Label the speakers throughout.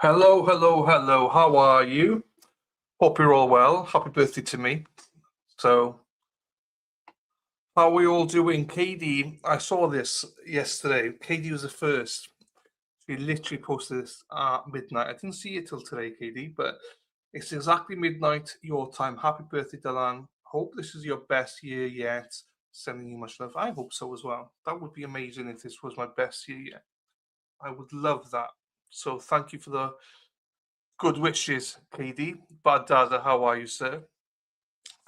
Speaker 1: Hello, hello, hello. How are you? Hope you're all well. Happy birthday to me. So, how are we all doing? KD, I saw this yesterday. KD was the first. She literally posted this at midnight. I didn't see it till today, KD, but it's exactly midnight your time. Happy birthday, Delan. Hope this is your best year yet. Sending you much love. I hope so as well. That would be amazing if this was my best year yet. I would love that. So, thank you for the good wishes, KD. Bad Dada, how are you, sir?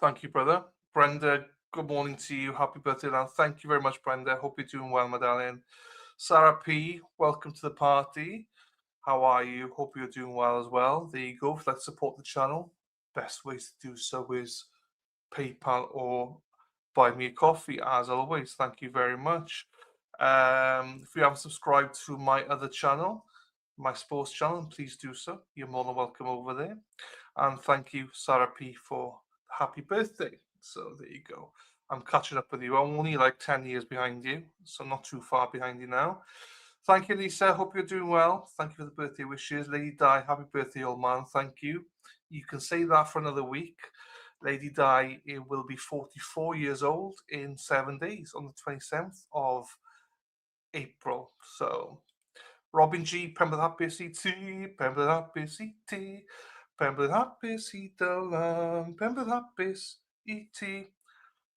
Speaker 1: Thank you, brother. Brenda, good morning to you. Happy birthday, and thank you very much, Brenda. Hope you're doing well, my darling. Sarah P, welcome to the party. How are you? Hope you're doing well as well. There you go. If you'd like to support the channel, best ways to do so is PayPal or buy me a coffee, as always. Thank you very much. If you haven't subscribed to my other channel, my sports channel, please do so. You're more than welcome over there. And thank you, Sarah P, for happy birthday. So there you go. I'm catching up with you. I'm only like 10 years behind you, so not too far behind you now. Thank you, Lisa. Hope you're doing well. Thank you for the birthday wishes. Lady Di, happy birthday, old man. Thank you. You can say that for another week. Lady Di will be 44 years old in 7 days on the 27th of April. So, Robin G, Pembrokeshire Happy CT, Pembrokeshire Happy CT, Pembrokeshire Happy CT, Pembrokeshire Happy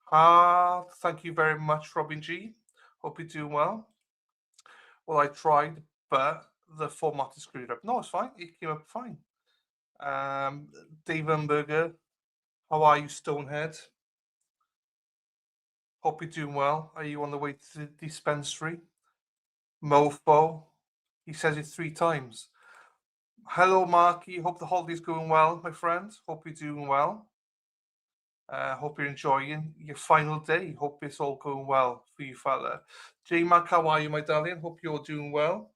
Speaker 1: CT. Thank you very much, Robin G. Hope you're doing well. Well, I tried, but the format is screwed up. No, it's fine. It came up fine. Dave Umberger, how are you, Stonehead? Hope you're doing well. Are you on the way to the dispensary? Mofo, he says it 3 times. Hello, Marky. Hope the holiday's going well, my friend. Hope you're doing well. Hope you're enjoying your final day. Hope it's all going well for you, fella. J Mac, how are you, my darling? Hope you're doing well.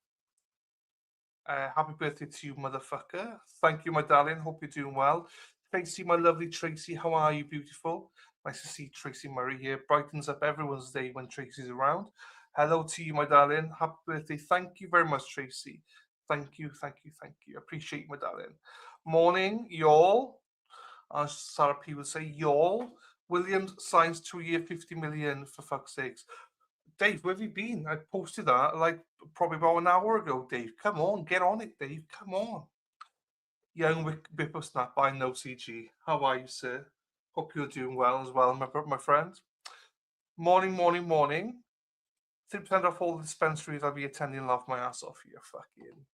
Speaker 1: Happy birthday to you, motherfucker. Thank you, my darling. Hope you're doing well. Tracy, my lovely Tracy, how are you, beautiful? Nice to see Tracy Murray here. Brightens up everyone's day when Tracy's around. Hello to you, my darling. Happy birthday. Thank you very much, Tracy. Thank you, thank you, thank you. Appreciate you, my darling. Morning, y'all. As Sarah P would say, y'all. Williams signs 2-year 50 million, for fuck's sakes. Dave, where have you been? I posted that like probably about an hour ago, Dave. Come on, get on it, Dave. Come on. Young whippersnapper by No CG. How are you, sir? Hope you're doing well as well, my friend. Morning, morning, morning. 3% off all the dispensaries I'll be attending. Laugh my ass off here, fucking.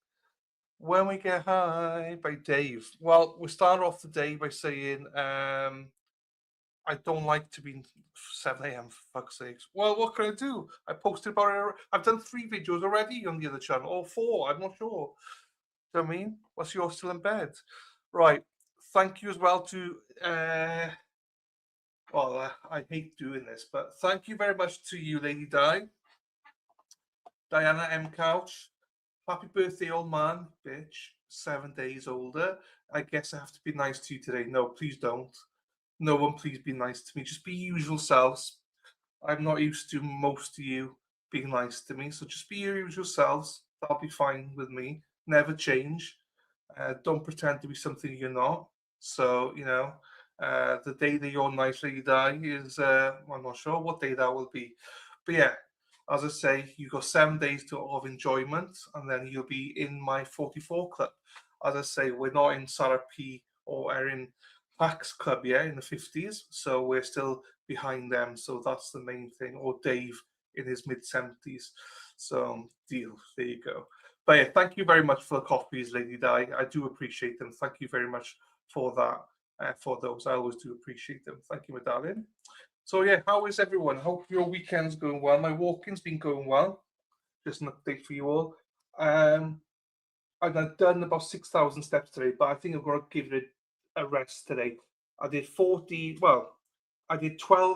Speaker 1: When we get high by Dave. Well, we start off the day by saying I don't like to be 7 a.m. for fuck's sakes. Well, what can I do? I posted about it. I've done 3 videos already on the other channel, or 4. I'm not sure. Do you know what I mean? What's yours still in bed? Right. Thank you as well to. I hate doing this, but thank you very much to you, Lady Di. Diana M. Couch. Happy birthday, old man, bitch. 7 days older. I guess I have to be nice to you today. No, please don't. No one, please be nice to me. Just be your usual selves. I'm not used to most of you being nice to me, so just be your usual selves. That'll be fine with me. Never change. Don't pretend to be something you're not. So, the day that you're nice lady die is, I'm not sure what day that will be. But yeah, as I say, you've got 7 days of enjoyment, and then you'll be in my 44 club. As I say, we're not in Sarah P or Erin Pack's club yet in the 50s, so we're still behind them. So that's the main thing. Or Dave in his mid 70s. So deal. There you go. But yeah, thank you very much for the coffees, Lady Di. I do appreciate them. Thank you very much for that. For those, I always do appreciate them. Thank you, my darling. So yeah, how is everyone? Hope your weekend's going well. My walking's been going well. Just an update for you all. I've done about 6,000 steps today, but I think I'm going to give it a rest today. I did 12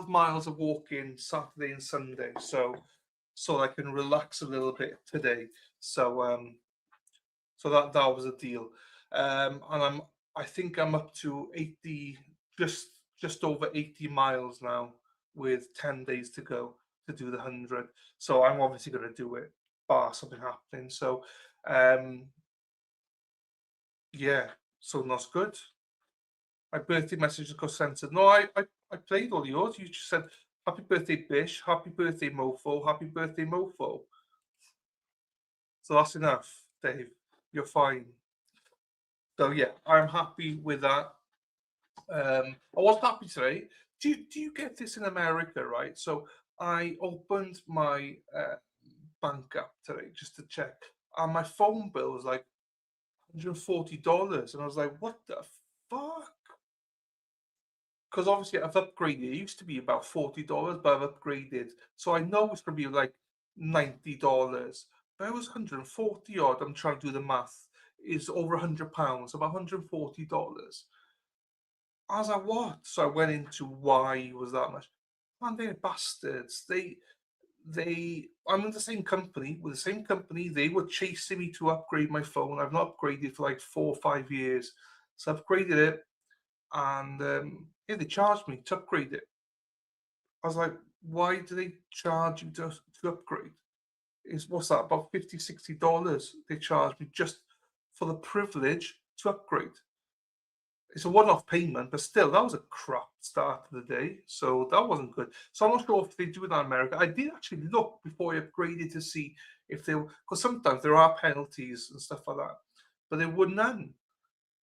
Speaker 1: miles of walking Saturday and Sunday, so I can relax a little bit today. So that was a deal. And I think I'm up to 80, just over 80 miles now, with 10 days to go to do the 100. So I'm obviously going to do it, bar something happening. So Yeah, so not good. My birthday message got censored. No, I played all yours. You just said happy birthday, Bish, happy birthday, Mofo, happy birthday, Mofo. So that's enough, Dave. You're fine. So yeah, I'm happy with that. I was happy today. Do you get this in America, right? So I opened my bank app today just to check, and my phone bill was like $140, and I was like, what the fuck? Because obviously I've upgraded. It used to be about $40, but I've upgraded, so I know it's gonna be like $90. But it was 140 odd. I'm trying to do the math. It's over £100, about $140. I was like, what? So I went into why it was that much. Man, they're bastards. I'm in the same company with the same company. They were chasing me to upgrade my phone. I've not upgraded for like 4 or 5 years. So I upgraded it, and yeah, they charged me to upgrade it. I was like, why do they charge you to upgrade? Is what's that, about $50, $60 they charge me just for the privilege to upgrade. It's a one-off payment, but still, that was a crap start to the day. So that wasn't good. So I'm not sure if they do that in America. I did actually look before I upgraded to see if they, because sometimes there are penalties and stuff like that, but there were none.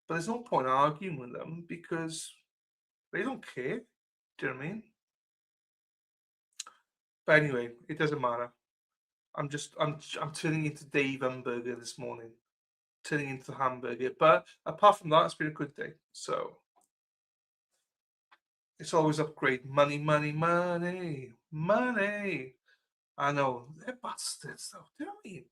Speaker 1: But there's no point arguing with them because they don't care. Do you know what I mean? But anyway, it doesn't matter. I'm turning into Dave Hamburger this morning, turning into the hamburger. But apart from that, it's been a good day. So it's always upgrade. Money, money, money, money. I know they're bastards, though. Do you know what I mean?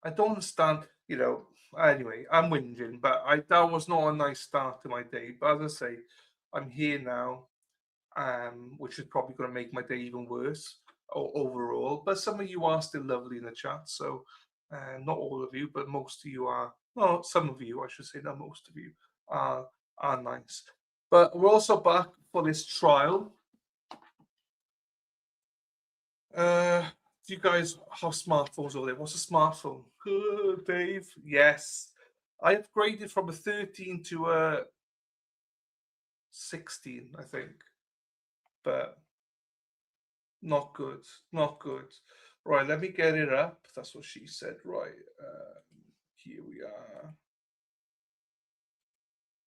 Speaker 1: I don't understand. Anyway, I'm whinging, but that was not a nice start to my day. But as I say, I'm here now, which is probably going to make my day even worse overall. But some of you are still lovely in the chat, so not all of you, but most of you are. No, some of you, I should say, not most of you are nice. But we're also back for this trial. Do you guys have smartphones over there? What's a smartphone? Dave? Yes. I upgraded from a 13 to a 16, I think. But not good. Not good. Right, let me get it up. That's what she said. Right. Here we are.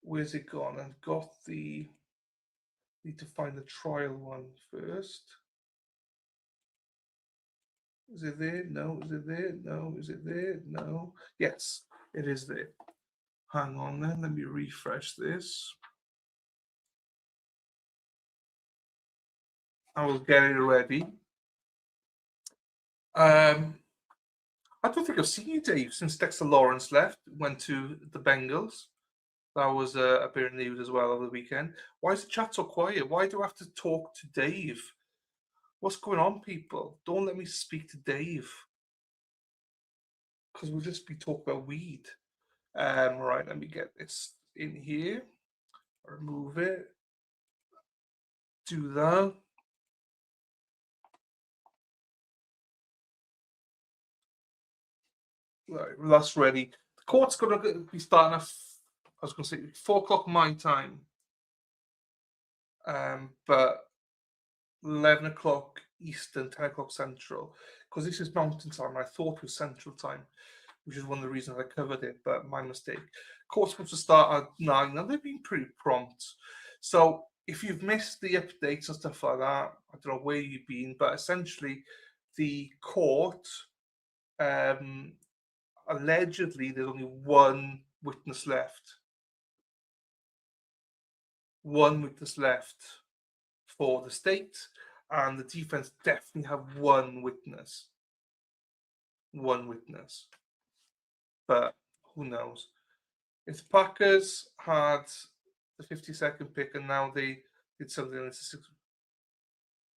Speaker 1: Where's it gone? I've got the. Need to find the trial one first. Is it there? No. Is it there? No. Is it there? No. Yes, it is there. Hang on then. Let me refresh this. I will get it ready. I don't think I've seen you, Dave, since Dexter Lawrence left, went to the Bengals. That was a bit of news as well over the weekend. Why is the chat so quiet? Why do I have to talk to Dave? What's going on, people? Don't let me speak to Dave. Because we'll just be talking about weed. Right, let me get this in here. Remove it. Do that. Right, that's ready. The court's going to be starting at, I was going to say, 4 o'clock my time. But 11 o'clock Eastern, 10 o'clock Central, because this is Mountain Time. I thought it was Central Time, which is one of the reasons I covered it, but my mistake. Court's supposed to start at 9. Now, they've been pretty prompt. So if you've missed the updates and stuff like that, I don't know where you've been, but essentially the court, allegedly, there's only one witness left. One witness left for the state, and the defense definitely have one witness. One witness. But who knows? If the Packers had the 52nd pick and now they did something that's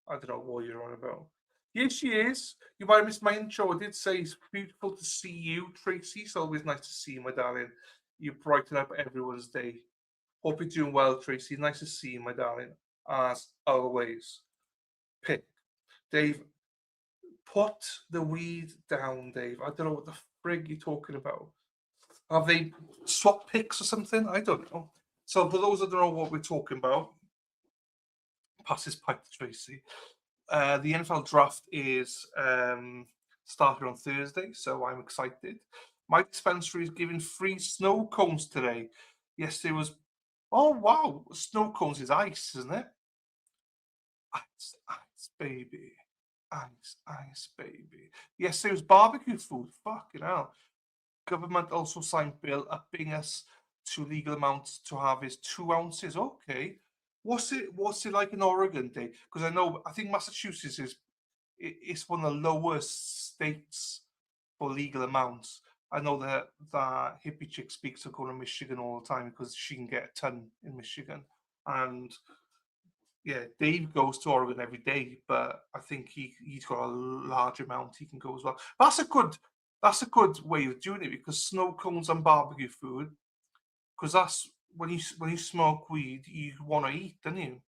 Speaker 1: I don't know what you're on about. Yes, she is. You might have missed my intro. I did say it's beautiful to see you, Tracey. It's always nice to see you, my darling. You brighten up everyone's day. Hope you're doing well, Tracey. Nice to see you, my darling. As always. Pick. Dave, put the weed down, Dave. I don't know what the frig you're talking about. Have they swapped picks or something? I don't know. So for those that don't know what we're talking about, pass this pipe to Tracey. The NFL draft is started on Thursday, so I'm excited. My dispensary is giving free snow cones today. Yesterday was, oh wow, snow cones is ice, isn't it? Ice, ice, baby. Ice, ice, baby. Yesterday was barbecue food. Fucking hell. Government also signed bill upping us to legal amounts to harvest 2 ounces. Okay. What's it like in Oregon, Dave? Because I think Massachusetts is one of the lowest states for legal amounts. I know that hippie chick speaks of going to Michigan all the time because she can get a ton in Michigan. And yeah, Dave goes to Oregon every day, but I think he's got a large amount he can go as well. That's a good way of doing it because snow cones and barbecue food, because that's when you smoke weed, you want to eat, don't you?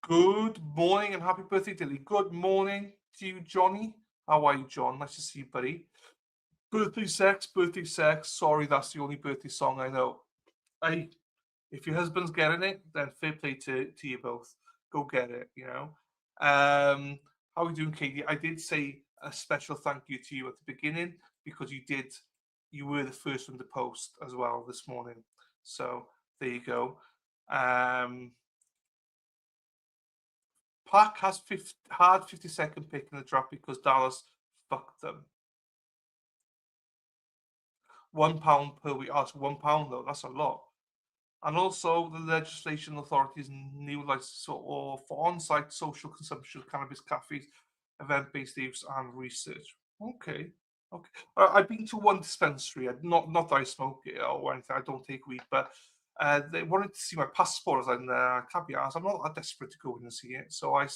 Speaker 1: Good morning and happy birthday, Dilly. Good morning to you, Johnny. How are you, John? Nice to see you, buddy. Birthday sex, birthday sex. Sorry, that's the only birthday song I know. If your husband's getting it, then fair play to you both. Go get it, you know. How are we doing, Katie? I did say a special thank you to you at the beginning because you were the first one to post as well this morning. So there you go. Pack has hard 52nd pick in the draft because Dallas fucked them. £1 per week. Oh, it's £1 though. That's a lot. And also the legislation authorities' new license for on-site social consumption of cannabis cafes, event-based use and research. Okay. I've been to one dispensary. Not that I smoke it or anything. I don't take weed, but they wanted to see my passport. I was like, nah, I can't be asked. I'm not that desperate to go in and see it. So I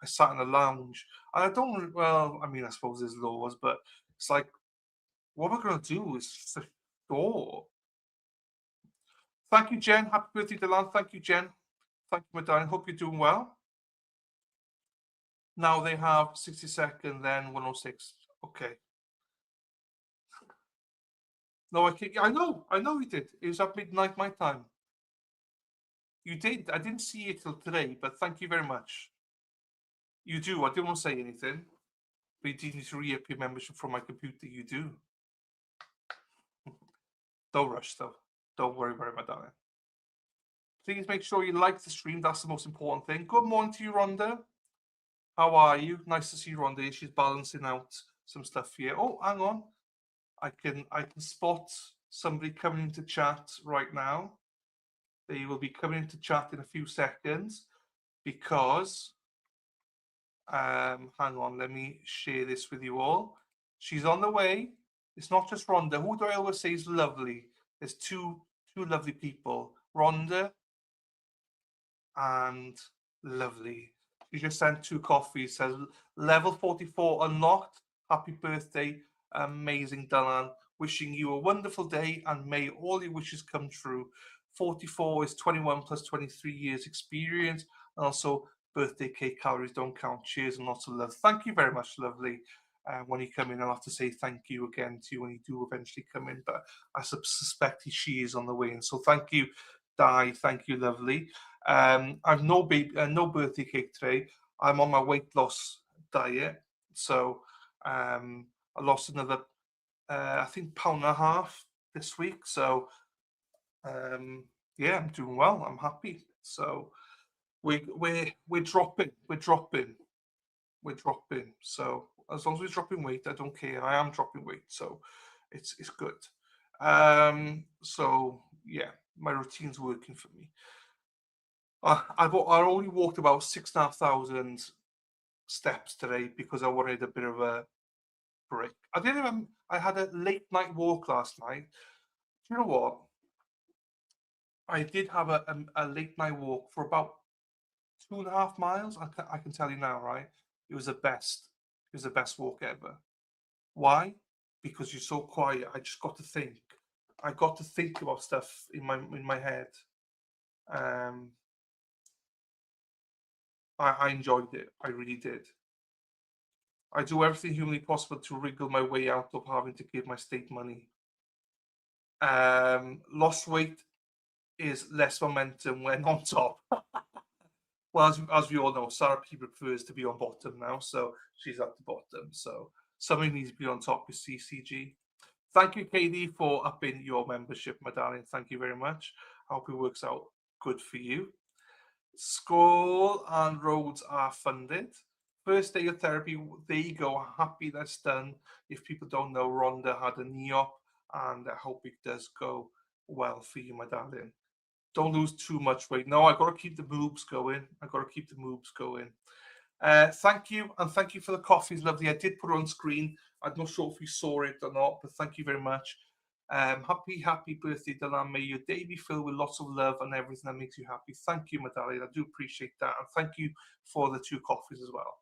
Speaker 1: sat in a lounge. And I don't, well, I mean, I suppose there's laws, but it's like, what am I going to do? It's the door. Thank you, Jen. Happy birthday, Delan. Thank you, Jen. Thank you, my darling. Hope you're doing well. Now they have 60-second, then 106. Okay. No, I know you did. It was at midnight my time. You did. I didn't see it till today, but thank you very much. You do. I didn't want to say anything, but you did need to re-up your membership from my computer. You do. Don't rush, though. Don't worry about it, my darling. Please make sure you like the stream. That's the most important thing. Good morning to you, Rhonda. How are you? Nice to see you, Rhonda. She's balancing out some stuff here. Oh, hang on. I can spot somebody coming into chat right now. They will be coming into chat in a few seconds because hang on, let me share this with you all. She's on the way. It's not just Rhonda. Who do I always say is lovely? There's two lovely people, Rhonda and Lovely. She just sent 2 coffees. Says level 44 unlocked. Happy birthday, amazing Dylan. Wishing you a wonderful day and may all your wishes come true. 44 is 21 plus 23 years experience, and also birthday cake calories don't count. Cheers and lots of love. Thank you very much, Lovely. When you come in, I'll have to say thank you again to you when you do eventually come in, but I suspect she is on the way in. So thank you, Di. Thank you, Lovely. I've no birthday cake today. I'm on my weight loss diet, so I lost another, I think, £1.5 this week. So yeah, I'm doing well. I'm happy. So we're dropping. So as long as we're dropping weight, I don't care. I am dropping weight, so it's good. So yeah, my routine's working for me. I only walked about 6,500 steps today because I wanted a bit of a break. I had a late night walk last night. Do you know what? I did have a late night walk for about 2.5 miles. I can tell you now, right? It was the best. It was the best walk ever. Why? Because you're so quiet. I just got to think. I got to think about stuff in my head. I enjoyed it. I really did. I do everything humanly possible to wriggle my way out of having to give my state money. Lost weight is less momentum when on top. Well, as we all know, Sarah P prefers to be on bottom now, so she's at the bottom. So somebody needs to be on top with CCG. Thank you, KD, for upping your membership, my darling. Thank you very much. I hope it works out good for you. School and roads are funded. First day of therapy, there you go. Happy that's done. If people don't know, Rhonda had a knee op, and I hope it does go well for you, my darling. Don't lose too much weight. No, I got to keep the boobs going. Thank you, and thank you for the coffees, lovely. I did put it on screen. I'm not sure if you saw it or not, but thank you very much. Happy birthday, Dylan. May your day be filled with lots of love and everything that makes you happy. Thank you, my darling. I do appreciate that, and thank you for the 2 coffees as well.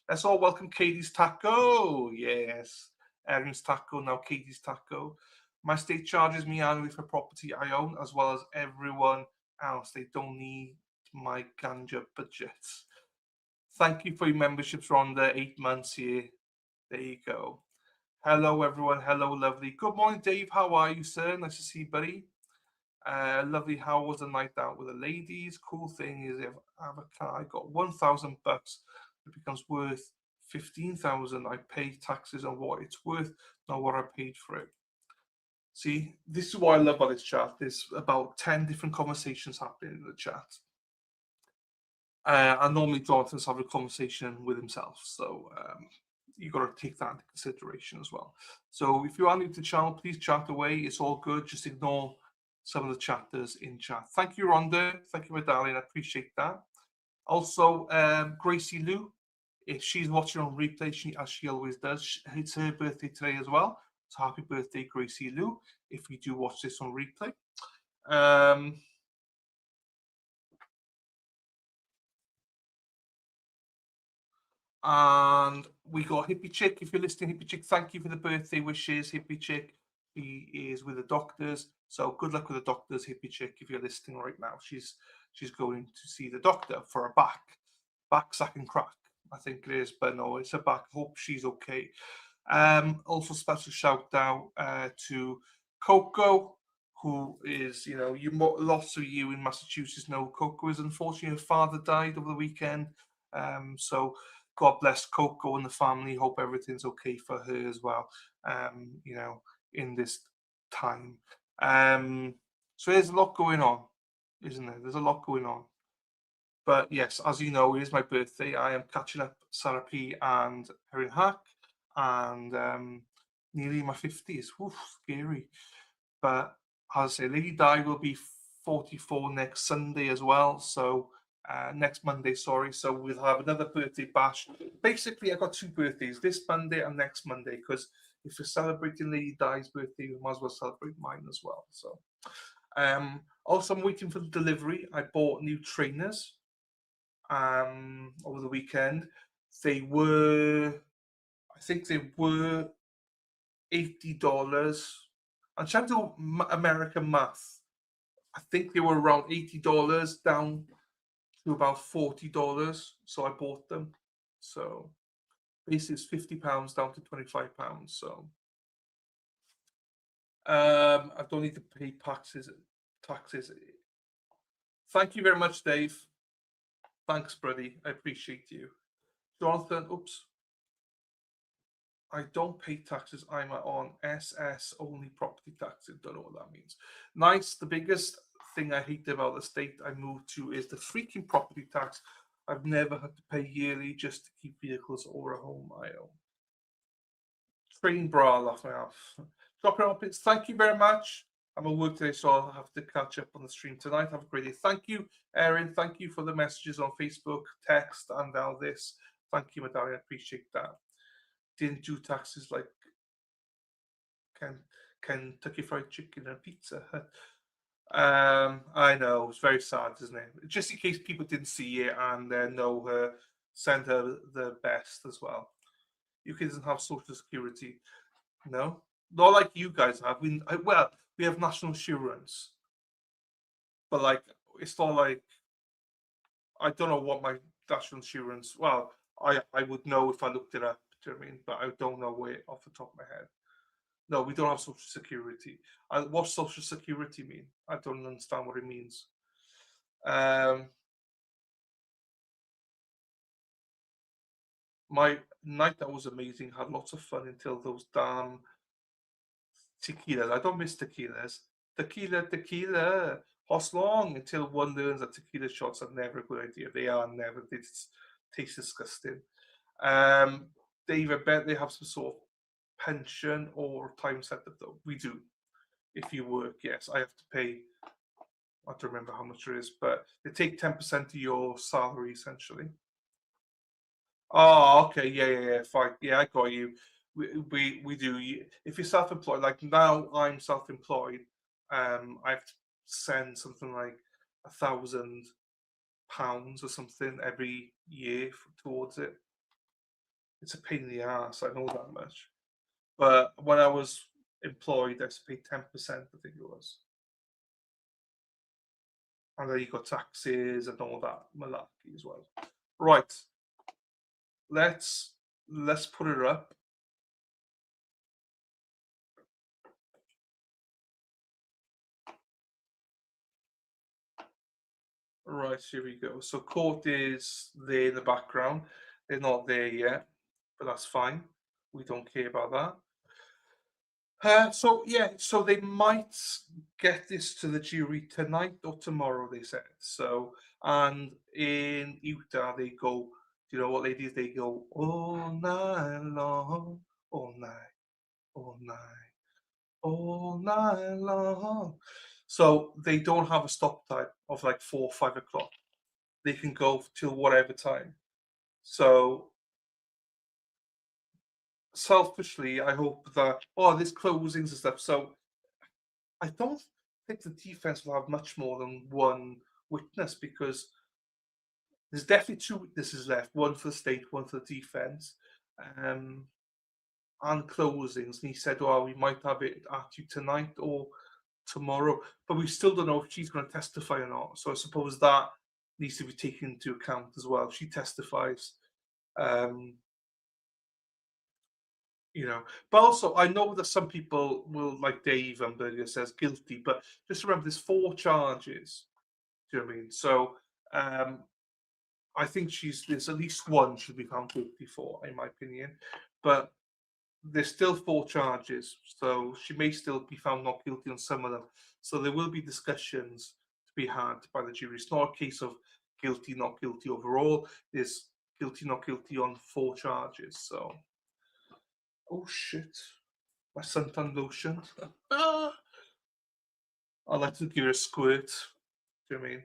Speaker 1: Let's all welcome Katie's Taco. Yes, Erin's Taco, now Katie's Taco. My state charges me annually for property I own, as well as everyone else. They don't need my ganja budget. Thank you for your memberships, Rhonda. 8 months here. There you go. Hello, everyone. Hello, lovely. Good morning, Dave. How are you, sir? Nice to see you, buddy. Lovely. How was the night out with the ladies? Cool thing is, if I have a car, I got $1,000. It becomes worth 15,000. I pay taxes on what it's worth, not what I paid for it. See, this is what I love about this chat. There's about 10 different conversations happening in the chat. And normally Jonathan's having a conversation with himself. So you've got to take that into consideration as well. So if you are new to the channel, please chat away. It's all good. Just ignore some of the chatters in chat. Thank you, Rhonda. Thank you, my darling. I appreciate that. Also, Gracie Lou, if she's watching on replay, as she always does, it's her birthday today as well. So happy birthday, Gracie Lou, if you do watch this on replay. And we got Hippie Chick. If you're listening, Hippie Chick, thank you for the birthday wishes, Hippie Chick. He is with the doctors, so good luck with the doctors, Hippie Chick. If you're listening right now, she's going to see the doctor for a back sack and crack, I think it is, but no, it's a back. Hope she's okay. Also, special shout out to Coco, who is, lots of you in Massachusetts know Coco is unfortunately her father died over the weekend. So God bless Coco and the family. Hope everything's okay for her as well. In this time. So there's a lot going on, isn't there? There's a lot going on. But yes, as you know, it is my birthday. I am catching up Sarah P and Erin Hack, and nearly my 50s. Oof, scary. But as I say, Lady Di will be 44 next Sunday as well. So next Monday, sorry. So we'll have another birthday bash. Basically, I got 2 birthdays, this Monday and next Monday, because if you're celebrating Lady Di's birthday, we might as well celebrate mine as well. So also, I'm waiting for the delivery. I bought new trainers over the weekend. I think they were $80. I'm trying to do American math. I think they were around $80 down to about $40. So I bought them. So basically it's £50 down to £25. So I don't need to pay taxes. Thank you very much, Dave. Thanks, buddy. I appreciate you. Jonathan, oops. I don't pay taxes. I'm on SS only property taxes. Don't know what that means. Nice. The biggest thing I hate about the state I moved to is the freaking property tax. I've never had to pay yearly just to keep vehicles or a home I own. Train bra, laugh my off. Dropping off. Thank you very much. I'm at work today, so I'll have to catch up on the stream tonight. Have a great day. Thank you, Erin. Thank you for the messages on Facebook, text, and now this. Thank you, my darling. I appreciate that. Didn't do taxes like Kentucky Fried Chicken and Pizza. I know, it's very sad, isn't it? Just in case people didn't see it and know her, send her the best as well. UK doesn't have social security. No, not like you guys have. We have national insurance, but like it's not like I don't know what my national insurance. Well, I would know if I looked it up Do you know what I mean? But I don't know where off the top of my head. No, we don't have social security. What social security mean? I don't understand what it means. My night that was amazing. Had lots of fun until those damn tequilas. I don't miss tequilas. Tequila. Host long until one learns that tequila shots are never a good idea. They are never. They taste disgusting. Dave, I bet they have some sort of pension or time setup though. We do. If you work, yes, I have to pay. I don't remember how much it is, but they take 10% of your salary essentially. Oh, okay, yeah, fine. Yeah, I got you. We do. If you're self-employed, like now I'm self-employed, I have to send something like £1,000 or something every year towards it. It's a pain in the ass, I know that much. But when I was employed, I had to pay 10%, I think it was. And then you got taxes and all that malarkey as well. Right. Let's put it up. Right, here we go. So court is there in the background. They're not there yet, but that's fine. We don't care about that. So they might get this to the jury tonight or tomorrow, they said. So, and in Utah, they go, do you know what, ladies? They go all night long, all night, all night, all night long. So they don't have a stop time of like 4 or 5 o'clock. They can go till whatever time. So selfishly, I hope that there's closings and stuff. So I don't think the defense will have much more than one witness because there's definitely 2 witnesses left, one for the state, one for the defense, and closings. And he said, we might have it at you tonight or tomorrow, but we still don't know if she's going to testify or not. So I suppose that needs to be taken into account as well. If she testifies, but also I know that some people will, like Dave Amberger says, guilty, but just remember there's 4 charges. Do you know what I mean? So I think there's at least one should be found guilty for, in my opinion, but there's still 4 charges, so she may still be found not guilty on some of them. So there will be discussions to be had by the jury. It's not a case of guilty, not guilty overall. There's guilty, not guilty on 4 charges. So, oh shit, my suntan lotion. I like to give it a squirt. Do you know what I mean?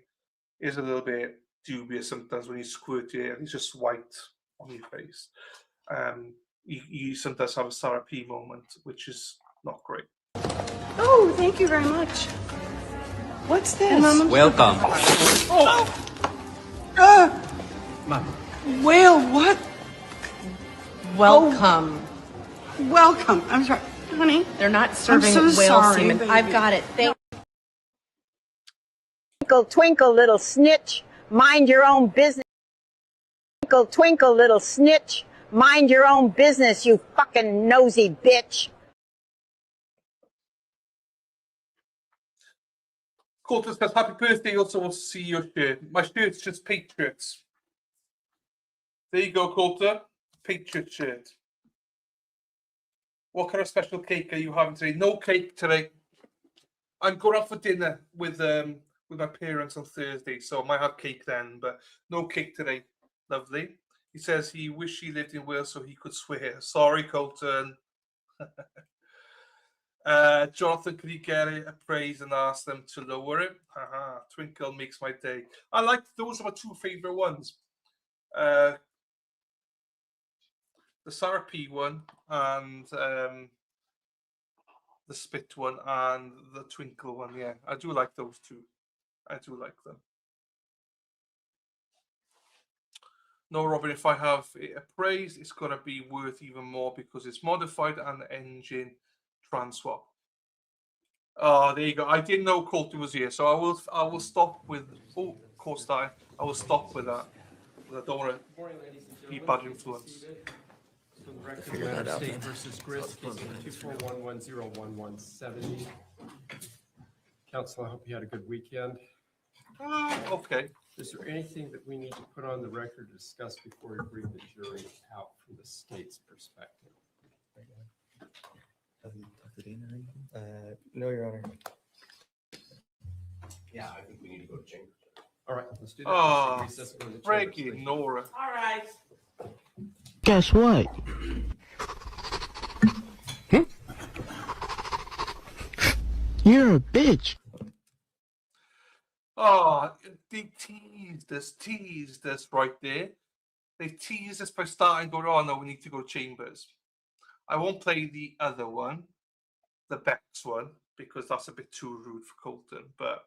Speaker 1: It's a little bit dubious sometimes when you squirt it and it's just white on your face. You sometimes have a Sarah P moment, which is not great.
Speaker 2: Oh, thank you very much. What's this?
Speaker 3: Welcome.
Speaker 2: Mom. Whale, what?
Speaker 4: Welcome.
Speaker 2: Welcome. I'm sorry, honey.
Speaker 4: They're not serving
Speaker 2: so
Speaker 4: whale
Speaker 2: sorry,
Speaker 4: semen.
Speaker 2: baby.
Speaker 4: I've got it.
Speaker 5: Twinkle, twinkle, little snitch, mind your own business. Twinkle, twinkle, little snitch, mind your own business, you fucking nosy bitch.
Speaker 1: Coulter says, happy birthday. He also wants to see your shirt. My shirt's just Patriots. There you go, Coulter. Patriot shirt. What kind of special cake are you having today? No cake today. I'm going out for dinner with my parents on Thursday, so I might have cake then, but no cake today. Lovely. He says he wished he lived in Wales so he could swear. Sorry, Colton. Jonathan, could you get it a praise and ask them to lower it? Twinkle makes my day. I like those are my 2 favorite ones. The Sarah P one and the spit one and the twinkle one. Yeah, I do like those 2. I do like them. No, Robin, if I have it appraised, it's going to be worth even more because it's modified and the engine trans swap. Oh, there you go. I didn't know Colton was here, so I will stop with. Oh, of course, I will stop with that. I don't want to be bad influence.
Speaker 3: For the record, United States versus Grist, case number 241101170. Counsel, I hope you had a good weekend.
Speaker 1: Okay.
Speaker 3: Is there anything that we need to put on the record to discuss before we bring the jury out from the state's perspective?
Speaker 4: No, Your Honor.
Speaker 6: Yeah, I think we need to go to chambers.
Speaker 3: All right, let's do that.
Speaker 1: Oh,
Speaker 3: Recess and go to the chambers,
Speaker 1: Reggie,
Speaker 3: please.
Speaker 1: Nora.
Speaker 2: All right.
Speaker 7: Guess what? You're a bitch.
Speaker 1: Oh, they teased us right there. They teased us by starting going, oh no, we need to go to chambers. I won't play the other one, the Bex one, because that's a bit too rude for Colton. But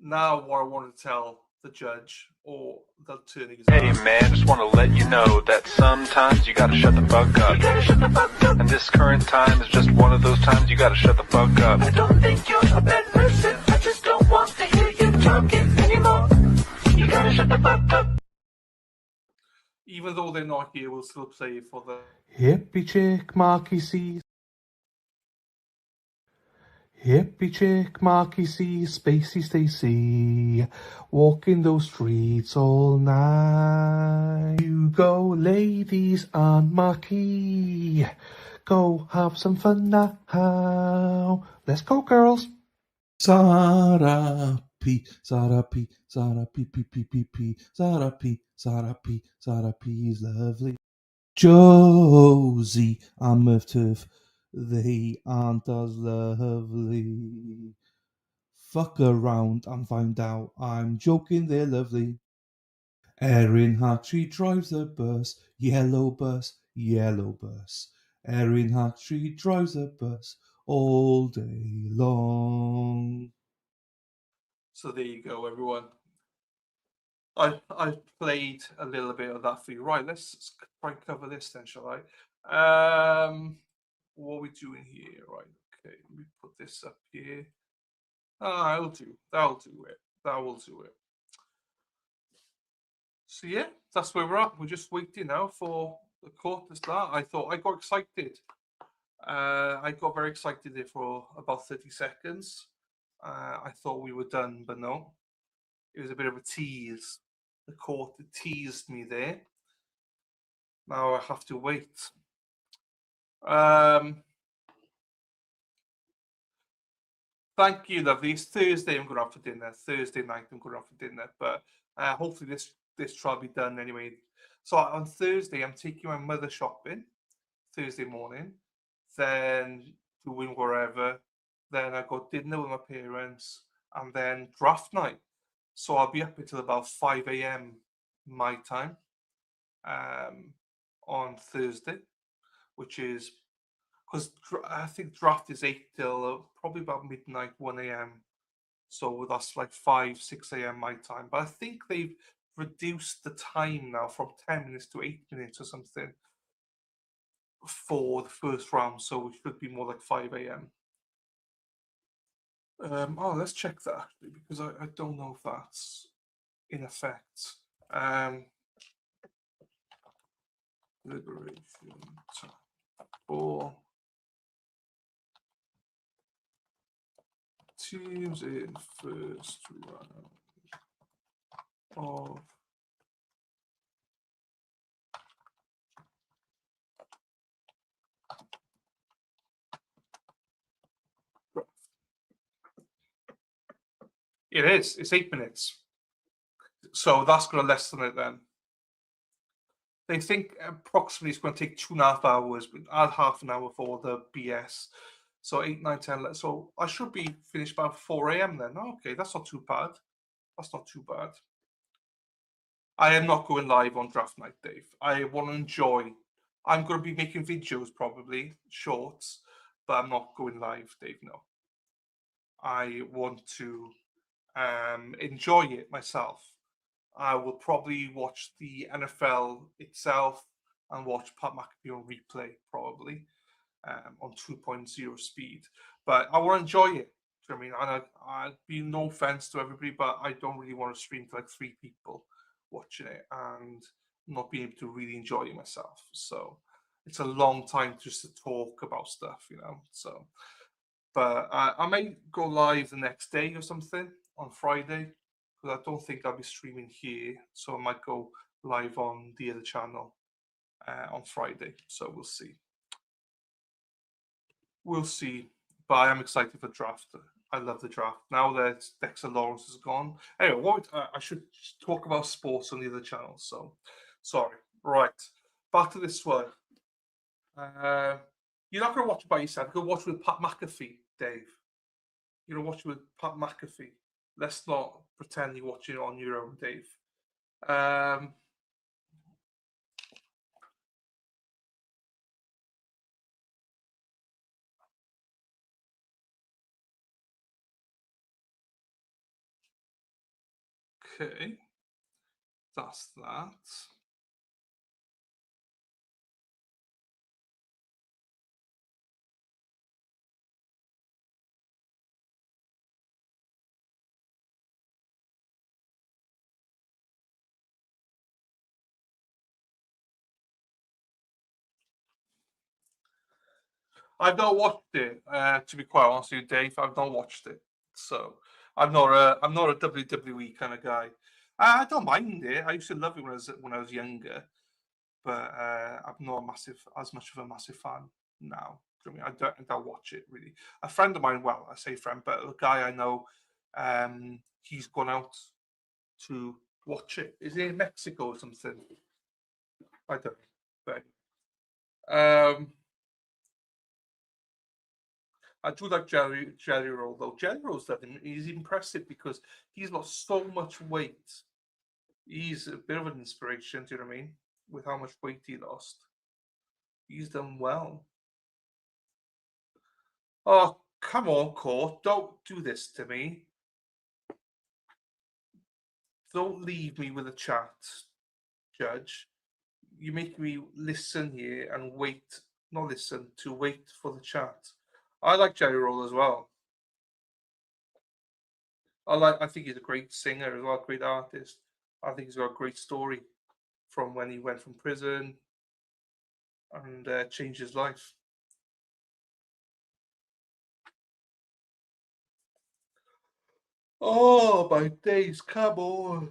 Speaker 1: now what I want to tell the judge or the attorney is,
Speaker 8: Hey man, just want to let you know that sometimes you gotta shut the fuck up. And this current time is just one of those times you gotta shut the fuck up.
Speaker 9: I don't think you're a bad person. I just don't want to hear you talking anymore. You gotta shut the fuck up.
Speaker 1: even though they're not here, we'll still play it for the
Speaker 10: Hippie chick, Marky C. Hippie chick, Marky C, Spacey Stacy, walking those streets all night. You go, ladies and Marky, go have some fun now. Let's go, girls. Zara P, Zara P, Zara P, P, P, P, P, Zara P, Zara P, Zara P is lovely. Josie and Murph Turf, they aren't as lovely. Fuck around and find out I'm joking, they're lovely. Erin Hattree drives a bus, yellow bus, yellow bus. Erin Hattree drives a bus all day long.
Speaker 1: So there you go, everyone. I played a little bit of that for you. Right, let's try and cover this then, shall I? What are we doing here? Right, okay, let me put this up here. That'll do it. That will do it. So yeah, that's where we're at. We're just waiting now for the court to start. I got excited. I got very excited there for about 30 seconds. I thought we were done, but no. It was a bit of a tease. The court teased me there. Now I have to wait. Thank you, lovely. It's Thursday I'm going out for dinner. Thursday night I'm going out for dinner. But hopefully this trial will be done anyway. So on Thursday I'm taking my mother shopping. Thursday morning. Then doing wherever. Then I got dinner with my parents. And then draft night. So I'll be up until about 5 a.m. my time on Thursday, which is because I think draft is 8 till probably about midnight, 1 a.m. So that's like 5, 6 a.m. my time. But I think they've reduced the time now from 10 minutes to 8 minutes or something for the first round. So it should be more like 5 a.m. Let's check that actually, because I don't know if that's in effect. Liberation time for teams in first round of draft. It is. It's 8 minutes. So that's going to lessen it then. They think approximately it's going to take 2.5 hours, but add half an hour for the BS. So 8, 9, 10. So I should be finished by 4 a.m. then. Okay, that's not too bad. That's not too bad. I am not going live on draft night, Dave. I want to enjoy. I'm going to be making videos, probably shorts, but I'm not going live, Dave. No. I want to enjoy it myself. I will probably watch the NFL itself and watch Pat McAfee on replay, probably on 2.0 speed. But I want to enjoy it. Do you know what I mean? And I'd be no offense to everybody, but I don't really want to stream to like 3 people. watching it and not being able to really enjoy it myself. So it's a long time just to talk about stuff, you know. So, but I might go live the next day or something on Friday, because I don't think I'll be streaming here. So I might go live on the other channel on Friday. So we'll see. We'll see. But I am excited for draft. I love the draft. Now that Dexter Lawrence is gone. Anyway, what I should talk about sports on the other channel. So sorry. Right. Back to this one. You're not going to watch it by yourself. Go watch with Pat McAfee, Dave. You're going to watch it with Pat McAfee. Let's not pretend you're watching it on your own, Dave. Okay. That's that. I've not watched it, to be quite honest with you, Dave. I've not watched it, so I'm not a WWE kind of guy. I don't mind it. I used to love it when I was younger, but I'm not as much of a massive fan now. I mean, I don't watch it really. A friend of mine, well, I say friend, but a guy I know, he's gone out to watch it. Is he in Mexico or something? I don't know. But, I do like Jerry Roll though. Jerry Roll's done. He's impressive because he's lost so much weight. He's a bit of an inspiration. Do you know what I mean? With how much weight he lost, he's done well. Oh, come on, court! Don't do this to me. Don't leave me with a chat, Judge. You make me listen here and wait. Not listen, to wait for the chat. I like Jerry Roll as well. I think he's a great singer as well, great artist. I think he's got a great story from when he went from prison and changed his life. Oh my days, come on.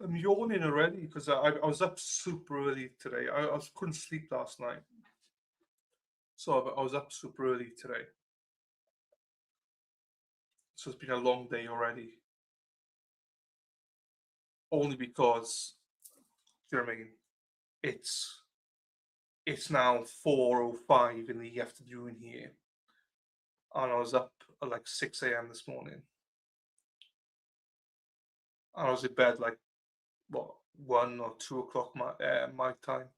Speaker 1: I'm yawning already because I was up super early today. I couldn't sleep last night. So I was up super early today. So it's been a long day already. Only because, do you know what I mean? It's now 4:05 in the afternoon here. And I was up at like 6 a.m. this morning. And I was in bed like, what, 1 or 2 o'clock my time.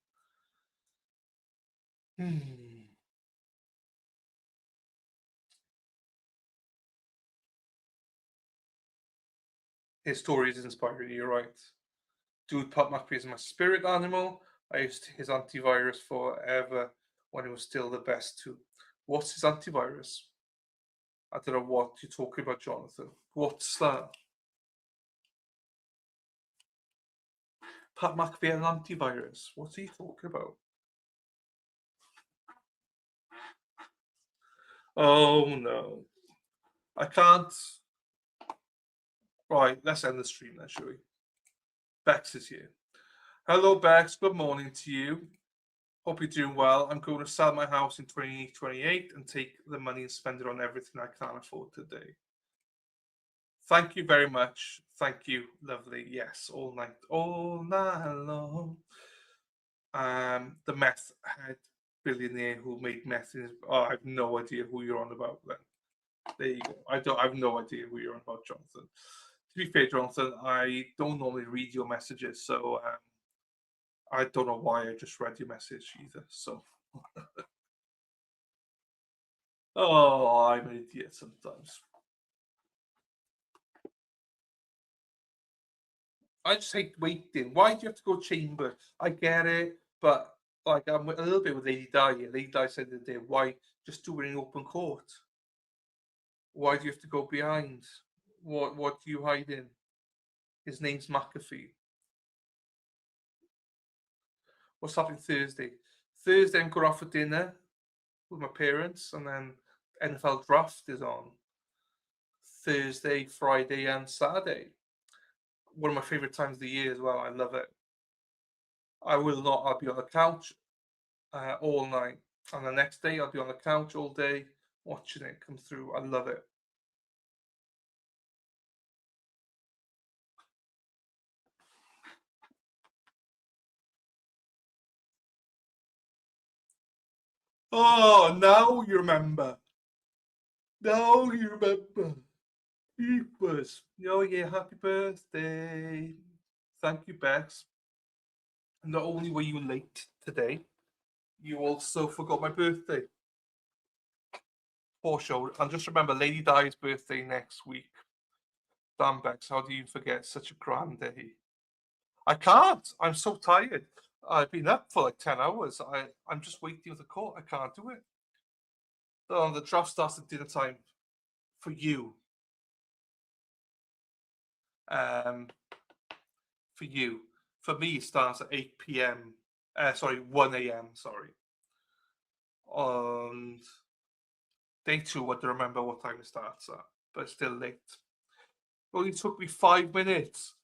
Speaker 1: His story is inspiring, you're right. Dude, Pat McAfee is my spirit animal. I used his antivirus forever when it was still the best too. What's his antivirus? I don't know what you're talking about, Jonathan. What's that? Pat McAfee had an antivirus. What's he talking about? Oh no. I can't. Right, let's end the stream then, shall we? Bex is here. Hello, Bex. Good morning to you. Hope you're doing well. I'm going to sell my house in 2028 and take the money and spend it on everything I can't afford today. Thank you very much. Thank you, lovely. Yes, all night long. The meth head billionaire who made meth in his. Oh, I have no idea who you're on about then. There you go. I have no idea who you're on about, Jonathan. To be fair, Jonathan, I don't normally read your messages, so I don't know why I just read your message either. So, oh, I'm an idiot sometimes. I just hate waiting. Why do you have to go chamber? I get it, but like I'm a little bit with Lady Di here. Lady Di said the day, why just do it in open court? Why do you have to go behind? What do you hide in? His name's McAfee. What's happening Thursday? Thursday, I'm going off for dinner with my parents, and then NFL draft is on Thursday, Friday, and Saturday. One of my favorite times of the year as well. I love it. I'll be on the couch all night, and the next day I'll be on the couch all day watching it come through. I love it. Oh, now you remember. Now you remember. Jeepers. Oh, yeah, happy birthday. Thank you, Bex. Not only were you late today, you also forgot my birthday. Poor show. And just remember, Lady Di's birthday next week. Damn, Bex, how do you forget such a grand day? I can't. I'm so tired. I've been up for like 10 hours. I'm just waiting for the call. I can't do it. The draft starts at dinner time for you. For you. For me, it starts at 8 p.m. 1 a.m. Sorry. And day 2, I don't remember what time it starts at, but it's still late. It only took me 5 minutes.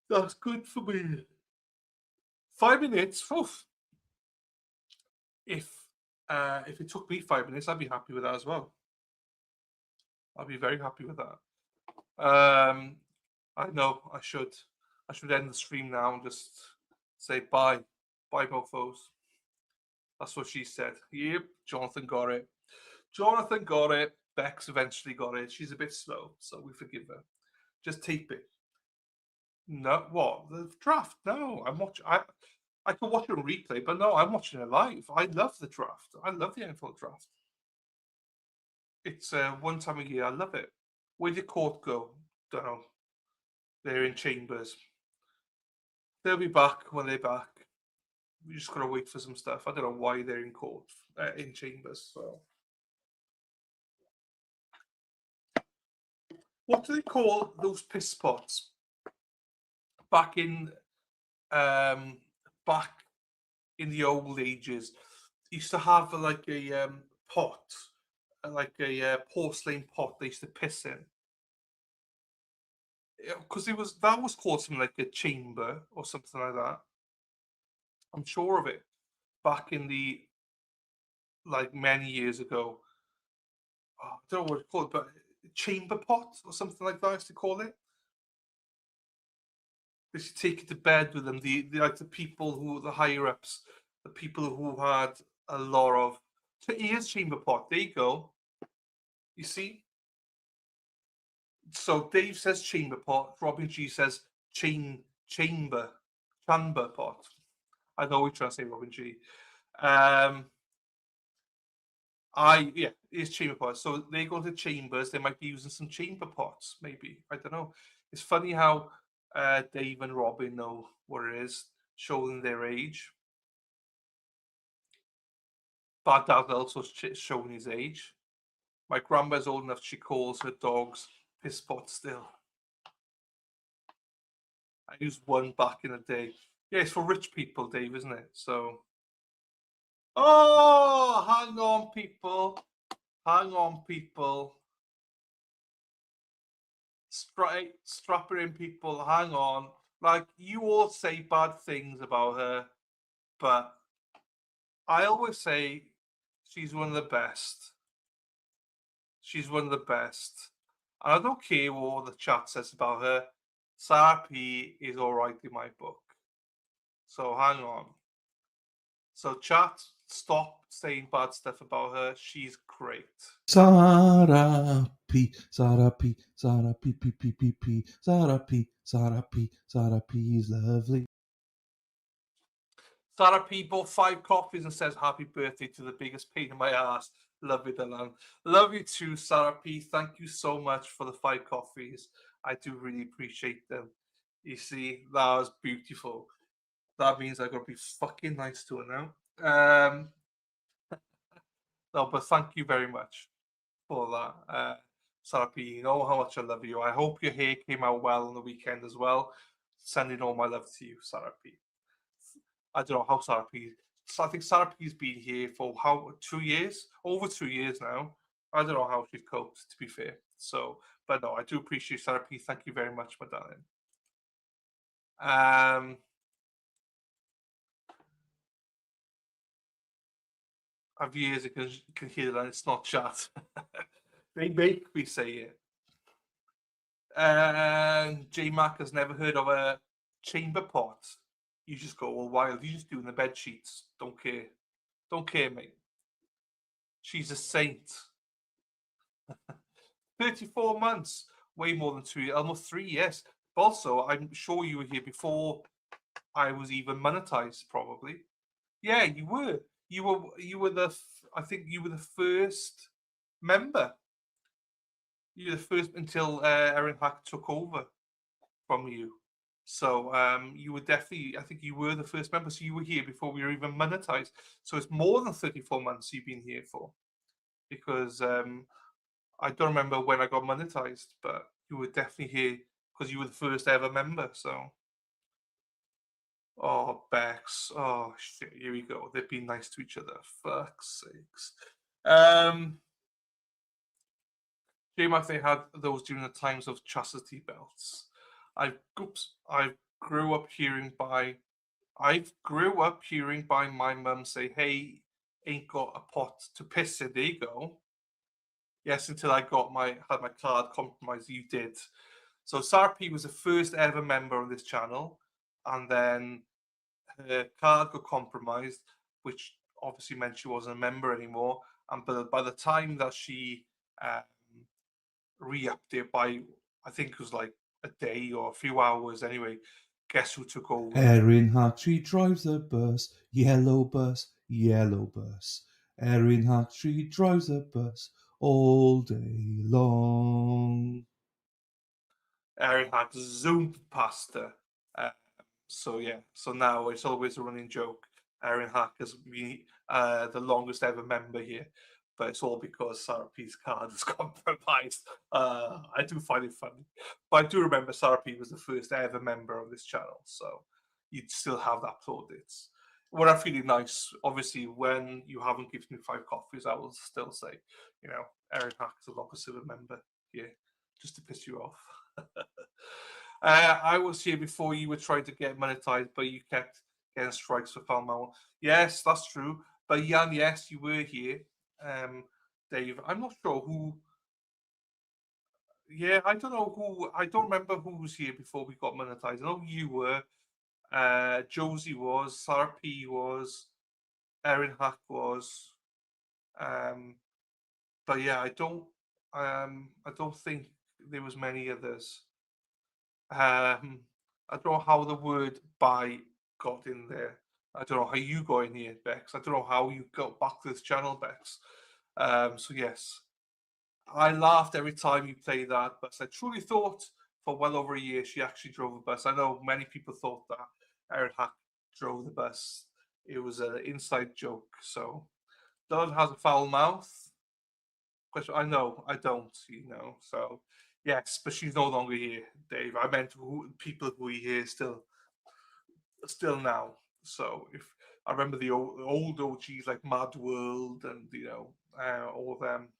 Speaker 1: That's good for me. 5 minutes. Oof. If it took me 5 minutes, I'd be happy with that as well. I'd be very happy with that. I know I should end the stream now and just say bye, mofos. That's what she said. Yep, Jonathan got it. Bex eventually got it. She's a bit slow, so we forgive her. Just tape it. No, what? The draft? No, I'm watching. I could watch it on replay, but no, I'm watching it live. I love the draft. I love the NFL draft. It's one time a year. I love it. Where did court go? Don't know. They're in chambers. They'll be back when they're back. We just gotta wait for some stuff. I don't know why they're in court, in chambers. So, what do they call those piss pots? Back in the old ages, used to have like a pot, like a porcelain pot they used to piss in. Because that was called something like a chamber or something like that. I'm sure of it. Back in the many years ago. Oh, I don't know what it's called, but chamber pot or something like that, I used to call it. They should take it to bed with them. The people who the higher ups, the people who had a lot of. So here's chamber pot. There you go. You see. So Dave says chamber pot. Robin G says chamber pot. I know we're trying to say Robin G. It's chamber pots. So they go to chambers. They might be using some chamber pots, maybe. I don't know. It's funny how Dave and Robin know what it is, showing their age. Bad Dad also showing his age. My grandma's old enough, she calls her dogs piss pots still. I used one back in the day. Yeah, it's for rich people, Dave, isn't it? So. Oh, hang on, people. Hang on, people. Strap her in, people. Hang on. Like, you all say bad things about her, but I always say she's one of the best. She's one of the best. And I don't care what the chat says about her. Sarah P is all right in my book. So hang on. So chat, stop saying bad stuff about her. She's great.
Speaker 10: Sarah P, Sarah P, Sarah P, P, P, P, P, Sarah P, Sarah P, Sarah P is lovely.
Speaker 1: Sarah P bought 5 coffees and says happy birthday to the biggest pain in my ass. Love you, Dylan. Love you too, Sarah P. Thank you so much for the 5 coffees. I do really appreciate them. You see, that was beautiful. That means I gotta be fucking nice to her now. No, but thank you very much for that. Sarah P, you know how much I love you. I hope your hair came out well on the weekend as well. Sending all my love to you, Sarah P. I don't know how Sarah P. So I think Sarah P's been here for 2 years? Over 2 years now. I don't know how she's coped, to be fair. So, but no, I do appreciate Sarah P. Thank you very much, my darling. I've years I can hear that it's not chat. They make me say it. And J Mac has never heard of a chamber pot. You just go all wild. You just do in the bed sheets. Don't care. Don't care, mate. She's a saint. 34 months. Way more than 2 years. Almost 3 years. Also, I'm sure you were here before I was even monetized, probably. Yeah, you were. You were I think you were the first member. You were the first until Erin Hack took over from you. So you were definitely, I think you were the first member. So you were here before we were even monetized. So it's more than 34 months you've been here for. Because I don't remember when I got monetized, but you were definitely here because you were the first ever member. So, oh, Bex. Oh, shit. Here we go. They've been nice to each other. Fuck's sakes. J-Mac, they had those during the times of chastity belts. I grew up hearing by my mum say, "Hey, ain't got a pot to piss in." There you go. Yes, until I had my card compromised. You did. So Sarah P was the first ever member of this channel, and then her card got compromised, which obviously meant she wasn't a member anymore. And by the time that she re-upped it by, I think it was like a day or a few hours anyway, guess who took over?
Speaker 10: Erin Hack, she drives a bus, yellow bus, yellow bus. Erin Hack, she drives a bus all day long.
Speaker 1: Erin Hack zoomed past her. So yeah, so now it's always a running joke. Erin Hack has been the longest ever member here, but it's all because Sarah P's card is compromised. I do find it funny, but I do remember Sarah P was the first ever member of this channel, so you'd still have that plaudits. What I'm feeling nice, obviously, when you haven't given me 5 coffees, I will still say, you know, Erin Hack is the longest ever member here, just to piss you off. I was here before you were trying to get monetized, but you kept getting strikes for foul mouth. Yes, that's true. But Jan, yes, you were here. Dave, I'm not sure who. Yeah, I don't know who. I don't remember who was here before we got monetized. I know you were. Josie was. Sarah P was. Erin Hack was. But yeah, I don't think there was many others. I don't know how the word "buy" got in there. I don't know how you got in here, Bex. I don't know how you got back to this channel, Bex. So yes, I laughed every time you played that bus. I truly thought for well over a year she actually drove the bus. I know many people thought that Erin Hack drove the bus. It was an inside joke. So Doug has a foul mouth. Which I know, I don't, you know. So yes, but she's no longer here, Dave. I meant people who are here still now. So if I remember the old OGs like Mad World and all of them.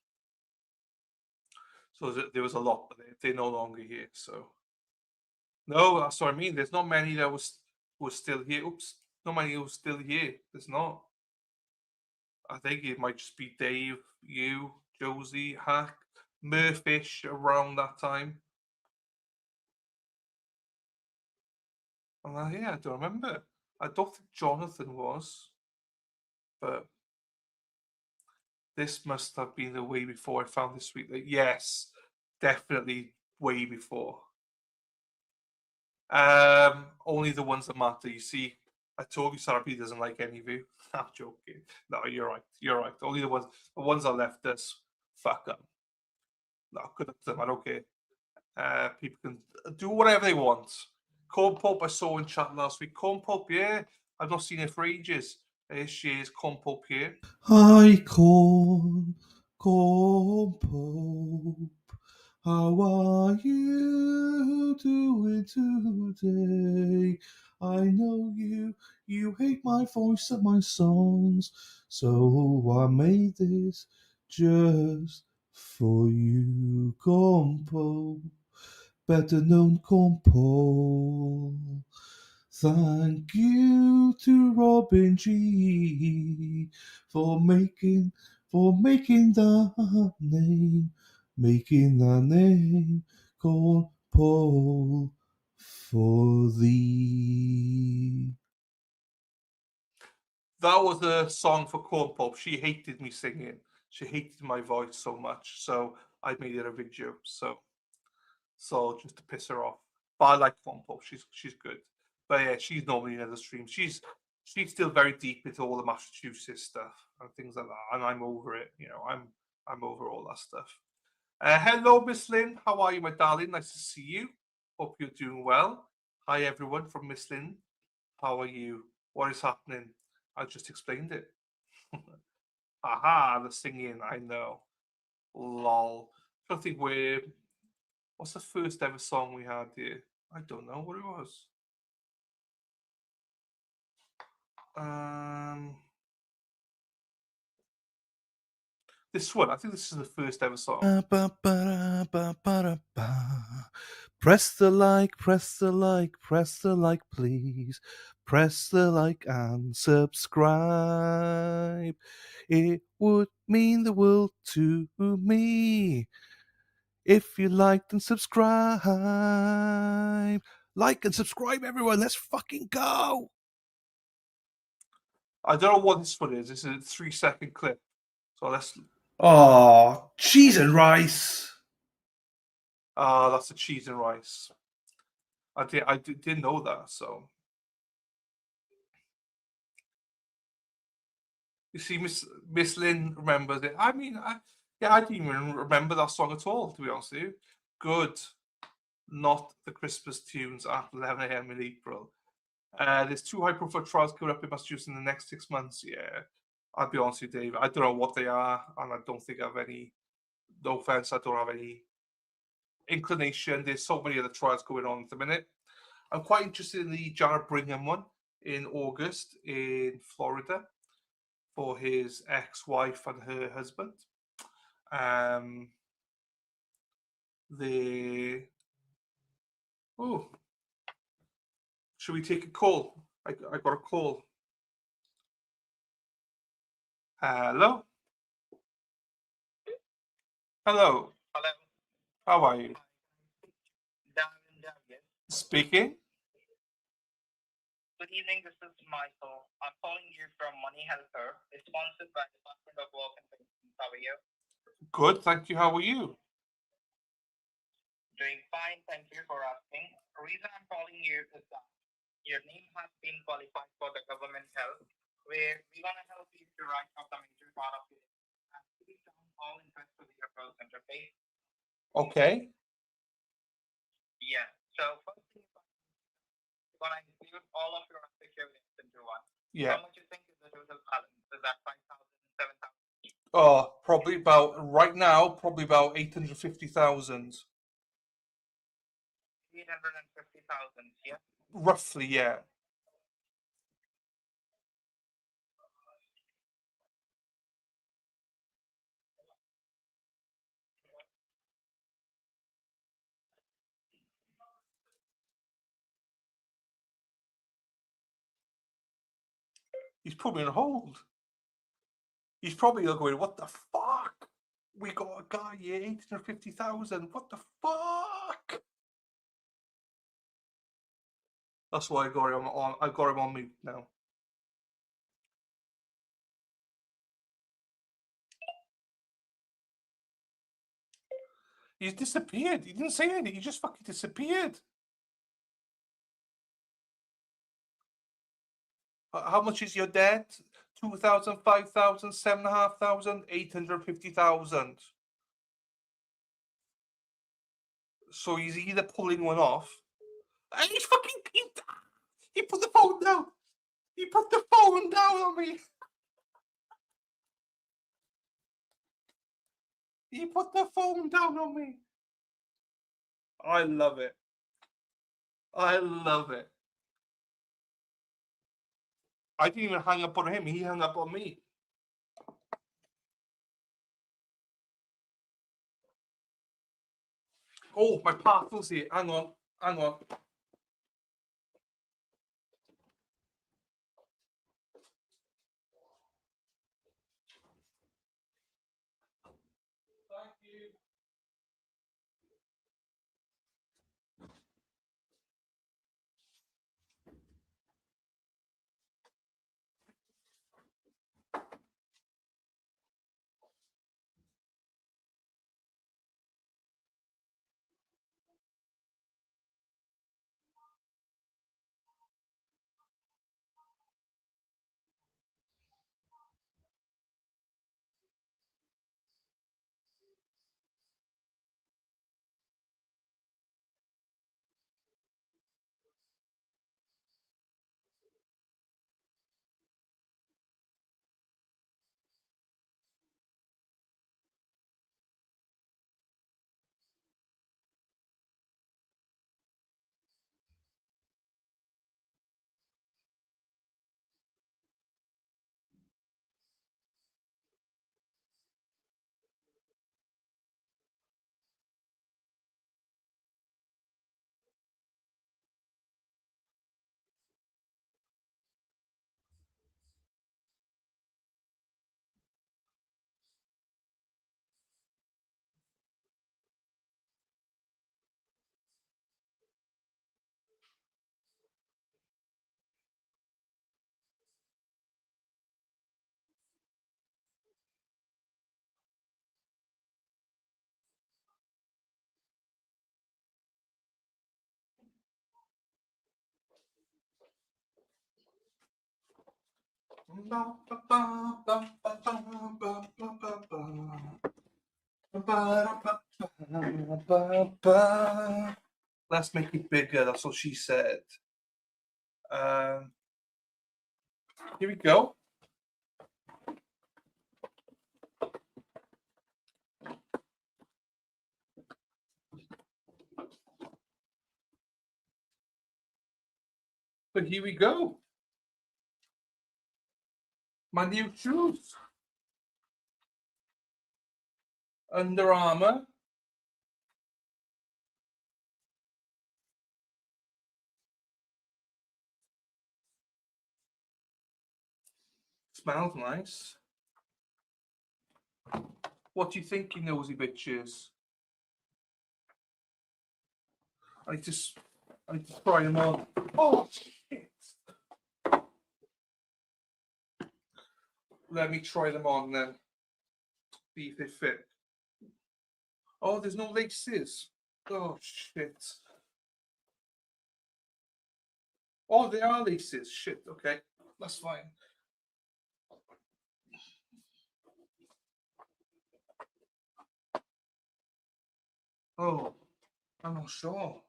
Speaker 1: So there was a lot, but they're no longer here. So no, that's what I mean. There's not many that was still here. Oops, not many who was still here. There's not. I think it might just be Dave, you, Josie, Hack, Murphish around that time. And yeah, I don't remember. I don't think Jonathan was, but this must have been the way before I found this week. Yes, definitely way before. Only the ones that matter. You see, I told you Sarah P doesn't like any of you. I'm joking. No, you're right. You're right. Only the ones that left us. Fuck them. No, good up to them. I don't care. People can do whatever they want. Corn Pulp I saw in chat last week. Corn Pulp, yeah. I've not seen it for ages. There she is, Corn Pulp here.
Speaker 10: Hi, Corn Pulp. How are you doing today? I know you hate my voice and my songs, so I made this just for you, Compo, better known Compo. Thank you to Robin G for making the name called Paul for thee.
Speaker 1: That was a song for Corn Pop. She hated me singing. She hated my voice so much, so I made it a video. So just to piss her off. But I like Corn Pop. She's good. But yeah, she's normally in other streams. She's still very deep into all the Massachusetts stuff and things like that. And I'm over it. You know, I'm over all that stuff. Hello, Miss Lynn. How are you, my darling? Nice to see you. Hope you're doing well. Hi, everyone from Miss Lynn. How are you? What is happening? I just explained it. Aha, the singing. I know. Lol. I don't think what's the first ever song we had here? I don't know what it was. This one. I think this is the first ever song.
Speaker 10: Press the like, please. Press the like and subscribe. It would mean the world to me if you liked and subscribe. Like and subscribe, everyone. Let's fucking go.
Speaker 1: I don't know what this one is. This is a 3-second clip. So let's.
Speaker 10: Oh, cheese and rice.
Speaker 1: That's a cheese and rice. I didn't know that. So you see, Miss Lynn remembers it. I mean, I didn't even remember that song at all. To be honest with you, good. Not the Christmas tunes at 11 a.m. in April. There's 2 high-profile trials coming up in Massachusetts in the next 6 months. Yeah, I'll be honest with you, Dave. I don't know what they are, and I don't think I have any. No offense, I don't have any inclination. There's so many other trials going on at the minute. I'm quite interested in the Jared Brigham one in August in Florida for his ex-wife and her husband. Should we take a call? I got a call. Hello? Hello.
Speaker 4: Hello.
Speaker 1: How are you?
Speaker 4: Yes.
Speaker 1: Speaking.
Speaker 4: Good evening. This is Michael. I'm calling you from Money Helper. It's sponsored by the Department of Work and Pensions. How are you?
Speaker 1: Good, thank you. How are you?
Speaker 4: Doing fine. Thank you for asking. The reason I'm calling you is that your name has been qualified for the government help, where we're going to help you to write up the major part of it and please down all interest to the referral center, okay?
Speaker 1: Okay.
Speaker 4: Yeah. So first thing is we're going to include all of your unsecured debts into one.
Speaker 1: Yeah.
Speaker 4: How much you think is the total balance? Is that 5,000, 7,000?
Speaker 1: Probably about right now. Probably about 850,000.
Speaker 4: 850,000. Yeah.
Speaker 1: Roughly, yeah. He's probably on hold. He's probably going, "What the fuck? We got a guy here, 850,000. What the fuck?" That's why I got him on. I got him on mute now. He's disappeared. He didn't say anything. He just fucking disappeared. How much is your debt? 2,000, 5,000, 7,500, 850,000. So he's either pulling one off. And he's fucking. He put the phone down. He put the phone down on me. He put the phone down on me. I love it. I love it. I didn't even hang up on him. He hung up on me. Oh, my parcel's here. Hang on. Hang on. Thank you. Let's make it bigger. That's what she said. Here we go. But here we go. My new shoes. Under Armour. Smells nice. What do you think, you nosy bitches? I just try them on. Oh shit! Let me try them on then. See if they fit. Oh, there's no laces. Oh shit. Oh, they are laces. Shit. Okay, that's fine. Oh, I'm not sure.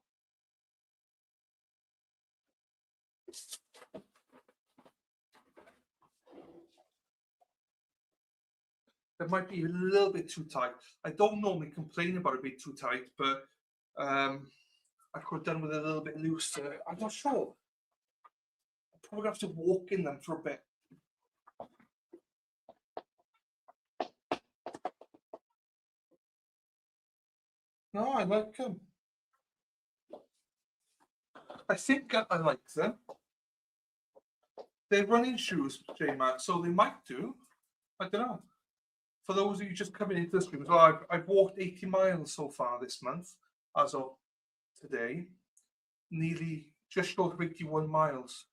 Speaker 1: It might be a little bit too tight. I don't normally complain about it being too tight, but I could have done with it a little bit looser. I'm not sure. I'm probably gonna have to walk in them for a bit. No, I like them. I think I like them. They're running shoes, J-Man, so they might do. I don't know. For those of you just coming into the stream, well, I've walked 80 miles so far this month, as of today. Nearly just short of 81 miles.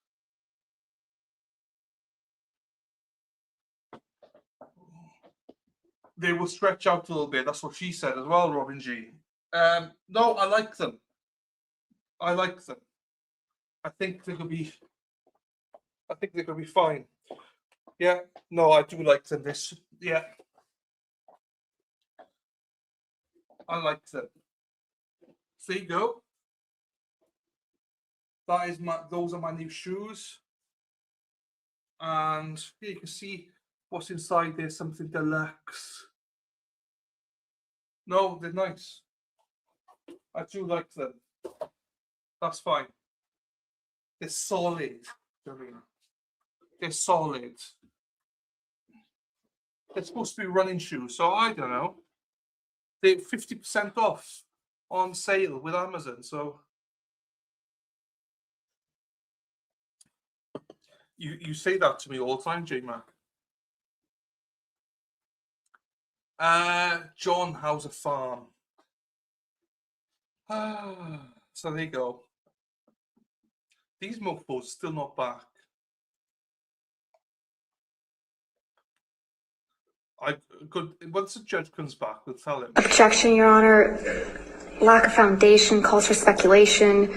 Speaker 1: They will stretch out a little bit. That's what she said as well, Robin G. No, I like them. I like them. I think they're gonna be fine. Yeah, no, I do like them. Yeah. I like them. So there you go. Those are my new shoes. And here you can see what's inside. There's something deluxe. No, they're nice. I do like them. That's fine. They're solid. They're solid. They're supposed to be running shoes, so I don't know. They're 50% off on sale with Amazon, so you say that to me all the time, J-Mac. John has a farm. So there you go. These mofos still not back. I could, once the judge comes back, we'll tell him.
Speaker 6: Objection, Your Honor. Lack of foundation, calls for speculation.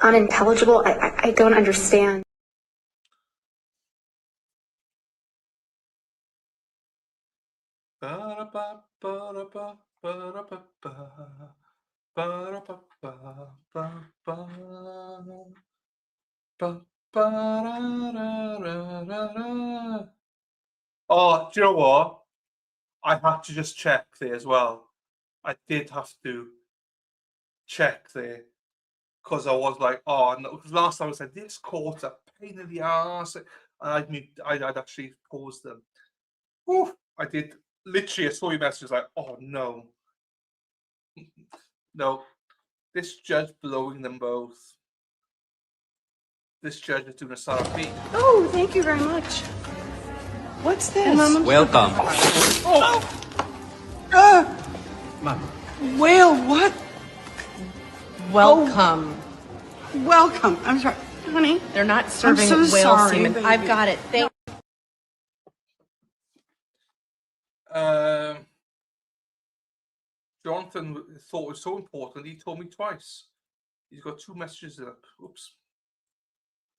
Speaker 6: Unintelligible. I don't understand.
Speaker 1: Oh, do you know what? I had to just check there as well. I did have to check there because I was like, oh no, because last time I said this court a pain in the ass. And I'd actually paused them. Ooh, I did literally. I saw your messages like, oh no, no, this judge blowing them both. This judge is doing a therapy.
Speaker 2: Oh, thank you very much. What's this?
Speaker 11: Welcome.
Speaker 2: Whale what?
Speaker 12: Welcome.
Speaker 2: Welcome. I'm sorry, honey.
Speaker 12: They're not serving
Speaker 2: so
Speaker 12: whale
Speaker 2: sorry,
Speaker 12: semen.
Speaker 2: baby.
Speaker 12: I've got it. Thank
Speaker 1: Jonathan thought it was so important, he told me twice. He's got 2 messages up. Oops.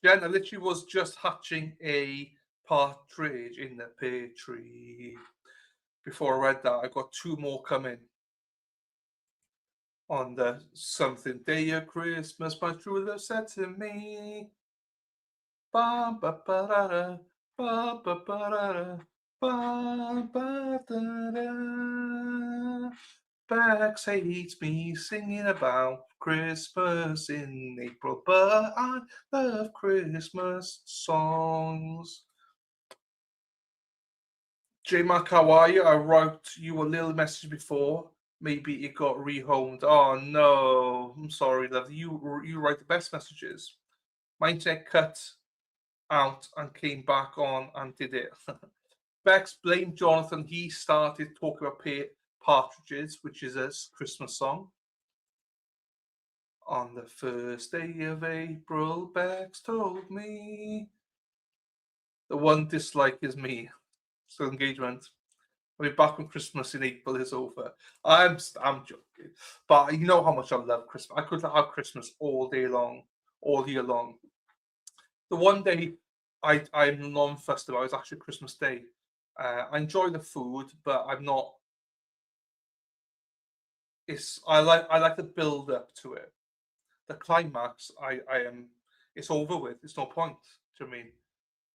Speaker 1: Jen, I literally was just hatching a partridge in the pear tree. Before I read that, I got 2 more coming. On the something day of Christmas, my true love said to me. Ba ba ba da da, ba ba ba da da, ba ba da da. Bex hates me singing about Christmas in April, but I love Christmas songs. J-Mac, how are you? I wrote you a little message before. Maybe it got rehomed. Oh no, I'm sorry, love. You write the best messages. My internet cut out and came back on and did it. Bex blamed Jonathan. He started talking about partridges, which is a Christmas song. On the first day of April, Bex told me. The one dislike is me. So engagement. I'll be back when Christmas in April is over. I'm joking, but you know how much I love Christmas. I could have Christmas all day long, all year long. The one day I'm non-fussed about is actually Christmas Day. I enjoy the food, but I'm not. I like the build up to it. The climax, I am. It's over with. It's no point. Do you know what I mean?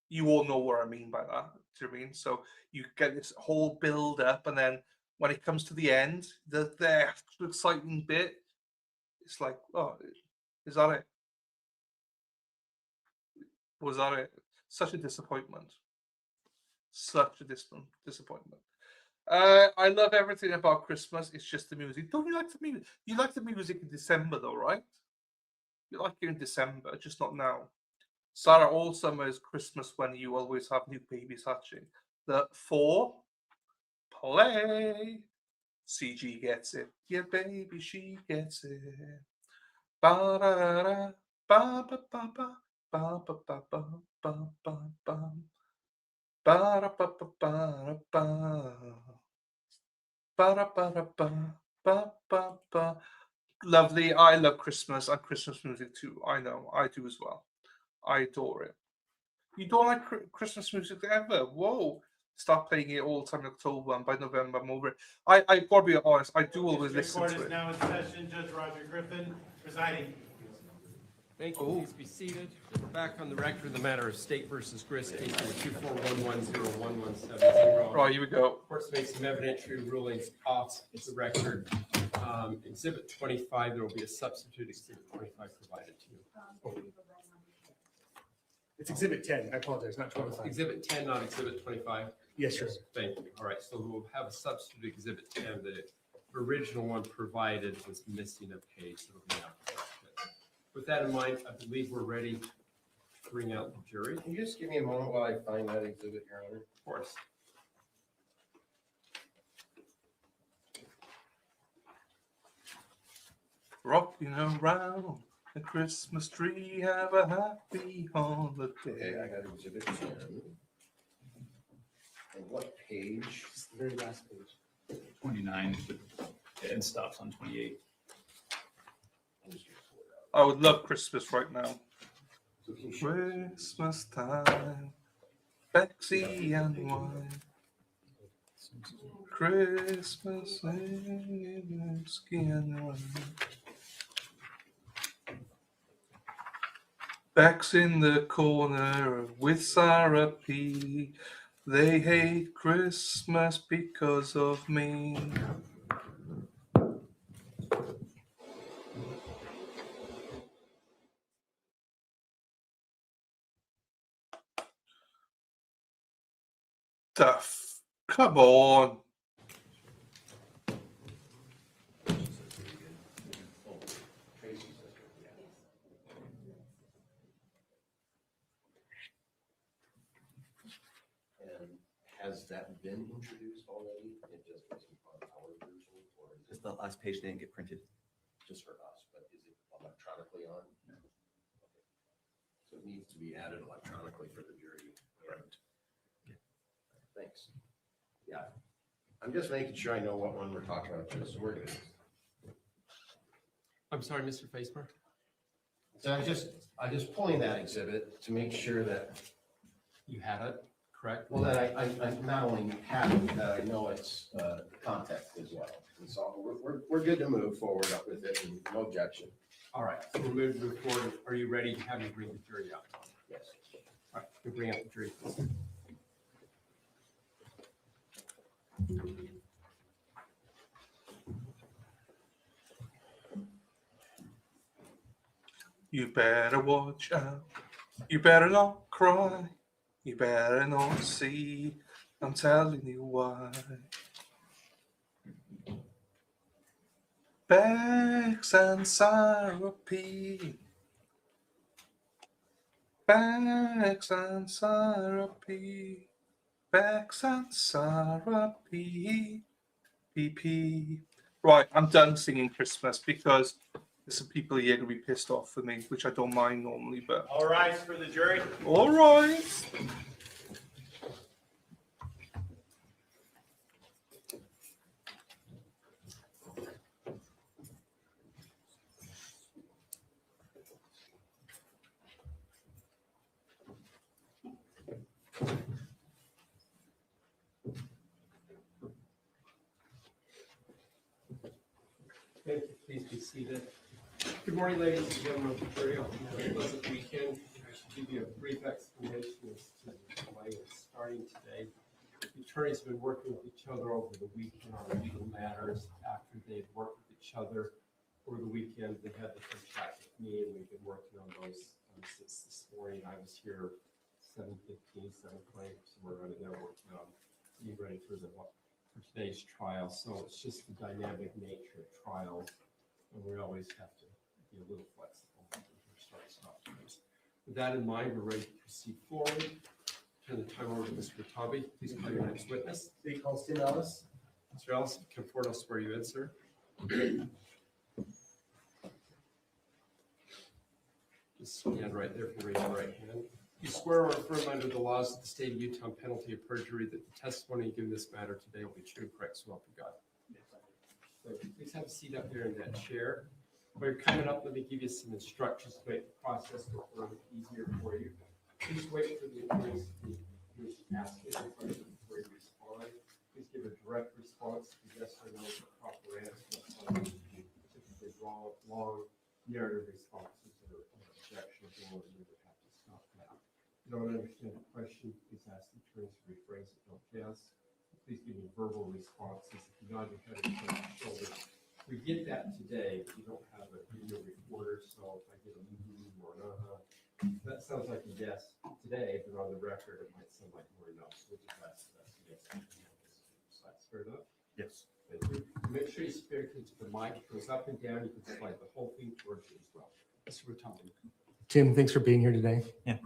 Speaker 1: You all know what I mean by that. Do you know what I mean? So you get this whole build up, and then when it comes to the end, the actual exciting bit, it's like, oh, is that it? Was that it? Such a disappointment. Such a disappointment. I love everything about Christmas. It's just the music. Don't you like the music? You like the music in December, though, right? You like it in December, just not now. Sarah, all summer is Christmas when you always have new babies hatching. The 4, play. CG gets it. Yeah, baby, she gets it. Ba da da ba ba ba ba ba ba ba ba ba ba ba. Ba da ba ba ba ba. Ba da ba da ba ba ba ba. Lovely. I love Christmas and Christmas music too. I know, I do as well. I adore it. You don't like Christmas music ever? Whoa. Start playing it all the time in October, and by November I'm over it. I gotta be honest, I do always listen to it.
Speaker 13: Court is now in session. Judge Roger Griffin presiding.
Speaker 3: Thank you. Please be seated. We're back on the record in the matter of State versus Grist, case number 241101170.
Speaker 1: Right, here we go.
Speaker 3: Court's made some evidentiary rulings off the record. Exhibit 25, there will be a substitute Exhibit 25 provided to you.
Speaker 13: It's Exhibit 10. I apologize, not 25.
Speaker 3: Exhibit 10, not Exhibit 25?
Speaker 13: Yes, sir.
Speaker 3: Thank you. All right, so we'll have a substitute Exhibit 10. The original one provided was missing a page. So it'll be out. With that in mind, I believe we're ready to bring out the jury.
Speaker 11: Can you just give me a moment while I find that exhibit, Your Honor?
Speaker 3: Of course.
Speaker 1: Rocking around the Christmas tree, have a happy holiday.
Speaker 11: Okay, I got exhibit 10. And what page?
Speaker 13: It's the very last page.
Speaker 12: 29, and stops on 28.
Speaker 1: I would love Christmas right now.
Speaker 11: So can you show me?
Speaker 1: Christmas time, Bexy and wine. Christmas whiskey and wine. Beck's in the corner with Sarah P. They hate Christmas because of me. Duff, come on.
Speaker 11: And has that been introduced already? It just wasn't on our version, or is
Speaker 12: Just the last page didn't get printed.
Speaker 11: just for us, but is it electronically on? No. Okay. So it needs to be added electronically for the jury. Correct. Thanks. Yeah. I'm just making sure I know what one we're talking about. So we're good.
Speaker 3: I'm sorry, Mr. Facemer.
Speaker 11: So I just pulling that exhibit to make sure that,
Speaker 3: You had it, correct?
Speaker 11: well, that I not only have it, that I know it's context as well. And so we're good to move forward up with it and no objection.
Speaker 3: All right, so we're moving forward. Are you ready to have me bring the jury out?
Speaker 11: Yes.
Speaker 3: All right, we'll bring out the jury, please.
Speaker 1: You better watch out. You better not cry. You better not see. I'm telling you why. Bex and Sarah P. Bex and Sarah P. Bex and Sarah P. PP. Right, I'm done singing Christmas because there's some people here going to be pissed off with me, which I don't mind normally, but.
Speaker 13: All rise for the jury.
Speaker 1: All right.
Speaker 3: Thank you. Please be seated. Good morning, ladies and gentlemen of the jury. I hope you have a pleasant weekend. I should give you a brief explanation as to why it's starting today. The attorneys have been working with each other over the weekend on legal matters. After they've worked with each other over the weekend, they had the first chat with me, and we've been working on those since this morning. I was here 7:15, 7:20, somewhere around there, working on getting ready for today's trial. So it's just the dynamic nature of trials, and we always have to be a little flexible when we start stop times. With that in mind, we're ready to proceed forward. Turn the time over to Mr. Watabe. Please call your next witness.
Speaker 13: They call Tim Ellis.
Speaker 3: Mr. Ellis, come forward. I'll swear you in, sir. Just stand right there and raise your right hand. You swear or affirm under the laws of the state of Utah on penalty of perjury that the testimony you give in this matter today will be true and correct, so help you God. So please have a seat up there in that chair. While you're coming up, let me give you some instructions to make the process go a little bit easier for you. Please wait for the attorneys to ask you a question before you respond. Please give a direct response to yes or no for proper answer. Typically long narrative responses or objections or you would have to stop that. If you don't understand the question, please ask the attorneys to rephrase it. Don't guess. Please give me verbal responses. If you nod your head and shake your shoulders, We get that today, you don't have a video recorder, so if I get a or that sounds like a yes today, but on the record, it might sound like more no, which is that's yes. That's fair enough?
Speaker 12: Yes.
Speaker 3: Thank you. Make sure you speak into the mic, it goes up and down, you can slide the whole thing towards you as well. Mr. Rotund.
Speaker 13: Tim, thanks for being here today.
Speaker 12: Yeah.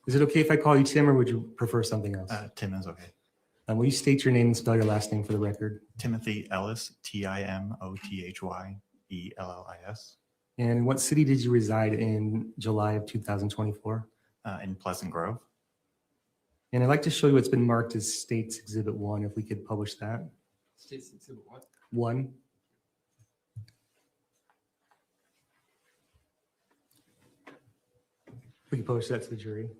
Speaker 13: Is it okay if I call you Tim, or would you prefer something else?
Speaker 12: Tim is okay.
Speaker 13: Will you state your name and spell your last name for the record?
Speaker 12: Timothy Ellis, Timothyellis.
Speaker 13: And in what city did you reside in July of 2024?
Speaker 12: In Pleasant Grove.
Speaker 13: And I'd like to show you what's been marked as States Exhibit 1, if we could publish that.
Speaker 3: States Exhibit what?
Speaker 13: 1. We can publish that to the jury.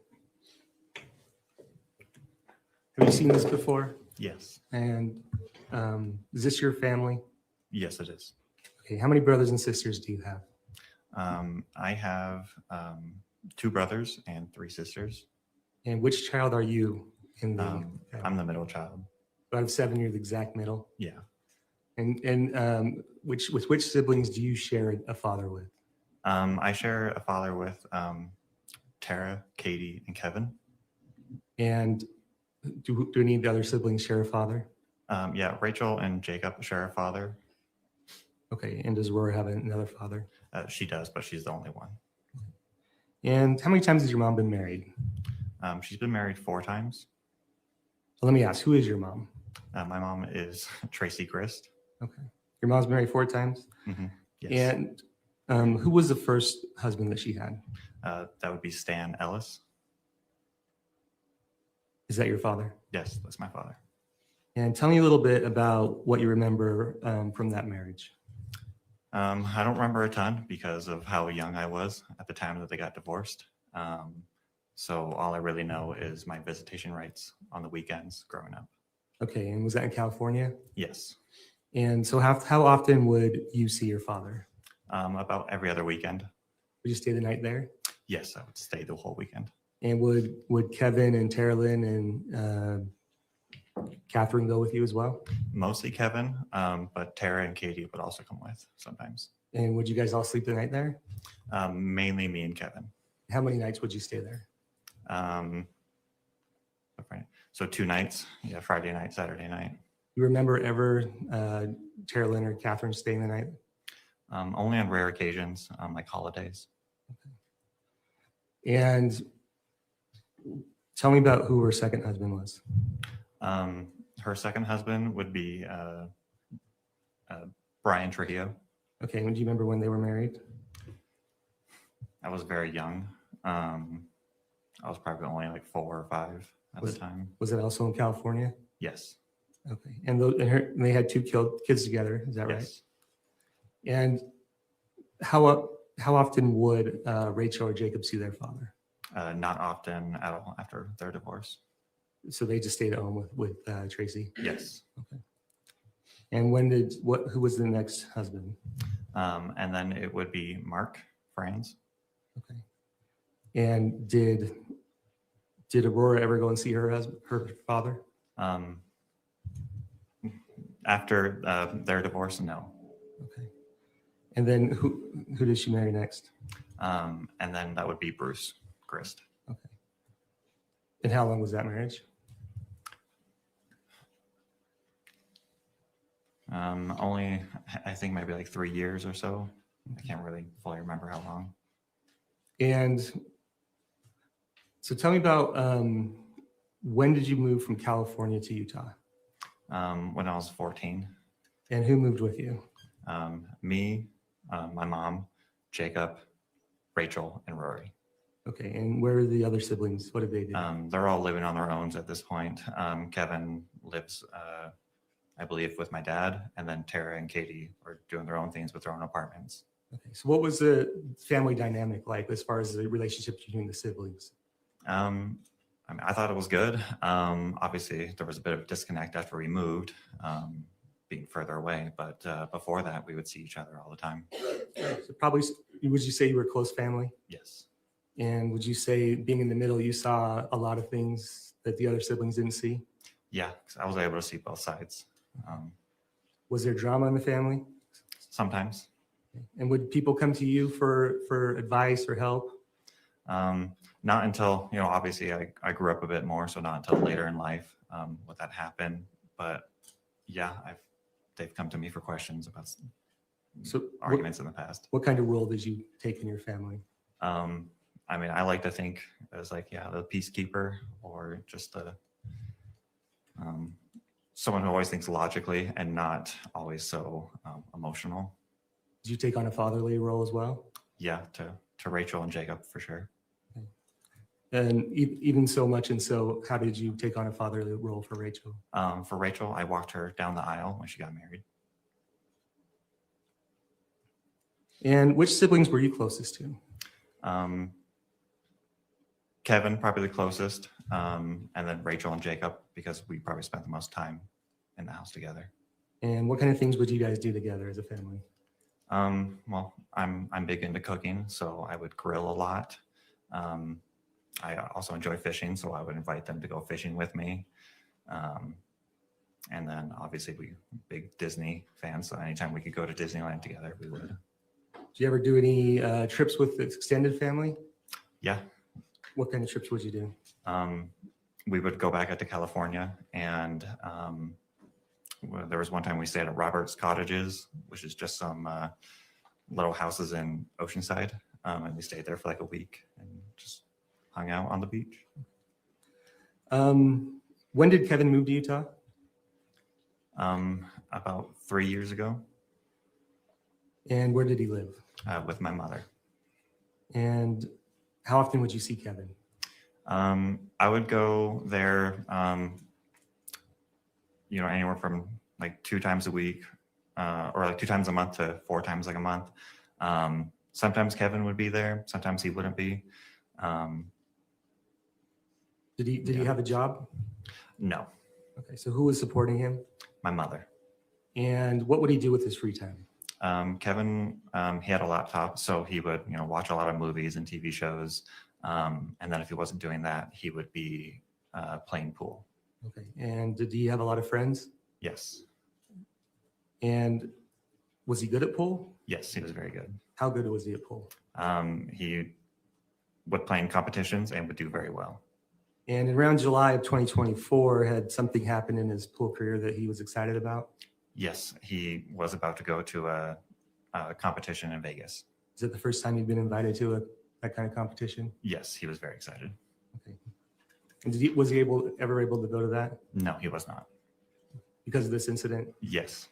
Speaker 13: Have you seen this before?
Speaker 12: Yes.
Speaker 13: And is this your family?
Speaker 12: Yes, it is.
Speaker 13: Okay, how many brothers and sisters do you have?
Speaker 12: I have 2 brothers and 3 sisters.
Speaker 13: And which child are you in the
Speaker 12: I'm the middle child.
Speaker 13: Out of 7, you're the exact middle?
Speaker 12: Yeah.
Speaker 13: And with which siblings do you share a father with?
Speaker 12: I share a father with Tara, Katie, and Kevin.
Speaker 13: And do any of the other siblings share a father?
Speaker 12: Yeah, Rachel and Jacob share a father.
Speaker 13: Okay, and does Rory have another father?
Speaker 12: She does, but she's the only one.
Speaker 13: And how many times has your mom been married?
Speaker 12: She's been married 4 times.
Speaker 13: So let me ask, who is your mom?
Speaker 12: My mom is Tracey Grist.
Speaker 13: Okay. Your mom's been married 4 times?
Speaker 12: Mm-hmm. Yes.
Speaker 13: And who was the first husband that she had?
Speaker 12: That would be Stan Ellis.
Speaker 13: Is that your father?
Speaker 12: Yes, that's my father.
Speaker 13: And tell me a little bit about what you remember from that marriage.
Speaker 12: I don't remember a ton because of how young I was at the time that they got divorced. So all I really know is my visitation rights on the weekends growing up.
Speaker 13: Okay, and was that in California?
Speaker 12: Yes.
Speaker 13: And so how often would you see your father?
Speaker 12: About every other weekend.
Speaker 13: Would you stay the night there?
Speaker 12: Yes, I would stay the whole weekend.
Speaker 13: And would Kevin and Teralyn and Kathryn go with you as well?
Speaker 12: Mostly Kevin, but Tara and Katie would also come with sometimes.
Speaker 13: And would you guys all sleep the night there?
Speaker 12: Mainly me and Kevin.
Speaker 13: How many nights would you stay there?
Speaker 12: So 2 nights, yeah, Friday night, Saturday night.
Speaker 13: You remember ever Teralyn or Kathryn staying the night?
Speaker 12: Only on rare occasions, like holidays.
Speaker 13: Okay. And tell me about who her second husband was.
Speaker 12: Her second husband would be Brian Trujillo.
Speaker 13: Okay, and do you remember when they were married?
Speaker 12: I was very young. I was probably only like 4 or 5 at the time.
Speaker 13: Was it also in California?
Speaker 12: Yes.
Speaker 13: Okay, and they had 2 kids together, is that right?
Speaker 12: Yes.
Speaker 13: And how often would Rachel or Jacob see their father?
Speaker 12: Not often at all after their divorce.
Speaker 13: So they just stayed at home with Tracey?
Speaker 12: Yes.
Speaker 13: Okay. And who was the next husband?
Speaker 12: And then it would be Mark Franz.
Speaker 13: Okay. And did Aurora ever go and see her father?
Speaker 12: After their divorce, no.
Speaker 13: Okay. And then who did she marry next?
Speaker 12: And then that would be Bruce Grist.
Speaker 13: Okay. And how long was that marriage?
Speaker 12: Only, I think maybe like 3 years or so. I can't really fully remember how long.
Speaker 13: And so tell me about when did you move from California to Utah?
Speaker 12: When I was 14.
Speaker 13: And who moved with you?
Speaker 12: Me, my mom, Jacob, Rachel, and Rory.
Speaker 13: Okay, and where are the other siblings? What did they do?
Speaker 12: They're all living on their own at this point. Kevin lives, I believe, with my dad, and then Tara and Katie are doing their own things with their own apartments.
Speaker 13: Okay, so what was the family dynamic like as far as the relationship between the siblings?
Speaker 12: I mean, I thought it was good. Obviously, there was a bit of disconnect after we moved, being further away, but before that, we would see each other all the time.
Speaker 13: So probably, would you say you were a close family?
Speaker 12: Yes.
Speaker 13: And would you say being in the middle, you saw a lot of things that the other siblings didn't see?
Speaker 12: Yeah, 'cause I was able to see both sides.
Speaker 13: Was there drama in the family?
Speaker 12: Sometimes.
Speaker 13: And would people come to you for advice or help?
Speaker 12: Not until, obviously I grew up a bit more, so not until later in life would that happen. But yeah, they've come to me for questions about arguments in the past.
Speaker 13: What kind of role did you take in your family?
Speaker 12: I like to think as the peacekeeper, or just someone who always thinks logically and not always so emotional.
Speaker 13: Did you take on a fatherly role as well?
Speaker 12: Yeah, to Rachel and Jacob for sure.
Speaker 13: And even so much, and so how did you take on a fatherly role for Rachel?
Speaker 12: For Rachel, I walked her down the aisle when she got married.
Speaker 13: And which siblings were you closest to?
Speaker 12: Kevin, probably the closest, and then Rachel and Jacob, because we probably spent the most time in the house together.
Speaker 13: And what kind of things would you guys do together as a family?
Speaker 12: Well, I'm big into cooking, so I would grill a lot. I also enjoy fishing, so I would invite them to go fishing with me. And then obviously we big Disney fans, so anytime we could go to Disneyland together, we would.
Speaker 13: Did you ever do any trips with the extended family?
Speaker 12: Yeah.
Speaker 13: What kind of trips would you do?
Speaker 12: We would go back out to California, and there was one time we stayed at Robert's Cottages, which is just some little houses in Oceanside, and we stayed there for like a week and just hung out on the beach.
Speaker 13: When did Kevin move to Utah?
Speaker 12: About 3 years ago.
Speaker 13: And where did he live?
Speaker 12: With my mother.
Speaker 13: And how often would you see Kevin?
Speaker 12: I would go there, anywhere from like 2 times a week, or like 2 times a month to 4 times like a month. Sometimes Kevin would be there, sometimes he wouldn't be.
Speaker 13: Did he have a job?
Speaker 12: No.
Speaker 13: Okay, so who was supporting him?
Speaker 12: My mother.
Speaker 13: And what would he do with his free time?
Speaker 12: Kevin, he had a laptop, so he would, watch a lot of movies and TV shows. And then if he wasn't doing that, he would be playing pool.
Speaker 13: Okay, and did he have a lot of friends?
Speaker 12: Yes.
Speaker 13: And was he good at pool?
Speaker 12: Yes, he was very good.
Speaker 13: How good was he at pool?
Speaker 12: He would play in competitions and would do very well.
Speaker 13: And around July of 2024, had something happened in his pool career that he was excited about?
Speaker 12: Yes, he was about to go to a competition in Vegas.
Speaker 13: Is it the first time you'd been invited to that kind of competition?
Speaker 12: Yes, he was very excited.
Speaker 13: Okay. And was he ever able to go to that?
Speaker 12: No, he was not.
Speaker 13: Because of this incident?
Speaker 12: Yes.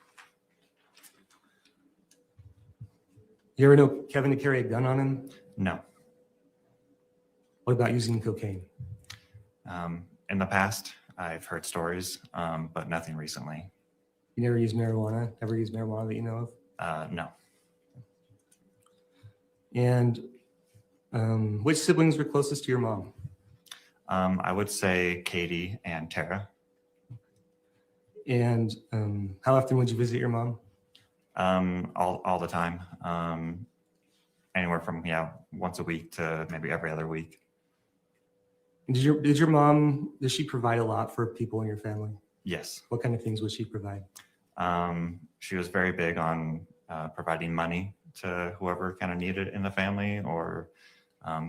Speaker 13: You ever know Kevin to carry a gun on him?
Speaker 12: No.
Speaker 13: What about using cocaine?
Speaker 12: In the past, I've heard stories, but nothing recently.
Speaker 13: You never used marijuana? Ever used marijuana that you know of?
Speaker 12: No.
Speaker 13: And which siblings were closest to your mom?
Speaker 12: I would say Katie and Tara.
Speaker 13: And how often would you visit your mom?
Speaker 12: All the time. Anywhere from once a week to maybe every other week.
Speaker 13: Did your mom, does she provide a lot for people in your family?
Speaker 12: Yes.
Speaker 13: What kind of things would she provide?
Speaker 12: She was very big on providing money to whoever kind of needed it in the family, or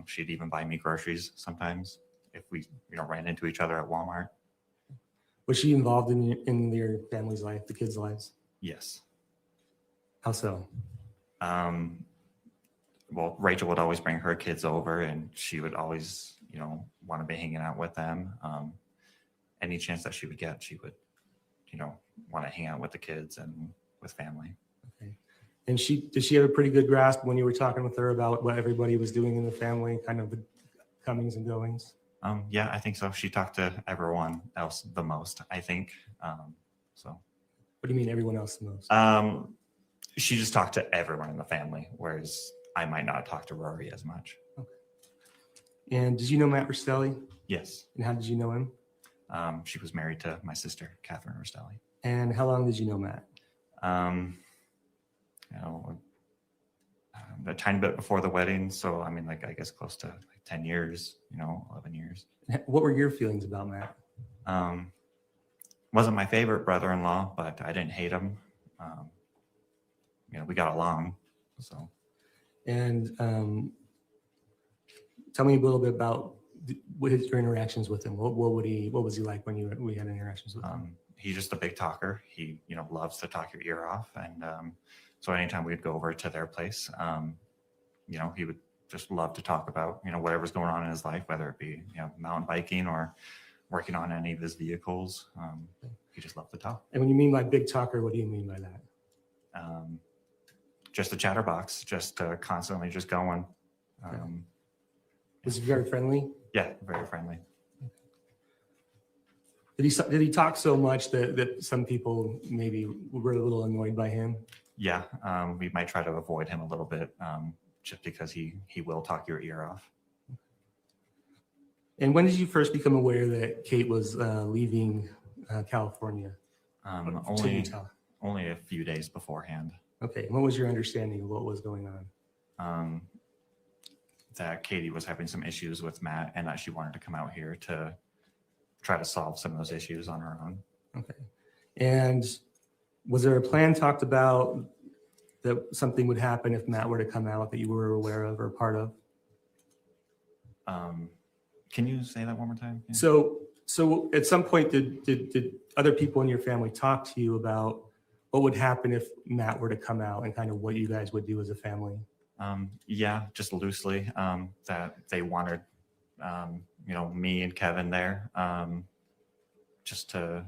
Speaker 12: she'd even buy me groceries sometimes if we ran into each other at Walmart.
Speaker 13: Was she involved in your family's life, the kids' lives?
Speaker 12: Yes.
Speaker 13: How so?
Speaker 12: Well, Rachel would always bring her kids over, and she would always, want to be hanging out with them. Any chance that she would get, she would, want to hang out with the kids and with family.
Speaker 13: Okay. And did she have a pretty good grasp when you were talking with her about what everybody was doing in the family, kind of the comings and goings?
Speaker 12: Yeah, I think so. She talked to everyone else the most, I think. So.
Speaker 13: What do you mean everyone else the most?
Speaker 12: She just talked to everyone in the family, whereas I might not talk to Rory as much.
Speaker 13: Okay. And did you know Matt Restelli?
Speaker 12: Yes.
Speaker 13: And how did you know him?
Speaker 8: She was married to my sister, Kathryn Restelli.
Speaker 13: And how long did you know Matt?
Speaker 12: A tiny bit before the wedding. So, I mean, like, I guess close to 10 years, 11 years.
Speaker 13: What were your feelings about Matt?
Speaker 12: Wasn't my favorite brother-in-law, but I didn't hate him. we got along. So.
Speaker 13: And tell me a little bit about your interactions with him. What was he like when we had interactions with him?
Speaker 12: He's just a big talker. He, loves to talk your ear off. And so anytime we'd go over to their place, he would just love to talk about, whatever's going on in his life, whether it be, mountain biking or working on any of his vehicles. He just loved to talk.
Speaker 13: And when you mean by big talker, what do you mean by that?
Speaker 12: Just a chatterbox, just constantly just going.
Speaker 13: Was he very friendly?
Speaker 12: Yeah, very friendly.
Speaker 13: Did he talk so much that some people maybe were a little annoyed by him?
Speaker 12: Yeah, we might try to avoid him a little bit, just because he will talk your ear off.
Speaker 13: And when did you first become aware that Kate was leaving California?
Speaker 12: Only a few days beforehand.
Speaker 13: Okay, and what was your understanding of what was going on?
Speaker 12: That Katie was having some issues with Matt and that she wanted to come out here to try to solve some of those issues on her own.
Speaker 13: Okay. And was there a plan talked about that something would happen if Matt were to come out that you were aware of or part of?
Speaker 12: Can you say that one more time? Yeah.
Speaker 13: So at some point, did other people in your family talk to you about what would happen if Matt were to come out and kind of what you guys would do as a family?
Speaker 12: Yeah, just loosely, that they wanted, me and Kevin there, just to,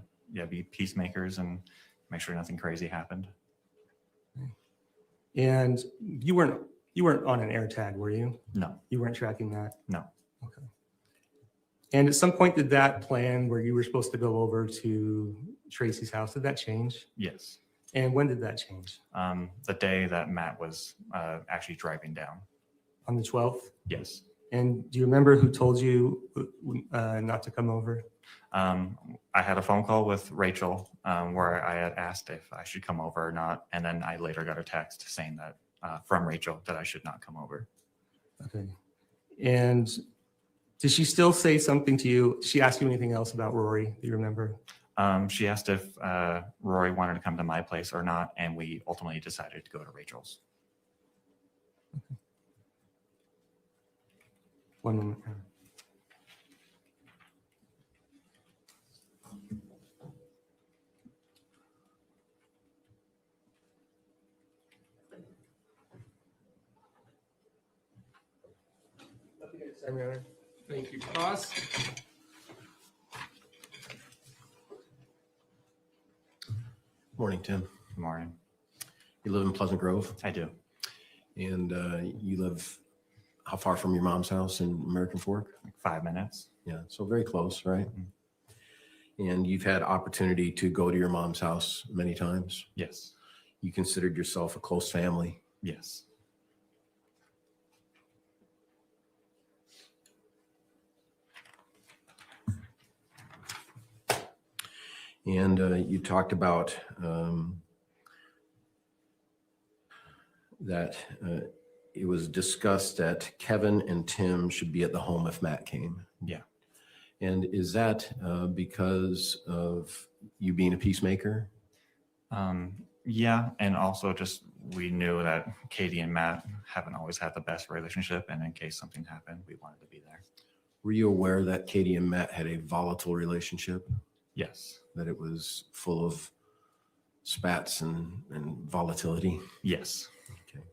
Speaker 12: be peacemakers and make sure nothing crazy happened.
Speaker 13: And you weren't on an air tag, were you?
Speaker 12: No.
Speaker 13: You weren't tracking that?
Speaker 12: No.
Speaker 13: Okay. And at some point, did that plan where you were supposed to go over to Tracey's house, did that change?
Speaker 12: Yes.
Speaker 13: And when did that change?
Speaker 12: The day that Matt was actually driving down.
Speaker 13: On the 12th?
Speaker 12: Yes.
Speaker 13: And do you remember who told you not to come over?
Speaker 12: I had a phone call with Rachel where I had asked if I should come over or not. And then I later got a text saying that from Rachel that I should not come over.
Speaker 13: Okay. And did she still say something to you? Did she ask you anything else about Rory? Do you remember?
Speaker 12: She asked if Rory wanted to come to my place or not, and we ultimately decided to go to Rachel's.
Speaker 13: Okay. One moment.
Speaker 3: Thank you, Ross.
Speaker 11: Morning, Tim.
Speaker 12: Good morning.
Speaker 11: You live in Pleasant Grove?
Speaker 12: I do.
Speaker 11: And you live how far from your mom's house in American Fork?
Speaker 12: Like 5 minutes.
Speaker 11: Yeah, so very close, right?
Speaker 12: Mm-hmm.
Speaker 11: And you've had opportunity to go to your mom's house many times?
Speaker 12: Yes.
Speaker 11: You considered yourself a close family?
Speaker 12: Yes.
Speaker 11: And you talked about that it was discussed that Kevin and Tim should be at the home if Matt came.
Speaker 12: Yeah.
Speaker 11: And is that because of you being a peacemaker?
Speaker 12: Yeah, and also just we knew that Katie and Matt haven't always had the best relationship, and in case something happened, we wanted to be there.
Speaker 11: Were you aware that Katie and Matt had a volatile relationship?
Speaker 12: Yes.
Speaker 11: That it was full of spats and volatility?
Speaker 12: Yes.
Speaker 11: Okay.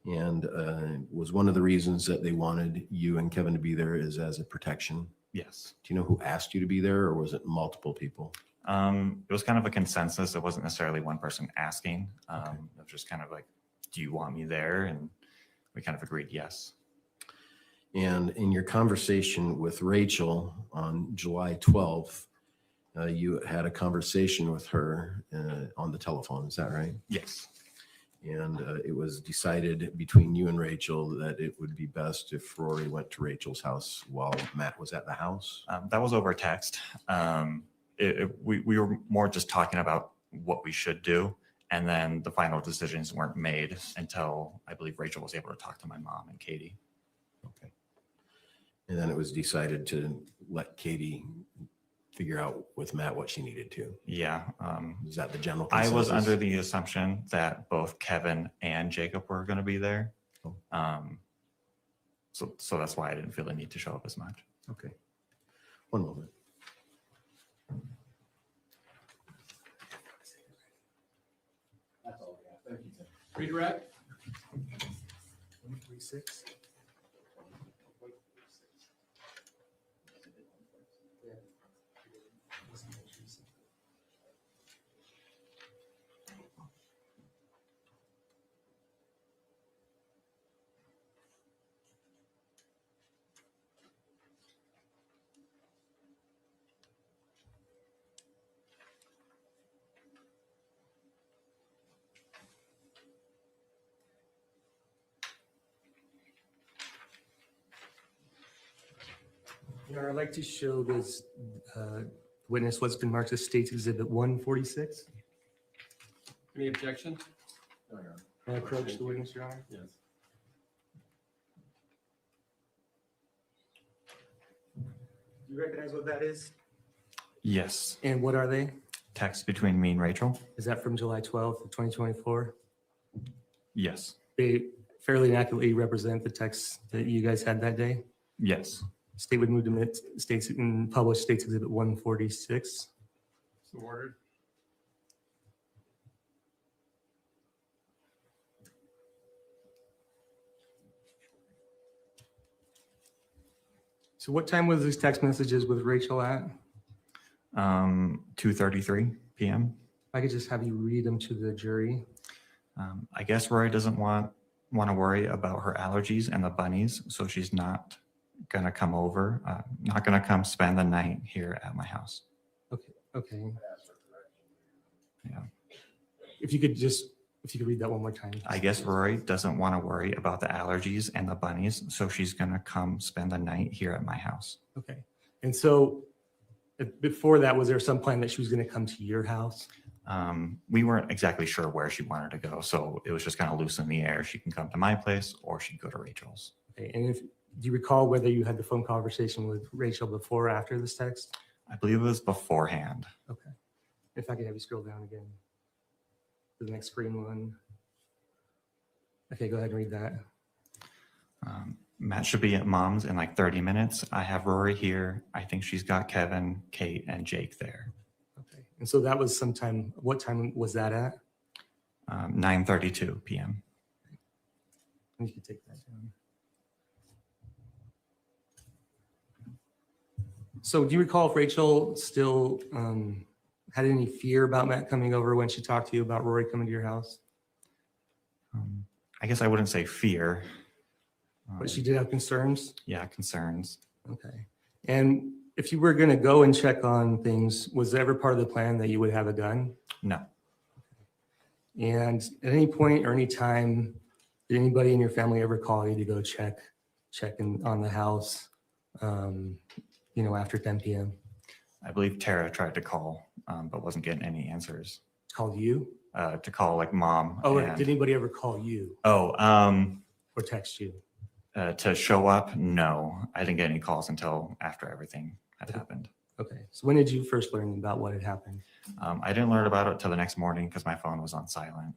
Speaker 11: And was one of the reasons that they wanted you and Kevin to be there is as a protection?
Speaker 12: Yes.
Speaker 11: Do you know who asked you to be there, or was it multiple people?
Speaker 12: It was kind of a consensus. It wasn't necessarily one person asking.
Speaker 11: Okay.
Speaker 12: It was just kind of like, do you want me there? And we kind of agreed yes.
Speaker 11: And in your conversation with Rachel on July 12th, you had a conversation with her on the telephone. Is that right?
Speaker 12: Yes.
Speaker 11: And it was decided between you and Rachel that it would be best if Rory went to Rachel's house while Matt was at the house?
Speaker 12: That was over text. We were more just talking about what we should do. And then the final decisions weren't made until I believe Rachel was able to talk to my mom and Katie.
Speaker 11: Okay. And then it was decided to let Katie figure out with Matt what she needed to.
Speaker 12: Yeah.
Speaker 11: Is that the general
Speaker 12: I was
Speaker 11: consensus?
Speaker 12: under the assumption that both Kevin and Jacob were going to be there. So that's why I didn't feel the need to show up as much.
Speaker 11: Okay. One moment. That's all we have. Thank you, Tim.
Speaker 3: Redirect.
Speaker 13: 136. I'd like to show this witness what's been marked as State's Exhibit 146.
Speaker 3: Any objection?
Speaker 11: No, Your Honor.
Speaker 13: Can I approach the witness, Your Honor?
Speaker 11: Yes.
Speaker 13: Do you recognize what that is?
Speaker 12: Yes.
Speaker 13: And what are they?
Speaker 12: Text between me and Rachel.
Speaker 13: Is that from July 12th of 2024?
Speaker 12: Yes.
Speaker 13: They fairly accurately represent the text that you guys had that day?
Speaker 12: Yes.
Speaker 13: State would move to admit states in published States Exhibit 146.
Speaker 3: So ordered.
Speaker 13: So what time was these text messages with Rachel at?
Speaker 12: 2:33 p.m.
Speaker 13: I could just have you read them to the jury.
Speaker 12: I guess Rory doesn't want to worry about her allergies and the bunnies, so she's not gonna come over, not gonna come spend the night here at my house.
Speaker 13: Okay.
Speaker 12: Yeah.
Speaker 13: If you could read that one more time.
Speaker 12: I guess Rory doesn't want to worry about the allergies and the bunnies, so she's gonna come spend the night here at my house.
Speaker 13: Okay. And so before that, was there some plan that she was going to come to your house?
Speaker 12: We weren't exactly sure where she wanted to go, so it was just kind of loose in the air. She can come to my place or she'd go to Rachel's.
Speaker 13: Okay. And do you recall whether you had the phone conversation with Rachel before or after this text?
Speaker 12: I believe it was beforehand.
Speaker 13: Okay. If I could have you scroll down again to the next screen one. Okay, go ahead and read that.
Speaker 12: Matt should be at mom's in like 30 minutes. I have Rory here. I think she's got Kevin, Kate, and Jake there.
Speaker 13: Okay. And so that was sometime, what time was that at?
Speaker 12: 9:32 p.m.
Speaker 13: You can take that down. So do you recall if Rachel still had any fear about Matt coming over when she talked to you about Rory coming to your house?
Speaker 12: I guess I wouldn't say fear.
Speaker 13: But she did have concerns?
Speaker 12: Yeah, concerns.
Speaker 13: Okay. And if you were going to go and check on things, was there ever part of the plan that you would have a gun?
Speaker 12: No.
Speaker 13: And at any point or any time, did anybody in your family ever call you to go check in on the house, after 10 p.m.?
Speaker 12: I believe Tara tried to call, but wasn't getting any answers.
Speaker 13: Called you?
Speaker 12: To call like mom.
Speaker 13: Oh,
Speaker 12: and,
Speaker 13: did anybody ever call you?
Speaker 12: or
Speaker 13: text you?
Speaker 12: To show up? No, I didn't get any calls until after everything had happened.
Speaker 13: Okay. So when did you first learn about what had happened?
Speaker 12: I didn't learn about it till the next morning because my phone was on silent.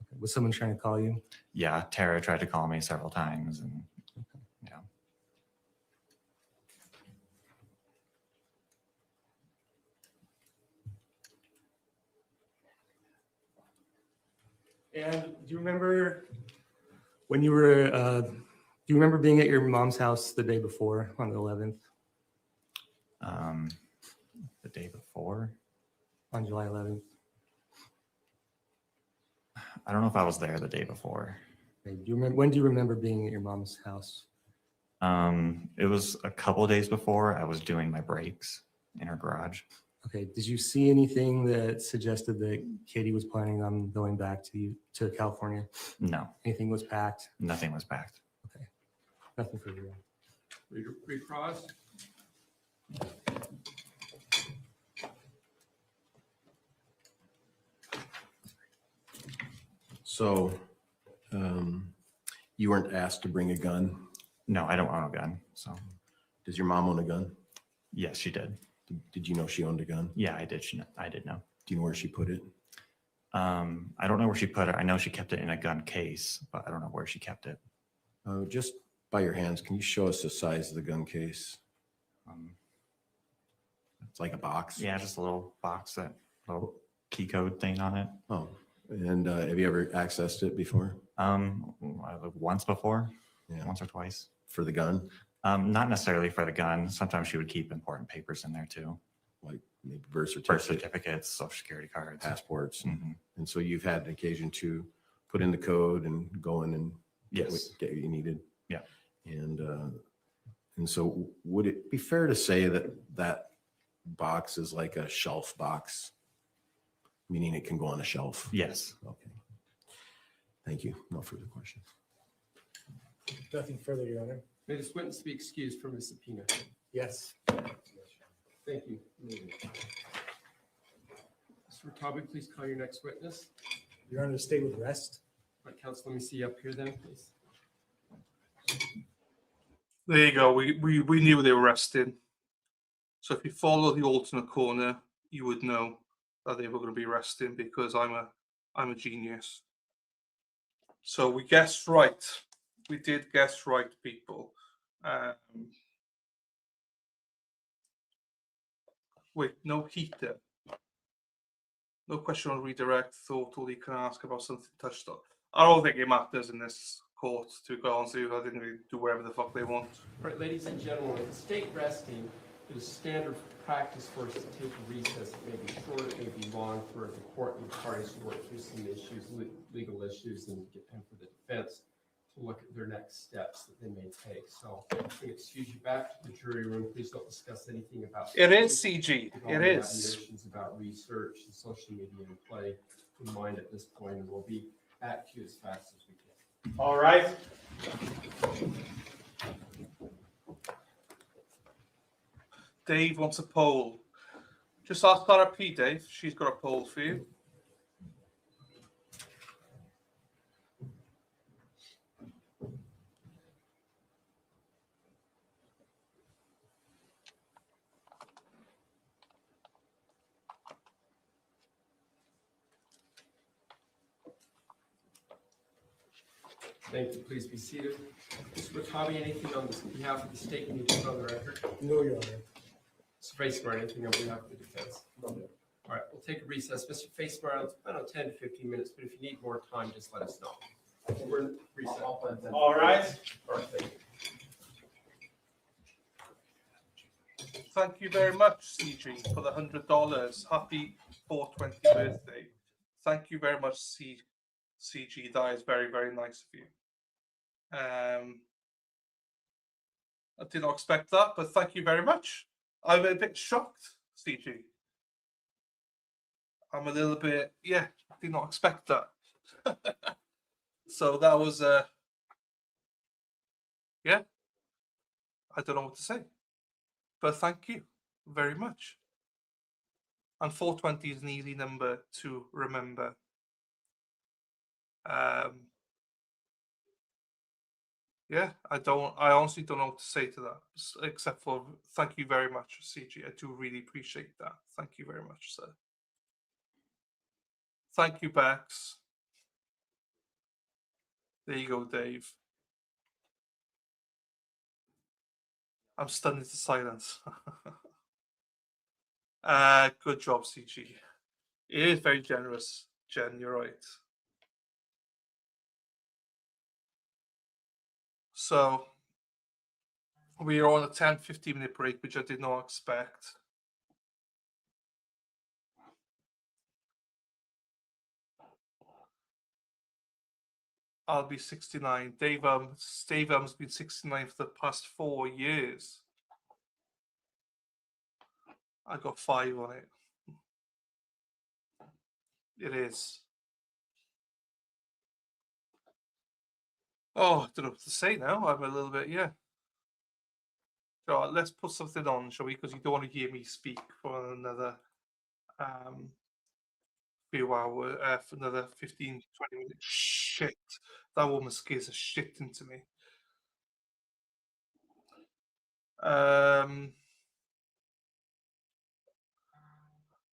Speaker 13: Okay. Was someone trying to call you?
Speaker 12: Yeah, Tara tried to call me several times, and yeah.
Speaker 13: And do you remember when you were, do you remember being at your mom's house the day before on the 11th?
Speaker 12: The day before?
Speaker 13: On July 11th.
Speaker 12: I don't know if I was there the day before.
Speaker 13: Okay. When do you remember being at your mom's house?
Speaker 12: It was a couple days before. I was doing my breaks in her garage.
Speaker 13: Okay. Did you see anything that suggested that Katie was planning on going back to California?
Speaker 12: No.
Speaker 13: Anything was packed?
Speaker 12: Nothing was packed.
Speaker 13: Okay. Nothing for you.
Speaker 3: Recross.
Speaker 11: So you weren't asked to bring a gun?
Speaker 12: No, I don't own a gun. So
Speaker 11: does your mom own a gun?
Speaker 12: yes, she did.
Speaker 11: Did you know she owned a gun?
Speaker 12: Yeah, I did. I did know.
Speaker 11: Do you know where she put it?
Speaker 12: I don't know where she put it. I know she kept it in a gun case, but I don't know where she kept it.
Speaker 11: Just by your hands, can you show us the size of the gun case? It's like a box.
Speaker 12: Yeah, just a little box, that little key code thing on it.
Speaker 11: Oh, and have you ever accessed it before?
Speaker 12: Once before,
Speaker 11: Yeah.
Speaker 12: once or twice.
Speaker 11: For the gun?
Speaker 12: Not necessarily for the gun. Sometimes she would keep important papers in there too.
Speaker 11: Like maybe birth
Speaker 12: Certificates, social security cards,
Speaker 11: passports.
Speaker 12: Mm-hmm.
Speaker 11: And so you've had an occasion to put in the code and go in and get what you needed.
Speaker 12: Yeah.
Speaker 11: And so would it be fair to say that that box is like a shelf box, meaning it can go on a shelf?
Speaker 12: Yes.
Speaker 11: Okay. Thank you. No further questions.
Speaker 14: Nothing further, Your Honor.
Speaker 3: May this witness be excused from the subpoena?
Speaker 14: Yes.
Speaker 3: Thank you. Mr. Ratabi, please call your next witness.
Speaker 14: Your Honor, stay with rest.
Speaker 3: All right, counsel, let me see you up here then, please.
Speaker 1: There you go. We knew they were resting. So if you follow the alternate corner, you would know that they were going to be resting because I'm a genius. So we guessed right. We did guess right, people. Wait, no heater. No question on redirect, thought all you can ask about something touched on. I don't think it matters in this court, to go on to. I think they do whatever the fuck they want.
Speaker 3: All right, ladies and gentlemen, with the state resting, it is standard practice for us to take a recess. It may be short, it may be long, for the court and the parties to work through some issues, legal issues, and for the defense to look at their next steps that they may take. So I'm going to excuse you back to the jury room. Please don't discuss anything about
Speaker 1: it is CG. It is
Speaker 3: about research and social media and play in mind at this point, and we'll be back to you as fast as we can.
Speaker 1: all right. Dave wants a poll. Just ask RP, Dave. She's got a poll for you.
Speaker 3: Thank you. Please be seated. Mr. Ratabi, anything on behalf of the state you need to put on the record?
Speaker 14: No, Your Honor.
Speaker 3: Mr. Facemar, anything on behalf of the defense?
Speaker 14: No.
Speaker 3: All right, we'll take a recess. Mr. Facemar, I don't know, 10 to 15 minutes, but if you need more time, just let us know. We're in recess.
Speaker 1: All right.
Speaker 3: All right, thank you.
Speaker 1: Thank you very much, CG, for the $100. Happy 420 birthday. Thank you very much, CG. That is very, very nice of you. I did not expect that, but thank you very much. I'm a bit shocked, CG. I'm a little bit, I did not expect that. So that was, I don't know what to say. But thank you very much. And 420 is an easy number to remember. I honestly don't know what to say to that, except for thank you very much, CG. I do really appreciate that. Thank you very much, sir. Thank you, Bex. There you go, Dave. I'm stunned into silence. Good job, CG. It is very generous, Jen, you're right. So we are on a 10-15 minute break, which I did not expect. I'll be 69. Dave has been 69 for the past 4 years. I got 5 on it. It is. Oh, I don't know what to say now. I'm a little bit, So let's put something on, shall we? Because you don't want to hear me speak for another few hours, for another 15, 20 minutes. Shit. That woman scares the shit into me.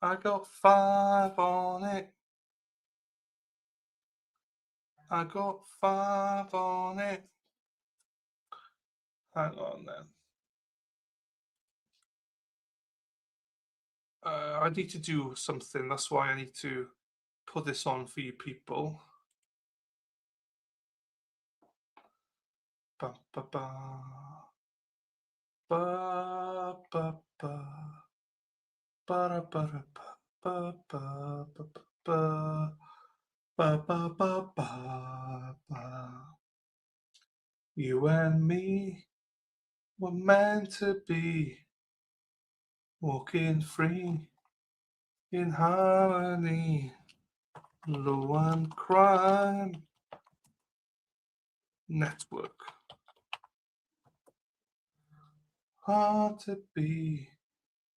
Speaker 1: I got 5 on it. I got 5 on it. Hang on then. I need to do something. That's why I need to put this on for you people. Ba ba ba. Ba ba ba. Ba da ba da ba ba ba ba ba ba ba ba ba. You and me were meant to be walking free in harmony. Law and Crime Network. Hard to be.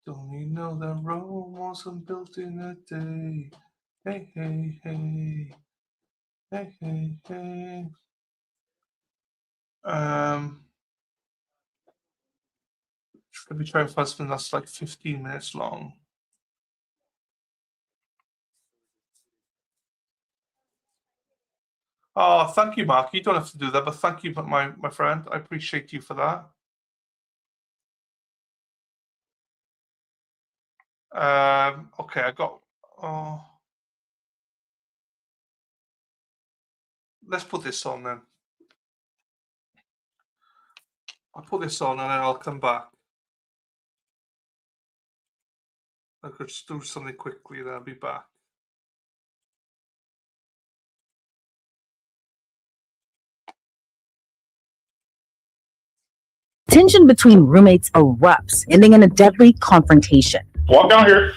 Speaker 1: Don't you know that Rome wasn't built in a day? Hey, hey, hey. Hey, hey, hey. Let me try and find something that's like 15 minutes long. Oh, thank you, Mark. You don't have to do that, but thank you, my friend. I appreciate you for that. Okay, I got. Let's put this on then. I'll put this on and then I'll come back. I could just do something quickly, then I'll be back.
Speaker 15: Tension between roommates erupts, ending in a deadly confrontation.
Speaker 16: Walk down here.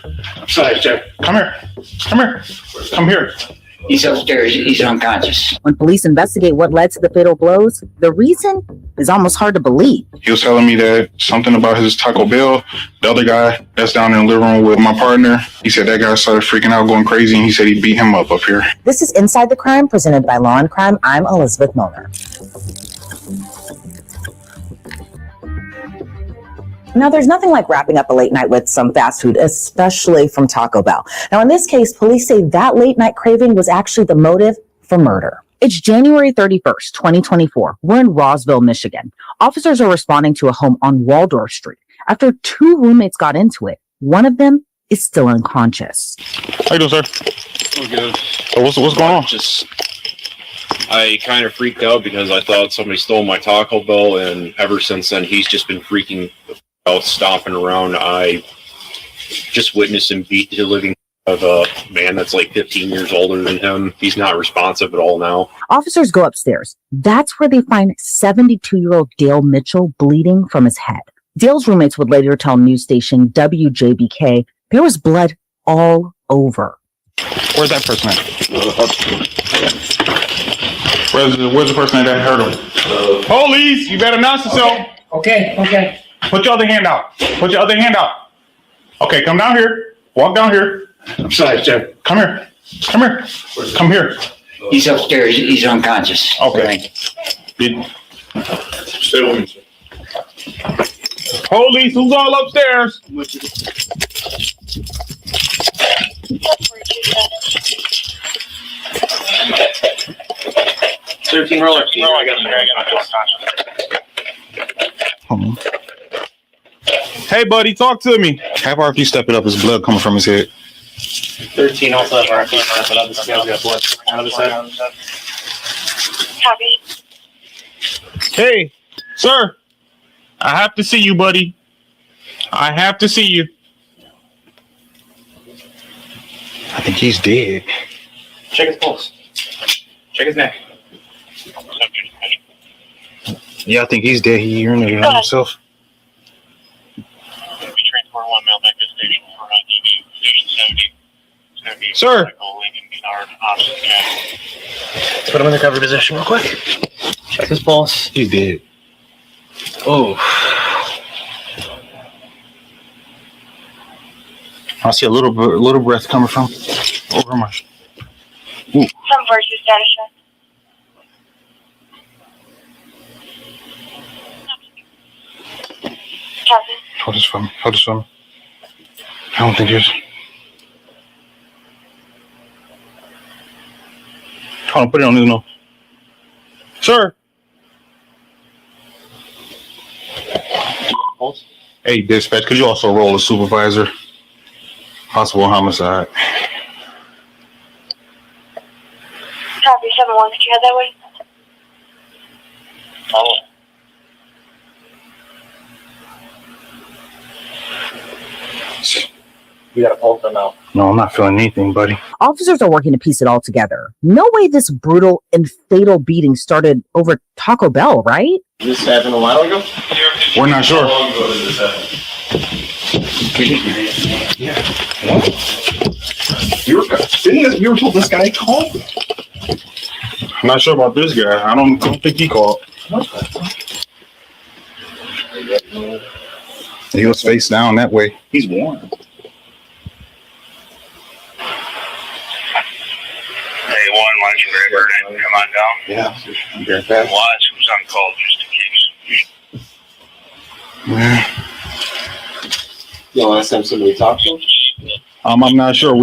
Speaker 16: Sorry, Jeff. Come here. Come here. Come here.
Speaker 17: He's upstairs. He's unconscious.
Speaker 15: When police investigate what led to the fatal blows, the reason is almost hard to believe.
Speaker 16: He was telling me that something about his Taco Bell. The other guy that's down in the living room with my partner, he said that guy started freaking out, going crazy, and he said he beat him up here.
Speaker 15: This is Inside the Crime, presented by Law and Crime. I'm Elizabeth Milner. Now, there's nothing like wrapping up a late night with some fast food, especially from Taco Bell. Now, in this case, police say that late night craving was actually the motive for murder. It's January 31st, 2024. We're in Roseville, Michigan. Officers are responding to a home on Waldorf Street. After 2 roommates got into it, one of them is still unconscious.
Speaker 16: How you doing, sir?
Speaker 18: I'm good.
Speaker 16: What's going on?
Speaker 18: I kind of freaked out because I thought somebody stole my Taco Bell, and ever since then, he's just been freaking out, stomping around. I just witnessed him beat the living of a man that's like 15 years older than him. He's not responsive at all now.
Speaker 15: Officers go upstairs. That's where they find 72-year-old Dale Mitchell bleeding from his head. Dale's roommates would later tell news station WJBK there was blood all over.
Speaker 16: Where's that person at? Where's the person that hurt him? Police, you better announce yourself.
Speaker 17: Okay.
Speaker 16: Put your other hand out. Put your other hand out. Okay, come down here. Walk down here.
Speaker 17: I'm sorry, sir.
Speaker 16: Come here. Come here. Come here.
Speaker 17: He's upstairs. He's unconscious.
Speaker 16: Okay. Stay with me, sir. Police, who's all upstairs?
Speaker 18: 13 roller.
Speaker 16: No, I got it. Hey, buddy, talk to me. Have RP step it up. His blood coming from his head.
Speaker 18: 13 also have RP step it up. This guy's got blood out of his head.
Speaker 6: Copy.
Speaker 16: Hey, sir. I have to see you, buddy. I have to see you. I think he's dead.
Speaker 18: Check his pulse. Check his neck.
Speaker 16: Yeah, I think he's dead. He urinated on himself. Sir.
Speaker 18: Let's put him in the cover position real quick. Check his pulse.
Speaker 16: He's dead.
Speaker 18: Oh.
Speaker 16: I see a little breath coming from over my. Ooh.
Speaker 6: Some versus status check. Copy.
Speaker 16: Hold this for me. Hold this for me. I don't think there's. Hold on, put it on his nose. Sir. Hey, dispatch, could you also roll a supervisor? Possible homicide.
Speaker 19: Copy 7-1, could you head that way? Oh.
Speaker 11: You got a pulse or no?
Speaker 16: No, I'm not feeling anything, buddy.
Speaker 15: Officers are working to piece it all together. No way this brutal and fatal beating started over Taco Bell, right?
Speaker 11: This happened a while ago?
Speaker 16: We're not sure.
Speaker 11: How long ago did this happen?
Speaker 16: Yeah. You were told this guy called? I'm not sure about this guy. I don't think he called. He was face down that way. He's warm.
Speaker 20: Hey, one, why don't you grab her and come on down?
Speaker 16: Yeah, I'm very fast.
Speaker 20: Watch who's on call just in case.
Speaker 16: Yeah.
Speaker 11: The last time somebody talked to him?
Speaker 16: I'm not sure.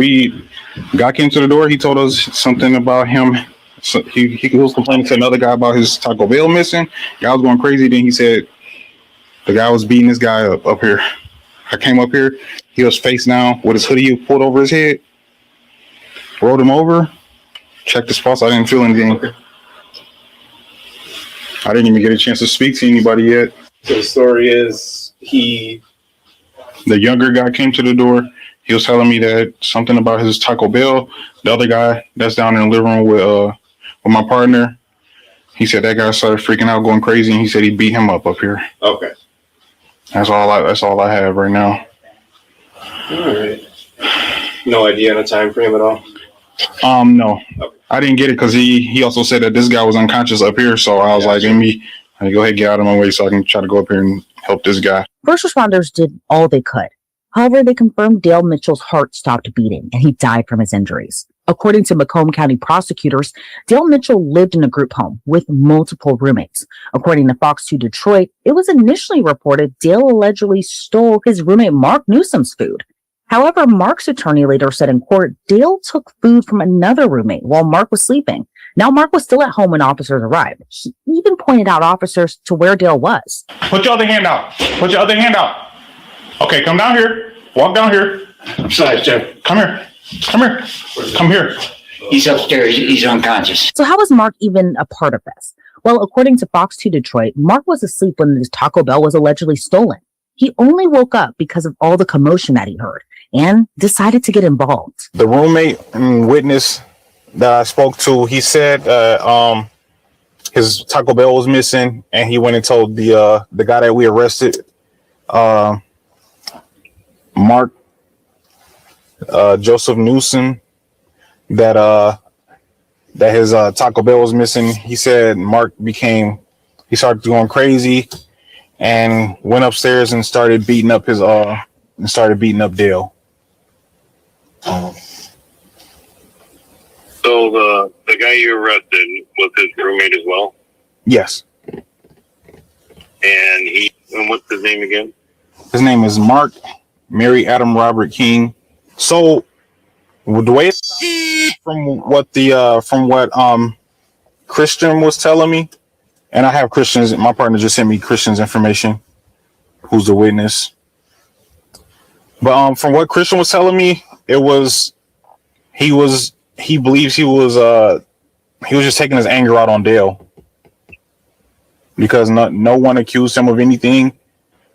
Speaker 16: Guy came to the door. He told us something about him. So he was complaining to another guy about his Taco Bell missing. Guy was going crazy. Then he said the guy was beating this guy up here. I came up here. He was face down with his hoodie pulled over his head. Rolled him over. Checked his pulse. I didn't feel anything. Okay. I didn't even get a chance to speak to anybody yet.
Speaker 11: So the story is
Speaker 16: the younger guy came to the door. He was telling me that something about his Taco Bell. The other guy that's down in the living room with my partner, he said that guy started freaking out, going crazy, and he said he beat him up here.
Speaker 11: Okay.
Speaker 16: That's all I have right now.
Speaker 11: All right. No idea on a time frame at all?
Speaker 16: No. Okay. I didn't get it because he also said that this guy was unconscious up here, so I was like, let me go ahead and get out of my way so I can try to go up here and help this guy.
Speaker 15: First responders did all they could. However, they confirmed Dale Mitchell's heart stopped beating and he died from his injuries. According to Macomb County prosecutors, Dale Mitchell lived in a group home with multiple roommates. According to Fox 2 Detroit, it was initially reported Dale allegedly stole his roommate Mark Newsom's food. However, Mark's attorney later said in court, Dale took food from another roommate while Mark was sleeping. Now, Mark was still at home when officers arrived. He even pointed out officers to where Dale was.
Speaker 16: Put your other hand out. Put your other hand out. Okay, come down here. Walk down here.
Speaker 17: I'm sorry, sir.
Speaker 16: Come here. Come here. Come here.
Speaker 17: He's upstairs. He's unconscious.
Speaker 15: So how was Mark even a part of this? Well, according to Fox 2 Detroit, Mark was asleep when his Taco Bell was allegedly stolen. He only woke up because of all the commotion that he heard and decided to get involved.
Speaker 16: The roommate and witness that I spoke to, he said his Taco Bell was missing, and he went and told the guy that we arrested, Mark Joseph Newsom, that his Taco Bell was missing. He said Mark he started going crazy and went upstairs and started beating up Dale.
Speaker 20: So the guy you arrested was his roommate as well?
Speaker 16: Yes.
Speaker 20: And what's his name again?
Speaker 16: His name is Mark Mary Adam Robert King. So the way from what Christian was telling me, and I have Christian's, my partner just sent me Christian's information, who's the witness. But from what Christian was telling me, he believes he was just taking his anger out on Dale because no one accused him of anything,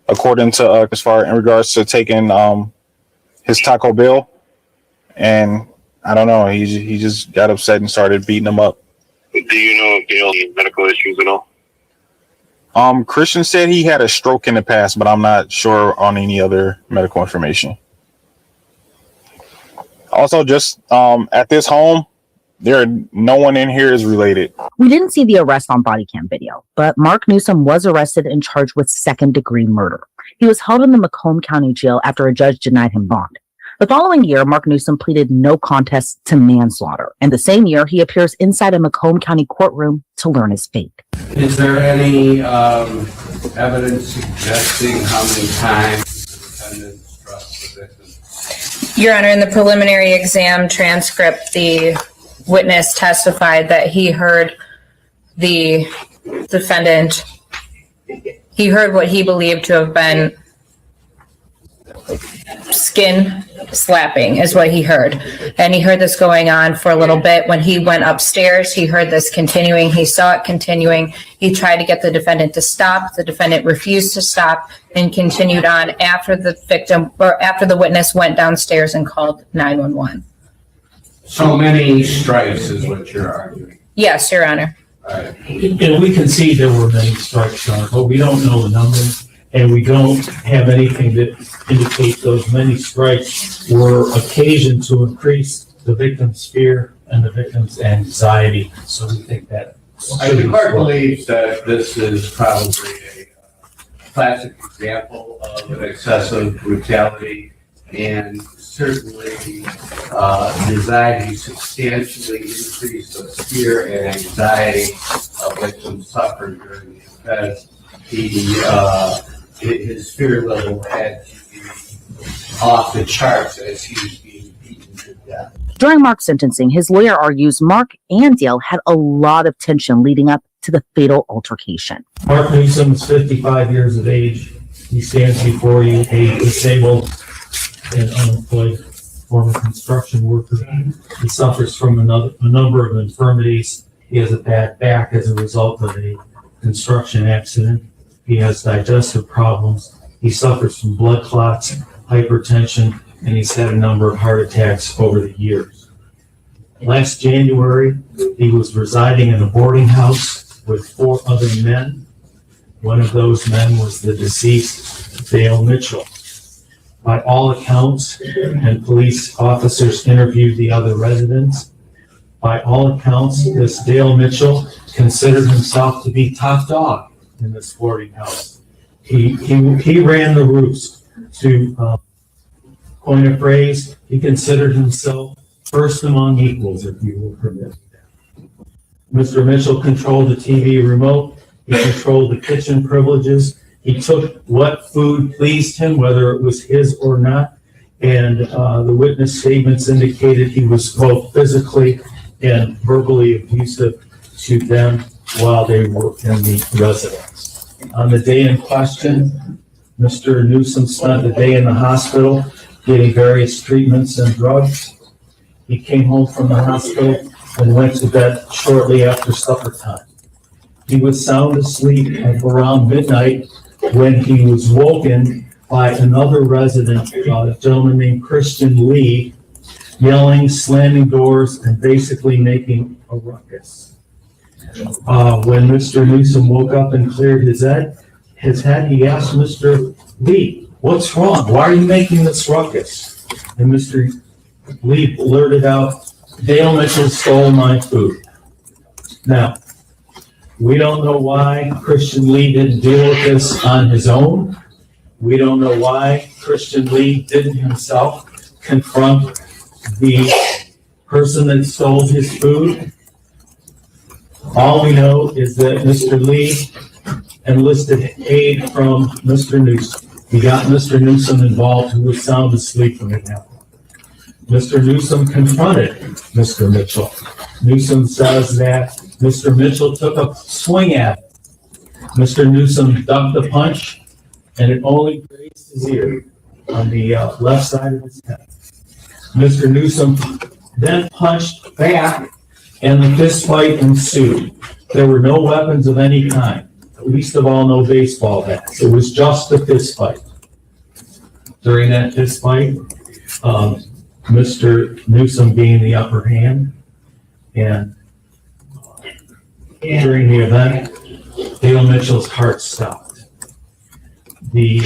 Speaker 16: according to as far in regards to taking his Taco Bell, and I don't know, he just got upset and started beating him up.
Speaker 20: Do you know if Dale has medical issues at all?
Speaker 16: Christian said he had a stroke in the past, but I'm not sure on any other medical information. Also, just at this home, no one in here is related.
Speaker 15: We didn't see the arrest on body cam video, but Mark Newsom was arrested and charged with second-degree murder. He was held in the Macomb County Jail after a judge denied him bond. The following year, Mark Newsom pleaded no contest to manslaughter, and the same year, he appears inside a Macomb County courtroom to learn his fate.
Speaker 21: Is there any evidence suggesting how many times the defendant struck the victim?
Speaker 22: Your Honor, in the preliminary exam transcript, the
Speaker 5: witness testified that he heard the defendant, he heard what he believed to have been skin slapping is what he heard. And he heard this going on for a little bit. When he went upstairs, he heard this continuing. He saw it continuing. He tried to get the defendant to stop. The defendant refused to stop and continued on after the victim or after the witness went downstairs and called 911.
Speaker 21: So many strikes is what you're arguing.
Speaker 5: Yes, Your Honor.
Speaker 22: And we can see there were many strikes, Sean, but we don't know the numbers, and we don't have anything that indicates those many strikes were occasioned to increase the victim's fear and the victim's anxiety. So we think that.
Speaker 21: The court believes that this is probably a classic example of an excessive brutality, and certainly anxiety substantially increased the fear and anxiety of victims suffering during the offense. His fear level had to be off the charts as he was being beaten to death.
Speaker 15: During Mark's sentencing, his lawyer argues Mark and Dale had a lot of tension leading up to the fatal altercation.
Speaker 22: Mark Newsom is 55 years of age. He stands before you, a disabled and unemployed former construction worker. He suffers from a number of infirmities. He has a bad back as a result of a construction accident. He has digestive problems. He suffers from blood clots, hypertension, and he's had a number of heart attacks over the years. Last January, he was residing in a boarding house with 4 other men. One of those men was the deceased Dale Mitchell. By all accounts, and police officers interviewed the other residents, by all accounts, this Dale Mitchell considered himself to be top dog in this boarding house. He ran the roost. To coin a phrase, he considered himself first among equals, if you will permit that. Mr. Mitchell controlled the TV remote. He controlled the kitchen privileges. He took what food pleased him, whether it was his or not. And the witness statements indicated he was both physically and verbally abusive to them while they were in the residence. On the day in question, Mr. Newsom spent the day in the hospital getting various treatments and drugs. He came home from the hospital and went to bed shortly after supper time. He was sound asleep at around midnight when he was woken by another resident, a gentleman named Christian Lee, yelling, slamming doors, and basically making a ruckus. When Mr. Newsom woke up and cleared his head, he asked Mr. Lee, "What's wrong? Why are you making this ruckus?" And Mr. Lee blurted out, "Dale Mitchell stole my food." Now, we don't know why Christian Lee didn't deal with this on his own. We don't know why Christian Lee didn't himself confront the person that stole his food. All we know is that Mr. Lee enlisted aid from Mr. Newsom. He got Mr. Newsom involved, who was sound asleep when it happened. Mr. Newsom confronted Mr. Mitchell. Newsom says that Mr. Mitchell took a swing at it. Mr. Newsom ducked the punch, and it only grazed his ear on the left side of his head. Mr. Newsom then punched back, and the fist fight ensued. There were no weapons of any kind, least of all no baseball bats. It was just a fist fight. During that fist fight, Mr. Newsom gained the upper hand, and during the event, Dale Mitchell's heart stopped. The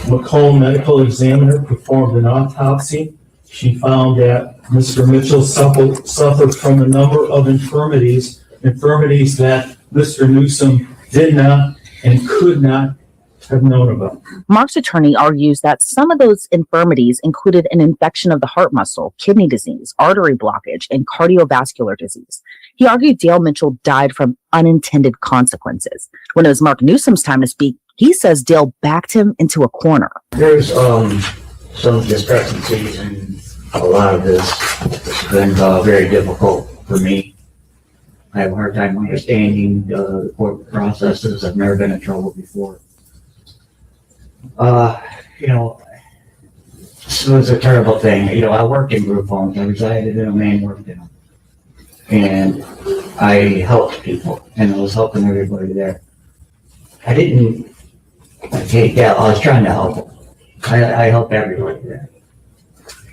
Speaker 22: Macomb medical examiner performed an autopsy. She found that Mr. Mitchell suffered from a number of infirmities that Mr. Newsom did not and could not have known about.
Speaker 15: Mark's attorney argues that some of those infirmities included an infection of the heart muscle, kidney disease, artery blockage, and cardiovascular disease. He argued Dale Mitchell died from unintended consequences. When it was Mark Newsom's time to speak, he says Dale backed him into a corner.
Speaker 23: There's some discrepancies in
Speaker 17: a lot of this has been very difficult for me. I have a hard time understanding the court processes. I've never been in trouble before. You know, this was a terrible thing. You know, I worked in group homes. I resided in a man worked in them. And I helped people, and I was helping everybody there. I didn't take that. I was trying to help them. I helped everybody there.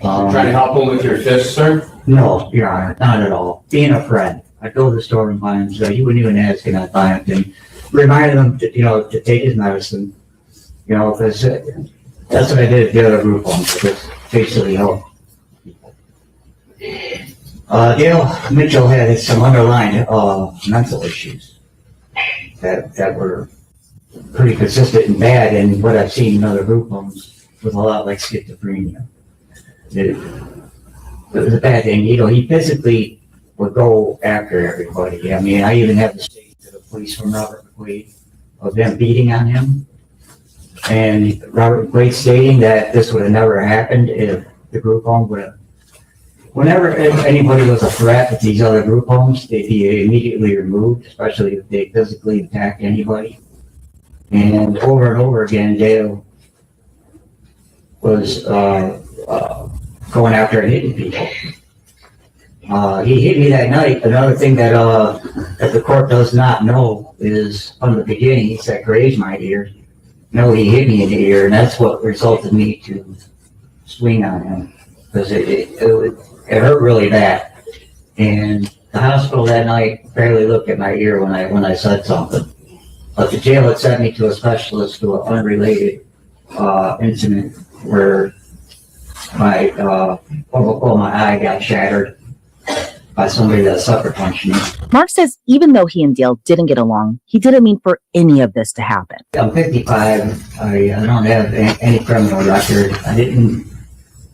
Speaker 21: Trying to help them with your fist, sir?
Speaker 17: No, Your Honor, not at all. Being a friend. I'd go to the store and buy him, so you wouldn't even ask, and I'd buy him, and reminded him to, you know, to take his medicine, you know, because that's what I did at the other group homes, just basically help people. Dale Mitchell had some underlying mental issues that were pretty consistent and bad, and what I've seen in other group homes was a lot like schizophrenia. It was a bad thing. You know, he physically would go after everybody. I mean, I even have the statement to the police from Robert McQuaid of them beating on him. And Robert McQuaid stating that this would have never happened if the group home would have. Whenever anybody was a threat at these other group homes, they'd be immediately removed, especially if they physically attacked anybody. And over again, Dale was going after and hitting people. He hit me that night. Another thing that the court does not know is from the beginning, he said, "Graze my ear." No, he hit me in the ear, and that's what resulted me to swing on him, because it hurt really bad. And the hospital that night barely looked at my ear when I said something. But the jail had sent me to a specialist to an unrelated incident where my eye got shattered by somebody that sucker punched me.
Speaker 15: Mark says even though he and Dale didn't get along, he didn't mean for any of this to happen.
Speaker 17: I'm 55. I don't have any criminal record. I didn't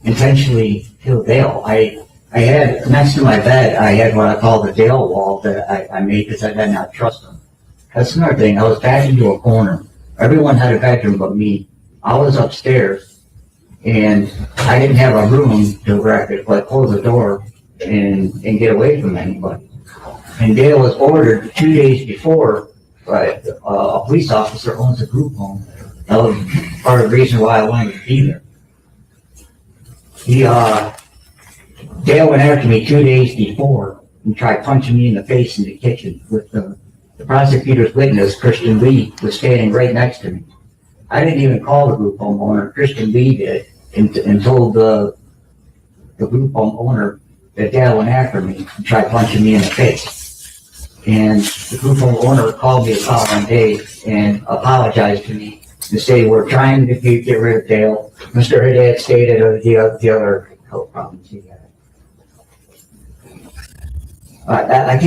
Speaker 17: intentionally kill Dale. I had, next to my bed, I had what I call the Dale wall that I made because I did not trust him. That's another thing. I was backed into a corner. Everyone had a bedroom but me. I was upstairs, and I didn't have a room to where I could close the door and get away from anybody. And Dale was ordered 2 days before by a police officer owns a group home. That was part of the reason why I wanted to be there. Dale went after me 2 days before and tried punching me in the face in the kitchen with the prosecutor's witness, Christian Lee, was standing right next to me. I didn't even call the group home owner. Christian Lee did, and told the group home owner that Dale went after me and tried punching me in the face. And the group home owner called me the following day and apologized to me and said, "We're trying to get rid of Dale. Mr. Haddad stated the other health problems he had." I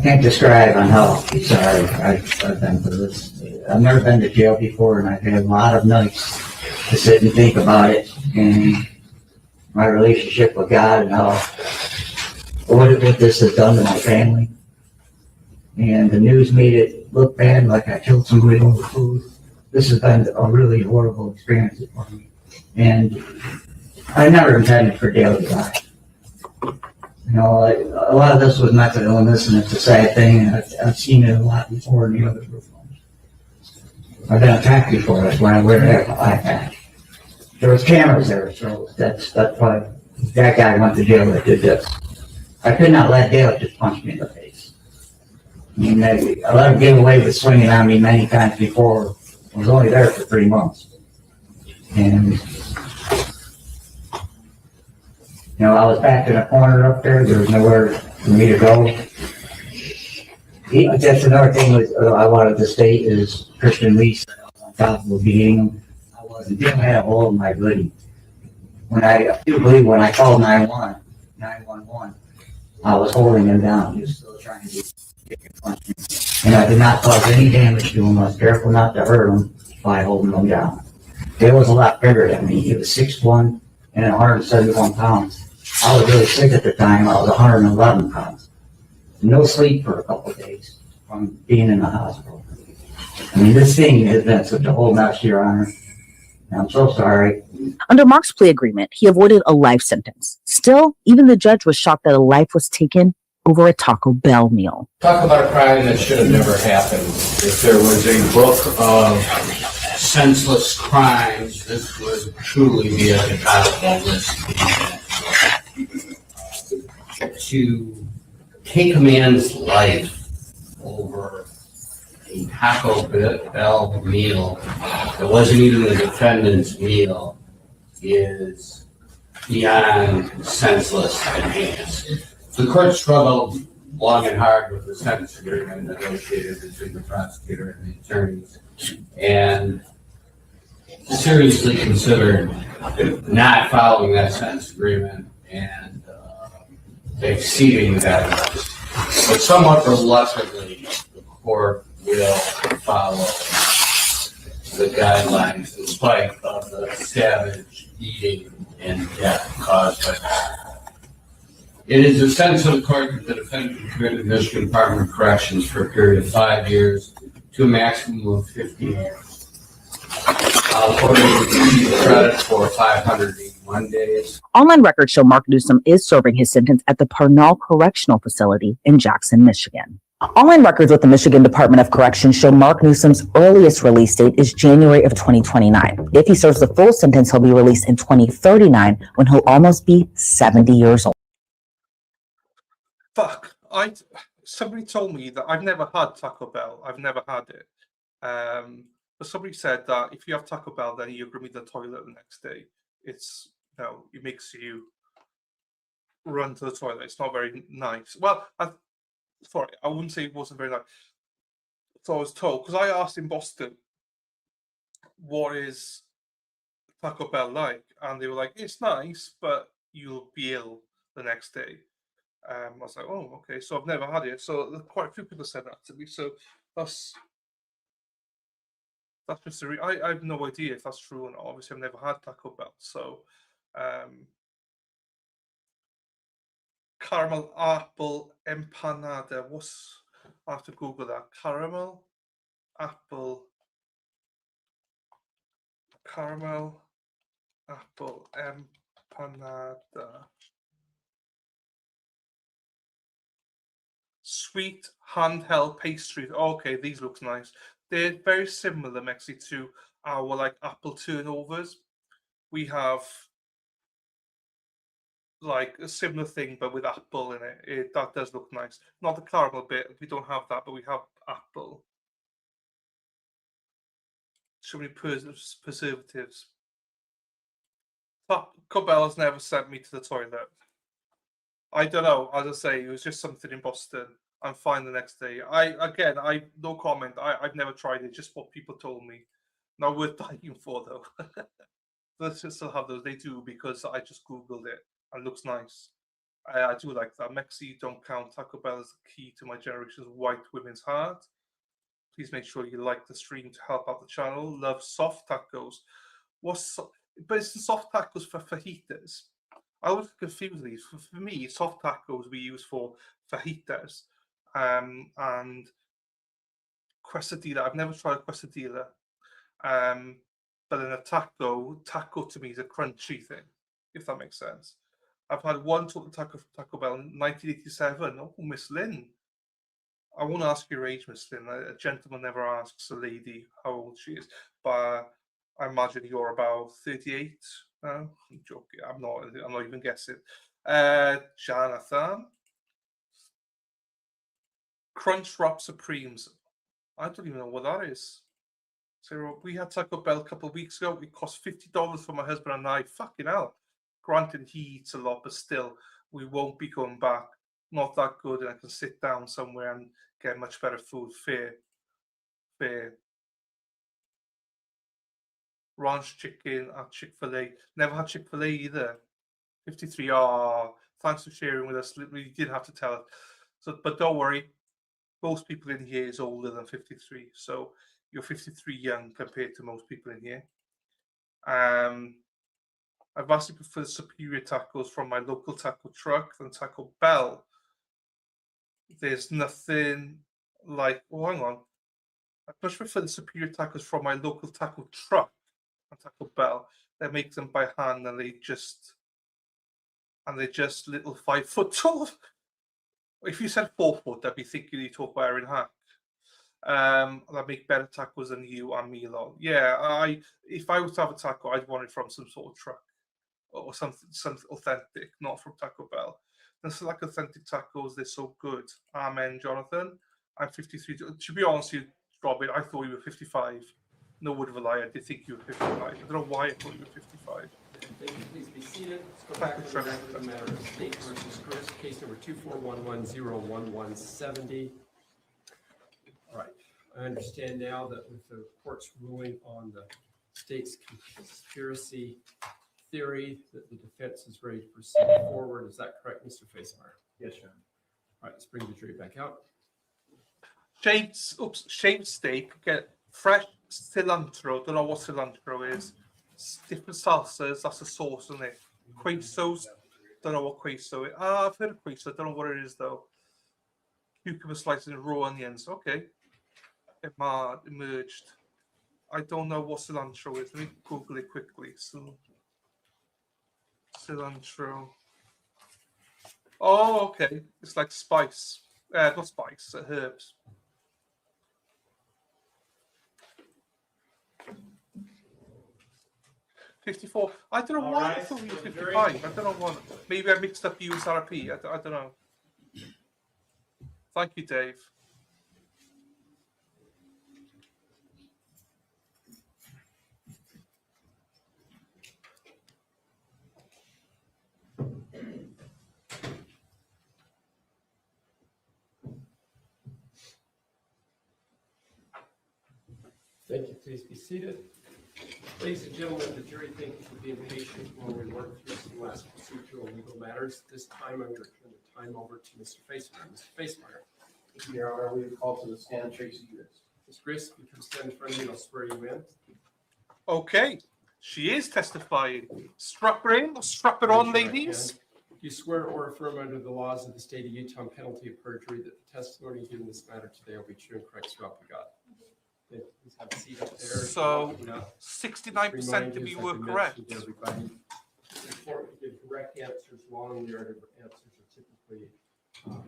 Speaker 17: can't describe on how sorry I've been for this. I've never been to jail before, and I've had a lot of nights to sit and think about it and my relationship with God and how what this has done to my family. And the news made it look bad, like I killed somebody over food. This has been a really horrible experience for me. And I never intended for Dale to die. You know, a lot of this was mental illness, and it's a sad thing, and I've seen it a lot before in the other group homes. I've been attacked before, that's why I wear that eye patch. There was cameras there, so that's why that guy went to jail that did this. I could not let Dale just punch me in the face. I mean, I let him get away with swinging on me many times before. I was only there for 3 months. And you know, I was back in a corner up there. There was nowhere for me to go. That's another thing I wanted to state is Christian Lee said I was on top of beating him. I wasn't. Dale had a hole in my hoodie. I do believe when I called 911, I was holding him down. He was still trying to punch me. And I did not cause any damage to him. I was careful not to hurt him by holding him down. Dale was a lot bigger than me. He was 6'1" and 171 pounds. I was really sick at the time. I was 111 pounds. No sleep for a couple of days from being in the hospital. I mean, this thing has been such a whole mess, Your Honor. I'm so sorry.
Speaker 15: Under Mark's plea agreement, he avoided a life sentence. Still, even the judge was shocked that a life was taken over a Taco Bell meal.
Speaker 21: Talk about a crime that should have never happened. If there was a book of senseless crimes, this would truly be at the top of that list. To take a man's life over a Taco Bell meal that wasn't even the defendant's meal is beyond senseless and heinous. The court struggled long and hard with the sentence agreement negotiated between the prosecutor and the attorneys, and seriously considered not following that sentence agreement and exceeding that. But somewhat reluctantly, the court will follow the guidelines in spite of the savage eating and death caused by that. It is the sense of the court that the defendant be committed to the Michigan Department of Corrections for a period of 5 years to a maximum of 50 years. Credit for 581 days.
Speaker 15: Online records show Mark Newsom is serving his sentence at the Parnell Correctional Facility in Jackson, Michigan. Online records with the Michigan Department of Corrections show Mark Newsom's earliest release date is January of 2029. If he serves the full sentence, he'll be released in 2039 when he'll almost be 70 years old.
Speaker 1: Fuck. Somebody told me that I've never had Taco Bell. I've never had it. But somebody said that if you have Taco Bell, then you're going to be in the toilet the next day. It's, it makes you run to the toilet. It's not very nice. Well, I wouldn't say it wasn't very nice. So I was told, because I asked in Boston, what is Taco Bell like? And they were like, it's nice, but you'll be ill the next day. I was like, oh, okay. So I've never had it. So quite a few people said that to me. So that's just I have no idea if that's true or not. Obviously, I've never had Taco Bell. So caramel apple empanada. I have to Google that. Caramel apple empanada. Sweet handheld pastries. Okay, these looks nice. They're very similar, Mexi, to our apple turnovers. We have a similar thing, but with apple in it. That does look nice. Not the caramel bit. We don't have that, but we have apple. So many preservatives. Taco Bell has never sent me to the toilet. I don't know. As I say, it was just something in Boston. I'm fine the next day. No comment. I've never tried it. Just what people told me. Not worth dying for though. Let's just still have those. They do, because I just Googled it and it looks nice. I do like that. Mexi, don't count. Taco Bell is the key to my generation's white women's heart. Please make sure you like the stream to help out the channel. Love soft tacos. But it's soft tacos for fajitas. I always confuse these. For me, soft tacos we use for fajitas and quesadilla. I've never tried a quesadilla. But then a taco to me is a crunchy thing, if that makes sense. I've had one Taco Bell in 1987. Oh, Miss Lynn. I won't ask your age, Miss Lynn. A gentleman never asks a lady how old she is. But I imagine you're about 38. No, I'm joking. I'm not even guessing. Jonathan. Crunch Wrap Supremes. I don't even know what that is. So we had Taco Bell a couple of weeks ago. It cost $50 for my husband and I. Fucking hell. Granted, he eats a lot, but still, we won't be going back. Not that good, and I can sit down somewhere and get much better food. Fair. Ranch chicken at Chick-fil-A. Never had Chick-fil-A either. 53. Thanks for sharing with us. We did have to tell it. So, but don't worry. Most people in here is older than 53. So you're 53 young compared to most people in here. I vastly prefer superior tacos from my local taco truck than Taco Bell. There's nothing like, hang on. I much prefer the superior tacos from my local taco truck and Taco Bell. They make them by hand, and they're just little 5 foot tall. If you said 4 foot, I'd be thinking you talk about Erin Hack. That make better tacos than you and me lot. Yeah, if I was to have a taco, I'd want it from some sort of truck or something authentic, not from Taco Bell. This is like authentic tacos. They're so good. Amen, Jonathan. I'm 53. To be honest with you, Robin, I thought you were 55. No word of a lie. I did think you were 55. I don't know why I thought you were 55.
Speaker 3: Thank you. Please be seated. Let's go back to the record of the matter of State versus Grist, case number 2411011170. All right. I understand now that with the court's ruling on the state's conspiracy theory, that the defense is ready to proceed forward. Is that correct, Mr. Facemeyer?
Speaker 11: Yes, sir.
Speaker 3: All right. Let's bring the jury back out.
Speaker 1: Shaved steak, get fresh cilantro. Don't know what cilantro is. Different salsas, that's a sauce, isn't it? Quesos, don't know what queso is. I've heard of queso, don't know what it is though. Cucumber slices and raw onions, okay. Emerged. I don't know what cilantro is. Let me Google it quickly. So, cilantro. Oh, okay. It's like spice. Not spice, herbs. $54. I don't know why I thought he was 55. I don't know what. Maybe I mixed up USRP. I don't know. Thank you, Dave.
Speaker 3: Thank you. Please be seated. Ladies and gentlemen, the jury, thank you for being patient while we work through some last procedural legal matters. This time, I'm going to turn the time over to Mr. Facemeyer. Mr. Facemeyer.
Speaker 11: Thank you, Your Honor. We call to the stand Tracey Grist.
Speaker 3: Ms. Grist, you can stand in front of me and I'll swear you in.
Speaker 1: Okay. She is testifying. Strap her in or strap it on, ladies.
Speaker 3: Do you swear or affirm under the laws of the state of Utah on penalty of perjury that the testimony given in this matter today will be true and correct, so help you God? Please have a seat up there.
Speaker 1: So 69% of you were correct.
Speaker 3: Everybody, it's important to give correct answers. Long narrative answers are typically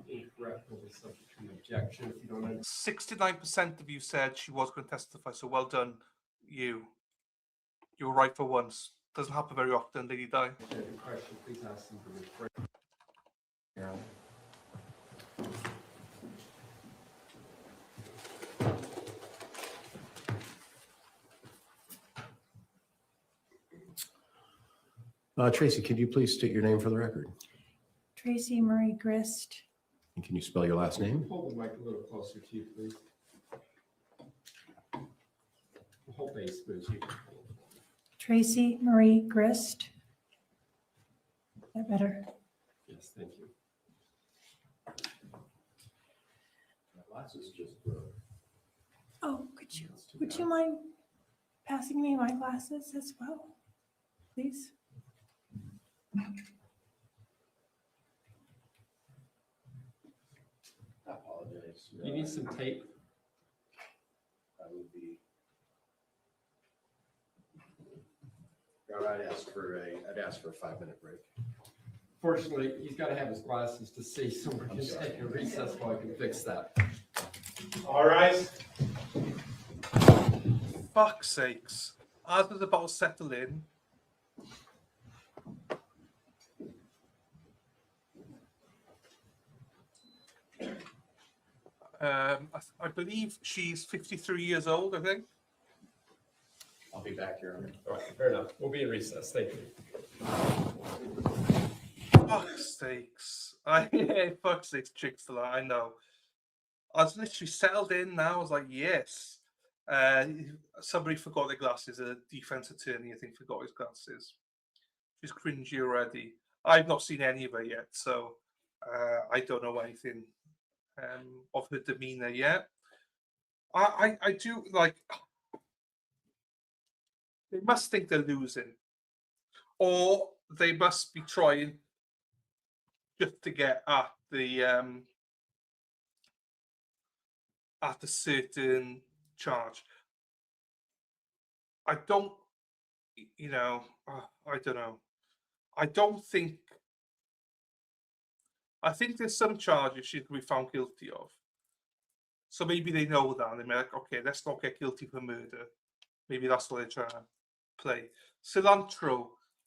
Speaker 3: incorrect or subject to an objection. If you don't understand.
Speaker 1: 69% of you said she was going to testify. So well done, you. You were right for once. Doesn't happen very often, Lady Di.
Speaker 3: Question, please ask them to refrain.
Speaker 11: Your Honor. Tracey, could you please state your name for the record?
Speaker 7: Tracey Marie Grist.
Speaker 11: And can you spell your last name?
Speaker 3: Hold the mic a little closer to you, please. The whole base moves you.
Speaker 7: Tracey Marie Grist. Is that better?
Speaker 3: Yes, thank you.
Speaker 11: My glasses just broke.
Speaker 7: Oh, would you mind passing me my glasses as well, please?
Speaker 11: I apologize.
Speaker 3: You need some tape.
Speaker 11: I would be. I'd ask for a 5-minute break.
Speaker 3: Fortunately, he's got to have his glasses to see, so we're going to take a recess while I can fix that.
Speaker 14: All right.
Speaker 1: Fuck's sakes. As was about to settle in. I believe she's 53 years old, I think.
Speaker 11: I'll be back, Your Honor.
Speaker 3: All right, fair enough. We'll be in recess. Thank you.
Speaker 1: Fuck's sakes. Fuck's sakes, chicks to that, I know. I was literally settled in now. I was like, yes. Somebody forgot their glasses. A defense attorney, I think, forgot his glasses. She's cringy already. I've not seen any of her yet, so I don't know anything of her demeanor yet. I do like. They must think they're losing, or they must be trying just to get at the certain charge. I don't you know, I don't know. I don't think. I think there's some charges she could be found guilty of. So maybe they know that and they're like, okay, let's not get guilty for murder. Maybe that's what they're trying to play. Cilantro.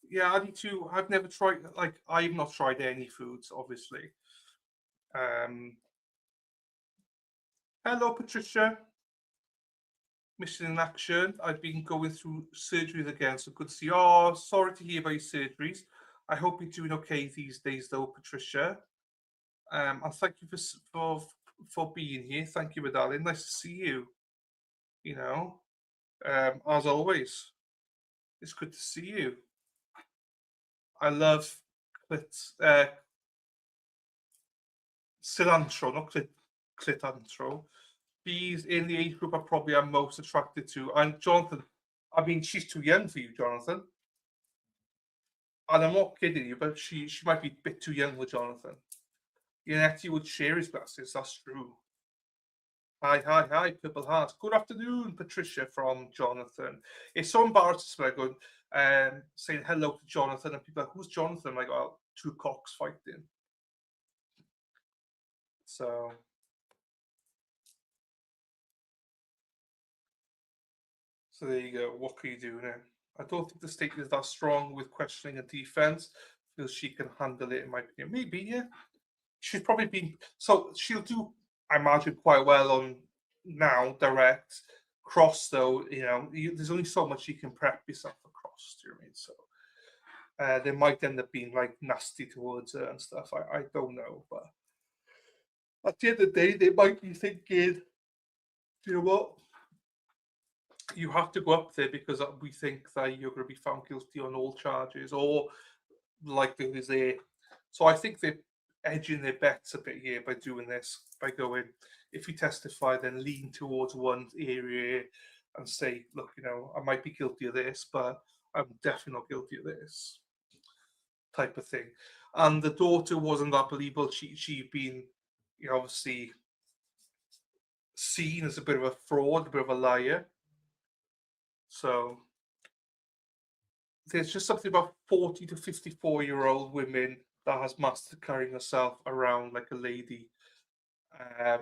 Speaker 1: Yeah, I need to. I've never tried. Like, I've not tried any foods, obviously. Hello, Patricia. Mission in action. I've been going through surgeries again, so good to see you. Oh, sorry to hear about your surgeries. I hope you're doing okay these days, though, Patricia. And thank you for being here. Thank you, my darling. Nice to see you. You know, as always, it's good to see you. I love cilantro, not clitantro. Bees in the age group I probably am most attracted to. And Jonathan, I mean, she's too young for you, Jonathan. And I'm not kidding you, but she might be a bit too young for Jonathan. Yaneti would share his glasses, that's true. Hi, Purple Heart. Good afternoon, Patricia from Jonathan. It's so embarrassing when I go saying hello to Jonathan, and people are like, who's Jonathan? I'm like, oh, two cocks fighting. So there you go. What can you do now? I don't think the state is that strong with questioning and defense. Feels she can handle it, in my opinion. Maybe, yeah. She's probably been so she'll do, I imagine, quite well on now direct. Cross though, you know, there's only so much you can prep yourself for cross. Do you know what I mean? So they might end up being like nasty towards her and stuff. I don't know, but at the end of the day, they might be thinking, you know what? You have to go up there because we think that you're going to be found guilty on all charges, or likelihood is there. So I think they're edging their bets a bit here by doing this, by going, if you testify, then lean towards one area and say, look, you know, I might be guilty of this, but I'm definitely not guilty of this, type of thing. And the daughter wasn't that believable. She'd been, you know, obviously seen as a bit of a fraud, a bit of a liar. So there's just something about 40 to 54-year-old women that has mastered carrying herself around like a lady.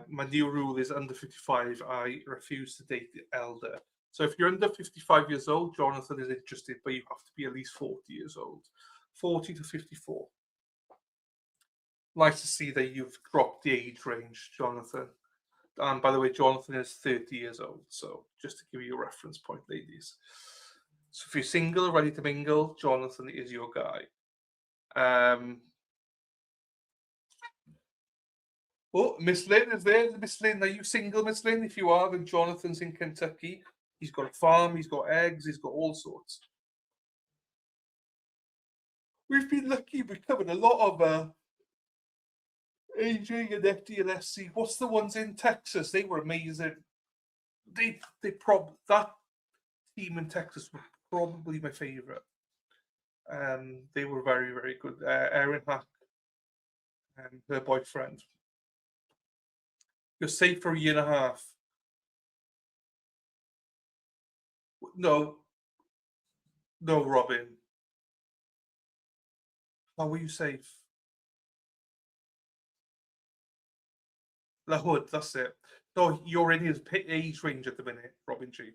Speaker 1: My new rule is under 55, I refuse to date the elder. So if you're under 55 years old, Jonathan is interested, but you have to be at least 40 years old. 40 to 54. Nice to see that you've dropped the age range, Jonathan. And by the way, Jonathan is 30 years old. So just to give you a reference point, ladies. So if you're single, ready to mingle, Jonathan is your guy. Oh, Miss Lynn is there. Miss Lynn, are you single, Miss Lynn? If you are, then Jonathan's in Kentucky. He's got a farm, he's got eggs, he's got all sorts. We've been lucky. We've covered a lot of AJ and FD and SC. What's the ones in Texas? They were amazing. That team in Texas were probably my favorite. They were very, very good. Erin Hack and her boyfriend. You're safe for a year and a half. No, Robin. How were you safe? La Hood, that's it. No, you're in his age range at the minute, Robin G.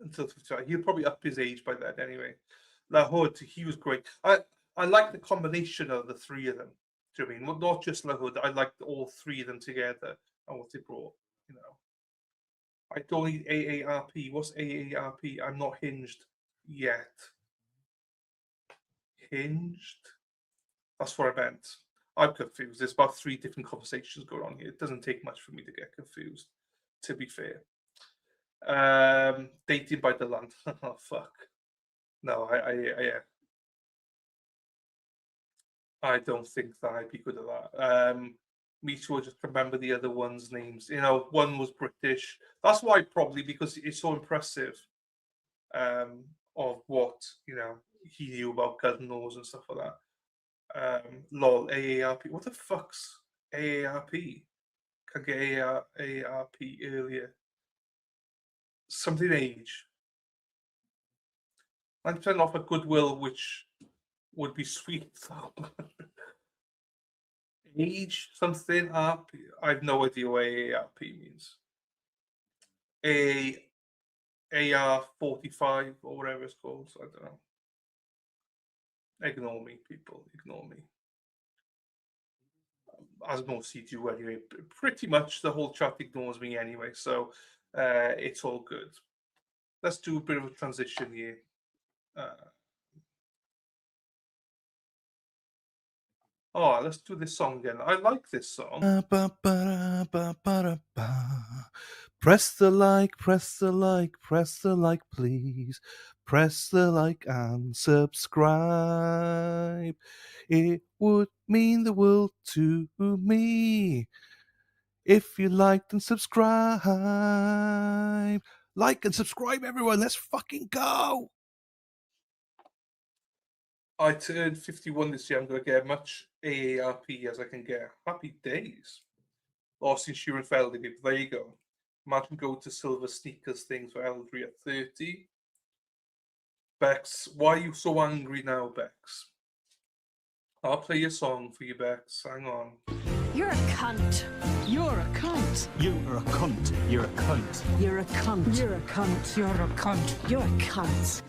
Speaker 1: Until 55. He'll probably up his age by then anyway. La Hood, he was great. I like the combination of the three of them. Do you know what I mean? Well, not just La Hood. I liked all three of them together and what they brought. You know, I don't need AARP. What's AARP? I'm not hinged yet. Hinged? That's what I meant. I'm confused. There's about 3 different conversations going on here. It doesn't take much for me to get confused, to be fair. Dating by the land. Oh, fuck. No, I don't think that I'd be good at that. Me too, I just remember the other one's names. You know, one was British. That's why probably, because it's so impressive of what, you know, he knew about gun laws and stuff like that. Lol, AARP. What the fuck's AARP? Can get AARP earlier. Something age. 90% off at Goodwill, which would be sweet. Age something up. I've no idea what AARP means. AR-45 or whatever it's called. I don't know. Ignore me, people. Ignore me. As most of you do anyway. Pretty much the whole chat ignores me anyway, so it's all good. Let's do a bit of a transition here. Let's do this song again. I like this song.
Speaker 9: Press the like, press the like, press the like, please. Press the like and subscribe. It would mean the world to me if you liked and subscribe. Like and subscribe, everyone. Let's fucking go.
Speaker 1: I turned 51 this year. I'm going to get as much AARP as I can get. Happy days. Lost insurance felony people. There you go. Imagine go to silver sneakers things for Eldry at 30. Bex, why are you so angry now, Bex? I'll play a song for you, Bex. Hang on.
Speaker 2: You're a cunt. You're a cunt.
Speaker 9: You're a cunt. You're a cunt.
Speaker 2: You're a cunt. You're a cunt. You're a cunt. You're a cunt.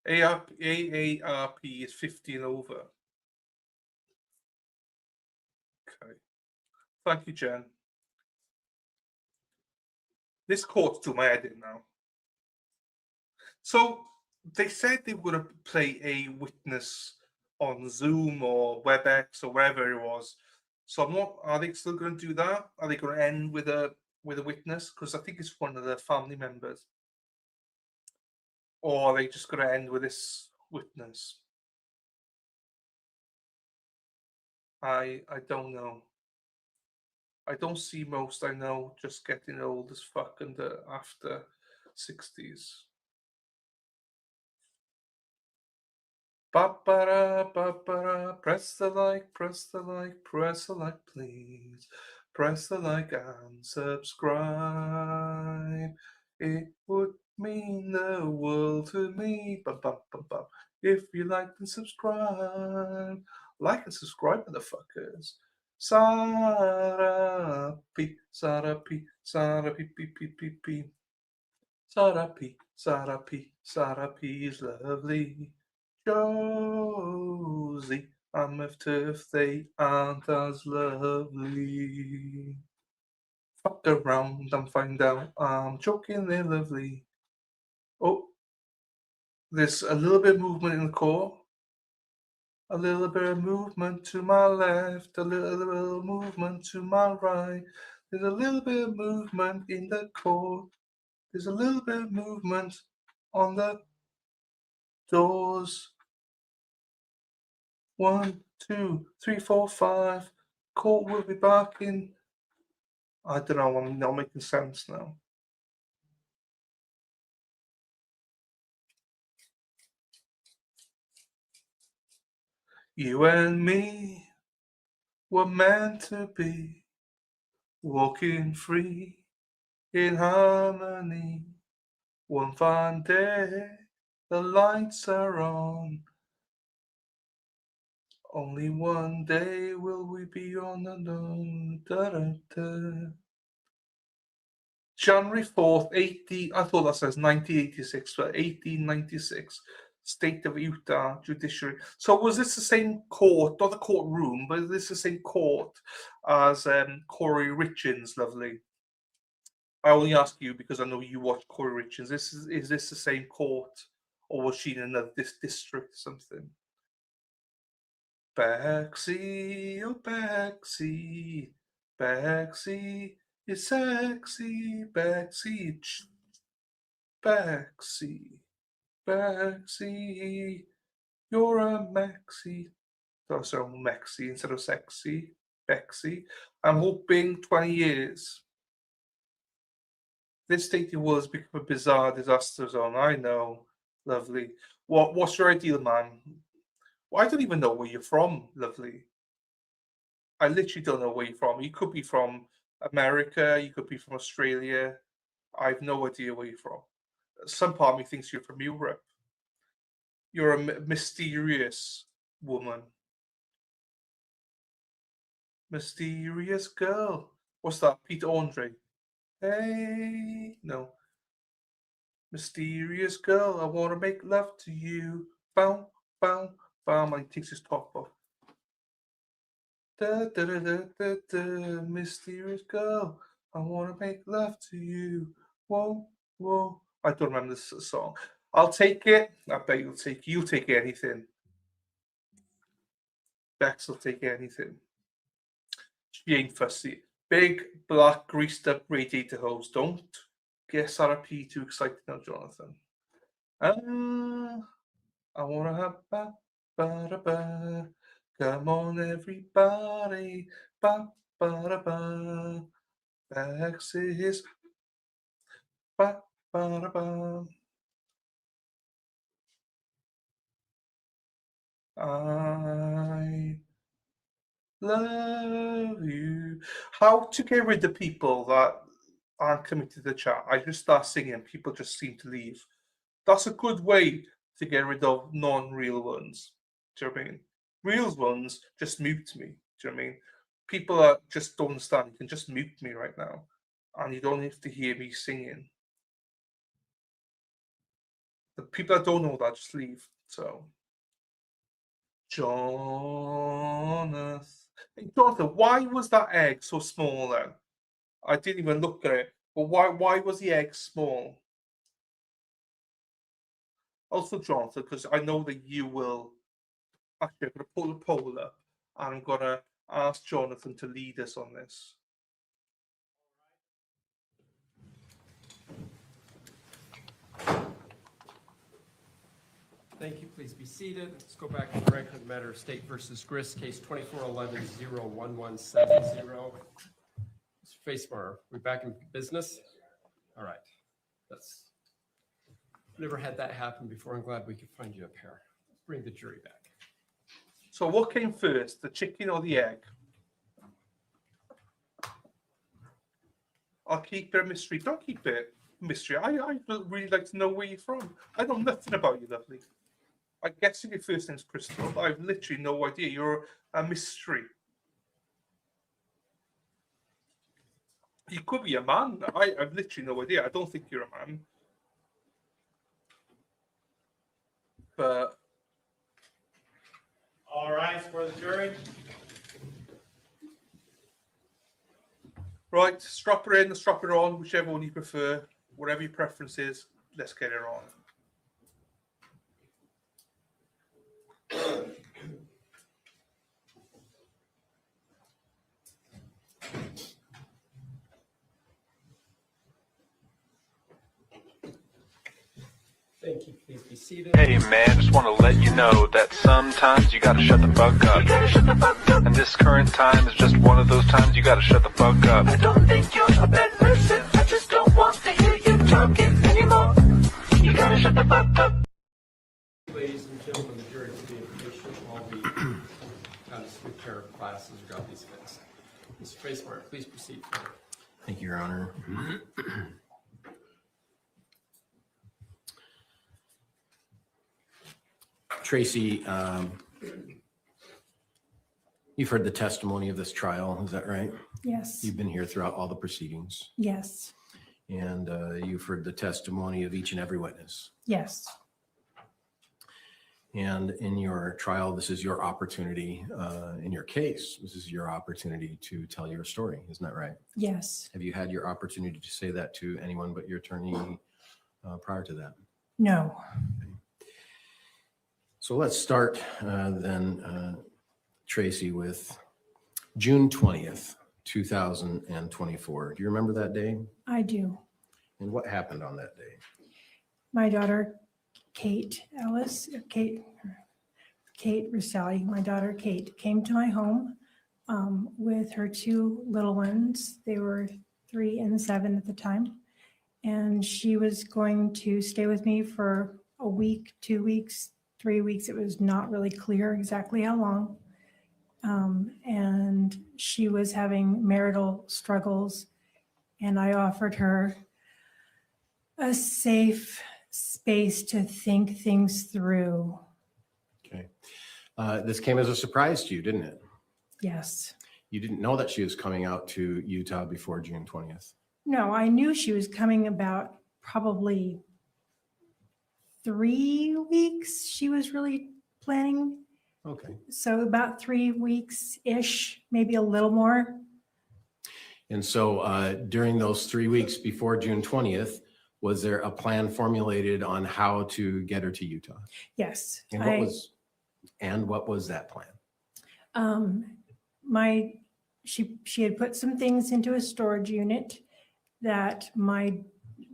Speaker 1: AARP is 50 and over. Okay. Thank you, Jen. This court's doing my head in now. So they said they were going to play a witness on Zoom or WebEx or wherever it was. So I'm not. Are they still going to do that? Are they going to end with a witness? Because I think it's one of their family members. Or are they just going to end with this witness? I don't know. I don't see most I know just getting old as fuck and after 60s. Ba-ba-da, press the like, press the like, press the like, please. Press the like and subscribe. It would mean the world to me. Ba-ba-ba-ba. If you like and subscribe. Like and subscribe, motherfuckers. Sarapi, Sarapi, Sarapi, pi, pi, pi, pi. Sarapi, Sarapi, Sarapi is lovely. Josie, I'm of turf, they aren't as lovely. Fuck around and find out I'm joking, they're lovely. Oh, there's a little bit of movement in the core. A little bit of movement to my left, a little movement to my right. There's a little bit of movement in the core. There's a little bit of movement on the doors. 1, 2, 3, 4, 5. Court will be back in. I don't know, I'm not making sense now. You and me were meant to be walking free in harmony. One fine day, the lights are on. Only one day will we be on alone. January 4th, I thought that says 1986, but 1896. State of Utah Judiciary. So was this the same court, not the courtroom, but is this the same court as Corey Richards, lovely? I only ask you because I know you watch Corey Richards. Is this the same court, or was she in another district or something? Bexy, oh Bexy, Bexy is sexy, Bexy, Bexy. Bexy, you're a Maxi. Oh, sorry, Maxi instead of sexy. Bexy. I'm hoping 20 years. This state was become a bizarre disaster zone. I know. Lovely. What's your ideal man? Well, I don't even know where you're from, lovely. I literally don't know where you're from. You could be from America. You could be from Australia. I have no idea where you're from. Some part of me thinks you're from Europe. You're a mysterious woman. Mysterious girl. What's that? Peter Andre. Hey, no. Mysterious girl, I want to make love to you. Bow, bow, bow. And he takes his top off. Da, da, da, da, da, da. Mysterious girl, I want to make love to you. Whoa, whoa. I don't remember this song. I'll take it. I bet you'll take anything. Bex will take anything. She ain't fussy. Big, black, greased up radiator hose. Don't get SRP too excited now, Jonathan. I wanna have ba ba da ba. Come on, everybody. Ba ba da ba. Bex is ba ba da ba. I love you. How to get rid of people that aren't coming to the chat? I just start singing, people just seem to leave. That's a good way to get rid of non-real ones. Do you know what I mean? Real ones just mute me. Do you know what I mean? People that just don't understand, you can just mute me right now, and you don't have to hear me singing. The people that don't know that just leave. So, Jonathan. Hey, Jonathan, why was that egg so small then? I didn't even look at it. But why was the egg small? Also, Jonathan, because I know that you will. Actually, I'm going to pull the poll up and I'm going to ask Jonathan to lead us on this.
Speaker 3: Thank you. Please be seated. Let's go back to the record of the matter of State versus Grist, case 2411-01170. Mr. Facebar, we back in business? All right. That's never had that happen before. I'm glad we could find you up here. Let's bring the jury back.
Speaker 1: So what came first, the chicken or the egg? I'll keep it a mystery. Don't keep it a mystery. I really like to know where you're from. I know nothing about you, lovely. I'm guessing your first name's Crystal, but I've literally no idea. You're a mystery. You could be a man. I've literally no idea. I don't think you're a man. But
Speaker 14: All right, for the jury.
Speaker 1: right, strap her in, strap her on, whichever one you prefer, whatever your preference is. Let's get her on.
Speaker 3: Thank you. Please be seated.
Speaker 8: Hey man, just want to let you know that sometimes you gotta shut the fuck up. And this current time is just one of those times you gotta shut the fuck up.
Speaker 4: I don't think you're a bad person. I just don't want to hear you talking anymore. You gotta shut the fuck up.
Speaker 3: Ladies and gentlemen, the jury, to be patient while we kind of switch our classes or got these fixed. Mr. Facebar, please proceed.
Speaker 11: Thank you, Your Honor. Tracey, you've heard the testimony of this trial, is that right?
Speaker 7: Yes.
Speaker 11: You've been here throughout all the proceedings,
Speaker 7: Yes.
Speaker 11: and you've heard the testimony of each and every witness.
Speaker 7: Yes.
Speaker 11: And in your trial, this is your opportunity, in your case, this is your opportunity to tell your story, isn't that right?
Speaker 7: Yes.
Speaker 11: Have you had your opportunity to say that to anyone but your attorney prior to that?
Speaker 7: No.
Speaker 11: So let's start then, Tracey, with June 20th, 2024. Do you remember that day?
Speaker 7: I do.
Speaker 11: And what happened on that day?
Speaker 7: My daughter, Kate Restelli, my daughter Kate, came to my home with her two little ones. They were 3 and 7 at the time. And she was going to stay with me for a week, 2 weeks, 3 weeks. It was not really clear exactly how long. And she was having marital struggles. And I offered her a safe space to think things through.
Speaker 11: Okay. This came as a surprise to you, didn't it?
Speaker 7: Yes.
Speaker 11: You didn't know that she was coming out to Utah before June 20th.
Speaker 7: No, I knew she was coming about probably 3 weeks. She was really planning.
Speaker 11: Okay.
Speaker 7: So about 3 weeks-ish, maybe a little more.
Speaker 11: And so during those 3 weeks before June 20th, was there a plan formulated on how to get her to Utah?
Speaker 7: Yes.
Speaker 11: And what was that plan?
Speaker 7: She had put some things into a storage unit that my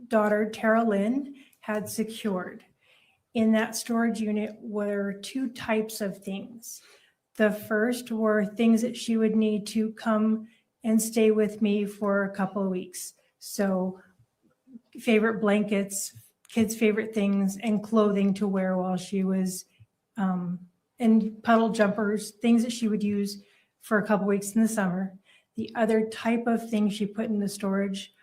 Speaker 7: daughter Tara Lynn had secured. In that storage unit were 2 types of things. The first were things that she would need to come and stay with me for a couple of weeks. So favorite blankets, kids' favorite things, and clothing to wear while she was, and puddle jumpers, things that she would use for a couple of weeks in the summer. The other type of thing she put in the storage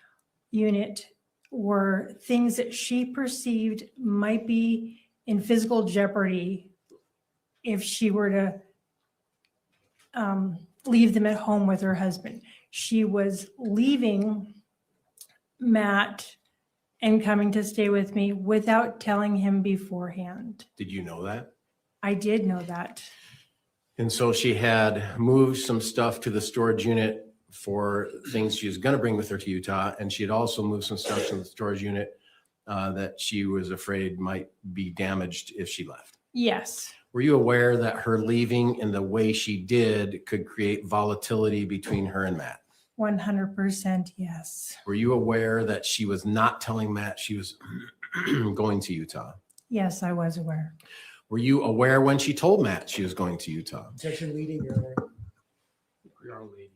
Speaker 7: unit were things that she perceived might be in physical jeopardy if she were to leave them at home with her husband. She was leaving Matt and coming to stay with me without telling him beforehand.
Speaker 11: Did you know that?
Speaker 7: I did know that.
Speaker 11: And so she had moved some stuff to the storage unit for things she was going to bring with her to Utah. And she had also moved some stuff to the storage unit that she was afraid might be damaged if she left.
Speaker 7: Yes.
Speaker 11: Were you aware that her leaving in the way she did could create volatility between her and Matt?
Speaker 7: 100% yes.
Speaker 11: Were you aware that she was not telling Matt she was going to Utah?
Speaker 7: Yes, I was aware.
Speaker 11: Were you aware when she told Matt she was going to Utah?
Speaker 3: Objection leading, Your Honor. We are leading.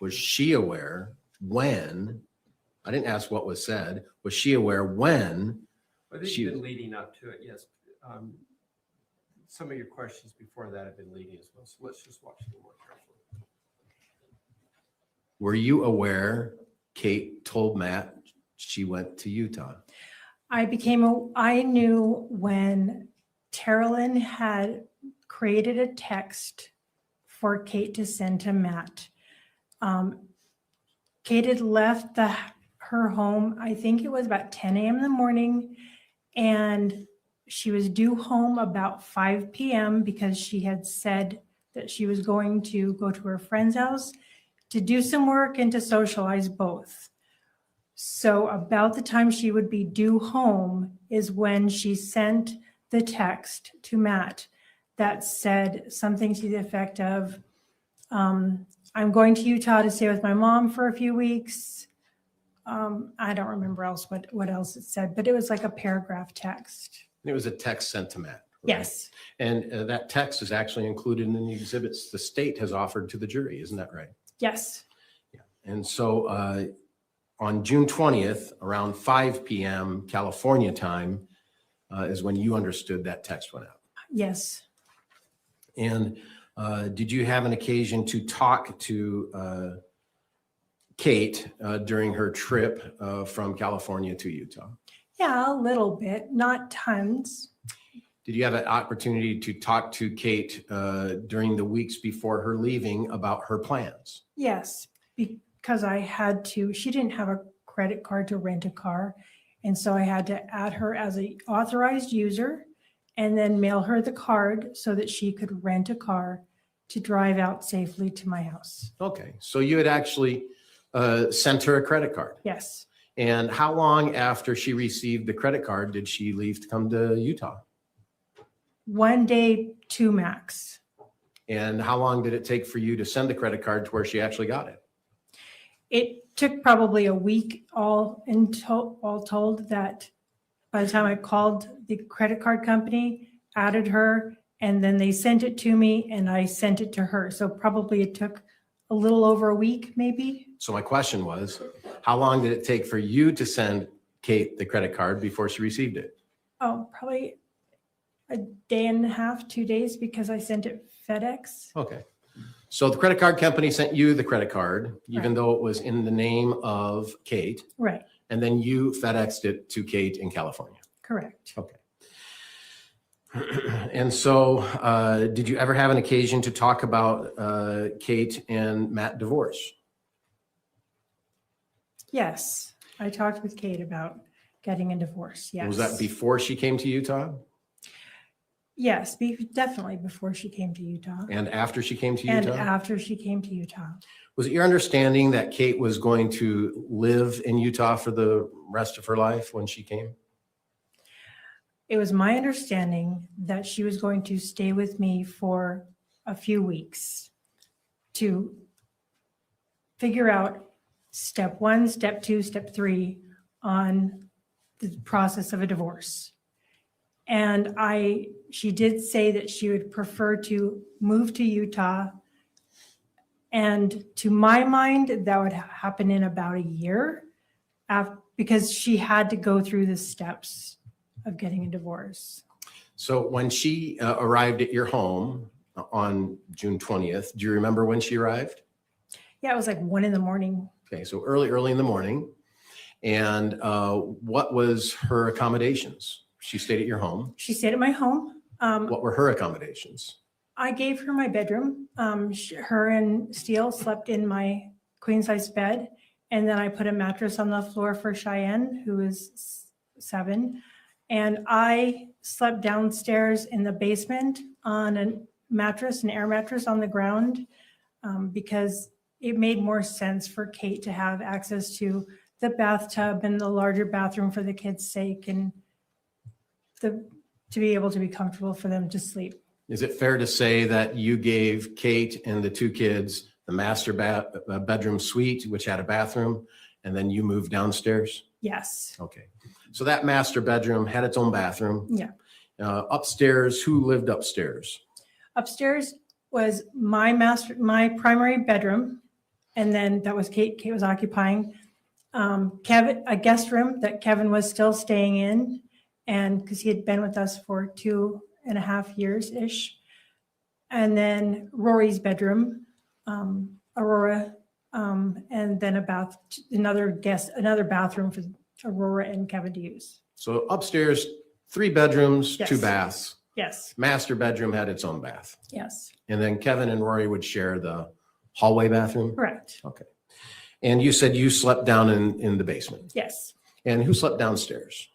Speaker 11: Was she aware when, I didn't ask what was said, was she aware when
Speaker 3: I think
Speaker 11: she,
Speaker 3: you've been leading up to it, yes. Some of your questions before that have been leading as well, so let's just watch them more carefully.
Speaker 11: were you aware Kate told Matt she went to Utah?
Speaker 7: I knew when Terrelyn had created a text for Kate to send to Matt. Kate had left her home, I think it was about 10 a.m. in the morning, and she was due home about 5 p.m. because she had said that she was going to go to her friend's house to do some work and to socialize both. So about the time she would be due home is when she sent the text to Matt that said something to the effect of, I'm going to Utah to stay with my mom for a few weeks. I don't remember what else it said, but it was like a paragraph text.
Speaker 11: It was a text sent to Matt. Right?
Speaker 7: Yes.
Speaker 11: And that text is actually included in the exhibits the state has offered to the jury. Isn't that right?
Speaker 7: Yes.
Speaker 11: Yeah. And so on June 20th, around 5 p.m. California time, is when you understood that text went out.
Speaker 7: Yes.
Speaker 11: And did you have an occasion to talk to Kate during her trip from California to Utah?
Speaker 7: Yeah, a little bit, not tons.
Speaker 11: Did you have an opportunity to talk to Kate during the weeks before her leaving about her plans?
Speaker 7: Yes, because she didn't have a credit card to rent a car. And so I had to add her as an authorized user and then mail her the card so that she could rent a car to drive out safely to my house.
Speaker 11: Okay, so you had actually sent her a credit card.
Speaker 7: Yes.
Speaker 11: And how long after she received the credit card did she leave to come to Utah?
Speaker 7: 1 day, 2 max.
Speaker 11: And how long did it take for you to send the credit card to where she actually got it?
Speaker 7: It took probably a week all told, that by the time I called the credit card company, added her, and then they sent it to me and I sent it to her. So probably it took a little over a week, maybe.
Speaker 11: So my question was, how long did it take for you to send Kate the credit card before she received it?
Speaker 7: Oh, probably a day and a half, 2 days, because I sent it FedEx.
Speaker 11: Okay. So the credit card company sent you the credit card, even
Speaker 7: Right.
Speaker 11: though it was in the name of Kate.
Speaker 7: Right.
Speaker 11: And then you FedExed it to Kate in California.
Speaker 2: Correct.
Speaker 11: Okay. And so, did you ever have an occasion to talk about Kate and Matt divorce?
Speaker 2: Yes, I talked with Kate about getting a divorce. Yes.
Speaker 11: Was that before she came to Utah
Speaker 2: Yes, definitely before she came to Utah.
Speaker 11: and after she came to
Speaker 2: And
Speaker 11: Utah?
Speaker 2: after she came to Utah.
Speaker 11: Was it your understanding that Kate was going to live in Utah for the rest of her life when she came?
Speaker 2: It was my understanding that she was going to stay with me for a few weeks to figure out step 1, step 2, step 3 on the process of a divorce. And she did say that she would prefer to move to Utah. And to my mind, that would happen in about a year because she had to go through the steps of getting a divorce.
Speaker 11: So when she arrived at your home on June 20th, do you remember when she arrived?
Speaker 2: Yeah, it was like 1 a.m.
Speaker 11: Okay, so early in the morning. And what was her accommodations? She stayed at your home.
Speaker 2: She stayed at my home.
Speaker 11: What were her accommodations?
Speaker 2: I gave her my bedroom. Her and Steele slept in my queen size bed. And then I put a mattress on the floor for Cheyenne, who is 7. And I slept downstairs in the basement on a mattress, an air mattress on the ground, because it made more sense for Kate to have access to the bathtub and the larger bathroom for the kids' sake, and to be able to be comfortable for them to sleep.
Speaker 11: Is it fair to say that you gave Kate and the 2 kids the master bedroom suite, which had a bathroom, and then you moved downstairs?
Speaker 2: Yes.
Speaker 11: Okay. So that master bedroom had its own bathroom.
Speaker 2: Yeah.
Speaker 11: Upstairs, who lived upstairs?
Speaker 2: Upstairs was my primary bedroom. And then that was Kate. Kate was occupying Kevin, a guest room that Kevin was still staying in. And because he had been with us for 2.5 years-ish. And then Rory's bedroom, Aurora, and then another bathroom for Aurora and Kevin to use.
Speaker 11: So upstairs, 3 bedrooms,
Speaker 2: Yes.
Speaker 11: 2 baths.
Speaker 2: Yes.
Speaker 11: Master bedroom had its own bath.
Speaker 2: Yes.
Speaker 11: And then Kevin and Rory would share the hallway bathroom?
Speaker 2: Correct.
Speaker 11: Okay. And you said you slept down in the basement.
Speaker 2: Yes.
Speaker 11: And who slept downstairs?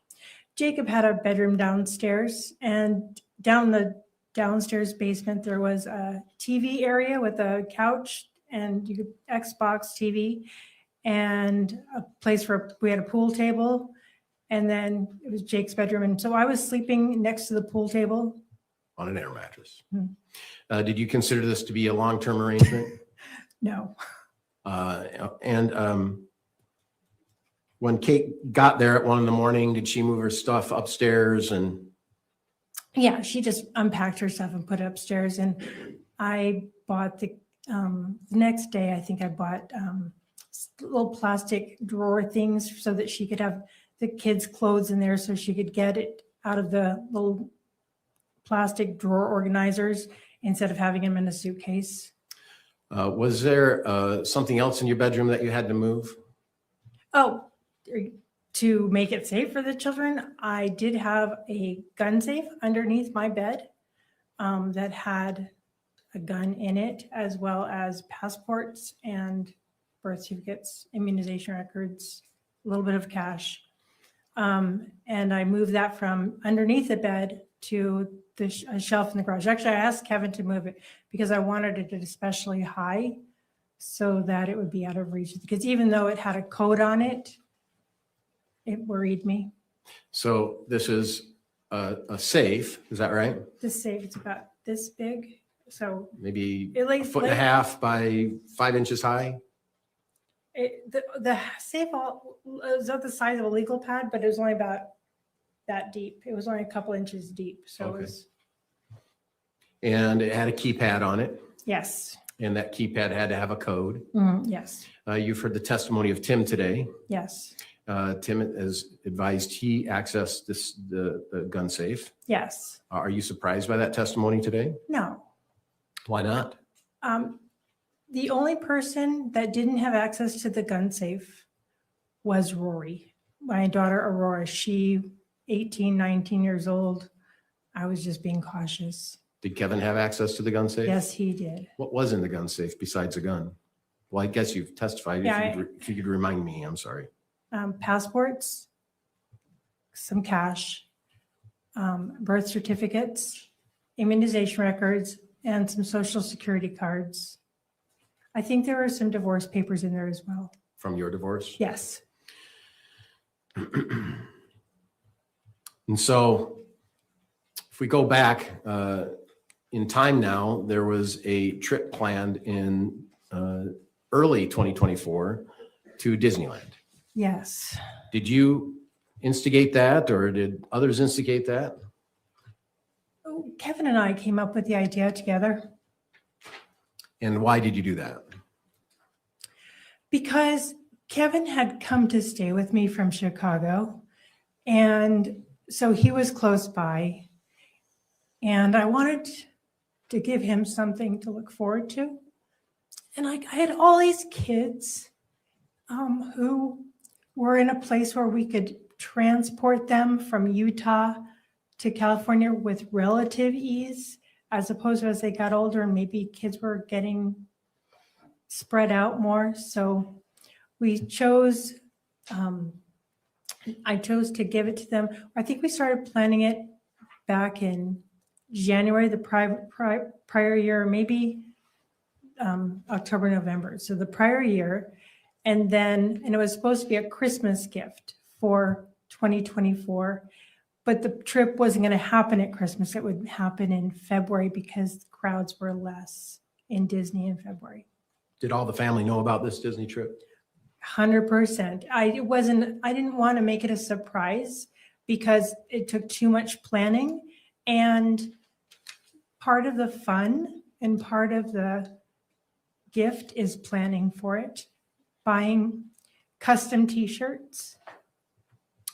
Speaker 2: Jacob had a bedroom downstairs, and down the downstairs basement, there was a TV area with a couch and you could Xbox TV and a place we had a pool table. And then it was Jake's bedroom. And so I was sleeping next to the pool table.
Speaker 11: On an air mattress.
Speaker 2: Hmm.
Speaker 11: Did you consider this to be a long-term arrangement?
Speaker 2: No.
Speaker 11: When Kate got there at 1 a.m, did she move her stuff upstairs and?
Speaker 2: Yeah, she just unpacked her stuff and put it upstairs. And I bought the next day, I think I bought little plastic drawer things so that she could have the kids' clothes in there so she could get it out of the little plastic drawer organizers instead of having them in a suitcase.
Speaker 11: Was there something else in your bedroom that you had to move?
Speaker 2: Oh, to make it safe for the children, I did have a gun safe underneath my bed that had a gun in it, as well as passports and birth certificates, immunization records, a little bit of cash. And I moved that from underneath the bed to the shelf in the garage. Actually, I asked Kevin to move it because I wanted it especially high so that it would be out of reach. Because even though it had a code on it, it worried me.
Speaker 11: So this is a safe, is that right?
Speaker 2: This safe, it's about this big. So
Speaker 11: Maybe
Speaker 2: It like-
Speaker 11: a foot and a
Speaker 2: like-
Speaker 11: half by 5 inches high?
Speaker 2: the safe was not the size of a legal pad, but it was only about that deep. It was only a couple inches deep. So
Speaker 11: Okay.
Speaker 2: it was,
Speaker 11: And it had a keypad on it,
Speaker 2: yes.
Speaker 11: and that keypad had to have a code.
Speaker 2: Yes.
Speaker 11: You've heard the testimony of Tim today.
Speaker 2: Yes.
Speaker 11: Tim has advised he accessed the gun safe.
Speaker 2: Yes.
Speaker 11: Are you surprised by that testimony today?
Speaker 2: No.
Speaker 11: Why not?
Speaker 2: The only person that didn't have access to the gun safe was Rory, my daughter Aurora. She 18, 19 years old. I was just being cautious.
Speaker 11: Did Kevin have access to the gun safe?
Speaker 2: Yes, he did.
Speaker 11: What was in the gun safe besides a gun? Well, I guess you've testified.
Speaker 2: Yeah,
Speaker 11: If you could remind me, I'm sorry.
Speaker 2: Passports, some cash, birth certificates, immunization records, and some social security cards. I think there were some divorce papers in there as well.
Speaker 11: From your divorce?
Speaker 2: Yes.
Speaker 11: And so if we go back in time now, there was a trip planned in early 2024 to Disneyland.
Speaker 2: Yes.
Speaker 11: Did you instigate that or did others instigate that?
Speaker 2: Kevin and I came up with the idea together
Speaker 11: And why did you do that?
Speaker 2: because Kevin had come to stay with me from Chicago. And so he was close by. And I wanted to give him something to look forward to. And I had all these kids who were in a place where we could transport them from Utah to California with relative ease, as opposed to as they got older and maybe kids were getting spread out more. So we chose, I chose to give it to them. I think we started planning it back in January, the prior year, maybe October, November. So the prior year. And it was supposed to be a Christmas gift for 2024, but the trip wasn't going to happen at Christmas. It would happen in February because crowds were less in Disney in February.
Speaker 11: Did all the family know about this Disney trip?
Speaker 2: 100%. I didn't want to make it a surprise because it took too much planning, and part of the fun and part of the gift is planning for it, buying custom t-shirts.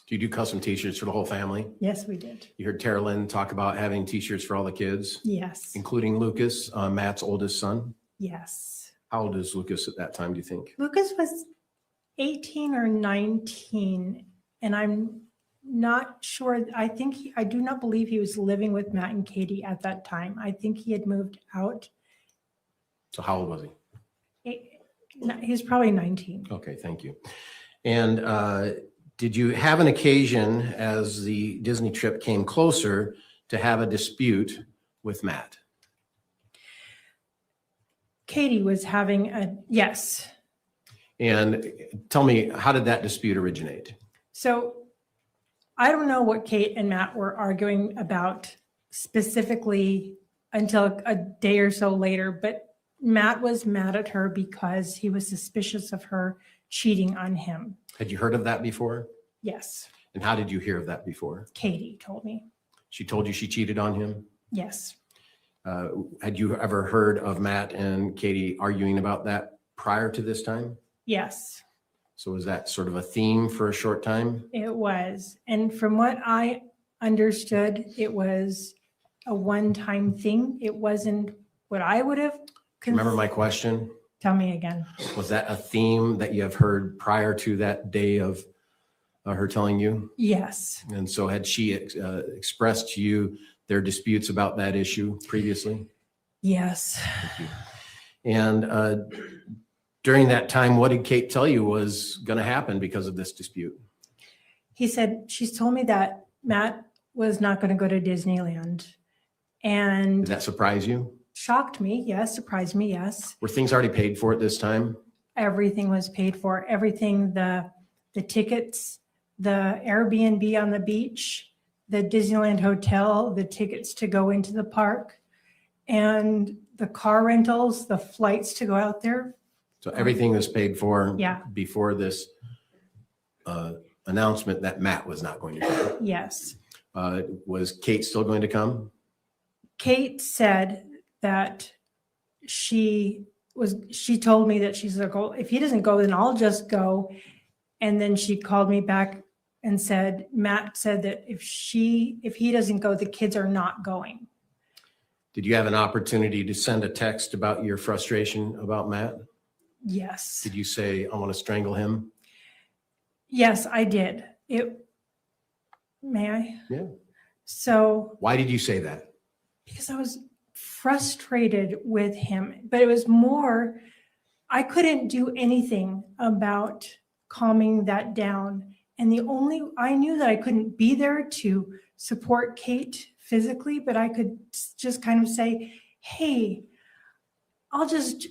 Speaker 11: Do you do custom t-shirts for the whole family?
Speaker 2: Yes, we did.
Speaker 11: You heard Tara Lynn talk about having t-shirts for all the kids,
Speaker 2: Yes.
Speaker 11: including Lucas, Matt's oldest son.
Speaker 2: Yes.
Speaker 11: How old is Lucas at that time, do you think?
Speaker 2: Lucas was 18 or 19, and I'm not sure. I do not believe he was living with Matt and Katie at that time. I think he had moved out.
Speaker 11: So how old was he?
Speaker 2: He was probably 19.
Speaker 11: Okay, thank you. And did you have an occasion as the Disney trip came closer to have a dispute with Matt?
Speaker 2: Katie was having yes.
Speaker 11: And tell me, how did that dispute originate?
Speaker 2: So I don't know what Kate and Matt were arguing about specifically until a day or so later, but Matt was mad at her because he was suspicious of her cheating on him.
Speaker 11: Had you heard of that before?
Speaker 2: Yes.
Speaker 11: And how did you hear of that before?
Speaker 2: Katie told me.
Speaker 11: She told you she cheated on him?
Speaker 2: Yes.
Speaker 11: Had you ever heard of Matt and Katie arguing about that prior to this time?
Speaker 2: Yes,
Speaker 11: So was that sort of a theme for a short time?
Speaker 2: it was. And from what I understood, it was a one-time thing. It wasn't what I would have.
Speaker 11: Remember my question?
Speaker 2: Tell me again.
Speaker 11: Was that a theme that you have heard prior to that day of her telling you?
Speaker 2: Yes.
Speaker 11: And so had she expressed to you their disputes about that issue previously?
Speaker 2: Yes.
Speaker 11: And during that time, what did Kate tell you was going to happen because of this dispute?
Speaker 2: He said, she's told me that Matt was not going to go to Disneyland. And
Speaker 11: Did that surprise you?
Speaker 2: shocked me. Yes. Surprised me. Yes.
Speaker 11: Were things already paid for at this time?
Speaker 2: Everything was paid for. Everything, the tickets, the Airbnb on the beach, the Disneyland hotel, the tickets to go into the park, and the car rentals, the flights to go out there.
Speaker 11: So everything was paid for
Speaker 2: Yeah.
Speaker 11: before this announcement that Matt was not going to come.
Speaker 2: Yes.
Speaker 11: Was Kate still going to come?
Speaker 2: Kate said that she told me that she's like, oh, if he doesn't go, then I'll just go. And then she called me back and said, Matt said that if he doesn't go, the kids are not going.
Speaker 11: Did you have an opportunity to send a text about your frustration about Matt?
Speaker 2: Yes.
Speaker 11: Did you say, I want to strangle him?
Speaker 2: Yes, I did. May I?
Speaker 11: Yeah.
Speaker 2: So,
Speaker 11: Why did you say that?
Speaker 2: because I was frustrated with him, but it was more, I couldn't do anything about calming that down. And I knew that I couldn't be there to support Kate physically, but I could just kind of say, hey, I'll just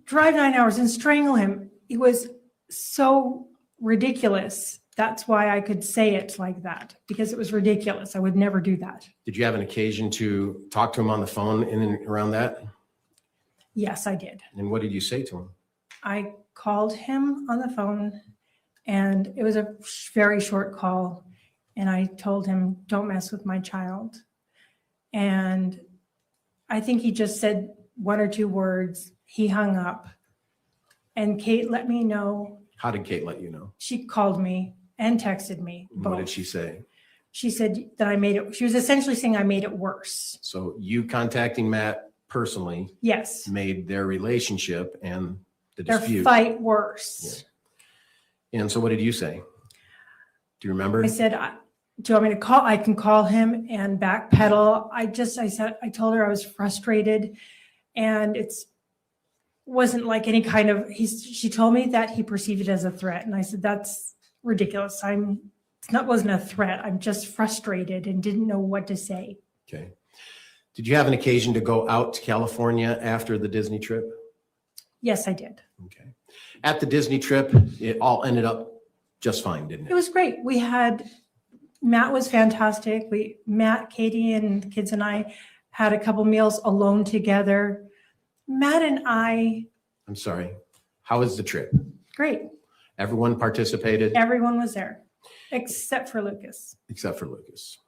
Speaker 2: drive 9 hours and strangle him. It was so ridiculous. That's why I could say it like that, because it was ridiculous. I would never do that.
Speaker 11: Did you have an occasion to talk to him on the phone in and around that?
Speaker 2: Yes, I did.
Speaker 11: And what did you say to him?
Speaker 2: I called him on the phone, and it was a very short call. And I told him, don't mess with my child. And I think he just said 1 or 2 words. He hung up. And Kate let me know.
Speaker 11: How did Kate let you know?
Speaker 2: She called me and texted me.
Speaker 11: What did
Speaker 2: both.
Speaker 11: she say?
Speaker 2: She said that I made it. She was essentially saying I made it worse.
Speaker 11: So you contacting Matt personally
Speaker 2: Yes.
Speaker 11: made their relationship and the
Speaker 2: Their
Speaker 11: dispute.
Speaker 2: fight worse.
Speaker 11: Yeah. And so what did you say? Do you remember?
Speaker 2: I said, do you want me to call? I can call him and backpedal. I told her I was frustrated, and wasn't like any kind of, she told me that he perceived it as a threat. And I said, that's ridiculous. Wasn't a threat. I'm just frustrated and didn't know what to say.
Speaker 11: Okay. Did you have an occasion to go out to California after the Disney trip?
Speaker 2: Yes, I did.
Speaker 11: Okay. At the Disney trip, it all ended up just fine, didn't
Speaker 2: It
Speaker 11: it?
Speaker 2: was great. Matt was fantastic. Matt, Katie, and the kids and I had a couple meals alone together. Matt and I,
Speaker 11: I'm sorry. How was the trip?
Speaker 2: great.
Speaker 11: Everyone participated
Speaker 2: Everyone was there, except for Lucas,
Speaker 11: except for Lucas,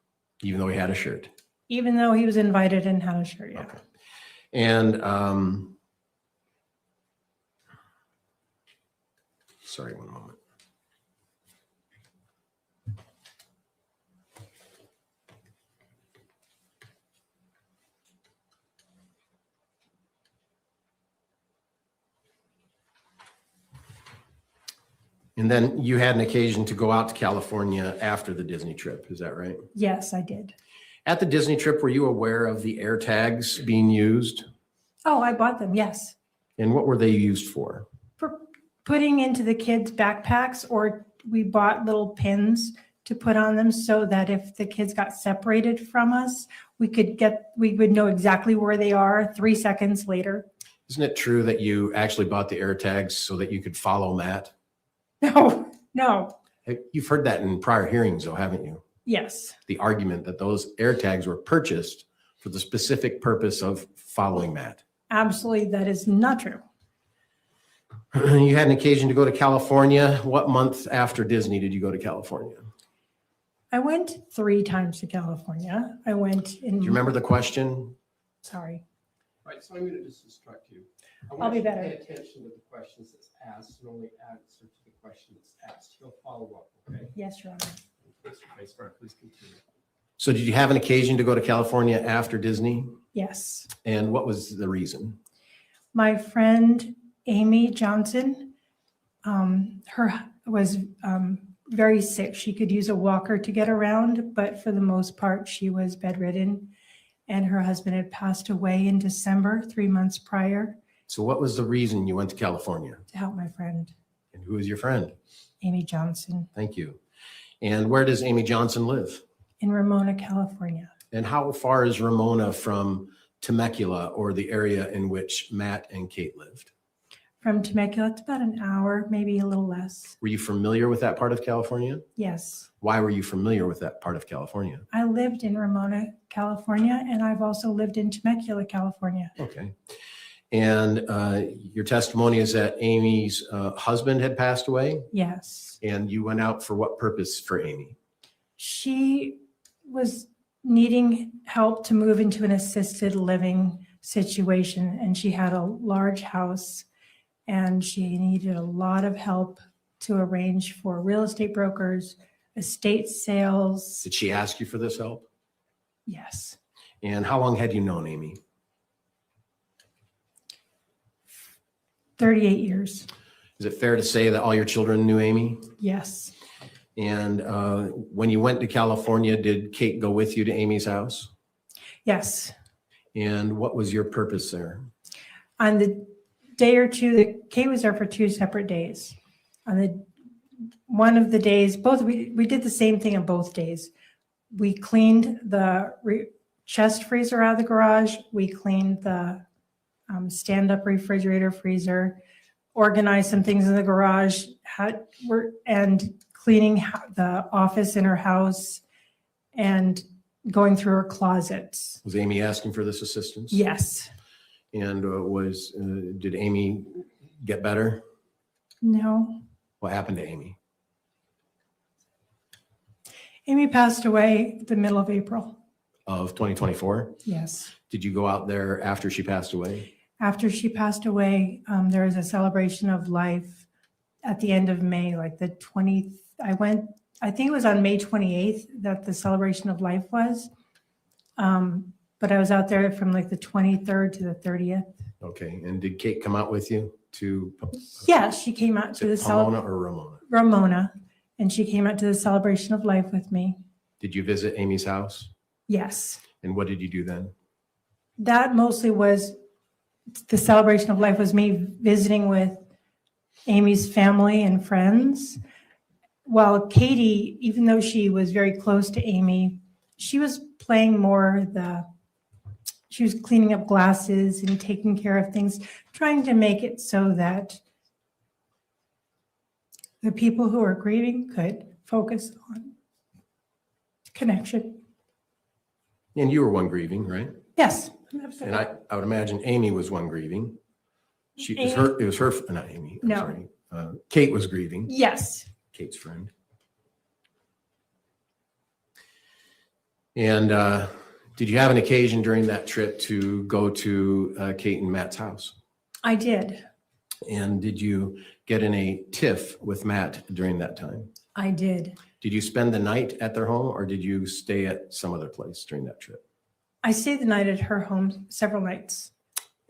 Speaker 11: even though he had a shirt.
Speaker 2: even though he was invited and had a shirt. Yeah.
Speaker 11: Okay. And sorry, one moment. And then you had an occasion to go out to California after the Disney trip. Is that right?
Speaker 2: Yes, I did.
Speaker 11: At the Disney trip, were you aware of the air tags being used?
Speaker 2: Oh, I bought them. Yes.
Speaker 11: And what were they used for?
Speaker 2: For putting into the kids' backpacks, or we bought little pins to put on them so that if the kids got separated from us, we would know exactly where they are 3 seconds later.
Speaker 11: Isn't it true that you actually bought the air tags so that you could follow Matt?
Speaker 2: No.
Speaker 11: Hey, you've heard that in prior hearings though, haven't you?
Speaker 2: Yes.
Speaker 11: The argument that those air tags were purchased for the specific purpose of following Matt.
Speaker 2: Absolutely. That is not true.
Speaker 11: You had an occasion to go to California. What month after Disney did you go to California?
Speaker 2: I went 3 times to California. I went in.
Speaker 11: Do you remember the question?
Speaker 2: Sorry.
Speaker 3: All right, so I'm going to just instruct you. I
Speaker 2: I'll
Speaker 3: want
Speaker 2: be
Speaker 3: you to
Speaker 2: better.
Speaker 3: pay attention to the questions that's asked and only answer to the question that's asked. He'll follow up, okay?
Speaker 2: Yes, Your Honor.
Speaker 3: Vice Mayor, please continue.
Speaker 11: So did you have an occasion to go to California after Disney?
Speaker 2: Yes.
Speaker 11: And what was the reason?
Speaker 2: My friend Amy Johnson, her was very sick. She could use a walker to get around, but for the most part, she was bedridden. And her husband had passed away in December, 3 months prior.
Speaker 11: So what was the reason you went to California?
Speaker 2: To help my friend,
Speaker 11: And who is your friend?
Speaker 2: Amy Johnson,
Speaker 11: Thank you. And where does Amy Johnson live?
Speaker 2: in Ramona, California.
Speaker 11: And how far is Ramona from Temecula or the area in which Matt and Kate lived?
Speaker 2: From Temecula, it's about an hour, maybe a little less.
Speaker 11: Were you familiar with that part of California?
Speaker 2: Yes.
Speaker 11: Why were you familiar with that part of California?
Speaker 2: I lived in Ramona, California, and I've also lived in Temecula, California.
Speaker 11: Okay. And your testimony is that Amy's husband had passed away?
Speaker 2: Yes.
Speaker 11: And you went out for what purpose for Amy?
Speaker 2: She was needing help to move into an assisted living situation, and she had a large house, and she needed a lot of help to arrange for real estate brokers, estate sales.
Speaker 11: Did she ask you for this help?
Speaker 2: Yes.
Speaker 11: And how long had you known Amy?
Speaker 2: 38 years.
Speaker 11: Is it fair to say that all your children knew Amy?
Speaker 2: Yes.
Speaker 11: And when you went to California, did Kate go with you to Amy's house?
Speaker 2: Yes.
Speaker 11: And what was your purpose there?
Speaker 2: On the day or two that Kate was there for 2 separate days. On the one of the days, we did the same thing on both days. We cleaned the chest freezer out of the garage. We cleaned the stand-up refrigerator freezer, organized some things in the garage, and cleaning the office in her house and going through her closets.
Speaker 11: Was Amy asking for this assistance?
Speaker 2: Yes.
Speaker 11: And did Amy get better?
Speaker 2: No.
Speaker 11: What happened to Amy?
Speaker 2: Amy passed away the middle of April.
Speaker 11: Of 2024?
Speaker 2: Yes.
Speaker 11: Did you go out there after she passed away?
Speaker 2: After she passed away, there was a celebration of life at the end of May, like the 20th. I think it was on May 28th that the celebration of life was. But I was out there from like the 23rd to the 30th.
Speaker 11: Okay. And did Kate come out with you to?
Speaker 2: Yeah, she came out to the
Speaker 11: Pomona or Ramona?
Speaker 2: Ramona. And she came out to the celebration of life with me.
Speaker 11: Did you visit Amy's house?
Speaker 2: Yes.
Speaker 11: And what did you do then?
Speaker 2: That mostly was the celebration of life was me visiting with Amy's family and friends. While Katie, even though she was very close to Amy, she was playing more she was cleaning up glasses and taking care of things, trying to make it so that the people who are grieving could focus on connection.
Speaker 11: And you were one grieving, right?
Speaker 2: Yes.
Speaker 11: And I would imagine Amy was one grieving. It was her, not Amy. I'm
Speaker 2: No.
Speaker 11: sorry. Kate was grieving.
Speaker 2: Yes.
Speaker 11: Kate's friend. And did you have an occasion during that trip to go to Kate and Matt's house?
Speaker 2: I did.
Speaker 11: And did you get in a tiff with Matt during that time?
Speaker 2: I did.
Speaker 11: Did you spend the night at their home or did you stay at some other place during that trip?
Speaker 2: I stayed the night at her home several nights.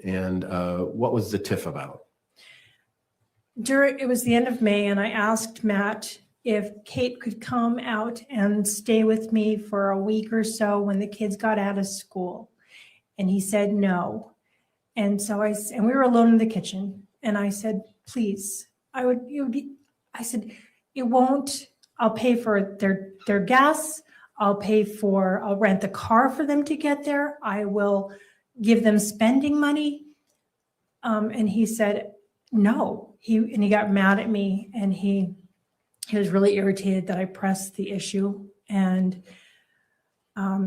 Speaker 11: And what was the tiff about?
Speaker 2: It was the end of May, and I asked Matt if Kate could come out and stay with me for a week or so when the kids got out of school. And he said no. And so and we were alone in the kitchen. And I said, please, I said, it won't, I'll pay for their gas. I'll rent the car for them to get there. I will give them spending money. And he said, no. He got mad at me and he was really irritated that I pressed the issue. And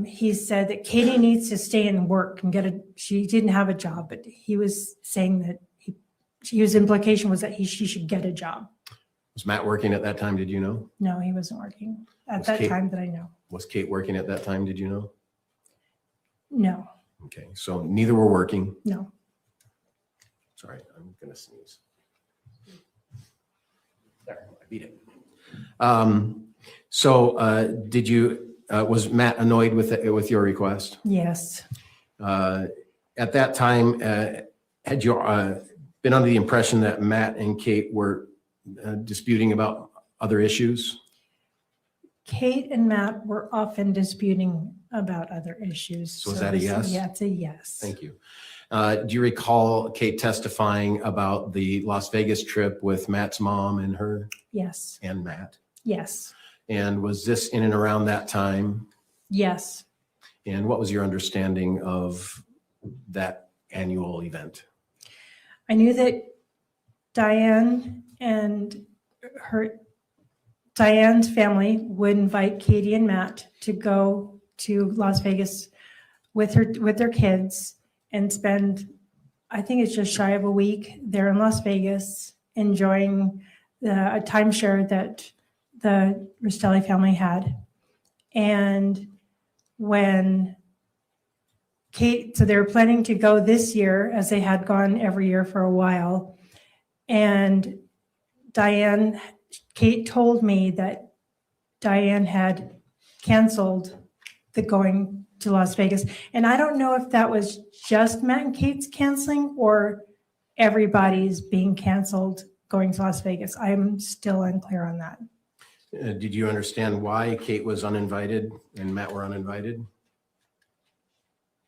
Speaker 2: he said that Katie needs to stay and work and she didn't have a job, but he was saying that his implication was that she should get a job.
Speaker 11: Was Matt working at that time? Did you know?
Speaker 2: No, he wasn't working at
Speaker 11: Was
Speaker 2: that
Speaker 11: Kate-
Speaker 2: time that I know.
Speaker 11: Was Kate working at that time? Did you know?
Speaker 2: No,
Speaker 11: Okay, so neither were working.
Speaker 2: no.
Speaker 11: Sorry, I'm gonna sneeze. There, I beat it. Did you? Was Matt annoyed with your request?
Speaker 2: Yes.
Speaker 11: At that time, had you been under the impression that Matt and Kate were disputing about other issues?
Speaker 2: Kate and Matt were often disputing about other issues.
Speaker 11: So is that a yes?
Speaker 2: Yeah, it's a yes.
Speaker 11: Thank you. Do you recall Kate testifying about the Las Vegas trip with Matt's mom and her
Speaker 2: Yes,
Speaker 11: and Matt?
Speaker 2: yes,
Speaker 11: And was this in and around that time?
Speaker 2: yes.
Speaker 11: And what was your understanding of that annual event?
Speaker 2: I knew that Diane's family would invite Katie and Matt to go to Las Vegas with their kids and spend, I think it's just shy of a week there in Las Vegas, enjoying a timeshare that the Restelli family had. And when so they were planning to go this year, as they had gone every year for a while. And Kate told me that Diane had canceled the going to Las Vegas. And I don't know if that was just Matt and Kate's canceling or everybody's being canceled going to Las Vegas. I'm still unclear on that.
Speaker 11: Did you understand why Kate was uninvited and Matt were uninvited?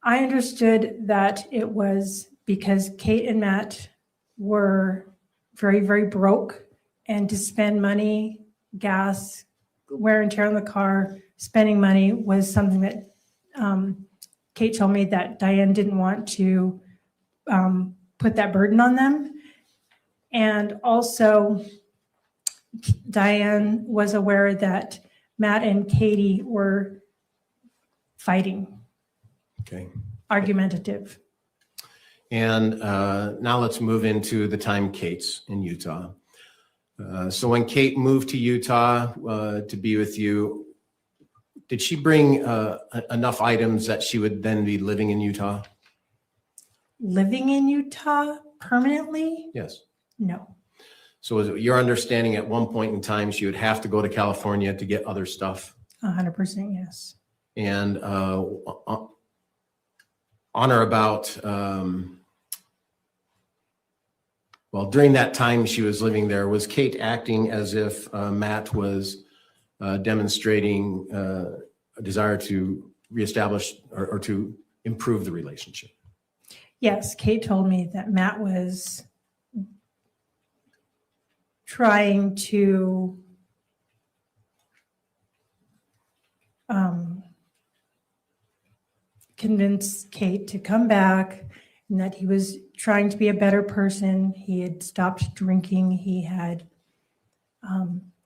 Speaker 2: I understood that it was because Kate and Matt were very, very broke, and to spend money, gas, wear and tear on the car, spending money was something that Kate told me that Diane didn't want to put that burden on them. And also, Diane was aware that Matt and Katie were fighting,
Speaker 11: Okay.
Speaker 2: argumentative.
Speaker 11: And now let's move into the time Kate's in Utah. So when Kate moved to Utah to be with you, did she bring enough items that she would then be living in Utah?
Speaker 2: Living in Utah permanently?
Speaker 11: Yes.
Speaker 2: No.
Speaker 11: So was it your understanding at one point in time she would have to go to California to get other stuff?
Speaker 2: 100% yes.
Speaker 11: And on or about, well, during that time she was living there, was Kate acting as if Matt was demonstrating a desire to reestablish or to improve the relationship?
Speaker 2: Yes, Kate told me that Matt was trying to convince Kate to come back, and that he was trying to be a better person. He had stopped drinking. He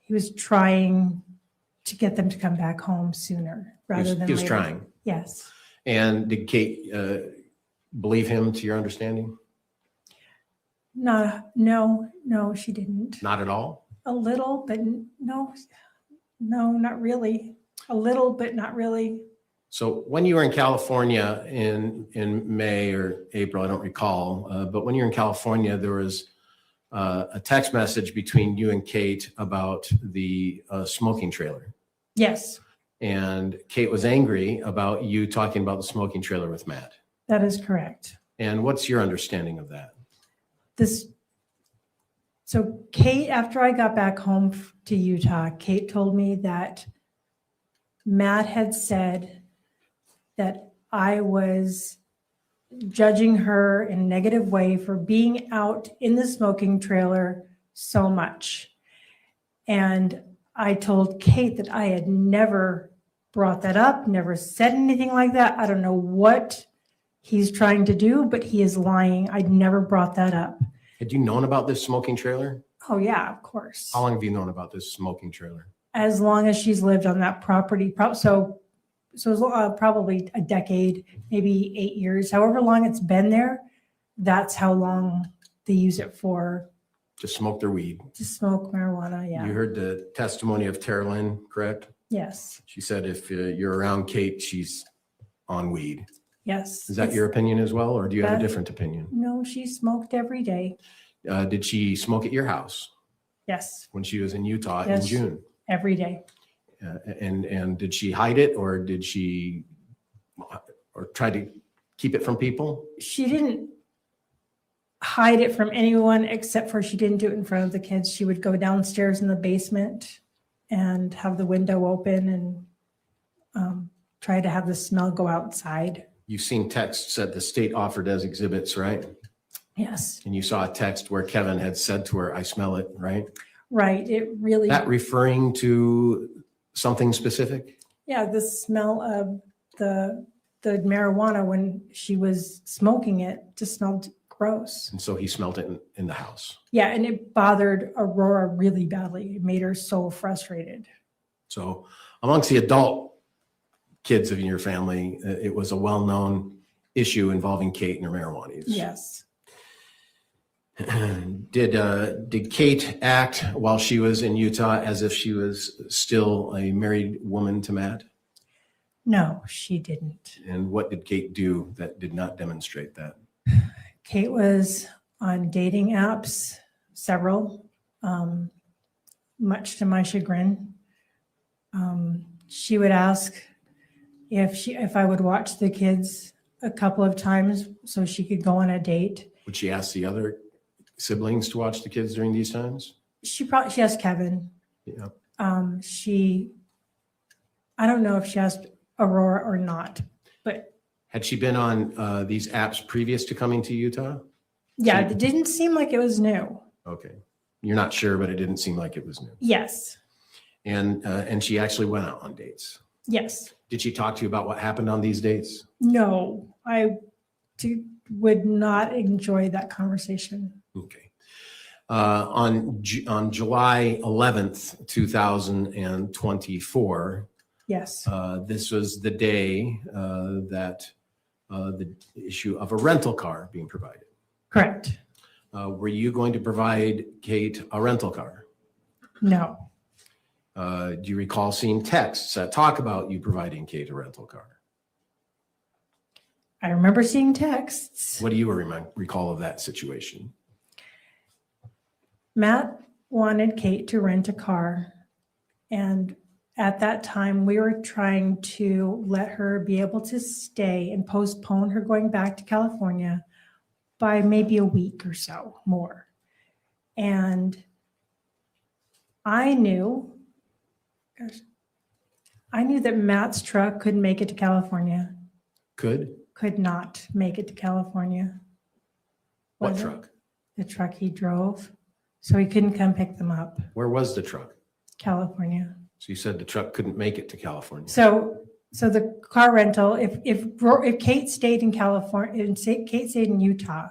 Speaker 2: was trying to get them to come back home sooner rather than
Speaker 11: He was
Speaker 2: later.
Speaker 11: trying.
Speaker 2: Yes.
Speaker 11: And did Kate believe him, to your understanding?
Speaker 2: No, she didn't.
Speaker 11: Not at all?
Speaker 2: A little, but no, not really. A little, but not really.
Speaker 11: So when you were in California in May or April, I don't recall, but when you were in California, there was a text message between you and Kate about the smoking trailer.
Speaker 2: Yes,
Speaker 11: And Kate was angry about you talking about the smoking trailer with Matt.
Speaker 2: that is correct.
Speaker 11: And what's your understanding of that?
Speaker 2: So Kate, after I got back home to Utah, Kate told me that Matt had said that I was judging her in a negative way for being out in the smoking trailer so much. And I told Kate that I had never brought that up, never said anything like that. I don't know what he's trying to do, but he is lying. I'd never brought that up.
Speaker 11: Had you known about this smoking trailer?
Speaker 2: Oh yeah, of course.
Speaker 11: How long have you known about this smoking trailer?
Speaker 2: As long as she's lived on that property. So probably a decade, maybe 8 years, however long it's been there, that's how long they use it for.
Speaker 11: To smoke their weed.
Speaker 2: To smoke marijuana, yeah.
Speaker 11: You heard the testimony of Tara Lynn, correct?
Speaker 2: Yes,
Speaker 11: She said if you're around Kate, she's on weed.
Speaker 2: yes.
Speaker 11: Is that your opinion as well, or do you have a
Speaker 2: That-
Speaker 11: different opinion?
Speaker 2: No, she smoked every day.
Speaker 11: Did she smoke at your house
Speaker 2: Yes,
Speaker 11: when she was in Utah in
Speaker 2: Yes.
Speaker 11: June?
Speaker 2: every day.
Speaker 11: And did she hide it, or did she or try to keep it from people?
Speaker 2: She didn't hide it from anyone except for she didn't do it in front of the kids. She would go downstairs in the basement and have the window open and try to have the smell go outside.
Speaker 11: You've seen texts that the state offered as exhibits, right?
Speaker 2: Yes,
Speaker 11: And you saw a text where Kevin had said to her, "I smell it," right?
Speaker 2: right. It really,
Speaker 11: That referring to something specific?
Speaker 2: yeah, the smell of the marijuana when she was smoking it just smelled gross.
Speaker 11: And so he smelled it in the house.
Speaker 2: Yeah, and it bothered Aurora really badly. It made her so frustrated.
Speaker 11: So amongst the adult kids in your family, it was a well-known issue involving Kate and her marijuana use.
Speaker 2: Yes.
Speaker 11: Did Kate act while she was in Utah as if she was still a married woman to Matt?
Speaker 2: No, she didn't.
Speaker 11: And what did Kate do that did not demonstrate that?
Speaker 2: Kate was on dating apps, several, much to my chagrin. She would ask if I would watch the kids a couple of times so she could go on a date.
Speaker 11: Would she ask the other siblings to watch the kids during these times?
Speaker 2: She asked Kevin.
Speaker 11: Yeah.
Speaker 2: I don't know if she asked Aurora or not, but
Speaker 10: Had she been on these apps previous to coming to Utah?
Speaker 2: yeah, it didn't seem like it was new.
Speaker 10: Okay. You're not sure, but it didn't seem like it was new.
Speaker 2: Yes,
Speaker 10: And she actually went out on dates.
Speaker 2: yes.
Speaker 10: Did she talk to you about what happened on these dates?
Speaker 2: No, would not enjoy that conversation.
Speaker 10: Okay. On July 11th, 2024,
Speaker 2: Yes,
Speaker 10: this was the day that the issue of a rental car being provided.
Speaker 2: correct.
Speaker 10: Were you going to provide Kate a rental car?
Speaker 2: No,
Speaker 10: Do you recall seeing texts that talk about you providing Kate a rental car?
Speaker 2: I remember seeing texts.
Speaker 10: What do you recall of that situation?
Speaker 2: Matt wanted Kate to rent a car. And at that time, we were trying to let her be able to stay and postpone her going back to California by maybe a week or so more. And I knew that Matt's truck couldn't make it to California, could not make it to California.
Speaker 10: What
Speaker 2: Was it?
Speaker 10: truck?
Speaker 2: The truck he drove. So he couldn't come pick them up,
Speaker 10: Where was the truck?
Speaker 2: California.
Speaker 10: So you said the truck couldn't make it to California.
Speaker 2: So the car rental, if Kate stayed in California, and Kate stayed in Utah,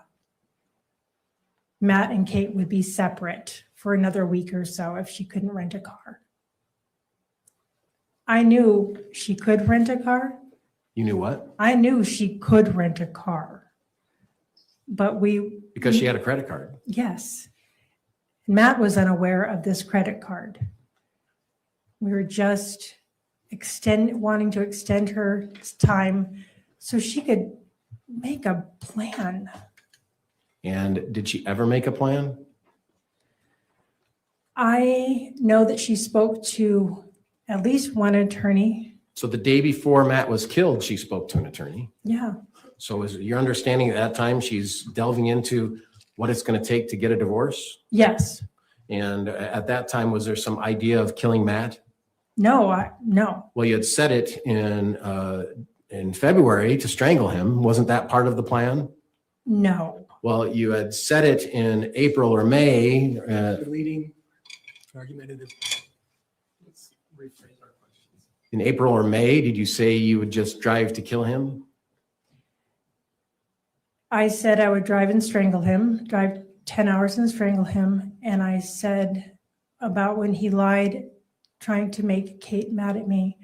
Speaker 2: Matt and Kate would be separate for another week or so if she couldn't rent a car. I knew she could rent a car.
Speaker 10: You knew what?
Speaker 2: I knew she could rent a car. But
Speaker 10: Because she had a credit card.
Speaker 2: yes. Matt was unaware of this credit card. We were just wanting to extend her time so she could make a plan.
Speaker 10: And did she ever make a plan?
Speaker 2: I know that she spoke to at least one attorney.
Speaker 10: So the day before Matt was killed, she spoke to an attorney.
Speaker 2: Yeah,
Speaker 10: So is it your understanding at that time she's delving into what it's going to take to get a divorce?
Speaker 2: yes.
Speaker 10: And at that time, was there some idea of killing Matt?
Speaker 2: No.
Speaker 10: Well, you had said it in February to strangle him. Wasn't that part of the plan?
Speaker 2: No.
Speaker 10: Well, you had said it in April or May.
Speaker 3: Leading, argumentative. Let's rephrase our questions.
Speaker 10: In April or May, did you say you would just drive to kill him?
Speaker 2: I said I would drive 10 hours and strangle him. And I said about when he lied, trying to make Kate mad at me,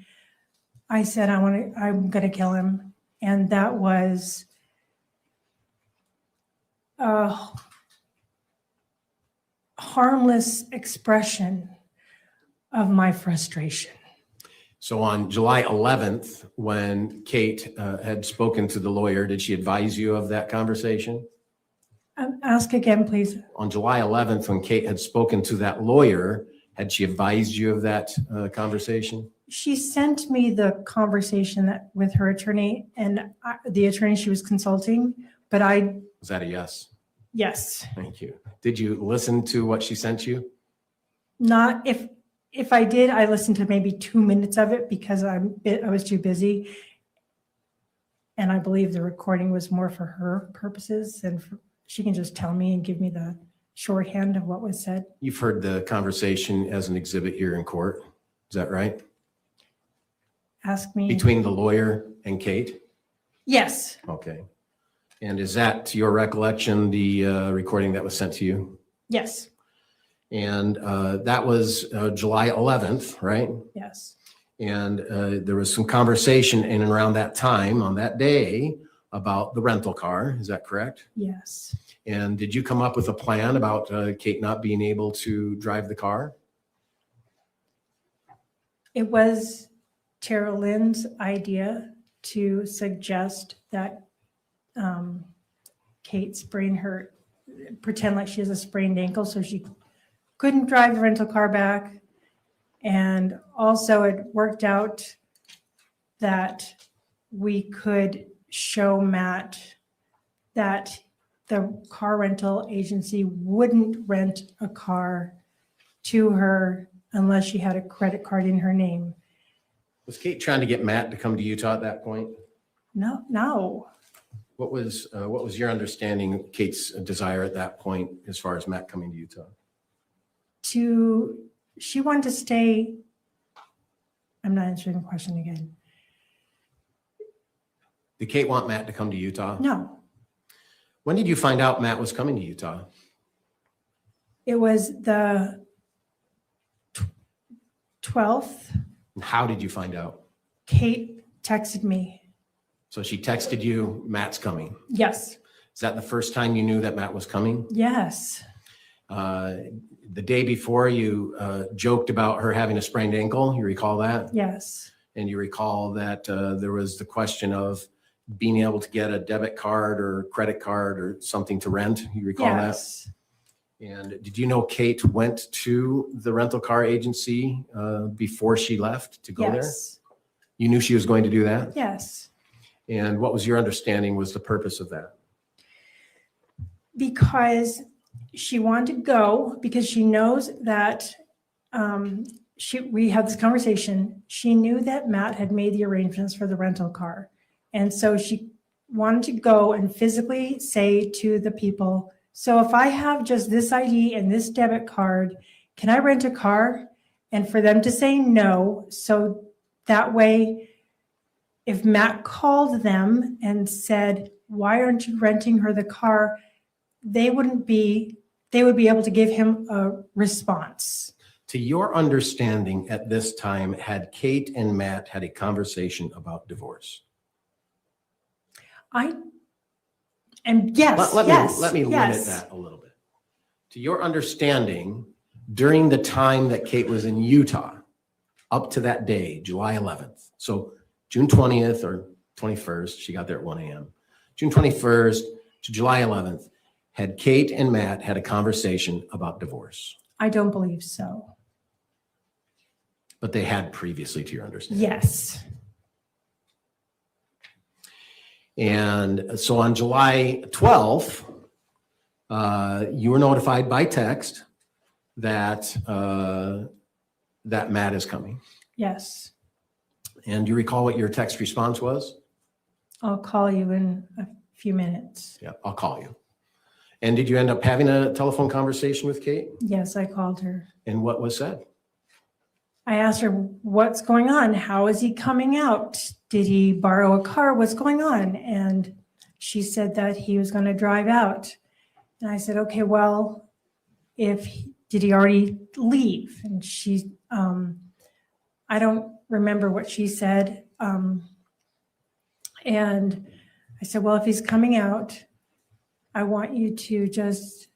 Speaker 2: I said, I'm going to kill him. And that was a harmless expression of my frustration.
Speaker 10: So on July 11th, when Kate had spoken to the lawyer, did she advise you of that conversation?
Speaker 2: Ask again, please.
Speaker 10: On July 11th, when Kate had spoken to that lawyer, had she advised you of that conversation?
Speaker 2: She sent me the conversation with her attorney and the attorney she was consulting, but
Speaker 10: Was that a yes?
Speaker 2: yes.
Speaker 10: Thank you. Did you listen to what she sent you?
Speaker 2: Not, if I did, I listened to maybe 2 minutes of it because I was too busy. And I believe the recording was more for her purposes and she can just tell me and give me the shorthand of what was said.
Speaker 10: You've heard the conversation as an exhibit here in court. Is that right?
Speaker 2: Ask me.
Speaker 10: Between the lawyer and Kate?
Speaker 2: Yes.
Speaker 10: Okay. And is that, to your recollection, the recording that was sent to you?
Speaker 2: Yes.
Speaker 10: And that was July 11th, right?
Speaker 2: Yes.
Speaker 10: And there was some conversation in and around that time on that day about the rental car. Is that correct?
Speaker 2: Yes.
Speaker 10: And did you come up with a plan about Kate not being able to drive the car?
Speaker 2: It was Tara Lynn's idea to suggest that Kate pretend like she has a sprained ankle so she couldn't drive the rental car back. And also it worked out that we could show Matt that the car rental agency wouldn't rent a car to her unless she had a credit card in her name.
Speaker 10: Was Kate trying to get Matt to come to Utah at that point?
Speaker 2: No.
Speaker 10: What was your understanding of Kate's desire at that point as far as Matt coming to Utah?
Speaker 2: She wanted to stay. I'm not answering the question again.
Speaker 10: Did Kate want Matt to come to Utah?
Speaker 2: No,
Speaker 10: When did you find out Matt was coming to Utah?
Speaker 2: it was the 12th.
Speaker 10: And how did you find out?
Speaker 2: Kate texted me.
Speaker 10: So she texted you, Matt's coming.
Speaker 2: Yes.
Speaker 10: Is that the first time you knew that Matt was coming?
Speaker 2: Yes.
Speaker 10: The day before you joked about her having a sprained ankle, you recall that?
Speaker 2: Yes.
Speaker 10: And you recall that there was the question of being able to get a debit card or credit card or something to rent. You recall
Speaker 2: Yes.
Speaker 10: that? And did you know Kate went to the rental car agency before she left to go there?
Speaker 2: Yes.
Speaker 10: You knew she was going to do that?
Speaker 2: Yes.
Speaker 10: And what was your understanding was the purpose of that?
Speaker 2: Because she wanted to go because she knows that we had this conversation. She knew that Matt had made the arrangements for the rental car. And so she wanted to go and physically say to the people, so if I have just this ID and this debit card, can I rent a car? And for them to say no. So that way, if Matt called them and said, why aren't you renting her the car? They would be able to give him a response.
Speaker 10: To your understanding at this time, had Kate and Matt had a conversation about divorce?
Speaker 2: Yes.
Speaker 10: Let me limit that a little bit. To your understanding, during the time that Kate was in Utah, up to that day, July 11th, so June 20th or 21st, she got there at 1 a.m. June 21st to July 11th, had Kate and Matt had a conversation about divorce?
Speaker 2: I don't believe so.
Speaker 10: But they had previously, to your understanding?
Speaker 2: Yes.
Speaker 10: And so on July 12th, you were notified by text that that Matt is coming.
Speaker 2: Yes.
Speaker 10: And do you recall what your text response was?
Speaker 2: I'll call you in a few minutes.
Speaker 10: Yeah, I'll call you. And did you end up having a telephone conversation with Kate?
Speaker 2: Yes, I called her.
Speaker 10: And what was said?
Speaker 2: I asked her, what's going on? How is he coming out? Did he borrow a car? What's going on? And she said that he was going to drive out. And I said, okay, well, did he already leave? And she, I don't remember what she said. And I said, well, if he's coming out, I want you to just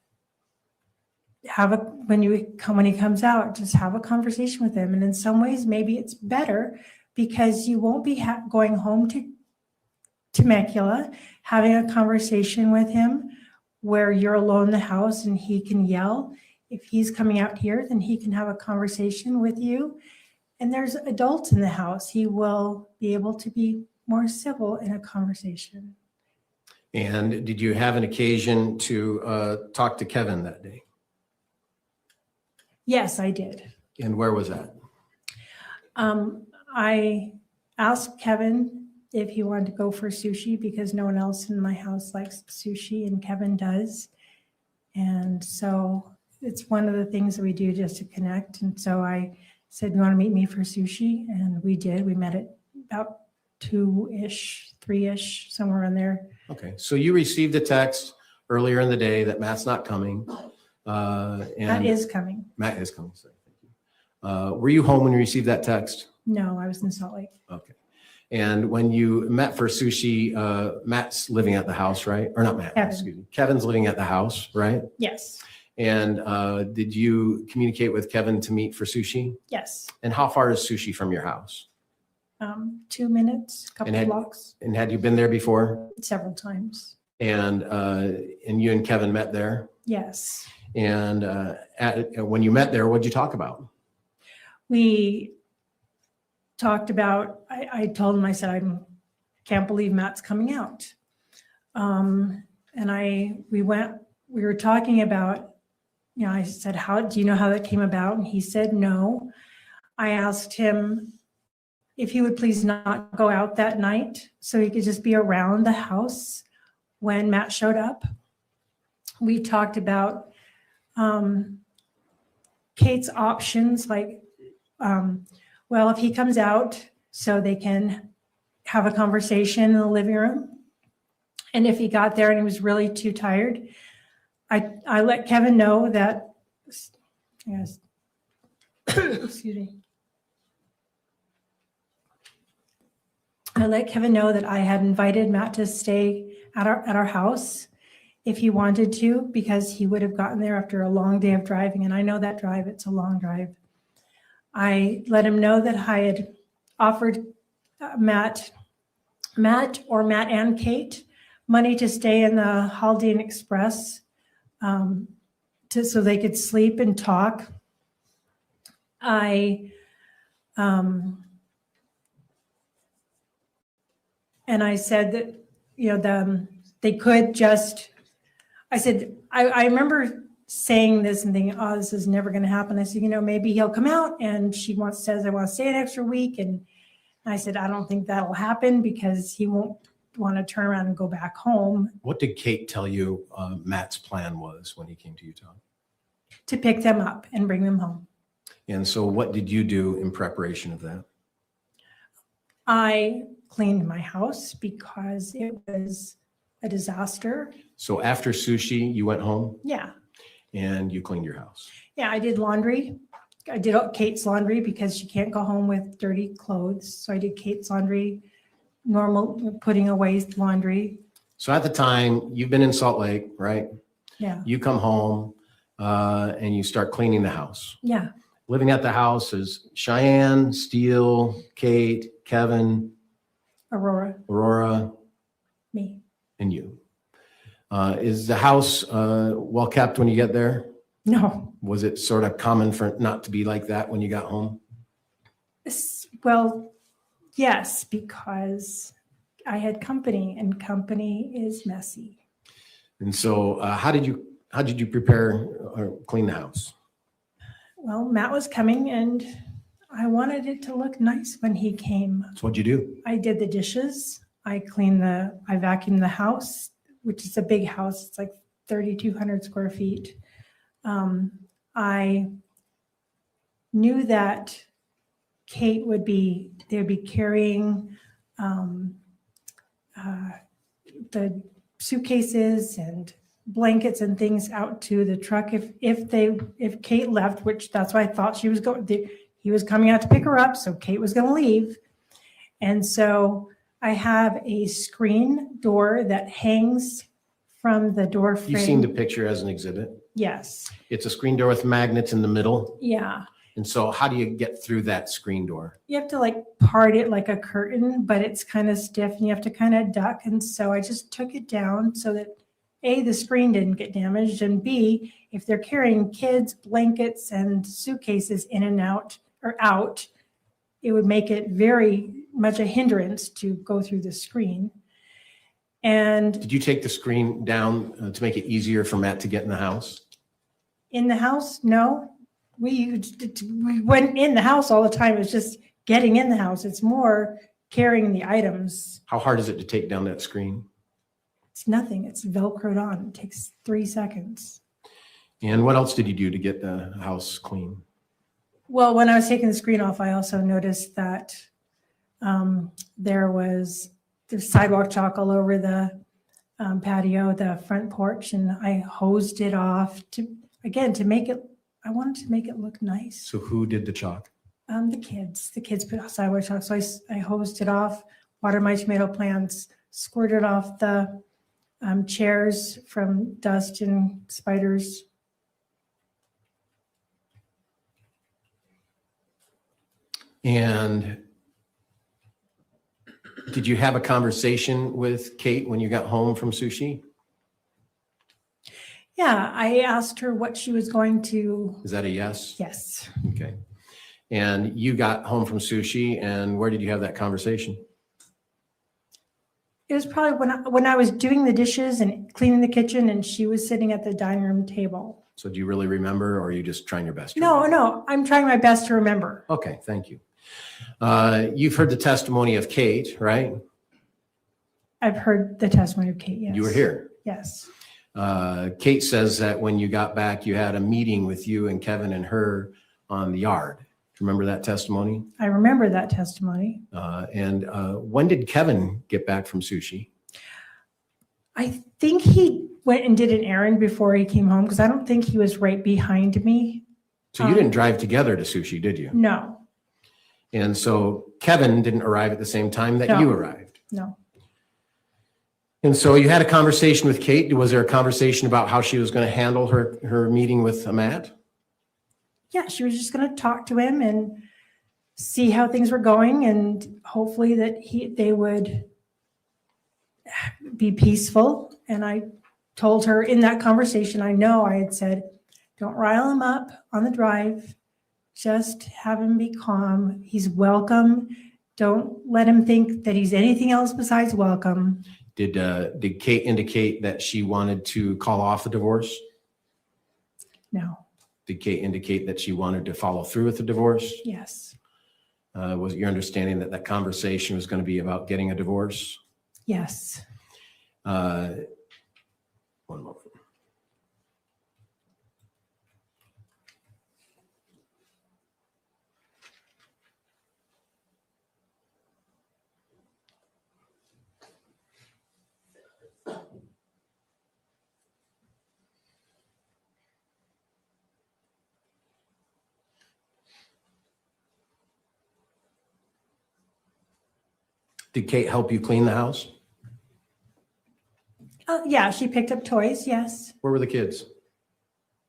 Speaker 2: when he comes out, just have a conversation with him. And in some ways, maybe it's better because you won't be going home to Temecula, having a conversation with him where you're alone in the house and he can yell. If he's coming out here, then he can have a conversation with you. And there's adults in the house. He will be able to be more civil in a conversation.
Speaker 10: And did you have an occasion to talk to Kevin that day?
Speaker 2: Yes, I did.
Speaker 10: And where was that?
Speaker 2: I asked Kevin if he wanted to go for sushi because no one else in my house likes sushi and Kevin does. And so it's one of the things that we do just to connect. And so I said, you want to meet me for sushi? And we did. We met at about 2-ish, 3-ish, somewhere in there.
Speaker 10: Okay, so you received a text earlier in the day that Matt's not coming.
Speaker 2: Matt is coming.
Speaker 10: Matt is coming, sorry, thank you. Were you home when you received that text?
Speaker 2: No, I was in Salt Lake.
Speaker 10: Okay. And when you met for sushi, Matt's living at the house, right? Or not Matt,
Speaker 2: Kevin.
Speaker 10: excuse me. Kevin's living at the house, right?
Speaker 2: Yes.
Speaker 10: And did you communicate with Kevin to meet for sushi?
Speaker 2: Yes.
Speaker 10: And how far is sushi from your house?
Speaker 2: 2 minutes, couple
Speaker 10: And
Speaker 2: blocks,
Speaker 10: And had you been there before?
Speaker 2: several times.
Speaker 10: And you and Kevin met there?
Speaker 2: Yes.
Speaker 10: And when you met there, what'd you talk about?
Speaker 2: We talked about, I told him, I said, I can't believe Matt's coming out. And we were talking about, I said, do you know how that came about? And he said, no. I asked him if he would please not go out that night so he could just be around the house when Matt showed up. We talked about Kate's options, like, well, if he comes out so they can have a conversation in the living room. And if he got there and he was really too tired, I let Kevin know that, yes, excuse me. I let Kevin know that I had invited Matt to stay at our house if he wanted to, because he would have gotten there after a long day of driving. And I know that drive, it's a long drive. I let him know that I had offered Matt and Kate money to stay in the Holiday Inn Express so they could sleep and talk. And I said that, they could just, I said, I remember saying this and thinking, oh, this is never going to happen. I said, maybe he'll come out and says, I want to stay an extra week. And I said, I don't think that'll happen because he won't want to turn around and go back home.
Speaker 10: What did Kate tell you Matt's plan was when he came to Utah?
Speaker 2: To pick them up and bring them home.
Speaker 10: And so what did you do in preparation of that?
Speaker 2: I cleaned my house because it was a disaster.
Speaker 10: So after sushi, you went home
Speaker 2: Yeah.
Speaker 10: and you cleaned your house.
Speaker 2: Yeah, I did laundry. I did Kate's laundry because she can't go home with dirty clothes. So I did Kate's laundry, normal putting away laundry.
Speaker 10: So at the time, you've been in Salt Lake, right?
Speaker 2: Yeah.
Speaker 10: You come home and you start cleaning the house.
Speaker 2: Yeah.
Speaker 10: Living at the house is Cheyenne, Steele, Kate, Kevin, Aurora,
Speaker 2: me.
Speaker 10: and you. Is the house well kept when you get there?
Speaker 2: No.
Speaker 10: Was it sort of common for it not to be like that when you got home?
Speaker 2: Well, yes, because I had company and company is messy.
Speaker 10: And so how did you prepare or clean the house?
Speaker 2: Well, Matt was coming and I wanted it to look nice when he came.
Speaker 10: So what'd you do?
Speaker 2: I did the dishes. I vacuumed the house, which is a big house. It's like 3,200 square feet. I knew that Kate they'd be carrying the suitcases and blankets and things out to the truck if Kate left, which that's why I thought she was going. He was coming out to pick her up, so Kate was going to leave. And so I have a screen door that hangs from the door frame.
Speaker 10: You've seen the picture as an exhibit?
Speaker 2: Yes.
Speaker 10: It's a screen door with magnets in the middle.
Speaker 2: Yeah.
Speaker 10: And so how do you get through that screen door?
Speaker 2: You have to part it like a curtain, but it's kind of stiff and you have to kind of duck. And so I just took it down so that A, the screen didn't get damaged, and B, if they're carrying kids, blankets, and suitcases in and out, it would make it very much a hindrance to go through the screen. And
Speaker 10: Did you take the screen down to make it easier for Matt to get in the house?
Speaker 2: in the house, no. We went in the house all the time. It's just getting in the house. It's more carrying the items.
Speaker 10: How hard is it to take down that screen?
Speaker 2: It's nothing. It's Velcroed on. It takes 3 seconds.
Speaker 10: And what else did you do to get the house clean?
Speaker 2: Well, when I was taking the screen off, I also noticed that there was the sidewalk chalk all over the patio, the front porch, and I hosed it off I wanted to make it look nice.
Speaker 10: So who did the chalk?
Speaker 2: The kids put sidewalk chalk. So I hosed it off, watered my tomato plants, squirted off the chairs from dust and spiders.
Speaker 10: And did you have a conversation with Kate when you got home from sushi?
Speaker 2: Yeah, I asked her what she was going to.
Speaker 10: Is that a yes?
Speaker 2: Yes.
Speaker 10: Okay. And you got home from sushi, and where did you have that conversation?
Speaker 2: It was probably when I was doing the dishes and cleaning the kitchen, and she was sitting at the dining room table.
Speaker 10: So do you really remember, or are you just trying your best?
Speaker 2: No, I'm trying my best to remember.
Speaker 10: Okay, thank you. You've heard the testimony of Kate, right?
Speaker 2: I've heard the testimony of Kate, yes.
Speaker 10: You were here.
Speaker 2: Yes.
Speaker 10: Kate says that when you got back, you had a meeting with you and Kevin and her on the yard. Do you remember that testimony?
Speaker 2: I remember that testimony.
Speaker 10: And when did Kevin get back from sushi?
Speaker 2: I think he went and did an errand before he came home because I don't think he was right behind me.
Speaker 10: So you didn't drive together to sushi, did you?
Speaker 2: No.
Speaker 10: And so Kevin didn't arrive at the same time that
Speaker 2: No.
Speaker 10: you arrived.
Speaker 2: No.
Speaker 10: And so you had a conversation with Kate. Was there a conversation about how she was going to handle her meeting with Matt?
Speaker 2: Yeah, she was just going to talk to him and see how things were going, and hopefully that they would be peaceful. And I told her in that conversation, I had said, don't rile him up on the drive. Just have him be calm. He's welcome. Don't let him think that he's anything else besides welcome.
Speaker 10: Did Kate indicate that she wanted to call off the divorce?
Speaker 2: No.
Speaker 10: Did Kate indicate that she wanted to follow through with the divorce?
Speaker 2: Yes.
Speaker 10: Was it your understanding that that conversation was going to be about getting a divorce?
Speaker 2: Yes.
Speaker 10: One moment. Did Kate help you clean the house?
Speaker 2: Yeah, she picked up toys. Yes.
Speaker 10: Where were the kids?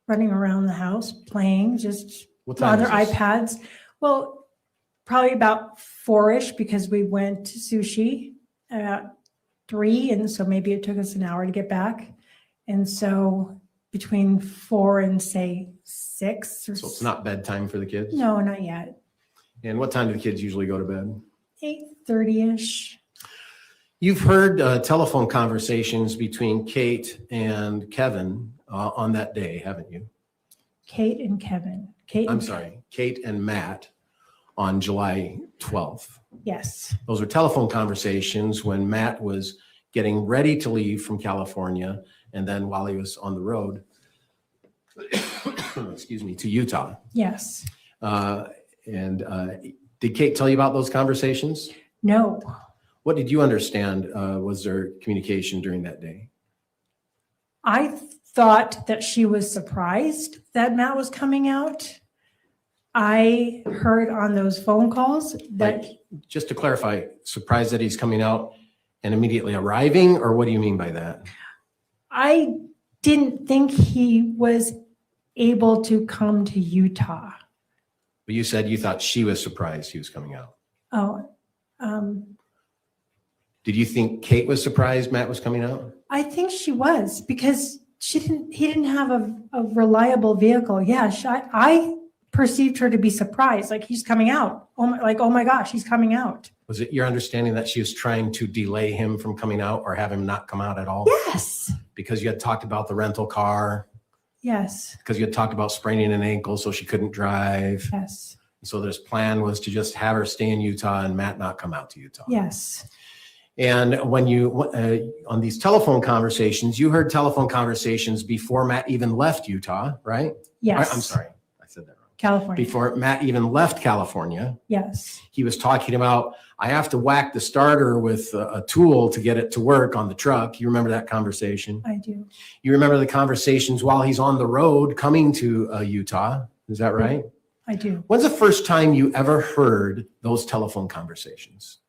Speaker 2: Running around the house, playing, just
Speaker 10: What time
Speaker 2: on their
Speaker 10: is this?
Speaker 2: iPads. Well, probably about 4-ish because we went to sushi at 3. And so maybe it took us an hour to get back. And so between 4 and say 6 or
Speaker 10: So it's not bedtime for the kids?
Speaker 2: No, not yet.
Speaker 10: And what time do the kids usually go to bed?
Speaker 2: 8:30-ish.
Speaker 10: You've heard telephone conversations between Kate and Kevin on that day, haven't you?
Speaker 2: Kate and Kevin.
Speaker 10: I'm sorry, Kate and Matt on July 12th.
Speaker 2: Yes.
Speaker 10: Those were telephone conversations when Matt was getting ready to leave from California, and then while he was on the road, excuse me, to Utah.
Speaker 2: Yes.
Speaker 10: Did Kate tell you about those conversations?
Speaker 2: No.
Speaker 10: What did you understand was their communication during that day?
Speaker 2: I thought that she was surprised that Matt was coming out. I heard on those phone calls that
Speaker 10: Just to clarify, surprised that he's coming out and immediately arriving, or what do you mean by that?
Speaker 2: I didn't think he was able to come to Utah.
Speaker 10: But you said you thought she was surprised he was coming out.
Speaker 2: Oh,
Speaker 10: Did you think Kate was surprised Matt was coming out?
Speaker 2: I think she was because he didn't have a reliable vehicle. Yeah, I perceived her to be surprised, like he's coming out. Oh my gosh, he's coming out.
Speaker 10: Was it your understanding that she was trying to delay him from coming out or have him not come out at all?
Speaker 2: Yes.
Speaker 10: Because you had talked about the rental car,
Speaker 2: Yes.
Speaker 10: because you had talked about spraining an ankle so she couldn't drive.
Speaker 2: Yes.
Speaker 10: So this plan was to just have her stay in Utah and Matt not come out to Utah.
Speaker 2: Yes.
Speaker 10: And when you, on these telephone conversations, you heard telephone conversations before Matt even left Utah, right?
Speaker 2: Yes.
Speaker 10: I'm sorry, I said that wrong.
Speaker 2: California.
Speaker 10: Before Matt even left California,
Speaker 2: Yes.
Speaker 10: he was talking about, I have to whack the starter with a tool to get it to work on the truck. You remember that conversation?
Speaker 2: I do.
Speaker 10: You remember the conversations while he's on the road coming to Utah. Is that right?
Speaker 2: I do.
Speaker 10: When's the first time you ever heard those telephone conversations?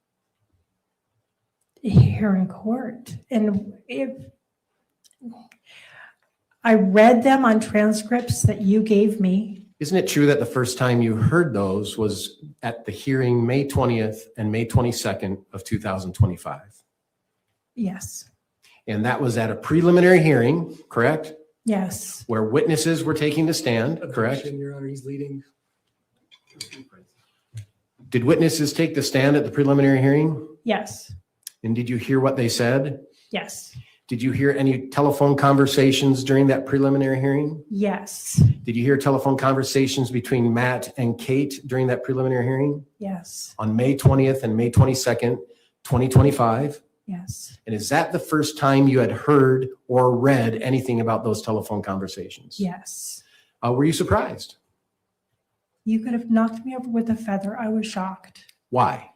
Speaker 2: Here in court. And if I read them on transcripts that you gave me.
Speaker 10: Isn't it true that the first time you heard those was at the hearing May 20th and May 22nd of 2025?
Speaker 2: Yes.
Speaker 10: And that was at a preliminary hearing, correct?
Speaker 2: Yes.
Speaker 10: Where witnesses were taking the stand, correct?
Speaker 3: Your Honor, he's leading.
Speaker 10: Did witnesses take the stand at the preliminary hearing?
Speaker 2: Yes.
Speaker 10: And did you hear what they said?
Speaker 2: Yes.
Speaker 10: Did you hear any telephone conversations during that preliminary hearing?
Speaker 2: Yes,
Speaker 10: Did you hear telephone conversations between Matt and Kate during that preliminary hearing
Speaker 2: yes,
Speaker 10: on May 20th and May 22nd, 2025?
Speaker 2: yes.
Speaker 10: And is that the first time you had heard or read anything about those telephone conversations?
Speaker 2: Yes.
Speaker 10: Were you surprised?
Speaker 2: You could have knocked me over with a feather. I was shocked.
Speaker 10: Why?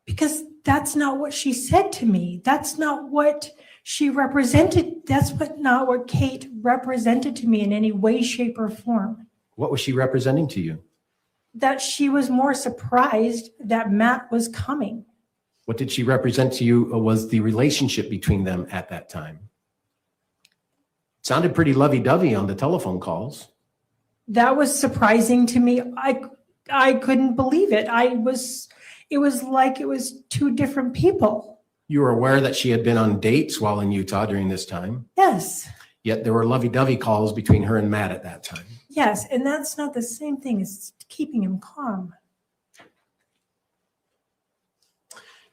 Speaker 2: Because that's not what she said to me. That's not what she represented. That's not what Kate represented to me in any way, shape, or form.
Speaker 10: What was she representing to you?
Speaker 2: That she was more surprised that Matt was coming.
Speaker 10: What did she represent to you was the relationship between them at that time? It sounded pretty lovey-dovey on the telephone calls.
Speaker 2: That was surprising to me. I couldn't believe it. It was like it was two different people.
Speaker 10: You were aware that she had been on dates while in Utah during this time,
Speaker 2: Yes,
Speaker 10: yet there were lovey-dovey calls between her and Matt at that time.
Speaker 2: yes. And that's not the same thing as keeping him calm.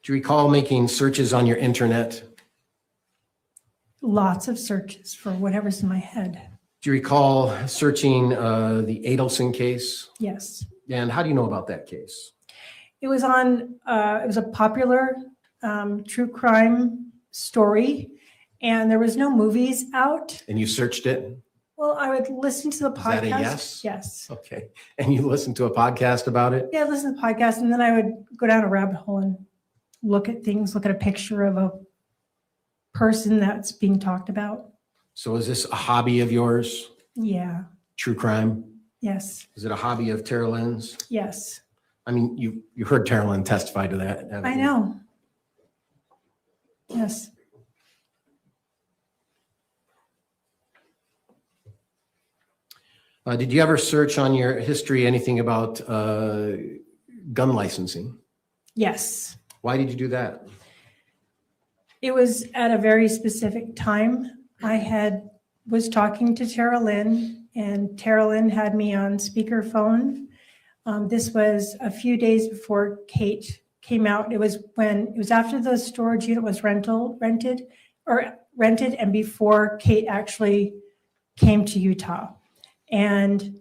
Speaker 10: Do you recall making searches on your internet?
Speaker 2: Lots of searches for whatever's in my head.
Speaker 10: Do you recall searching the Adelson case?
Speaker 2: Yes.
Speaker 10: And how do you know about that case?
Speaker 2: It was a popular true crime story, and there was no movies out.
Speaker 10: And you searched it?
Speaker 2: Well, I would listen to the podcast.
Speaker 10: Is that a yes?
Speaker 2: Yes.
Speaker 10: Okay. And you listened to a podcast about it?
Speaker 2: Yeah, I listened to the podcast, and then I would go down a rabbit hole and look at things, look at a picture of a person that's being talked about.
Speaker 10: So is this a hobby of yours?
Speaker 2: Yeah.
Speaker 10: True crime?
Speaker 2: Yes.
Speaker 10: Is it a hobby of Tara Lynn's?
Speaker 2: Yes.
Speaker 10: I mean, you heard Tara Lynn testify to that, haven't
Speaker 2: I
Speaker 10: you?
Speaker 2: know. Yes.
Speaker 10: Did you ever search on your history anything about gun licensing?
Speaker 2: Yes.
Speaker 10: Why did you do that?
Speaker 2: It was at a very specific time. I was talking to Tara Lynn, and Tara Lynn had me on speakerphone. This was a few days before Kate came out. It was after the storage unit was rented and before Kate actually came to Utah. And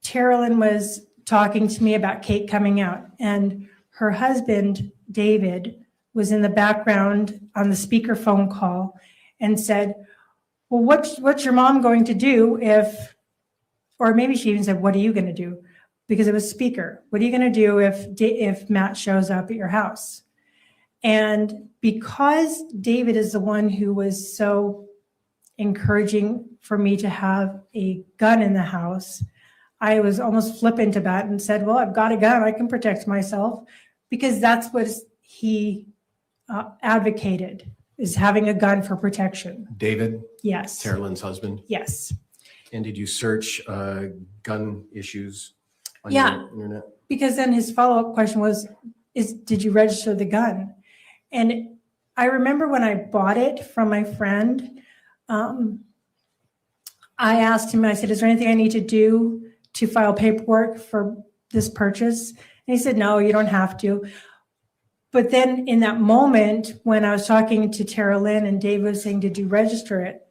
Speaker 2: Tara Lynn was talking to me about Kate coming out, and her husband, David, was in the background on the speakerphone call and said, well, what's your mom going to do or maybe she even said, what are you going to do? Because it was speaker. What are you going to do if Matt shows up at your house? And because David is the one who was so encouraging for me to have a gun in the house, I was almost flippant about it and said, well, I've got a gun. I can protect myself, because that's what he advocated, is having a gun for protection.
Speaker 10: David?
Speaker 2: Yes.
Speaker 10: Tara Lynn's husband?
Speaker 2: Yes.
Speaker 10: And did you search gun issues on
Speaker 2: Yeah.
Speaker 10: your internet?
Speaker 2: Because then his follow-up question was, did you register the gun? And I remember when I bought it from my friend, I asked him, I said, is there anything I need to do to file paperwork for this purchase? And he said, no, you don't have to. But then in that moment, when I was talking to Tara Lynn and Dave was saying, did you register it?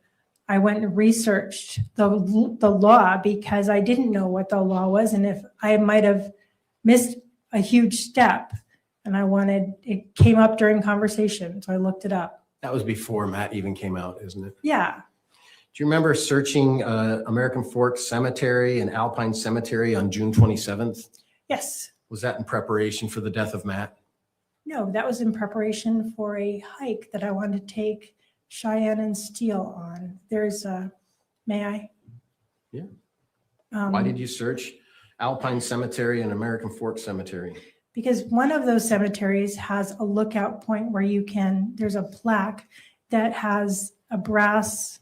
Speaker 2: I went and researched the law, because I didn't know what the law was. And if I might have missed a huge step, and it came up during conversation. So I looked it up.
Speaker 10: That was before Matt even came out, isn't it?
Speaker 2: Yeah.
Speaker 10: Do you remember searching American Fork Cemetery and Alpine Cemetery on June 27th?
Speaker 2: Yes.
Speaker 10: Was that in preparation for the death of Matt?
Speaker 2: No, that was in preparation for a hike that I wanted to take Cheyenne and Steele on. May I?
Speaker 10: Yeah. Why did you search Alpine Cemetery and American Fork Cemetery?
Speaker 2: Because one of those cemeteries has a lookout point where there's a plaque that has a brass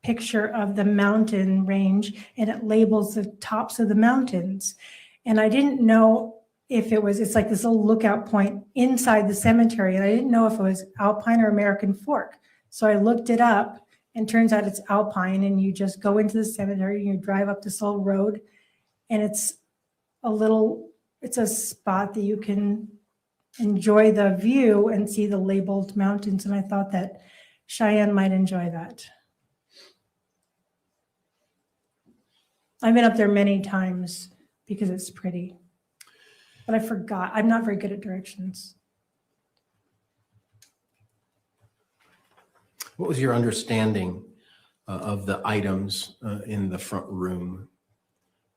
Speaker 2: picture of the mountain range, and it labels the tops of the mountains. And I didn't know if it's like this little lookout point inside the cemetery, and I didn't know if it was Alpine or American Fork. So I looked it up, and turns out it's Alpine, and you just go into the cemetery and you drive up this little road, and it's a spot that you can enjoy the view and see the labeled mountains. And I thought that Cheyenne might enjoy that. I've been up there many times because it's pretty, but I forgot. I'm not very good at directions.
Speaker 10: What was your understanding of the items in the front room,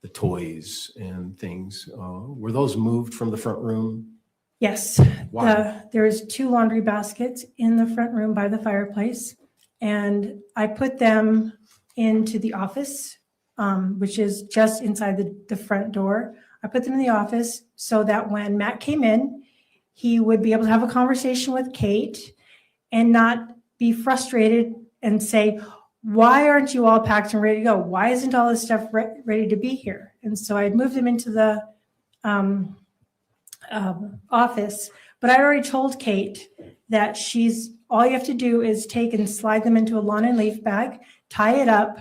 Speaker 10: the toys and things? Were those moved from the front room?
Speaker 2: Yes.
Speaker 10: Why?
Speaker 2: There's 2 laundry baskets in the front room by the fireplace, and I put them into the office, which is just inside the front door. I put them in the office so that when Matt came in, he would be able to have a conversation with Kate and not be frustrated and say, why aren't you all packed and ready to go? Why isn't all this stuff ready to be here? And so I moved them into the office, but I already told Kate that all you have to do is take and slide them into a lawn and leaf bag, tie it up,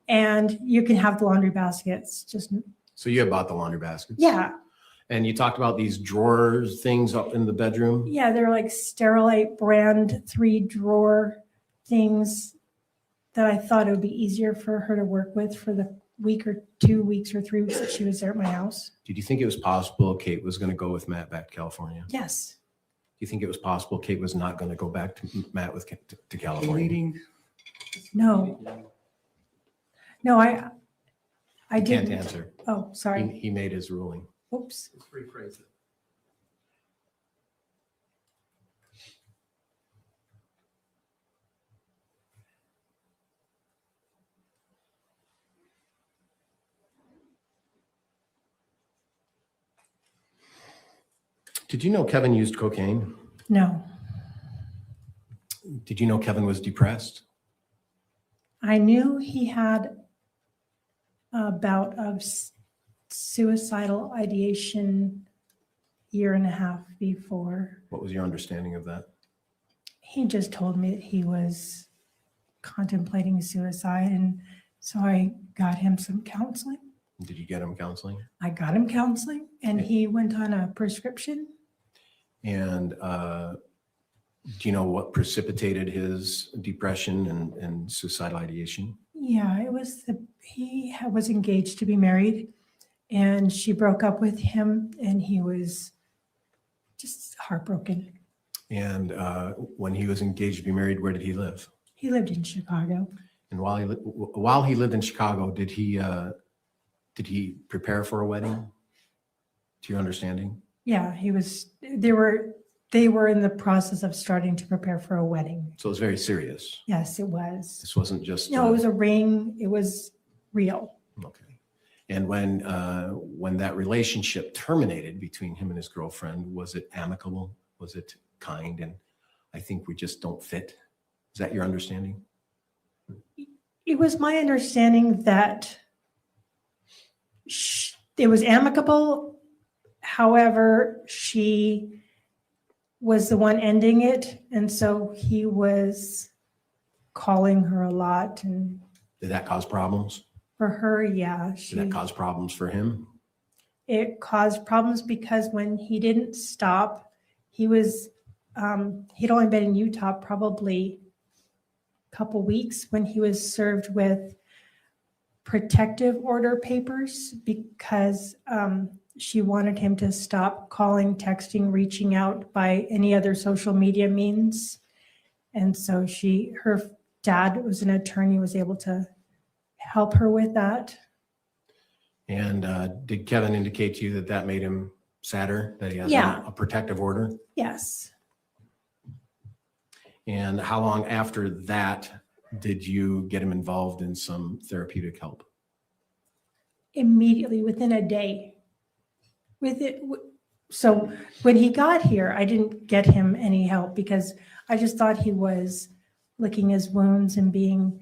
Speaker 2: and you can have the laundry baskets.
Speaker 10: So you had bought the laundry baskets?
Speaker 2: Yeah.
Speaker 10: And you talked about these drawers things up in the bedroom?
Speaker 2: Yeah, they're like Sterilite brand 3-drawer things that I thought it would be easier for her to work with for the week or 2 weeks or 3 weeks that she was there at my house.
Speaker 10: Did you think it was possible Kate was going to go with Matt back to California?
Speaker 2: Yes.
Speaker 10: Do you think it was possible Kate was not going to go back to Matt to California?
Speaker 2: No. No, I
Speaker 10: You
Speaker 2: didn't.
Speaker 10: can't answer.
Speaker 2: Oh, sorry.
Speaker 10: He made his ruling.
Speaker 2: Oops.
Speaker 3: Let's rephrase it.
Speaker 10: Did you know Kevin used cocaine?
Speaker 2: No.
Speaker 10: Did you know Kevin was depressed?
Speaker 2: I knew he had a bout of suicidal ideation 1.5 years before.
Speaker 10: What was your understanding of that?
Speaker 2: He just told me that he was contemplating suicide, and so I got him some counseling.
Speaker 10: Did you get him counseling?
Speaker 2: I got him counseling, and he went on a prescription.
Speaker 10: And do you know what precipitated his depression and suicidal ideation?
Speaker 2: Yeah, it was he was engaged to be married, and she broke up with him, and he was just heartbroken.
Speaker 10: And when he was engaged to be married, where did he live?
Speaker 2: He lived in Chicago.
Speaker 10: And while he lived in Chicago, did he prepare for a wedding? To your understanding?
Speaker 2: Yeah, he was. They were in the process of starting to prepare for a wedding.
Speaker 10: So it was very serious.
Speaker 2: Yes, it was.
Speaker 10: This wasn't just.
Speaker 2: No, it was a ring. It was real.
Speaker 10: Okay. And when that relationship terminated between him and his girlfriend, was it amicable? Was it kind? And I think we just don't fit. Is that your understanding?
Speaker 2: It was my understanding that it was amicable. However, she was the one ending it. And so he was calling her a lot. And
Speaker 10: Did that cause problems?
Speaker 2: for her, yeah.
Speaker 10: Did that cause problems for him?
Speaker 2: It caused problems because when he didn't stop, he was, he'd only been in Utah probably a couple weeks when he was served with protective order papers because she wanted him to stop calling, texting, reaching out by any other social media means. And so her dad was an attorney, was able to help her with that.
Speaker 10: And did Kevin indicate to you that that made him sadder, that he has
Speaker 2: Yeah.
Speaker 10: a protective order?
Speaker 2: Yes.
Speaker 10: And how long after that did you get him involved in some therapeutic help?
Speaker 2: Immediately, within a day. So when he got here, I didn't get him any help because I just thought he was licking his wounds and being,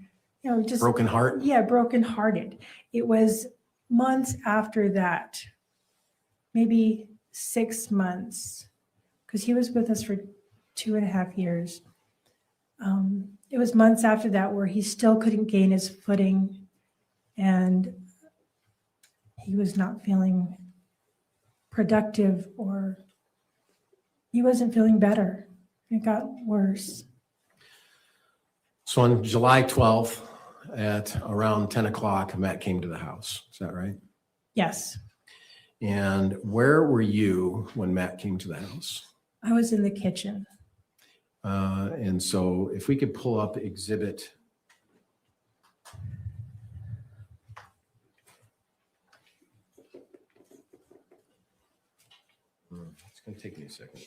Speaker 2: just
Speaker 10: Broken heart?
Speaker 2: Yeah, brokenhearted. It was months after that, maybe 6 months, because he was with us for 2.5 years. It was months after that where he still couldn't gain his footing and he was not feeling productive, or he wasn't feeling better. It got worse.
Speaker 10: So on July 12th at around 10 o'clock, Matt came to the house. Is that right?
Speaker 2: Yes,
Speaker 10: And where were you when Matt came to the house?
Speaker 2: I was in the kitchen.
Speaker 10: And so if we could pull up exhibit. It's going to take me a second.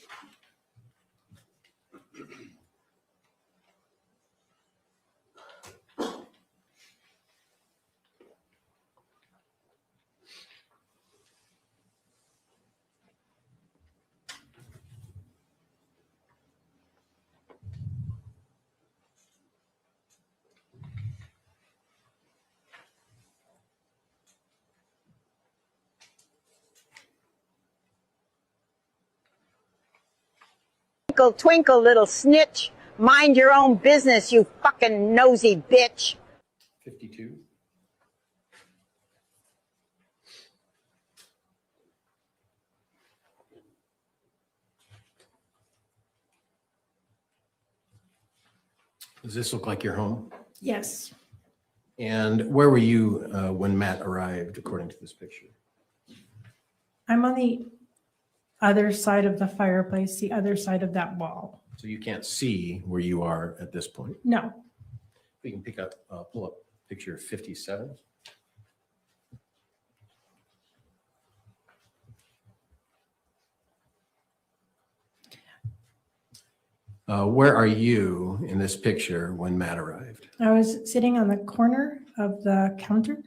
Speaker 12: Twinkle, twinkle, little snitch. Mind your own business, you fucking nosy bitch.
Speaker 10: 52. Does this look like your home?
Speaker 2: Yes,
Speaker 10: And where were you when Matt arrived, according to this picture?
Speaker 2: I'm on the other side of the fireplace, the other side of that wall.
Speaker 10: So you can't see where you are at this point.
Speaker 2: No,
Speaker 10: We can pull up picture 57. Where are you in this picture when Matt arrived?
Speaker 2: I was sitting on the corner of the counter.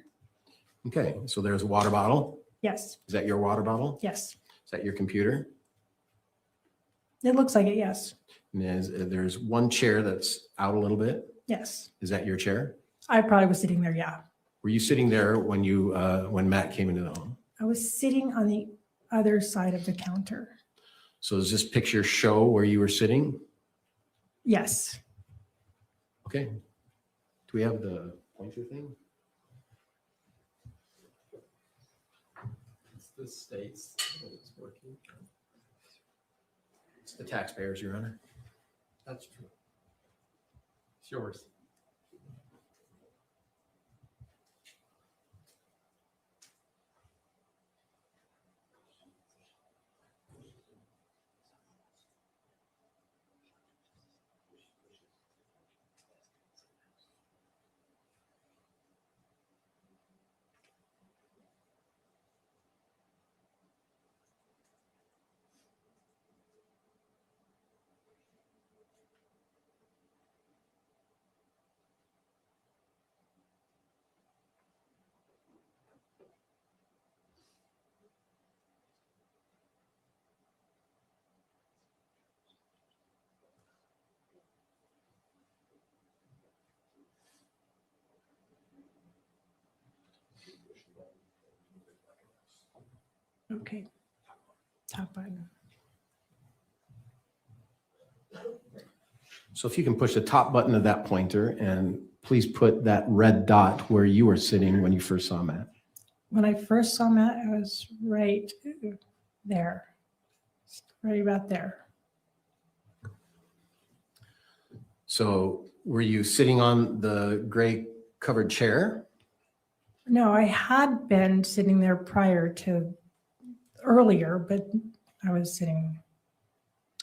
Speaker 10: Okay, so there's a water bottle.
Speaker 2: Yes,
Speaker 10: Is that your water bottle?
Speaker 2: yes,
Speaker 10: Is that your computer?
Speaker 2: it looks like it. Yes,
Speaker 10: And there's one chair that's out a little bit.
Speaker 2: yes.
Speaker 10: Is that your chair?
Speaker 2: I probably was sitting there. Yeah,
Speaker 10: Were you sitting there when when Matt came into the home?
Speaker 2: I was sitting on the other side of the counter.
Speaker 10: So does this picture show where you were sitting?
Speaker 2: Yes,
Speaker 10: Okay. Do we have the pointer thing?
Speaker 3: This states that it's working.
Speaker 10: It's the taxpayers, Your Honor.
Speaker 3: That's true. It's yours.
Speaker 2: okay. Top button.
Speaker 10: So if you can push the top button of that pointer and please put that red dot where you were sitting when you first saw Matt.
Speaker 2: When I first saw Matt, I was right there, right about there.
Speaker 10: So were you sitting on the gray covered chair?
Speaker 2: No, I had been sitting there prior to earlier, but I was sitting,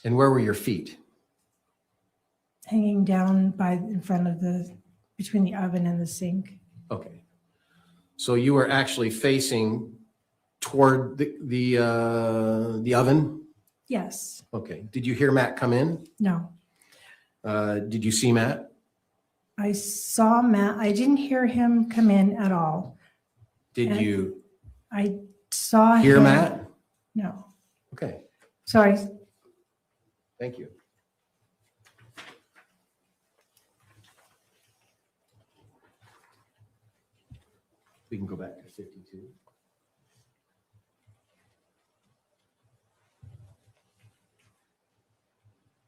Speaker 10: And where were your feet?
Speaker 2: hanging down in front of between the oven and the sink.
Speaker 10: Okay. So you were actually facing toward the oven?
Speaker 2: Yes,
Speaker 10: Okay. Did you hear Matt come in?
Speaker 2: no.
Speaker 10: Did you see Matt?
Speaker 2: I saw Matt. I didn't hear him come in at all.
Speaker 10: Did
Speaker 2: And
Speaker 10: you
Speaker 2: I saw
Speaker 10: hear
Speaker 2: him.
Speaker 10: Matt?
Speaker 2: No.
Speaker 10: Okay.
Speaker 2: Sorry.
Speaker 10: Thank you. We can go back to 52.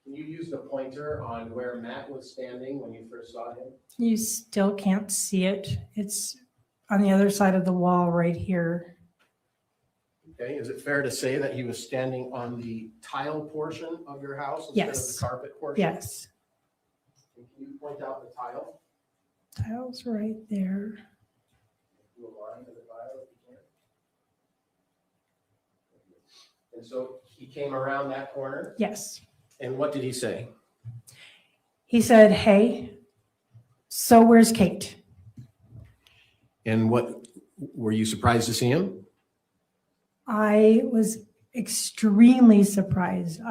Speaker 10: Can you use the pointer on where Matt was standing when you first saw him?
Speaker 2: You still can't see it. It's on the other side of the wall right here.
Speaker 10: Okay, is it fair to say that he was standing on the tile portion of your house instead of
Speaker 2: Yes.
Speaker 10: the carpet portion?
Speaker 2: Yes.
Speaker 10: Can you point out the tile?
Speaker 2: Tile's right there.
Speaker 10: Do a line to the tile if you can. And so he came around that corner?
Speaker 2: Yes.
Speaker 10: And what did he say?
Speaker 2: He said, hey, so where's Kate?
Speaker 10: And what, were you surprised to see him?
Speaker 2: I was extremely surprised.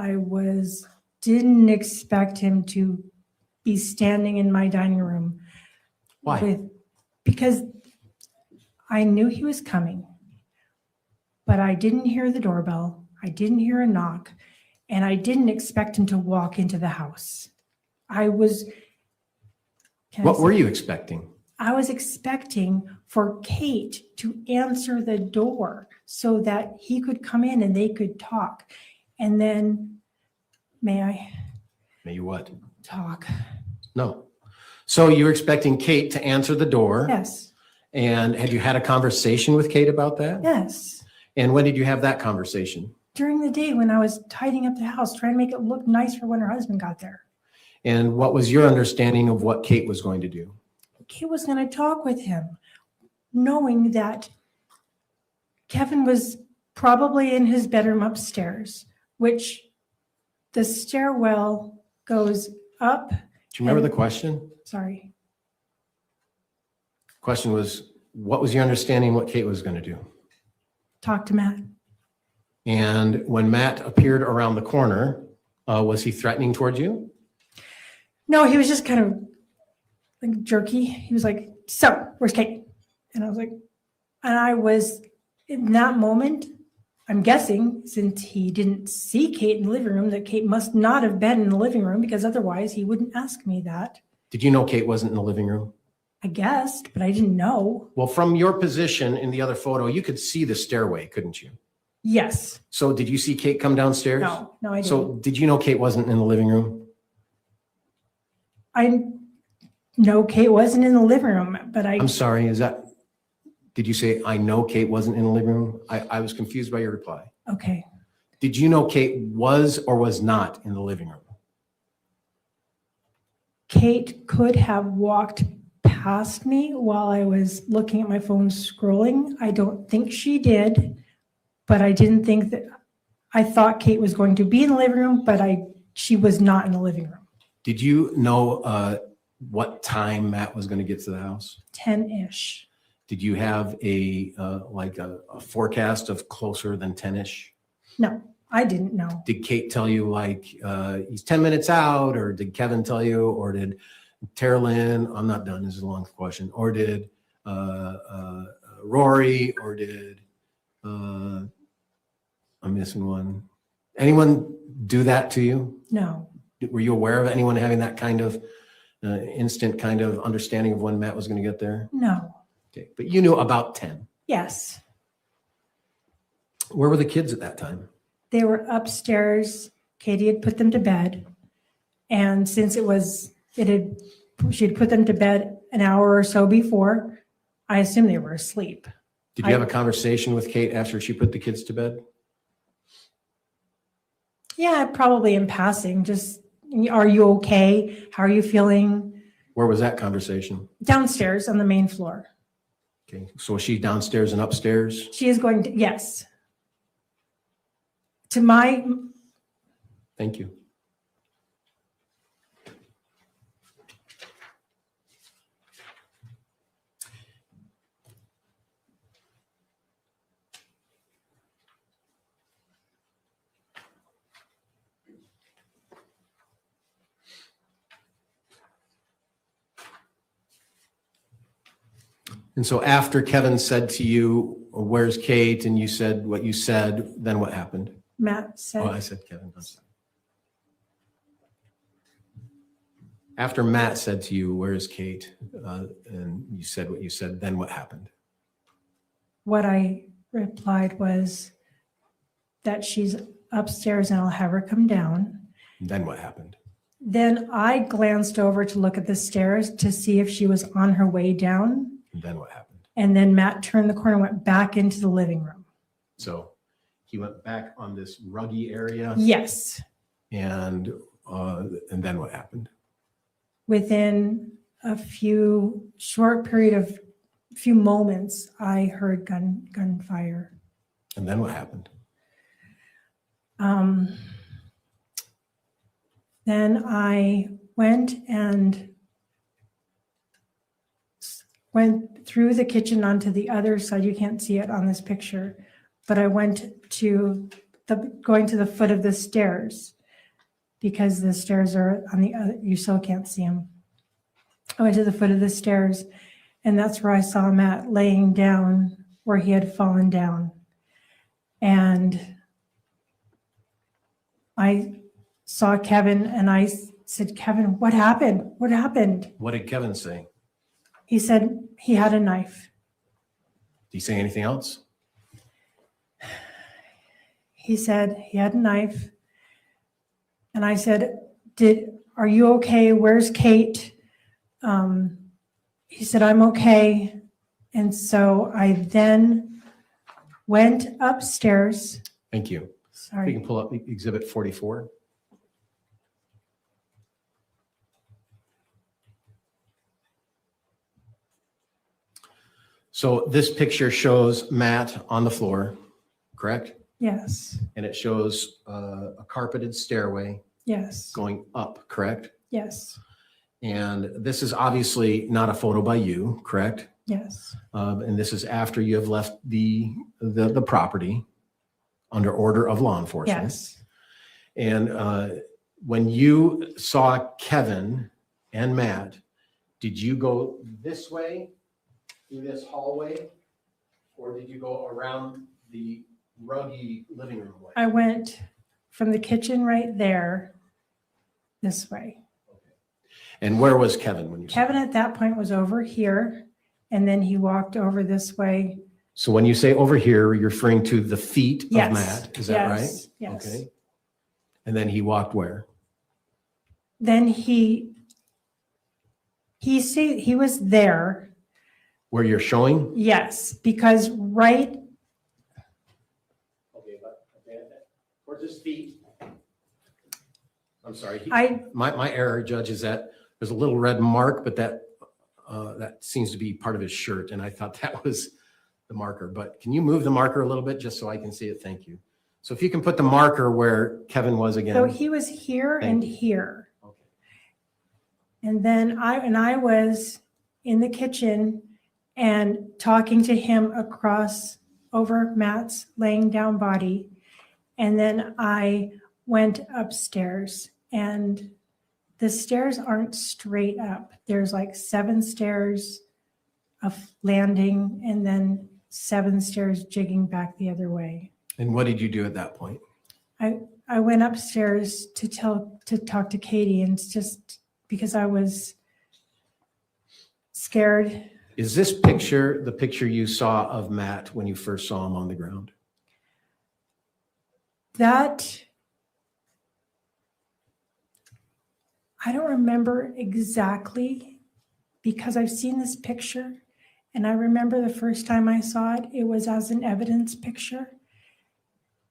Speaker 2: Didn't expect him to be standing in my dining room.
Speaker 10: Why?
Speaker 2: Because I knew he was coming, but I didn't hear the doorbell. I didn't hear a knock, and I didn't expect him to walk into the house.
Speaker 10: What were you expecting?
Speaker 2: I was expecting for Kate to answer the door so that he could come in and they could talk. And then, may I
Speaker 10: May you what?
Speaker 2: talk?
Speaker 10: No. So you were expecting Kate to answer the door?
Speaker 2: Yes.
Speaker 10: And had you had a conversation with Kate about that?
Speaker 2: Yes.
Speaker 10: And when did you have that conversation?
Speaker 2: During the day when I was tidying up the house, trying to make it look nice for when her husband got there.
Speaker 10: And what was your understanding of what Kate was going to do?
Speaker 2: Kate was going to talk with him, knowing that Kevin was probably in his bedroom upstairs, which the stairwell goes up.
Speaker 10: Do you remember the question?
Speaker 2: Sorry.
Speaker 10: Question was, what was your understanding what Kate was going to do?
Speaker 2: Talk to Matt.
Speaker 10: And when Matt appeared around the corner, was he threatening towards you?
Speaker 2: No, he was just kind of like jerky. He was like, so where's Kate? And I was like, and I was in that moment, I'm guessing since he didn't see Kate in the living room, that Kate must not have been in the living room because otherwise he wouldn't ask me that.
Speaker 10: Did you know Kate wasn't in the living room?
Speaker 2: I guessed, but I didn't know.
Speaker 10: Well, from your position in the other photo, you could see the stairway, couldn't you?
Speaker 2: Yes.
Speaker 10: So did you see Kate come downstairs?
Speaker 2: No, I didn't.
Speaker 10: So did you know Kate wasn't in the living room?
Speaker 2: I know Kate wasn't in the living room, but
Speaker 10: I'm sorry, did you say, I know Kate wasn't in the living room? I was confused by your reply.
Speaker 2: Okay.
Speaker 10: Did you know Kate was or was not in the living room?
Speaker 2: Kate could have walked past me while I was looking at my phone scrolling. I don't think she did, but I didn't think that, I thought Kate was going to be in the living room, but she was not in the living room.
Speaker 10: Did you know what time Matt was going to get to the house?
Speaker 2: 10-ish.
Speaker 10: Did you have a forecast of closer than 10-ish?
Speaker 2: No, I didn't know.
Speaker 10: Did Kate tell you he's 10 minutes out, or did Kevin tell you, or did Tara Lynn, I'm not done, this is a long question, or did Rory, or did, I'm missing one. Anyone do that to you?
Speaker 2: No.
Speaker 10: Were you aware of anyone having that kind of instant kind of understanding of when Matt was going to get there?
Speaker 2: No.
Speaker 10: Okay, but you knew about 10.
Speaker 2: Yes.
Speaker 10: Where were the kids at that time?
Speaker 2: They were upstairs. Katie had put them to bed. And since she had put them to bed an hour or so before, I assumed they were asleep.
Speaker 10: Did you have a conversation with Kate after she put the kids to bed?
Speaker 2: Yeah, probably in passing. Just, are you okay? How are you feeling?
Speaker 10: Where was that conversation?
Speaker 2: Downstairs on the main floor.
Speaker 10: Okay, so was she downstairs and upstairs?
Speaker 2: She is going to, yes.
Speaker 10: Thank you. And so after Kevin said to you, where's Kate? And you said what you said, then what happened?
Speaker 2: Matt said.
Speaker 10: Oh, I said Kevin. I'm sorry. After Matt said to you, where's Kate? And you said what you said, then what happened?
Speaker 2: What I replied was that she's upstairs and I'll have her come down.
Speaker 10: And then what happened?
Speaker 2: Then I glanced over to look at the stairs to see if she was on her way down.
Speaker 10: And then what happened?
Speaker 2: And then Matt turned the corner and went back into the living room.
Speaker 10: So he went back on this ruggy area?
Speaker 2: Yes.
Speaker 10: And then what happened?
Speaker 2: within a few moments, I heard gunfire.
Speaker 10: And then what happened?
Speaker 2: Then I went through the kitchen onto the other side. You can't see it on this picture, but I went to going to the foot of the stairs because the stairs are on the other, you still can't see them. I went to the foot of the stairs, and that's where I saw Matt laying down where he had fallen down. And I saw Kevin and I said, Kevin, what happened? What happened?
Speaker 10: What did Kevin say?
Speaker 2: He said he had a knife.
Speaker 10: Did he say anything else?
Speaker 2: He said he had a knife. And I said, are you okay? Where's Kate? He said, I'm okay. And so I then went upstairs.
Speaker 10: Thank you.
Speaker 2: Sorry.
Speaker 10: You can pull up exhibit 44. So this picture shows Matt on the floor, correct?
Speaker 2: Yes.
Speaker 10: And it shows a carpeted stairway
Speaker 2: Yes.
Speaker 10: going up, correct?
Speaker 2: Yes.
Speaker 10: And this is obviously not a photo by you, correct?
Speaker 2: Yes.
Speaker 10: And this is after you have left the property under order of law enforcement.
Speaker 2: Yes.
Speaker 10: And when you saw Kevin and Matt, did you go this way through this hallway, or did you go around the ruggy living room way?
Speaker 2: I went from the kitchen right there this way.
Speaker 10: And where was Kevin when you saw him?
Speaker 2: Kevin at that point was over here, and then he walked over this way.
Speaker 10: So when you say over here, you're referring to the feet
Speaker 2: Yes.
Speaker 10: of Matt, is that right?
Speaker 2: Yes. Yes.
Speaker 10: Okay. And then he walked where?
Speaker 2: Then he was there.
Speaker 10: Where you're showing?
Speaker 2: Yes, because right.
Speaker 10: Okay, but towards his feet. I'm sorry. My error, Judge, is that there's a little red mark, but that seems to be part of his shirt, and I thought that was the marker. But can you move the marker a little bit just so I can see it? Thank you. So if you can put the marker where Kevin was again.
Speaker 2: So he was here and here.
Speaker 10: Okay.
Speaker 2: And then I was in the kitchen and talking to him across over Matt's laying down body. And then I went upstairs, and the stairs aren't straight up. There's like 7 stairs of landing and then 7 stairs jigging back the other way.
Speaker 10: And what did you do at that point?
Speaker 2: I went upstairs to talk to Katie, and it's just because I was scared.
Speaker 10: Is this picture the picture you saw of Matt when you first saw him on the ground?
Speaker 2: That I don't remember exactly, because I've seen this picture, and I remember the first time I saw it, it was as an evidence picture.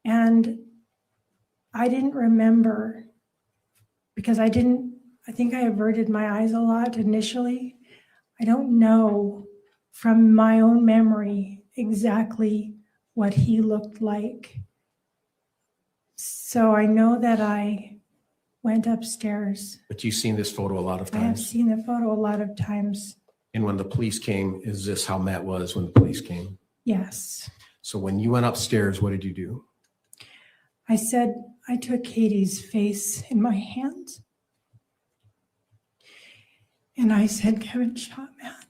Speaker 2: And I didn't remember because I think I averted my eyes a lot initially. I don't know from my own memory exactly what he looked like. So I know that I went upstairs.
Speaker 10: But you've seen this photo a lot of
Speaker 2: I have
Speaker 10: times.
Speaker 2: seen the photo a lot of times.
Speaker 10: And when the police came, is this how Matt was when the police came?
Speaker 2: Yes.
Speaker 10: So when you went upstairs, what did you do?
Speaker 2: I said, I took Katie's face in my hands. And I said, Kevin shot Matt.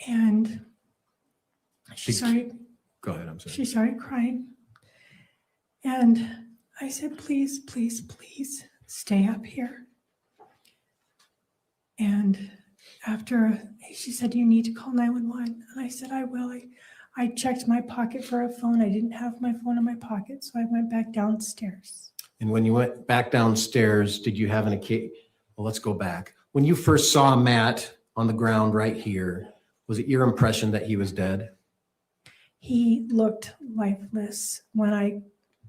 Speaker 2: And she started.
Speaker 10: Go ahead, I'm sorry.
Speaker 2: She started crying. And I said, please, please, please stay up here. And after she said, you need to call 911. And I said, I will. I checked my pocket for a phone. I didn't have my phone in my pocket, so I went back downstairs.
Speaker 10: And when you went back downstairs, did you have an occasion? Well, let's go back. When you first saw Matt on the ground right here, was it your impression that he was dead?
Speaker 2: He looked lifeless when I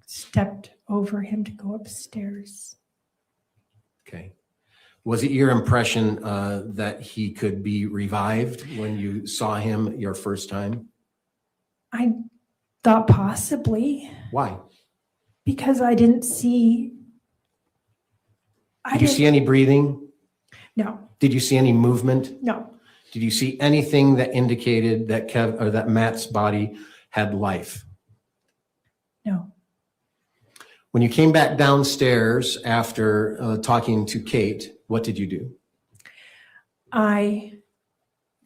Speaker 2: stepped over him to go upstairs.
Speaker 10: Okay. Was it your impression that he could be revived when you saw him your first time?
Speaker 2: I thought possibly
Speaker 10: Why?
Speaker 2: because I didn't see.
Speaker 10: Did you see any breathing?
Speaker 2: No,
Speaker 10: Did you see any movement?
Speaker 2: no,
Speaker 10: Did you see anything that indicated that that Matt's body had life?
Speaker 2: no.
Speaker 10: When you came back downstairs after talking to Kate, what did you do?
Speaker 2: I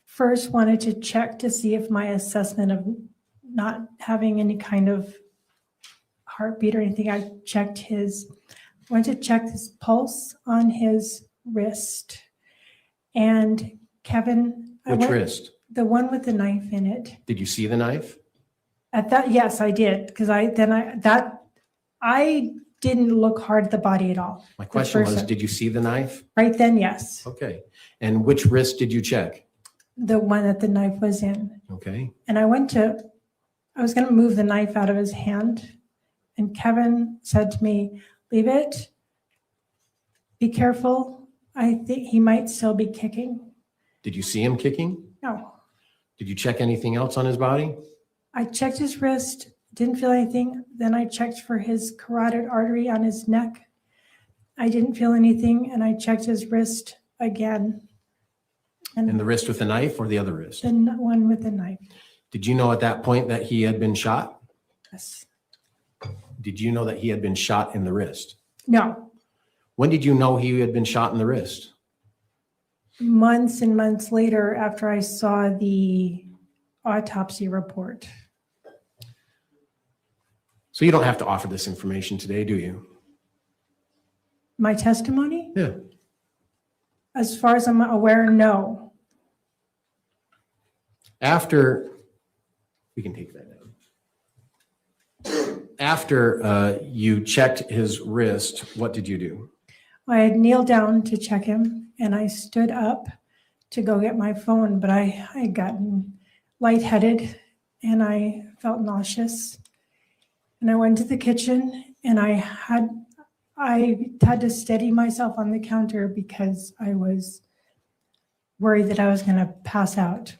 Speaker 2: first wanted to check to see if my assessment of not having any kind of heartbeat or anything, I went to check his pulse on his wrist. And Kevin,
Speaker 10: Which wrist?
Speaker 2: The one with the knife in it.
Speaker 10: Did you see the knife?
Speaker 2: At that, yes, I did, because I didn't look hard at the body at all.
Speaker 10: My question was, did you see the knife?
Speaker 2: Right then, yes.
Speaker 10: Okay. And which wrist did you check?
Speaker 2: The one that the knife was in.
Speaker 10: Okay.
Speaker 2: And I was going to move the knife out of his hand. And Kevin said to me, leave it. Be careful. I think he might still be kicking.
Speaker 10: Did you see him kicking?
Speaker 2: No.
Speaker 10: Did you check anything else on his body?
Speaker 2: I checked his wrist, didn't feel anything. Then I checked for his carotid artery on his neck. I didn't feel anything. And I checked his wrist again.
Speaker 10: And the wrist with the knife or the other wrist?
Speaker 2: The one with the knife.
Speaker 10: Did you know at that point that he had been shot?
Speaker 2: Yes.
Speaker 10: Did you know that he had been shot in the wrist?
Speaker 2: No.
Speaker 10: When did you know he had been shot in the wrist?
Speaker 2: Months and months later, after I saw the autopsy report.
Speaker 10: So you don't have to offer this information today, do you?
Speaker 2: My testimony?
Speaker 10: Yeah.
Speaker 2: As far as I'm aware, no.
Speaker 10: After, we can take that down. After you checked his wrist, what did you do?
Speaker 2: I had kneeled down to check him and I stood up to go get my phone, but I had gotten lightheaded and I felt nauseous. And I went to the kitchen and I had to steady myself on the counter because I was worried that I was going to pass out.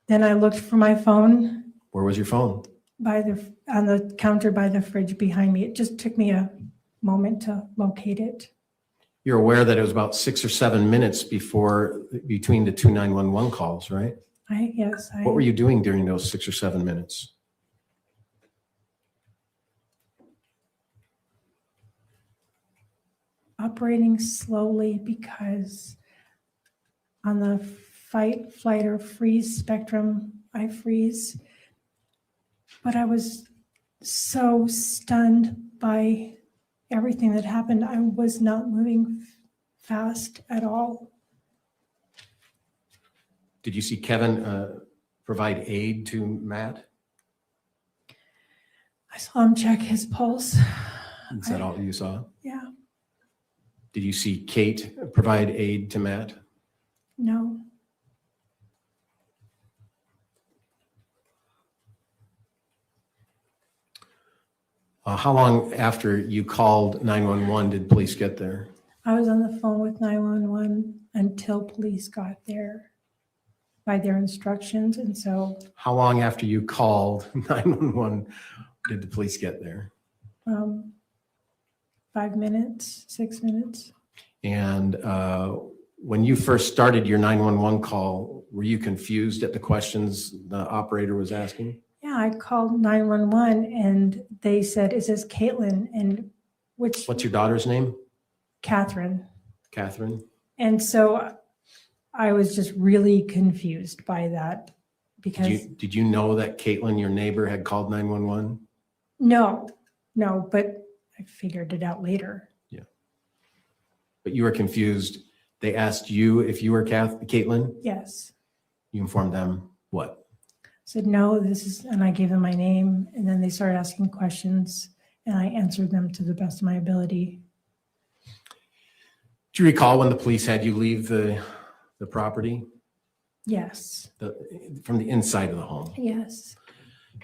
Speaker 2: Then I looked for my phone.
Speaker 10: Where was your phone?
Speaker 2: On the counter by the fridge behind me. It just took me a moment to locate it.
Speaker 10: You're aware that it was about 6 or 7 minutes between the two 911 calls, right?
Speaker 2: Yes.
Speaker 10: What were you doing during those 6 or 7 minutes?
Speaker 2: Operating slowly because on the fight, flight, or freeze spectrum, I freeze. But I was so stunned by everything that happened. I was not moving fast at all.
Speaker 10: Did you see Kevin provide aid to Matt?
Speaker 2: I saw him check his pulse.
Speaker 10: Is that all you saw?
Speaker 2: Yeah,
Speaker 10: Did you see Kate provide aid to Matt?
Speaker 2: no.
Speaker 10: How long after you called 911 did police get there?
Speaker 2: I was on the phone with 911 until police got there by their instructions. And so
Speaker 10: How long after you called 911 did the police get there?
Speaker 2: 5 minutes, 6 minutes.
Speaker 10: And when you first started your 911 call, were you confused at the questions the operator was asking?
Speaker 2: Yeah, I called 911 and they said, is this Caitlin? And
Speaker 10: What's your daughter's name?
Speaker 2: Kathryn.
Speaker 10: Kathryn?
Speaker 2: And so I was just really confused by that because
Speaker 10: Did you know that Caitlin, your neighbor, had called 911?
Speaker 2: no, but I figured it out later.
Speaker 10: Yeah. But you were confused. They asked you if you were Caitlin?
Speaker 2: Yes.
Speaker 10: You informed them what?
Speaker 2: Said, no, and I gave them my name. And then they started asking questions and I answered them to the best of my ability.
Speaker 10: Do you recall when the police had you leave the property?
Speaker 2: Yes.
Speaker 10: From the inside of the home?
Speaker 2: Yes.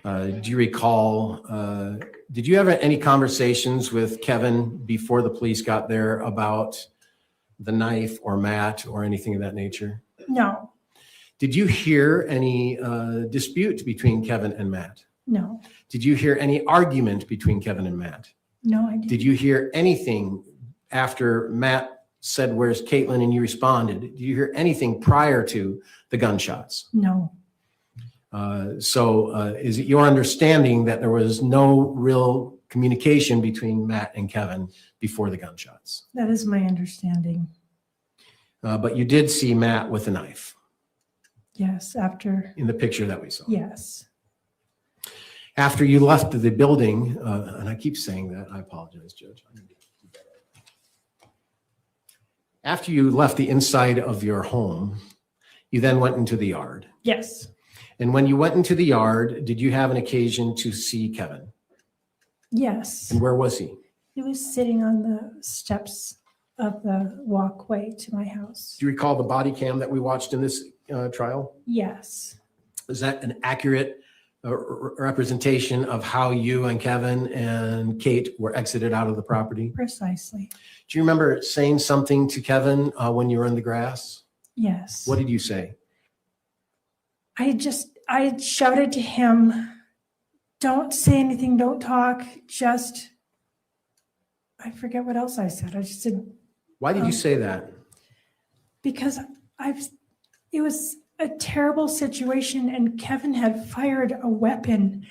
Speaker 10: Do you recall, did you have any conversations with Kevin before the police got there about the knife or Matt or anything of that nature?
Speaker 2: No,
Speaker 10: Did you hear any dispute between Kevin and Matt?
Speaker 2: no,
Speaker 10: Did you hear any argument between Kevin and Matt?
Speaker 2: no, I didn't.
Speaker 10: Did you hear anything after Matt said, "Where's Caitlin?" and you responded? Did you hear anything prior to the gunshots?
Speaker 2: No,
Speaker 10: So is it your understanding that there was no real communication between Matt and Kevin before the gunshots?
Speaker 2: that is my understanding.
Speaker 10: But you did see Matt with a knife
Speaker 2: Yes, after,
Speaker 10: in the picture that we saw.
Speaker 2: yes.
Speaker 10: After you left the building, and I keep saying that, I apologize, Judge. After you left the inside of your home, you then went into the yard.
Speaker 2: Yes,
Speaker 10: And when you went into the yard, did you have an occasion to see Kevin?
Speaker 2: yes.
Speaker 10: And where was he?
Speaker 2: He was sitting on the steps of the walkway to my house.
Speaker 10: Do you recall the body cam that we watched in this trial?
Speaker 2: Yes,
Speaker 10: Is that an accurate representation of how you and Kevin and Kate were exited out of the property?
Speaker 2: precisely.
Speaker 10: Do you remember saying something to Kevin when you were in the grass?
Speaker 2: Yes.
Speaker 10: What did you say?
Speaker 2: I shouted to him, don't say anything, don't talk, just, I forget what else I said. I just said,
Speaker 10: Why did you say that?
Speaker 2: because it was a terrible situation and Kevin had fired a weapon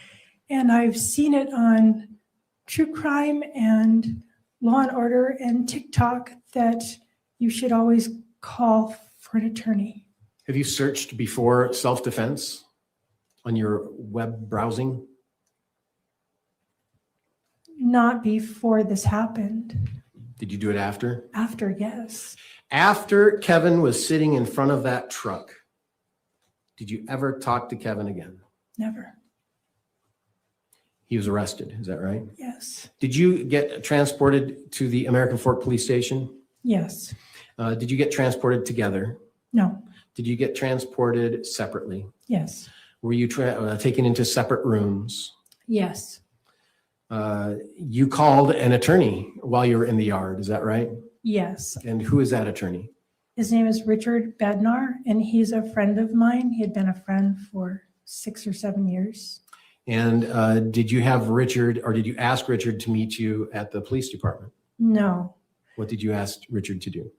Speaker 2: and I've seen it on True Crime and Law and Order and TikTok that you should always call for an attorney.
Speaker 10: Have you searched before self-defense on your web browsing?
Speaker 2: Not before this happened.
Speaker 10: Did you do it after?
Speaker 2: After, yes.
Speaker 10: After Kevin was sitting in front of that truck, did you ever talk to Kevin again?
Speaker 2: Never.
Speaker 10: He was arrested, is that right?
Speaker 2: Yes.
Speaker 10: Did you get transported to the American Fork Police Station?
Speaker 2: Yes.
Speaker 10: Did you get transported together?
Speaker 2: No.
Speaker 10: Did you get transported separately?
Speaker 2: Yes.
Speaker 10: Were you taken into separate rooms?
Speaker 2: Yes.
Speaker 10: You called an attorney while you were in the yard, is that right?
Speaker 2: Yes.
Speaker 10: And who is that attorney?
Speaker 2: His name is Richard Bednar, and he's a friend of mine. He had been a friend for 6 or 7 years.
Speaker 10: And did you have Richard, or did you ask Richard to meet you at the police department?
Speaker 2: No.
Speaker 10: What did you ask Richard to do?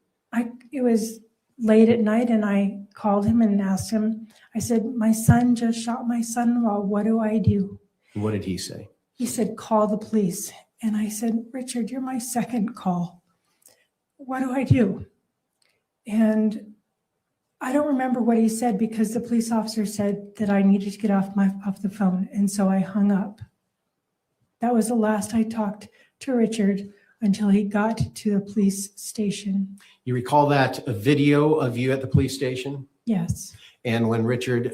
Speaker 2: It was late at night, and I called him and asked him, I said, my son just shot my son-in-law. What do I do?
Speaker 10: What did he say?
Speaker 2: He said, call the police. And I said, Richard, you're my second call. What do I do? And I don't remember what he said because the police officer said that I needed to get off the phone. And so I hung up. That was the last I talked to Richard until he got to the police station.
Speaker 10: You recall that a video of you at the police station?
Speaker 2: Yes.
Speaker 10: And when Richard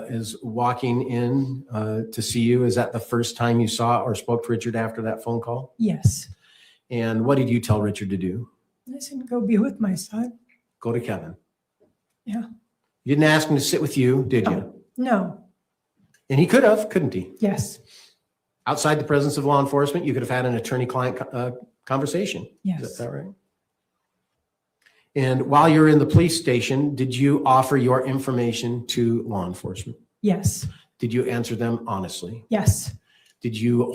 Speaker 10: is walking in to see you, is that the first time you saw or spoke to Richard after that phone call?
Speaker 2: Yes.
Speaker 10: And what did you tell Richard to do?
Speaker 2: I said, go be with my son.
Speaker 10: Go to Kevin.
Speaker 2: Yeah.
Speaker 10: You didn't ask him to sit with you, did you?
Speaker 2: No.
Speaker 10: And he could have, couldn't he?
Speaker 2: Yes.
Speaker 10: Outside the presence of law enforcement, you could have had an attorney-client conversation.
Speaker 2: Yes.
Speaker 10: Is that right? And while you're in the police station, did you offer your information to law enforcement?
Speaker 2: Yes.
Speaker 10: Did you answer them honestly?
Speaker 2: Yes.
Speaker 10: Did you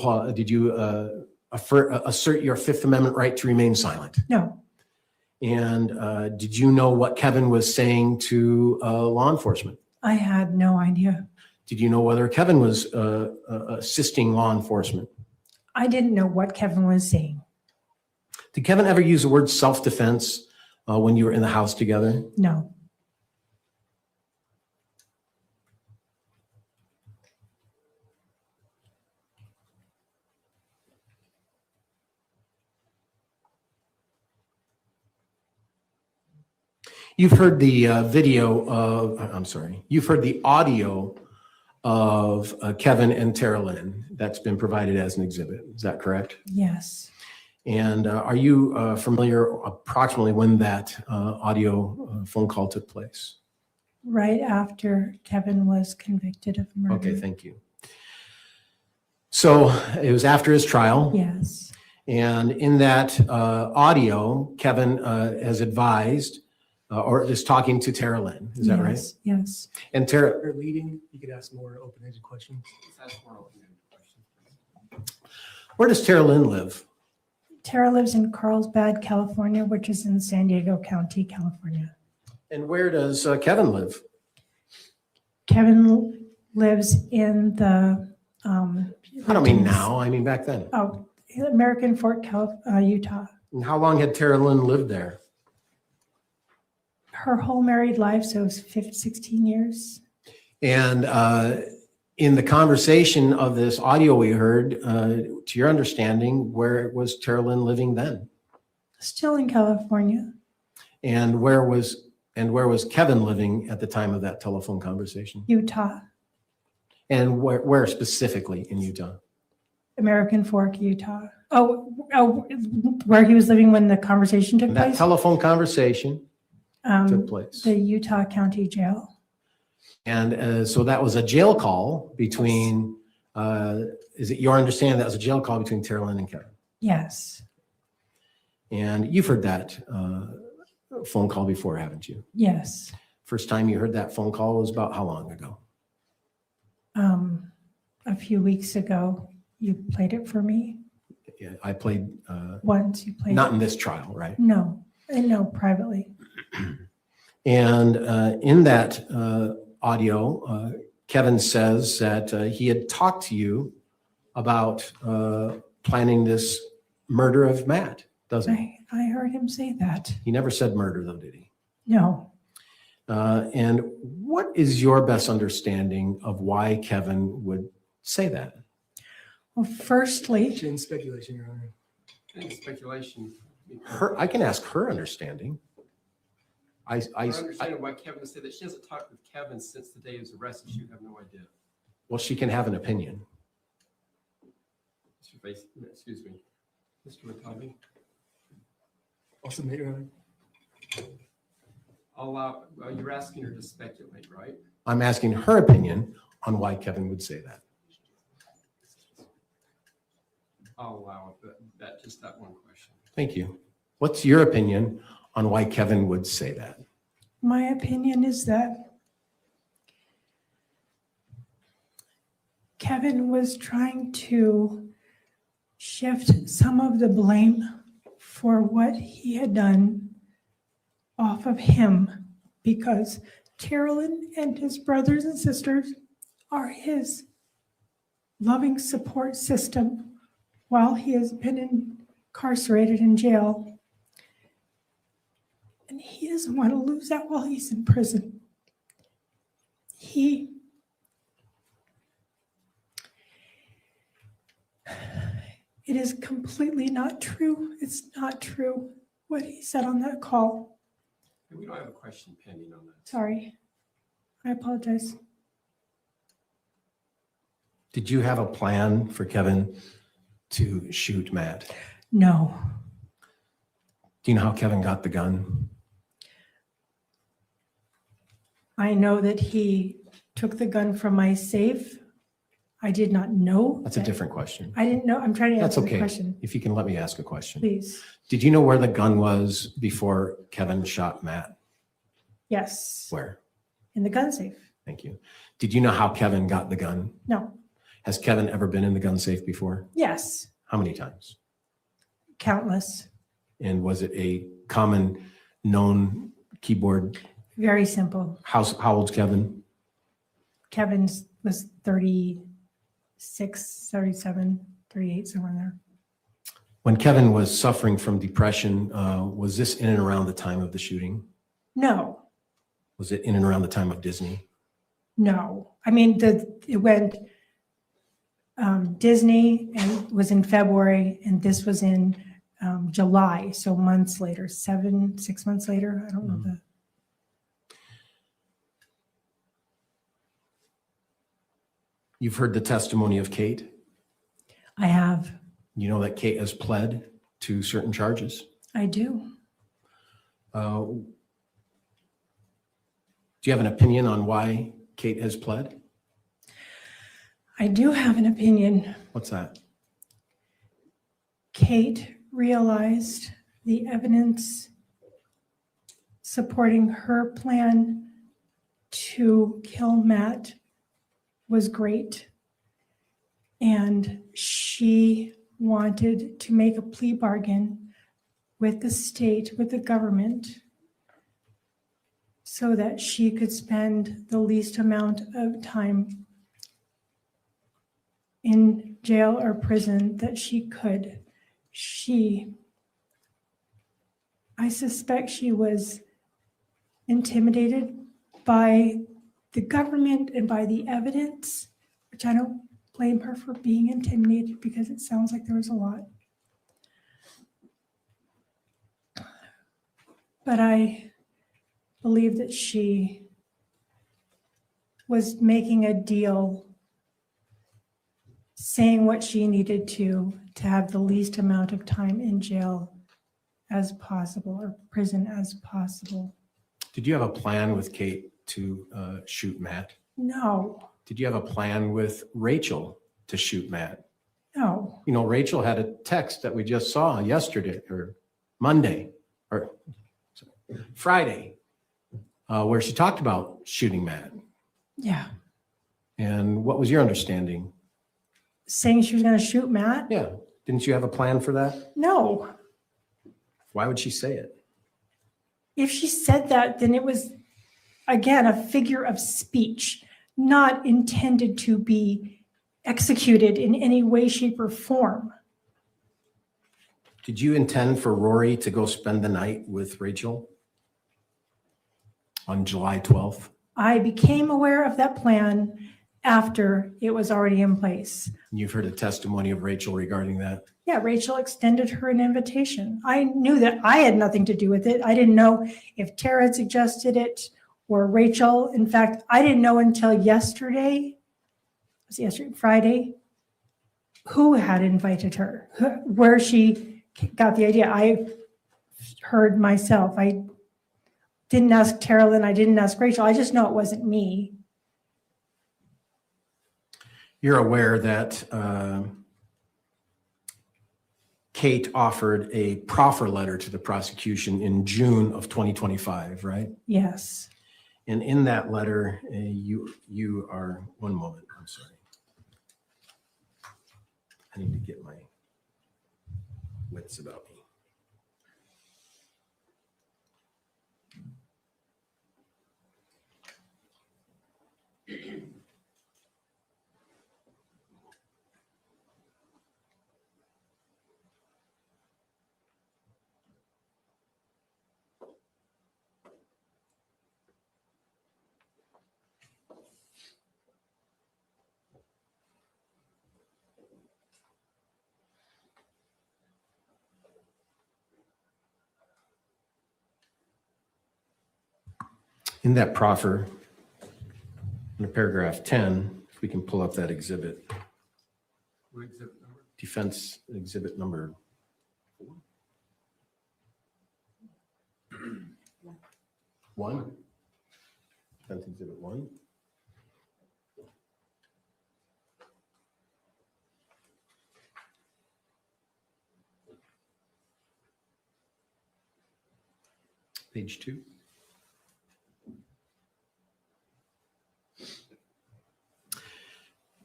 Speaker 10: assert your Fifth Amendment right to remain silent?
Speaker 2: No.
Speaker 10: And did you know what Kevin was saying to law enforcement?
Speaker 2: I had no idea.
Speaker 10: Did you know whether Kevin was assisting law enforcement?
Speaker 2: I didn't know what Kevin was saying.
Speaker 10: Did Kevin ever use the word self-defense when you were in the house together?
Speaker 2: No.
Speaker 10: You've heard the you've heard the audio of Kevin and Tara Lynn that's been provided as an exhibit. Is that correct?
Speaker 2: Yes.
Speaker 10: And are you familiar approximately when that audio phone call took place?
Speaker 2: Right after Kevin was convicted of murder.
Speaker 10: Okay, thank you. So it was after his trial.
Speaker 2: Yes.
Speaker 10: And in that audio, Kevin has advised or is talking to Tara Lynn. Is that right?
Speaker 2: Yes, yes.
Speaker 10: And Tara,
Speaker 13: Or leading, you could ask more open-ended questions.
Speaker 10: where does Tara Lynn live?
Speaker 2: Tara lives in Carlsbad, California, which is in San Diego County, California.
Speaker 10: And where does Kevin live?
Speaker 2: Kevin lives in the,
Speaker 10: I don't mean now, I mean back then.
Speaker 2: oh, American Fork, Utah.
Speaker 10: And how long had Tara Lynn lived there?
Speaker 2: Her whole married life, so it's 16 years.
Speaker 10: And in the conversation of this audio we heard, to your understanding, where was Tara Lynn living then?
Speaker 2: Still in California.
Speaker 10: And where was Kevin living at the time of that telephone conversation?
Speaker 2: Utah,
Speaker 10: And where specifically in Utah?
Speaker 2: American Fork, Utah. Oh, where he was living when the conversation took
Speaker 10: And that
Speaker 2: place?
Speaker 10: telephone conversation took place.
Speaker 2: The Utah County Jail.
Speaker 10: And so that was a jail call between, is it your understanding that was a jail call between Tara Lynn and Kevin?
Speaker 2: Yes,
Speaker 10: And you've heard that phone call before, haven't you?
Speaker 2: yes.
Speaker 10: First time you heard that phone call was about how long ago?
Speaker 2: A few weeks ago, you played it for me.
Speaker 10: Yeah, I played,
Speaker 2: Once you played
Speaker 10: not
Speaker 2: it.
Speaker 10: in this trial, right?
Speaker 2: No, no, privately.
Speaker 10: And in that audio, Kevin says that he had talked to you about planning this murder of Matt, doesn't he?
Speaker 2: I heard him say that.
Speaker 10: He never said murder though, did he?
Speaker 2: No.
Speaker 10: And what is your best understanding of why Kevin would say that?
Speaker 2: Well, firstly,
Speaker 13: In speculation, Your Honor.
Speaker 3: Any speculation?
Speaker 10: I can ask her understanding.
Speaker 3: I understand why Kevin would say that. She hasn't talked with Kevin since the day he was arrested. You have no idea.
Speaker 10: Well, she can have an opinion.
Speaker 3: Excuse me. Mr. McCovey?
Speaker 13: I'll submit, Your Honor.
Speaker 3: You're asking her to speculate, right?
Speaker 10: I'm asking her opinion on why Kevin would say that.
Speaker 3: I'll allow it, just that one question.
Speaker 10: Thank you. What's your opinion on why Kevin would say that?
Speaker 2: my opinion is that Kevin was trying to shift some of the blame for what he had done off of him, because Carolyn and his brothers and sisters are his loving support system while he has been incarcerated in jail. And he doesn't want to lose that while he's in prison. It is completely not true. It's not true what he said on that call.
Speaker 3: We don't have a question pending on that.
Speaker 2: Sorry. I apologize.
Speaker 10: Did you have a plan for Kevin to shoot Matt?
Speaker 2: No.
Speaker 10: Do you know how Kevin got the gun?
Speaker 2: I know that he took the gun from my safe. I did not know.
Speaker 10: That's a different question.
Speaker 2: I didn't know. I'm trying to
Speaker 10: That's
Speaker 2: answer the
Speaker 10: okay.
Speaker 2: question.
Speaker 10: If you can let me ask a question.
Speaker 2: Please.
Speaker 10: Did you know where the gun was before Kevin shot Matt?
Speaker 2: Yes.
Speaker 10: Where?
Speaker 2: In the gun safe.
Speaker 10: Thank you. Did you know how Kevin got the gun?
Speaker 2: No.
Speaker 10: Has Kevin ever been in the gun safe before?
Speaker 2: Yes.
Speaker 10: How many times?
Speaker 2: Countless.
Speaker 10: And was it a common known keyboard?
Speaker 2: Very simple.
Speaker 10: How old's Kevin?
Speaker 2: Kevin's was 36, 37, 38, somewhere in there.
Speaker 10: When Kevin was suffering from depression, was this in and around the time of the shooting?
Speaker 2: No.
Speaker 10: Was it in and around the time of Disney?
Speaker 2: No. I mean, it went Disney and was in February, and this was in July, so months later, 6 months later. I don't know the.
Speaker 10: You've heard the testimony of Kate.
Speaker 2: I have.
Speaker 10: You know that Kate has pled to certain charges.
Speaker 2: I do.
Speaker 10: Do you have an opinion on why Kate has pled?
Speaker 2: I do have an opinion.
Speaker 10: What's that?
Speaker 2: Kate realized the evidence supporting her plan to kill Matt was great. And she wanted to make a plea bargain with the state, with the government, so that she could spend the least amount of time in jail or prison that she could. I suspect she was intimidated by the government and by the evidence, which I don't blame her for being intimidated because it sounds like there was a lot. But I believe that she was making a deal, saying what she needed to have the least amount of time in jail as possible or prison as possible.
Speaker 10: Did you have a plan with Kate to shoot Matt?
Speaker 2: No,
Speaker 10: Did you have a plan with Rachel to shoot Matt?
Speaker 2: no.
Speaker 10: You know, Rachel had a text that we just saw yesterday or Monday or Friday where she talked about shooting Matt.
Speaker 2: Yeah.
Speaker 10: And what was your understanding?
Speaker 2: Saying she was going to shoot Matt?
Speaker 10: Yeah. Didn't you have a plan for that?
Speaker 2: No.
Speaker 10: Why would she say it?
Speaker 2: If she said that, then it was, again, a figure of speech, not intended to be executed in any way, shape, or form.
Speaker 10: Did you intend for Rory to go spend the night with Rachel on July 12th?
Speaker 2: I became aware of that plan after it was already in place.
Speaker 10: You've heard a testimony of Rachel regarding that.
Speaker 2: Yeah, Rachel extended her an invitation. I knew that I had nothing to do with it. I didn't know if Tara had suggested it or Rachel. In fact, I didn't know until yesterday, was it yesterday, Friday, who had invited her, where she got the idea. I heard myself. I didn't ask Carolyn. I didn't ask Rachel. I just know it wasn't me.
Speaker 10: You're aware that Kate offered a proffer letter to the prosecution in June of 2025, right?
Speaker 2: Yes.
Speaker 10: And in that letter, you are, one moment, I'm sorry. I need to get my wits about me. In that proffer, in paragraph 10, if we can pull up that exhibit.
Speaker 3: What exhibit number?
Speaker 10: Defense exhibit number 1. Defense exhibit 1. Page 2.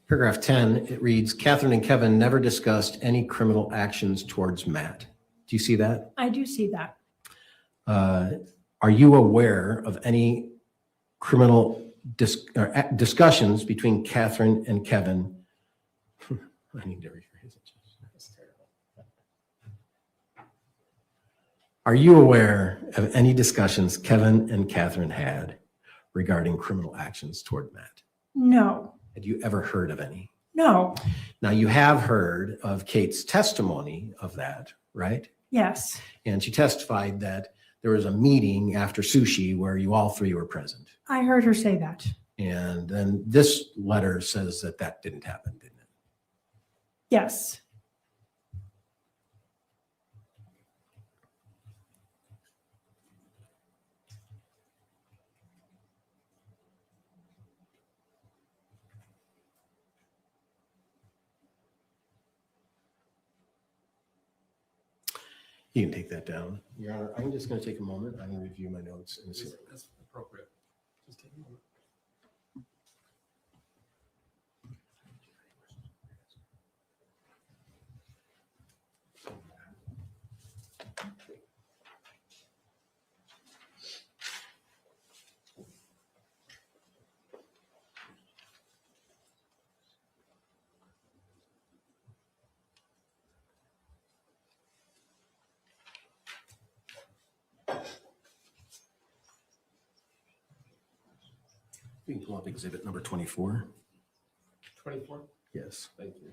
Speaker 10: Paragraph 10, it reads, Kathryn and Kevin never discussed any criminal actions towards Matt. Do you see that?
Speaker 2: I do see that.
Speaker 10: Are you aware of any criminal discussions between Kathryn and Kevin? I need to rephrase it. That's terrible. Are you aware of any discussions Kevin and Kathryn had regarding criminal actions toward Matt?
Speaker 2: No.
Speaker 10: Had you ever heard of any?
Speaker 2: No.
Speaker 10: Now, you have heard of Kate's testimony of that, right?
Speaker 2: Yes.
Speaker 10: And she testified that there was a meeting after sushi where you all three were present.
Speaker 2: I heard her say that.
Speaker 10: And then this letter says that that didn't happen, didn't it?
Speaker 2: Yes.
Speaker 10: You can take that down. Your Honor, I'm just going to take a moment. I'm going to review my notes and see.
Speaker 3: That's appropriate. Just take a moment.
Speaker 10: You can pull up exhibit number 24.
Speaker 3: 24?
Speaker 10: Yes.
Speaker 3: Thank you.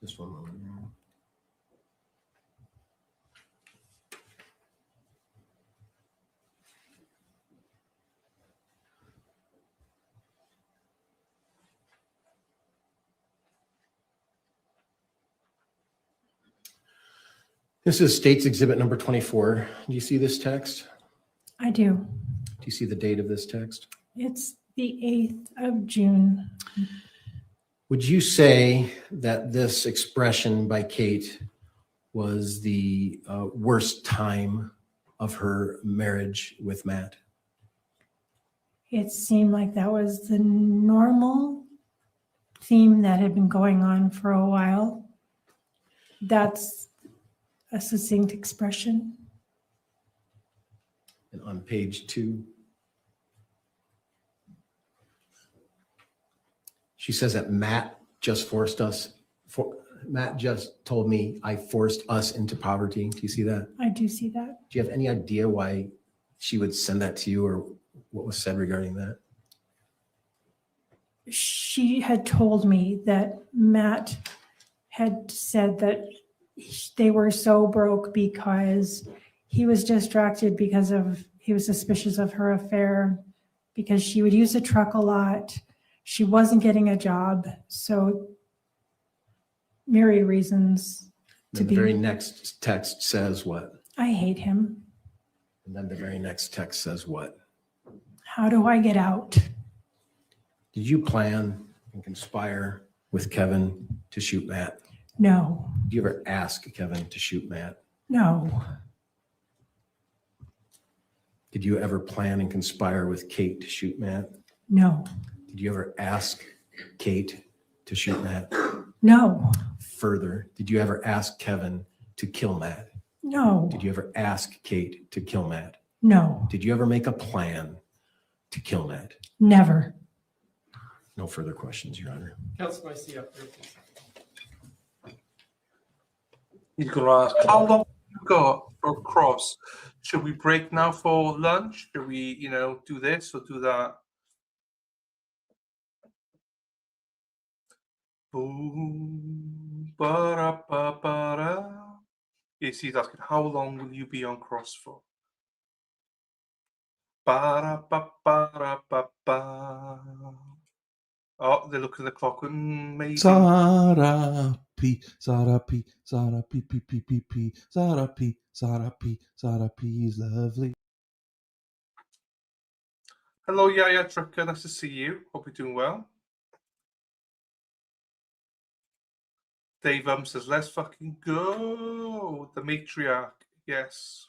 Speaker 10: Just one moment. Your Honor. This is State's Exhibit number 24. Do you see this text?
Speaker 2: I do.
Speaker 10: Do you see the date of this text?
Speaker 2: It's the 8th of June.
Speaker 10: Would you say that this expression by Kate was the worst time of her marriage with Matt?
Speaker 2: It seemed like that was the normal theme that had been going on for a while. That's a succinct expression.
Speaker 10: And on page 2, she says that Matt just told me I forced us into poverty. Do you see that?
Speaker 2: I do see that.
Speaker 10: Do you have any idea why she would send that to you or what was said regarding that?
Speaker 2: She had told me that Matt had said that they were so broke because he was distracted because he was suspicious of her affair, because she would use the truck a lot. She wasn't getting a job. So myriad reasons to be.
Speaker 10: The very next text says what?
Speaker 2: I hate him.
Speaker 10: And then the very next text says what?
Speaker 2: How do I get out?
Speaker 10: Did you plan and conspire with Kevin to shoot Matt?
Speaker 2: No,
Speaker 10: Did you ever ask Kevin to shoot Matt?
Speaker 2: no,
Speaker 10: Did you ever plan and conspire with Kate to shoot Matt?
Speaker 2: no,
Speaker 10: Did you ever ask Kate to shoot Matt?
Speaker 2: no,
Speaker 10: Further, did you ever ask Kevin to kill Matt?
Speaker 2: no,
Speaker 10: Did you ever ask Kate to kill Matt?
Speaker 2: no,
Speaker 10: Did you ever make a plan to kill Matt?
Speaker 2: never.
Speaker 10: No further questions, Your Honor.
Speaker 3: Counsel, I see up there, please.
Speaker 1: He's going to ask, how long have you got across? Should we break now for lunch? Should we, do this or do that? Boom, ba-da-ba-ba-da. Yes, he's asking, how long will you be on cross for? Ba-da-ba-ba-da-ba-ba. Oh, they're looking at the clock. Maybe.
Speaker 9: Zara P, Zara P, Zara P, P, P, P, P, Zara P, Zara P, Zara P is lovely.
Speaker 1: Hello, Yaya Trucker. Nice to see you. Hope you're doing well. Dave says, let's fucking go. The matriarch. Yes.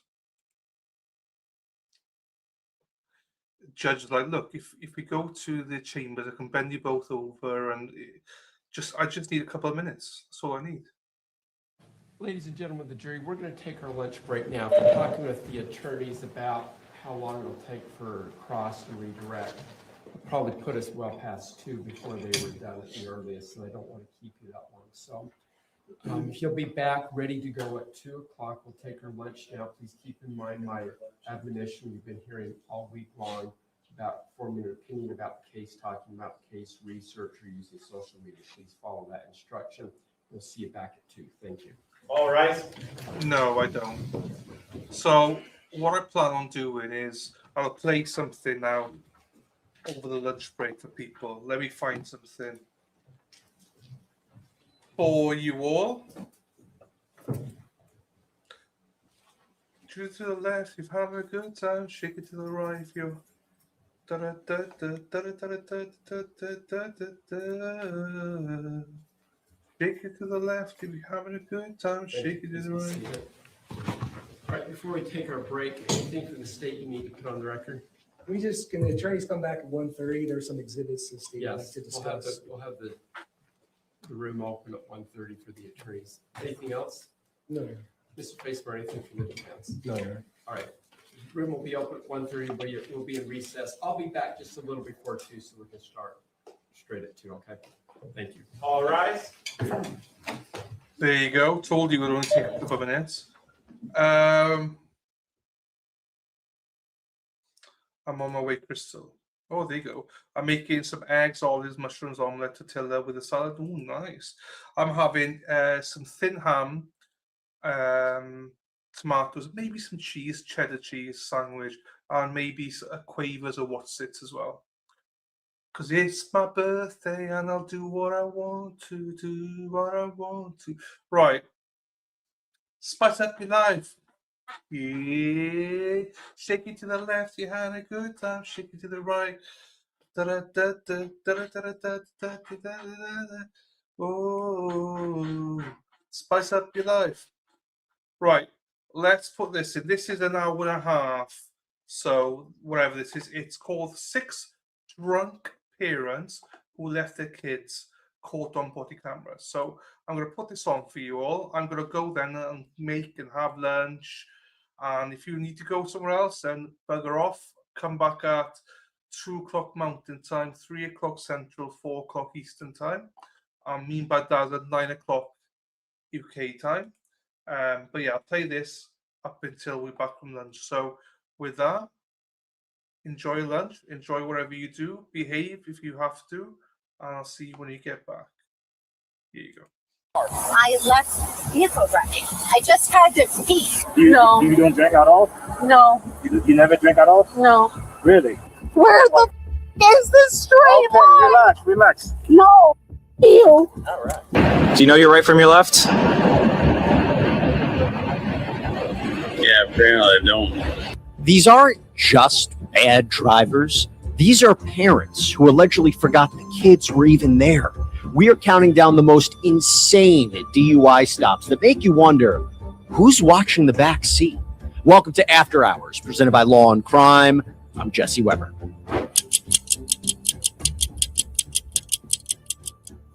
Speaker 1: Judge is like, look, if we go to the chambers, I can bend you both over and I just need a couple of minutes. That's all I need.
Speaker 3: Ladies and gentlemen of the jury, we're going to take our lunch break now. We're talking with the attorneys about how long it'll take for cross and redirect. It'll probably put us well past 2 before they were done at the earliest, so I don't want to keep you that long. So he'll be back ready to go at 2 o'clock. We'll take our lunch now. Please keep in mind my admonition we've been hearing all week long about forming an opinion about the case, talking about case research, or using social media. Please follow that instruction. We'll see you back at 2. Thank you.
Speaker 14: All right.
Speaker 1: No, I don't. So what I plan on doing is I'll play something now over the lunch break for people. Let me find something for you all. Shoot to the left if you're having a good time. Shake it to the right if you're. Shake it to the left if you're having a good time. Shake it to the right.
Speaker 3: All right, before we take our break, anything from the state you need to put on the record?
Speaker 13: We just, can the attorneys come back at 1:30? There's some exhibits the state would like
Speaker 3: Yes,
Speaker 13: to
Speaker 3: we'll have
Speaker 13: discuss.
Speaker 3: the room open at 1:30 for the attorneys. Anything else?
Speaker 13: No, Your Honor.
Speaker 3: Mr. Faceberg, anything from the defense?
Speaker 13: No, Your Honor.
Speaker 3: All right. Room will be open at 1:30, but we'll be in recess. I'll be back just a little before 2, so we can start straight at 2, okay? Thank you.
Speaker 14: All rise.
Speaker 1: There you go. Told you it would only take a couple of minutes. I'm on my way, Crystal. Oh, there you go. I'm making some eggs, olives, mushrooms, omelette, tortilla with a salad. Ooh, nice. I'm having some thin ham, tomatoes, maybe some cheese, cheddar cheese sandwich, and maybe a quavers or what's it as well. Because it's my birthday and I'll do what I want to do, what I want to. Right. Spice up your life. Yeah. Shake it to the left, you had a good time. Shake it to the right. Oh, spice up your life. Right. Let's put this in. This is an hour and a half. So whatever this is, it's called 6 Drunk Parents Who Left Their Kids Caught on Body Camera. So I'm going to put this on for you all. I'm going to go then and make and have lunch. And if you need to go somewhere else, then bugger off. Come back at 2 o'clock Mountain Time, 3 o'clock Central, 4 o'clock Eastern Time. And me and Bad Dad at 9 o'clock UK time. But yeah, I'll play this up until we're back from lunch. So with that, enjoy lunch, enjoy whatever you do, behave if you have to, and I'll see you when you get back. Here you go.
Speaker 6: I left vehicle running. I just had to pee.
Speaker 18: You don't drink at all?
Speaker 6: No.
Speaker 18: You never drink at all?
Speaker 6: No.
Speaker 18: Really?
Speaker 6: Where the is this straight line?
Speaker 18: Relax.
Speaker 6: No. Ew.
Speaker 18: All right.
Speaker 23: Do you know your right from your left?
Speaker 24: Yeah, apparently I don't.
Speaker 25: These aren't just bad drivers. These are parents who allegedly forgot the kids were even there. We are counting down the most insane DUI stops that make you wonder, who's watching the back seat? Welcome to After Hours, presented by Law and Crime. I'm Jesse Weber.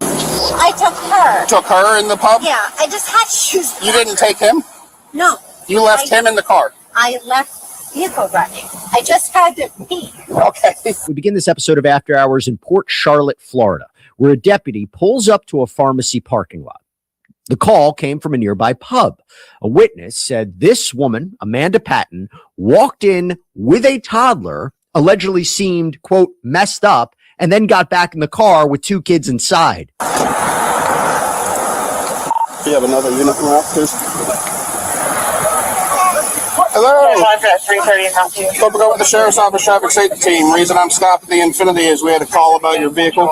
Speaker 6: I took her.
Speaker 26: Took her in the pub?
Speaker 6: Yeah, I just had shoes.
Speaker 26: You didn't take him?
Speaker 6: No.
Speaker 26: You left him in the car?
Speaker 6: I left vehicle running. I just had to pee.
Speaker 26: Okay.
Speaker 25: We begin this episode of After Hours in Port Charlotte, Florida, where a deputy pulls up to a pharmacy parking lot. The call came from a nearby pub. A witness said this woman, Amanda Patton, walked in with a toddler, allegedly seemed, quote, messed up, and then got back in the car with 2 kids inside.
Speaker 26: You have another unit left, please. Hello. 330. Hope to go with the Sheriff's Office Traffic Safety Team. Reason I'm stopping the Infinity is we had a call about your vehicle.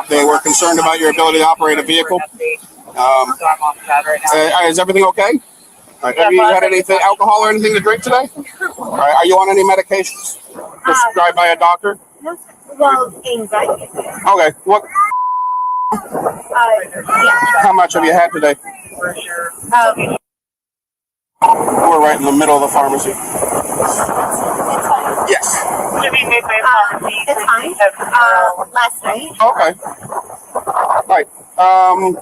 Speaker 26: They were concerned about your ability to operate a vehicle. Is everything okay? Have you had anything, alcohol or anything to drink today? Are you on any medications prescribed by a doctor?
Speaker 6: Well, anxiety.
Speaker 26: Okay. What?
Speaker 6: Yeah.
Speaker 26: How much have you had today? We're right in the middle of the pharmacy. Yes.
Speaker 6: It's fine. Last night.
Speaker 26: Okay. All right.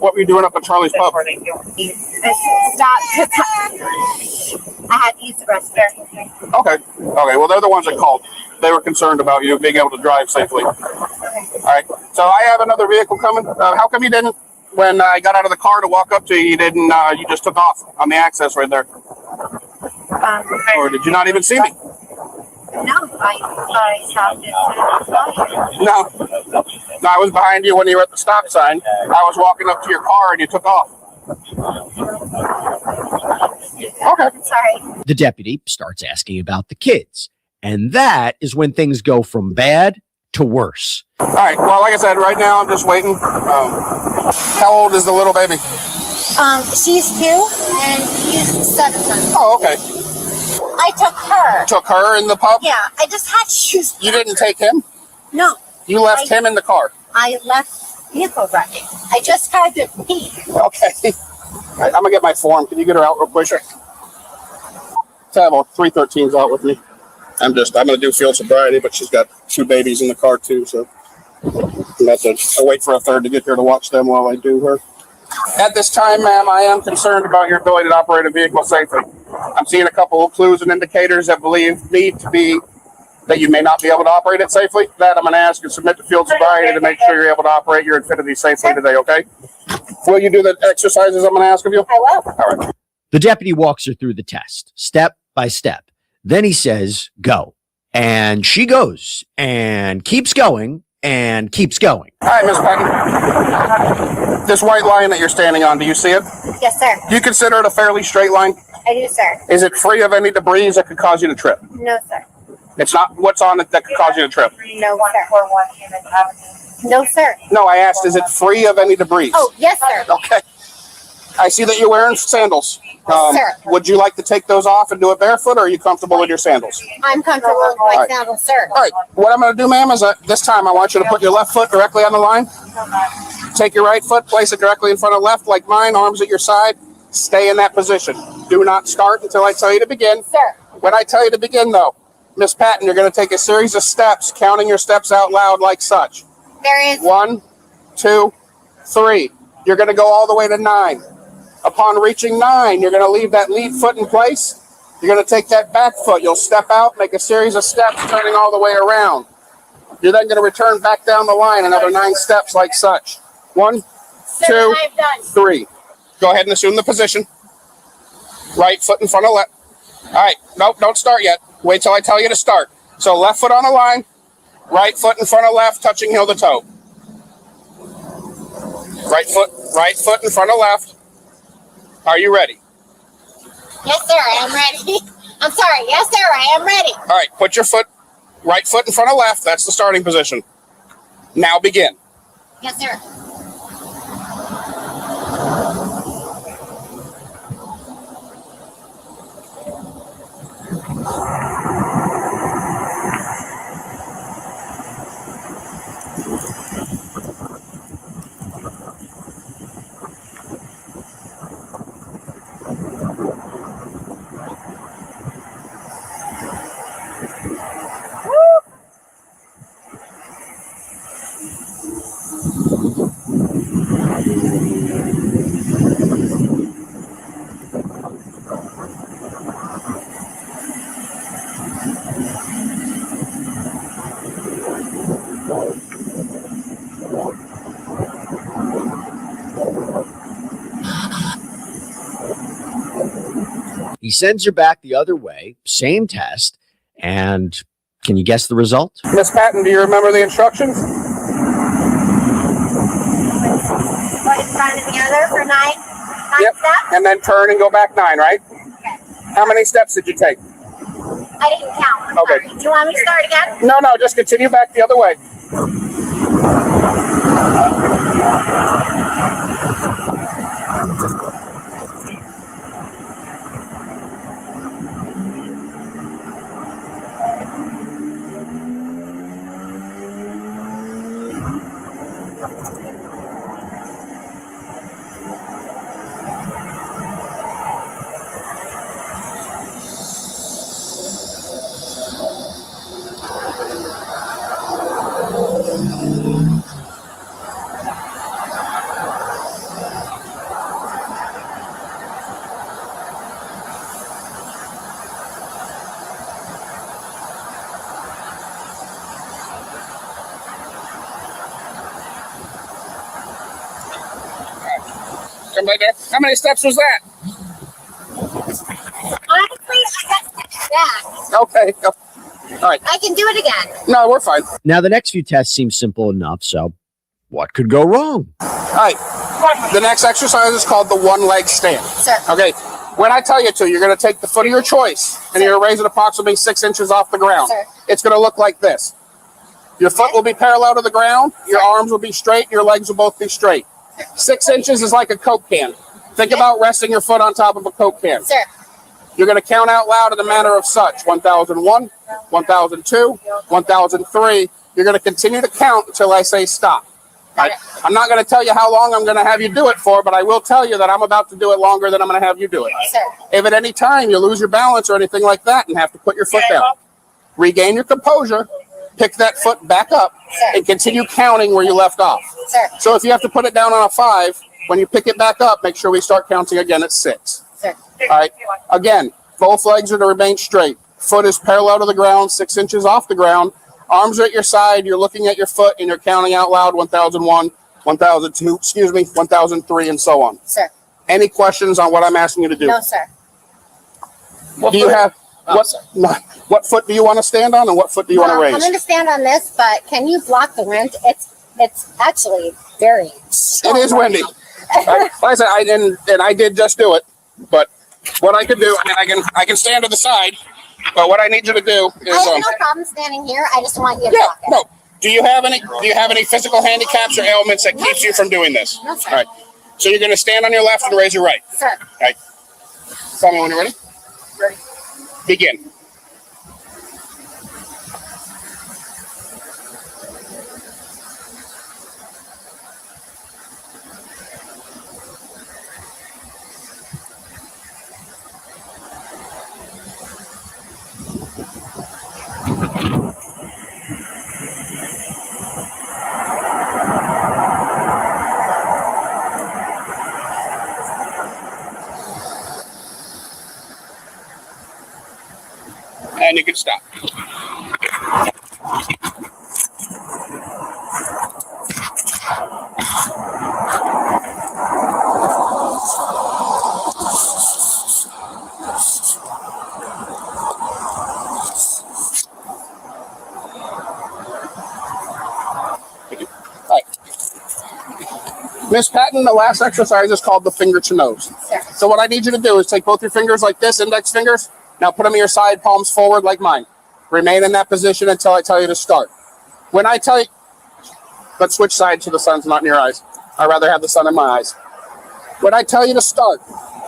Speaker 26: What were you doing up at Charlie's Pub?
Speaker 6: I stopped. I had to use the restroom.
Speaker 26: Okay. Well, they're the ones that called. They were concerned about you being able to drive safely. All right. So I have another vehicle coming. How come you didn't, when I got out of the car to walk up to you, you didn't, you just took off on the access right there? Or did you not even see me?
Speaker 6: No, I stopped it.
Speaker 26: No, I was behind you when you were at the stop sign. I was walking up to your car and you took off. Okay.
Speaker 6: Sorry.
Speaker 25: The deputy starts asking about the kids. And that is when things go from bad to worse.
Speaker 26: All right. Well, like I said, right now I'm just waiting. How old is the little baby?
Speaker 6: She's 2 and he's 7.
Speaker 26: Oh, okay.
Speaker 6: I took her.
Speaker 26: Took her in the pub?
Speaker 6: Yeah, I just had shoes.
Speaker 26: You didn't take him?
Speaker 6: No.
Speaker 26: You left him in the car?
Speaker 6: I left vehicle wrecking. I just had to pee.
Speaker 26: Okay. All right, I'm gonna get my form. Can you get her out real quick? Sure. I have all 313s out with me. I'm gonna do field sobriety, but she's got 2 babies in the car too, so I wait for a third to get here to watch them while I do her. At this time, ma'am, I am concerned about your ability to operate a vehicle safely. I'm seeing a couple of clues and indicators that believe me to be that you may not be able to operate it safely. That I'm going to ask you to submit to field sobriety to make sure you're able to operate your Infinity safely today, okay? Will you do the exercises I'm going to ask of you?
Speaker 6: I will.
Speaker 26: All right.
Speaker 25: The deputy walks her through the test, step by step. Then he says, go. And she goes and keeps going and keeps going.
Speaker 26: All right, Ms. Patton. This white line that you're standing on, do you see it?
Speaker 6: Yes, sir.
Speaker 26: Do you consider it a fairly straight line?
Speaker 6: I do, sir.
Speaker 26: Is it free of any debris that could cause you to trip?
Speaker 6: No, sir.
Speaker 26: It's not what's on it that could cause you to trip?
Speaker 6: No, sir. No, sir.
Speaker 26: No, I asked, is it free of any debris?
Speaker 6: Oh, yes, sir.
Speaker 26: Okay. I see that you're wearing sandals.
Speaker 6: Sir.
Speaker 26: Would you like to take those off and do it barefoot, or are you comfortable with your sandals?
Speaker 6: I'm comfortable with my
Speaker 26: right.
Speaker 6: sandals, sir.
Speaker 26: All right. What I'm going to do, ma'am, is this time I want you to put your left foot directly on the line. Take your right foot, place it directly in front of left, like mine, arms at your side. Stay in that position. Do not start until I tell you to begin.
Speaker 6: Sir.
Speaker 26: When I tell you to begin, though, Miss Patton, you're going to take a series of steps, counting your steps out loud like such.
Speaker 6: There is
Speaker 26: 1, 2, 3. You're going to go all the way to 9. Upon reaching 9, you're going to leave that lead foot in place. You're going to take that back foot. You'll step out, make a series of steps, turning all the way around. You're then going to return back down the line, another 9 steps like such. 1, 2, 3. Go ahead and assume the position. Right foot in front of left. All right. Nope, don't start yet. Wait till I tell you to start. So left foot on the line, right foot in front of left, touching heel to toe. Right foot in front of left. Are you ready?
Speaker 6: Yes, sir. I am ready. I'm sorry. Yes, sir. I am ready.
Speaker 26: All right. Put your right foot in front of left. That's the starting position. Now begin.
Speaker 6: Yes, sir.
Speaker 25: He sends her back the other way, same test, and can you guess the result?
Speaker 26: Miss Patton, do you remember the instructions?
Speaker 6: One in front of the other for 9
Speaker 26: Yep.
Speaker 6: steps.
Speaker 26: And then turn and go back 9, right?
Speaker 6: Okay.
Speaker 26: How many steps did you take?
Speaker 6: I didn't count. I'm
Speaker 26: Okay.
Speaker 6: sorry. Do you want me to start again?
Speaker 26: No, just continue back the other way. Come right there. How many steps was that?
Speaker 6: Honestly, I got that.
Speaker 26: Okay. All right.
Speaker 6: I can do it again.
Speaker 26: No, we're fine.
Speaker 25: Now, the next few tests seem simple enough, so what could go wrong?
Speaker 26: All right. The next exercise is called the one leg stand.
Speaker 6: Sir.
Speaker 26: Okay. When I tell you to, you're going to take the foot of your choice and you're going to raise it approximately 6 inches off the ground.
Speaker 6: Sir.
Speaker 26: It's going to look like this. Your foot will be parallel to the ground. Your arms will be straight. Your legs will both be straight. 6 inches is like a Coke can. Think about resting your foot on top of a Coke can.
Speaker 6: Sir. You're going to count out loud in the manner of such. 1001, 1002, 1003. You're going to continue to count until I say stop. I'm not going to tell you how long I'm going to have you do it for, but I will tell you that I'm about to do it longer than I'm going to have you do it. Sir.
Speaker 26: If at any time you lose your balance or anything like that and have to put your foot down, regain your composure, pick that foot back up, and continue counting where you left off.
Speaker 6: Sir.
Speaker 26: So if you have to put it down on a 5, when you pick it back up, make sure we start counting again at 6.
Speaker 6: Sir.
Speaker 26: All right. Again, both legs are to remain straight. Foot is parallel to the ground, 6 inches off the ground. Arms are at your side. You're looking at your foot and you're counting out loud 1001, 1002, 1003, and so on.
Speaker 6: Sir.
Speaker 26: Any questions on what I'm asking you to do?
Speaker 6: No, sir.
Speaker 26: Do you have what foot do you want to stand on and what foot do you want to raise?
Speaker 6: I'm going to stand on this, but can you block the wind? It's actually very strong.
Speaker 26: It is windy. Like I said, I did just do it, but what I could do, I can stand to the side, but what I need you to do is
Speaker 6: I have no problem standing here. I just want you to block it.
Speaker 26: no. Do you have any physical handicaps or ailments that keeps you from doing this?
Speaker 6: No, sir.
Speaker 26: All right. So you're going to stand on your left and raise your right.
Speaker 6: Sir.
Speaker 26: All right. Tell me when you're ready.
Speaker 6: Ready.
Speaker 26: Begin. And you can stop. Miss Patton, the last exercise is called the finger to nose.
Speaker 6: Sir.
Speaker 26: So what I need you to do is take both your fingers like this, index fingers. Now put them in your side, palms forward like mine. Remain in that position until I tell you to start. When I tell you, let's switch sides so the sun's not in your eyes. I'd rather have the sun in my eyes. When I tell you to start,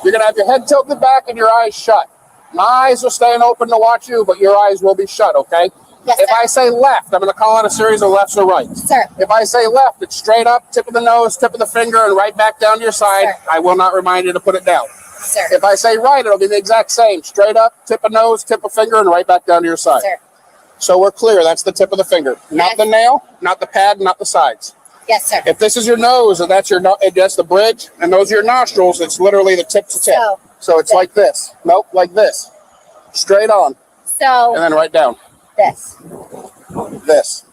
Speaker 26: you're going to have your head tilted back and your eyes shut. My eyes are staying open to watch you, but your eyes will be shut, okay?
Speaker 6: Yes,
Speaker 26: if
Speaker 6: sir.
Speaker 26: I say left, I'm going to call out a series of lefts or rights.
Speaker 6: Sir.
Speaker 26: If I say left, it's straight up, tip of the nose, tip of the finger, and right back down to your side.
Speaker 6: Sir.
Speaker 26: I will not remind you to put it down.
Speaker 6: Sir.
Speaker 26: If I say right, it'll be the exact same. Straight up, tip of nose, tip of finger, and right back down to your side.
Speaker 6: Sir.
Speaker 26: So we're clear. That's the tip of the finger. Not the nail, not the pad, not the sides.
Speaker 6: Yes, sir.
Speaker 26: If this is your nose and that's that's the bridge, and those are your nostrils, it's literally the tip to tip. So it's like this. Nope, like this. Straight on.
Speaker 6: So.
Speaker 26: And then right down.
Speaker 6: This.
Speaker 26: This.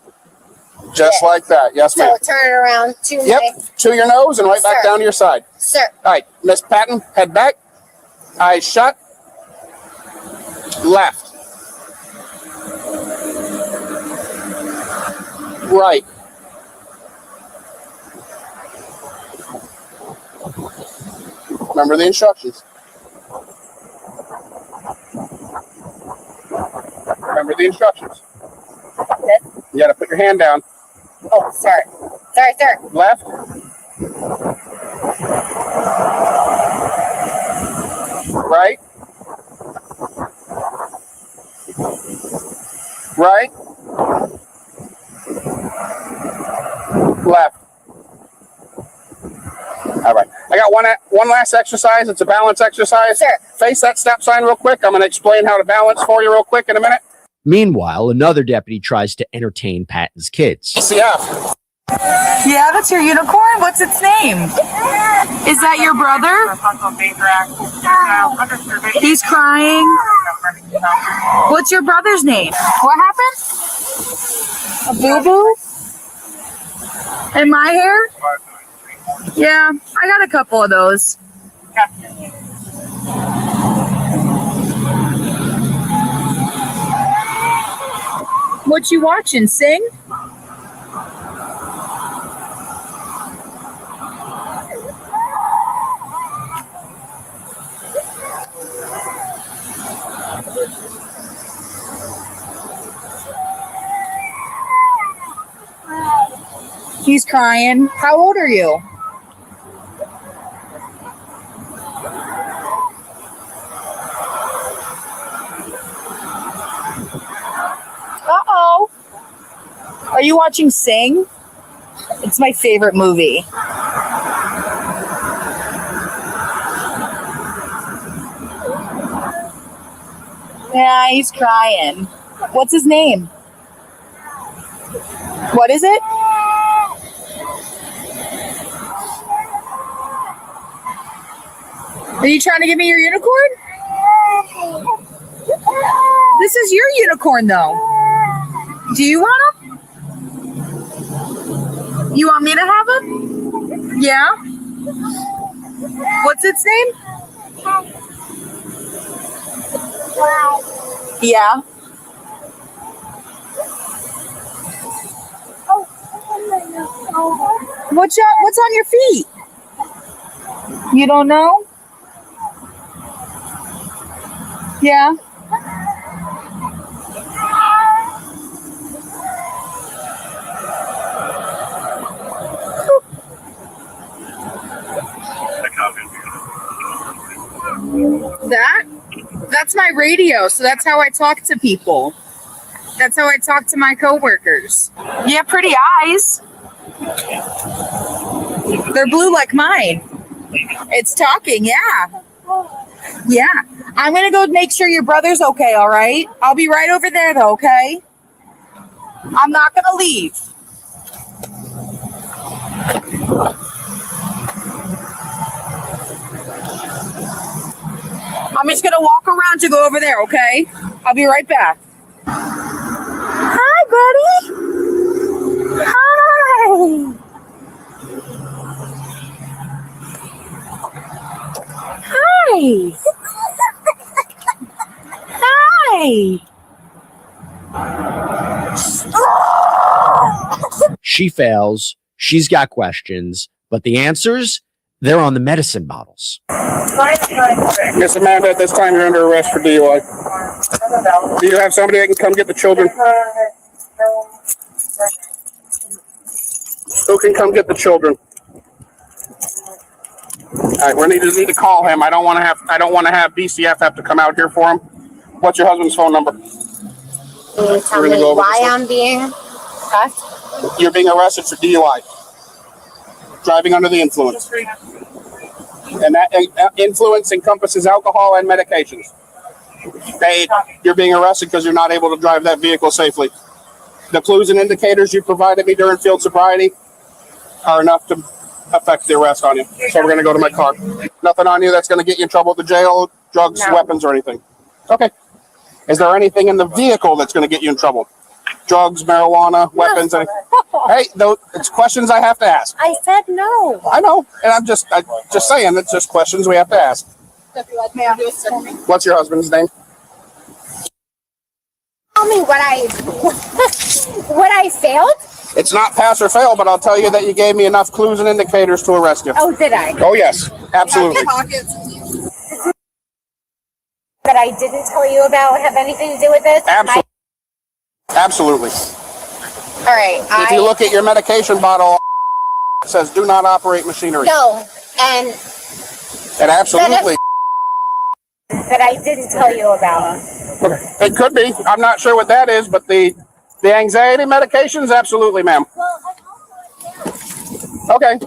Speaker 26: Just like that. Yes, ma'am.
Speaker 6: So turn it around to
Speaker 26: Yep.
Speaker 6: my.
Speaker 26: To your nose and right back
Speaker 6: Sir.
Speaker 26: down to your side.
Speaker 6: Sir.
Speaker 26: All right. Miss Patton, head back. Eyes shut. Left. Right. Remember the instructions. Remember the instructions.
Speaker 6: This.
Speaker 26: You got to put your hand down.
Speaker 6: Oh, sorry. Sorry, sir.
Speaker 26: Left. Right. Right. Left. All right. I got one last exercise. It's a balance exercise.
Speaker 6: Sure.
Speaker 26: Face that stop sign real quick. I'm going to explain how to balance for you real quick in a minute.
Speaker 25: Meanwhile, another deputy tries to entertain Patton's kids.
Speaker 26: CF.
Speaker 5: Yeah, that's your unicorn. What's its name? Is that your brother? He's crying. What's your brother's name? What happened? A boo-boo? In my hair? Yeah, I got a couple of those. What you watching? Sing? He's crying. How old are you? Uh-oh. Are you watching Sing? It's my favorite movie. Yeah, he's crying. What's his name? What is it? Are you trying to give me your unicorn? This is your unicorn, though. Do you want him? You want me to have him? Yeah? What's its name? Yeah. What's on your feet? You don't know? Yeah. That's my radio, so that's how I talk to people. That's how I talk to my coworkers. You have pretty eyes. They're blue like mine. It's talking, yeah. Yeah. I'm gonna go make sure your brother's okay, all right? I'll be right over there though, okay? I'm not gonna leave. I'm just gonna walk around to go over there, okay? I'll be right back. Hi, buddy. Hi. Hi. Hi.
Speaker 25: She fails. She's got questions, but the answers, they're on the medicine bottles.
Speaker 26: Miss Amanda, at this time you're under arrest for DUI. Do you have somebody that can come get the children? Who can come get the children? All right, we need to call him. I don't want to have BCF have to come out here for him. What's your husband's phone number?
Speaker 16: Can you tell me why I'm being cuffed?
Speaker 26: You're being arrested for DUI. Driving under the influence. And that influence encompasses alcohol and medications. You're being arrested because you're not able to drive that vehicle safely. The clues and indicators you provided me during field sobriety are enough to affect the arrest on you. So we're going to go to my car. Nothing on you that's going to get you in trouble with the jail, drugs, weapons, or anything. Okay. Is there anything in the vehicle that's going to get you in trouble? Drugs, marijuana, weapons? Hey, it's questions I have to ask.
Speaker 16: I said no.
Speaker 26: I know, and I'm just saying it's just questions we have to ask. What's your husband's name?
Speaker 16: Tell me what I failed?
Speaker 26: It's not pass or fail, but I'll tell you that you gave me enough clues and indicators to arrest you.
Speaker 16: Oh, did I?
Speaker 26: Oh, yes, absolutely.
Speaker 16: That I didn't tell you about have anything to do with this?
Speaker 26: Absolutely.
Speaker 16: All right.
Speaker 26: If you look at your medication bottle, it says do not operate machinery.
Speaker 16: No, and
Speaker 26: it absolutely.
Speaker 16: That I didn't tell you about.
Speaker 26: It could be. I'm not sure what that is, but the anxiety medications, absolutely, ma'am. Okay.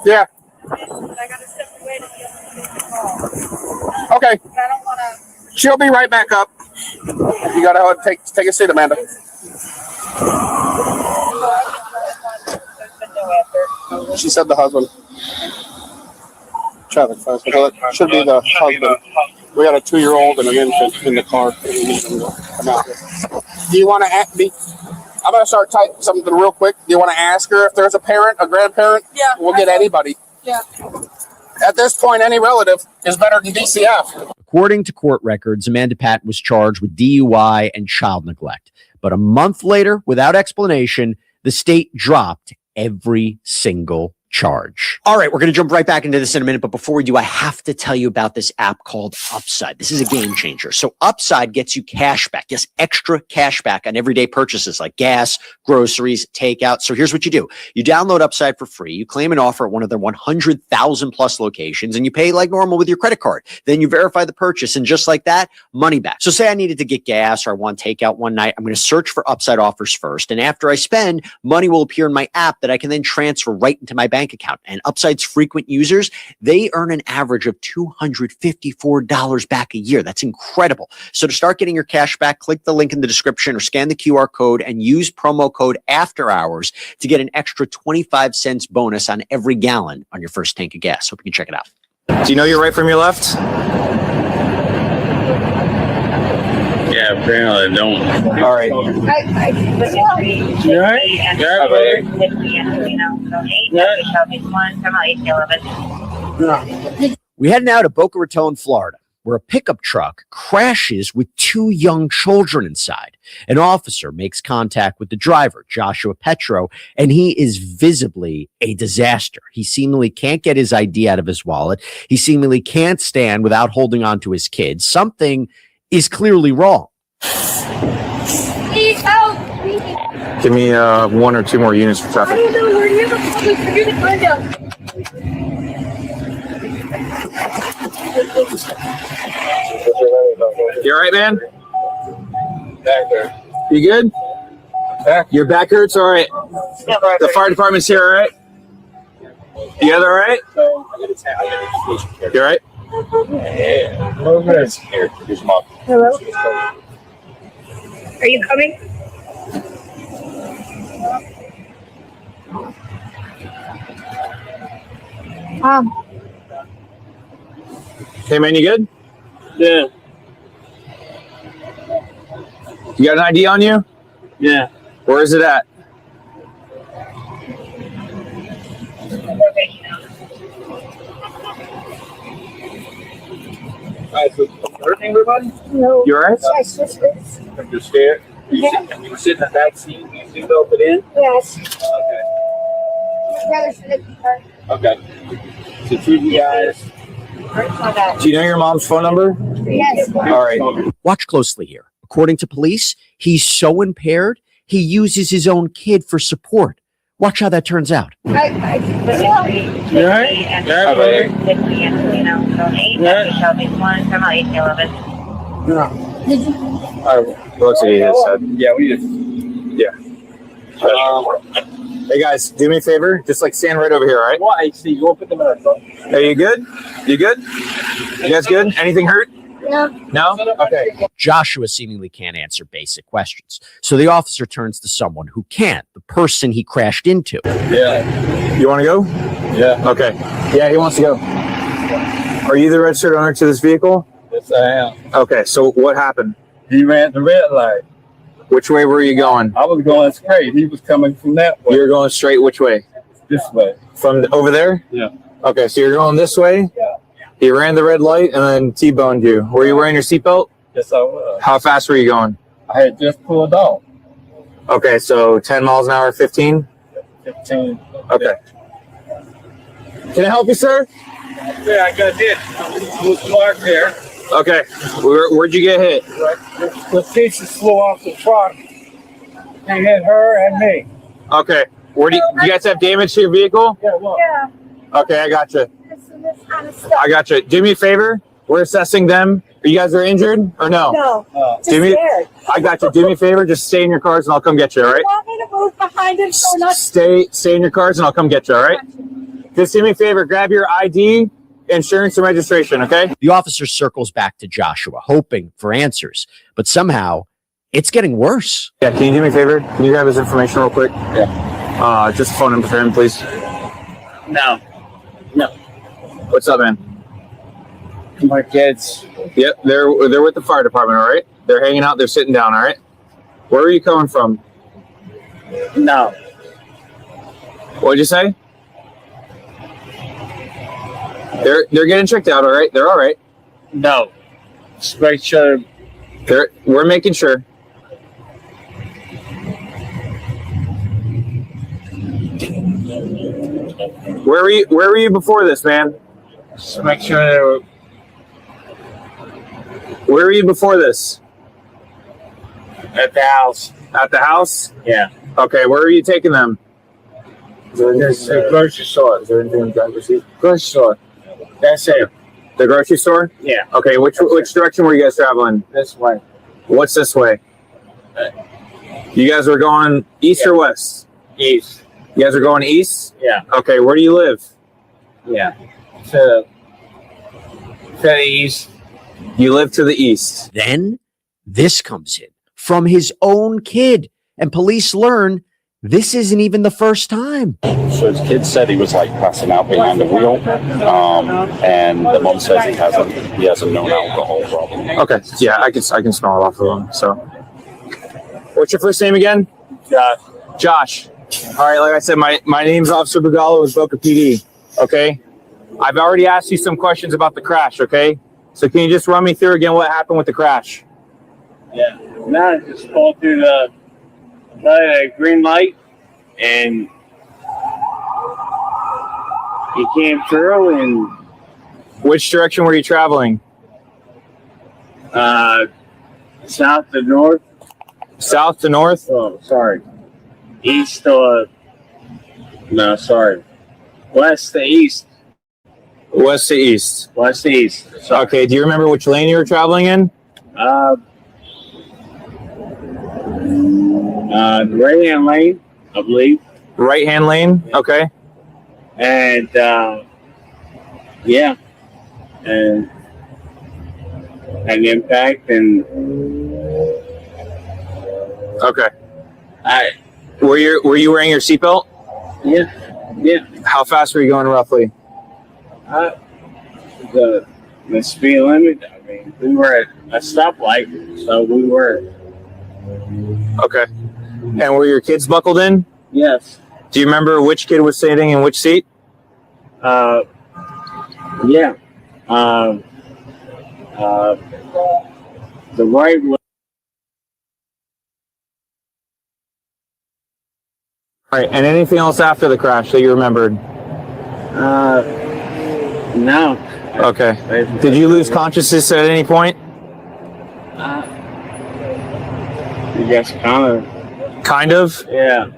Speaker 26: Yeah.
Speaker 5: I gotta step away to
Speaker 26: Okay.
Speaker 5: I don't want to.
Speaker 26: She'll be right back up. You gotta take a seat, Amanda. She said the husband. Traffic should be the husband. We got a 2-year-old and an infant in the car. We need them to come out here. Do you want to be? I'm gonna start typing something real quick. Do you want to ask her if there's a parent, a grandparent?
Speaker 5: Yeah.
Speaker 26: We'll get anybody.
Speaker 5: Yeah.
Speaker 26: At this point, any relative is better than DCF.
Speaker 25: According to court records, Amanda Patton was charged with DUI and child neglect. But a month later, without explanation, the state dropped every single charge. All right, we're going to jump right back into this in a minute. But before we do, I have to tell you about this app called Upside. This is a game changer. So Upside gets you cash back. Yes, extra cash back on everyday purchases like gas, groceries, takeout. So here's what you do. You download Upside for free. You claim an offer at one of their 100,000 plus locations and you pay like normal with your credit card. Then you verify the purchase and just like that, money back. So say I needed to get gas or I want takeout one night. I'm going to search for Upside offers first. And after I spend, money will appear in my app that I can then transfer right into my bank account. And Upside's frequent users, they earn an average of $254 back a year. That's incredible. So to start getting your cash back, click the link in the description or scan the QR code and use promo code After Hours to get an extra 25 cents bonus on every gallon on your first tank of gas. Hope you can check it out.
Speaker 17: Do you know your right from your left?
Speaker 24: Yeah, apparently I don't.
Speaker 17: All right.
Speaker 24: You all right? Yeah, buddy.
Speaker 25: We head now to Boca Raton, Florida, where a pickup truck crashes with two young children inside. An officer makes contact with the driver, Joshua Petro, and he is visibly a disaster. He seemingly can't get his ID out of his wallet. He seemingly can't stand without holding on to his kids. Something is clearly wrong.
Speaker 16: Please help!
Speaker 17: Give me 1 or 2 more units for traffic.
Speaker 16: I don't know where you're the window.
Speaker 17: You all right, man?
Speaker 24: Back there.
Speaker 17: You good? Your back hurts? All right. The fire department's here, all right? You guys all right? You all right?
Speaker 24: Yeah. Over here. Here's mom.
Speaker 16: Hello? Are you coming?
Speaker 17: Hey, man, you good?
Speaker 24: Yeah.
Speaker 17: You got an ID on you?
Speaker 24: Yeah.
Speaker 17: Where is it at?
Speaker 24: Alright, so hurting everybody?
Speaker 16: No.
Speaker 17: You all right?
Speaker 16: My sisters.
Speaker 24: You're scared? You sit in the back seat, you seatbelted in?
Speaker 16: Yes.
Speaker 24: Okay.
Speaker 16: My brother should have been hurt.
Speaker 24: Okay. So two of you guys.
Speaker 17: Do you know your mom's phone number?
Speaker 16: Yes.
Speaker 17: All right.
Speaker 25: Watch closely here. According to police, he's so impaired, he uses his own kid for support. Watch how that turns out.
Speaker 24: You all right? Yeah, buddy.
Speaker 17: Looks like he is.
Speaker 24: Yeah, we just.
Speaker 17: Yeah. Hey guys, do me a favor. Just like stand right over here, all right?
Speaker 24: Why? See, you won't put them in our truck.
Speaker 17: Are you good? You good? You guys good? Anything hurt?
Speaker 16: No.
Speaker 17: No? Okay.
Speaker 25: Joshua seemingly can't answer basic questions. So the officer turns to someone who can, the person he crashed into.
Speaker 17: Yeah. You want to go?
Speaker 24: Yeah.
Speaker 17: Okay. Yeah, he wants to go. Are you the registered owner to this vehicle?
Speaker 24: Yes, I am.
Speaker 17: Okay, so what happened?
Speaker 24: He ran the red light.
Speaker 17: Which way were you going?
Speaker 24: I was going straight. He was coming from that way.
Speaker 17: You were going straight which way?
Speaker 24: This way.
Speaker 17: From over there?
Speaker 24: Yeah.
Speaker 17: Okay, so you're going this way?
Speaker 24: Yeah.
Speaker 17: He ran the red light and then T-boned you. Were you wearing your seatbelt?
Speaker 24: Yes, I was.
Speaker 17: How fast were you going?
Speaker 24: I had just pulled off.
Speaker 17: Okay, so 10 miles an hour, 15?
Speaker 24: 15.
Speaker 17: Okay. Can I help you, sir?
Speaker 24: Yeah, I got hit. It was marked there.
Speaker 17: Okay. Where'd you get hit?
Speaker 24: Right. The pieces flew off the truck. They hit her and me.
Speaker 17: Okay. Do you guys have damage to your vehicle?
Speaker 24: Yeah, well.
Speaker 16: Yeah.
Speaker 17: Okay, I got you.
Speaker 16: This kind of stuff.
Speaker 17: I got you. Do me a favor. We're assessing them. You guys are injured or no?
Speaker 16: No. Just
Speaker 17: Do me.
Speaker 16: scared.
Speaker 17: I got you. Do me a favor. Just stay in your cars and I'll come get you. All right.
Speaker 16: You want me to move behind him so not?
Speaker 17: Stay in your cars and I'll come get you. All right. Just do me a favor. Grab your ID, insurance, and registration. Okay.
Speaker 25: The officer circles back to Joshua, hoping for answers, but somehow it's getting worse.
Speaker 17: Yeah. Can you do me a favor? Can you grab his information real quick?
Speaker 24: Yeah.
Speaker 17: Just phone number for him, please.
Speaker 24: No.
Speaker 17: What's up, man?
Speaker 24: My kids.
Speaker 17: Yep, they're with the fire department, all right? They're hanging out, they're sitting down, all right? Where are you coming from?
Speaker 24: No.
Speaker 17: What'd you say? They're getting checked out, all right? They're all right.
Speaker 24: No. Just make sure.
Speaker 17: We're making sure. Where were you before this, man?
Speaker 24: Just make sure they were.
Speaker 17: Where were you before this?
Speaker 24: At the house.
Speaker 17: At the house?
Speaker 24: Yeah.
Speaker 17: Okay, where are you taking them?
Speaker 24: There's a grocery store. Is there anything in the driver's seat? Grocery store. That's it.
Speaker 17: The grocery store?
Speaker 24: Yeah.
Speaker 17: Okay, which direction were you guys traveling?
Speaker 24: This way.
Speaker 17: What's this way? You guys were going east or west?
Speaker 24: East.
Speaker 17: You guys are going east?
Speaker 24: Yeah.
Speaker 17: Okay, where do you live?
Speaker 24: Yeah. To the east.
Speaker 17: You live to the east.
Speaker 25: Then this comes in from his own kid, and police learn this isn't even the first time.
Speaker 15: So his kid said he was like passing out behind the wheel, and the mom says he has a known alcohol problem.
Speaker 17: Okay, yeah, I can smell it off of them. So, what's your first name again?
Speaker 24: Josh.
Speaker 17: Josh. All right, like I said, my name's Officer Bugalo with Boca PD. Okay, I've already asked you some questions about the crash. Okay, so can you just run me through again what happened with the crash?
Speaker 24: Yeah. Now I just pulled through the green light, and he came through. And
Speaker 17: which direction were you traveling?
Speaker 24: South to north.
Speaker 17: South to north?
Speaker 24: Oh, sorry. East to no, sorry. West to east.
Speaker 17: West to east.
Speaker 24: West to east. Sorry.
Speaker 17: Okay. Do you remember which lane you were traveling in?
Speaker 24: The right-hand lane, I believe.
Speaker 17: Right-hand lane? Okay.
Speaker 24: And, yeah. And an impact and...
Speaker 17: Okay. Were you wearing your seatbelt?
Speaker 24: Yeah. Yeah.
Speaker 17: How fast were you going roughly?
Speaker 24: The speed limit, I mean, we were at a stoplight, so we were...
Speaker 17: Okay. And were your kids buckled in?
Speaker 24: Yes.
Speaker 17: Do you remember which kid was sitting in which seat?
Speaker 24: Yeah. The right one.
Speaker 17: All right. And anything else after the crash that you remembered?
Speaker 24: No.
Speaker 17: Okay. Did you lose consciousness at any point?
Speaker 24: Yes, kind of.
Speaker 17: Kind of?
Speaker 24: Yeah.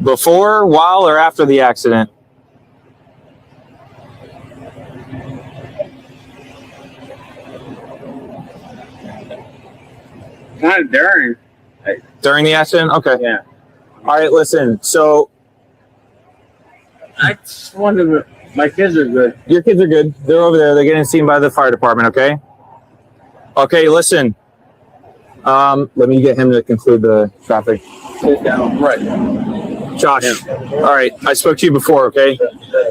Speaker 17: Before, while, or after the accident?
Speaker 24: Kind of during.
Speaker 17: During the accident? Okay.
Speaker 24: Yeah.
Speaker 17: All right, listen. So
Speaker 24: I just wonder, my kids are good.
Speaker 17: Your kids are good. They're over there. They're getting seen by the fire department, okay? Okay, listen. Let me get him to conclude the traffic.
Speaker 24: Sit down.
Speaker 17: Right. Josh. Yeah. All right. I spoke to you before, okay?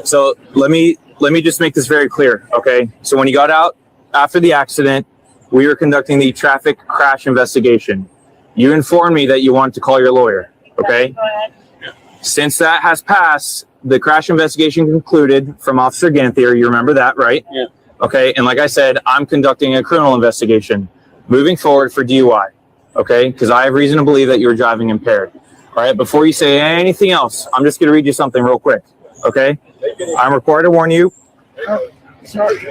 Speaker 17: So let me just make this very clear, okay? So when you got out after the accident, we were conducting the traffic crash investigation. You informed me that you wanted to call your lawyer, okay? Since that has passed, the crash investigation concluded from Officer Ganthier. You remember that, right?
Speaker 24: Yeah.
Speaker 17: Okay. And like I said, I'm conducting a criminal investigation moving forward for DUI. Okay. Because I have reason to believe that you're driving impaired. All right. Before you say anything else, I'm just going to read you something real quick. Okay. I'm required to warn you.
Speaker 24: Sorry.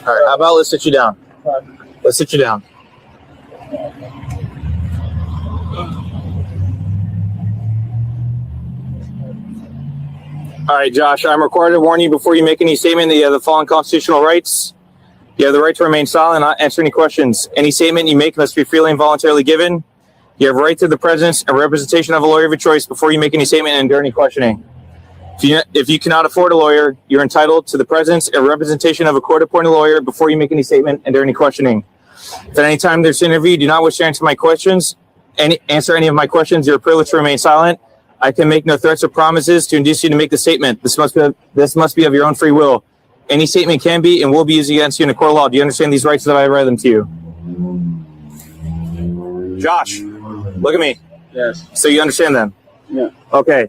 Speaker 17: All right. How about let's sit you down? Let's sit you down. All right, Josh, I'm required to warn you before you make any statement that you have the following constitutional rights. You have the right to remain silent and not answer any questions. Any statement you make must be freely and voluntarily given. You have a right to the presence and representation of a lawyer of your choice before you make any statement and during any questioning. If you cannot afford a lawyer, you're entitled to the presence and representation of a court-appointed lawyer before you make any statement and during any questioning. If at any time there's an interview, you do not wish to answer my questions, answer any of my questions, you're privileged to remain silent. I can make no threats or promises to induce you to make the statement. This must be of your own free will. Any statement can be and will be used against you in a court of law. Do you understand these rights that I read them to you? Josh, look at me.
Speaker 24: Yes.
Speaker 17: So you understand them?
Speaker 24: Yeah.
Speaker 17: Okay.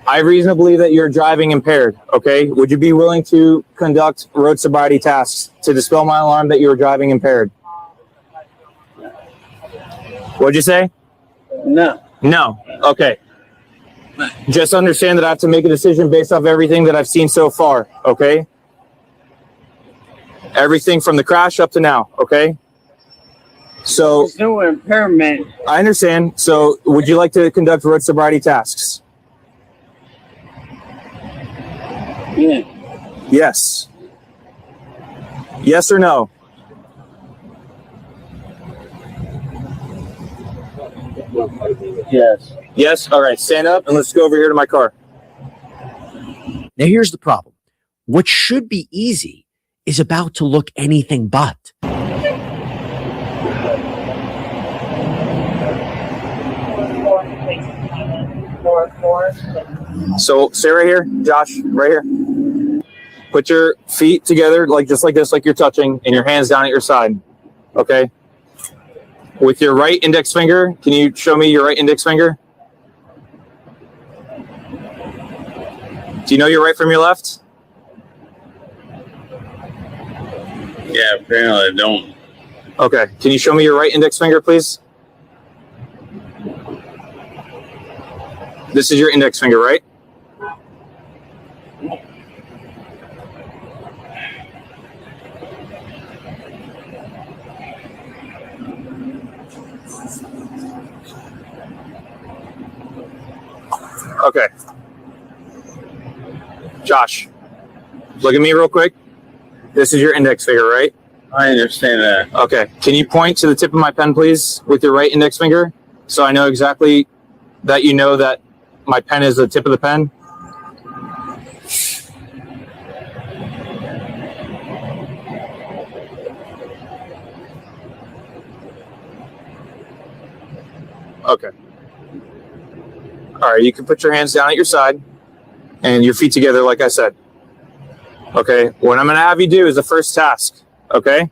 Speaker 17: I have reason to believe that you're driving impaired, okay? Would you be willing to conduct road sobriety tasks to dispel my alarm that you're driving impaired? What'd you say?
Speaker 24: No.
Speaker 17: No. Okay. Just understand that I have to make a decision based off everything that I've seen so far. Okay. Everything from the crash up to now. Okay. So
Speaker 24: There's no impairment.
Speaker 17: I understand. So would you like to conduct road sobriety tasks?
Speaker 24: Yeah.
Speaker 17: Yes. Yes or no?
Speaker 24: Yes.
Speaker 17: Yes. All right. Stand up and let's go over here to my car.
Speaker 25: Now, here's the problem. What should be easy is about to look anything but.
Speaker 17: So stay right here, Josh, right here. Put your feet together, like just like this, like you're touching, and your hands down at your side. Okay. With your right index finger, can you show me your right index finger? Do you know your right from your left?
Speaker 24: Yeah, apparently I don't.
Speaker 17: Okay. Can you show me your right index finger, please? This is your index finger, right? Okay. Josh, look at me real quick. This is your index finger, right?
Speaker 24: I understand that.
Speaker 17: Okay. Can you point to the tip of my pen, please, with your right index finger? So I know exactly that you know that my pen is the tip of the pen. Okay. All right. You can put your hands down at your side and your feet together, like I said. Okay. What I'm going to have you do is the first task. Okay.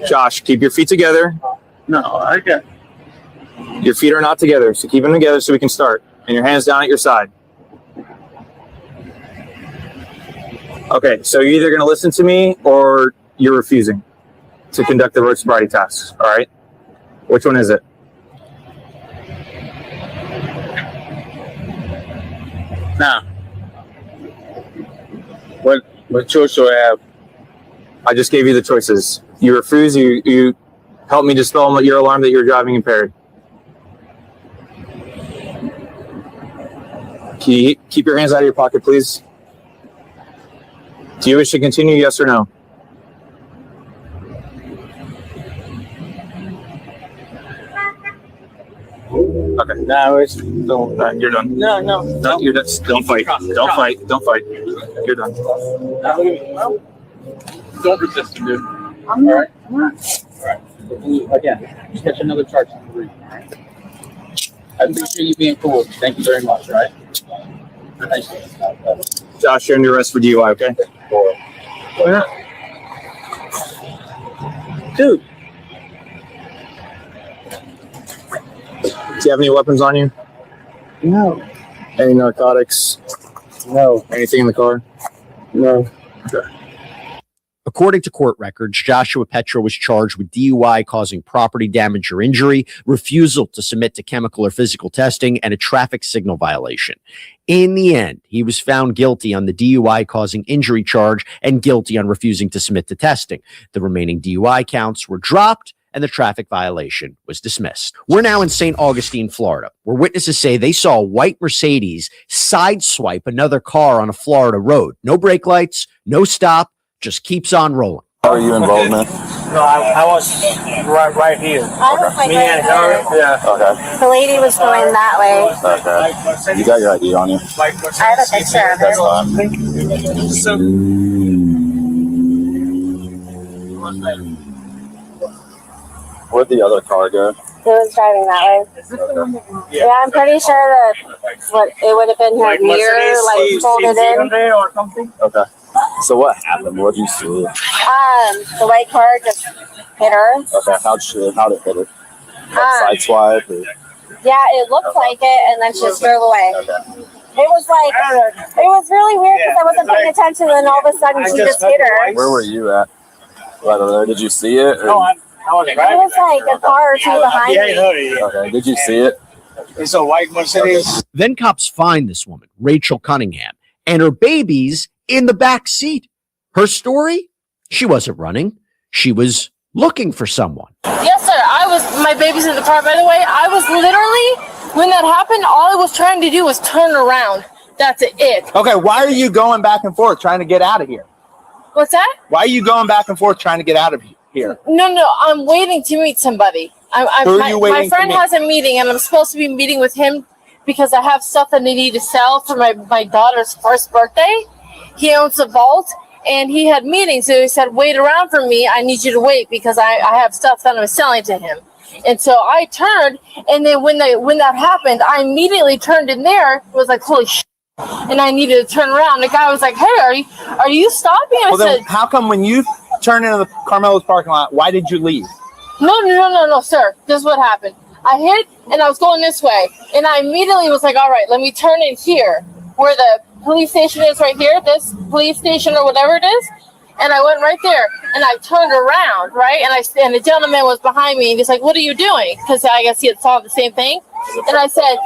Speaker 17: Josh, keep your feet together.
Speaker 24: No, I got.
Speaker 17: Your feet are not together, so keep them together so we can start. And your hands down at your side. Okay, so you're either going to listen to me or you're refusing to conduct the road sobriety tasks. All right? Which one is it?
Speaker 24: Now, what choice do I have?
Speaker 17: I just gave you the choices. You refuse, you help me dispel your alarm that you're driving impaired. Can you keep your hands out of your pocket, please? Do you wish to continue, yes or no? Okay.
Speaker 24: No, it's
Speaker 17: don't. You're done.
Speaker 24: No,
Speaker 17: you're done. Don't fight. Don't fight. Don't fight. You're done.
Speaker 24: Don't resist, dude. All right. Again, just catch another charge. I appreciate you being cool. Thank you very much. All right. Thank you.
Speaker 17: Josh, you're under arrest for DUI. Okay.
Speaker 24: Dude.
Speaker 17: Do you have any weapons on you?
Speaker 24: No.
Speaker 17: Any narcotics?
Speaker 24: No.
Speaker 17: Anything in the car?
Speaker 24: No.
Speaker 17: Okay.
Speaker 25: According to court records, Joshua Petra was charged with DUI causing property damage or injury, refusal to submit to chemical or physical testing, and a traffic signal violation. In the end, he was found guilty on the DUI causing injury charge and guilty on refusing to submit to testing. The remaining DUI counts were dropped and the traffic violation was dismissed. We're now in St. Augustine, Florida, where witnesses say they saw a white Mercedes sideswipe another car on a Florida road. No brake lights, no stop, just keeps on rolling.
Speaker 15: How are you involved, man?
Speaker 24: No, I was right here.
Speaker 16: I was like
Speaker 24: Me
Speaker 16: right
Speaker 24: and her.
Speaker 16: there.
Speaker 24: Yeah.
Speaker 15: Okay.
Speaker 16: The lady was going that way.
Speaker 15: Okay. You got your ID on you?
Speaker 16: I have a picture of
Speaker 15: That's
Speaker 16: her.
Speaker 15: fine. Where'd the other car go?
Speaker 16: It was driving that way. Yeah, I'm pretty sure that it would have been her mirror, like folded in.
Speaker 24: Or something.
Speaker 15: Okay. So what happened? What did you see?
Speaker 16: The white car just hit her.
Speaker 15: Okay. How'd it hit her? Like sideswipe? Or...
Speaker 16: Yeah, it looked like it, and then she just drove away. It was like, it was really weird because I wasn't paying attention, and then all of a sudden she just hit her.
Speaker 8: Where were you at? By the way, did you see it? Or?
Speaker 18: No, I wasn't
Speaker 16: It was like a car or two behind me.
Speaker 8: Okay, did you see it?
Speaker 18: It's a white Mercedes.
Speaker 25: Then cops find this woman, Rachel Cunningham, and her babies in the back seat. Her story? She wasn't running. She was looking for someone.
Speaker 19: Yes, sir. My baby's in the car, by the way. I was literally, when that happened, all I was trying to do was turn around. That's it.
Speaker 17: Okay, why are you going back and forth trying to get out of here?
Speaker 19: What's that?
Speaker 17: Why are you going back and forth trying to get out of here?
Speaker 19: No, I'm waiting to meet somebody.
Speaker 17: Who are you waiting
Speaker 19: my friend
Speaker 17: to meet?
Speaker 19: has a meeting, and I'm supposed to be meeting with him because I have stuff that I need to sell for my daughter's first birthday. He owns a vault, and he had meetings, so he said, wait around for me. I need you to wait because I have stuff that I'm selling to him. And so I turned, and then when that happened, I immediately turned in there. It was like, holy shit. And I needed to turn around. The guy was like, hey, are you stopping? I
Speaker 17: Well,
Speaker 19: said,
Speaker 17: then how come when you turned into the Carmelo's parking lot, why did you leave?
Speaker 19: No, sir. This is what happened. I hit, and I was going this way. And I immediately was like, all right, let me turn in here where the police station is right here, this police station or whatever it is. And I went right there, and I turned around, right? And the gentleman was behind me, and he's like, what are you doing? Because I guess he had saw the same thing. And I said,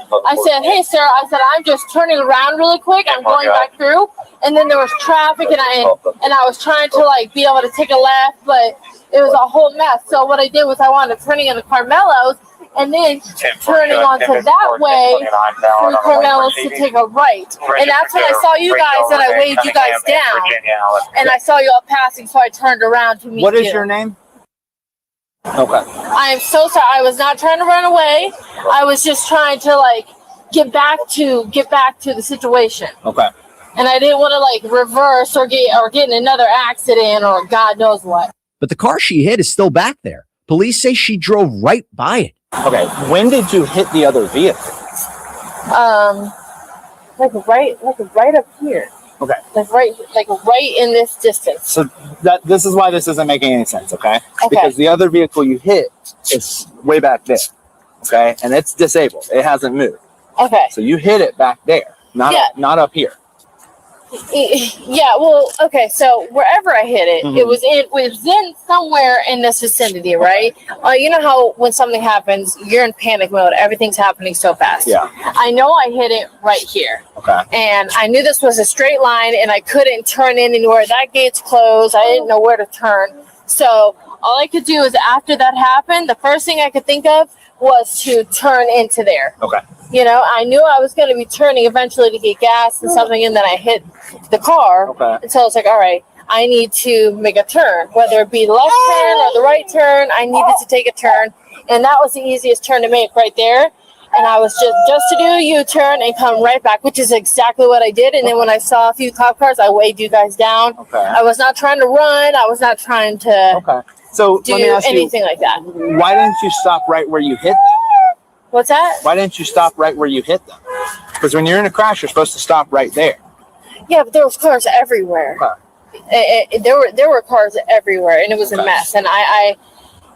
Speaker 19: hey, sir, I'm just turning around really quick. I'm going back through. And then there was traffic, and I was trying to, like, be able to take a left, but it was a whole mess. So what I did was I wanted to turning into Carmelo's, and then turning onto that way through Carmelo's to take a right. And that's when I saw you guys, and I waved you guys down. And I saw you all passing, so I turned around to meet you.
Speaker 17: What is your name? Okay.
Speaker 19: I am so sorry. I was not trying to run away. I was just trying to, like, get back to the situation.
Speaker 17: Okay.
Speaker 19: And I didn't want to, like, reverse or get in another accident or God knows what.
Speaker 25: But the car she hit is still back there. Police say she drove right by it.
Speaker 17: Okay. When did you hit the other vehicle?
Speaker 19: Like right up here.
Speaker 17: Okay.
Speaker 19: Like right in this distance.
Speaker 17: So this is why this isn't making any sense, okay?
Speaker 19: Okay.
Speaker 17: Because the other vehicle you hit is way back there, okay? And it's disabled. It hasn't moved.
Speaker 19: Okay.
Speaker 17: So you hit it back there, not up here.
Speaker 19: Yeah, well, okay, so wherever I hit it,
Speaker 17: Mhm.
Speaker 19: it was in somewhere in this vicinity, right? You know how when something happens, you're in panic mode. Everything's happening so fast.
Speaker 17: Yeah.
Speaker 19: I know I hit it right here.
Speaker 17: Okay.
Speaker 19: And I knew this was a straight line, and I couldn't turn in anywhere. That gate's closed. I didn't know where to turn. So all I could do is after that happened, the first thing I could think of was to turn into there.
Speaker 17: Okay.
Speaker 19: You know, I knew I was going to be turning eventually to get gas and something, and then I hit the car.
Speaker 17: Okay.
Speaker 19: And so I was like, all right, I need to make a turn, whether it be the left turn or the right turn. I needed to take a turn, and that was the easiest turn to make right there. And I was just to do a U-turn and come right back, which is exactly what I did. And then when I saw a few cop cars, I waved you guys down.
Speaker 17: Okay.
Speaker 19: I was not trying to run. I was not trying to
Speaker 17: So
Speaker 19: do
Speaker 17: let me ask
Speaker 19: anything like that.
Speaker 17: Why didn't you stop right where you hit them?
Speaker 19: What's that?
Speaker 17: Why didn't you stop right where you hit them? Because when you're in a crash, you're supposed to stop right there.
Speaker 19: Yeah, but there was cars everywhere. There were cars everywhere, and it was a mess. And I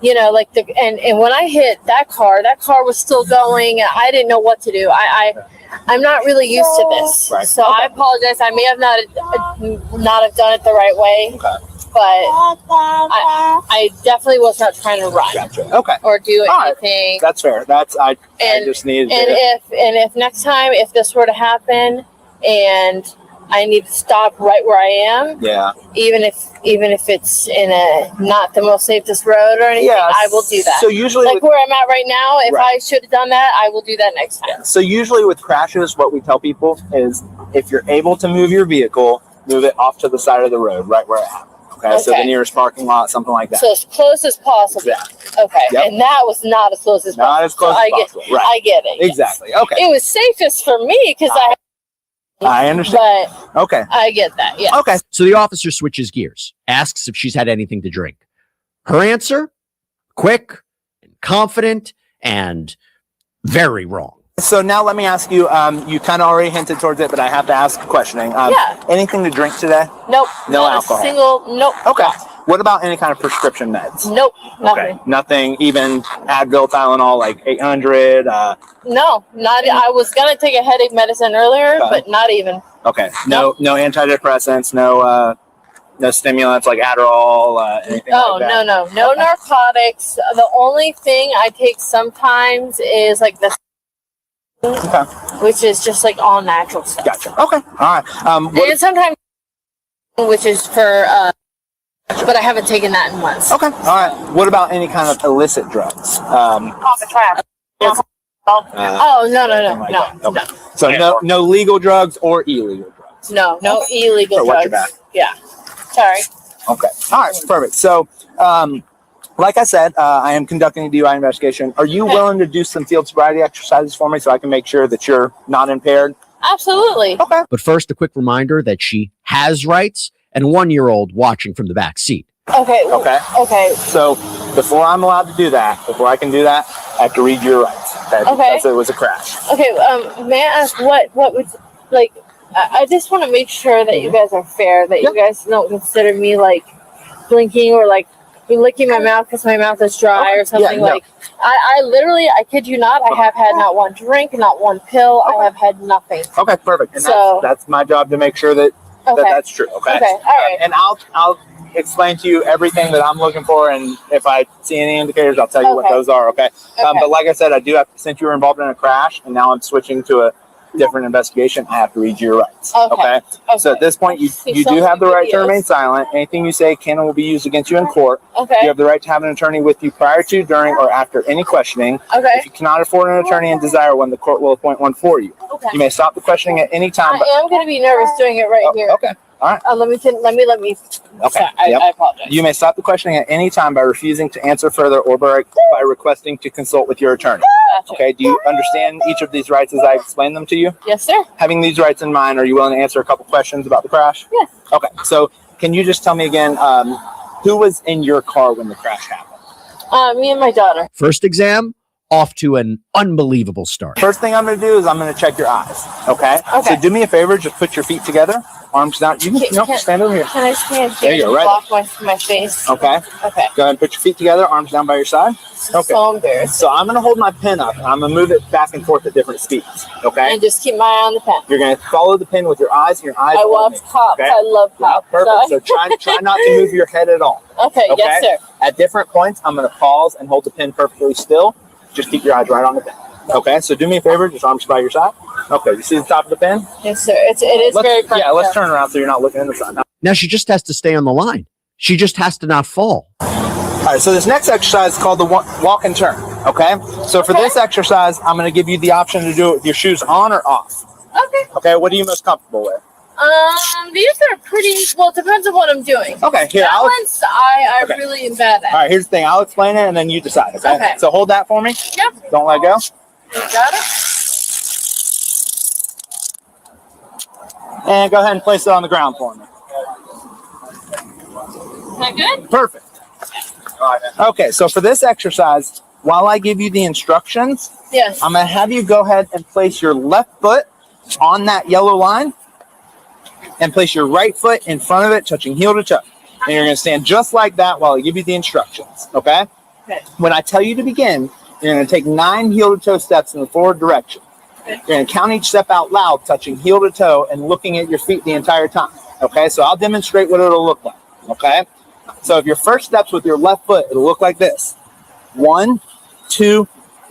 Speaker 19: you know, like and when I hit that car was still going, and I didn't know what to do. I'm not really used to this,
Speaker 17: Right.
Speaker 19: so I apologize. I may have not have done it the right way, but I definitely was not trying to run.
Speaker 17: Gotcha. Okay.
Speaker 19: Or do
Speaker 17: All right.
Speaker 19: anything.
Speaker 17: That's fair. I just needed
Speaker 19: And
Speaker 17: to.
Speaker 19: if next time if this were to happen and I need to stop right where I am,
Speaker 17: Yeah.
Speaker 19: even if it's in a not the most safest road or anything,
Speaker 17: Yeah,
Speaker 19: I will do that.
Speaker 17: so usually
Speaker 19: like
Speaker 17: with-
Speaker 19: where I'm at right now, if
Speaker 17: Right.
Speaker 19: I should have done that, I will do that next time.
Speaker 17: So usually with crashes, what we tell people is if you're able to move your vehicle, move it off to the side of the road, right where it happened. Okay. So the
Speaker 19: Okay.
Speaker 17: nearest parking lot, something like that.
Speaker 19: So as close as possible.
Speaker 17: Exactly.
Speaker 19: Okay.
Speaker 17: Yep.
Speaker 19: And that was not as close as possible.
Speaker 17: Not as close
Speaker 19: So
Speaker 17: as
Speaker 19: I get,
Speaker 17: possible. Right.
Speaker 19: I get it. yes.
Speaker 17: Exactly. Okay.
Speaker 19: It was safest for me because
Speaker 17: I understand.
Speaker 19: But
Speaker 17: Okay.
Speaker 19: I get that. Yeah.
Speaker 17: Okay.
Speaker 25: So the officer switches gears, asks if she's had anything to drink. Her answer, quick, and confident, and very wrong.
Speaker 17: So now let me ask you, you kind of already hinted towards it, but I have to ask questioning.
Speaker 19: Yeah.
Speaker 17: Anything to drink today?
Speaker 19: Nope.
Speaker 17: No
Speaker 19: not
Speaker 17: alcohol.
Speaker 19: A single. Nope.
Speaker 17: Okay. What about any kind of prescription meds?
Speaker 19: Nope, nothing.
Speaker 17: Okay, nothing, even Advil, Tylenol, like 800.
Speaker 19: No, not. I was gonna take a headache medicine earlier, but not even.
Speaker 17: Okay, no antidepressants, no stimulants like Adderall, anything like that.
Speaker 19: No narcotics. The only thing I take sometimes is like the, which is just like all natural stuff.
Speaker 17: Gotcha. Okay, all right.
Speaker 19: And sometimes, which is for, but I haven't taken that in months.
Speaker 17: Okay, all right. What about any kind of illicit drugs?
Speaker 19: No.
Speaker 17: So no legal drugs or illegal drugs.
Speaker 19: No illegal
Speaker 17: So watch your
Speaker 19: drugs.
Speaker 17: back.
Speaker 19: Yeah. Sorry.
Speaker 17: Okay. All right. Perfect. So, like I said, I am conducting a DUI investigation. Are you willing to do some field sobriety exercises for me so I can make sure that you're not impaired?
Speaker 19: Absolutely.
Speaker 17: Okay.
Speaker 25: But first, a quick reminder that she has rights and a 1-year-old watching from the back seat.
Speaker 19: Okay.
Speaker 17: So before I'm allowed to do that, before I can do that, I have to read your rights. Okay. Because it was a crash.
Speaker 19: Okay. May I ask what would like? I just want to make sure that you guys are fair. That you guys don't consider me like blinking or like licking my mouth because my mouth is dry or something. Like I literally, I kid you not, I have had not one drink, not one pill. I have had nothing.
Speaker 17: Okay. Perfect. And
Speaker 19: So
Speaker 17: that's my job to make sure that that's true. Okay.
Speaker 19: Okay. All right.
Speaker 17: And I'll explain to you everything that I'm looking for, and if I see any indicators, I'll tell you what those are. Okay. But like I said, I do have to, since you were involved in a crash, and now I'm switching to a different investigation, I have to read your rights. Okay. So at this point, you do have the right to remain silent. Anything you say can and will be used against you in court.
Speaker 19: Okay.
Speaker 17: You have the right to have an attorney with you prior to, during, or after any questioning.
Speaker 19: Okay.
Speaker 17: If you cannot afford an attorney and desire one, the court will appoint one for you.
Speaker 19: Okay.
Speaker 17: You may stop the questioning at any time.
Speaker 19: I am going to be nervous doing it right here.
Speaker 17: Okay. All right.
Speaker 19: Let me.
Speaker 17: Okay.
Speaker 19: Sorry, I apologize.
Speaker 17: You may stop the questioning at any time by refusing to answer further or by requesting to consult with your attorney.
Speaker 19: Gotcha.
Speaker 17: Okay. Do you understand each of these rights as I explained them to you?
Speaker 19: Yes, sir.
Speaker 17: Having these rights in mind, are you willing to answer a couple questions about the crash?
Speaker 19: Yes.
Speaker 17: Okay. So can you just tell me again, who was in your car when the crash happened?
Speaker 19: Me and my daughter.
Speaker 25: First exam, off to an unbelievable start.
Speaker 17: First thing I'm going to do is I'm going to check your eyes. Okay.
Speaker 19: Okay.
Speaker 17: So do me a favor, just put your feet together, arms down. You can stand over here.
Speaker 19: Can I stand
Speaker 17: There
Speaker 19: here
Speaker 17: you go,
Speaker 19: and
Speaker 17: right.
Speaker 19: block my face?
Speaker 17: Okay.
Speaker 19: Okay.
Speaker 17: Go ahead and put your feet together, arms down by your side. Okay.
Speaker 19: So embarrassed.
Speaker 17: So I'm going to hold my pen up and I'm going to move it back and forth at different speeds. Okay.
Speaker 19: And just keep my eye on the pen.
Speaker 17: You're going to follow the pin with your eyes. And your eyes.
Speaker 19: I watch cops.
Speaker 17: Okay?
Speaker 19: I love cops.
Speaker 17: Perfect. So try not to move your head at all.
Speaker 19: Okay. Yes, sir.
Speaker 17: At different points, I'm going to pause and hold the pin perfectly still. Just keep your eyes right on the pin. Okay. So do me a favor. Just arms by your side. Okay. You see the top of the pin?
Speaker 19: Yes, sir. It is very practical.
Speaker 17: Yeah. Let's turn around so you're not looking in the sun.
Speaker 25: Now she just has to stay on the line. She just has to not fall.
Speaker 17: All right, so this next exercise is called the walk and turn, okay? So for this exercise, I'm going to give you the option to do it with your shoes on or off.
Speaker 19: Okay.
Speaker 17: Okay, what are you most comfortable with?
Speaker 19: These are pretty, well, it depends on what I'm doing.
Speaker 17: Okay, here,
Speaker 19: Balance, I really am bad at.
Speaker 17: All right, here's the thing. I'll explain it, and then you decide, okay?
Speaker 19: Okay.
Speaker 17: So hold that for me.
Speaker 19: Yep.
Speaker 17: Don't let go.
Speaker 19: You got it?
Speaker 17: And go ahead and place it on the ground for me.
Speaker 19: Is that good?
Speaker 17: Perfect. Okay, so for this exercise, while I give you the instructions,
Speaker 19: Yes.
Speaker 17: I'm going to have you go ahead and place your left foot on that yellow line and place your right foot in front of it, touching heel to toe. And you're going to stand just like that while I give you the instructions, okay?
Speaker 19: Okay.
Speaker 17: When I tell you to begin, you're going to take 9 heel to toe steps in the forward direction.
Speaker 19: Okay.
Speaker 17: You're going to count each step out loud, touching heel to toe and looking at your feet the entire time, okay? So I'll demonstrate what it'll look like, okay? So if your first step's with your left foot, it'll look like this. 1, 2,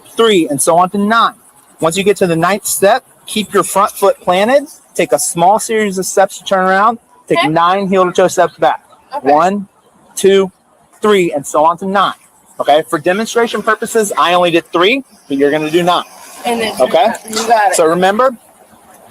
Speaker 17: 3, and so on to 9. Once you get to the 9th step, keep your front foot planted. Take a small series of steps to turn around. Take 9 heel to toe steps back.
Speaker 19: Okay.
Speaker 17: 1, 2, 3, and so on to 9. Okay. For demonstration purposes, I only did 3, but you're going to do 9.
Speaker 19: And then
Speaker 17: Okay.
Speaker 19: You got it.
Speaker 17: So remember,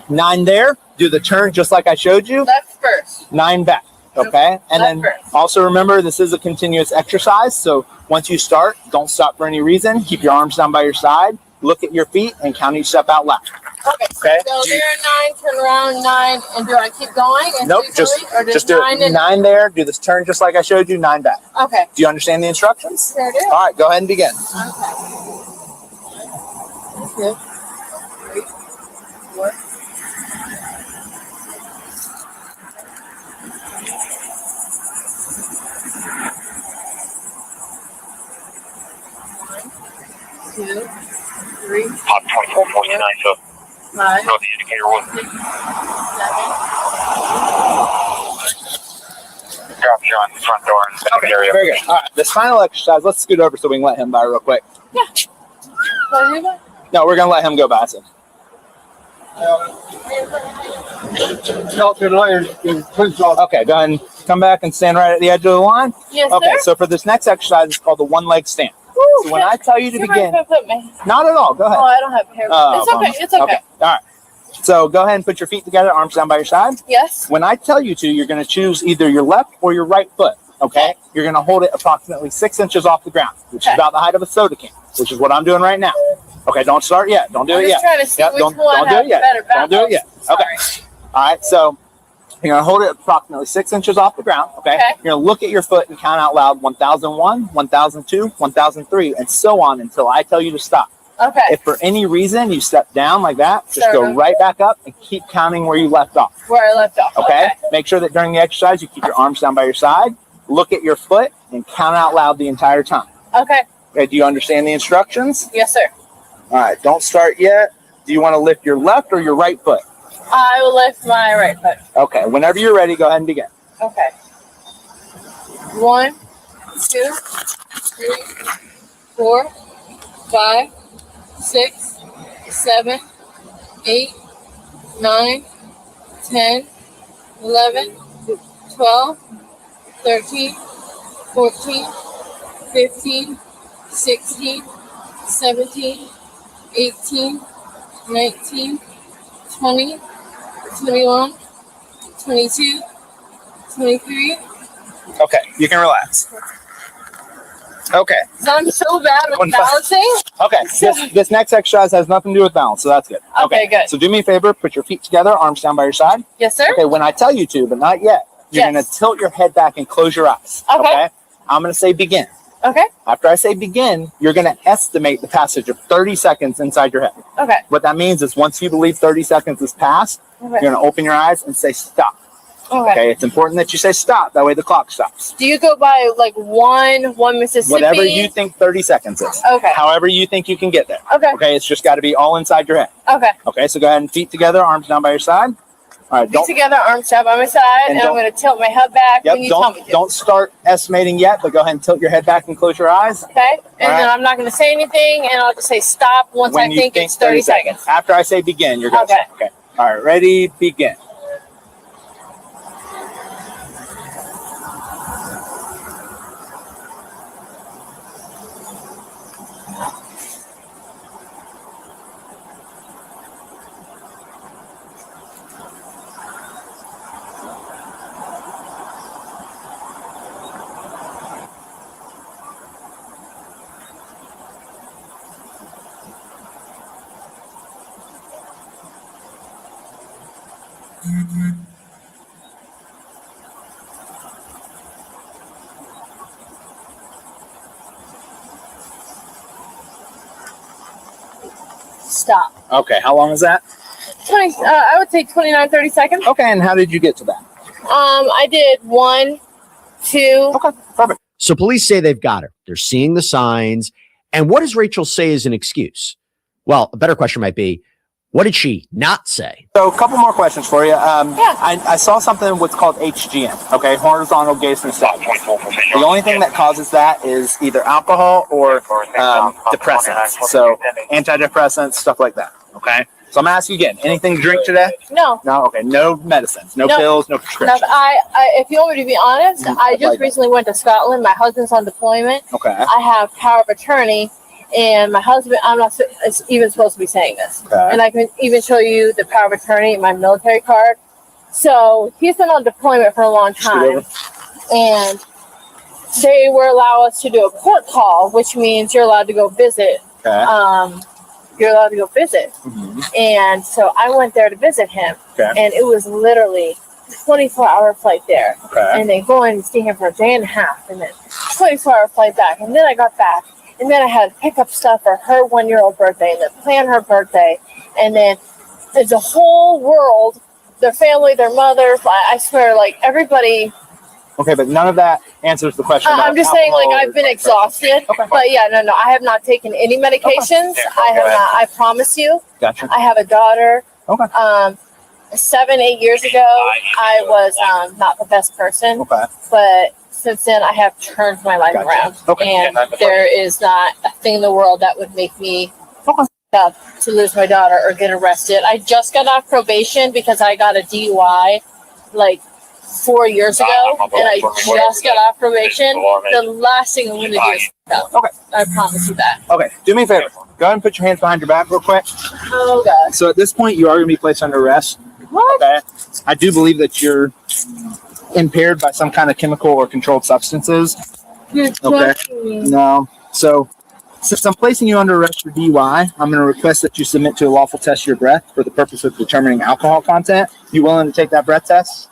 Speaker 17: 9 there. Do the turn just like I showed you.
Speaker 19: Left first.
Speaker 17: 9 back. Okay. And then also remember, this is a continuous exercise. So once you start, don't stop for any reason. Keep your arms down by your side. Look at your feet and count each step out loud.
Speaker 19: Okay. So there are 9, turn around 9, and do I keep going? And
Speaker 17: Nope,
Speaker 19: keep going, or
Speaker 17: just do it. 9 there. Do this turn just like I showed you. 9 back.
Speaker 19: Okay.
Speaker 17: Do you understand the instructions?
Speaker 19: Sure do.
Speaker 17: All right, go ahead and begin.
Speaker 19: Okay. 3, 4. 5,
Speaker 24: No, the indicator was
Speaker 19: 6, 7.
Speaker 24: drop you on the front door in the back area.
Speaker 18: Very good. All right. This final exercise, let's scoot over so we can let him by real quick.
Speaker 19: Yeah. Let me go.
Speaker 18: No, we're going to let him go by. So. Okay, go ahead and come back and stand right at the edge of the line.
Speaker 19: Yes,
Speaker 18: okay,
Speaker 19: sir.
Speaker 18: so for this next exercise, it's called the one leg stand.
Speaker 19: Woo,
Speaker 18: So when I tell you to begin,
Speaker 19: me.
Speaker 18: not at all, go ahead.
Speaker 19: Oh, I don't have hair.
Speaker 18: Oh,
Speaker 19: It's okay.
Speaker 18: bummer.
Speaker 19: It's okay.
Speaker 18: All right. So go ahead and put your feet together, arms down by your side.
Speaker 19: Yes.
Speaker 18: When I tell you to, you're going to choose either your left or your right foot. Okay. You're going to hold it approximately 6 inches off the ground, which is about the height of a soda can, which is what I'm doing right now. Okay. Don't start yet. Don't do
Speaker 19: I'm
Speaker 18: it
Speaker 19: just
Speaker 18: yet.
Speaker 19: trying to see which
Speaker 18: don't
Speaker 19: one
Speaker 18: do
Speaker 19: has
Speaker 18: it yet.
Speaker 19: better
Speaker 18: Don't do it yet.
Speaker 19: Sorry.
Speaker 18: Okay. All right. So you're going to hold it approximately 6 inches off the ground. Okay. You're going to look at your foot and count out loud 1001, 1002, 1003, and so on until I tell you to stop.
Speaker 19: Okay.
Speaker 18: If for any reason you step down like that, just
Speaker 19: Sure.
Speaker 18: go right back up and keep counting where you left off.
Speaker 19: Where I left off.
Speaker 18: Okay? Make sure that during the exercise you keep your arms down by your side, look at your foot, and count out loud the entire time.
Speaker 19: Okay.
Speaker 18: Okay, do you understand the instructions?
Speaker 19: Yes, sir.
Speaker 18: All right, don't start yet. Do you want to lift your left or your right foot?
Speaker 19: I will lift my right foot.
Speaker 18: Okay, whenever you're ready, go ahead and begin.
Speaker 19: Okay. 1, 2, 3, 4, 5, 6, 7, 8, 9, 10, 11, 12, 13, 14, 15, 16, 17, 18, 19, 20, 21, 22, 23.
Speaker 18: Okay, you can relax. Okay.
Speaker 19: I'm so bad with balancing.
Speaker 18: Okay, this next exercise has nothing to do with balance, so that's good.
Speaker 19: Okay, good.
Speaker 18: So do me a favor, put your feet together, arms down by your side.
Speaker 19: Yes, sir.
Speaker 18: Okay, when I tell you to, but not yet, you're
Speaker 19: Yes.
Speaker 18: going to tilt your head back and close your eyes.
Speaker 19: Okay.
Speaker 18: I'm going to say begin.
Speaker 19: Okay.
Speaker 18: After I say begin, you're going to estimate the passage of 30 seconds inside your head.
Speaker 19: Okay.
Speaker 18: What that means is once you believe 30 seconds is passed,
Speaker 19: Okay.
Speaker 18: you're going to open your eyes and say stop.
Speaker 19: Okay.
Speaker 18: It's important that you say stop. That way the clock stops.
Speaker 19: Do you go by like one Mississippi?
Speaker 18: Whatever you think 30 seconds is.
Speaker 19: Okay.
Speaker 18: However you think you can get there.
Speaker 19: Okay.
Speaker 18: Okay, it's just got to be all inside your head.
Speaker 19: Okay.
Speaker 18: Okay, so go ahead and feet together, arms down by your side. All right,
Speaker 19: Feet together, arms down by my side, and I'm
Speaker 18: don't-
Speaker 19: going to tilt my head back when you tell me to.
Speaker 18: Don't start estimating yet, but go ahead and tilt your head back and close your eyes.
Speaker 19: Okay. And
Speaker 18: All
Speaker 19: then
Speaker 18: right.
Speaker 19: I'm not going to say anything, and I'll just say stop once
Speaker 18: When
Speaker 19: I
Speaker 18: you
Speaker 19: think it's 30 seconds.
Speaker 18: After I say begin, you're going to
Speaker 19: Okay.
Speaker 18: stop. Okay. All right, ready, begin.
Speaker 19: Stop.
Speaker 18: Okay, how long is that?
Speaker 19: 20. I would say 29, 30 seconds.
Speaker 18: Okay, and how did you get to that?
Speaker 19: I did 1, 2.
Speaker 18: Okay, perfect.
Speaker 25: So police say they've got her. They're seeing the signs. And what does Rachel say is an excuse? Well, a better question might be, what did she not say?
Speaker 18: So a couple more questions for you. I saw something what's called HGM, okay, horizontal gaze nystagmus. The only thing that causes that is either alcohol or depressants. So antidepressants, stuff like that, okay? So I'm going to ask you again, anything to drink today?
Speaker 19: No.
Speaker 18: No? Okay, no medicines, no pills, no prescriptions.
Speaker 19: No, if you want me to be honest, I just recently went to Scotland. My husband's on deployment.
Speaker 18: Okay.
Speaker 19: I have power of attorney, and my husband, I'm not even supposed to be saying this.
Speaker 18: Okay.
Speaker 19: And I can even show you the power of attorney, my military card. So he's been on deployment for a long time. And they will allow us to do a court call, which means you're allowed to go visit.
Speaker 18: Okay.
Speaker 19: You're allowed to go visit. And so I went there to visit him.
Speaker 18: Okay.
Speaker 19: And it was literally 24-hour flight there.
Speaker 18: Okay.
Speaker 19: And then go and stay here for a day and a half. And then 24-hour flight back. And then I got back. And then I had to pick up stuff for her 1-year-old birthday. And then plan her birthday. And then there's a whole world. Their family, their mothers. I swear, like, everybody
Speaker 18: Okay, but none of that answers the question.
Speaker 19: I'm just saying, like, I've been exhausted. But yeah, no, I have not taken any medications. I have not. I promise you.
Speaker 18: Gotcha.
Speaker 19: I have a daughter.
Speaker 18: Okay.
Speaker 19: 7-8 years ago, I was not the best person.
Speaker 18: Okay.
Speaker 19: But since then, I have turned my life around.
Speaker 18: Okay.
Speaker 19: And there is not a thing in the world that would make me up to lose my daughter or get arrested. I just got off probation because I got a DUI like 4 years ago, and I just got off probation. The last thing I'm going to do is up.
Speaker 18: Okay.
Speaker 19: I promise you that.
Speaker 18: Okay. Do me a favor. Go ahead and put your hands behind your back real quick.
Speaker 19: Oh, God.
Speaker 18: So at this point, you are going to be placed under arrest.
Speaker 19: What?
Speaker 18: Okay. I do believe that you're impaired by some kind of chemical or controlled substances.
Speaker 19: You're joking me.
Speaker 18: No. So since I'm placing you under arrest for DUI, I'm going to request that you submit to a lawful test of your breath for the purpose of determining alcohol content. You willing to take that breath test?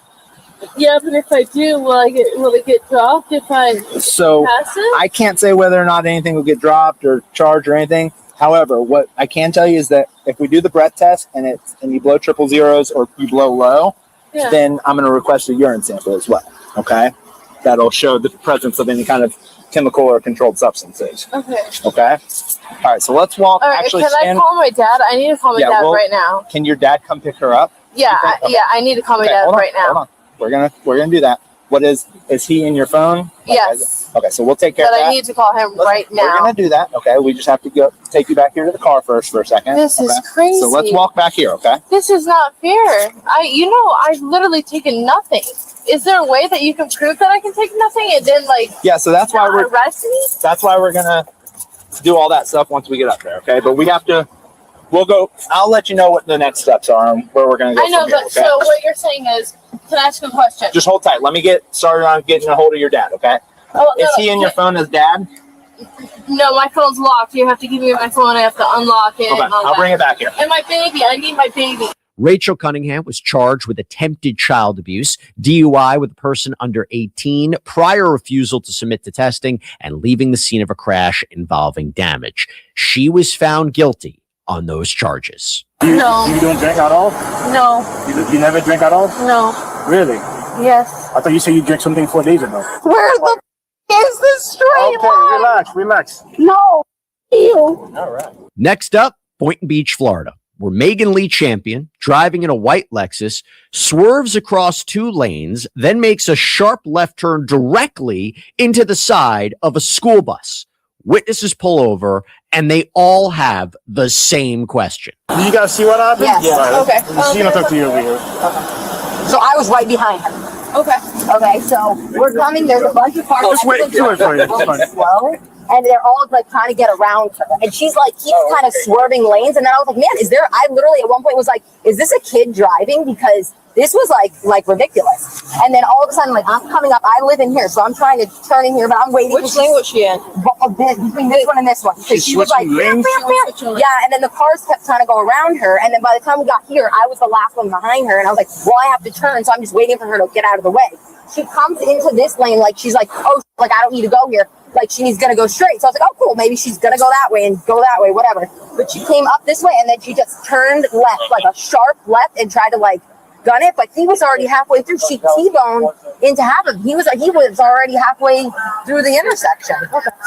Speaker 19: Yeah, but if I do, will it get dropped if I pass it?
Speaker 18: I can't say whether or not anything will get dropped or charged or anything. However, what I can tell you is that if we do the breath test and you blow 000s or you blow low, then I'm going to request a urine sample as well. Okay, that'll show the presence of any kind of chemical or controlled substances.
Speaker 19: Okay.
Speaker 18: Okay. All right. So let's walk.
Speaker 19: All right.
Speaker 18: Actually,
Speaker 19: Can I call my dad? I need to call my dad right now.
Speaker 18: Can your dad come pick her up?
Speaker 19: Yeah. I need to call my dad right now.
Speaker 18: Hold on. We're gonna do that. What is he in your phone?
Speaker 19: Yes.
Speaker 18: Okay, so we'll take care of that.
Speaker 19: But I need to call him right now.
Speaker 18: We're gonna do that. Okay, we just have to take you back here to the car first for a second.
Speaker 19: This is crazy.
Speaker 18: So let's walk back here. Okay.
Speaker 19: This is not fair. I've literally taken nothing. Is there a way that you can prove that I can take nothing and then
Speaker 18: Yeah, so that's why we're
Speaker 19: arrest me?
Speaker 18: That's why we're gonna do all that stuff once we get up there. Okay, but we have to. We'll go. I'll let you know what the next steps are and where we're gonna go.
Speaker 19: I know,
Speaker 18: from here,
Speaker 19: but
Speaker 18: okay?
Speaker 19: so what you're saying is, can I ask you a question?
Speaker 18: Just hold tight. Let me get started on getting a hold of your dad. Okay. Is he in your phone as dad?
Speaker 19: No, my phone's locked. You have to give me my phone. I have to unlock it.
Speaker 18: Okay,
Speaker 19: and all
Speaker 18: I'll
Speaker 19: that.
Speaker 18: bring it back here.
Speaker 19: And my baby. I need my baby.
Speaker 25: Rachel Cunningham was charged with attempted child abuse, DUI with a person under 18, prior refusal to submit to testing, and leaving the scene of a crash involving damage. She was found guilty on those charges.
Speaker 19: No.
Speaker 14: You don't drink at all?
Speaker 19: No.
Speaker 14: You never drink at all?
Speaker 19: No.
Speaker 14: Really?
Speaker 19: Yes.
Speaker 14: I thought you said you drank something 4 days ago.
Speaker 19: Where the is this straight line?
Speaker 14: Relax.
Speaker 19: No. You.
Speaker 14: All right.
Speaker 25: Next up, Boynton Beach, Florida, where Megan Lee Champion, driving in a white Lexus, swerves across 2 lanes, then makes a sharp left turn directly into the side of a school bus. Witnesses pull over, and they all have the same question.
Speaker 14: You guys see what happened?
Speaker 16: Yes.
Speaker 14: Yeah.
Speaker 16: Okay.
Speaker 14: She's gonna talk to you over here.
Speaker 16: So I was right behind her.
Speaker 19: Okay.
Speaker 16: Okay, so we're coming. There's a bunch of cars.
Speaker 14: Just wait for you. It's fine.
Speaker 16: Slow, and they're all like trying to get around her. And she's like, keeps kind of swerving lanes. And then I was like, man, I literally at one point was like, is this a kid driving? Because this was like ridiculous. And then all of a sudden, like, I'm coming up. I live in here, so I'm trying to turn in here, but I'm waiting.
Speaker 19: Which lane was she in?
Speaker 16: Between this one and this one. Because she was like,
Speaker 14: lanes?
Speaker 16: yeah. And then the cars kept trying to go around her. And then by the time we got here, I was the last one behind her. And I was like, well, I have to turn. So I'm just waiting for her to get out of the way. She comes into this lane like she's like, oh, like I don't need to go here. Like she's gonna go straight. So I was like, oh, cool. Maybe she's gonna go that way and go that way, whatever. But she came up this way and then she just turned left, like a sharp left, and tried to like gun it. But he was already halfway through. She T-boned into half of him. He was already halfway through the intersection.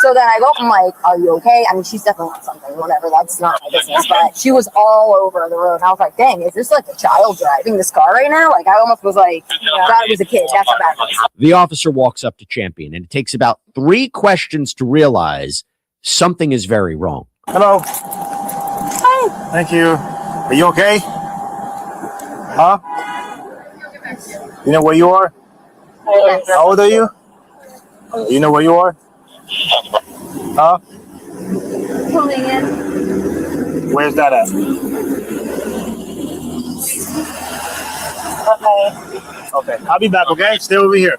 Speaker 16: So then I go, I'm like, are you okay? I mean, she's definitely on something, whatever. That's not my business. But she was all over the road. And I was like, dang, is this like a child driving this car right now? Like I almost was like, thought it was a kid. That's how bad it was.
Speaker 25: The officer walks up to Champion, and it takes about 3 questions to realize something is very wrong.
Speaker 14: Hello. Hi. Thank you. Are you okay? Huh? You know where you are? How old are you? You know where you are? Huh?
Speaker 16: Pulling in.
Speaker 14: Where's that at? Okay. I'll be back, okay? Stay over here.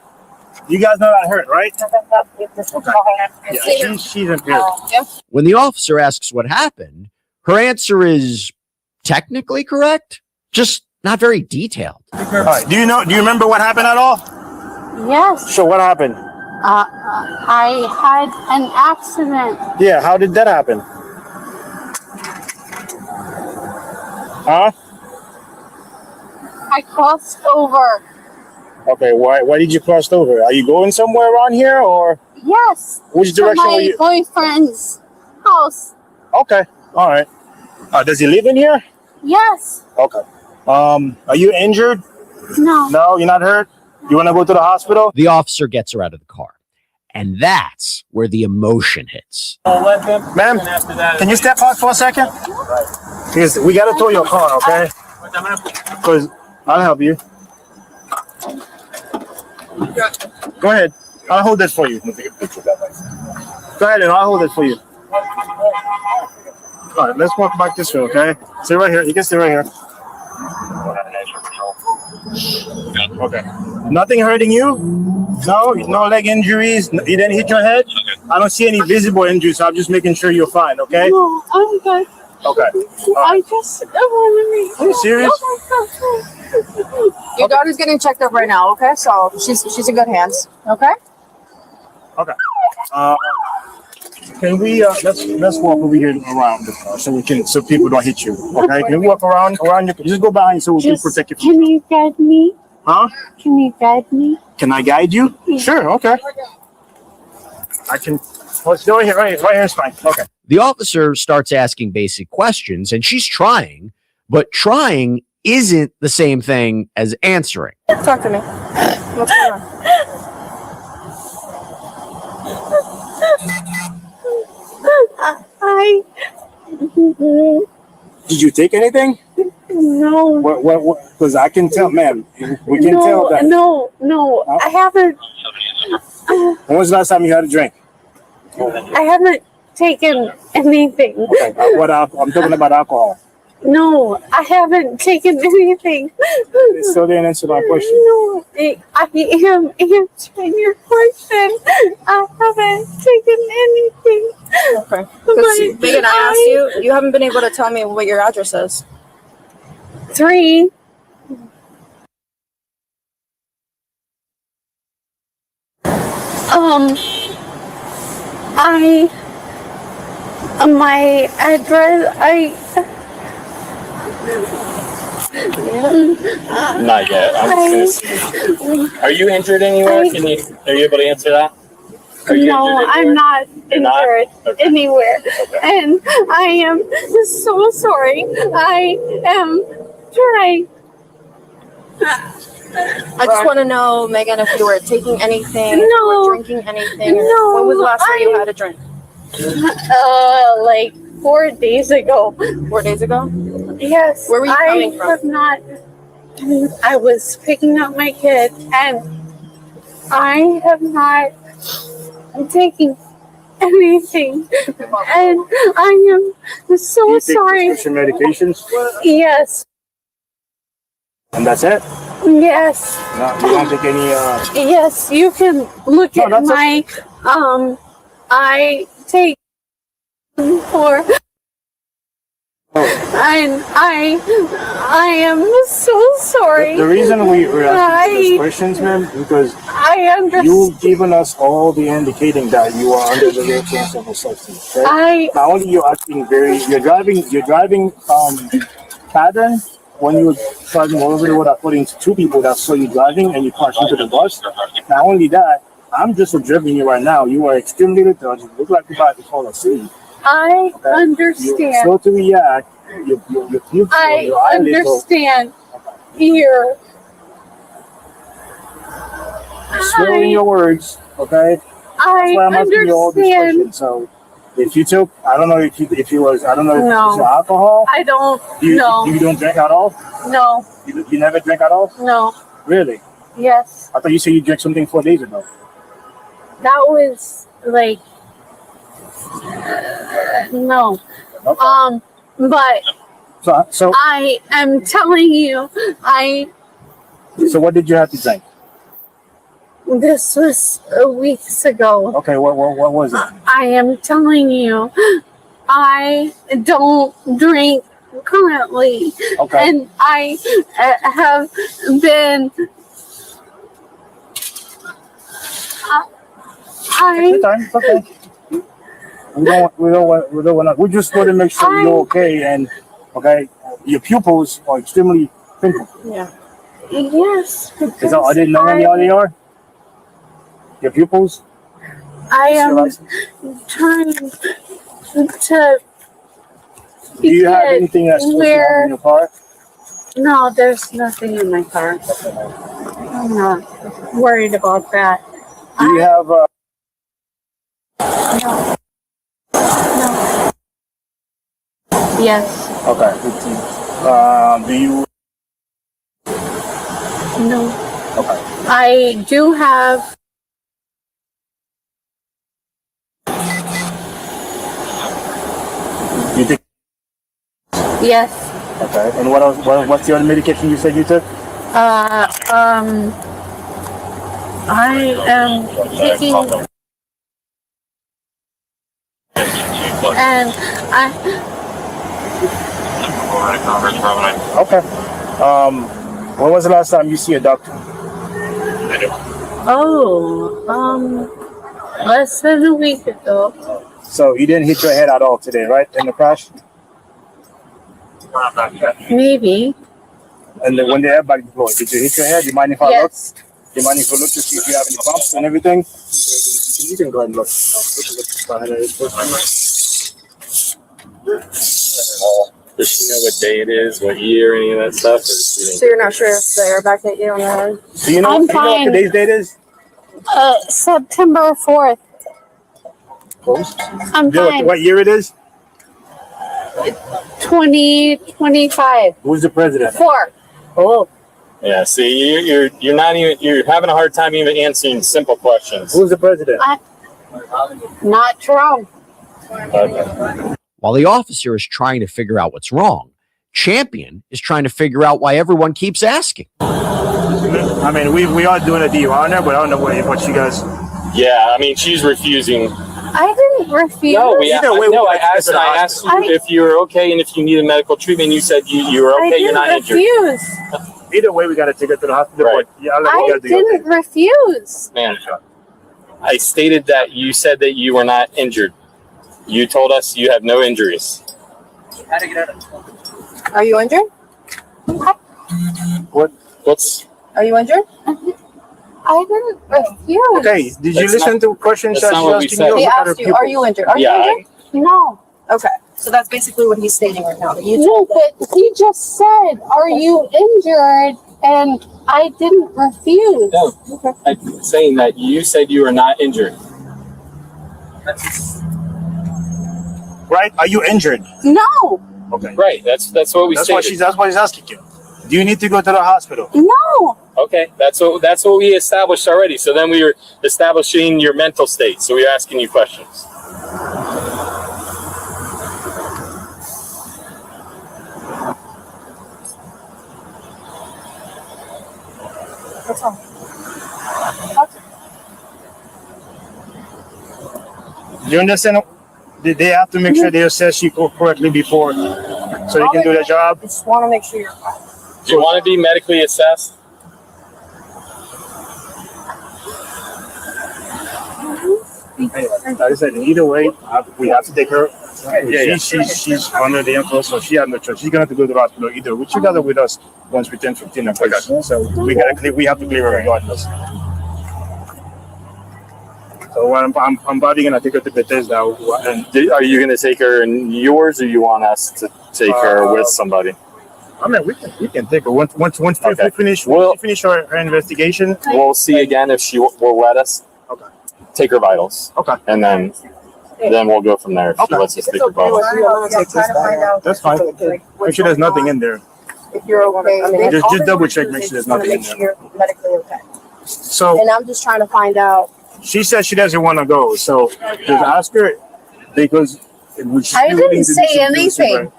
Speaker 14: You guys know that hurt, right? Yeah, she's impaired.
Speaker 25: When the officer asks what happened, her answer is technically correct, just not very detailed.
Speaker 14: All right. Do you remember what happened at all?
Speaker 4: Yes.
Speaker 14: So what happened?
Speaker 4: I had an accident.
Speaker 14: Yeah, how did that happen? Huh?
Speaker 4: I crossed over
Speaker 14: Okay, why did you cross over? Are you going somewhere around here or?
Speaker 4: Yes.
Speaker 14: Which
Speaker 4: To
Speaker 14: direction were
Speaker 4: my
Speaker 14: you?
Speaker 4: boyfriend's house.
Speaker 14: Okay, all right. Does he live in here?
Speaker 4: Yes.
Speaker 14: Okay. Are you injured?
Speaker 4: No.
Speaker 14: No, you're not hurt? You want to go to the hospital?
Speaker 25: The officer gets her out of the car. And that's where the emotion hits.
Speaker 14: Ma'am, can you step out for a second? Because we got to tow your car, okay? Because I'll help you. Go ahead. I'll hold it for you. Go ahead and I'll hold it for you. All right, let's walk back this way, okay? Stay right here. You can stay right here. Okay. Nothing hurting you? No leg injuries? You didn't hit your head? I don't see any visible injuries, so I'm just making sure you're fine, okay?
Speaker 4: No, I'm good.
Speaker 14: Okay.
Speaker 4: I just want to
Speaker 14: Are you serious?
Speaker 16: Your daughter's getting checked up right now, okay? So she's in good hands, okay?
Speaker 14: Okay. Can we let's walk over here around the car so people don't hit you. Okay? Can we walk around you? Just go behind so we can protect you.
Speaker 4: Can you guide me?
Speaker 14: Huh?
Speaker 4: Can you guide me?
Speaker 14: Can I guide you? Sure. Okay. I can. Let's do it here. Right here is fine. Okay.
Speaker 25: The officer starts asking basic questions, and she's trying, but trying isn't the same thing as answering.
Speaker 16: Talk to me. What's going on?
Speaker 14: Did you take anything?
Speaker 4: No.
Speaker 14: What? Because I can tell, ma'am. We can tell that.
Speaker 4: No, I haven't.
Speaker 14: When was the last time you had a drink?
Speaker 4: I haven't taken anything.
Speaker 14: Okay. I'm talking about alcohol.
Speaker 4: No, I haven't taken anything.
Speaker 14: It still didn't answer my question.
Speaker 4: No, I am answering your question. I haven't taken anything.
Speaker 16: Okay. Megan, I asked you haven't been able to tell me what your address is.
Speaker 4: 3. My address,
Speaker 18: Not yet. I'm just gonna see. Are you injured anywhere? Are you able to answer that?
Speaker 4: No, I'm not injured anywhere.
Speaker 18: Okay.
Speaker 4: And I am so sorry. I am trying.
Speaker 16: I just want to know, Megan, if you were taking anything
Speaker 4: No.
Speaker 16: or drinking anything.
Speaker 4: No,
Speaker 16: When was the last time you had a drink?
Speaker 4: Like 4 days ago.
Speaker 16: 4 days ago?
Speaker 4: Yes.
Speaker 16: Where were you coming from?
Speaker 4: I have not. I was picking up my kid, and I have not taken anything, and I am so
Speaker 14: Do you take
Speaker 4: sorry.
Speaker 14: prescription medications?
Speaker 4: Yes.
Speaker 14: And that's it?
Speaker 4: Yes.
Speaker 14: No, you don't take any.
Speaker 4: Yes, you can look
Speaker 14: No,
Speaker 4: at
Speaker 14: that's
Speaker 4: my I take for and I am so sorry.
Speaker 14: The reason we're asking these questions, ma'am, because
Speaker 4: I understand.
Speaker 14: you've given us all the indicating that you are under the influence of a substance. Okay? Not only you're acting you're driving pattern when you were driving over there without putting 2 people that saw you driving and you parked into the bus. Not only that, I'm just observing you right now. You are extremely lethargic. You look like you're about to fall asleep.
Speaker 4: I
Speaker 14: You're
Speaker 4: understand.
Speaker 14: slow to react. Your
Speaker 4: I
Speaker 14: eyelids are
Speaker 4: understand. Here.
Speaker 14: slow in your words, okay? That's
Speaker 4: I
Speaker 14: why I'm asking you all these
Speaker 4: understand.
Speaker 14: questions. So, if you took, I don't know if you was, I don't know if
Speaker 4: No.
Speaker 14: it's alcohol.
Speaker 4: I don't.
Speaker 14: You
Speaker 4: No.
Speaker 14: don't drink at all?
Speaker 4: No.
Speaker 14: You never drink at all?
Speaker 4: No.
Speaker 14: Really?
Speaker 4: Yes.
Speaker 14: I thought you said you drank something 4 days ago.
Speaker 4: That was like no.
Speaker 14: Okay.
Speaker 4: But
Speaker 14: So
Speaker 4: I am telling you,
Speaker 14: so what did you have to drink?
Speaker 4: this was weeks ago.
Speaker 14: Okay, what was it?
Speaker 4: I am telling you, I don't drink currently,
Speaker 14: Okay.
Speaker 4: and I have been.
Speaker 14: Take your time. It's okay. We don't want to. We just want to make sure you're okay, and okay, your pupils are extremely pimple.
Speaker 16: Yeah.
Speaker 4: Yes.
Speaker 14: Is that, are they know any are? Your pupils?
Speaker 4: I am trying to.
Speaker 14: Do you have anything that's supposed to have in your car?
Speaker 4: No, there's nothing in my car. I'm not worried about that.
Speaker 14: Do you have
Speaker 4: No. Yes.
Speaker 14: Okay. Do you?
Speaker 4: No.
Speaker 14: Okay.
Speaker 4: I do have.
Speaker 14: You think?
Speaker 4: Yes.
Speaker 14: Okay. And what else? What's the other medication you said you took?
Speaker 4: I am taking. And
Speaker 14: Okay. When was the last time you see a doctor?
Speaker 4: less than a week ago.
Speaker 14: So you didn't hit your head at all today, right? In the crash?
Speaker 4: Maybe.
Speaker 14: And then when the airbag deployed, did you hit your head? Do you mind if I look? Do you mind if I look to see if you have any bumps and everything? You can go ahead and look.
Speaker 8: Does she know what day it is, what year, any of that stuff?
Speaker 16: So you're not sure if the airbag hit you on the head?
Speaker 14: Do you know,
Speaker 4: I'm
Speaker 14: do you know what
Speaker 4: fine.
Speaker 14: today's date is?
Speaker 4: September 4th. I'm
Speaker 14: Do you know
Speaker 4: fine.
Speaker 14: what year it is?
Speaker 4: 2025.
Speaker 14: Who's the president?
Speaker 4: 4.
Speaker 14: Oh.
Speaker 8: Yeah, see, you're not even, you're having a hard time even answering simple questions.
Speaker 14: Who's the president?
Speaker 4: Not Trump.
Speaker 8: Okay.
Speaker 25: While the officer is trying to figure out what's wrong, Champion is trying to figure out why everyone keeps asking.
Speaker 14: I mean, we are doing a DUI on there, but I don't know what you guys.
Speaker 8: Yeah, I mean, she's refusing.
Speaker 4: I didn't refuse.
Speaker 8: No, I asked you if you were okay and if you needed medical treatment. You said you were okay. You're not injured.
Speaker 4: refuse.
Speaker 14: Either way, we got to take her to the hospital.
Speaker 8: Right.
Speaker 14: But yeah, I'll let you
Speaker 4: I
Speaker 14: guys do your
Speaker 4: didn't
Speaker 14: thing.
Speaker 4: refuse.
Speaker 8: Man, I stated that you said that you were not injured. You told us you have no injuries.
Speaker 16: Are you injured?
Speaker 8: What's?
Speaker 16: Are you injured?
Speaker 4: I didn't refuse.
Speaker 14: Okay, did you listen to questions
Speaker 8: that's
Speaker 14: that
Speaker 8: not
Speaker 14: she
Speaker 8: what we
Speaker 14: asked
Speaker 8: said.
Speaker 14: you?
Speaker 16: He
Speaker 14: Look at her
Speaker 16: asked you, are you injured? Are
Speaker 8: Yeah,
Speaker 16: you injured?
Speaker 4: No.
Speaker 16: Okay. So that's basically what he's stating right now. That you
Speaker 4: No,
Speaker 16: told him.
Speaker 4: but he just said, are you injured? And I didn't refuse.
Speaker 8: No, I'm saying that you said you were not injured.
Speaker 14: Right? Are you injured?
Speaker 4: No.
Speaker 14: Okay.
Speaker 8: Right. That's what we stated.
Speaker 14: That's what he's asking you. Do you need to go to the hospital?
Speaker 4: No.
Speaker 8: Okay, that's what we established already. So then we were establishing your mental state. So we were asking you questions.
Speaker 16: What's wrong?
Speaker 14: Do you understand? They have to make sure they assess you correctly before, so they can do their job.
Speaker 16: I just want to make sure you're fine.
Speaker 8: Do you want to be medically assessed?
Speaker 14: Like I said, either way, we have to take her. She's under the influence, so she has no choice. She's gonna have to go to the hospital either. Which you gather with us once we turn 15 and okay. So we have to clear her regardless. So I'm probably gonna take her to Bethesda. And
Speaker 8: Are you going to take her in yours, or you want us to take her with somebody?
Speaker 14: I mean, we can take her once we finish our investigation.
Speaker 8: We'll see again if she will let us.
Speaker 14: Okay.
Speaker 8: Take her vitals.
Speaker 14: Okay.
Speaker 8: And then we'll go from there if she lets us take her vitals.
Speaker 14: That's fine. Make sure there's nothing in there.
Speaker 16: If you're okay. I mean,
Speaker 14: Just double check, make sure there's nothing in
Speaker 16: Make sure
Speaker 14: there.
Speaker 16: you're medically okay.
Speaker 14: So
Speaker 16: And I'm just trying to find out.
Speaker 14: she says she doesn't want to go. So just ask her because
Speaker 16: I didn't say anything.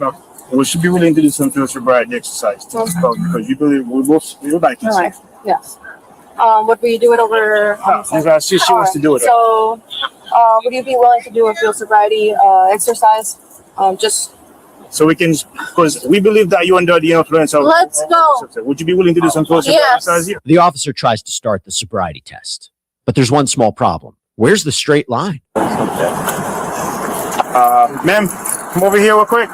Speaker 14: No, we should be willing to do some field sobriety exercise because you believe we would like to.
Speaker 16: All right. Yes. Would we do it over?
Speaker 14: She wants to do it.
Speaker 16: So, would you be willing to do a field sobriety exercise? Just
Speaker 14: So we can, because we believe that you're under the influence of.
Speaker 16: Let's go.
Speaker 14: Would you be willing to do some field sobriety exercise here?
Speaker 25: The officer tries to start the sobriety test, but there's one small problem. Where's the straight line?
Speaker 14: Ma'am, come over here real quick.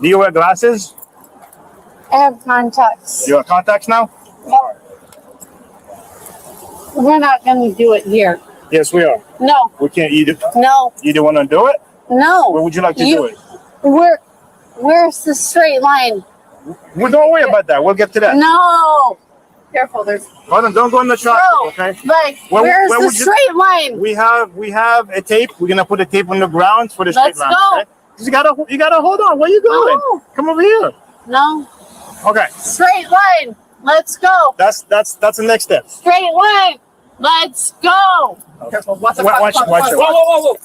Speaker 14: Do you wear glasses?
Speaker 4: I have contacts.
Speaker 14: You have contacts now?
Speaker 4: We're not going to do it here.
Speaker 14: Yes, we are.
Speaker 4: No.
Speaker 14: We can't.
Speaker 4: No.
Speaker 14: You don't want to do it?
Speaker 4: No.
Speaker 14: Where would you like to do it?
Speaker 4: Where's the straight line?
Speaker 14: Well, don't worry about that. We'll get to that.
Speaker 4: No. Careful, there's.
Speaker 14: Hold on, don't go in the traffic, okay?
Speaker 4: Like, where's the straight line?
Speaker 14: We have a tape. We're gonna put a tape on the ground for the straight line.
Speaker 4: Let's go.
Speaker 14: Okay? You gotta hold on. Where you going?
Speaker 4: No.
Speaker 14: Come over here.
Speaker 4: No.
Speaker 14: Okay.
Speaker 4: Straight line. Let's go.
Speaker 14: That's the next step.
Speaker 4: Straight line. Let's go.
Speaker 14: Careful. Watch it. Whoa.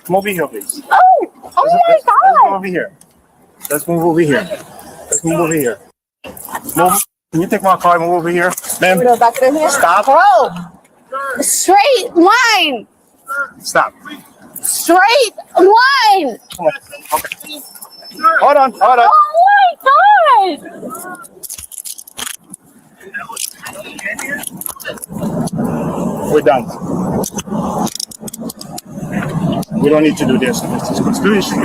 Speaker 14: Come over here, please.
Speaker 4: Oh my
Speaker 14: Let's
Speaker 4: God.
Speaker 14: go over here. Let's move over here. Move. Can you take my car and move over here? Ma'am. Stop.
Speaker 4: Bro. Straight line.
Speaker 14: Stop.
Speaker 4: Straight line.
Speaker 14: Come on. Okay. Hold on.
Speaker 4: Oh my God.
Speaker 14: We're done. We don't need to do this. This is conspiracy.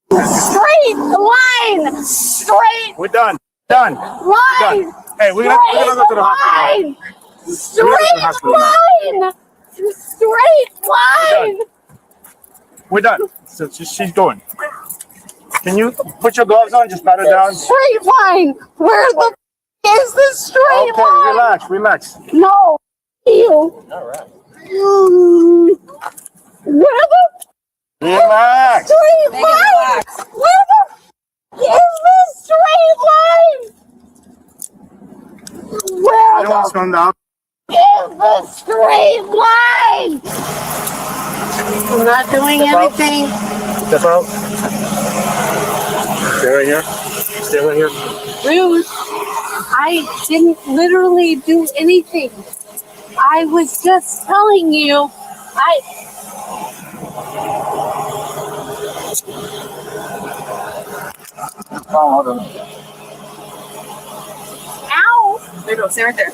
Speaker 4: Straight line. Straight
Speaker 14: We're done. Done.
Speaker 4: line.
Speaker 14: Hey, we're gonna go to the hospital.
Speaker 4: Straight line. Straight line.
Speaker 14: We're done. So she's going. Can you put your gloves on? Just pat her down.
Speaker 4: Straight line. Where the is the straight line?
Speaker 14: Okay, relax.
Speaker 4: No. You.
Speaker 14: All right.
Speaker 4: Where the
Speaker 14: Relax.
Speaker 4: straight line? Where the is the straight line? Where
Speaker 14: You want to stand up?
Speaker 4: is the straight line? I'm not doing anything.
Speaker 14: Step out. Stay right here. Stay right here.
Speaker 4: Rude. I didn't literally do anything. I was just telling you.
Speaker 14: Hold on.
Speaker 4: Ow!
Speaker 5: There you go. Stay right there.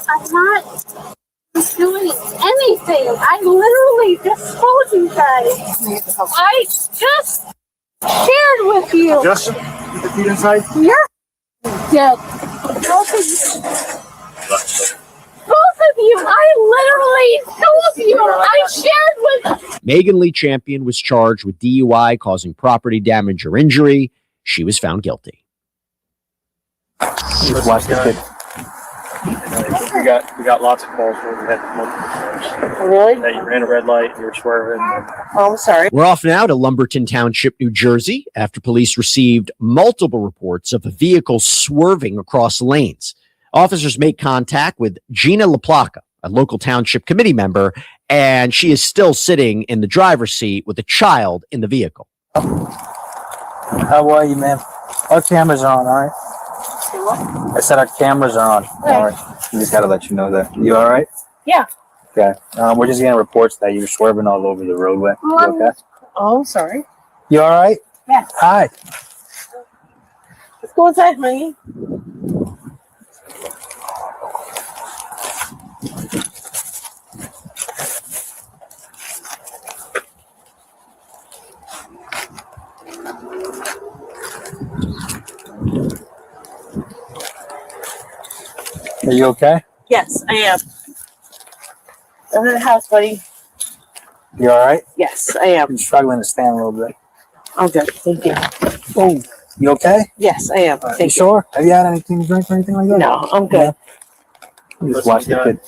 Speaker 4: I'm not doing anything. I'm literally just told you guys. I just shared with you.
Speaker 14: Just put the feet inside.
Speaker 4: You're dead. Both of you. Both of you. I literally told you. I shared with.
Speaker 25: Megan Lee Champion was charged with DUI causing property damage or injury. She was found guilty.
Speaker 14: Just watch the kid.
Speaker 8: We got lots of calls where we had multiple cars.
Speaker 4: Really?
Speaker 8: That you ran a red light, you were swerving.
Speaker 4: Oh, I'm sorry.
Speaker 25: We're off now to Lumberton Township, New Jersey, after police received multiple reports of a vehicle swerving across lanes. Officers made contact with Gina LaPlaca, a local township committee member, and she is still sitting in the driver's seat with a child in the vehicle.
Speaker 18: How are you, ma'am? Our cameras are on, all right? I said our cameras are on. All right. We just gotta let you know that. You all right?
Speaker 4: Yeah.
Speaker 18: Okay. We're just getting reports that you're swerving all over the roadway. You okay?
Speaker 4: Oh, I'm sorry.
Speaker 18: You all right?
Speaker 4: Yes.
Speaker 18: Hi.
Speaker 4: Let's go inside, honey.
Speaker 18: Are you okay?
Speaker 4: Yes, I am. I'm in the house, buddy.
Speaker 18: You all right?
Speaker 4: Yes, I am.
Speaker 18: I'm struggling to stand a little bit.
Speaker 4: I'm good. Thank you.
Speaker 18: Oh, you okay?
Speaker 4: Yes, I am.
Speaker 18: You
Speaker 4: Thank you.
Speaker 18: sure? Have you had anything to drink or anything like that?
Speaker 4: No, I'm good.
Speaker 18: You just watch the kid.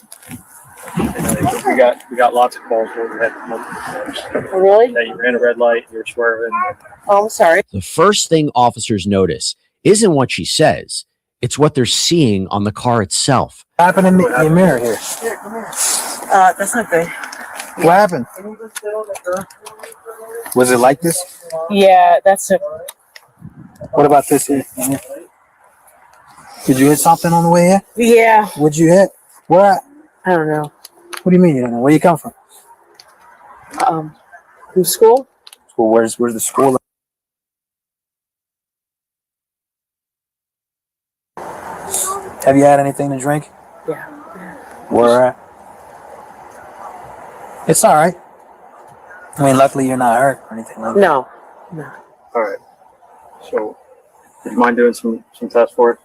Speaker 8: We got lots of calls where we had multiple cars.
Speaker 4: Really?
Speaker 8: That you ran a red light, you were swerving.
Speaker 4: Oh, I'm sorry.
Speaker 25: The first thing officers notice isn't what she says, it's what they're seeing on the car itself.
Speaker 18: What happened in your mirror here?
Speaker 4: That's not good.
Speaker 18: What happened? Was it like this?
Speaker 4: Yeah, that's a.
Speaker 18: What about this here? Did you hit something on the way here?
Speaker 4: Yeah.
Speaker 18: What'd you hit? Where at?
Speaker 4: I don't know.
Speaker 18: What do you mean you don't know? Where you come from?
Speaker 4: From school?
Speaker 18: School. Where's the school? Have you had anything to drink?
Speaker 4: Yeah.
Speaker 18: Where? It's all right. I mean, luckily you're not hurt or anything like that.
Speaker 12: No. No.
Speaker 7: All right. So, would you mind doing some tests for us?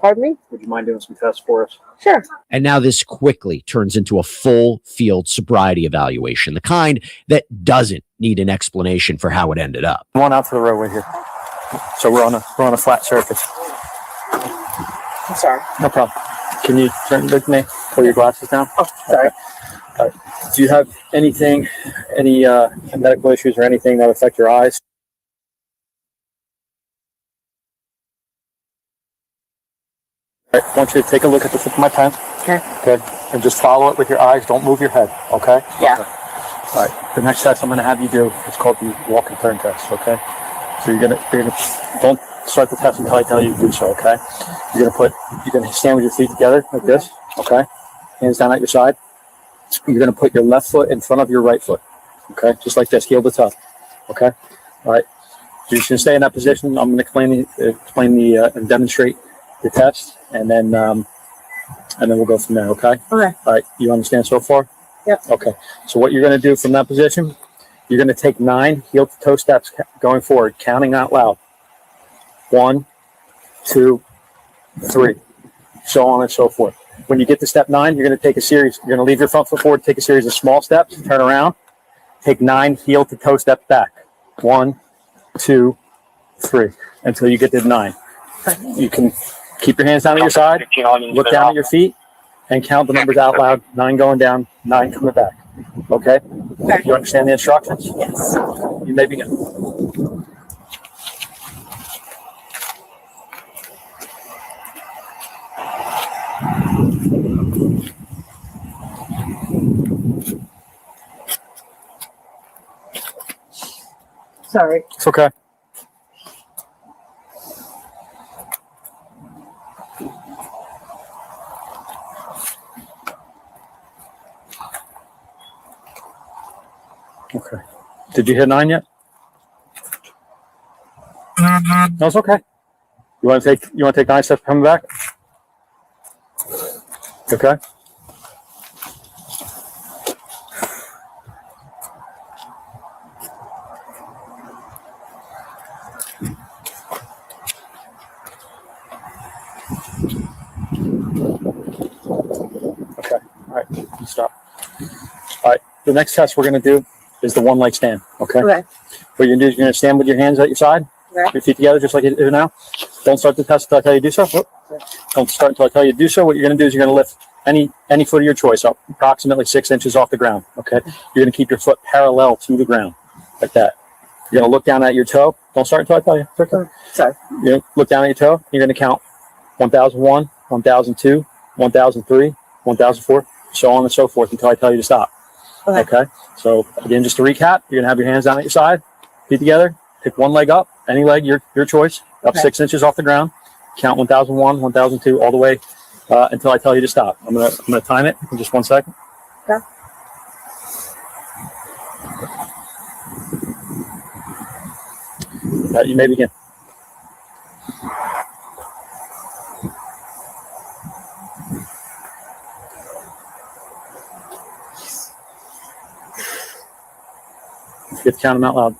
Speaker 12: Pardon me?
Speaker 7: Would you mind doing some tests for us?
Speaker 12: Sure.
Speaker 25: And now this quickly turns into a full field sobriety evaluation, the kind that doesn't need an explanation for how it ended up.
Speaker 7: Come on out to the roadway here. So we're on a flat surface.
Speaker 12: I'm sorry.
Speaker 7: No problem. Can you turn with me? Pull your glasses down.
Speaker 12: Oh, sorry.
Speaker 7: All right. Do you have any medical issues or anything that affect your eyes? All right. I want you to take a look at the tip of my pen.
Speaker 12: Okay.
Speaker 7: Good. And just follow it with your eyes. Don't move your head. Okay?
Speaker 12: Yeah.
Speaker 7: Okay. All right. The next test I'm going to have you do is called the walk and turn test. Okay? So you're gonna don't start the test until I tell you to do so. Okay? You're gonna stand with your feet together like this. Okay? Hands down at your side. You're gonna put your left foot in front of your right foot. Okay? Just like this, heel to toe. Okay? All right. So you're just gonna stay in that position. I'm gonna explain and demonstrate the test, and then we'll go from there. Okay?
Speaker 12: Okay.
Speaker 7: All right. You understand so far?
Speaker 12: Yep.
Speaker 7: Okay. So what you're gonna do from that position, you're gonna take 9 heel to toe steps going forward, counting out loud. 1, 2, 3, so on and so forth. When you get to step 9, you're going to leave your front foot forward, take a series of small steps, turn around, take 9 heel to toe steps back. 1, 2, 3, until you get to 9. You can keep your hands down at your side, look down at your feet, and count the numbers out loud. 9 going down, 9 coming back. Okay? You understand the instructions?
Speaker 12: Yes.
Speaker 7: You may begin.
Speaker 12: Sorry.
Speaker 7: It's okay. Okay. Did you hit 9 yet? No, it's okay. You want to take 9 steps coming back? Okay. Okay. All right. Stop. All right. The next test we're going to do is the one leg stand. Okay.
Speaker 12: Okay.
Speaker 7: What you're going to do is you're going to stand with your hands at your side,
Speaker 12: Okay.
Speaker 7: your feet together, just like you do now. Don't start the test until I tell you to do so. Whoop. Don't start until I tell you to do so. What you're going to do is you're going to lift any foot of your choice up approximately 6 inches off the ground. Okay. You're going to keep your foot parallel to the ground, like that. You're going to look down at your toe. Don't start until I tell you. Okay.
Speaker 12: Sorry.
Speaker 7: You look down at your toe. You're going to count 1001, 1002, 1003, 1004, so on and so forth until I tell you to stop. Okay. So again, just to recap, you're going to have your hands down at your side, feet together, pick one leg up, any leg, your choice, up 6 inches off the ground, count 1001, 1002, all the way until I tell you to stop. I'm gonna time it in just 1 second.
Speaker 12: Okay.
Speaker 7: You may begin. You have to count them out loud.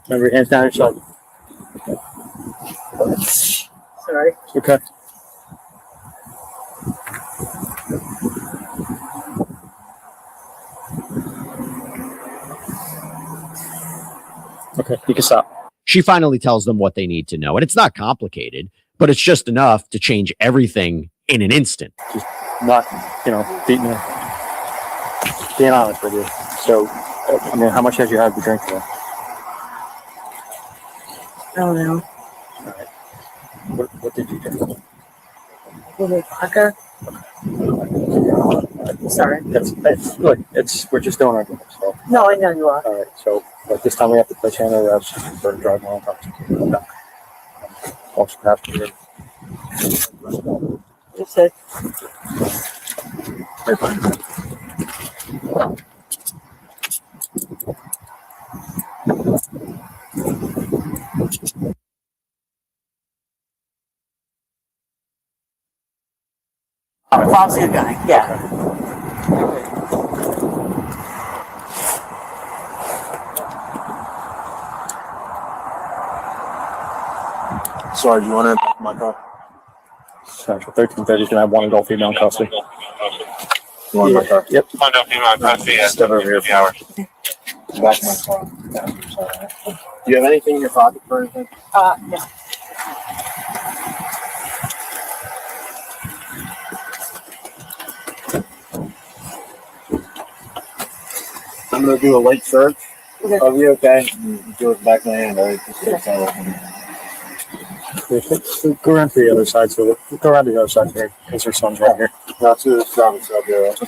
Speaker 7: Remember your hands down at your side.
Speaker 12: Sorry.
Speaker 7: Okay. Okay, you can stop.
Speaker 25: She finally tells them what they need to know. And it's not complicated, but it's just enough to change everything in an instant.
Speaker 7: Just not, being honest with you. So, how much have you had to drink today?
Speaker 12: I don't know.
Speaker 7: All right. What did you drink?
Speaker 12: Little vodka. Sorry.
Speaker 7: Look, we're just doing our job. So.
Speaker 12: No, I know you are.
Speaker 7: All right. So, but this time we have to play channel reps for driving while intoxicated. Also, have to.
Speaker 12: That's it.
Speaker 7: Very fine.
Speaker 18: Bob's a good guy. Yeah.
Speaker 14: Sorry, do you want to my car?
Speaker 7: Central 1330, can I have one adult female in custody?
Speaker 14: You want my car?
Speaker 7: Yep.
Speaker 14: One adult female in custody. Step over here for hours. Back my car. Do you have anything in your pocket for anything?
Speaker 12: No.
Speaker 14: I'm gonna do a light search of you, okay? You do it back in my hand, alright?
Speaker 7: Go around to the other side, so go around to the other side here, because her son's right here.
Speaker 14: Not to the front, so I'll be alright.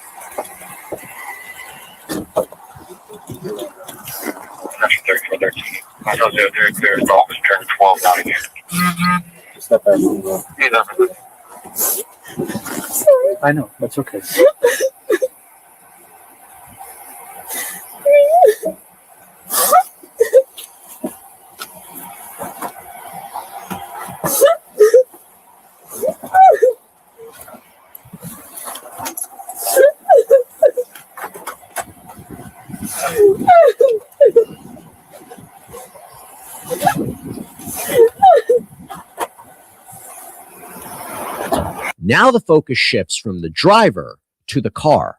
Speaker 14: Step back.
Speaker 7: I know, that's okay.
Speaker 25: Now the focus shifts from the driver to the car.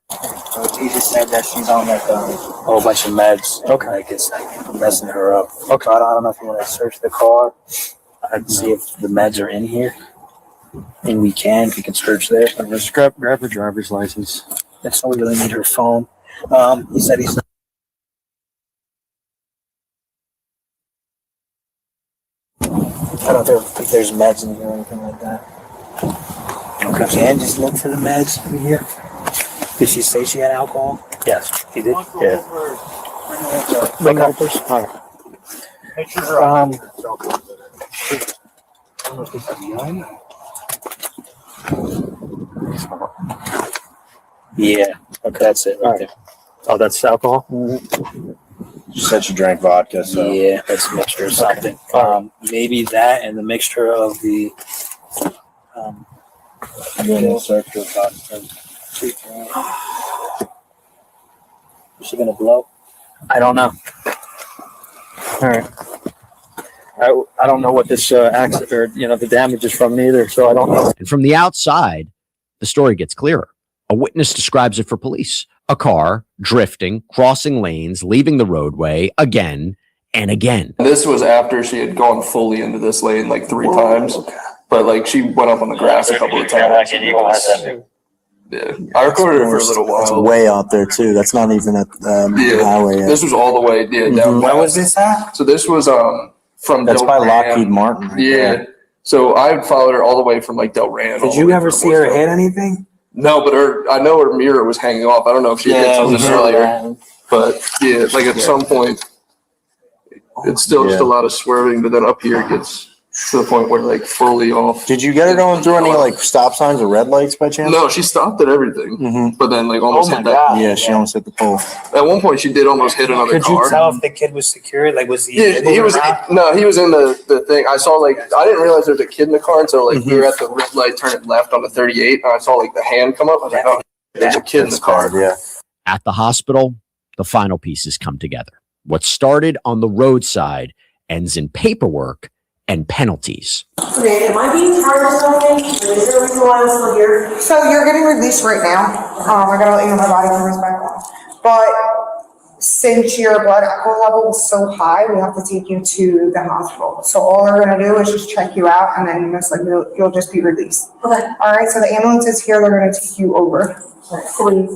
Speaker 14: He just said that she's on like a whole bunch of meds. Okay. Like it's like messing her up. Okay. I don't know if you want to search the car. I'd see if the meds are in here. And we can search there.
Speaker 7: Just grab her driver's license.
Speaker 14: That's all we really need, her phone. He said he's not. I don't think there's meds in here or anything like that. Okay. You can just look for the meds in here. Did she say she had alcohol?
Speaker 7: Yes.
Speaker 14: She did?
Speaker 7: Yeah.
Speaker 14: Bring it up first. All right. Yeah. Okay, that's it right there.
Speaker 7: Oh, that's alcohol?
Speaker 14: Mm-hmm. She said she drank vodka, so yeah, that's a mixture of something. Maybe that and the mixture of the circular vodka. Is she gonna blow?
Speaker 7: I don't know. All right. I don't know what this accident or the damage is from either, so I don't know.
Speaker 25: And from the outside, the story gets clearer. A witness describes it for police. A car drifting, crossing lanes, leaving the roadway again and again.
Speaker 1: This was after she had gone fully into this lane like 3 times, but like she went up on the grass a couple of times. Yeah, I recorded it for a little while.
Speaker 14: It's way out there too. That's not even at the highway yet.
Speaker 1: This was all the way down.
Speaker 14: Where was this at?
Speaker 1: So this was from
Speaker 14: That's
Speaker 1: Del
Speaker 14: by
Speaker 1: Ran.
Speaker 14: Lockheed Martin. Right
Speaker 1: Yeah.
Speaker 14: there.
Speaker 1: So I followed her all the way from like Del Ran.
Speaker 14: Did you ever see her hit anything?
Speaker 1: No, but I know her mirror was hanging off. I don't know if she hit something earlier, but yeah, like at some point, it's still just a lot of swerving, but then up here it gets to the point where like fully off.
Speaker 14: Did you get her going through any like stop signs or red lights by chance?
Speaker 1: No, she stopped at everything, but then like almost hit that.
Speaker 14: God. Yeah, she almost hit the pole.
Speaker 1: At one point, she did almost hit another
Speaker 14: Could
Speaker 1: car.
Speaker 14: you tell if the kid was secured? Like, was he?
Speaker 1: Yeah, he was. No, he was in the thing. I saw like I didn't realize there was a kid in the car until like we were at the red light, turning left on the 38, and I saw like the hand come up. I was like, oh, there's a kid in the car.
Speaker 14: Yeah.
Speaker 25: At the hospital, the final pieces come together. What started on the roadside ends in paperwork and penalties.
Speaker 2: Okay, am I being charged with something? Is there a reason why I'm still here? So you're getting released right now. I gotta let you know my body cameras back on. But since your blood alcohol level was so high, we have to take you to the hospital. So all they're gonna do is just check you out, and then most likely you'll just be released. Okay. All right. So the ambulance is here. They're gonna take you over. Please.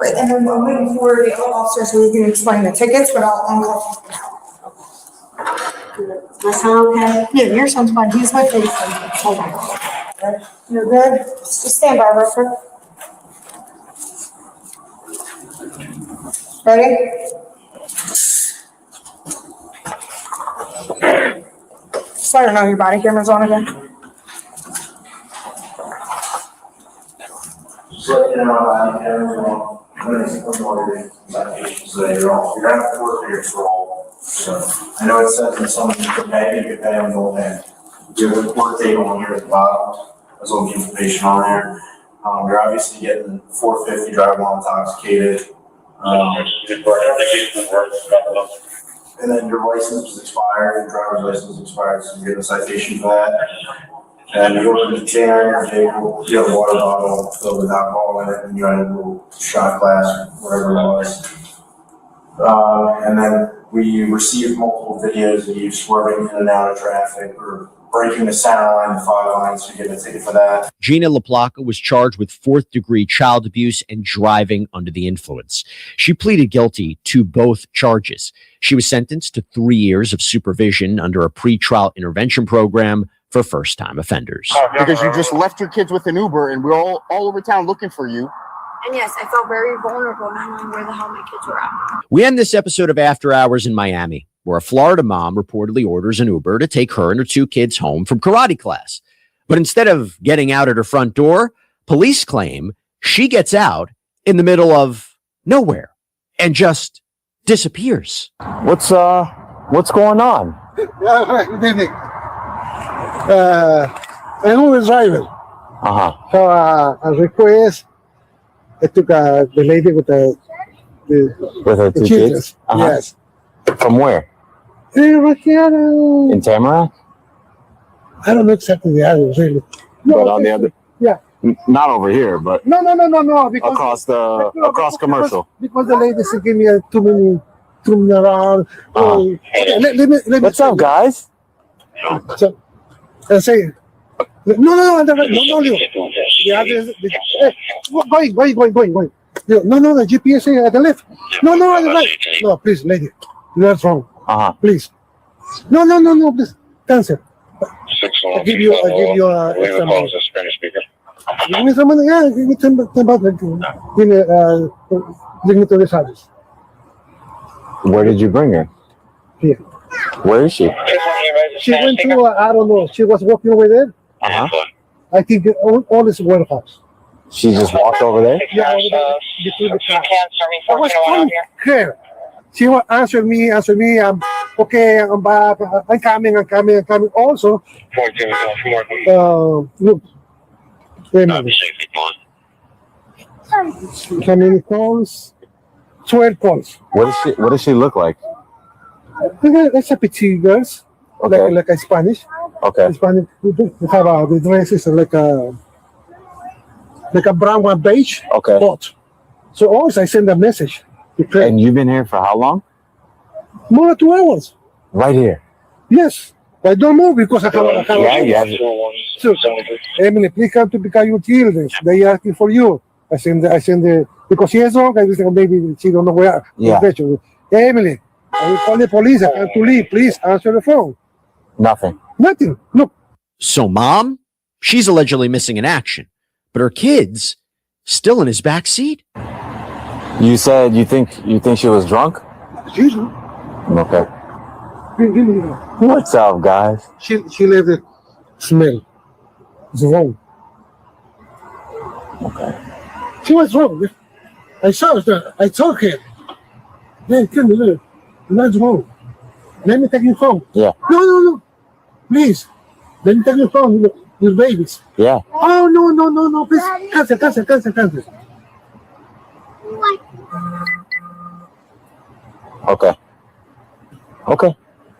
Speaker 2: Right, and then I'm waiting for the officer so we can explain the tickets without uncuffing. My son okay? Yeah, your son's fine. He's my face. Okay. You're good? Just stand by real quick. Ready? Just let her know your body camera's on again.
Speaker 14: So, you know, you're not working your parole. So I know it says in some you can pay on the old end. You have a report table on here at the bottom. There's all the information on there. You're obviously getting 450 driving while intoxicated. And then your license was expired, your driver's license expired, so you get a citation for that. And you opened the container in your vehicle, you had a water bottle filled with alcohol in it, and you had a little shot glass, whatever it was. And then we received multiple videos of you swerving in and out of traffic or breaking the center line, the fog line, so you get a ticket for that.
Speaker 25: Gina LaPlaca was charged with 4th-degree child abuse and driving under the influence. She pleaded guilty to both charges. She was sentenced to 3 years of supervision under a pretrial intervention program for first-time offenders.
Speaker 6: Because you just left your kids with an Uber and we're all over town looking for you.
Speaker 16: And yes, I felt very vulnerable not knowing where the hell my kids were at.
Speaker 25: We end this episode of After Hours in Miami, where a Florida mom reportedly orders an Uber to take her and her 2 kids home from karate class. But instead of getting out at her front door, police claim she gets out in the middle of nowhere and just disappears.
Speaker 14: What's going on?
Speaker 10: Good evening. I'm Uber driver. So a request. I took the lady with the
Speaker 14: With her 2 kids?
Speaker 10: Yes.
Speaker 14: From where?
Speaker 10: In
Speaker 14: In Tamarack?
Speaker 10: I don't know exactly the address, really.
Speaker 14: But on the other,
Speaker 10: Yeah.
Speaker 14: not over here, but
Speaker 10: No. Because
Speaker 14: across commercial.
Speaker 10: Because the lady said give me a 2 minute around. Let me.
Speaker 14: What's up, guys?
Speaker 10: So, I say, no, the address. Going. No, the GPS at the left. No, at the right. No, please, lady, that's wrong. Please. No, please, cancel. I'll give you extra money. Give me some money. Yeah, give me 10 bucks. Bring me to this address.
Speaker 14: Where did you bring her?
Speaker 10: Here.
Speaker 14: Where is she?
Speaker 10: She went to, I don't know, she was walking over there. I think all is warehouse.
Speaker 14: She just walked over there?
Speaker 10: Yeah, over there, between the cars. I was calling her. She will answer me. Okay, I'm back. I'm coming. Also, look. Wait a minute. How many calls? 12 calls.
Speaker 14: What does she look like?
Speaker 10: That's a petite girls.
Speaker 14: Okay.
Speaker 10: Like a Spanish.
Speaker 14: Okay.
Speaker 10: Spanish. We have the dresses like a brown one beige.
Speaker 14: Okay.
Speaker 10: But so always I send a message.
Speaker 14: And you've been here for how long?
Speaker 10: More than 2 hours.
Speaker 14: Right here.
Speaker 10: Yes. I don't move because I have
Speaker 14: Yeah.
Speaker 10: So, Emily, please come to pick up your children. They are asking for you. I send the because she is wrong. I think maybe she don't know where.
Speaker 14: Yeah.
Speaker 10: Emily, I will call the police. I have to leave. Please answer the phone.
Speaker 14: Nothing.
Speaker 10: Look.
Speaker 25: So mom, she's allegedly missing in action, but her kids still in his back seat.
Speaker 14: You said you think she was drunk?
Speaker 10: She's
Speaker 14: Okay. What's up, guys?
Speaker 10: She let it smell. It's wrong.
Speaker 14: Okay.
Speaker 10: She was wrong. I saw her. I told her. Hey, come here. That's wrong. Let me take your phone.
Speaker 14: Yeah.
Speaker 10: No. Please. Let me take your phone. Your babies.
Speaker 14: Yeah.
Speaker 10: Oh, no. Please. Cancel.
Speaker 14: Okay.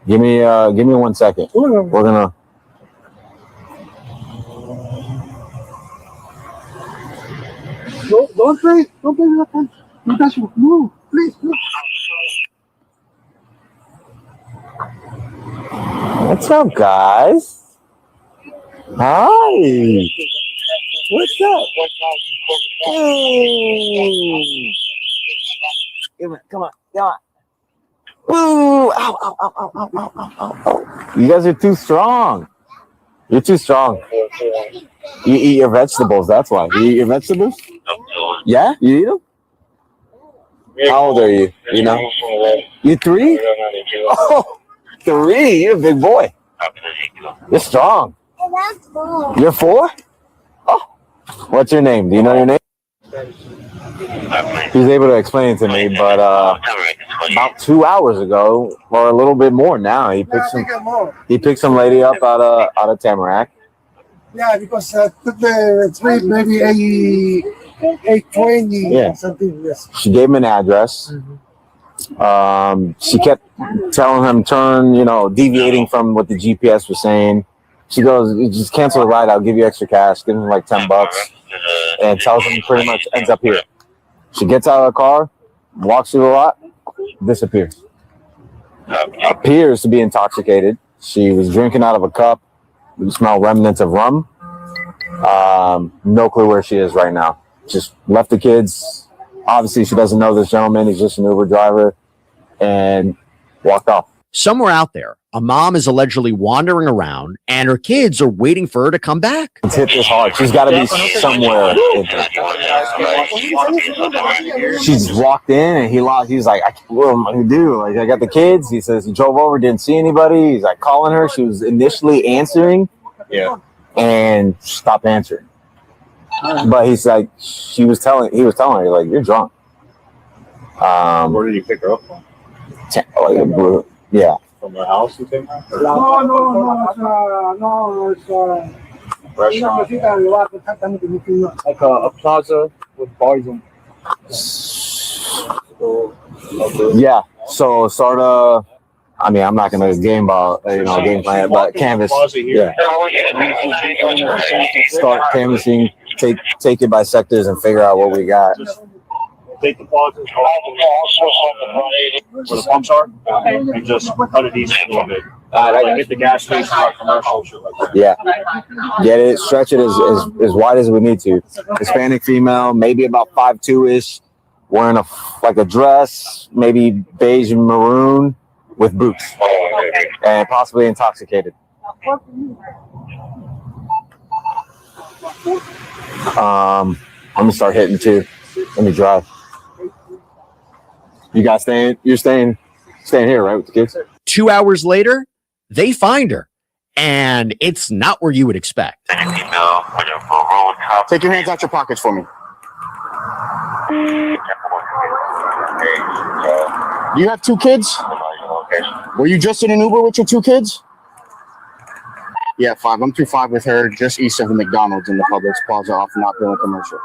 Speaker 14: Give me 1 second. We're gonna.
Speaker 10: Don't play that one. No, please.
Speaker 14: What's up, guys? Hi. What's up? Hey. Come on. Ooh, ow. You guys are too strong. You're too strong. You eat your vegetables, that's why. You eat your vegetables? Yeah? You eat them? How old are you? You know? You 3? Oh, 3? You're a big boy. You're strong. You're 4? Oh. What's your name? Do you know your name? He's able to explain it to me, but about 2 hours ago, or a little bit more now, he picked some lady up out of Tamarack,
Speaker 10: Yeah, because took the train maybe 8:20
Speaker 14: Yeah.
Speaker 10: something. Yes.
Speaker 14: She gave him an address. She kept telling him turn, deviating from what the GPS was saying. She goes, just cancel the ride. I'll give you extra cash. Give him like $10, and tells him pretty much ends up here. She gets out of the car, walks through the lot, disappears. Appears to be intoxicated. She was drinking out of a cup. You smell remnants of rum. No clue where she is right now. Just left the kids. Obviously, she doesn't know this gentleman. He's just an Uber driver, and walked off.
Speaker 25: Somewhere out there, a mom is allegedly wandering around and her kids are waiting for her to come back.
Speaker 14: It's hit this hard. She's got to be somewhere. She's walked in and he's like, what am I going to do? Like, I got the kids. He says he drove over, didn't see anybody. He's like calling her. She was initially answering. Yeah. And stopped answering. But he's like, he was telling her, like, you're drunk.
Speaker 15: Where did you pick her up from?
Speaker 14: Yeah.
Speaker 15: From her house, you think?
Speaker 10: No, it's
Speaker 14: Like a plaza with bars and. Yeah. So sort of. I mean, I'm not gonna game plan, but canvas. Yeah. Start canvassing, take it by sectors, and figure out what we got.
Speaker 15: Take the pauses where the pumps are, and just cut it easy a little bit. Like hit the gas station or commercial, shit like that.
Speaker 14: Yeah. Get it, stretch it as wide as we need to. Hispanic female, maybe about 5'2" wearing a dress, maybe beige and maroon with boots, and possibly intoxicated. Let me start hitting too. Let me drive. You guys you're staying here, right, with the kids?
Speaker 25: 2 hours later, they find her, and it's not where you would expect.
Speaker 14: Take your hands out your pockets for me. You have 2 kids? Were you just in an Uber with your 2 kids? Yeah, 5. I'm through 5 with her, just east of the McDonald's in the Publix Plaza off Not Building Commercial.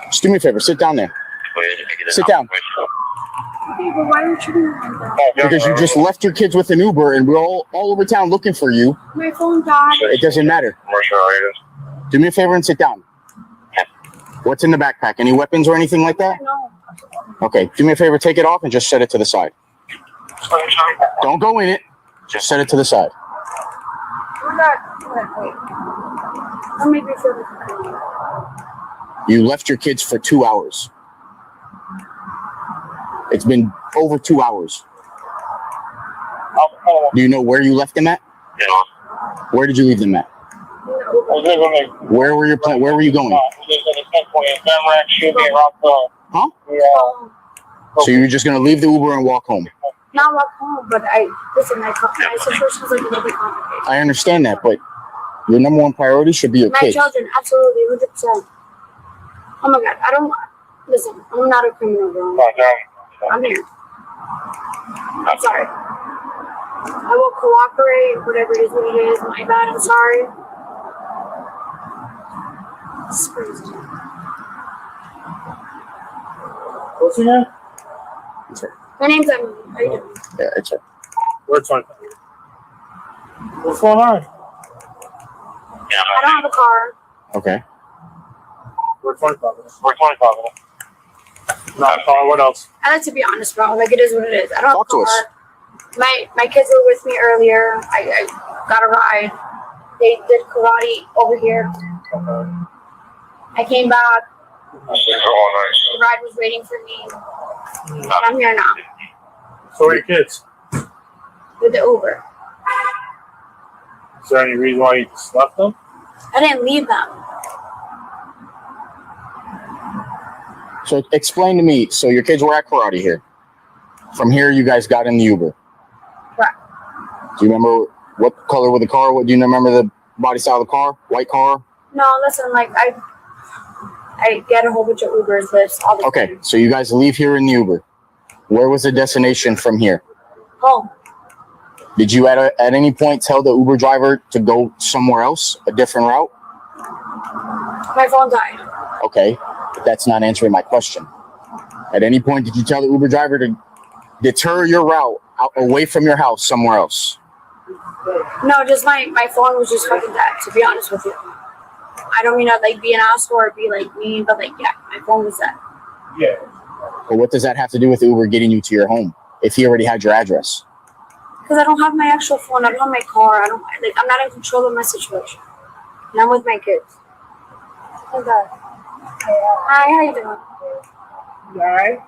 Speaker 14: Just do me a favor, sit down there. Sit down.
Speaker 4: Okay, but why don't you do that?
Speaker 14: Because you just left your kids with an Uber, and we're all over town looking for you.
Speaker 4: My phone died.
Speaker 14: It doesn't matter. Do me a favor and sit down. What's in the backpack? Any weapons or anything like that?
Speaker 4: No.
Speaker 14: Okay, do me a favor, take it off and just set it to the side. Don't go in it. Just set it to the side.
Speaker 4: We're not. Wait. I'll make me feel the
Speaker 14: You left your kids for 2 hours. It's been over 2 hours. Do you know where you left them at?
Speaker 15: Yeah.
Speaker 14: Where did you leave them at? Where were you going? Huh?
Speaker 4: Yeah.
Speaker 14: So you're just gonna leave the Uber and walk home?
Speaker 4: Not walk home, but my situation's like a little bit complicated.
Speaker 14: I understand that, but your number one priority should be your
Speaker 4: My
Speaker 14: kids.
Speaker 4: children, absolutely, 100%. Oh my God, listen, I'm not a criminal, bro. I'm here. I'm sorry. I will cooperate, whatever it is, what it is. My bad, I'm sorry. It's crazy.
Speaker 15: What's your name?
Speaker 4: My name's Emily. How you doing?
Speaker 14: Yeah, it's her.
Speaker 15: Where's my? What's going on?
Speaker 4: I don't have a car.
Speaker 14: Okay.
Speaker 15: We're 25 minutes. Not a car. What else?
Speaker 4: I like to be honest, bro. Like, it is what it is. I don't
Speaker 14: Talk to
Speaker 4: have a
Speaker 14: us.
Speaker 4: car. My kids were with me earlier. I got a ride. They did karate over here. I came back. The ride was waiting for me. And I'm here now
Speaker 15: So are your kids?
Speaker 4: with the Uber.
Speaker 15: Is there any reason why you just left them?
Speaker 4: I didn't leave them.
Speaker 14: So explain to me. So your kids were at karate here. From here, you guys got in the Uber.
Speaker 4: Correct.
Speaker 14: Do you remember what color was the car? Do you remember the body style of the car? White car?
Speaker 4: No, listen, like, I get a whole bunch of Ubers, Lyfts, all the time.
Speaker 14: Okay, so you guys leave here in the Uber. Where was the destination from here?
Speaker 4: Home.
Speaker 14: Did you at any point tell the Uber driver to go somewhere else, a different route?
Speaker 16: My phone died.
Speaker 14: Okay, but that's not answering my question. At any point, did you tell the Uber driver to deter your route away from your house somewhere else?
Speaker 16: No, just my phone was just fucking dead, to be honest with you. I don't mean to like be an asshole or be like mean, but like yeah, my phone was dead.
Speaker 14: Yeah. But what does that have to do with Uber getting you to your home if he already had your address?
Speaker 16: Because I don't have my actual phone, I don't have my car, I'm not in control of my situation. And I'm with my kids. Okay. Hi, how you doing? You alright?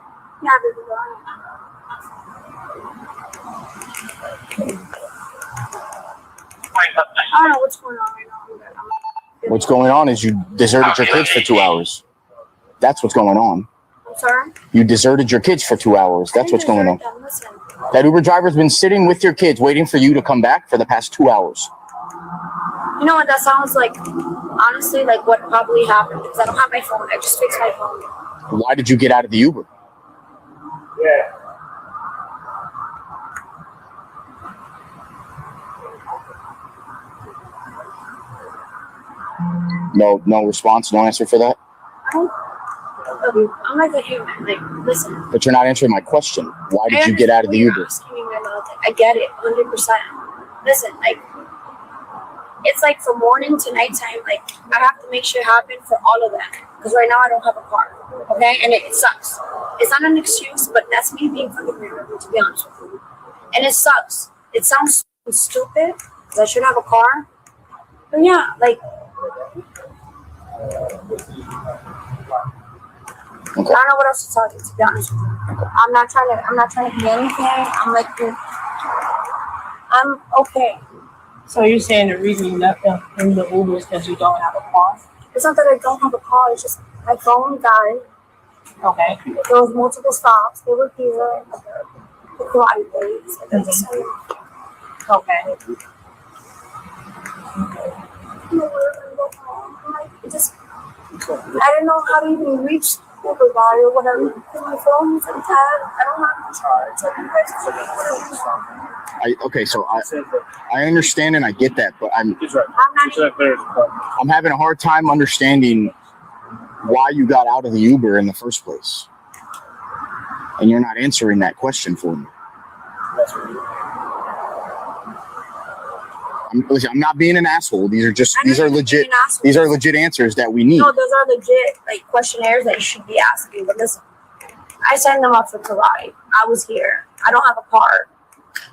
Speaker 16: Yeah, baby, you alright? I don't know what's going on right now.
Speaker 14: What's going on is you deserted your kids for 2 hours. That's what's going on.
Speaker 16: I'm sorry?
Speaker 14: You deserted your kids for 2 hours. That's what's going on. That Uber driver's been sitting with your kids waiting for you to come back for the past 2 hours.
Speaker 16: You know what that sounds like? Honestly, like what probably happened because I don't have my phone. I just fixed my phone.
Speaker 14: Why did you get out of the Uber?
Speaker 16: Yeah.
Speaker 14: No response, no answer for that?
Speaker 16: I'm like a human. Like, listen.
Speaker 14: But you're not answering my question. Why did you get out of the Uber?
Speaker 16: I get it, 100%. Listen, like, it's like from morning to nighttime, like, I have to make sure it happen for all of them. Because right now I don't have a car, okay? And it sucks. It's not an excuse, but that's me being fucking real, to be honest with you. And it sucks. It sounds stupid, because I should have a car. But yeah, like, I don't know what else to tell you, to be honest with you. I'm not trying to be anything. I'm like, I'm okay.
Speaker 19: So you're saying the reason you left them in the Uber is because you don't have a car?
Speaker 16: It's not that I don't have a car, it's just my phone died.
Speaker 19: Okay.
Speaker 16: There was multiple stops. They were here at the karate place. And then just
Speaker 19: Okay.
Speaker 16: I didn't know how to even reach Uber guy or whatever. Because my phone was in tab. I don't have the charge. So you guys
Speaker 14: Okay, so I understand and I get that, but I'm having a hard time understanding why you got out of the Uber in the first place. And you're not answering that question for me. Listen, I'm not being an asshole. These are legit answers that we need.
Speaker 16: No, those are legit like questionnaires that you should be asking. But listen, I signed them up for karate. I was here. I don't have a car.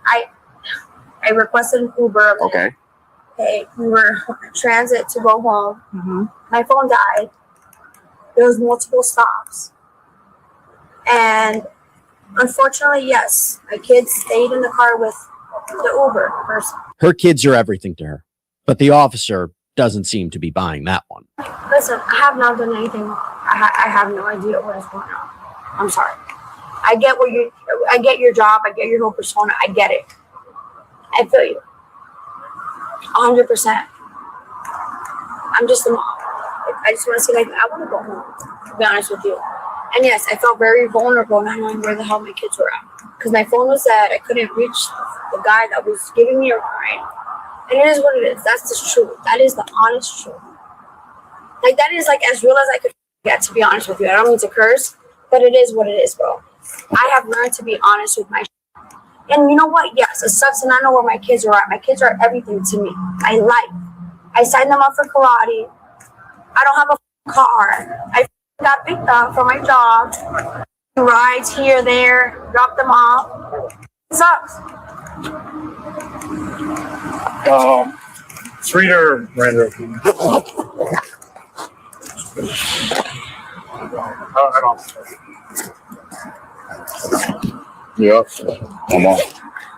Speaker 16: I requested an Uber.
Speaker 14: Okay.
Speaker 16: Okay, we were transit to go home. Mm-hmm. My phone died. There was multiple stops. And unfortunately, yes, my kids stayed in the car with the Uber person.
Speaker 25: Her kids are everything to her, but the officer doesn't seem to be buying that one.
Speaker 16: Listen, I have not done anything. I have no idea what is going on. I'm sorry. I get your job. I get your whole persona. I get it. I feel you. 100%. I'm just a mom. I just want to say, like, I want to go home, to be honest with you. And yes, I felt very vulnerable not knowing where the hell my kids were at. Because my phone was dead. I couldn't reach the guy that was giving me a ride. And it is what it is. That's the truth. That is the honest truth. Like, that is, like, as real as I could get, to be honest with you. I don't mean to curse, but it is what it is, bro. I have learned to be honest with my shit. And you know what? Yes, it sucks, and I know where my kids are at. My kids are everything to me. I signed them up for karate. I don't have a car. I got picked up from my job. Rides here, there, drop them off. It sucks.
Speaker 14: Streeter Miranda. Yep. Come on.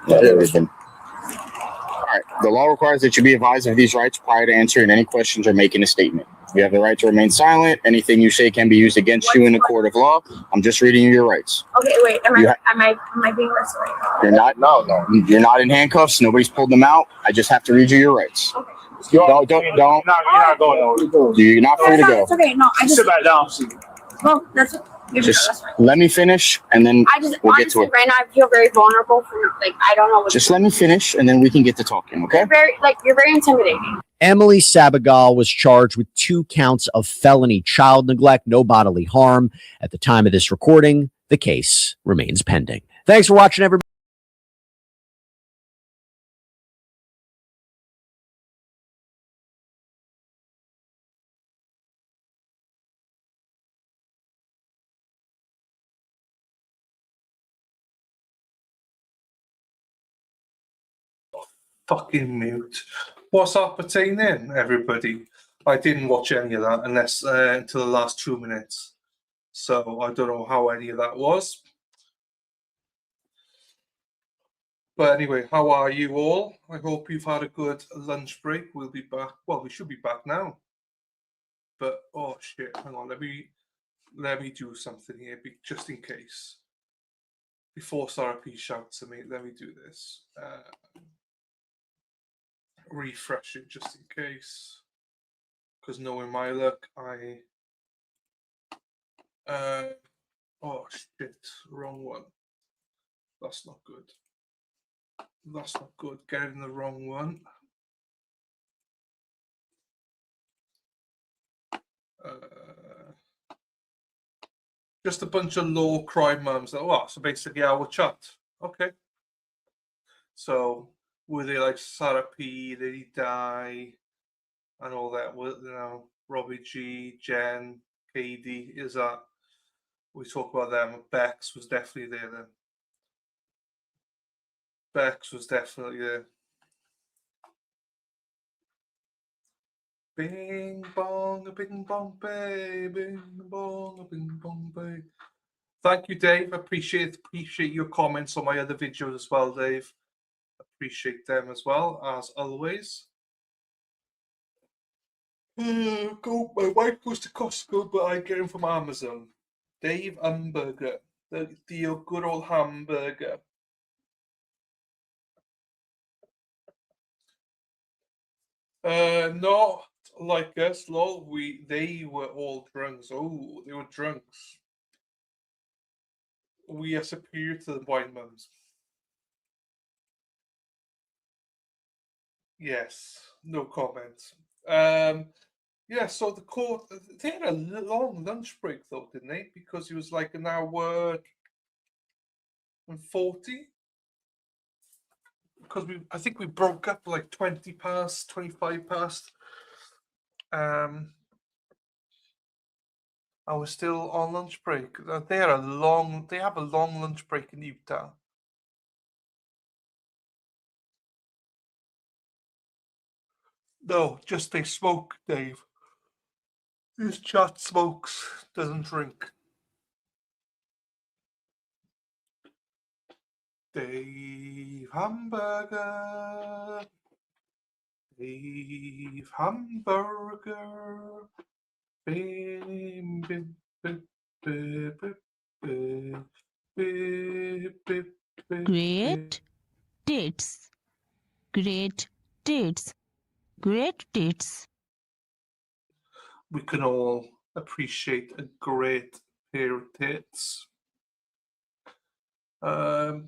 Speaker 14: Yeah, everything. All right. The law requires that you be advised of these rights prior to answering any questions or making a statement. You have the right to remain silent. Anything you say can be used against you in a court of law. I'm just reading you your rights.
Speaker 16: Okay, wait. Am I being arrested right now?
Speaker 14: You're not. No. You're not in handcuffs. Nobody's pulled them out. I just have to read you your rights. Okay. Don't. No, you're not going nowhere. You're not free to go.
Speaker 16: It's okay. No, I just
Speaker 14: sit back down.
Speaker 16: Well, that's
Speaker 14: just let me finish, and then we'll get to it.
Speaker 16: Right now, I feel very vulnerable. I don't know what.
Speaker 14: Just let me finish, and then we can get to talking. Okay?
Speaker 16: You're very intimidating.
Speaker 25: Emily Sabagal was charged with 2 counts of felony child neglect, no bodily harm. At the time of this recording, the case remains pending. Thanks for watching, everybody.
Speaker 1: Fucking mute. What's that pertaining, everybody? I didn't watch any of that unless until the last 2 minutes. So I don't know how any of that was. But anyway, how are you all? I hope you've had a good lunch break. We'll be back. Well, we should be back now. But oh shit, hang on. Let me do something here, just in case. Before Sarah P shouts at me, let me do this. Refresh it just in case. Because knowing my luck, oh shit, wrong one. That's not good. That's not good. Getting the wrong one. Just a bunch of law crime mums. Oh, so basically our chat. Okay. So were they like Sarah P? Did he die? And all that. You know, Robbie G, Jen, Katie. Is that? We talk about them. Bex was definitely there then. Bex was definitely there. Bing bong, bing bong, bay, bing bong, bing bong, bay. Thank you, Dave. Appreciate your comments on my other videos as well, Dave. Appreciate them as well, as always. My wife goes to Costco, but I get them from Amazon. Dave Hamburger, the good old hamburger. Not like us, lol. They were all drunks. Oh, they were drunks. We are superior to the wine mums. Yes, no comment. Yeah, so the court, they had a long lunch break though, didn't they? Because it was like an hour and 40. Because I think we broke up like 20 past, 25 past. I was still on lunch break. They have a long lunch break in Utah. No, just they smoke, Dave. This chat smokes, doesn't drink. Dave Hamburger. Dave Hamburger.
Speaker 9: Great tits. Great tits. Great tits.
Speaker 1: We can all appreciate a great pair of tits. I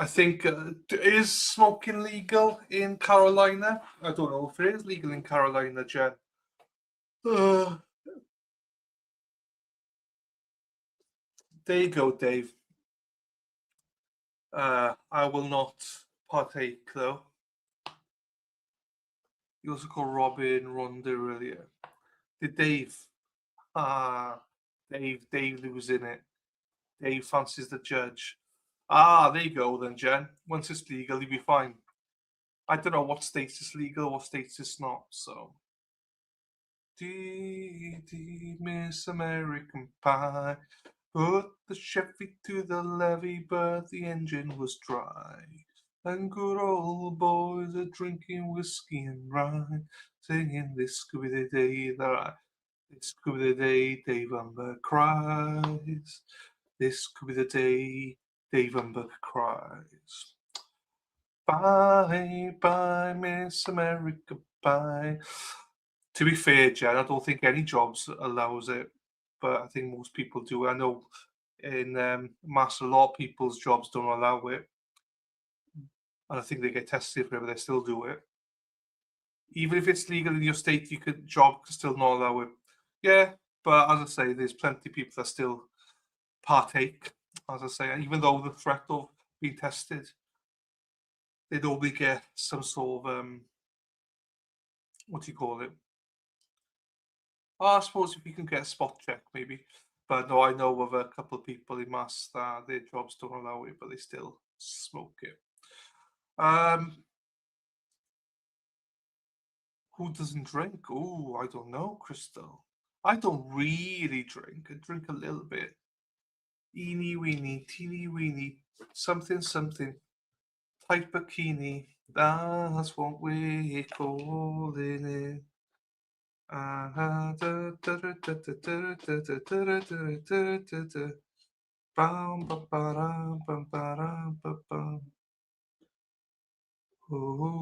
Speaker 1: think is smoking legal in Carolina? I don't know if it is legal in Carolina, Jen. There you go, Dave. I will not partake though. You also called Robin Ronda earlier. Did Dave? Dave was in it. Dave fancies the judge. There you go then, Jen. Once it's legal, you'll be fine. I don't know what states is legal, what states is not, so. Dee, Miss American Pie. Put the Chevy to the levee, but the engine was dry. And good old boys are drinking whiskey and rye, singing this could be the day this could be the day Dave Umber cries. This could be the day Dave Umber cries. Bye, bye, Miss America, bye. To be fair, Jen, I don't think any jobs allows it, but I think most people do. I know in mass, a lot of people's jobs don't allow it. And I think they get tested for it, but they still do it. Even if it's legal in your state, job could still not allow it. Yeah, but as I say, there's plenty of people that still partake. As I say, even though the threat of being tested, they normally get some sort of what do you call it? I suppose if you can get a spot check, maybe. But no, I know of a couple of people in Mass that their jobs don't allow it, but they still smoke it. Who doesn't drink? Oh, I don't know, Crystal. I don't really drink. I drink a little bit. Eeny weeny, teeny weeny, something something. Tight bikini. That's what we're calling it. Bum, ba, ba, dum, bum, ba, dum, ba, bum. Whoa.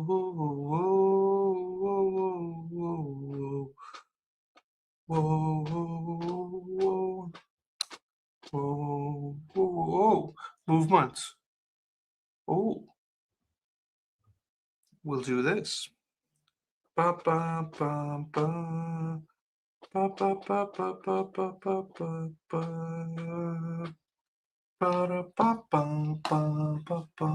Speaker 1: Movement. Oh, we'll do this. Ba ba ba ba. Ba ba ba ba ba ba ba ba ba. Ba da ba ba ba ba ba.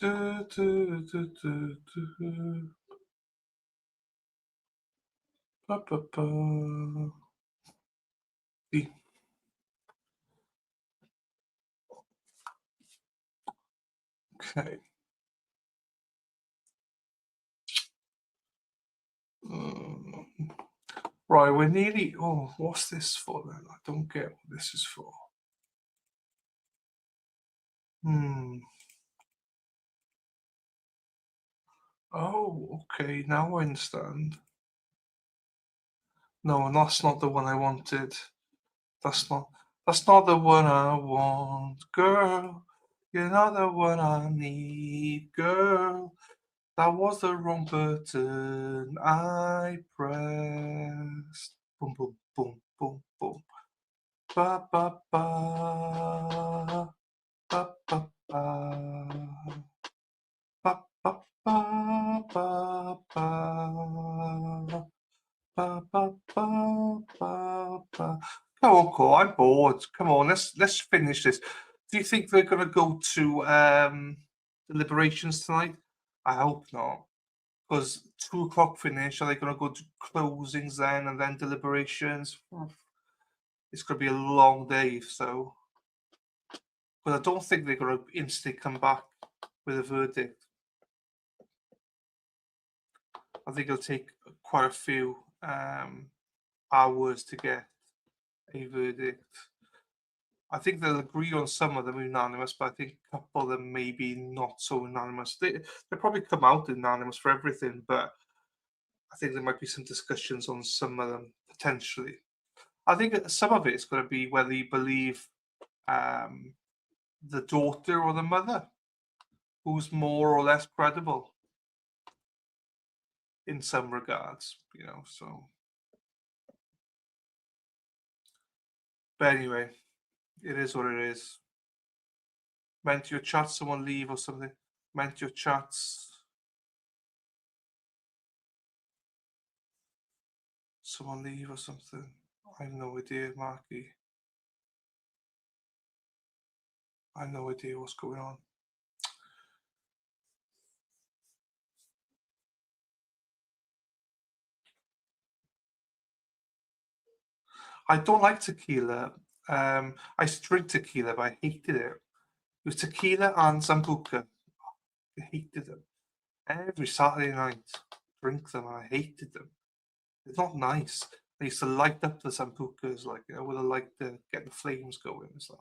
Speaker 1: Do, do, do, do, do. Ba, ba, ba. E. Okay. Right, we're nearly. Oh, what's this for then? I don't get what this is for. Oh, okay. Now I understand. No, that's not the one I wanted. That's not the one I want, girl. You're not the one I need, girl. That was the wrong button I pressed. Boom, boom, boom, boom, boom. Ba ba ba. Ba ba ba. Ba ba ba ba ba. Ba, ba, ba, ba, ba. Come on, Cole. I'm bored. Come on, let's finish this. Do you think they're going to go to deliberations tonight? I hope not, because 2 o'clock finish. Are they going to go to closings then and then deliberations? It's going to be a long day. So, but I don't think they're going to instantly come back with a verdict. I think it'll take quite a few hours to get a verdict. I think they'll agree on some of them unanimous, but I think a couple of them maybe not so unanimous. They'll probably come out unanimous for everything, but I think there might be some discussions on some of them potentially. I think some of it is going to be whether you believe the daughter or the mother, who's more or less credible in some regards, so. But anyway, it is what it is. Meant your chat, someone leave or something. Meant your chats. Someone leave or something. I have no idea, Marky. I have no idea what's going on. I don't like tequila. I used to drink tequila, but I hated it. It was tequila and sambuca. I hated them. Every Saturday night, drink them, and I hated them. It's not nice. I used to light up the sambucas, like, with a light to get the flames going and stuff.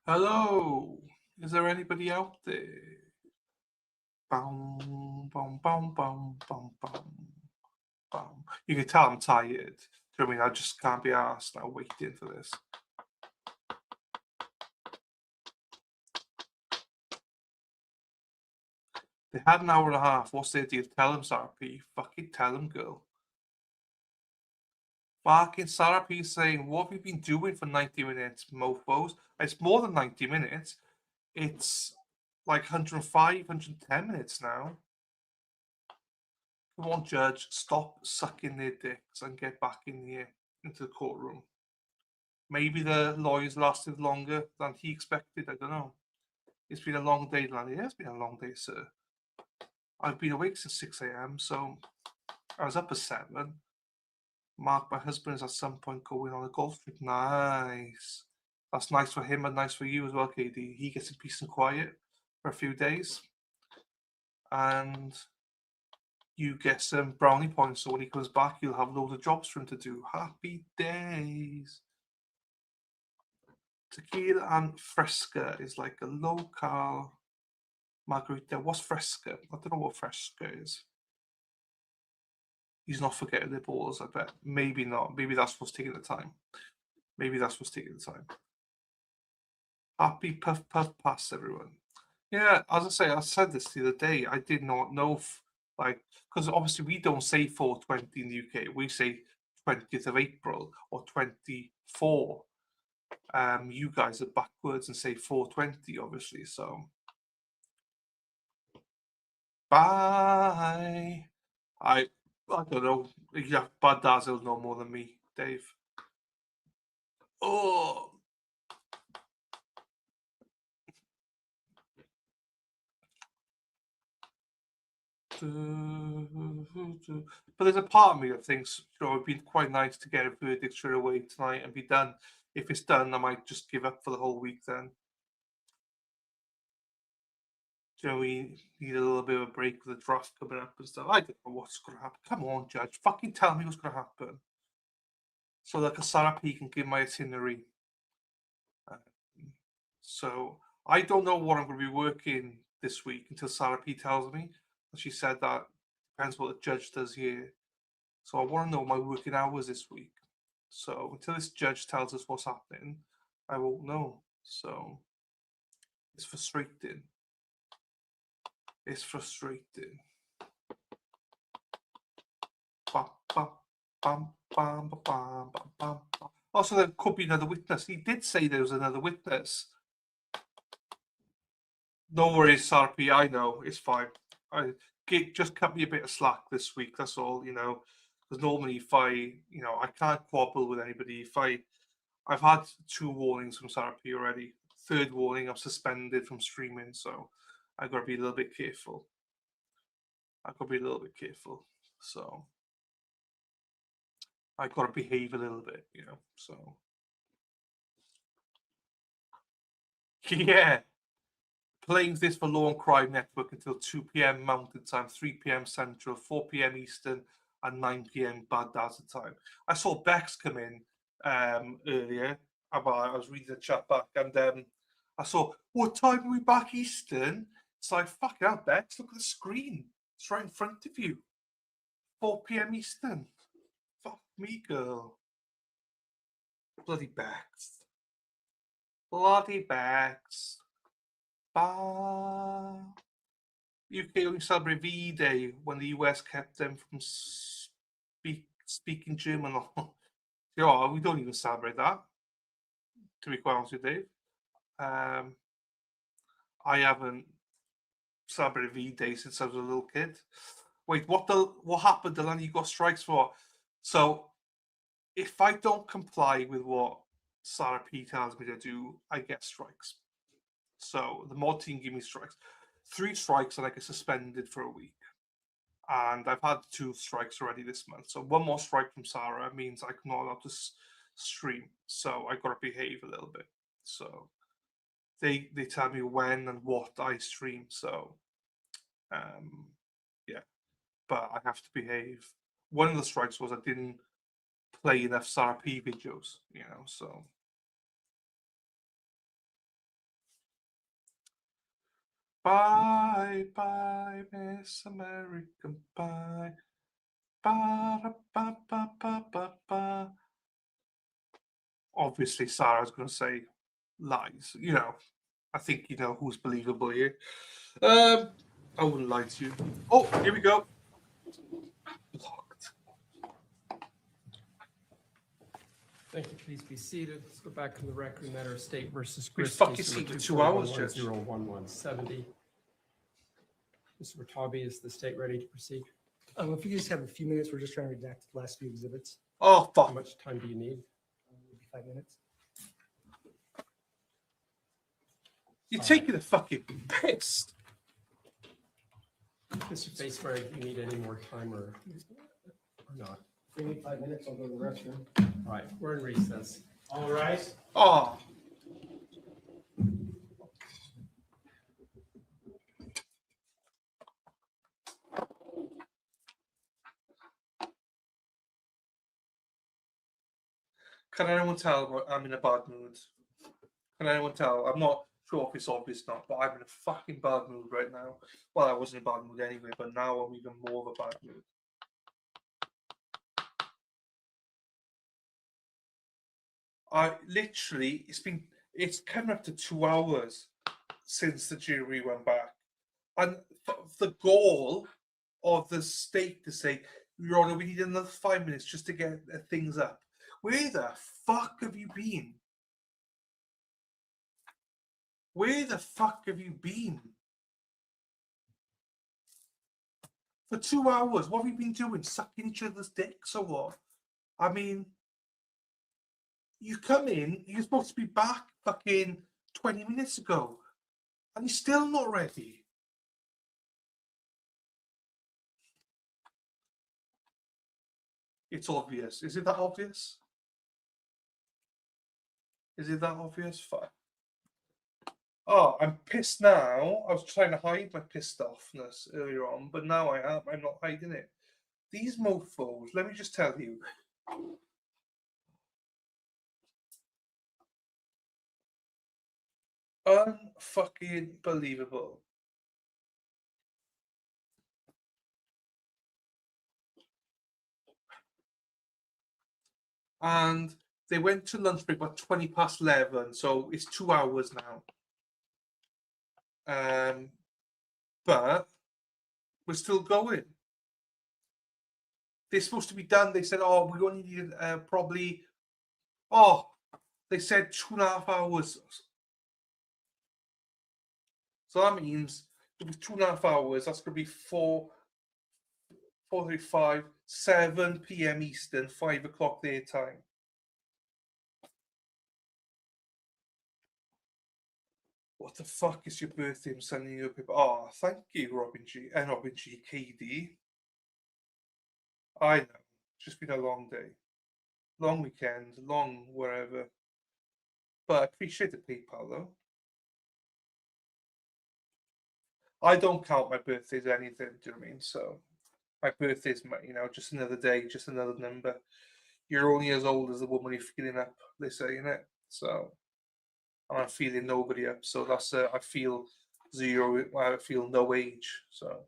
Speaker 1: Hello, is there anybody out there? Bum, bum, bum, bum, bum, bum, bum. You can tell I'm tired. Do you know what I mean? I just can't be arsed now waiting for this. They had an hour and a half. What's the idea? Tell them, Sarah P. Fucking tell them, girl. Fucking Sarah P saying, what have you been doing for 90 minutes, mofos? It's more than 90 minutes. It's like 105, 110 minutes now. Come on, Judge, stop sucking their dicks and get back in here into the courtroom. Maybe the lawyers lasted longer than he expected. I don't know. It's been a long day, Lanny. Yeah, it's been a long day, sir. I've been awake since 6 a.m., so I was up at 7. Mark, my husband, is at some point going on a golf trip. Nice. That's nice for him and nice for you as well, KD. He gets in peace and quiet for a few days. And you get some brownie points, so when he comes back, you'll have loads of jobs for him to do. Happy days. Tequila and Fresca is like a local margarita. What's Fresca? I don't know what Fresca is. He's not forgetting the balls, I bet. Maybe not. Maybe that's what's taking the time. Maybe that's what's taking the time. Happy puff puff pass, everyone. Yeah, as I say, I said this the other day. I did not know, because obviously we don't say 420 in the UK. We say 20th of April or 24. You guys are backwards and say 420, obviously. So, bye. I don't know. Yeah, Bad Daz will know more than me, Dave. Oh. But there's a part of me that thinks, it'd be quite nice to get a verdict straight away tonight and be done. If it's done, I might just give up for the whole week then. We need a little bit of a break with the draft coming up and stuff. I don't know what's going to happen. Come on, Judge. Fucking tell me what's going to happen. So that Sarah P can give my itinerary. So I don't know what I'm going to be working this week until Sarah P tells me. She said that depends what the judge does here. So I want to know my working hours this week. So until this judge tells us what's happening, I won't know. So it's frustrating. It's frustrating. Also, there could be another witness. He did say there was another witness. No worries, Sarpi. I know it's fine. Just cut me a bit of slack this week. That's all, because normally if I can't quabble with anybody. I've had 2 warnings from Sarpi already. 3rd warning, I'm suspended from streaming, so I've got to be a little bit careful. So I've got to behave a little bit, so. Yeah. Playing this for Law and Crime Network until 2 p.m. Mountain Time, 3 p.m. Central, 4 p.m. Eastern, and 9 p.m. Baghdad time. I saw Bex come in earlier. I was reading the chat back, and I saw, what time are we back Eastern? It's like, fuck hell, Bex, look at the screen. It's right in front of you. 4 p.m. Eastern. Fuck me, girl. Bloody Bex. UK only celebrate VE Day when the US kept them from speaking German. We don't even celebrate that, to be quite honest with you, Dave. I haven't celebrated VE Day since I was a little kid. Wait, what happened, Delaney? You got strikes for? So, if I don't comply with what Sarah P tells me to do, I get strikes. So the mod team give me strikes. 3 strikes and I get suspended for a week. And I've had 2 strikes already this month. So 1 more strike from Sarah means I'm not allowed to stream. So I got to behave a little bit. So they tell me when and what I stream. So yeah, but I have to behave. One of the strikes was I didn't play enough Sarah P videos, so. Bye, bye, Miss American Pie. Ba-da-ba-ba-ba-ba-ba. Obviously, Sarah's going to say lies. You know, I think you know who's believable here. I wouldn't lie to you. Oh, here we go. Locked.
Speaker 3: Thank you. Please be seated. Let's go back to the record matter of State versus
Speaker 1: We
Speaker 3: Grist.
Speaker 1: fucking see for 2 hours, Judge.
Speaker 3: 01170. Mr. Watabi, is the state ready to proceed?
Speaker 10: If you just have a few minutes, we're just trying to redact the last few exhibits.
Speaker 1: Oh, fuck.
Speaker 3: How much time do you need?
Speaker 10: Maybe 5 minutes.
Speaker 1: You're taking a fucking piss.
Speaker 3: Mr. Faceberg, do you need any more time or not?
Speaker 10: If we need 5 minutes, I'll go to the restroom.
Speaker 3: All right, we're in recess.
Speaker 10: All right.
Speaker 1: Oh. Can anyone tell I'm in a bad mood? Can anyone tell? I'm not sure if it's obvious or not, but I'm in a fucking bad mood right now. Well, I was in a bad mood anyway, but now I'm even more of a bad mood. I literally, it's coming up to 2 hours since the jury went back. And the goal of the state to say, Your Honor, we need another 5 minutes just to get things up. Where the fuck have you been? Where the fuck have you been? For 2 hours, what have you been doing? Sucking each other's dicks or what? I mean, you come in, you're supposed to be back fucking 20 minutes ago, and you're still not ready. It's obvious. Is it that obvious? Is it that obvious? Fuck. Oh, I'm pissed now. I was trying to hide my pissed offness earlier on, but now I am. I'm not hiding it. These mofos, let me just tell you. Unfucking believable. And they went to lunch break about 20 past 11, so it's 2 hours now. But we're still going. They're supposed to be done. They said, oh, we only need probably, they said 2.5 hours. So that means it'll be 2.5 hours. That's going to be 4:35, 7 p.m. Eastern, 5 o'clock their time. What the fuck is your birthday? I'm sending you a paper. Oh, thank you, Robin G. And Robin G. KD. I know. It's just been a long day. Long weekend, long wherever. But I appreciate the PayPal, though. I don't count my birthday as anything, do you know what I mean? So my birthday's, just another day, just another number. You're only as old as the woman you're feeling up, they say, innit? So I'm feeling nobody up. So that's I feel zero. I feel no age. So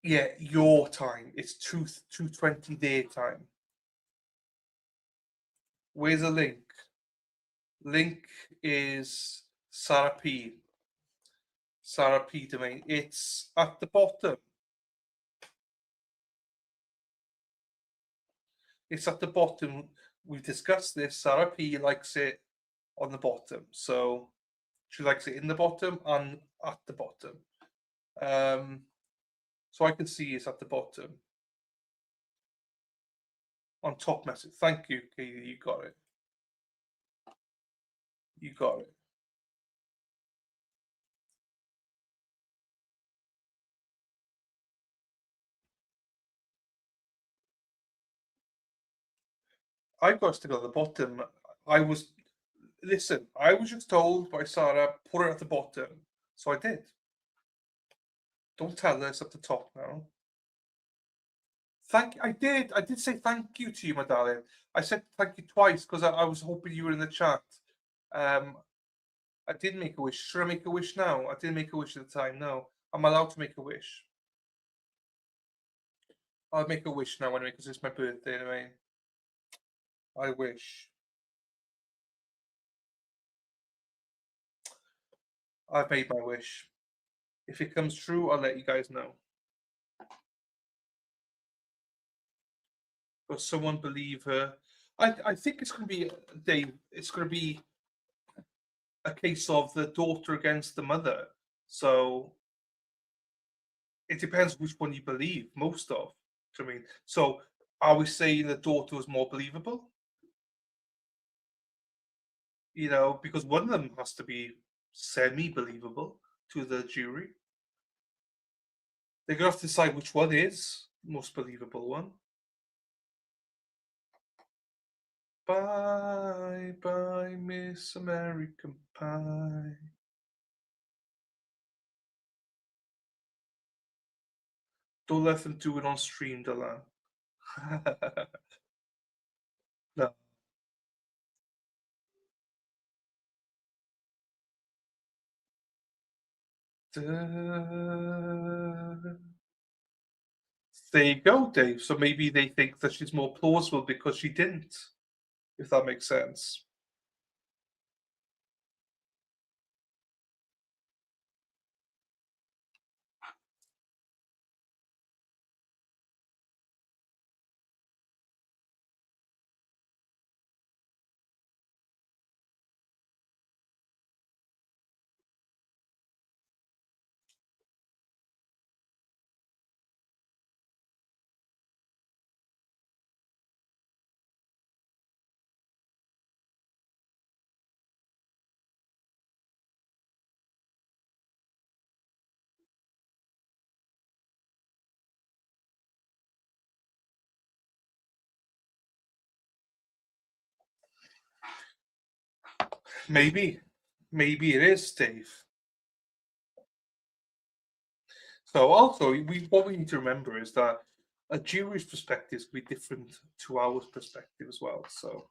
Speaker 1: yeah, your time. It's 2:20 their time. Where's the link? Link is Sarah P. Sarah P domain. It's at the bottom. It's at the bottom. We've discussed this. Sarah P likes it on the bottom. So she likes it in the bottom and at the bottom. So I can see it's at the bottom. On top message. Thank you, Katie. You got it. You got it. I got to go to the bottom. I was just told by Sarah, put it at the bottom. So I did. Don't tell her it's at the top now. I did say thank you to you, my darling. I said thank you twice because I was hoping you were in the chat. I did make a wish. Should I make a wish now? I didn't make a wish at the time. No, I'm allowed to make a wish. I'll make a wish now anyway because it's my birthday anyway. I wish. I've made my wish. If it comes true, I'll let you guys know. But someone believe her. I think it's going to be, Dave, it's going to be a case of the daughter against the mother. So it depends which one you believe most of. I mean, so are we saying the daughter was more believable? You know, because one of them has to be semi-believable to the jury. They're going to have to decide which one is the most believable one. Bye, bye, Miss American Pie. Don't let them do it on stream, Delan. No. There you go, Dave. So maybe they think that she's more plausible because she didn't, if that makes sense. Maybe it is, Dave. So also, what we need to remember is that a jury's perspective will be different to our perspective as well. So.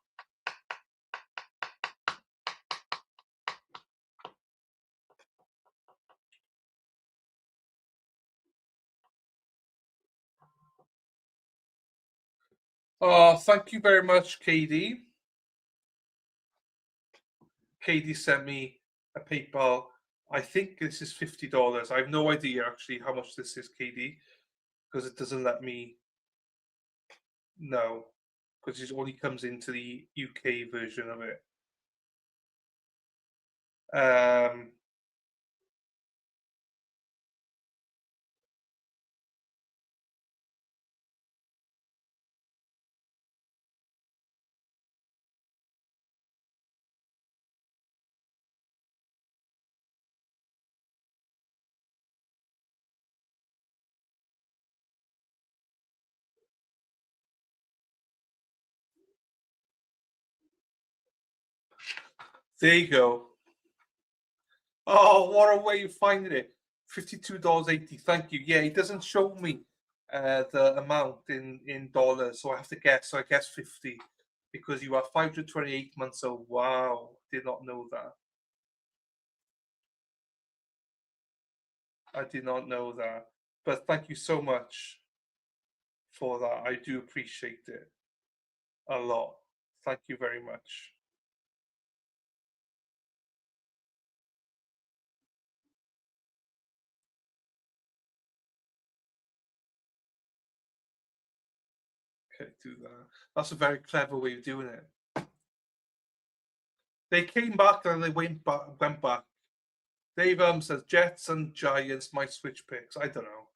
Speaker 1: Thank you very much, KD. KD sent me a PayPal. I think this is $50. I have no idea actually how much this is, KD, because it doesn't let me know, because it only comes into the UK version of it. There you go. Oh, what a way of finding it. $52.80. Thank you. Yeah, it doesn't show me the amount in dollars, so I have to guess. So I guess 50 because you are 528 months old. Wow, did not know that. I did not know that. But thank you so much for that. I do appreciate it a lot. Thank you very much. Okay, do that. That's a very clever way of doing it. They came back and they went back. Dave says Jets and Giants might switch picks. I don't know.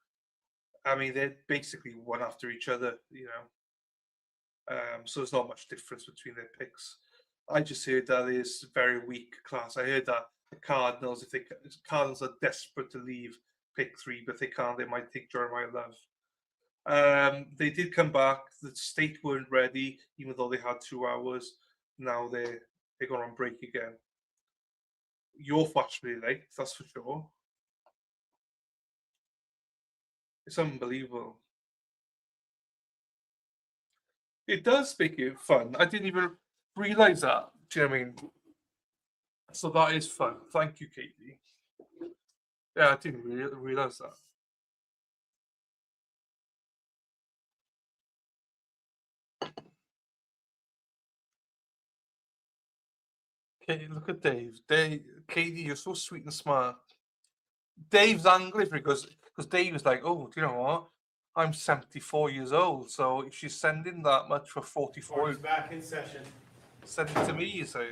Speaker 1: I mean, they're basically one after each other, you know. So there's not much difference between their picks. I just heard that is very weak class. I heard that the Cardinals, if the Cardinals are desperate to leave pick 3, but if they can't, they might take Jeremiah Love. They did come back. The state weren't ready, even though they had 2 hours. Now they're going on break again. You're actually late, that's for sure. It's unbelievable. It does make it fun. I didn't even realize that. Do you know what I mean? So that is fun. Thank you, Katie. Yeah, I didn't realize that. Okay, look at Dave. Katie, you're so sweet and smart. Dave's angry because Dave was like, oh, do you know what? I'm 74 years old, so if she's sending that much for 44,
Speaker 11: Court is back in session.
Speaker 1: send it to me, you say.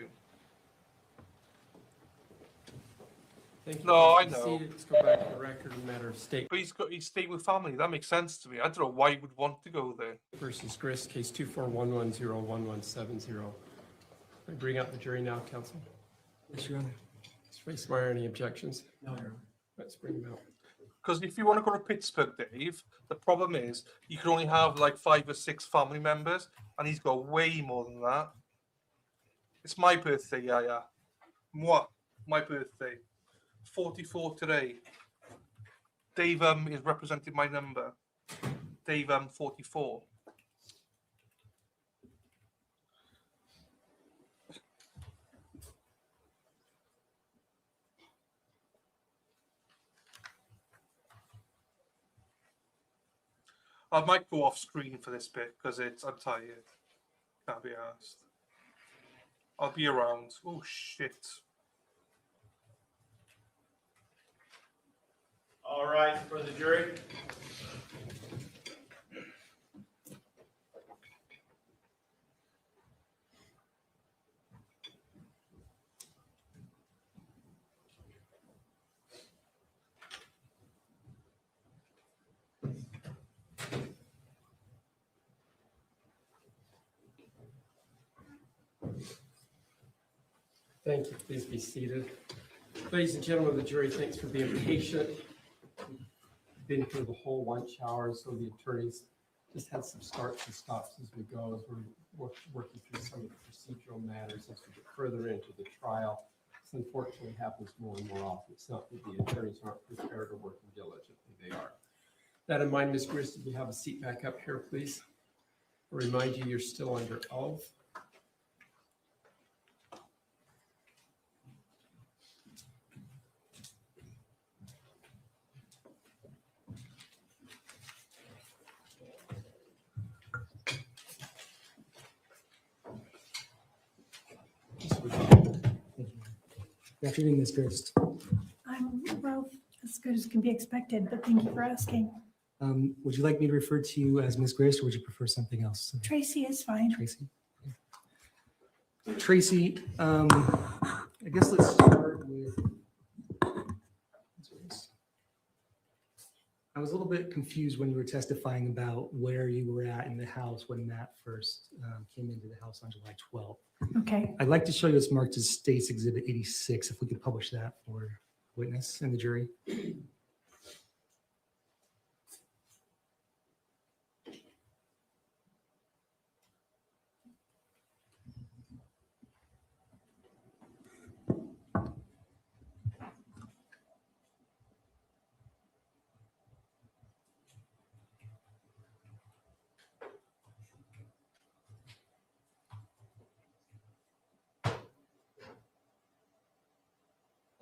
Speaker 3: Thank you.
Speaker 1: No, I
Speaker 3: Please be
Speaker 1: know.
Speaker 3: seated. Let's go back to the record in matter of state.
Speaker 1: But he's staying with family. That makes sense to me. I don't know why he would want to go there.
Speaker 3: Versus Grist, case 241101170. I bring out the jury now, counsel.
Speaker 11: Yes, Your Honor.
Speaker 3: Mr. Swear, any objections?
Speaker 11: No, Your Honor.
Speaker 3: Let's bring them out.
Speaker 1: Because if you want to go to Pittsburgh, Dave, the problem is you can only have like 5 or 6 family members, and he's got way more than that. It's my birthday, yeah. Moi, my birthday. 44 today. Dave is representing my number. Dave 44. I might go off screen for this bit because I'm tired. Can't be asked. I'll be around. Oh shit.
Speaker 11: All right, for the jury.
Speaker 3: Thank you. Please be seated. Ladies and gentlemen of the jury, thanks for being patient. We've been through the whole lunch hour, so the attorneys just had some starts and stops as we go, as we're working through some of the procedural matters as we get further into the trial. This unfortunately happens more and more often. It's not that the attorneys aren't prepared or working diligently, they are. That in mind, Ms. Grist, if you have a seat back up here, please. I'll remind you, you're still under oath.
Speaker 11: Good afternoon, Ms. Grist.
Speaker 13: Well, as good as can be expected, but thank you for asking.
Speaker 11: Would you like me to refer to you as Ms. Grist, or would you prefer something else?
Speaker 13: Tracy is fine.
Speaker 11: Tracy. Tracy, I guess let's start with. I was a little bit confused when you were testifying about where you were at in the house when Matt first came into the house on July 12th.
Speaker 13: Okay.
Speaker 11: I'd like to show you what's marked as State's Exhibit 86, if we could publish that for witness and the jury.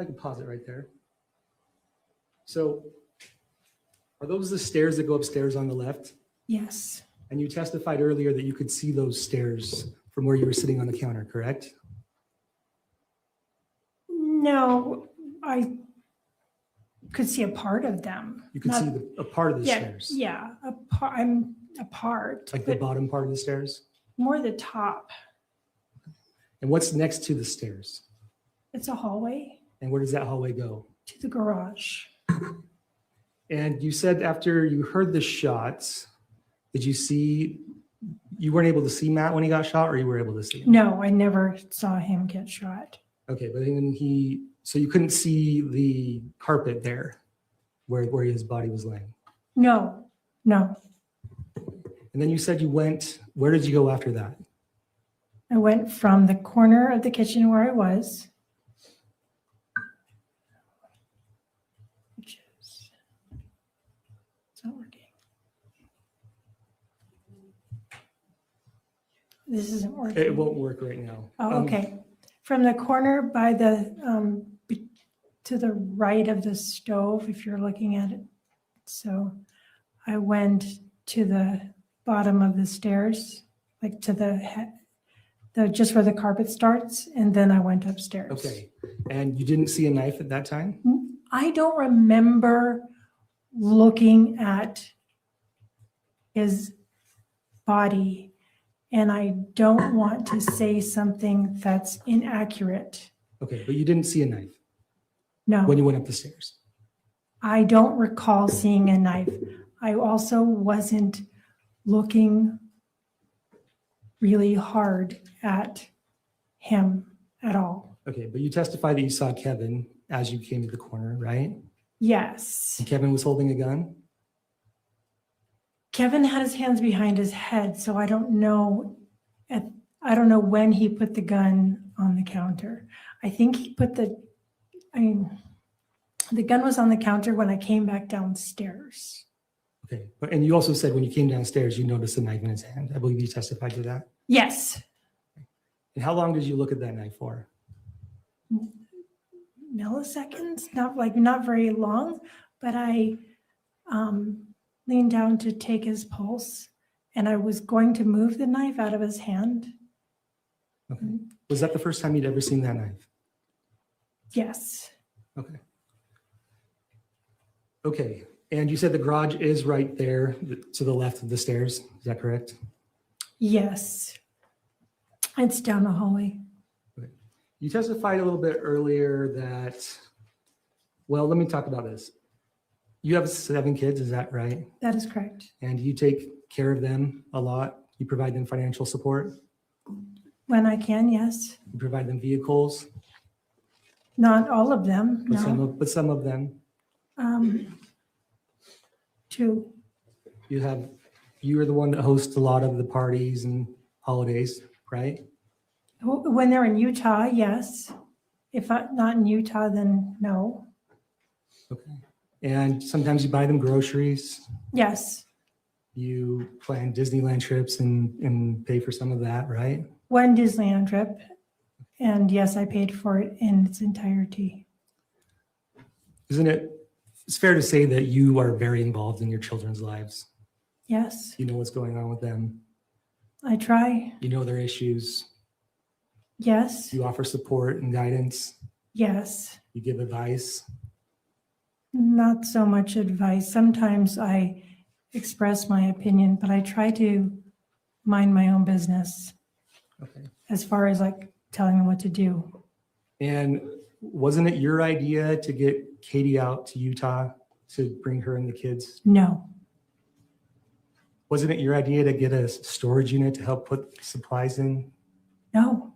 Speaker 11: I can pause it right there. So are those the stairs that go upstairs on the left?
Speaker 13: Yes.
Speaker 11: And you testified earlier that you could see those stairs from where you were sitting on the counter, correct?
Speaker 13: No, I could see a part of them.
Speaker 11: You could see a part of the stairs.
Speaker 13: Yeah, I'm a part.
Speaker 11: Like the
Speaker 13: but
Speaker 11: bottom part of the stairs?
Speaker 13: more the top.
Speaker 11: And what's next to the stairs?
Speaker 13: It's a hallway
Speaker 11: And where does that hallway go?
Speaker 13: to the garage.
Speaker 11: And you said after you heard the shots, did you see, you weren't able to see Matt when he got shot, or you were able to see him?
Speaker 13: No, I never saw him get shot.
Speaker 11: Okay, but then so you couldn't see the carpet there where his body was laying?
Speaker 13: No.
Speaker 11: And then you said where did you go after that?
Speaker 13: I went from the corner of the kitchen where I was, which is, it's not working. This isn't working.
Speaker 11: It won't work right now.
Speaker 13: Oh, okay. From the corner by the, to the right of the stove, if you're looking at it. So I went to the bottom of the stairs, like to the just where the carpet starts, and then I went upstairs.
Speaker 11: Okay. And you didn't see a knife at that time?
Speaker 13: I don't remember looking at his body, and I don't want to say something that's inaccurate.
Speaker 11: Okay, but you didn't see a knife
Speaker 13: No,
Speaker 11: when you went up the stairs?
Speaker 13: I don't recall seeing a knife. I also wasn't looking really hard at him at all.
Speaker 11: Okay, but you testified that you saw Kevin as you came to the corner, right?
Speaker 13: Yes.
Speaker 11: And Kevin was holding a gun?
Speaker 13: Kevin had his hands behind his head, so I don't know when he put the gun on the counter. I think he put the gun was on the counter when I came back downstairs.
Speaker 11: Okay, and you also said when you came downstairs, you noticed a knife in his hand. I believe you testified to that.
Speaker 13: Yes.
Speaker 11: And how long did you look at that knife for?
Speaker 13: Milliseconds, not very long, but I leaned down to take his pulse, and I was going to move the knife out of his hand.
Speaker 11: Okay. Was that the first time you'd ever seen that knife?
Speaker 13: Yes.
Speaker 11: Okay. Okay, and you said the garage is right there to the left of the stairs. Is that correct?
Speaker 13: Yes. It's down the hallway.
Speaker 11: You testified a little bit earlier that, well, let me talk about this. You have 7 kids, is that right?
Speaker 13: That is correct.
Speaker 11: And you take care of them a lot. You provide them financial support.
Speaker 13: When I can, yes.
Speaker 11: You provide them vehicles.
Speaker 13: Not all of them,
Speaker 11: But
Speaker 13: no.
Speaker 11: some of them.
Speaker 13: 2.
Speaker 11: You are the one that hosts a lot of the parties and holidays, right?
Speaker 13: When they're in Utah, yes. If not in Utah, then no.
Speaker 11: Okay. And sometimes you buy them groceries.
Speaker 13: Yes.
Speaker 11: You plan Disneyland trips and pay for some of that, right?
Speaker 13: One Disneyland trip. And yes, I paid for it in its entirety.
Speaker 11: Isn't it? It's fair to say that you are very involved in your children's lives.
Speaker 13: Yes.
Speaker 11: You know what's going on with them.
Speaker 13: I try.
Speaker 11: You know their issues.
Speaker 13: Yes.
Speaker 11: You offer support and guidance.
Speaker 13: Yes.
Speaker 11: You give advice.
Speaker 13: Not so much advice. Sometimes I express my opinion, but I try to mind my own business.
Speaker 11: Okay.
Speaker 13: As far as telling them what to do.
Speaker 11: And wasn't it your idea to get Katie out to Utah to bring her and the kids?
Speaker 13: No.
Speaker 11: Wasn't it your idea to get a storage unit to help put supplies in?
Speaker 13: No.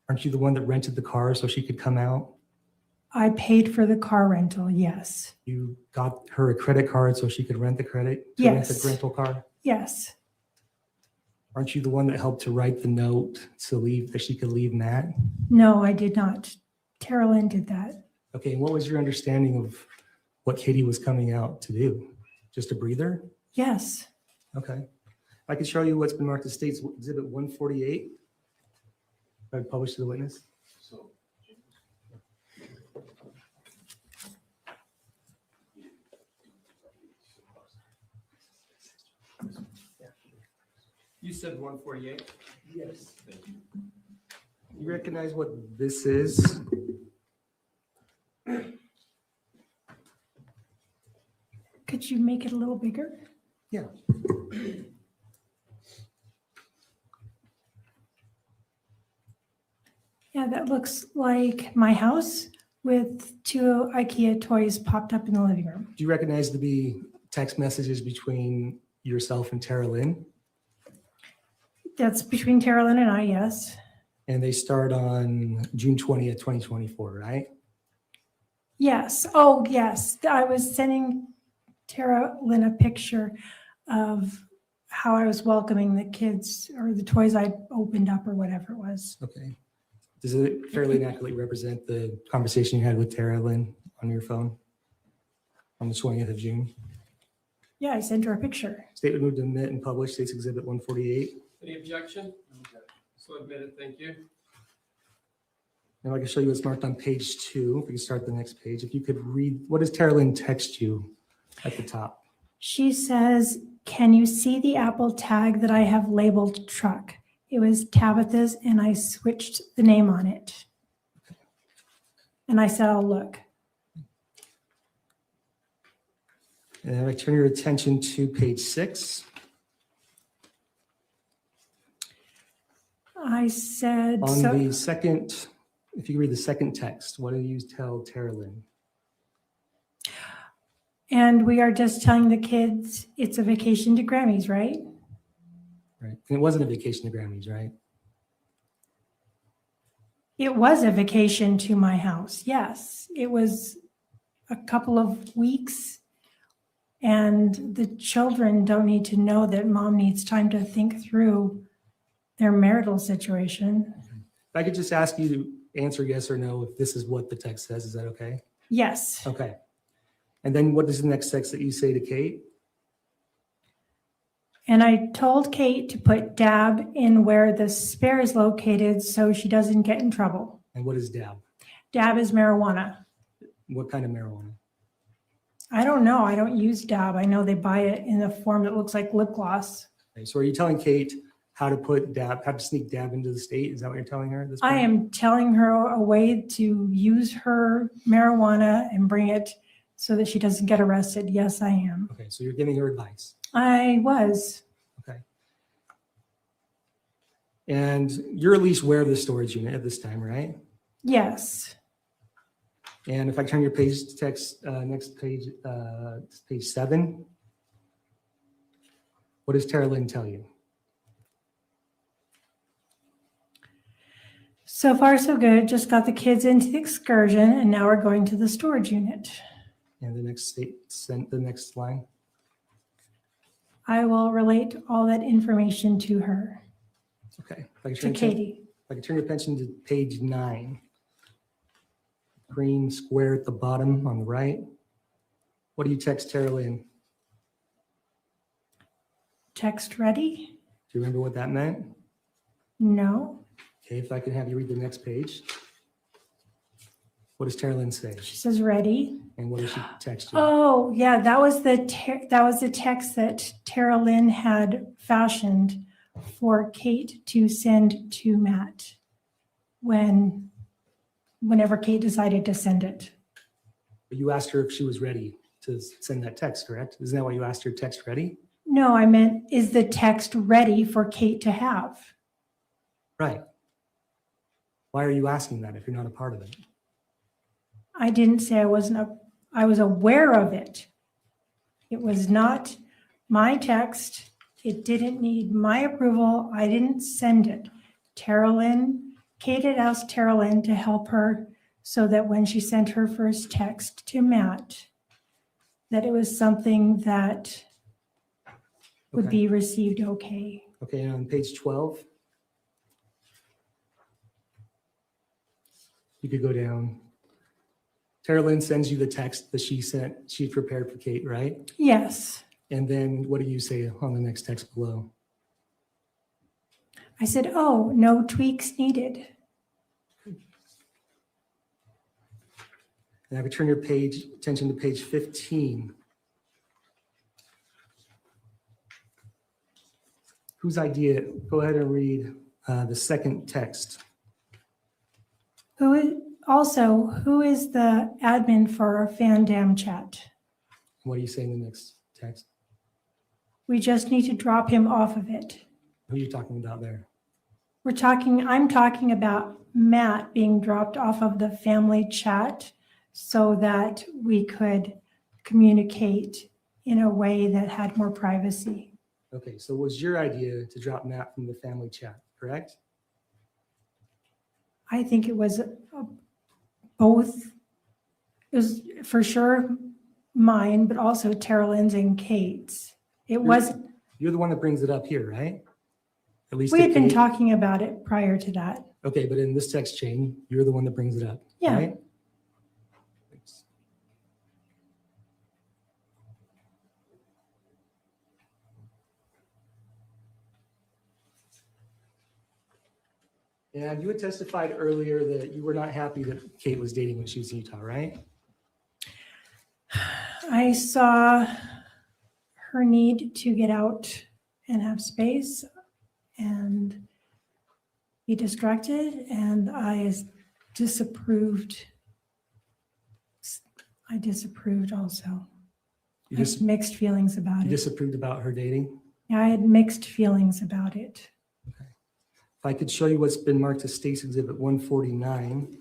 Speaker 11: Aren't you the one that rented the car so she could come out?
Speaker 13: I paid for the car rental, yes.
Speaker 11: You got her a credit card so she could rent the rent the rental car?
Speaker 13: Yes.
Speaker 11: Aren't you the one that helped to write the note to leave that she could leave Matt?
Speaker 13: No, I did not. Tara Lynn did that.
Speaker 11: Okay, and what was your understanding of what Katie was coming out to do? Just a breather?
Speaker 13: Yes.
Speaker 11: Okay. I can show you what's been marked as State's Exhibit 148. I published to the witness.
Speaker 3: You said 148?
Speaker 11: Yes. You recognize what this is?
Speaker 13: Could you make it a little bigger?
Speaker 11: Yeah.
Speaker 13: Yeah, that looks like my house with 2 IKEA toys popped up in the living room.
Speaker 11: Do you recognize to be text messages between yourself and Tara Lynn?
Speaker 13: That's between Tara Lynn and I, yes.
Speaker 11: And they start on June 20th, 2024, right?
Speaker 13: Yes. Oh, yes. I was sending Tara Lynn a picture of how I was welcoming the kids or the toys I opened up or whatever it was.
Speaker 11: Okay. Does it fairly accurately represent the conversation you had with Tara Lynn on your phone on the 20th of June?
Speaker 13: Yeah, I sent her a picture.
Speaker 11: Statement moved to admit and publish State's Exhibit 148.
Speaker 3: Any objection? So admitted, thank you.
Speaker 11: Now I can show you what's marked on page 2. If we can start the next page. If you could read, what does Tara Lynn text you at the top?
Speaker 13: She says, "Can you see the Apple tag that I have labeled truck?" It was Tabitha's and I switched the name on it. And I said, "I'll look."
Speaker 11: And I turn your attention to page 6.
Speaker 13: I said,
Speaker 11: On
Speaker 13: so
Speaker 11: the second, if you read the second text, what do you tell Tara Lynn?
Speaker 13: and we are just telling the kids it's a vacation to Grammys, right?
Speaker 11: Right. And it wasn't a vacation to Grammys, right?
Speaker 13: It was a vacation to my house. Yes, it was a couple of weeks. And the children don't need to know that mom needs time to think through their marital situation.
Speaker 11: If I could just ask you to answer yes or no if this is what the text says, is that okay?
Speaker 13: Yes.
Speaker 11: Okay. And then what is the next text that you say to Kate?
Speaker 13: And I told Kate to put dab in where the spare is located so she doesn't get in trouble.
Speaker 11: And what is dab?
Speaker 13: Dab is marijuana.
Speaker 11: What kind of marijuana?
Speaker 13: I don't know. I don't use dab. I know they buy it in a form that looks like lip gloss.
Speaker 11: Okay, so are you telling Kate how to put dab, how to sneak dab into the state? Is that what you're telling her at this point?
Speaker 13: I am telling her a way to use her marijuana and bring it so that she doesn't get arrested. Yes, I am.
Speaker 11: Okay, so you're giving her advice.
Speaker 13: I was.
Speaker 11: Okay. And you're at least aware of the storage unit at this time, right?
Speaker 13: Yes.
Speaker 11: And if I turn your page to text, next page, page 7, what does Tara Lynn tell you?
Speaker 13: So far, so good. Just got the kids into the excursion, and now we're going to the storage unit.
Speaker 11: And the next the next line.
Speaker 13: I will relate all that information to her,
Speaker 11: Okay. If I could
Speaker 13: to
Speaker 11: turn
Speaker 13: Katie.
Speaker 11: If I could turn your attention to page 9. Green square at the bottom on the right. What do you text Tara Lynn?
Speaker 13: Text ready?
Speaker 11: Do you remember what that meant?
Speaker 13: No.
Speaker 11: Okay, if I could have you read the next page. What does Tara Lynn say?
Speaker 13: She says ready.
Speaker 11: And what does she text you?
Speaker 13: Oh, yeah, that was the text that Tara Lynn had fashioned for Kate to send to Matt whenever Kate decided to send it.
Speaker 11: But you asked her if she was ready to send that text, correct? Isn't that why you asked her text ready?
Speaker 13: No, I meant, is the text ready for Kate to have?
Speaker 11: Right. Why are you asking that if you're not a part of it?
Speaker 13: I didn't say I was aware of it. It was not my text. It didn't need my approval. I didn't send it. Kate had asked Tara Lynn to help her so that when she sent her first text to Matt, that it was something that would be received okay.
Speaker 11: Okay, and on page 12, you could go down. Tara Lynn sends you the text that she prepared for Kate, right?
Speaker 13: Yes.
Speaker 11: And then what do you say on the next text below?
Speaker 13: I said, oh, no tweaks needed.
Speaker 11: And I could turn your attention to page 15. Whose idea? Go ahead and read the second text.
Speaker 13: Who is the admin for our Fandam chat?
Speaker 11: What do you say in the next text?
Speaker 13: We just need to drop him off of it.
Speaker 11: Who are you talking about there?
Speaker 13: I'm talking about Matt being dropped off of the family chat so that we could communicate in a way that had more privacy.
Speaker 11: Okay, so it was your idea to drop Matt from the family chat, correct?
Speaker 13: I think it was both. It was for sure mine, but also Tara Lynn's and Kate's.
Speaker 11: You're the one that brings it up here, right? At least
Speaker 13: We had been
Speaker 11: Kate.
Speaker 13: talking about it prior to that.
Speaker 11: Okay, but in this text chain, you're the one that brings it up,
Speaker 13: Yeah.
Speaker 11: right? Thanks. And you had testified earlier that you were not happy that Kate was dating when she was in Utah, right?
Speaker 13: I saw her need to get out and have space and be distracted, and I disapproved. I disapproved also.
Speaker 11: You
Speaker 13: I
Speaker 11: just
Speaker 13: had mixed feelings about
Speaker 11: you
Speaker 13: it.
Speaker 11: disapproved about her dating?
Speaker 13: Yeah, I had mixed feelings about it.
Speaker 11: If I could show you what's been marked as State's Exhibit 149,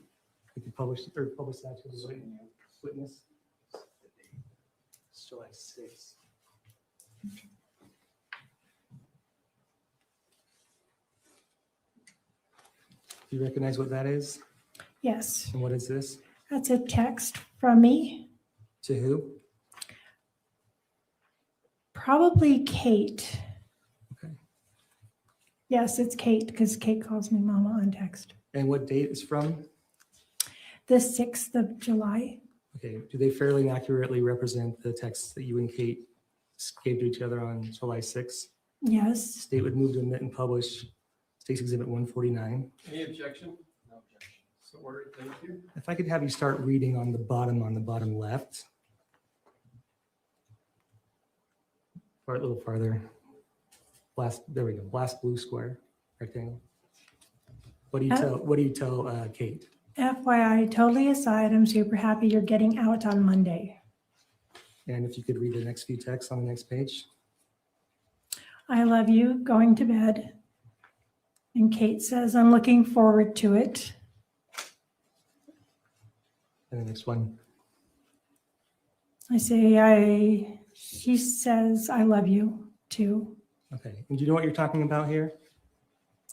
Speaker 11: we could publish that to the witness. July 6th. Do you recognize what that is?
Speaker 13: Yes,
Speaker 11: And what is this?
Speaker 13: that's a text from me.
Speaker 11: To who?
Speaker 13: Probably Kate.
Speaker 11: Okay.
Speaker 13: Yes, it's Kate because Kate calls me Mama on text.
Speaker 11: And what date is from?
Speaker 13: The 6th of July.
Speaker 11: Okay. Do they fairly and accurately represent the texts that you and Kate gave to each other on July 6th?
Speaker 13: Yes.
Speaker 11: State would move to admit and publish State's Exhibit 149.
Speaker 3: Any objection? No objection. So ordered, thank you.
Speaker 11: If I could have you start reading on the bottom left. Or a little farther. There we go. Last blue square, rectangle. What do you tell Kate?
Speaker 13: FYI, totally aside, I'm super happy you're getting out on Monday.
Speaker 11: And if you could read the next few texts on the next page.
Speaker 13: I love you, going to bed. And Kate says, I'm looking forward to it.
Speaker 11: And the next one.
Speaker 13: I say, she says, I love you too.
Speaker 11: Okay. And do you know what you're talking about here?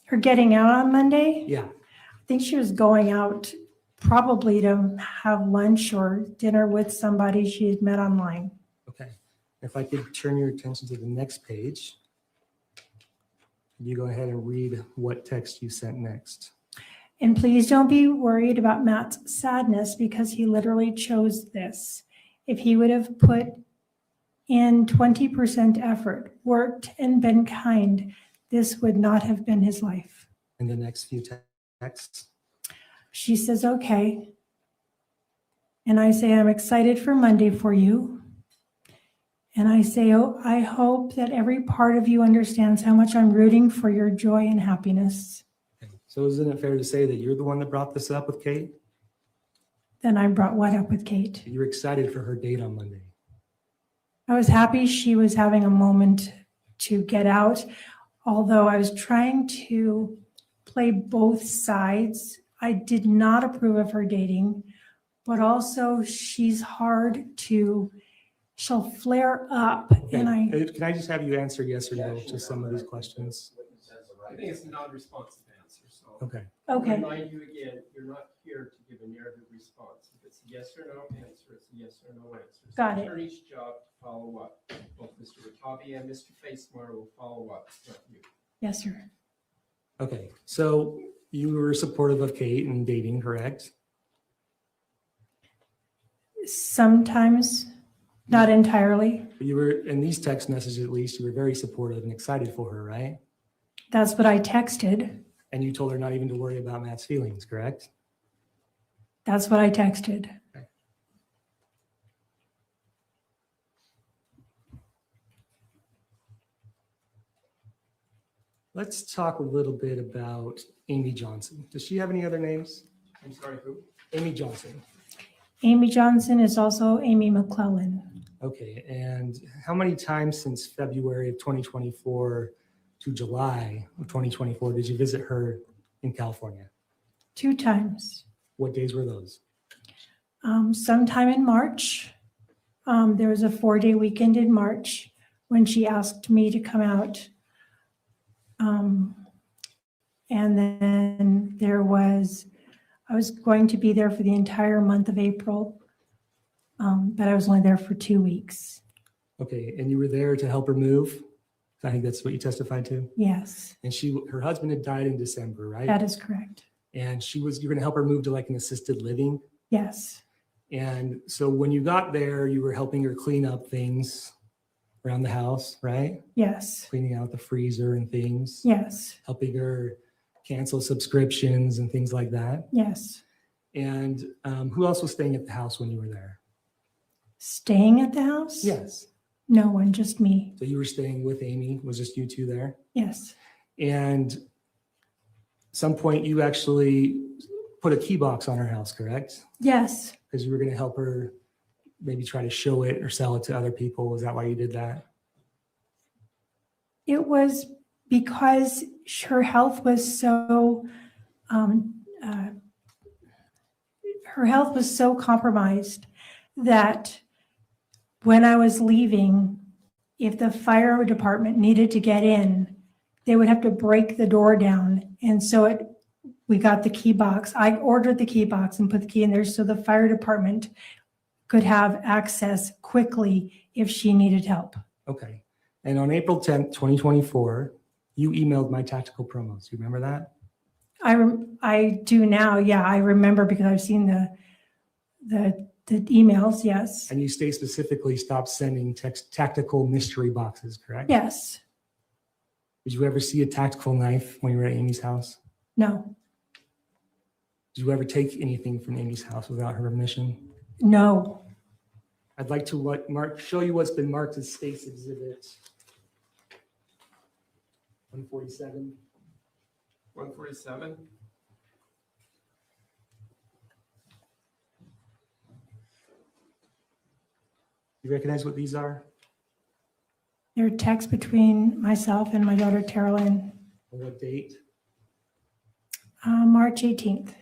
Speaker 13: Her getting out on Monday?
Speaker 11: Yeah.
Speaker 13: I think she was going out probably to have lunch or dinner with somebody she had met online.
Speaker 11: Okay. If I could turn your attention to the next page. You go ahead and read what text you sent next.
Speaker 13: And please don't be worried about Matt's sadness because he literally chose this. If he would have put in 20% effort, worked, and been kind, this would not have been his life.
Speaker 11: And the next few texts.
Speaker 13: She says, okay. And I say, I'm excited for Monday for you. And I say, oh, I hope that every part of you understands how much I'm rooting for your joy and happiness.
Speaker 11: Okay. So isn't it fair to say that you're the one that brought this up with Kate?
Speaker 13: Then I brought what up with Kate?
Speaker 11: You're excited for her date on Monday.
Speaker 13: I was happy she was having a moment to get out, although I was trying to play both sides. I did not approve of her dating, but also she's hard to, she'll flare up.
Speaker 11: Okay.
Speaker 13: And
Speaker 11: Can I just have you answer yes or no to some of these questions?
Speaker 3: I think it's a non-responsive answer, so.
Speaker 11: Okay.
Speaker 13: Okay.
Speaker 3: I'll remind you again, you're not here to give a narrative response. If it's a yes or no answer, it's a yes or no answer. It's
Speaker 13: Got
Speaker 3: the
Speaker 13: it.
Speaker 3: attorney's job to follow up. Both Mr. Ratabi and Mr. Facemore will follow up, not you.
Speaker 13: Yes, sir.
Speaker 11: Okay. So you were supportive of Kate and dating, correct?
Speaker 13: Sometimes, not entirely.
Speaker 11: You were, in these text messages at least, you were very supportive and excited for her, right?
Speaker 13: That's what I texted.
Speaker 11: And you told her not even to worry about Matt's feelings, correct?
Speaker 13: That's what I texted.
Speaker 11: Okay. Let's talk a little bit about Amy Johnson. Does she have any other names?
Speaker 3: I'm sorry, who?
Speaker 11: Amy Johnson.
Speaker 13: Amy Johnson is also Amy McClellan.
Speaker 11: Okay, and how many times since February of 2024 to July of 2024 did you visit her in California?
Speaker 13: 2 times.
Speaker 11: What days were those?
Speaker 13: Sometime in March. There was a 4-day weekend in March when she asked me to come out. And then I was going to be there for the entire month of April, but I was only there for 2 weeks.
Speaker 11: Okay, and you were there to help her move? I think that's what you testified to?
Speaker 13: Yes,
Speaker 11: And her husband had died in December, right?
Speaker 13: that is correct.
Speaker 11: And you're going to help her move to like an assisted living?
Speaker 13: Yes,
Speaker 11: And so when you got there, you were helping her clean up things around the house, right?
Speaker 13: yes,
Speaker 11: Cleaning out the freezer and things.
Speaker 13: yes,
Speaker 11: Helping her cancel subscriptions and things like that.
Speaker 13: Yes.
Speaker 11: And who else was staying at the house when you were there?
Speaker 13: Staying at the house?
Speaker 11: Yes.
Speaker 13: No one, just me.
Speaker 11: So you were staying with Amy. Was just you two there?
Speaker 13: Yes.
Speaker 11: And at some point you actually put a key box on her house, correct?
Speaker 13: Yes.
Speaker 11: Because you were going to help her maybe try to show it or sell it to other people. Is that why you did that?
Speaker 13: It was because her health was so compromised that when I was leaving, if the fire department needed to get in, they would have to break the door down. And so we got the key box. I ordered the key box and put the key in there so the fire department could have access quickly if she needed help.
Speaker 11: Okay. And on April 10th, 2024, you emailed my tactical promos. You remember that?
Speaker 13: I do now. Yeah, I remember because I've seen the emails. Yes.
Speaker 11: And you specifically stopped sending tactical mystery boxes, correct?
Speaker 13: Yes.
Speaker 11: Did you ever see a tactical knife when you were at Amy's house?
Speaker 13: No.
Speaker 11: Did you ever take anything from Amy's house without her permission?
Speaker 13: No.
Speaker 11: I'd like to show you what's been marked as State's Exhibit 147.
Speaker 3: 147.
Speaker 11: You recognize what these are?
Speaker 13: There are texts between myself and my daughter, Carolyn.
Speaker 11: On what date?
Speaker 13: March 18th.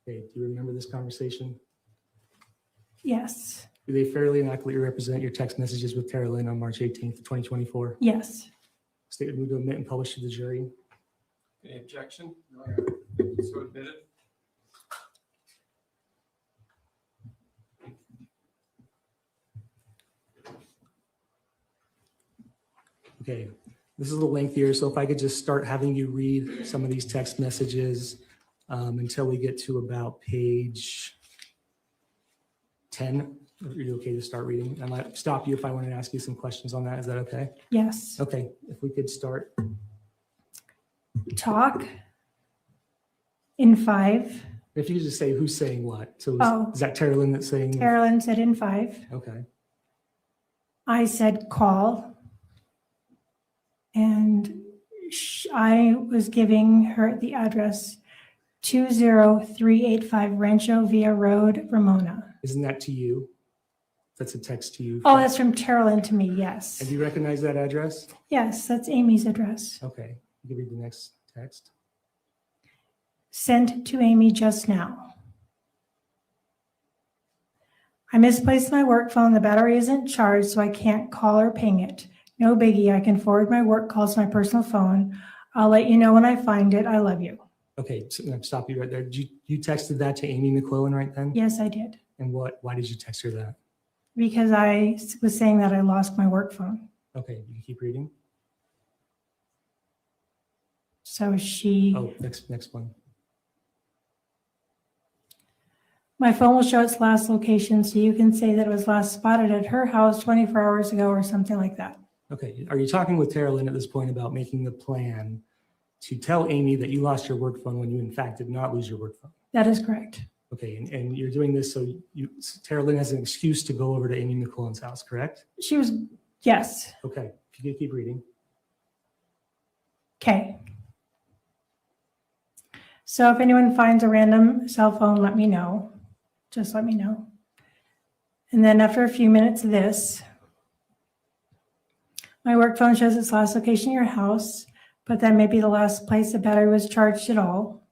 Speaker 11: Okay, do you remember this conversation?
Speaker 13: Yes.
Speaker 11: Do they fairly and accurately represent your text messages with Carolyn on March 18th, 2024?
Speaker 13: Yes.
Speaker 11: State would move to admit and publish to the jury.
Speaker 3: Any objection? No. So admitted.
Speaker 11: Okay, this is a little lengthier, so if I could just start having you read some of these text messages until we get to about page 10. Are you okay to start reading? I might stop you if I want to ask you some questions on that. Is that okay?
Speaker 13: Yes.
Speaker 11: Okay, if we could start.
Speaker 13: Talk in 5.
Speaker 11: If you could just say who's saying what. So
Speaker 13: Oh.
Speaker 11: is that Carolyn that's saying?
Speaker 13: Carolyn said in 5.
Speaker 11: Okay.
Speaker 13: I said call. And I was giving her the address 20385 Rancho Villa Road, Ramona.
Speaker 11: Isn't that to you? That's a text to you.
Speaker 13: Oh, that's from Carolyn to me, yes.
Speaker 11: And do you recognize that address?
Speaker 13: Yes, that's Amy's address.
Speaker 11: Okay, you can read the next text.
Speaker 13: Sent to Amy just now. I misplaced my work phone. The battery isn't charged, so I can't call or ping it. No biggie. I can forward my work calls to my personal phone. I'll let you know when I find it. I love you.
Speaker 11: Okay, so I'll stop you right there. You texted that to Amy McClellan right then?
Speaker 13: Yes, I did.
Speaker 11: And why did you text her that?
Speaker 13: Because I was saying that I lost my work phone.
Speaker 11: Okay, you can keep reading.
Speaker 13: So she...
Speaker 11: Oh, next one.
Speaker 13: My phone will show its last location, so you can say that it was last spotted at her house 24 hours ago or something like that.
Speaker 11: Okay, are you talking with Carolyn at this point about making the plan to tell Amy that you lost your work phone when you in fact did not lose your work phone?
Speaker 13: That is correct.
Speaker 11: Okay, and you're doing this so Carolyn has an excuse to go over to Amy McClellan's house, correct?
Speaker 13: She was, yes.
Speaker 11: Okay, if you could keep reading.
Speaker 13: Okay. So if anyone finds a random cell phone, let me know. Just let me know. And then after a few minutes of this, my work phone shows its last location in your house, but that may be the last place the battery was charged at all.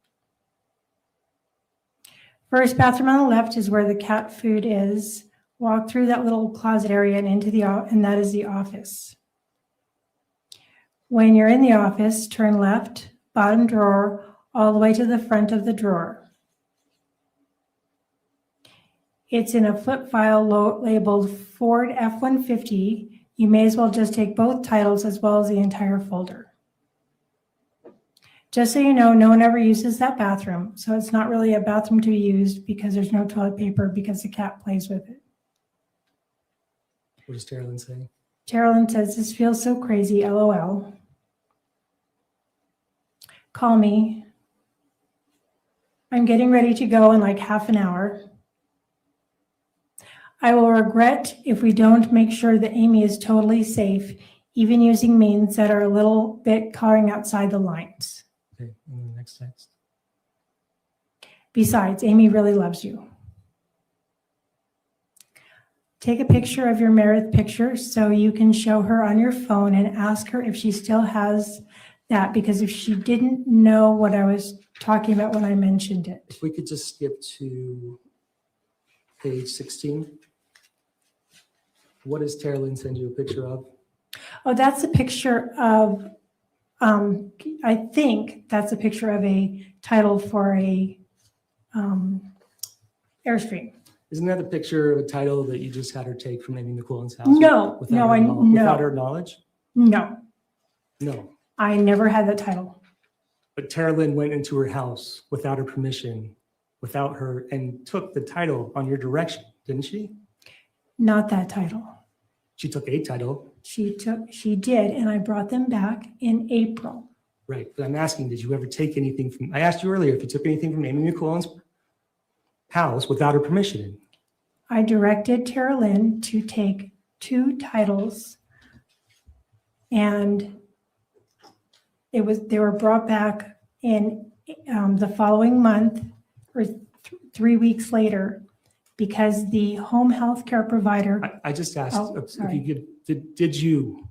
Speaker 13: First bathroom on the left is where the cat food is. Walk through that little closet area and into and that is the office. When you're in the office, turn left, bottom drawer, all the way to the front of the drawer. It's in a flip file labeled Ford F-150. You may as well just take both titles as well as the entire folder. Just so you know, no one ever uses that bathroom. So it's not really a bathroom to be used because there's no toilet paper because the cat plays with it.
Speaker 11: What does Carolyn say?
Speaker 13: Carolyn says, this feels so crazy, LOL. Call me. I'm getting ready to go in like half an hour. I will regret if we don't make sure that Amy is totally safe, even using means that are a little bit coloring outside the lines.
Speaker 11: Okay, and the next text.
Speaker 13: Besides, Amy really loves you. Take a picture of your Meredith picture so you can show her on your phone and ask her if she still has that, because if she didn't know what I was talking about when I mentioned it.
Speaker 11: If we could just skip to page 16. What does Tara Lynn send you a picture of?
Speaker 13: Oh, that's a picture of, I think that's a picture of a title for a Airstream.
Speaker 11: Isn't that a picture of a title that you just had her take from Amy McQuillan's house?
Speaker 13: No,
Speaker 11: without her knowledge?
Speaker 13: No,
Speaker 11: No.
Speaker 13: I never had that title.
Speaker 11: But Tara Lynn went into her house without her permission, without her, and took the title on your direction, didn't she?
Speaker 13: Not that title.
Speaker 11: She took a title.
Speaker 13: She did, and I brought them back in April.
Speaker 11: Right, but I'm asking, did you ever take anything from, I asked you earlier if you took anything from Amy McQuillan's house without her permission.
Speaker 13: I directed Tara Lynn to take 2 titles, and they were brought back in the following month or 3 weeks later, because the home health care provider.
Speaker 11: I just asked if
Speaker 13: sorry.
Speaker 11: you could, did you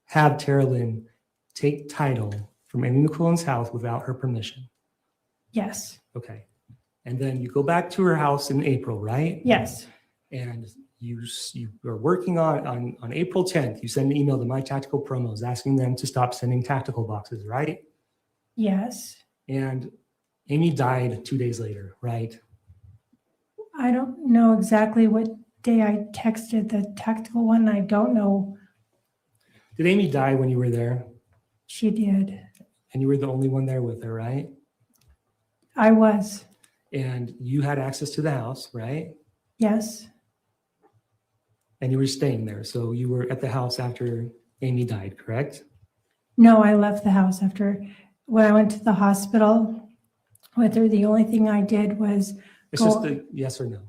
Speaker 11: have Tara Lynn take title from Amy McQuillan's house without her permission?
Speaker 13: Yes.
Speaker 11: Okay. And then you go back to her house in April, right?
Speaker 13: Yes.
Speaker 11: And you are working on April 10th, you send an email to My Tactical Promos asking them to stop sending tactical boxes, right?
Speaker 13: Yes.
Speaker 11: And Amy died 2 days later, right?
Speaker 13: I don't know exactly what day I texted the tactical one. I don't know.
Speaker 11: Did Amy die when you were there?
Speaker 13: She did.
Speaker 11: And you were the only one there with her, right?
Speaker 13: I was.
Speaker 11: And you had access to the house, right?
Speaker 13: Yes.
Speaker 11: And you were staying there. So you were at the house after Amy died, correct?
Speaker 13: No, I left the house after. When I went to the hospital with her, the only thing I did was
Speaker 11: It's just a yes or no.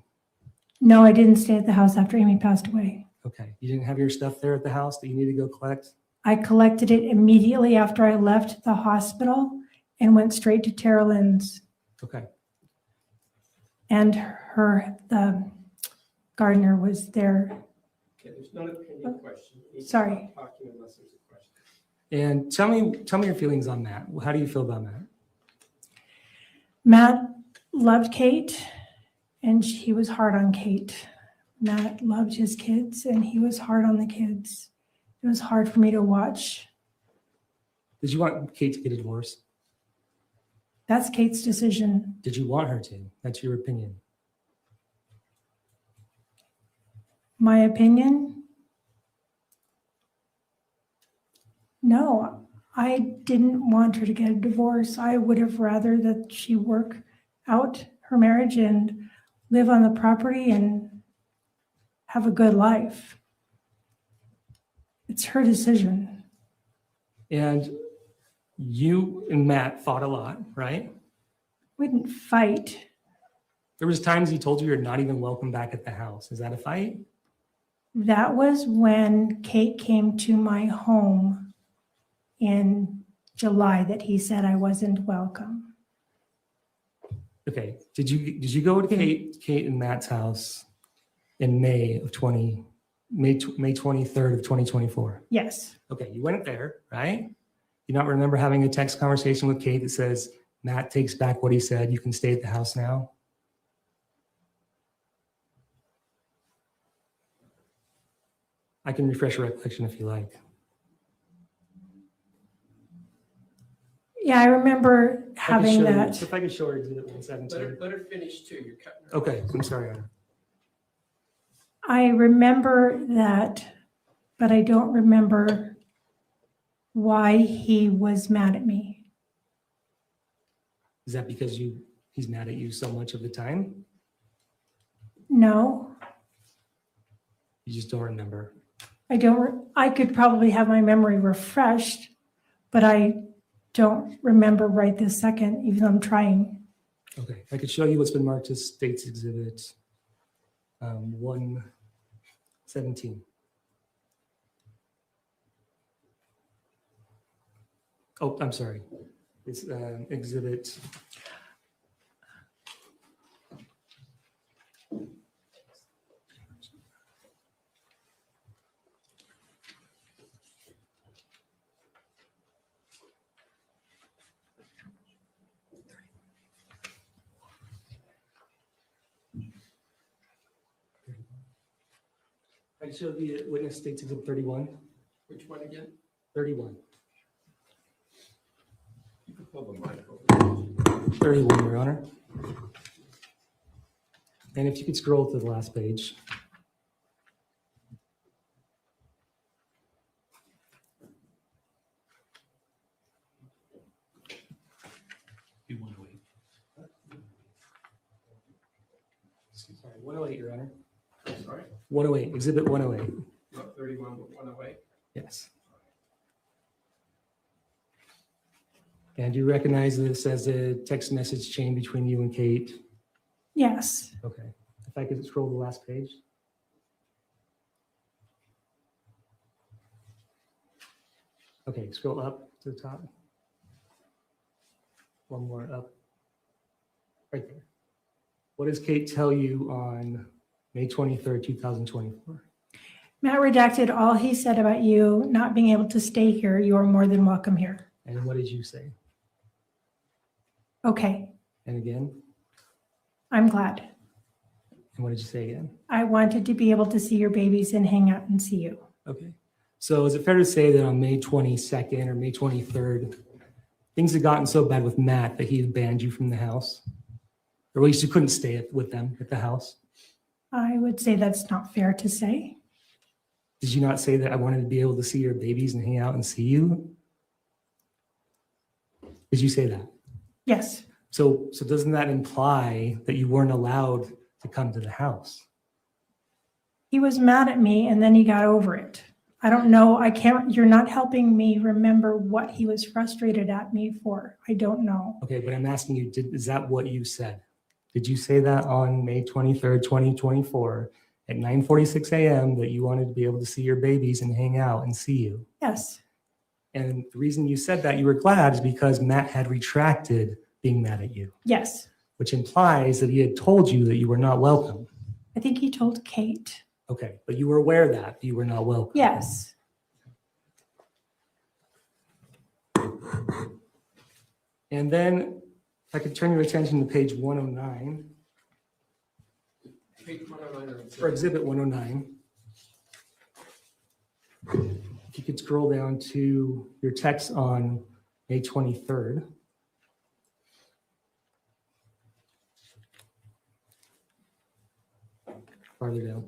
Speaker 13: No, I didn't stay at the house after Amy passed away.
Speaker 11: Okay. You didn't have your stuff there at the house that you need to go collect?
Speaker 13: I collected it immediately after I left the hospital and went straight to Tara Lynn's.
Speaker 11: Okay.
Speaker 13: And the gardener was there.
Speaker 3: Okay, there's not a pending question. You need to
Speaker 13: Sorry.
Speaker 3: stop talking unless there's a question.
Speaker 11: And tell me your feelings on Matt. How do you feel about Matt?
Speaker 13: Matt loved Kate, and he was hard on Kate. Matt loved his kids, and he was hard on the kids. It was hard for me to watch.
Speaker 11: Did you want Kate to get a divorce?
Speaker 13: That's Kate's decision.
Speaker 11: Did you want her to? That's your opinion.
Speaker 13: My opinion? No, I didn't want her to get a divorce. I would have rather that she work out her marriage and live on the property and have a good life. It's her decision.
Speaker 11: And you and Matt fought a lot, right?
Speaker 13: We didn't fight.
Speaker 11: There was times he told you you're not even welcome back at the house. Is that a fight?
Speaker 13: That was when Kate came to my home in July that he said I wasn't welcome.
Speaker 11: Okay. Did you go to Kate and Matt's house in May 23rd of 2024?
Speaker 13: Yes.
Speaker 11: Okay, you went there, right? You not remember having a text conversation with Kate that says, Matt takes back what he said, you can stay at the house now? I can refresh your recollection if you like.
Speaker 13: Yeah, I remember having that.
Speaker 11: If I could show her Exhibit 117.
Speaker 3: Let her finish too. You're cutting her.
Speaker 11: Okay, I'm sorry, Anna.
Speaker 13: I remember that, but I don't remember why he was mad at me.
Speaker 11: Is that because he's mad at you so much of the time?
Speaker 13: No,
Speaker 11: You just don't remember.
Speaker 13: I don't. I could probably have my memory refreshed, but I don't remember right this second, even though I'm trying.
Speaker 11: Okay, I could show you what's been marked as State's Exhibit 117. Oh, I'm sorry. It's Exhibit. I showed the witness State's Exhibit 31.
Speaker 3: Which one again?
Speaker 11: 31.
Speaker 3: You can pull the mic over.
Speaker 11: 31, Your Honor. And if you could scroll to the last page. Sorry, 108, Your Honor.
Speaker 3: Sorry?
Speaker 11: 108, Exhibit 108.
Speaker 3: Not 31, but 108.
Speaker 11: Yes. And do you recognize this as a text message chain between you and Kate?
Speaker 13: Yes.
Speaker 11: Okay. If I could scroll the last page. Okay, scroll up to the top. One more up. Right there. What does Kate tell you on May 23rd, 2024?
Speaker 13: Matt redacted all he said about you not being able to stay here. You are more than welcome here.
Speaker 11: And what did you say?
Speaker 13: Okay,
Speaker 11: And again?
Speaker 13: I'm glad.
Speaker 11: And what did you say again?
Speaker 13: I wanted to be able to see your babies and hang out and see you.
Speaker 11: Okay. So is it fair to say that on May 22nd or May 23rd, things had gotten so bad with Matt that he had banned you from the house? Or at least you couldn't stay with them at the house?
Speaker 13: I would say that's not fair to say.
Speaker 11: Did you not say that I wanted to be able to see your babies and hang out and see you? Did you say that?
Speaker 13: Yes,
Speaker 11: So doesn't that imply that you weren't allowed to come to the house?
Speaker 13: he was mad at me and then he got over it. I don't know. You're not helping me remember what he was frustrated at me for. I don't know.
Speaker 11: Okay, but I'm asking you, is that what you said? Did you say that on May 23rd, 2024 at 9:46 a.m. that you wanted to be able to see your babies and hang out and see you?
Speaker 13: Yes,
Speaker 11: And the reason you said that you were glad is because Matt had retracted being mad at you,
Speaker 13: yes.
Speaker 11: which implies that he had told you that you were not welcome.
Speaker 13: I think he told Kate.
Speaker 11: Okay, but you were aware that you were not welcome.
Speaker 13: Yes.
Speaker 11: And then if I could turn your attention to page 109,
Speaker 3: Page 109
Speaker 11: or exhibit 109. If you could scroll down to your text on May 23rd. Farther down.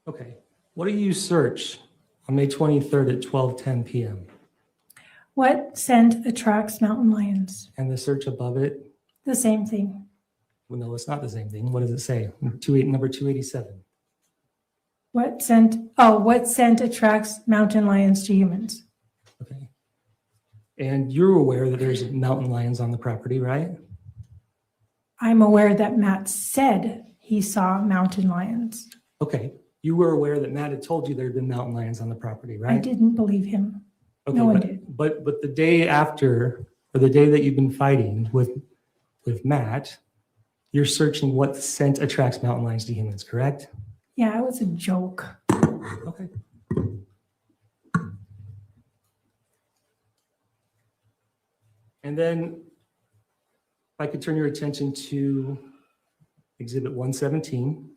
Speaker 11: Okay. What do you search on May 23rd at 12:10 p.m.?
Speaker 13: What scent attracts mountain lions?
Speaker 11: And the search above it?
Speaker 13: The same thing.
Speaker 11: Well, no, it's not the same thing. What does it say? Number 287.
Speaker 13: What scent attracts mountain lions to humans?
Speaker 11: Okay. And you're aware that there's mountain lions on the property, right?
Speaker 13: I'm aware that Matt said he saw mountain lions.
Speaker 11: Okay. You were aware that Matt had told you there had been mountain lions on the property, right?
Speaker 13: I didn't believe him.
Speaker 11: Okay,
Speaker 13: No one
Speaker 11: but,
Speaker 13: did.
Speaker 11: But the day after, or the day that you've been fighting with Matt, you're searching what scent attracts mountain lions to humans, correct?
Speaker 13: Yeah, it was a joke.
Speaker 11: Okay. And then if I could turn your attention to exhibit 117.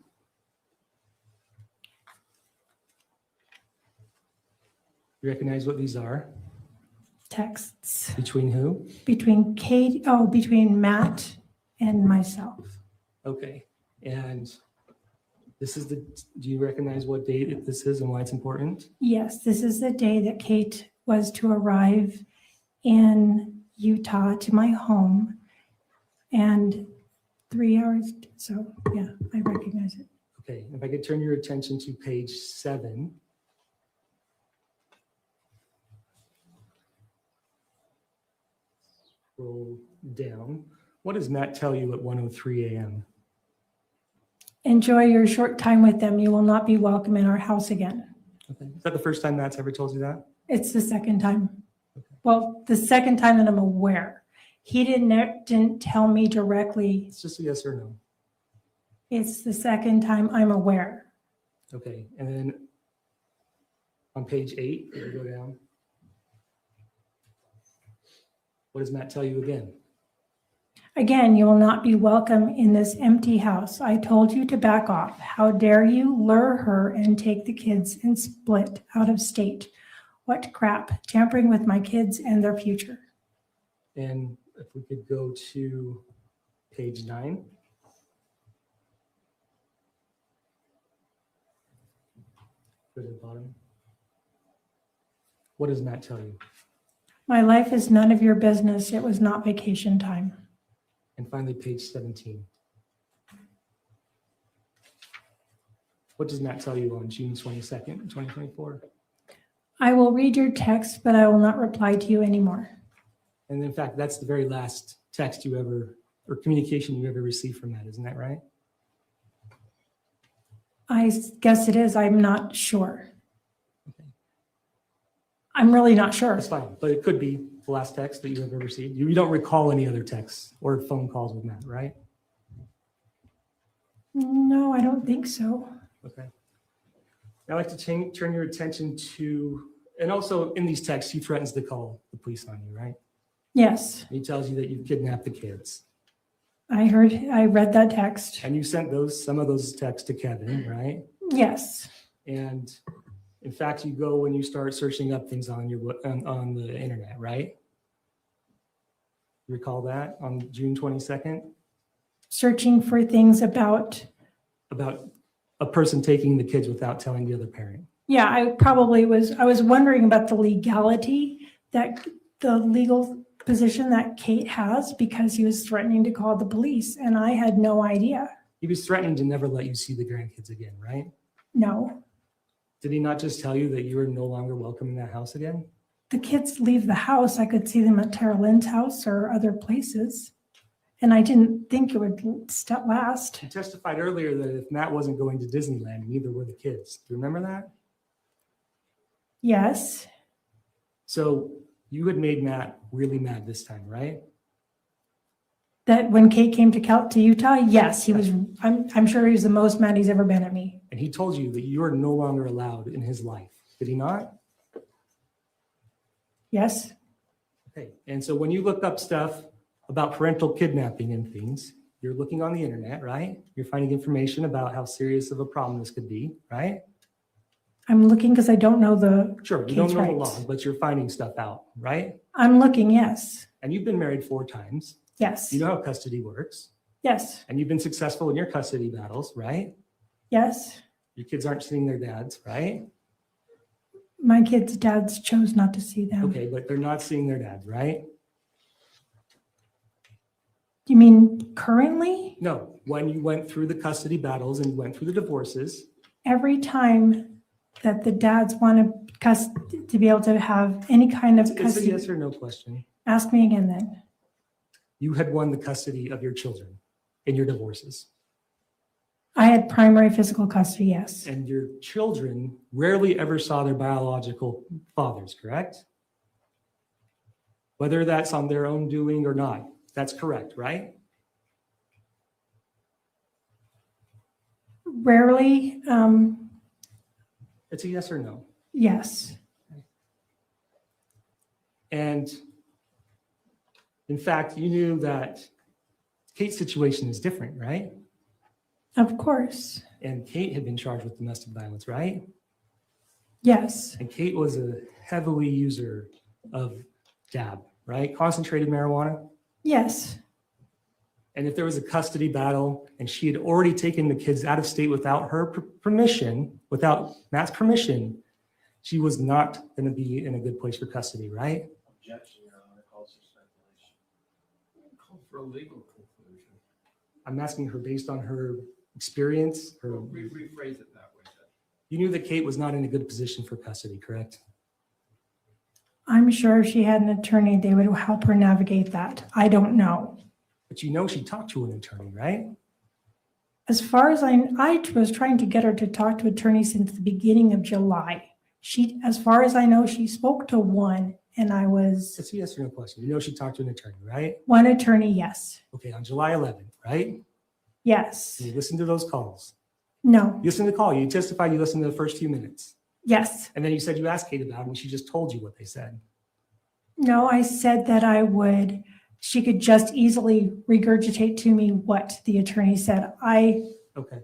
Speaker 11: You recognize what these are?
Speaker 13: Texts
Speaker 11: Between who?
Speaker 13: between between Matt and myself.
Speaker 11: Okay. And this is do you recognize what date this is and why it's important?
Speaker 13: Yes, this is the day that Kate was to arrive in Utah to my home and 3 hours. So yeah, I recognize it.
Speaker 11: Okay, if I could turn your attention to page 7. Scroll down. What does Matt tell you at 1:03 a.m.?
Speaker 13: Enjoy your short time with them. You will not be welcome in our house again.
Speaker 11: Okay. Is that the first time Matt's ever told you that?
Speaker 13: It's the second time. Well, the second time that I'm aware. He didn't tell me directly.
Speaker 11: It's just a yes or no.
Speaker 13: It's the second time I'm aware.
Speaker 11: Okay, and then on page 8, if you go down, what does Matt tell you again?
Speaker 13: Again, you will not be welcome in this empty house. I told you to back off. How dare you lure her and take the kids and split out of state? What crap, tampering with my kids and their future.
Speaker 11: And if we could go to page 9. Go to the bottom. What does Matt tell you?
Speaker 13: My life is none of your business. It was not vacation time.
Speaker 11: And finally, page 17. What does Matt tell you on June 22nd, 2024?
Speaker 13: I will read your text, but I will not reply to you anymore.
Speaker 11: And in fact, that's the very last text you ever, or communication you ever received from Matt, isn't that right?
Speaker 13: I guess it is. I'm not sure. I'm really not sure.
Speaker 11: That's fine, but it could be the last text that you ever received. You don't recall any other texts or phone calls with Matt, right?
Speaker 13: No, I don't think so.
Speaker 11: Okay. I'd like to turn your attention to, and also in these texts, he threatens to call the police on you, right?
Speaker 13: Yes,
Speaker 11: He tells you that you've kidnapped the kids.
Speaker 13: I read that text.
Speaker 11: And you sent some of those texts to Kevin, right?
Speaker 13: Yes,
Speaker 11: And in fact, you go when you start searching up things on on the internet, right? You recall that on June 22nd?
Speaker 13: searching for things about,
Speaker 11: A person taking the kids without telling the other parent.
Speaker 13: yeah, I was wondering about the legality that the legal position that Kate has because he was threatening to call the police and I had no idea.
Speaker 11: He was threatening to never let you see the grandkids again, right?
Speaker 13: No,
Speaker 11: Did he not just tell you that you were no longer welcome in that house again?
Speaker 13: the kids leave the house. I could see them at Tara Lynn's house or other places. And I didn't think it would last.
Speaker 11: You testified earlier that if Matt wasn't going to Disneyland, neither were the kids. Do you remember that?
Speaker 13: Yes,
Speaker 11: So you had made Matt really mad this time, right?
Speaker 13: that when Kate came to Utah, yes, he was, I'm sure he was the most mad he's ever been at me.
Speaker 11: And he told you that you are no longer allowed in his life. Did he not?
Speaker 13: Yes,
Speaker 11: Okay. And so when you look up stuff about parental kidnapping and things, you're looking on the internet, right? You're finding information about how serious of a problem this could be, right?
Speaker 13: I'm looking because I don't know the
Speaker 11: Sure, you don't
Speaker 13: Kate's
Speaker 11: know the
Speaker 13: rights.
Speaker 11: law, but you're finding stuff out, right?
Speaker 13: I'm looking, yes,
Speaker 11: And you've been married 4 times.
Speaker 13: yes,
Speaker 11: You know how custody works.
Speaker 13: yes,
Speaker 11: And you've been successful in your custody battles, right?
Speaker 13: yes.
Speaker 11: Your kids aren't seeing their dads, right?
Speaker 13: My kids' dads chose not to see them.
Speaker 11: Okay, but they're not seeing their dads, right?
Speaker 13: You mean currently?
Speaker 11: No, when you went through the custody battles and you went through the divorces,
Speaker 13: Every time that the dads want to be able to have any kind of
Speaker 11: it's a
Speaker 13: custody,
Speaker 11: yes or no question.
Speaker 13: ask me again then.
Speaker 11: You had won the custody of your children in your divorces.
Speaker 13: I had primary physical custody, yes.
Speaker 11: And your children rarely ever saw their biological fathers, correct? Whether that's on their own doing or not, that's correct, right?
Speaker 13: Rarely,
Speaker 11: It's a yes or no.
Speaker 13: yes.
Speaker 11: And in fact, you knew that Kate's situation is different, right?
Speaker 13: Of course,
Speaker 11: And Kate had been charged with domestic violence, right?
Speaker 13: yes,
Speaker 11: And Kate was a heavily user of dab, right? Concentrated marijuana.
Speaker 13: yes,
Speaker 11: And if there was a custody battle and she had already taken the kids out of state without her permission, without Matt's permission, she was not going to be in a good place for custody, right?
Speaker 14: Objection, Your Honor, calls for speculation.
Speaker 3: Call for a legal conclusion.
Speaker 11: I'm asking her based on her experience.
Speaker 3: Rephrase it that way.
Speaker 11: You knew that Kate was not in a good position for custody, correct?
Speaker 13: I'm sure if she had an attorney, they would help her navigate that. I don't know.
Speaker 11: But you know she talked to an attorney, right?
Speaker 13: As far as I was trying to get her to talk to attorneys since the beginning of July. As far as I know, she spoke to one, and I was.
Speaker 11: It's a yes or no question. You know she talked to an attorney, right?
Speaker 13: One attorney, yes.
Speaker 11: Okay, on July 11th, right?
Speaker 13: Yes.
Speaker 11: You listened to those calls.
Speaker 13: No.
Speaker 11: You listened to the call. You testified. You listened to the first few minutes.
Speaker 13: Yes.
Speaker 11: And then you said you asked Kate about it, and she just told you what they said.
Speaker 13: No, I said that she could just easily regurgitate to me what the attorney said.
Speaker 11: Okay.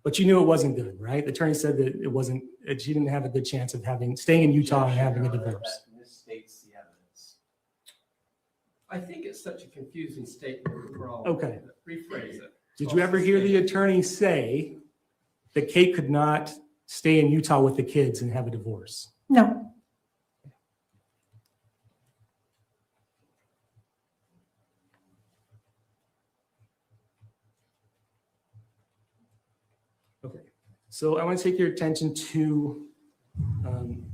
Speaker 11: But you knew it wasn't good, right? The attorney said that it wasn't, she didn't have a good chance of staying in Utah and having a divorce.
Speaker 3: Misstates the evidence. I think it's such a confusing statement overall.
Speaker 11: Okay.
Speaker 3: Rephrase it.
Speaker 11: Did you ever hear the attorney say that Kate could not stay in Utah with the kids and have a divorce?
Speaker 13: No.
Speaker 11: Okay. So I want to take your attention to,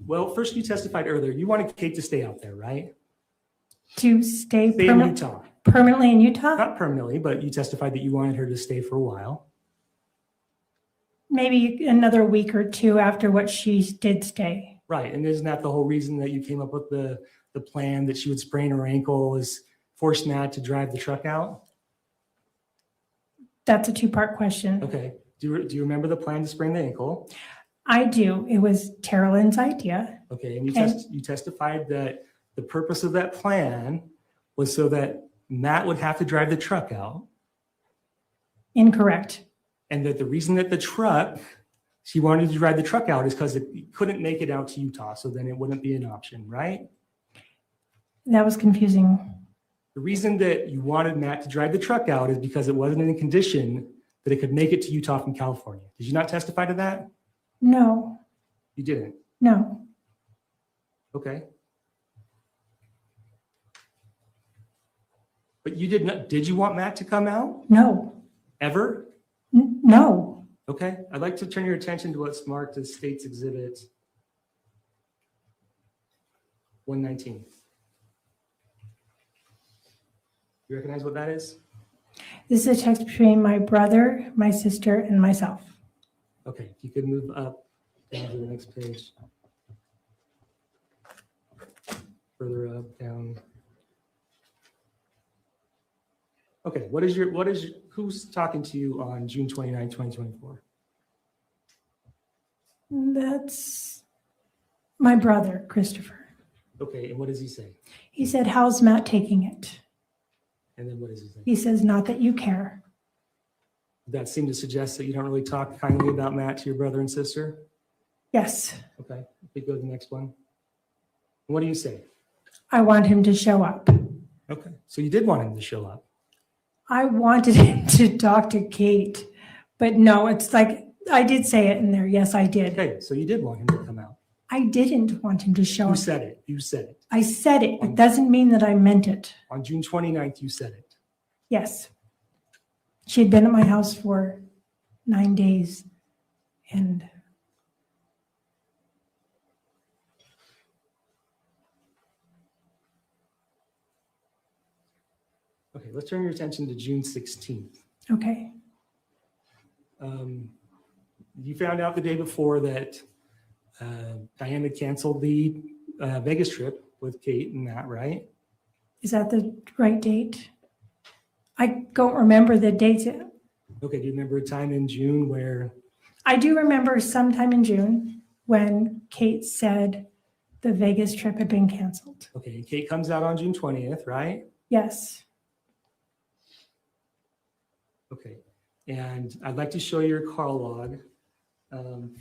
Speaker 11: well, first you testified earlier. You wanted Kate to stay out there, right?
Speaker 13: To stay
Speaker 11: in Utah.
Speaker 13: Permanently in Utah?
Speaker 11: Not permanently, but you testified that you wanted her to stay for a while.
Speaker 13: Maybe another week or two after what she did stay.
Speaker 11: Right. And isn't that the whole reason that you came up with the plan that she would sprain her ankle is force Matt to drive the truck out?
Speaker 13: That's a two-part question.
Speaker 11: Okay. Do you remember the plan to sprain the ankle?
Speaker 13: I do. It was Tara Lynn's idea.
Speaker 11: Okay. And you testified that the purpose of that plan was so that Matt would have to drive the truck out.
Speaker 13: Incorrect.
Speaker 11: And that the reason that she wanted to drive the truck out is because it couldn't make it out to Utah. So then it wouldn't be an option, right?
Speaker 13: That was confusing.
Speaker 11: The reason that you wanted Matt to drive the truck out is because it wasn't in a condition that it could make it to Utah from California. Did you not testify to that?
Speaker 13: No.
Speaker 11: You didn't?
Speaker 13: No.
Speaker 11: Okay. But you did you want Matt to come out?
Speaker 13: No.
Speaker 11: Ever?
Speaker 13: No.
Speaker 11: Okay. I'd like to turn your attention to what's marked as State's Exhibit 119. You recognize what that is?
Speaker 13: This is a text between my brother, my sister, and myself.
Speaker 11: Okay. If you could move up down to the next page. Further up, down. Okay, who's talking to you on June 29, 2024?
Speaker 13: That's my brother, Christopher.
Speaker 11: Okay, and what does he say?
Speaker 13: He said, "How's Matt taking it?"
Speaker 11: And then what does he say?
Speaker 13: He says, "Not that you care."
Speaker 11: That seemed to suggest that you don't really talk kindly about Matt to your brother and sister?
Speaker 13: Yes.
Speaker 11: Okay, if we go to the next one. What do you say?
Speaker 13: I want him to show up.
Speaker 11: Okay, so you did want him to show up.
Speaker 13: I wanted him to talk to Kate, but no, it's like, I did say it in there. Yes, I did.
Speaker 11: Okay, so you did want him to come out.
Speaker 13: I didn't want him to show up.
Speaker 11: You said it. You said it.
Speaker 13: I said it. It doesn't mean that I meant it.
Speaker 11: On June 29th, you said it.
Speaker 13: Yes. She had been at my house for 9 days, and
Speaker 11: Okay, let's turn your attention to June 16th.
Speaker 13: okay.
Speaker 11: You found out the day before that Diana canceled the Vegas trip with Kate and Matt, right?
Speaker 13: Is that the right date? I don't remember the dates.
Speaker 11: Okay, do you remember a time in June where?
Speaker 13: I do remember sometime in June when Kate said the Vegas trip had been canceled.
Speaker 11: Okay, and Kate comes out on June 20th, right?
Speaker 13: Yes.
Speaker 11: Okay, and I'd like to show your call log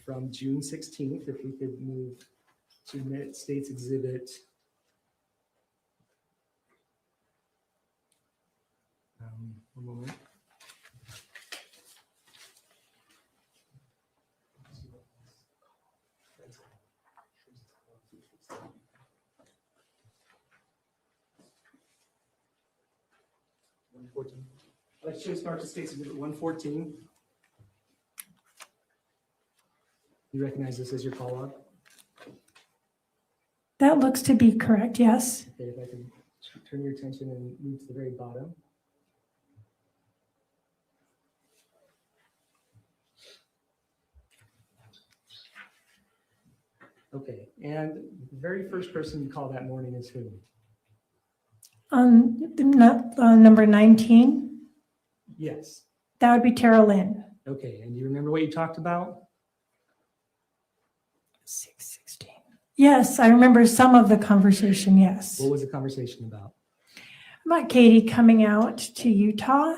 Speaker 11: from June 16th, if we could move to State's Exhibit. One moment. 114. Let's just start to State's Exhibit 114. You recognize this as your call log?
Speaker 13: That looks to be correct, yes.
Speaker 11: Okay, if I can turn your attention and move to the very bottom. Okay, and the very first person you call that morning is who?
Speaker 13: Number 19,
Speaker 11: Yes.
Speaker 13: that would be Tara Lynn.
Speaker 11: Okay, and you remember what you talked about?
Speaker 13: 6:16. Yes, I remember some of the conversation, yes.
Speaker 11: What was the conversation about?
Speaker 13: About Katie coming out to Utah.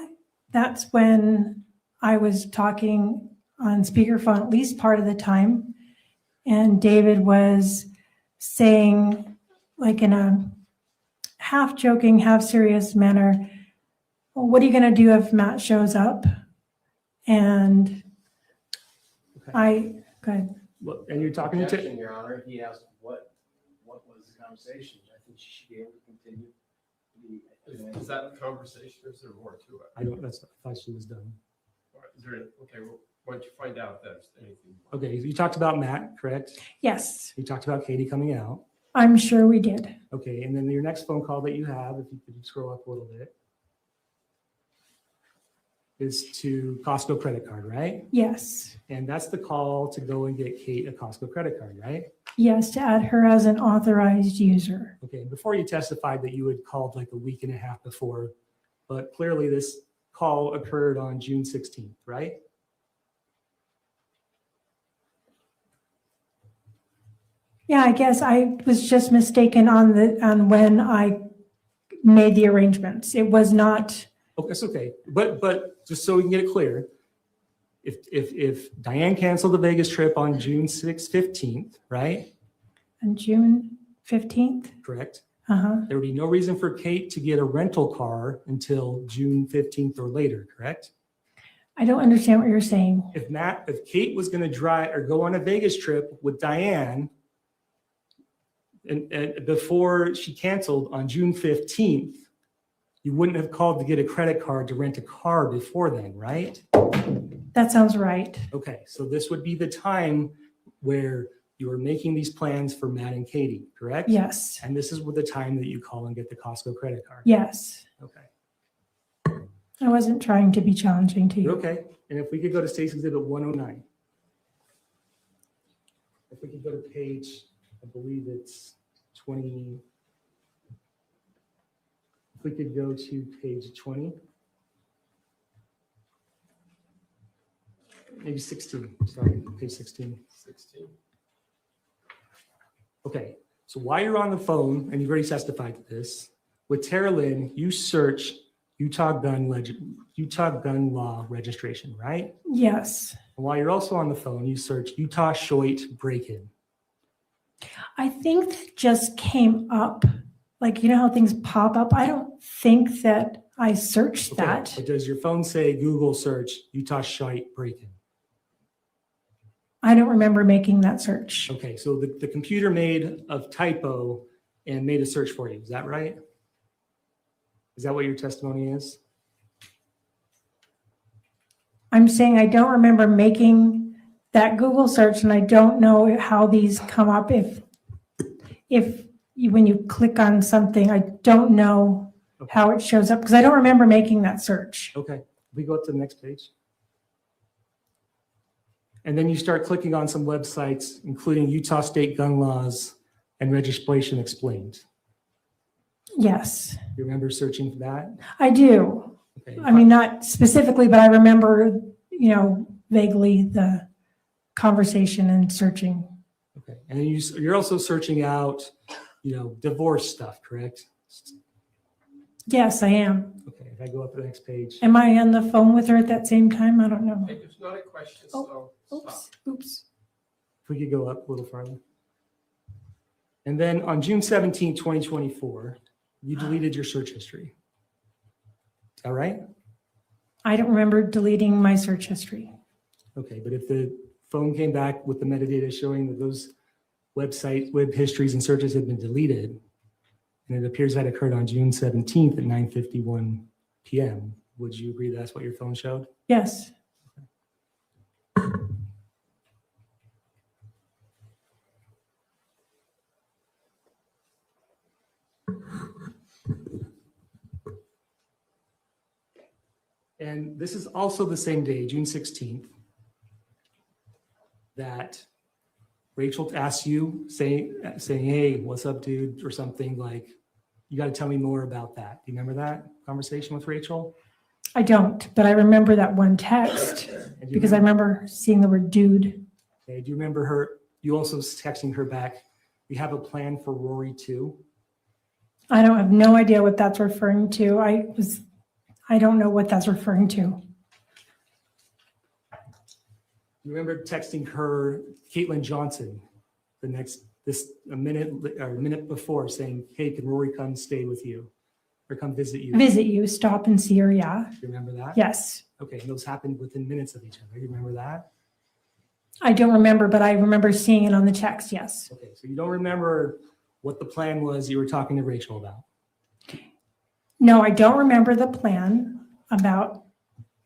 Speaker 13: That's when I was talking on speakerphone at least part of the time. And David was saying, like in a half joking, half serious manner, well, what are you going to do if Matt shows up? And go ahead.
Speaker 11: Well, and you're talking to
Speaker 17: Objection, Your Honor. He asked what was the conversation. I think she should be able to continue.
Speaker 3: Is that the conversation or is there more to it?
Speaker 11: I thought she was done.
Speaker 3: All right, is there, okay, well, why don't you find out if there's anything?
Speaker 11: Okay, you talked about Matt, correct?
Speaker 13: Yes,
Speaker 11: You talked about Katie coming out.
Speaker 13: I'm sure we did.
Speaker 11: Okay, and then your next phone call that you have, if you could scroll up a little bit, is to Costco credit card, right?
Speaker 13: Yes,
Speaker 11: And that's the call to go and get Kate a Costco credit card, right?
Speaker 13: yes, to add her as an authorized user.
Speaker 11: Okay, before you testified that you had called like a week and a half before, but clearly this call occurred on June 16th, right?
Speaker 13: Yeah, I guess I was just mistaken on when I made the arrangements. It was not,
Speaker 11: Okay, that's okay. But just so we can get it clear, if Diane canceled the Vegas trip on June 15th, right?
Speaker 13: on June 15th.
Speaker 11: Correct.
Speaker 13: Uh-huh.
Speaker 11: There would be no reason for Kate to get a rental car until June 15th or later, correct?
Speaker 13: I don't understand what you're saying.
Speaker 11: If Kate was going to drive or go on a Vegas trip with Diane and before she canceled on June 15th, you wouldn't have called to get a credit card to rent a car before then, right?
Speaker 13: That sounds right.
Speaker 11: Okay, so this would be the time where you are making these plans for Matt and Katie, correct?
Speaker 13: Yes.
Speaker 11: And this is the time that you call and get the Costco credit card.
Speaker 13: Yes.
Speaker 11: Okay.
Speaker 13: I wasn't trying to be challenging to you.
Speaker 11: Okay, and if we could go to State's Exhibit 109. If we could go to page, I believe it's 20. If we could go to page 20. Maybe 16, sorry, page 16.
Speaker 3: 16.
Speaker 11: Okay, so while you're on the phone, and you've already testified to this, with Tara Lynn, you search Utah gun law registration, right?
Speaker 13: Yes.
Speaker 11: And while you're also on the phone, you search Utah Shoit break-in.
Speaker 13: I think that just came up, like, you know how things pop up? I don't think that I searched
Speaker 11: Okay,
Speaker 13: that.
Speaker 11: but does your phone say Google search Utah Shoit break-in?
Speaker 13: I don't remember making that search.
Speaker 11: Okay, so the computer made a typo and made a search for you, is that right? Is that what your testimony is?
Speaker 13: I'm saying I don't remember making that Google search, and I don't know how these come up when you click on something. I don't know how it shows up because I don't remember making that search.
Speaker 11: Okay, we go up to the next page. And then you start clicking on some websites, including Utah State Gun Laws and Registration Explained.
Speaker 13: Yes,
Speaker 11: You remember searching for that?
Speaker 13: I do.
Speaker 11: Okay.
Speaker 13: I mean, not specifically, but I remember, vaguely the conversation and searching.
Speaker 11: Okay, and then you're also searching out, divorce stuff, correct?
Speaker 13: Yes, I am.
Speaker 11: Okay, if I go up to the next page.
Speaker 13: Am I on the phone with her at that same time? I don't know.
Speaker 3: Hey, there's not a question, so stop.
Speaker 13: Oops.
Speaker 11: If we could go up a little farther. And then on June 17, 2024, you deleted your search history. Is that right?
Speaker 13: I don't remember deleting my search history.
Speaker 11: Okay, but if the phone came back with the metadata showing that those web histories and searches had been deleted, and it appears that occurred on June 17th at 9:51 p.m. Would you agree that's what your phone showed?
Speaker 13: Yes.
Speaker 11: And this is also the same day, June 16th, that Rachel asked you, saying, hey, what's up, dude? Or something like, you got to tell me more about that. Do you remember that conversation with Rachel?
Speaker 13: I don't, but I remember that one text because I remember seeing the word dude.
Speaker 11: Okay, do you remember her? You also texting her back, we have a plan for Rory too.
Speaker 13: I don't have no idea what that's referring to. I don't know what that's referring to.
Speaker 11: You remember texting her, Caitlin Johnson, a minute before, saying, hey, can Rory come stay with you or come visit you?
Speaker 13: Visit you, stop and see her, yeah.
Speaker 11: Do you remember that?
Speaker 13: Yes.
Speaker 11: Okay, and those happened within minutes of each other. You remember that?
Speaker 13: I don't remember, but I remember seeing it on the text, yes.
Speaker 11: Okay, so you don't remember what the plan was you were talking to Rachel about?
Speaker 13: No, I don't remember the plan about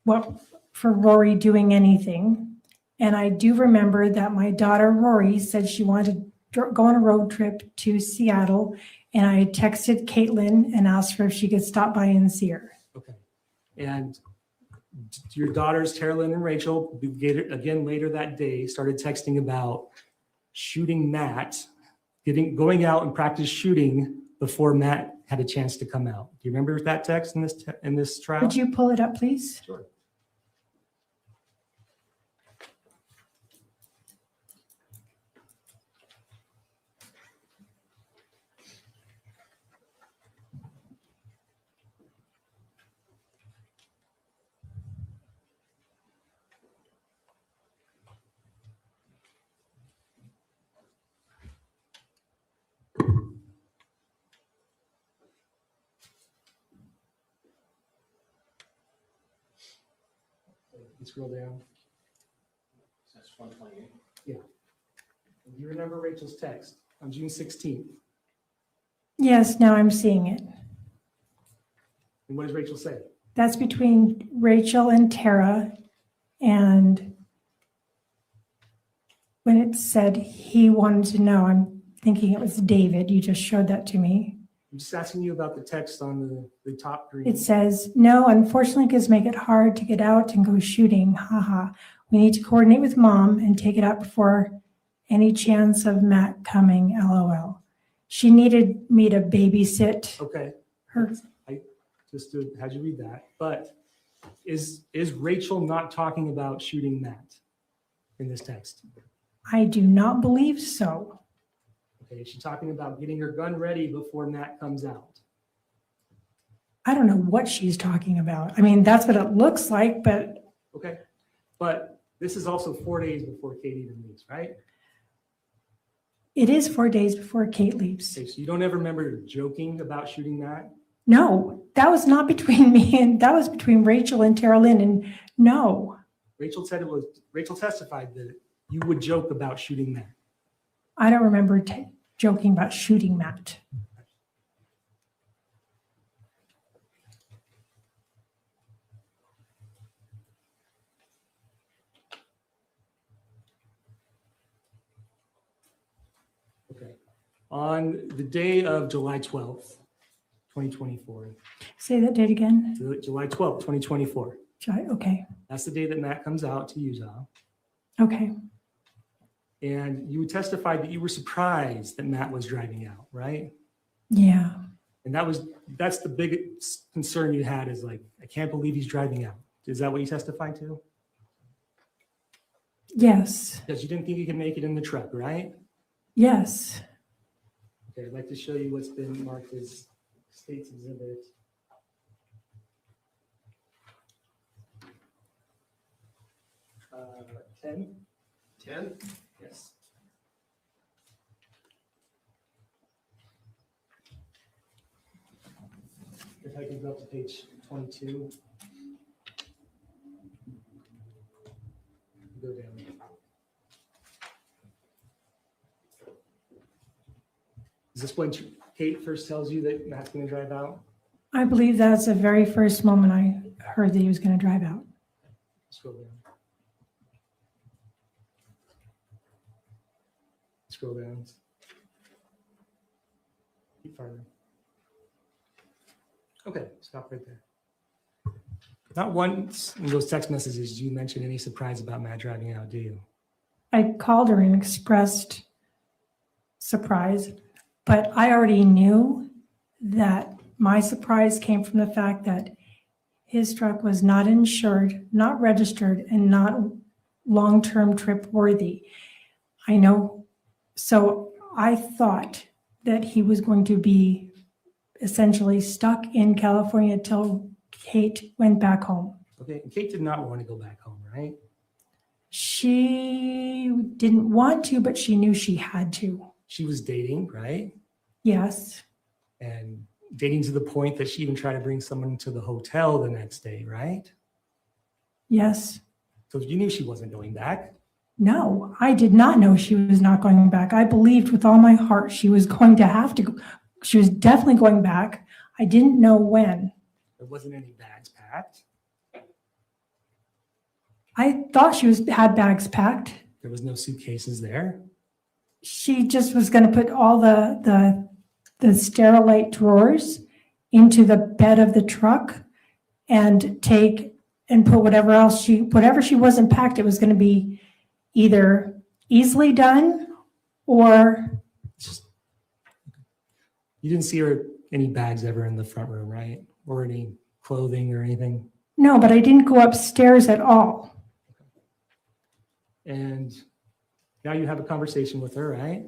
Speaker 13: what for Rory doing anything. And I do remember that my daughter Rory said she wanted to go on a road trip to Seattle. And I texted Caitlin and asked her if she could stop by and see her.
Speaker 11: Okay. And your daughters, Carolyn and Rachel, again later that day, started texting about shooting Matt, going out and practice shooting before Matt had a chance to come out. Do you remember that text in this trial?
Speaker 13: Would you pull it up, please?
Speaker 11: Sure. Scroll down.
Speaker 17: That's 128.
Speaker 11: Yeah. Do you remember Rachel's text on June 16th?
Speaker 13: Yes, now I'm seeing it.
Speaker 11: And what does Rachel say?
Speaker 13: That's between Rachel and Tara. And when it said he wanted to know, I'm thinking it was David. You just showed that to me.
Speaker 11: I'm just asking you about the text on the top green.
Speaker 13: It says, no, unfortunately, kids make it hard to get out and go shooting. Haha. We need to coordinate with mom and take it up before any chance of Matt coming. LOL. She needed me to babysit
Speaker 11: Okay.
Speaker 13: her.
Speaker 11: I just had you read that. But is Rachel not talking about shooting Matt in this text?
Speaker 13: I do not believe so.
Speaker 11: Okay, is she talking about getting her gun ready before Matt comes out?
Speaker 13: I don't know what she's talking about. I mean, that's what it looks like, but
Speaker 11: Okay, but this is also 4 days before Kate even leaves, right?
Speaker 13: it is 4 days before Kate leaves.
Speaker 11: Okay, so you don't ever remember joking about shooting Matt?
Speaker 13: No, that was not between me and that was between Rachel and Tara Lynn. And no,
Speaker 11: Rachel testified that you would joke about shooting Matt.
Speaker 13: I don't remember joking about shooting Matt.
Speaker 11: Okay. On the day of July 12th, 2024.
Speaker 13: Say that date again.
Speaker 11: July 12th, 2024.
Speaker 13: Okay.
Speaker 11: That's the day that Matt comes out to Utah.
Speaker 13: Okay.
Speaker 11: And you testified that you were surprised that Matt was driving out, right?
Speaker 13: Yeah.
Speaker 11: And that's the biggest concern you had is like, I can't believe he's driving out. Is that what you testified to?
Speaker 13: Yes.
Speaker 11: Because you didn't think he could make it in the truck, right?
Speaker 13: Yes.
Speaker 11: Okay, I'd like to show you what's been marked as State's Exhibit. Uh, 10.
Speaker 3: 10?
Speaker 11: Yes. If I can go up to page 22. Go down. Is this when Kate first tells you that Matt's going to drive out?
Speaker 13: I believe that's the very first moment I heard that he was going to drive out.
Speaker 11: Scroll down. Scroll down. Keep farther. Okay, stop right there. Not once in those text messages do you mention any surprise about Matt driving out, do you?
Speaker 13: I called her and expressed surprise, but I already knew that my surprise came from the fact that his truck was not insured, not registered, and not long-term trip worthy. I know. So I thought that he was going to be essentially stuck in California till Kate went back home.
Speaker 11: Okay, and Kate did not want to go back home, right?
Speaker 13: She didn't want to, but she knew she had to.
Speaker 11: She was dating, right?
Speaker 13: Yes.
Speaker 11: And dating to the point that she even tried to bring someone to the hotel the next day, right?
Speaker 13: Yes.
Speaker 11: So you knew she wasn't going back.
Speaker 13: No, I did not know she was not going back. I believed with all my heart she was going to have to go. She was definitely going back. I didn't know when.
Speaker 11: There wasn't any bags packed.
Speaker 13: I thought she had bags packed.
Speaker 11: There was no suitcases there.
Speaker 13: She just was going to put all the Sterilite drawers into the bed of the truck and take and put whatever she wasn't packed, it was going to be either easily done or.
Speaker 11: You didn't see her any bags ever in the front room, right? Or any clothing or anything?
Speaker 13: No, but I didn't go upstairs at all.
Speaker 11: And now you have a conversation with her, right?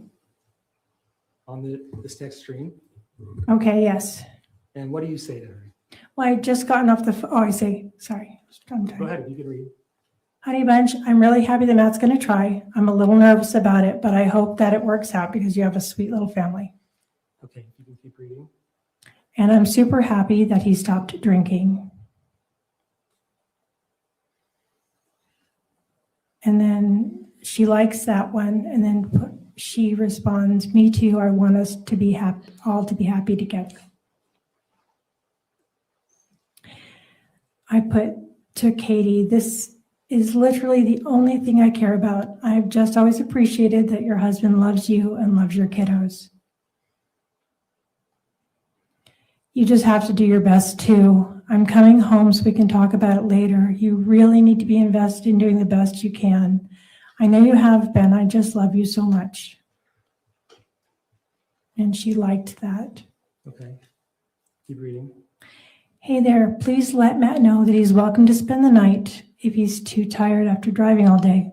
Speaker 11: On this text stream.
Speaker 13: Okay, yes.
Speaker 11: And what do you say to her?
Speaker 13: Well, I just gotten off the phone. Oh, I say, sorry.
Speaker 11: Go ahead, you can read.
Speaker 13: Honey Bunch, I'm really happy that Matt's going to try. I'm a little nervous about it, but I hope that it works out because you have a sweet little family.
Speaker 11: Okay, you can keep reading.
Speaker 13: And I'm super happy that he stopped drinking. And then she likes that one. And then she responds, me too. I want us to be happy, all to be happy together. I put to Katie, this is literally the only thing I care about. I've just always appreciated that your husband loves you and loves your kiddos. You just have to do your best too. I'm coming home so we can talk about it later. You really need to be invested in doing the best you can. I know you have been. I just love you so much. And she liked that.
Speaker 11: Okay, keep reading.
Speaker 13: Hey there, please let Matt know that he's welcome to spend the night if he's too tired after driving all day.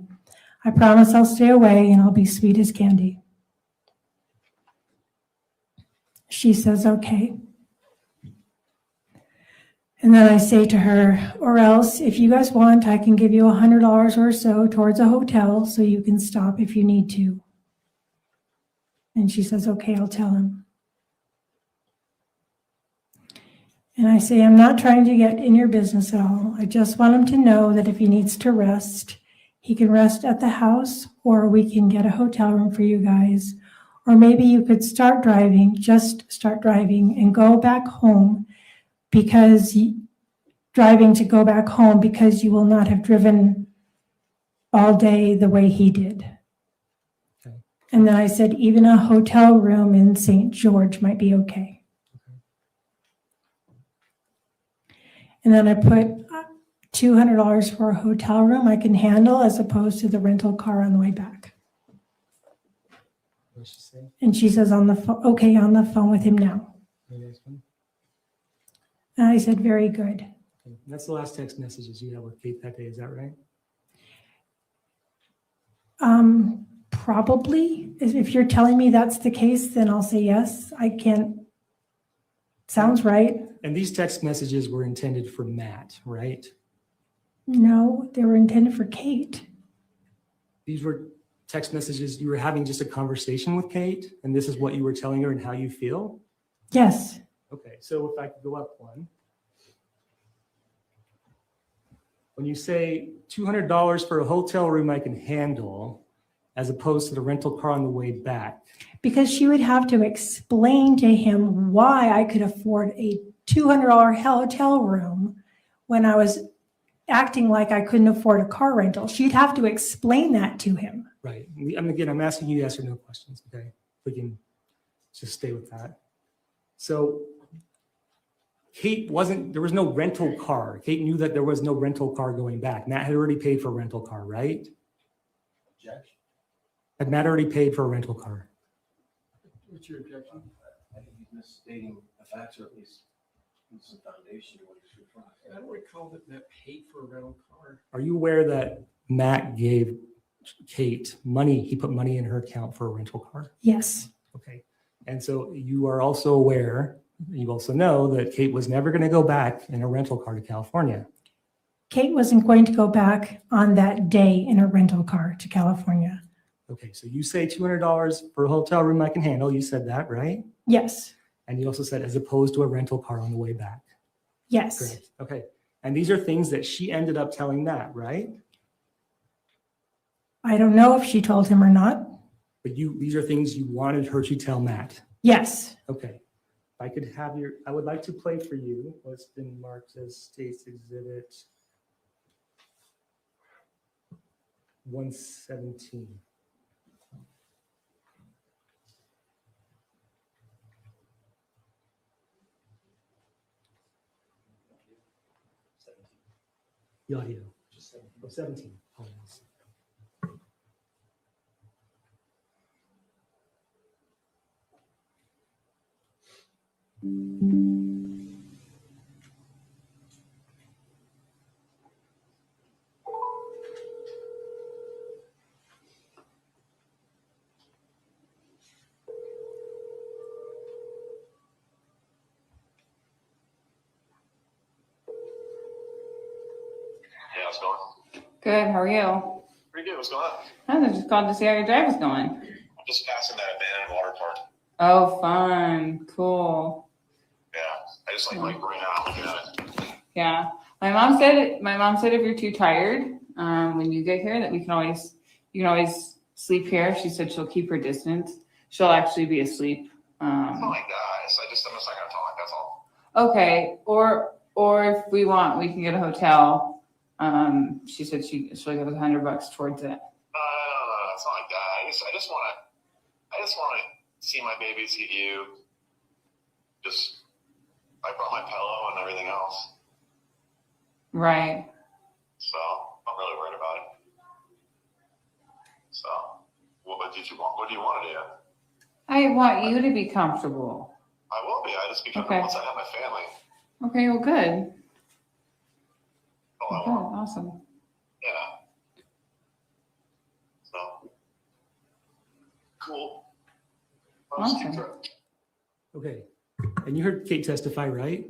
Speaker 13: I promise I'll stay away and I'll be sweet as candy. She says, okay. And then I say to her, or else if you guys want, I can give you $100 or so towards a hotel so you can stop if you need to. And she says, okay, I'll tell him. And I say, I'm not trying to get in your business at all. I just want him to know that if he needs to rest, he can rest at the house, or we can get a hotel room for you guys. Or maybe you could start driving, just start driving and go back home because driving to go back home because you will not have driven all day the way he did.
Speaker 11: Okay.
Speaker 13: And then I said, even a hotel room in St. George might be okay. And then I put $200 for a hotel room I can handle as opposed to the rental car on the way back.
Speaker 11: What did she say?
Speaker 13: And she says on the phone, okay, on the phone with him now.
Speaker 11: The next one.
Speaker 13: And I said, very good.
Speaker 11: Okay. That's the last text messages you had with Kate that day, is that right?
Speaker 13: Probably. If you're telling me that's the case, then I'll say yes. I can't. Sounds right.
Speaker 11: And these text messages were intended for Matt, right?
Speaker 13: No, they were intended for Kate.
Speaker 11: These were text messages, you were having just a conversation with Kate, and this is what you were telling her and how you feel?
Speaker 13: Yes.
Speaker 11: Okay, so if I could go up one. When you say $200 for a hotel room I can handle, as opposed to the rental car on the way back.
Speaker 13: Because she would have to explain to him why I could afford a $200 hotel room when I was acting like I couldn't afford a car rental. She'd have to explain that to him.
Speaker 11: Right. I'm asking you yes or no questions, okay? If we can just stay with that. So there was no rental car. Kate knew that there was no rental car going back. Matt had already paid for a rental car, right?
Speaker 17: Objection.
Speaker 11: Had Matt already paid for a rental car?
Speaker 3: What's your objection?
Speaker 17: I think he's misstating the facts, or at least some foundation to what he's referring to.
Speaker 3: I don't recall that Matt paid for a rental car.
Speaker 11: Are you aware that Matt gave Kate money? He put money in her account for a rental car?
Speaker 13: Yes.
Speaker 11: Okay. And so you are also aware, you also know that Kate was never going to go back in a rental car to California.
Speaker 13: Kate wasn't going to go back on that day in a rental car to California.
Speaker 11: Okay, so you say $200 for a hotel room I can handle. You said that, right?
Speaker 13: Yes.
Speaker 11: And you also said as opposed to a rental car on the way back.
Speaker 13: Yes.
Speaker 11: Correct. Okay. And these are things that she ended up telling Matt, right?
Speaker 13: I don't know if she told him or not.
Speaker 11: But these are things you wanted her to tell Matt.
Speaker 13: Yes.
Speaker 11: Okay. If I could have I would like to play for you what's been marked as State's Exhibit 117. The audio. Just 17. Apologies.
Speaker 20: Hey, how's it going?
Speaker 21: Good. How are you?
Speaker 20: Pretty good. What's going on?
Speaker 21: I just called to see how your drive was going.
Speaker 20: I'm just passing that abandoned water park.
Speaker 21: Oh, fun. Cool.
Speaker 20: Yeah, I just like ran out looking at it.
Speaker 21: Yeah. My mom said if you're too tired, when you get here, that you can always sleep here. She said she'll keep her distance. She'll actually be asleep.
Speaker 20: Oh my guys, I'm just not gonna talk. That's all.
Speaker 21: Okay. Or if we want, we can get a hotel. She said she'll give us $100 towards it.
Speaker 20: No, it's not like that. I just want to see my baby, see you. I brought my pillow and everything else.
Speaker 21: Right.
Speaker 20: So I'm really worried about it. So, what do you want to do?
Speaker 21: I want you to be comfortable.
Speaker 20: I will be. I just be comfortable once I have my family.
Speaker 21: Okay. Well, good.
Speaker 20: Oh,
Speaker 21: Good. Awesome.
Speaker 20: yeah. So, cool.
Speaker 21: Awesome.
Speaker 11: Okay. And you heard Kate testify, right?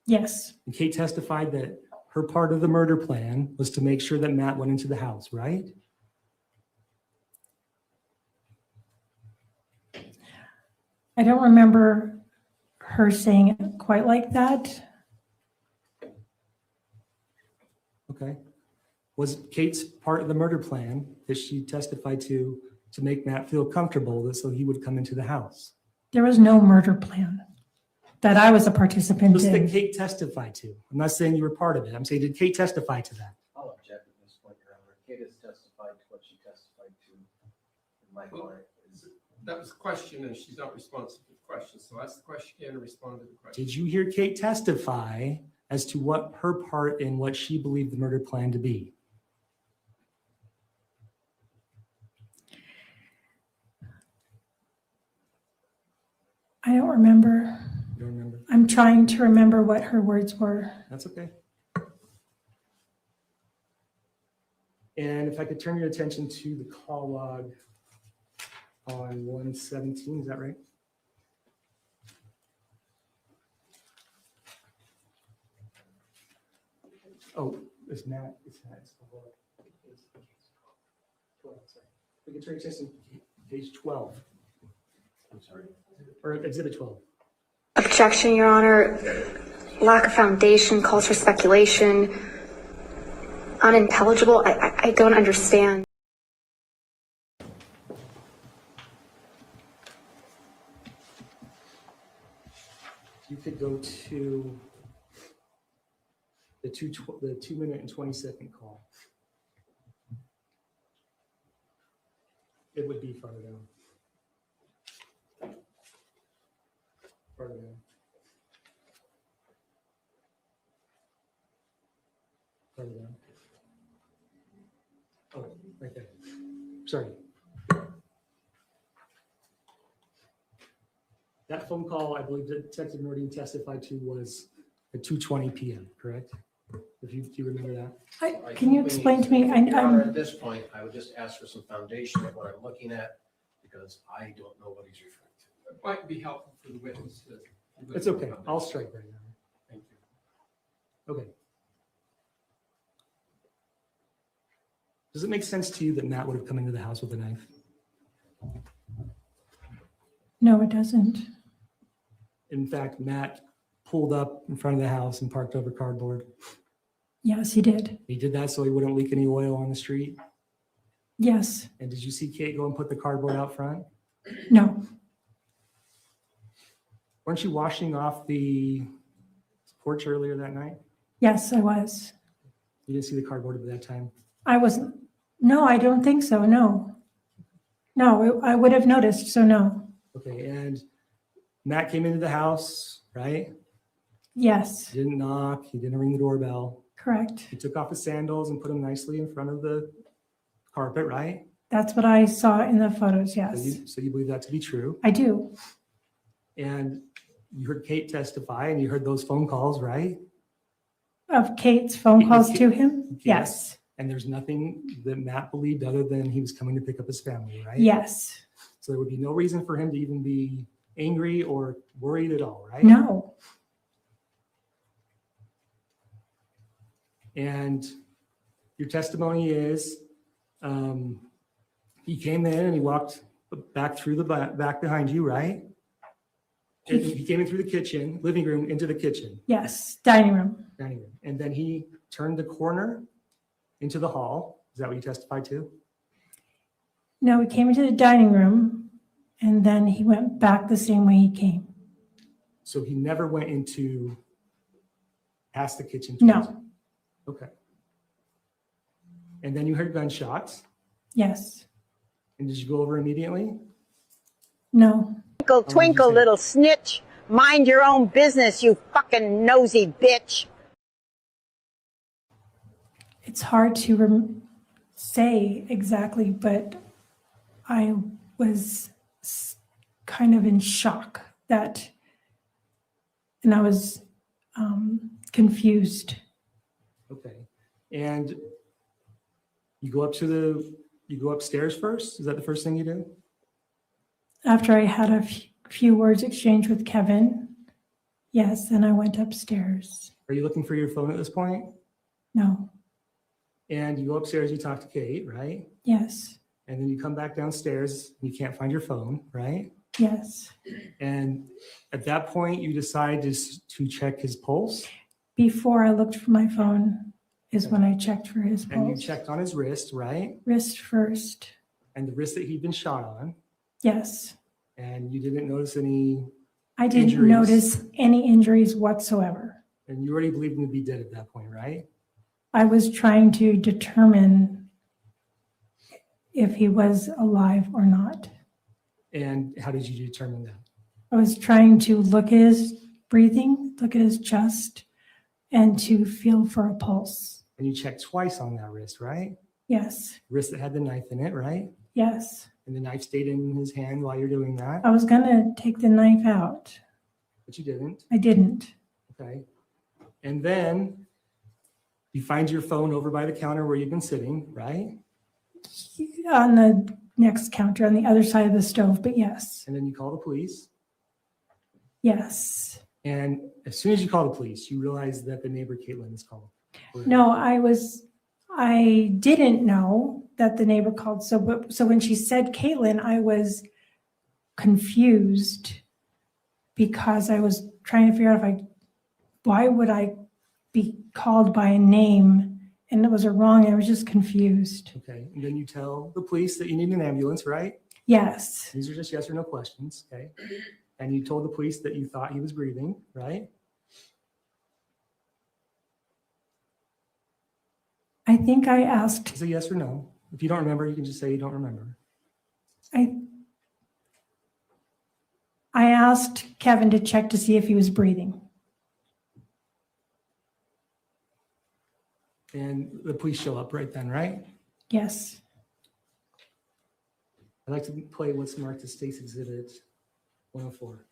Speaker 13: Yes.
Speaker 11: And Kate testified that her part of the murder plan was to make sure that Matt went into the house, right?
Speaker 13: I don't remember her saying it quite like that.
Speaker 11: Okay. Was Kate's part of the murder plan that she testified to make Matt feel comfortable so he would come into the house?
Speaker 13: There was no murder plan that I was a participant
Speaker 11: Just that
Speaker 13: in.
Speaker 11: Kate testified to. I'm not saying you were part of it. I'm saying, did Kate testify to that?
Speaker 17: I'll object at this point, Your Honor. Kate has testified to what she testified to. My client is.
Speaker 3: That was a question, and she's not responsive to the question. So ask the question again and respond to the question.
Speaker 11: Did you hear Kate testify as to what her part in what she believed the murder plan to be?
Speaker 13: I don't remember.
Speaker 11: You don't remember?
Speaker 13: I'm trying to remember what her words were.
Speaker 11: That's okay. And if I could turn your attention to the call log on 117, is that right? Oh, it's Matt. It's Matt. It's 12. Sorry. We can turn your attention to page 12. I'm sorry. Or exhibit 12.
Speaker 22: Objection, Your Honor. Lack of foundation calls for speculation. Unintelligible. I don't understand.
Speaker 11: You could go to the 2-minute and 20-second call. It would be farther down. Farther down. Farther down. Oh, right there. Sorry. That phone call, I believe that Detective Norton testified to was at 2:20 p.m., correct? Do you remember that?
Speaker 13: Can you explain to me?
Speaker 17: Your Honor, at this point, I would just ask for some foundation of what I'm looking at, because I don't know what he's referring to.
Speaker 3: It might be helpful for the witness to.
Speaker 11: It's okay. I'll strike right now.
Speaker 3: Thank you.
Speaker 11: Okay. Does it make sense to you that Matt would have come into the house with a knife?
Speaker 13: No, it doesn't.
Speaker 11: In fact, Matt pulled up in front of the house and parked over cardboard.
Speaker 13: Yes, he did.
Speaker 11: He did that so he wouldn't leak any oil on the street.
Speaker 13: Yes.
Speaker 11: And did you see Kate go and put the cardboard out front?
Speaker 13: No.
Speaker 11: Weren't you washing off the porch earlier that night?
Speaker 13: Yes, I was.
Speaker 11: You didn't see the cardboard at that time?
Speaker 13: I wasn't. No, I don't think so. No. No, I would have noticed. So no.
Speaker 11: Okay. And Matt came into the house, right?
Speaker 13: Yes.
Speaker 11: He didn't knock. He didn't ring the doorbell.
Speaker 13: Correct.
Speaker 11: He took off his sandals and put them nicely in front of the carpet, right?
Speaker 13: That's what I saw in the photos. Yes.
Speaker 11: So you believe that to be true?
Speaker 13: I do.
Speaker 11: And you heard Kate testify and you heard those phone calls, right?
Speaker 13: Of Kate's phone calls to him? Yes.
Speaker 11: And there's nothing that Matt believed other than he was coming to pick up his family, right?
Speaker 13: Yes.
Speaker 11: So there would be no reason for him to even be angry or worried at all, right?
Speaker 13: No.
Speaker 11: And your testimony is he came in and he walked back through the back behind you, right? He came in through the kitchen, living room, into the kitchen.
Speaker 13: Yes. Dining room.
Speaker 11: Dining room. And then he turned the corner into the hall. Is that what you testified to?
Speaker 13: No, he came into the dining room and then he went back the same way he came.
Speaker 11: So he never went into past the kitchen?
Speaker 13: No.
Speaker 11: Okay. And then you heard gunshots?
Speaker 13: Yes.
Speaker 11: And did you go over immediately?
Speaker 13: No.
Speaker 12: Twinkle, twinkle, little snitch. Mind your own business, you fucking nosy bitch.
Speaker 13: It's hard to say exactly, but I was kind of in shock and I was confused.
Speaker 11: Okay. And you go upstairs first? Is that the first thing you do?
Speaker 13: After I had a few words exchanged with Kevin, yes, then I went upstairs.
Speaker 11: Are you looking for your phone at this point?
Speaker 13: No.
Speaker 11: And you go upstairs, you talk to Kate, right?
Speaker 13: Yes.
Speaker 11: And then you come back downstairs, and you can't find your phone, right?
Speaker 13: Yes.
Speaker 11: And at that point, you decide to check his pulse.
Speaker 13: Before I looked for my phone is when I checked for his pulse.
Speaker 11: And you checked on his wrist, right?
Speaker 13: Wrist first.
Speaker 11: And the wrist that he'd been shot on.
Speaker 13: Yes.
Speaker 11: And you didn't notice any
Speaker 13: I didn't
Speaker 11: injuries.
Speaker 13: notice any injuries whatsoever.
Speaker 11: And you already believed him to be dead at that point, right?
Speaker 13: I was trying to determine if he was alive or not.
Speaker 11: And how did you determine that?
Speaker 13: I was trying to look at his breathing, look at his chest, and to feel for a pulse.
Speaker 11: And you checked twice on that wrist, right?
Speaker 13: Yes.
Speaker 11: Wrist that had the knife in it, right?
Speaker 13: Yes.
Speaker 11: And the knife stayed in his hand while you're doing that?
Speaker 13: I was going to take the knife out.
Speaker 11: But you didn't?
Speaker 13: I didn't.
Speaker 11: Okay. And then you find your phone over by the counter where you've been sitting, right?
Speaker 13: On the next counter on the other side of the stove, but yes.
Speaker 11: And then you call the police?
Speaker 13: Yes.
Speaker 11: And as soon as you call the police, you realize that the neighbor Caitlin is called.
Speaker 13: No, I didn't know that the neighbor called. So when she said Caitlin, I was confused because I was trying to figure out why would I be called by a name and it was a wrong. I was just confused.
Speaker 11: Okay. And then you tell the police that you need an ambulance, right?
Speaker 13: Yes.
Speaker 11: These are just yes or no questions. Okay. And you told the police that you thought he was breathing, right?
Speaker 13: I think I asked,
Speaker 11: It's a yes or no. If you don't remember, you can just say you don't remember.
Speaker 13: I asked Kevin to check to see if he was breathing.
Speaker 11: And the police show up right then, right?
Speaker 13: Yes.
Speaker 11: I'd like to play what's marked as State's Exhibit 104.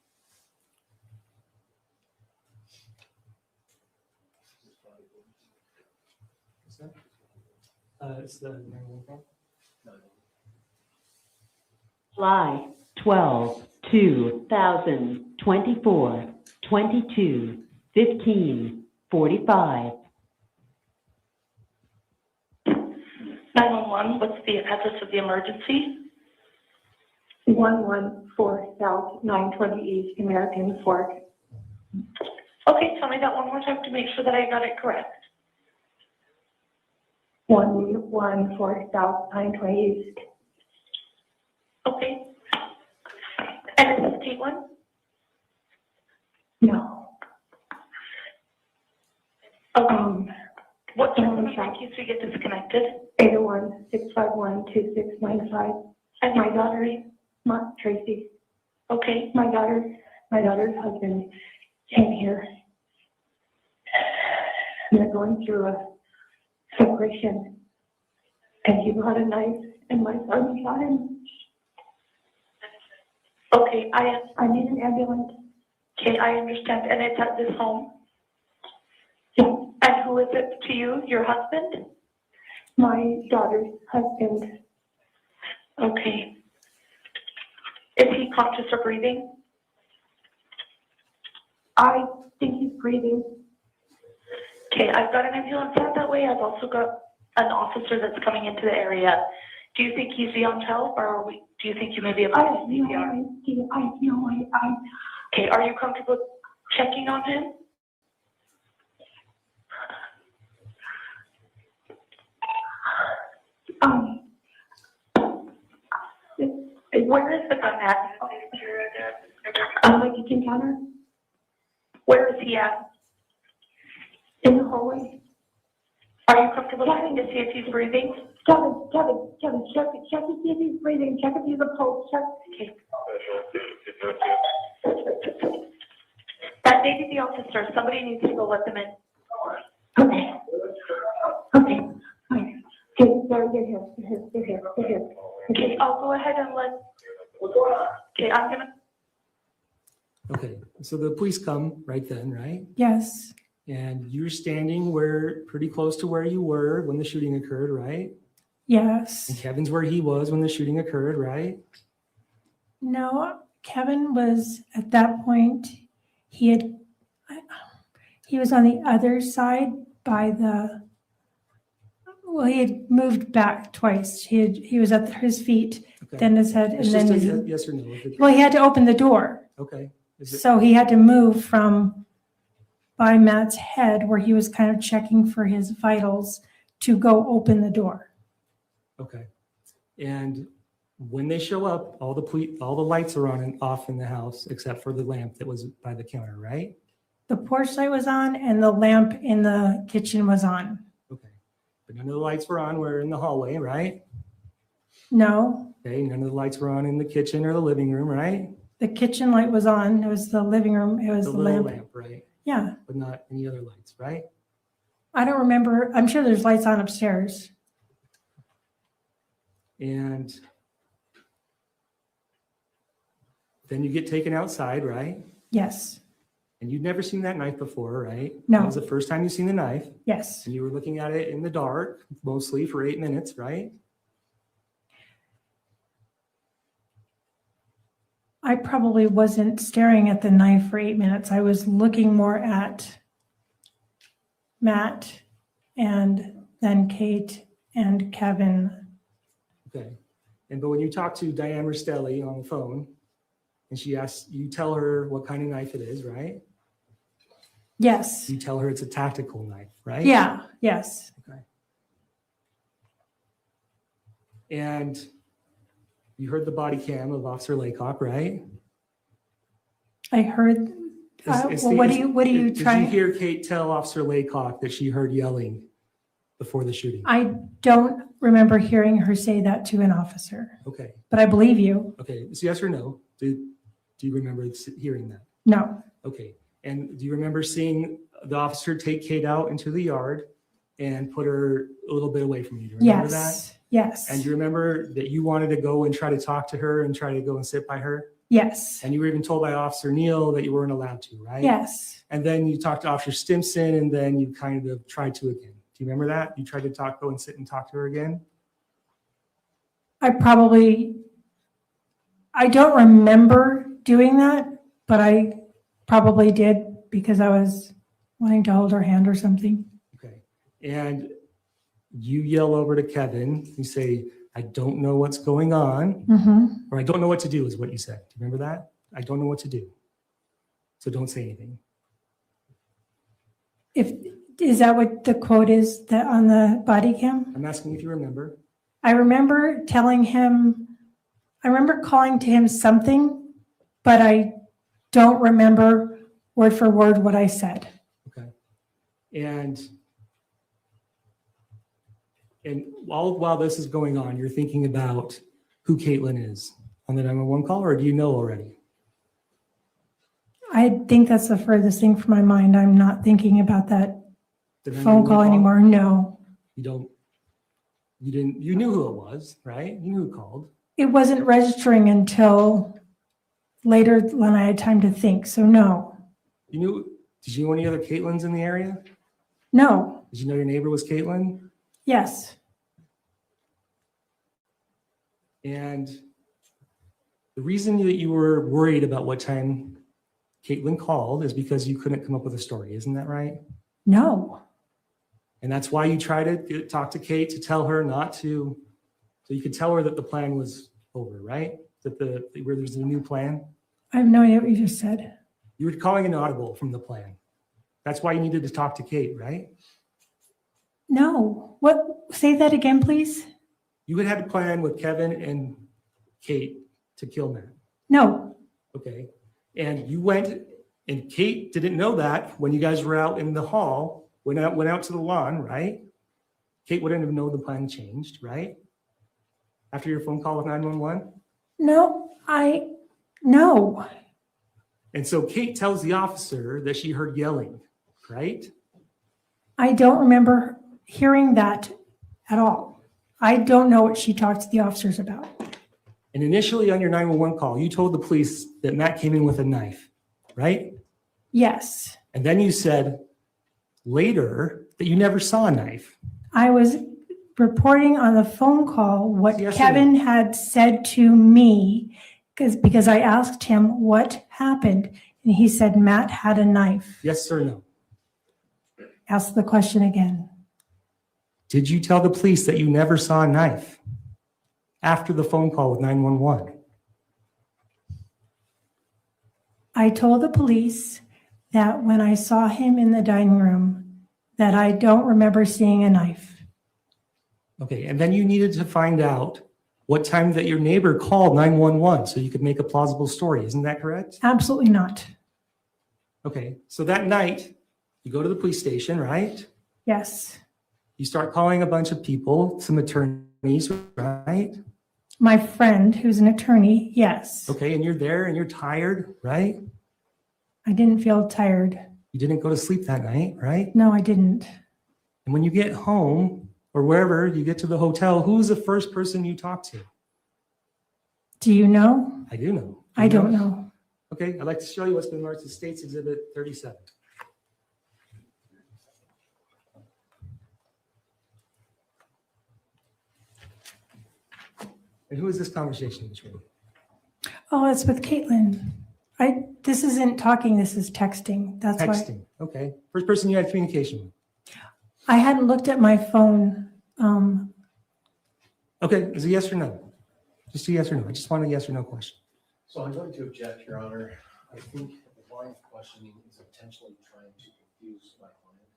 Speaker 11: What's that? It's the 911 call.
Speaker 5: July 12, 2024, 22, 15, 45.
Speaker 8: 911, what's the address of the emergency?
Speaker 22: 114 South 920 East American Fork.
Speaker 8: Okay, tell me that one more time to make sure that I got it correct.
Speaker 22: 114 South 920 East.
Speaker 8: Okay. And is this T1?
Speaker 22: No.
Speaker 8: What's your number in case we get disconnected?
Speaker 22: 801-651-2695.
Speaker 8: And
Speaker 22: my daughter, Tracey.
Speaker 8: Okay.
Speaker 22: My daughter's husband came here. And they're going through a separation. And he brought a knife, and my son shot him.
Speaker 8: Okay,
Speaker 22: I need an ambulance.
Speaker 8: Okay, I understand. And it's at this home?
Speaker 22: Yeah.
Speaker 8: And who is it to you? Your husband?
Speaker 22: My daughter's husband.
Speaker 8: Okay. Is he conscious or breathing?
Speaker 22: I think he's breathing.
Speaker 8: Okay, I've got an ambulance out that way. I've also got an officer that's coming into the area. Do you think he's beyond help, or do you think you may be able to CPR? Okay, are you comfortable checking on him? Where is the gun at?
Speaker 22: On my kitchen counter.
Speaker 8: Where is he at?
Speaker 22: In the hallway.
Speaker 8: Are you comfortable checking to see if he's breathing?
Speaker 22: Kevin, check to see if he's breathing. Check if he's a pulse. Check.
Speaker 8: Okay. That may be the officer. Somebody needs to go let them in.
Speaker 22: Okay. Okay. Okay, they're here.
Speaker 8: Okay, I'll go ahead and let. Okay, I'm gonna.
Speaker 11: Okay, so the police come right then, right?
Speaker 13: Yes.
Speaker 11: And you're standing pretty close to where you were when the shooting occurred, right?
Speaker 13: Yes.
Speaker 11: And Kevin's where he was when the shooting occurred, right?
Speaker 13: No, Kevin was at that point, he was on the other side by he had moved back twice. He was at his feet,
Speaker 11: Okay.
Speaker 13: then his head,
Speaker 11: It's
Speaker 13: and then
Speaker 11: just
Speaker 13: his.
Speaker 11: a yes or no.
Speaker 13: Well, he had to open the door.
Speaker 11: Okay.
Speaker 13: So he had to move from by Matt's head where he was kind of checking for his vitals to go open the door.
Speaker 11: Okay. And when they show up, all the lights are on and off in the house except for the lamp that was by the counter, right?
Speaker 13: The porch light was on and the lamp in the kitchen was on.
Speaker 11: Okay. But none of the lights were on. We're in the hallway, right?
Speaker 13: No,
Speaker 11: Okay. None of the lights were on in the kitchen or the living room, right?
Speaker 13: the kitchen light was on. It was the living room. It was the
Speaker 11: little
Speaker 13: lamp.
Speaker 11: right?
Speaker 13: Yeah.
Speaker 11: But not any other lights, right?
Speaker 13: I don't remember. I'm sure there's lights on upstairs.
Speaker 11: And then you get taken outside, right?
Speaker 13: Yes.
Speaker 11: And you'd never seen that knife before, right?
Speaker 13: No.
Speaker 11: That was the first time you seen the knife.
Speaker 13: Yes.
Speaker 11: And you were looking at it in the dark, mostly for 8 minutes, right?
Speaker 13: I probably wasn't staring at the knife for 8 minutes. I was looking more at Matt and then Kate and Kevin.
Speaker 11: Okay. But when you talk to Diane Restelli on the phone and she asks, you tell her what kind of knife it is, right?
Speaker 13: Yes.
Speaker 11: You tell her it's a tactical knife, right?
Speaker 13: Yeah. Yes.
Speaker 11: Okay. And you heard the body cam of Officer Laycock, right?
Speaker 13: I heard. Well, what are you
Speaker 11: Did
Speaker 13: trying?
Speaker 11: you hear Kate tell Officer Laycock that she heard yelling before the shooting?
Speaker 13: I don't remember hearing her say that to an officer.
Speaker 11: Okay.
Speaker 13: But I believe you.
Speaker 11: Okay. It's yes or no. Do you remember hearing that?
Speaker 13: No.
Speaker 11: Okay. And do you remember seeing the officer take Kate out into the yard and put her a little bit away from you? Do you remember that?
Speaker 13: Yes.
Speaker 11: And do you remember that you wanted to go and try to talk to her and try to go and sit by her?
Speaker 13: Yes.
Speaker 11: And you were even told by Officer Neal that you weren't allowed to, right?
Speaker 13: Yes.
Speaker 11: And then you talked to Officer Stimson, and then you kind of tried to again. Do you remember that? You tried to go and sit and talk to her again?
Speaker 13: I don't remember doing that, but I probably did because I was wanting to hold her hand or something.
Speaker 11: Okay. And you yell over to Kevin. You say, I don't know what's going on, or I don't know what to do is what you said. Do you remember that? I don't know what to do. So don't say anything.
Speaker 13: Is that what the quote is that on the body cam?
Speaker 11: I'm asking if you remember.
Speaker 13: I remember telling him, I remember calling to him something, but I don't remember word for word what I said.
Speaker 11: Okay. And while this is going on, you're thinking about who Caitlin is on the 911 call, or do you know already?
Speaker 13: I think that's the furthest thing from my mind. I'm not thinking about that
Speaker 11: The
Speaker 13: phone
Speaker 11: 911
Speaker 13: call anymore. No.
Speaker 11: You knew who it was, right? You knew who called.
Speaker 13: It wasn't registering until later when I had time to think. So no.
Speaker 11: Did you know any other Caitlins in the area?
Speaker 13: No.
Speaker 11: Did you know your neighbor was Caitlin?
Speaker 13: Yes.
Speaker 11: And the reason that you were worried about what time Caitlin called is because you couldn't come up with a story. Isn't that right?
Speaker 13: No.
Speaker 11: And that's why you tried to talk to Kate to tell her not to, so you could tell her that the plan was over, right? Where there's a new plan.
Speaker 13: I have no idea what you just said.
Speaker 11: You were calling an audible from the plan. That's why you needed to talk to Kate, right?
Speaker 13: No. What? Say that again, please.
Speaker 11: You had a plan with Kevin and Kate to kill Matt.
Speaker 13: No.
Speaker 11: Okay. And you went, and Kate didn't know that when you guys were out in the hall, went out to the lawn, right? Kate wouldn't have known the plan changed, right? After your phone call with 911?
Speaker 13: No. No.
Speaker 11: And so Kate tells the officer that she heard yelling, right?
Speaker 13: I don't remember hearing that at all. I don't know what she talked to the officers about.
Speaker 11: And initially on your 911 call, you told the police that Matt came in with a knife, right?
Speaker 13: Yes.
Speaker 11: And then you said later that you never saw a knife.
Speaker 13: I was reporting on the phone call what
Speaker 11: Yes or
Speaker 13: Kevin had said to me because I asked him what happened, and he said Matt had a knife.
Speaker 11: Yes or no?
Speaker 13: Ask the question again.
Speaker 11: Did you tell the police that you never saw a knife after the phone call with 911?
Speaker 13: I told the police that when I saw him in the dining room, that I don't remember seeing a knife.
Speaker 11: Okay, and then you needed to find out what time that your neighbor called 911 so you could make a plausible story. Isn't that correct?
Speaker 13: Absolutely not.
Speaker 11: Okay, so that night, you go to the police station, right?
Speaker 13: Yes.
Speaker 11: You start calling a bunch of people, some attorneys, right?
Speaker 13: My friend, who's an attorney, yes.
Speaker 11: Okay, and you're there and you're tired, right?
Speaker 13: I didn't feel tired.
Speaker 11: You didn't go to sleep that night, right?
Speaker 13: No, I didn't.
Speaker 11: And when you get home or wherever you get to the hotel, who's the first person you talk to?
Speaker 13: Do you know?
Speaker 11: I do know.
Speaker 13: I don't know.
Speaker 11: Okay, I'd like to show you what's been marked as State's Exhibit 37. And who is this conversation between?
Speaker 13: Oh, it's with Caitlin. This isn't talking, this is texting. That's why
Speaker 11: Texting, okay. First person you had communication with.
Speaker 13: I hadn't looked at my phone.
Speaker 11: Okay, is it yes or no? Just a yes or no. I just want a yes or no question.
Speaker 17: So I'm going to object, Your Honor. I think the line of questioning is intentionally trying to confuse my client.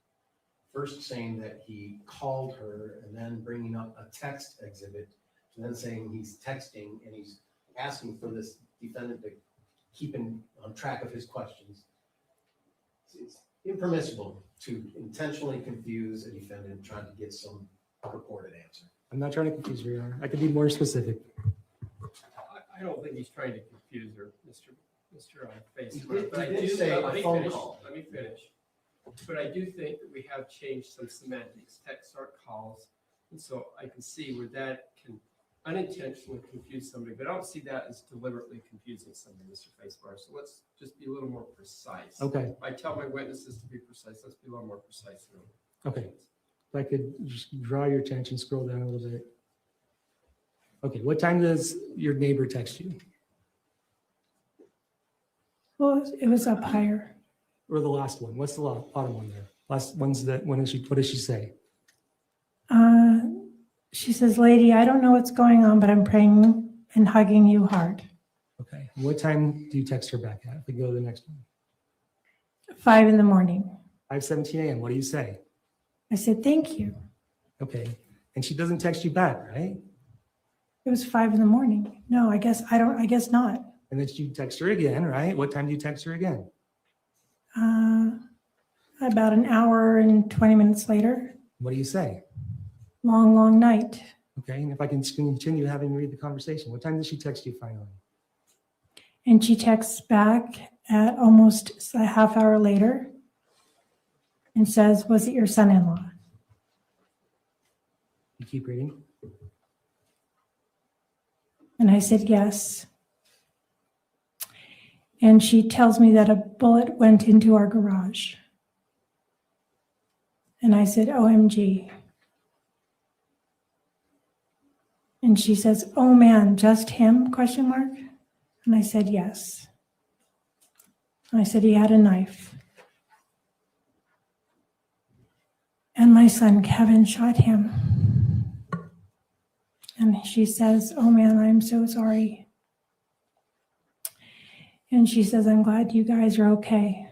Speaker 17: First saying that he called her and then bringing up a text exhibit and then saying he's texting and he's asking for this defendant to keeping on track of his questions. It's impermissible to intentionally confuse a defendant trying to get some purported answer.
Speaker 11: I'm not trying to confuse you, Your Honor. I could be more specific.
Speaker 3: I don't think he's trying to confuse her, Mr. Face.
Speaker 17: He did-
Speaker 3: But I
Speaker 17: he did
Speaker 3: do-
Speaker 17: say
Speaker 3: let
Speaker 17: a
Speaker 3: me
Speaker 17: phone
Speaker 3: finish.
Speaker 17: call.
Speaker 3: Let me finish. But I do think that we have changed some semantics, texts aren't calls. And so I can see where that can unintentionally confuse somebody, but I don't see that as deliberately confusing somebody, Mr. Facebar. So let's just be a little more precise.
Speaker 11: Okay.
Speaker 3: I tell my witnesses to be precise. Let's be a little more precise.
Speaker 11: Okay. If I could just draw your attention, scroll down a little bit. Okay, what time does your neighbor text you?
Speaker 13: Well, it was up higher.
Speaker 11: Or the last one? What's the bottom one there? Last one's that, what does she say?
Speaker 13: She says, lady, I don't know what's going on, but I'm praying and hugging you hard.
Speaker 11: Okay. What time do you text her back at? If we go to the next one.
Speaker 13: 5 in the morning.
Speaker 11: 5:17 a.m. What do you say?
Speaker 13: I said, thank you.
Speaker 11: Okay. And she doesn't text you back, right?
Speaker 13: It was 5 in the morning. No, I guess not.
Speaker 11: And then you text her again, right? What time do you text her again?
Speaker 13: About an hour and 20 minutes later.
Speaker 11: What do you say?
Speaker 13: Long, long night.
Speaker 11: Okay. And if I can continue having you read the conversation, what time did she text you finally?
Speaker 13: And she texts back at almost a half hour later and says, was it your son-in-law?
Speaker 11: You keep reading.
Speaker 13: And I said, yes. And she tells me that a bullet went into our garage. And I said, OMG. And she says, oh man, just him, question mark? And I said, yes. And I said, he had a knife. And my son, Kevin, shot him. And she says, oh man, I'm so sorry. And she says, I'm glad you guys are okay.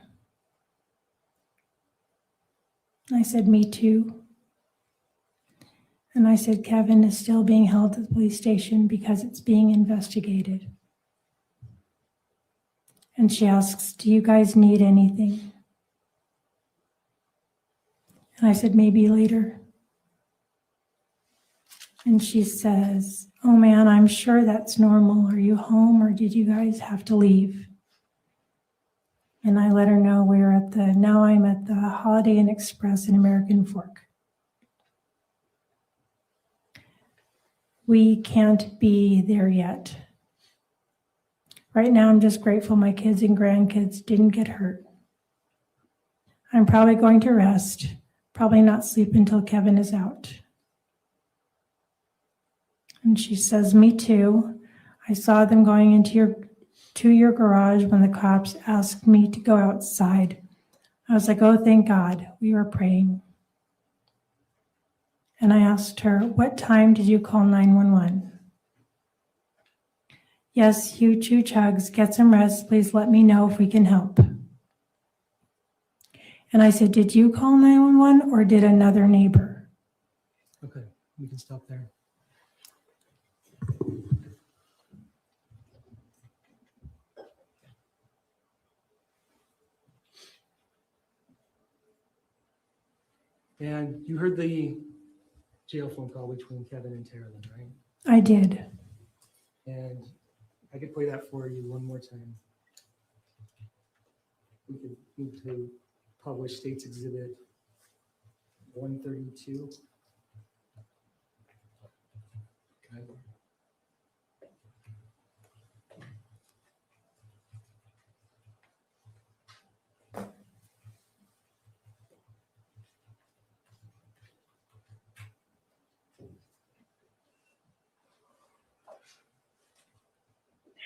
Speaker 13: I said, me too. And I said, Kevin is still being held at the police station because it's being investigated. And she asks, do you guys need anything? And I said, maybe later. And she says, oh man, I'm sure that's normal. Are you home or did you guys have to leave? And I let her know now I'm at the Holiday Inn Express in American Fork. We can't be there yet. Right now, I'm just grateful my kids and grandkids didn't get hurt. I'm probably going to rest, probably not sleep until Kevin is out. And she says, me too. I saw them going into your garage when the cops asked me to go outside. I was like, oh, thank God, we were praying. And I asked her, what time did you call 911? Yes, huge hugs, get some rest. Please let me know if we can help. And I said, did you call 911 or did another neighbor?
Speaker 11: Okay, we can stop there. And you heard the jail phone call between Kevin and Terrelyn, right?
Speaker 13: I did.
Speaker 11: And I could play that for you one more time. We could move to publish State's Exhibit 132. Okay.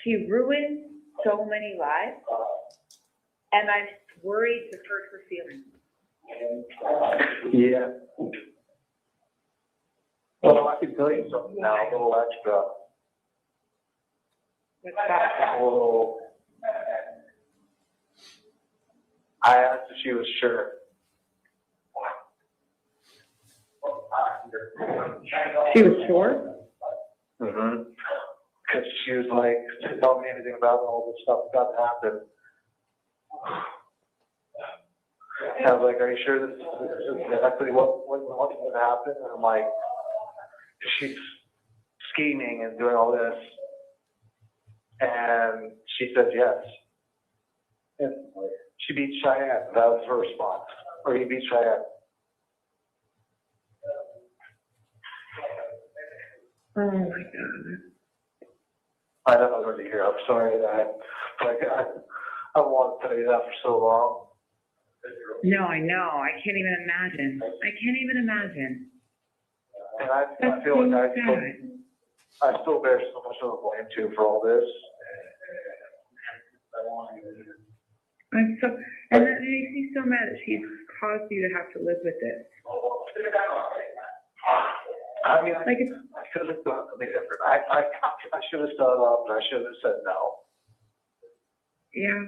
Speaker 2: She ruined so many lives, and I'm worried to hurt her feelings.
Speaker 7: Yeah. Well, I can tell you something now, a little extra.
Speaker 2: What's that?
Speaker 7: Oh. I asked if she was sure.
Speaker 2: She was sure?
Speaker 7: Mm-hmm. because she was like, didn't tell me anything about all this stuff that happened. And I was like, are you sure this is exactly what's going to happen? And I'm like, she's scheming and doing all this. And she said yes. And she beat Cheyenne. That was her response. Or he beat Cheyenne.
Speaker 2: Oh my God.
Speaker 7: I know I was already here. I'm sorry that I wanted to tell you that for so long.
Speaker 2: No, I know. I can't even imagine. I can't even imagine.
Speaker 7: And I feel like I still bear so much of the blame too for all this.
Speaker 2: I'm so, and that makes me so mad that she's caused you to have to live with this.
Speaker 7: I mean,
Speaker 2: Like it's,
Speaker 7: I could have done something different. I should have stood up and I should have said no.
Speaker 2: yeah.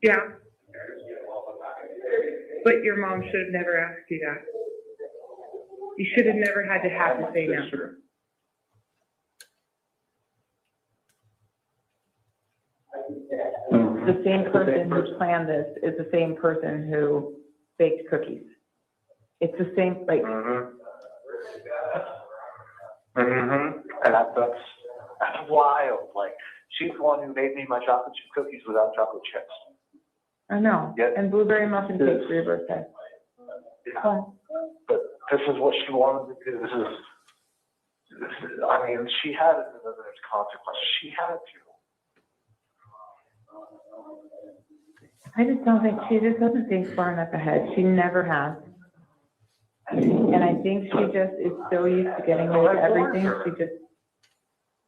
Speaker 2: Yeah. But your mom should have never asked you that. You should have never had to have to say no.
Speaker 6: The same person who planned this is the same person who baked cookies. It's the same, like.
Speaker 7: And that's wild. Like, she's the one who made me my chocolate chip cookies without chocolate chips.
Speaker 6: I know.
Speaker 7: Yet,
Speaker 6: And blueberry muffin cake for your birthday.
Speaker 7: Yeah. But this is what she wanted to do. This is, I mean, she had it, there's consequences. She had to.
Speaker 6: I just don't think, she just doesn't think far enough ahead. She never has. And I think she just is so used to getting away with everything. She just.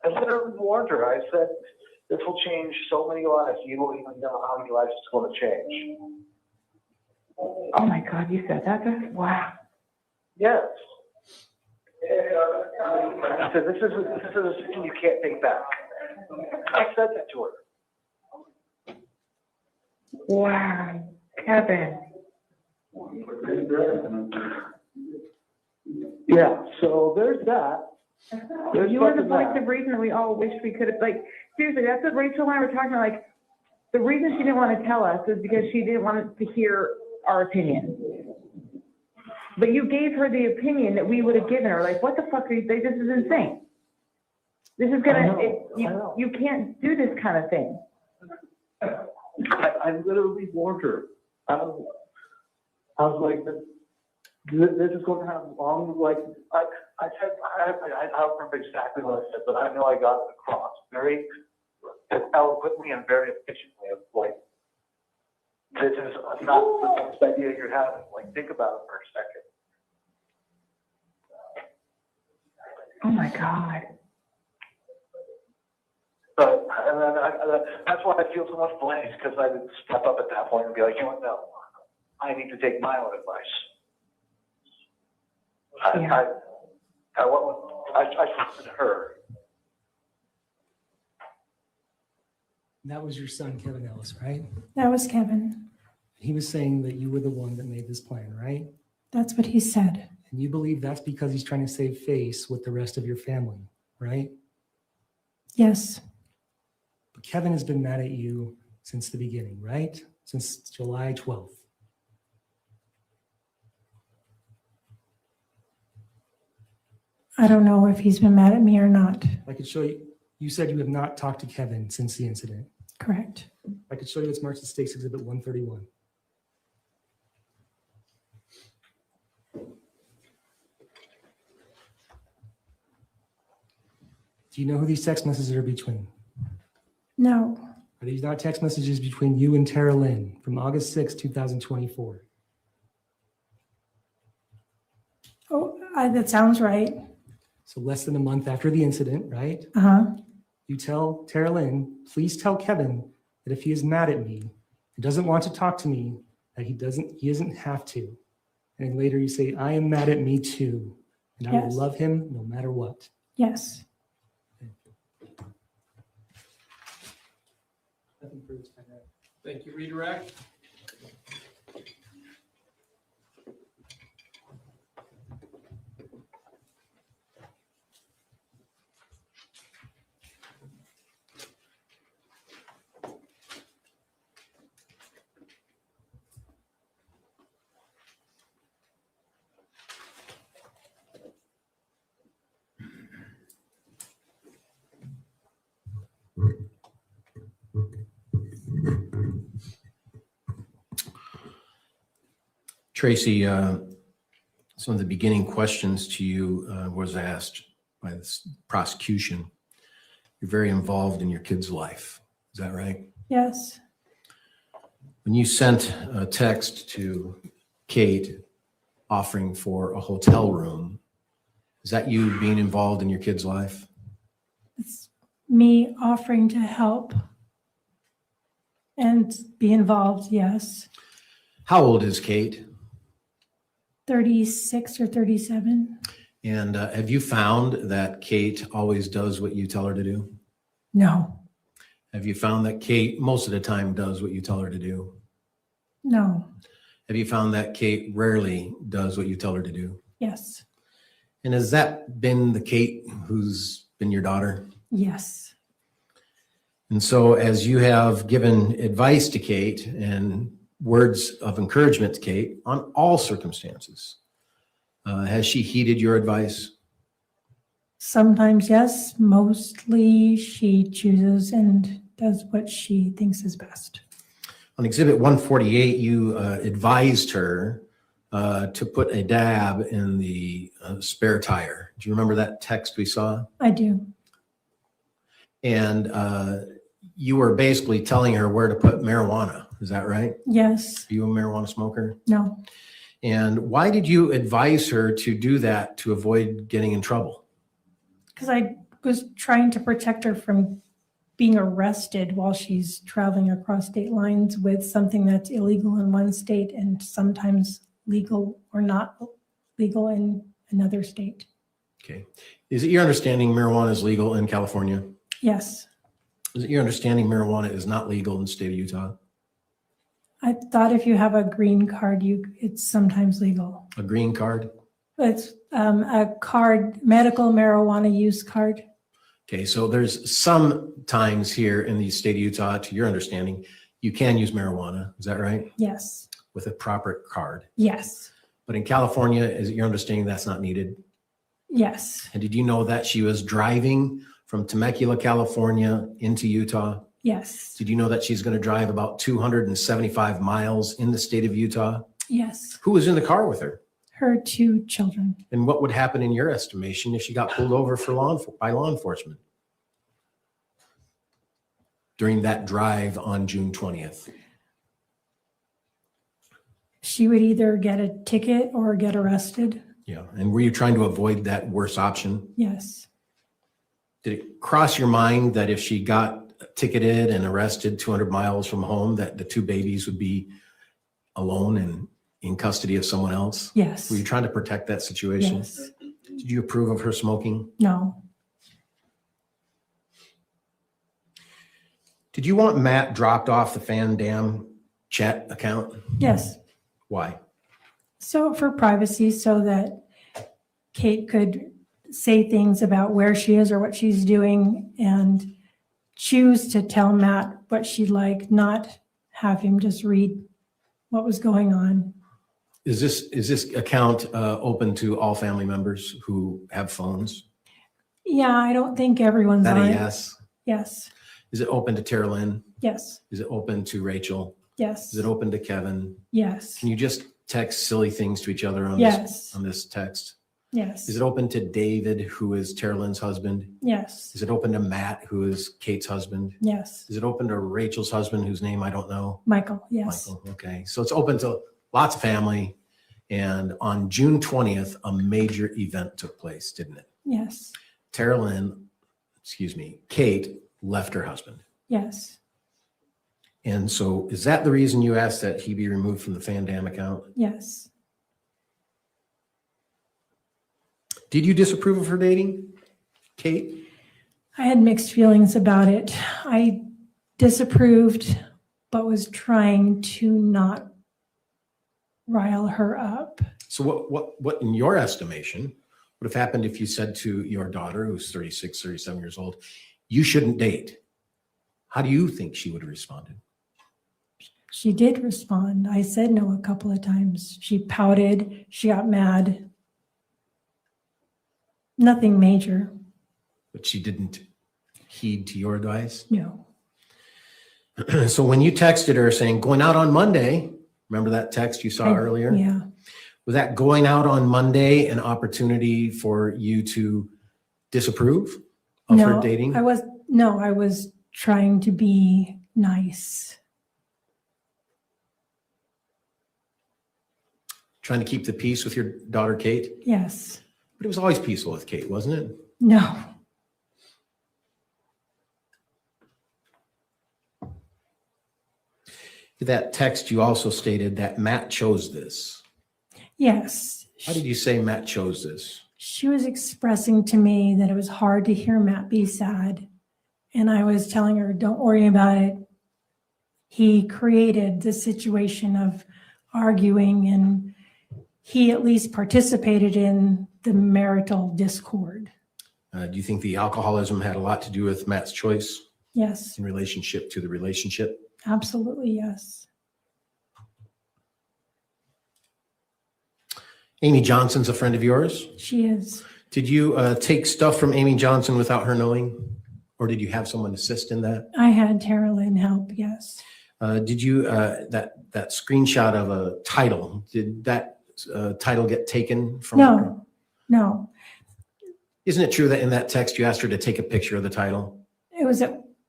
Speaker 7: I literally warned her. I said, this will change so many lives. You don't even know how many lives it's going to change.
Speaker 6: Oh my God, you said that? Wow.
Speaker 7: Yes. I said, this is a decision you can't take back. I said that to her.
Speaker 6: Wow, Kevin.
Speaker 7: Yeah, so there's that.
Speaker 6: You were the voice of reason we all wish we could have, like, seriously, that's what Rachel and I were talking about, like, the reason she didn't want to tell us is because she didn't want to hear our opinion. But you gave her the opinion that we would have given her, like, what the fuck are you, this is insane. This is gonna, you can't do this kind of thing.
Speaker 7: I literally warned her. I was like, this is going to have long, like, I said, I don't remember exactly what I said, but I know I got it across very eloquently and very efficiently. Of like, this is not the best idea you're having. Like, think about it for a second.
Speaker 6: Oh my God.
Speaker 7: But, and then that's why I feel so much blame, because I didn't step up at that point and be like, you know what, no, I need to take my own advice. I trusted her.
Speaker 11: That was your son, Kevin Ellis, right?
Speaker 13: That was Kevin.
Speaker 11: He was saying that you were the one that made this plan, right?
Speaker 13: That's what he said.
Speaker 11: And you believe that's because he's trying to save face with the rest of your family, right?
Speaker 13: Yes.
Speaker 11: But Kevin has been mad at you since the beginning, right? Since July 12th.
Speaker 13: I don't know if he's been mad at me or not.
Speaker 11: I could show you, you said you have not talked to Kevin since the incident.
Speaker 13: Correct.
Speaker 11: I could show you it's marked as State's Exhibit 131. Do you know who these text messages are between?
Speaker 13: No.
Speaker 11: Are these not text messages between you and Tara Lynn from August 6, 2024?
Speaker 13: Oh, that sounds right.
Speaker 11: So less than a month after the incident, right?
Speaker 13: Uh-huh.
Speaker 11: You tell Tara Lynn, please tell Kevin that if he is mad at me and doesn't want to talk to me, that he doesn't have to. And then later you say, I am mad at me too. And I will love him no matter what.
Speaker 13: Yes.
Speaker 11: Nothing further to find out.
Speaker 3: Thank you, redirect.
Speaker 17: Tracey, some of the beginning questions to you was asked by the prosecution. You're very involved in your kid's life. Is that right?
Speaker 13: Yes.
Speaker 17: When you sent a text to Kate offering for a hotel room, is that you being involved in your kid's life?
Speaker 13: It's me offering to help and be involved, yes.
Speaker 17: How old is Kate?
Speaker 13: 36 or 37?
Speaker 17: And have you found that Kate always does what you tell her to do?
Speaker 13: No,
Speaker 17: Have you found that Kate most of the time does what you tell her to do?
Speaker 13: no,
Speaker 17: Have you found that Kate rarely does what you tell her to do?
Speaker 13: yes,
Speaker 17: And has that been the Kate who's been your daughter?
Speaker 13: yes,
Speaker 17: And so as you have given advice to Kate and words of encouragement to Kate on all circumstances, has she heeded your advice?
Speaker 13: sometimes yes, mostly she chooses and does what she thinks is best.
Speaker 17: On Exhibit 148, you advised her to put a dab in the spare tire. Do you remember that text we saw?
Speaker 13: I do,
Speaker 17: And you were basically telling her where to put marijuana. Is that right?
Speaker 13: yes,
Speaker 17: Are you a marijuana smoker?
Speaker 13: no,
Speaker 17: And why did you advise her to do that to avoid getting in trouble?
Speaker 13: because I was trying to protect her from being arrested while she's traveling across state lines with something that's illegal in one state and sometimes legal or not legal in another state.
Speaker 17: Okay. Is it your understanding marijuana is legal in California?
Speaker 13: Yes,
Speaker 17: Is it your understanding marijuana is not legal in the state of Utah?
Speaker 13: I thought if you have a green card, it's sometimes legal.
Speaker 17: A green card?
Speaker 13: It's a card, medical marijuana use card.
Speaker 17: Okay, so there's some times here in the state of Utah, to your understanding, you can use marijuana. Is that right?
Speaker 13: Yes,
Speaker 17: With a proper card.
Speaker 13: yes,
Speaker 17: But in California, is it your understanding that's not needed?
Speaker 13: yes,
Speaker 17: And did you know that she was driving from Temecula, California into Utah?
Speaker 13: yes,
Speaker 17: Did you know that she's going to drive about 275 miles in the state of Utah?
Speaker 13: yes.
Speaker 17: Who was in the car with her?
Speaker 13: Her 2 children.
Speaker 17: And what would happen in your estimation if she got pulled over for by law enforcement during that drive on June 20th?
Speaker 13: She would either get a ticket or get arrested.
Speaker 17: Yeah. And were you trying to avoid that worse option?
Speaker 13: Yes,
Speaker 17: Did it cross your mind that if she got ticketed and arrested 200 miles from home, that the 2 babies would be alone and in custody of someone else?
Speaker 13: yes,
Speaker 17: Were you trying to protect that situation?
Speaker 13: yes,
Speaker 17: Did you approve of her smoking?
Speaker 13: no,
Speaker 17: Did you want Matt dropped off the Fan Dam chat account?
Speaker 13: yes.
Speaker 17: Why?
Speaker 13: So for privacy, so that Kate could say things about where she is or what she's doing and choose to tell Matt what she'd like, not have him just read what was going on.
Speaker 17: Is this account open to all family members who have phones?
Speaker 13: Yeah, I don't think everyone's
Speaker 17: That
Speaker 13: on
Speaker 17: a
Speaker 13: it.
Speaker 17: yes?
Speaker 13: Yes,
Speaker 17: Is it open to Tara Lynn?
Speaker 13: yes,
Speaker 17: Is it open to Rachel?
Speaker 13: yes,
Speaker 17: Is it open to Kevin?
Speaker 13: yes,
Speaker 17: Can you just text silly things to each other on
Speaker 13: Yes.
Speaker 17: this text?
Speaker 13: yes,
Speaker 17: Is it open to David, who is Tara Lynn's husband?
Speaker 13: yes,
Speaker 17: Is it open to Matt, who is Kate's husband?
Speaker 13: yes.
Speaker 17: Is it open to Rachel's husband, whose name I don't know?
Speaker 13: Michael, yes,
Speaker 17: Michael, okay. So it's open to lots of family. And on June 20th, a major event took place, didn't it?
Speaker 13: yes,
Speaker 17: Kate left her husband.
Speaker 13: yes,
Speaker 17: And so is that the reason you asked that he be removed from the Fan Dam account?
Speaker 13: yes.
Speaker 17: Did you disapprove of her dating, Kate?
Speaker 13: I had mixed feelings about it. I disapproved, but was trying to not rile her up.
Speaker 17: So what in your estimation would have happened if you said to your daughter, who's 36, 37 years old, you shouldn't date? How do you think she would have responded?
Speaker 13: She did respond. I said no a couple of times. She pouted. She got mad. Nothing major.
Speaker 17: But she didn't heed to your advice?
Speaker 13: No.
Speaker 17: So when you texted her saying, going out on Monday, Remember that text you saw earlier?
Speaker 13: Yeah.
Speaker 17: Was that going out on Monday an opportunity for you to disapprove of her dating?
Speaker 13: I was trying to be nice.
Speaker 17: Trying to keep the peace with your daughter, Kate?
Speaker 13: Yes.
Speaker 17: But it was always peaceful with Kate, wasn't it?
Speaker 13: No.
Speaker 17: That text, you also stated that Matt chose this.
Speaker 13: Yes.
Speaker 17: How did you say Matt chose this?
Speaker 13: She was expressing to me that it was hard to hear Matt be sad. And I was telling her, don't worry about it. He created the situation of arguing, and he at least participated in the marital discord.
Speaker 17: Do you think the alcoholism had a lot to do with Matt's choice
Speaker 13: Yes,
Speaker 17: in relationship to the relationship?
Speaker 13: absolutely, yes.
Speaker 17: Amy Johnson's a friend of yours.
Speaker 13: She is.
Speaker 17: Did you take stuff from Amy Johnson without her knowing? Or did you have someone assist in that?
Speaker 13: I had Tara Lynn help, yes.
Speaker 17: Did you, that screenshot of a title, did that title get taken from her?
Speaker 13: No.
Speaker 17: Isn't it true that in that text you asked her to take a picture of the title?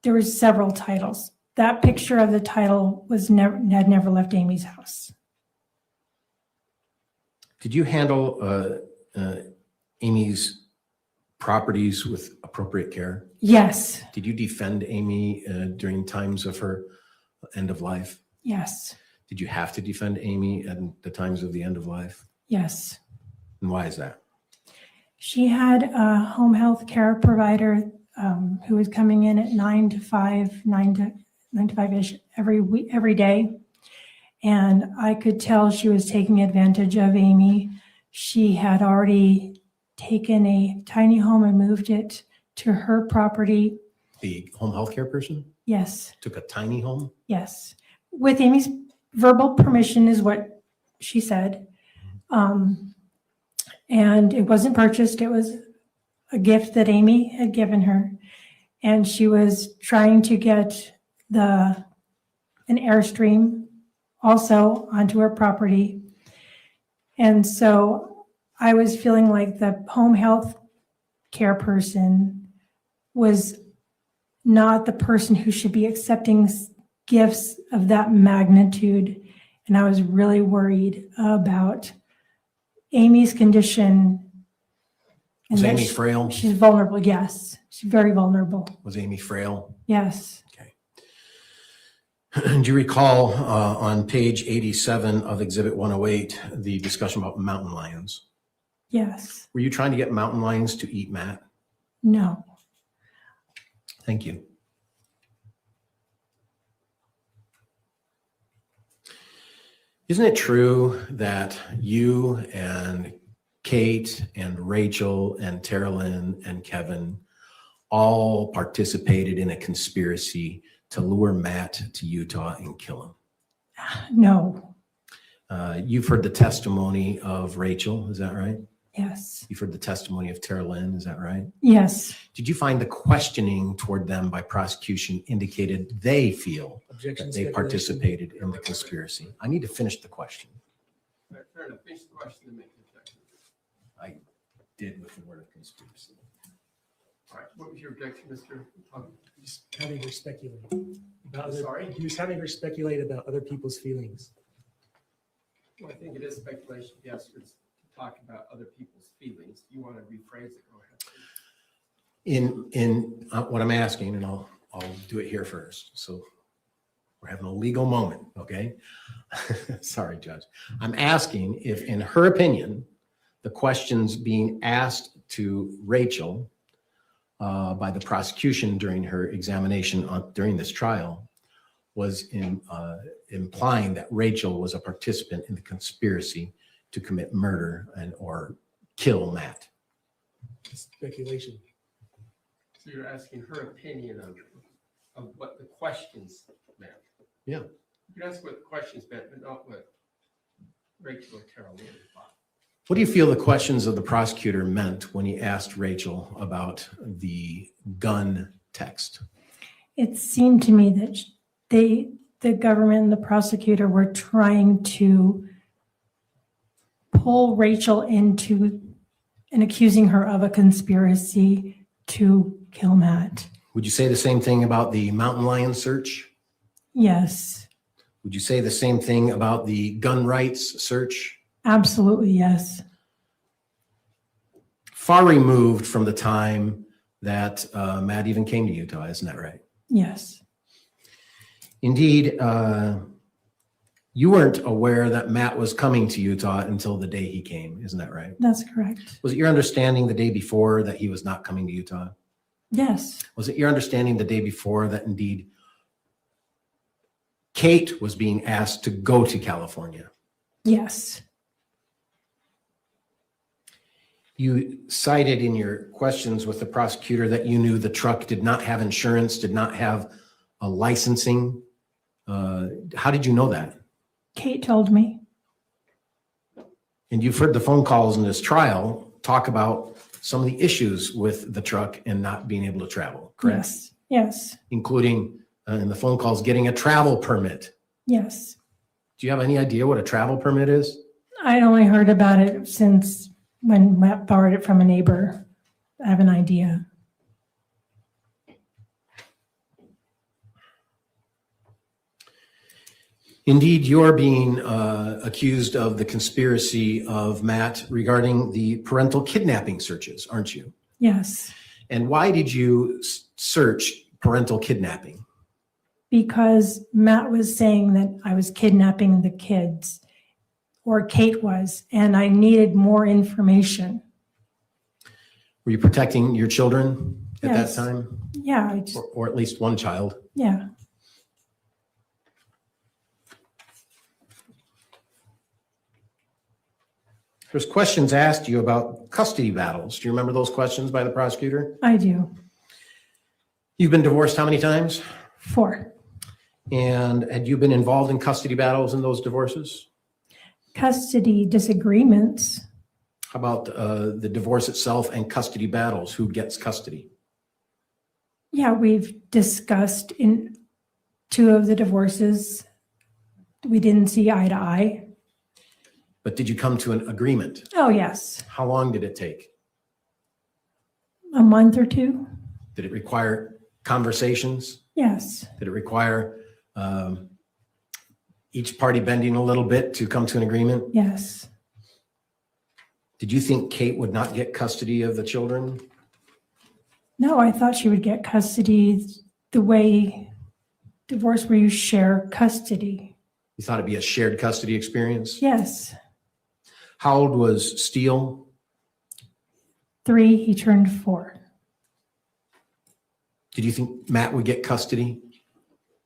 Speaker 13: There was several titles. That picture of the title had never left Amy's house.
Speaker 17: Did you handle Amy's properties with appropriate care?
Speaker 13: Yes,
Speaker 17: Did you defend Amy during times of her end of life?
Speaker 13: yes,
Speaker 17: Did you have to defend Amy at the times of the end of life?
Speaker 13: yes.
Speaker 17: And why is that?
Speaker 13: She had a home health care provider who was coming in at 9 to 5-ish every day. And I could tell she was taking advantage of Amy. She had already taken a tiny home and moved it to her property.
Speaker 17: The home health care person
Speaker 13: Yes,
Speaker 17: took a tiny home?
Speaker 13: yes. With Amy's verbal permission is what she said. And it wasn't purchased. It was a gift that Amy had given her. And she was trying to get an Airstream also onto her property. And so I was feeling like the home health care person was not the person who should be accepting gifts of that magnitude. And I was really worried about Amy's condition.
Speaker 17: Was
Speaker 13: that
Speaker 17: Amy frail?
Speaker 13: She's vulnerable, yes. She's very vulnerable,
Speaker 17: Was Amy frail?
Speaker 13: yes.
Speaker 17: Do you recall on page 87 of Exhibit 108, the discussion about mountain lions?
Speaker 13: Yes,
Speaker 17: Were you trying to get mountain lions to eat Matt?
Speaker 13: no,
Speaker 17: Thank you. Isn't it true that you and Kate and Rachel and Tara Lynn and Kevin all participated in a conspiracy to lure Matt to Utah and kill him?
Speaker 13: no,
Speaker 17: You've heard the testimony of Rachel, is that right?
Speaker 13: yes,
Speaker 17: You've heard the testimony of Tara Lynn, is that right?
Speaker 13: yes.
Speaker 17: Did you find the questioning toward them by prosecution indicated they feel
Speaker 11: Objection,
Speaker 17: that they
Speaker 11: speculation.
Speaker 17: participated in the conspiracy? I need to finish the question.
Speaker 3: Fair enough, finish the question and make the objection.
Speaker 17: I did with the word of conspiracy.
Speaker 3: All right, what was your objection, Mr. Tugg?
Speaker 11: Just having her speculate about
Speaker 3: I'm
Speaker 11: other,
Speaker 3: sorry?
Speaker 11: he was having her speculate about other people's feelings.
Speaker 3: Well, I think it is speculation, yes, to talk about other people's feelings. You want to rephrase it, go ahead.
Speaker 17: In what I'm asking, and I'll do it here first. So we're having a legal moment, okay? Sorry, Judge. I'm asking if, in her opinion, the questions being asked to Rachel by the prosecution during her examination during this trial was implying that Rachel was a participant in the conspiracy to commit murder or kill Matt.
Speaker 11: Speculation.
Speaker 3: So you're asking her opinion of what the questions meant.
Speaker 17: Yeah.
Speaker 3: You can ask what the questions meant, but not what Rachel or Tara Lynn thought.
Speaker 17: What do you feel the questions of the prosecutor meant when he asked Rachel about the gun text?
Speaker 13: It seemed to me that the government and the prosecutor were trying to pull Rachel into and accusing her of a conspiracy to kill Matt.
Speaker 17: Would you say the same thing about the mountain lion search?
Speaker 13: Yes,
Speaker 17: Would you say the same thing about the gun rights search?
Speaker 13: absolutely, yes.
Speaker 17: Far removed from the time that Matt even came to Utah, isn't that right?
Speaker 13: Yes,
Speaker 17: Indeed, you weren't aware that Matt was coming to Utah until the day he came, isn't that right?
Speaker 13: that's correct.
Speaker 17: Was it your understanding the day before that he was not coming to Utah?
Speaker 13: Yes,
Speaker 17: Was it your understanding the day before that indeed Kate was being asked to go to California?
Speaker 13: yes,
Speaker 17: You cited in your questions with the prosecutor that you knew the truck did not have insurance, did not have a licensing. How did you know that?
Speaker 13: Kate told me.
Speaker 17: And you've heard the phone calls in this trial talk about some of the issues with the truck and not being able to travel, correct?
Speaker 13: Yes, yes,
Speaker 17: Including in the phone calls, getting a travel permit.
Speaker 13: yes.
Speaker 17: Do you have any idea what a travel permit is?
Speaker 13: I only heard about it since when Matt borrowed it from a neighbor. I have an idea.
Speaker 17: Indeed, you're being accused of the conspiracy of Matt regarding the parental kidnapping searches, aren't you?
Speaker 13: Yes,
Speaker 17: And why did you search parental kidnapping?
Speaker 13: because Matt was saying that I was kidnapping the kids, or Kate was, and I needed more information.
Speaker 17: Were you protecting your children at
Speaker 13: Yes.
Speaker 17: that time?
Speaker 13: Yeah, I just,
Speaker 17: Or at least one child?
Speaker 13: yeah,
Speaker 17: There's questions asked you about custody battles. Do you remember those questions by the prosecutor?
Speaker 13: I do.
Speaker 17: You've been divorced how many times?
Speaker 13: 4.
Speaker 17: And had you been involved in custody battles in those divorces?
Speaker 13: Custody disagreements.
Speaker 17: How about the divorce itself and custody battles? Who gets custody?
Speaker 13: Yeah, we've discussed in 2 of the divorces, we didn't see eye to eye.
Speaker 17: But did you come to an agreement?
Speaker 13: Oh, yes,
Speaker 17: How long did it take?
Speaker 13: a month or 2.
Speaker 17: Did it require conversations?
Speaker 13: Yes,
Speaker 17: Did it require each party bending a little bit to come to an agreement?
Speaker 13: yes.
Speaker 17: Did you think Kate would not get custody of the children?
Speaker 13: No, I thought she would get custody the way divorce where you share custody.
Speaker 17: You thought it'd be a shared custody experience?
Speaker 13: Yes,
Speaker 17: How old was Steele?
Speaker 13: 3, he turned 4.
Speaker 17: Did you think Matt would get custody?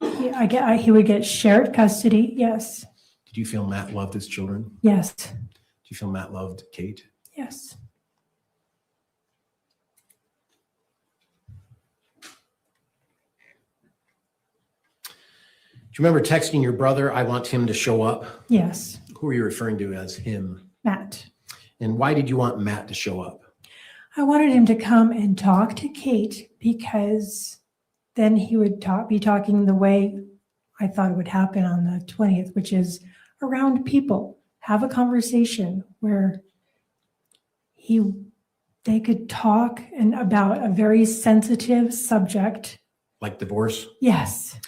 Speaker 13: He would get shared custody, yes,
Speaker 17: Did you feel Matt loved his children?
Speaker 13: yes,
Speaker 17: Do you feel Matt loved Kate?
Speaker 13: yes.
Speaker 17: Do you remember texting your brother, I want him to show up?
Speaker 13: Yes,
Speaker 17: Who are you referring to as him?
Speaker 13: Matt.
Speaker 17: And why did you want Matt to show up?
Speaker 13: I wanted him to come and talk to Kate because then he would be talking the way I thought it would happen on the 20th, which is around people. Have a conversation where they could talk and about a very sensitive subject.
Speaker 17: Like divorce?
Speaker 13: Yes,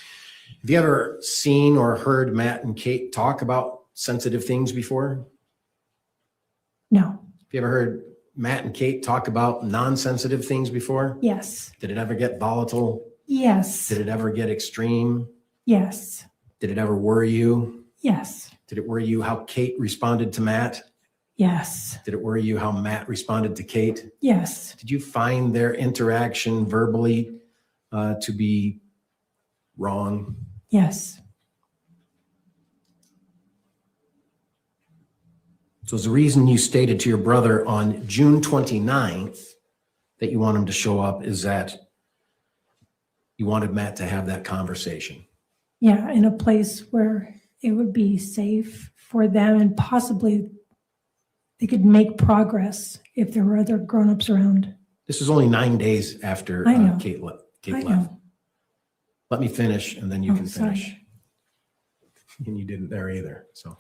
Speaker 17: Have you ever seen or heard Matt and Kate talk about sensitive things before?
Speaker 13: no,
Speaker 17: Have you ever heard Matt and Kate talk about non-sensitive things before?
Speaker 13: yes,
Speaker 17: Did it ever get volatile?
Speaker 13: yes,
Speaker 17: Did it ever get extreme?
Speaker 13: yes,
Speaker 17: Did it ever worry you?
Speaker 13: yes,
Speaker 17: Did it worry you how Kate responded to Matt?
Speaker 13: yes,
Speaker 17: Did it worry you how Matt responded to Kate?
Speaker 13: yes,
Speaker 17: Did you find their interaction verbally to be wrong?
Speaker 13: yes,
Speaker 17: So the reason you stated to your brother on June 29th that you want him to show up is that you wanted Matt to have that conversation.
Speaker 13: yeah, in a place where it would be safe for them and possibly they could make progress if there were other grown-ups around.
Speaker 17: This is only 9 days after
Speaker 13: I know.
Speaker 17: Kate left.
Speaker 13: I know.
Speaker 17: Let me finish and then you
Speaker 13: Oh,
Speaker 17: can finish.
Speaker 13: sorry.
Speaker 17: And you didn't there either, so.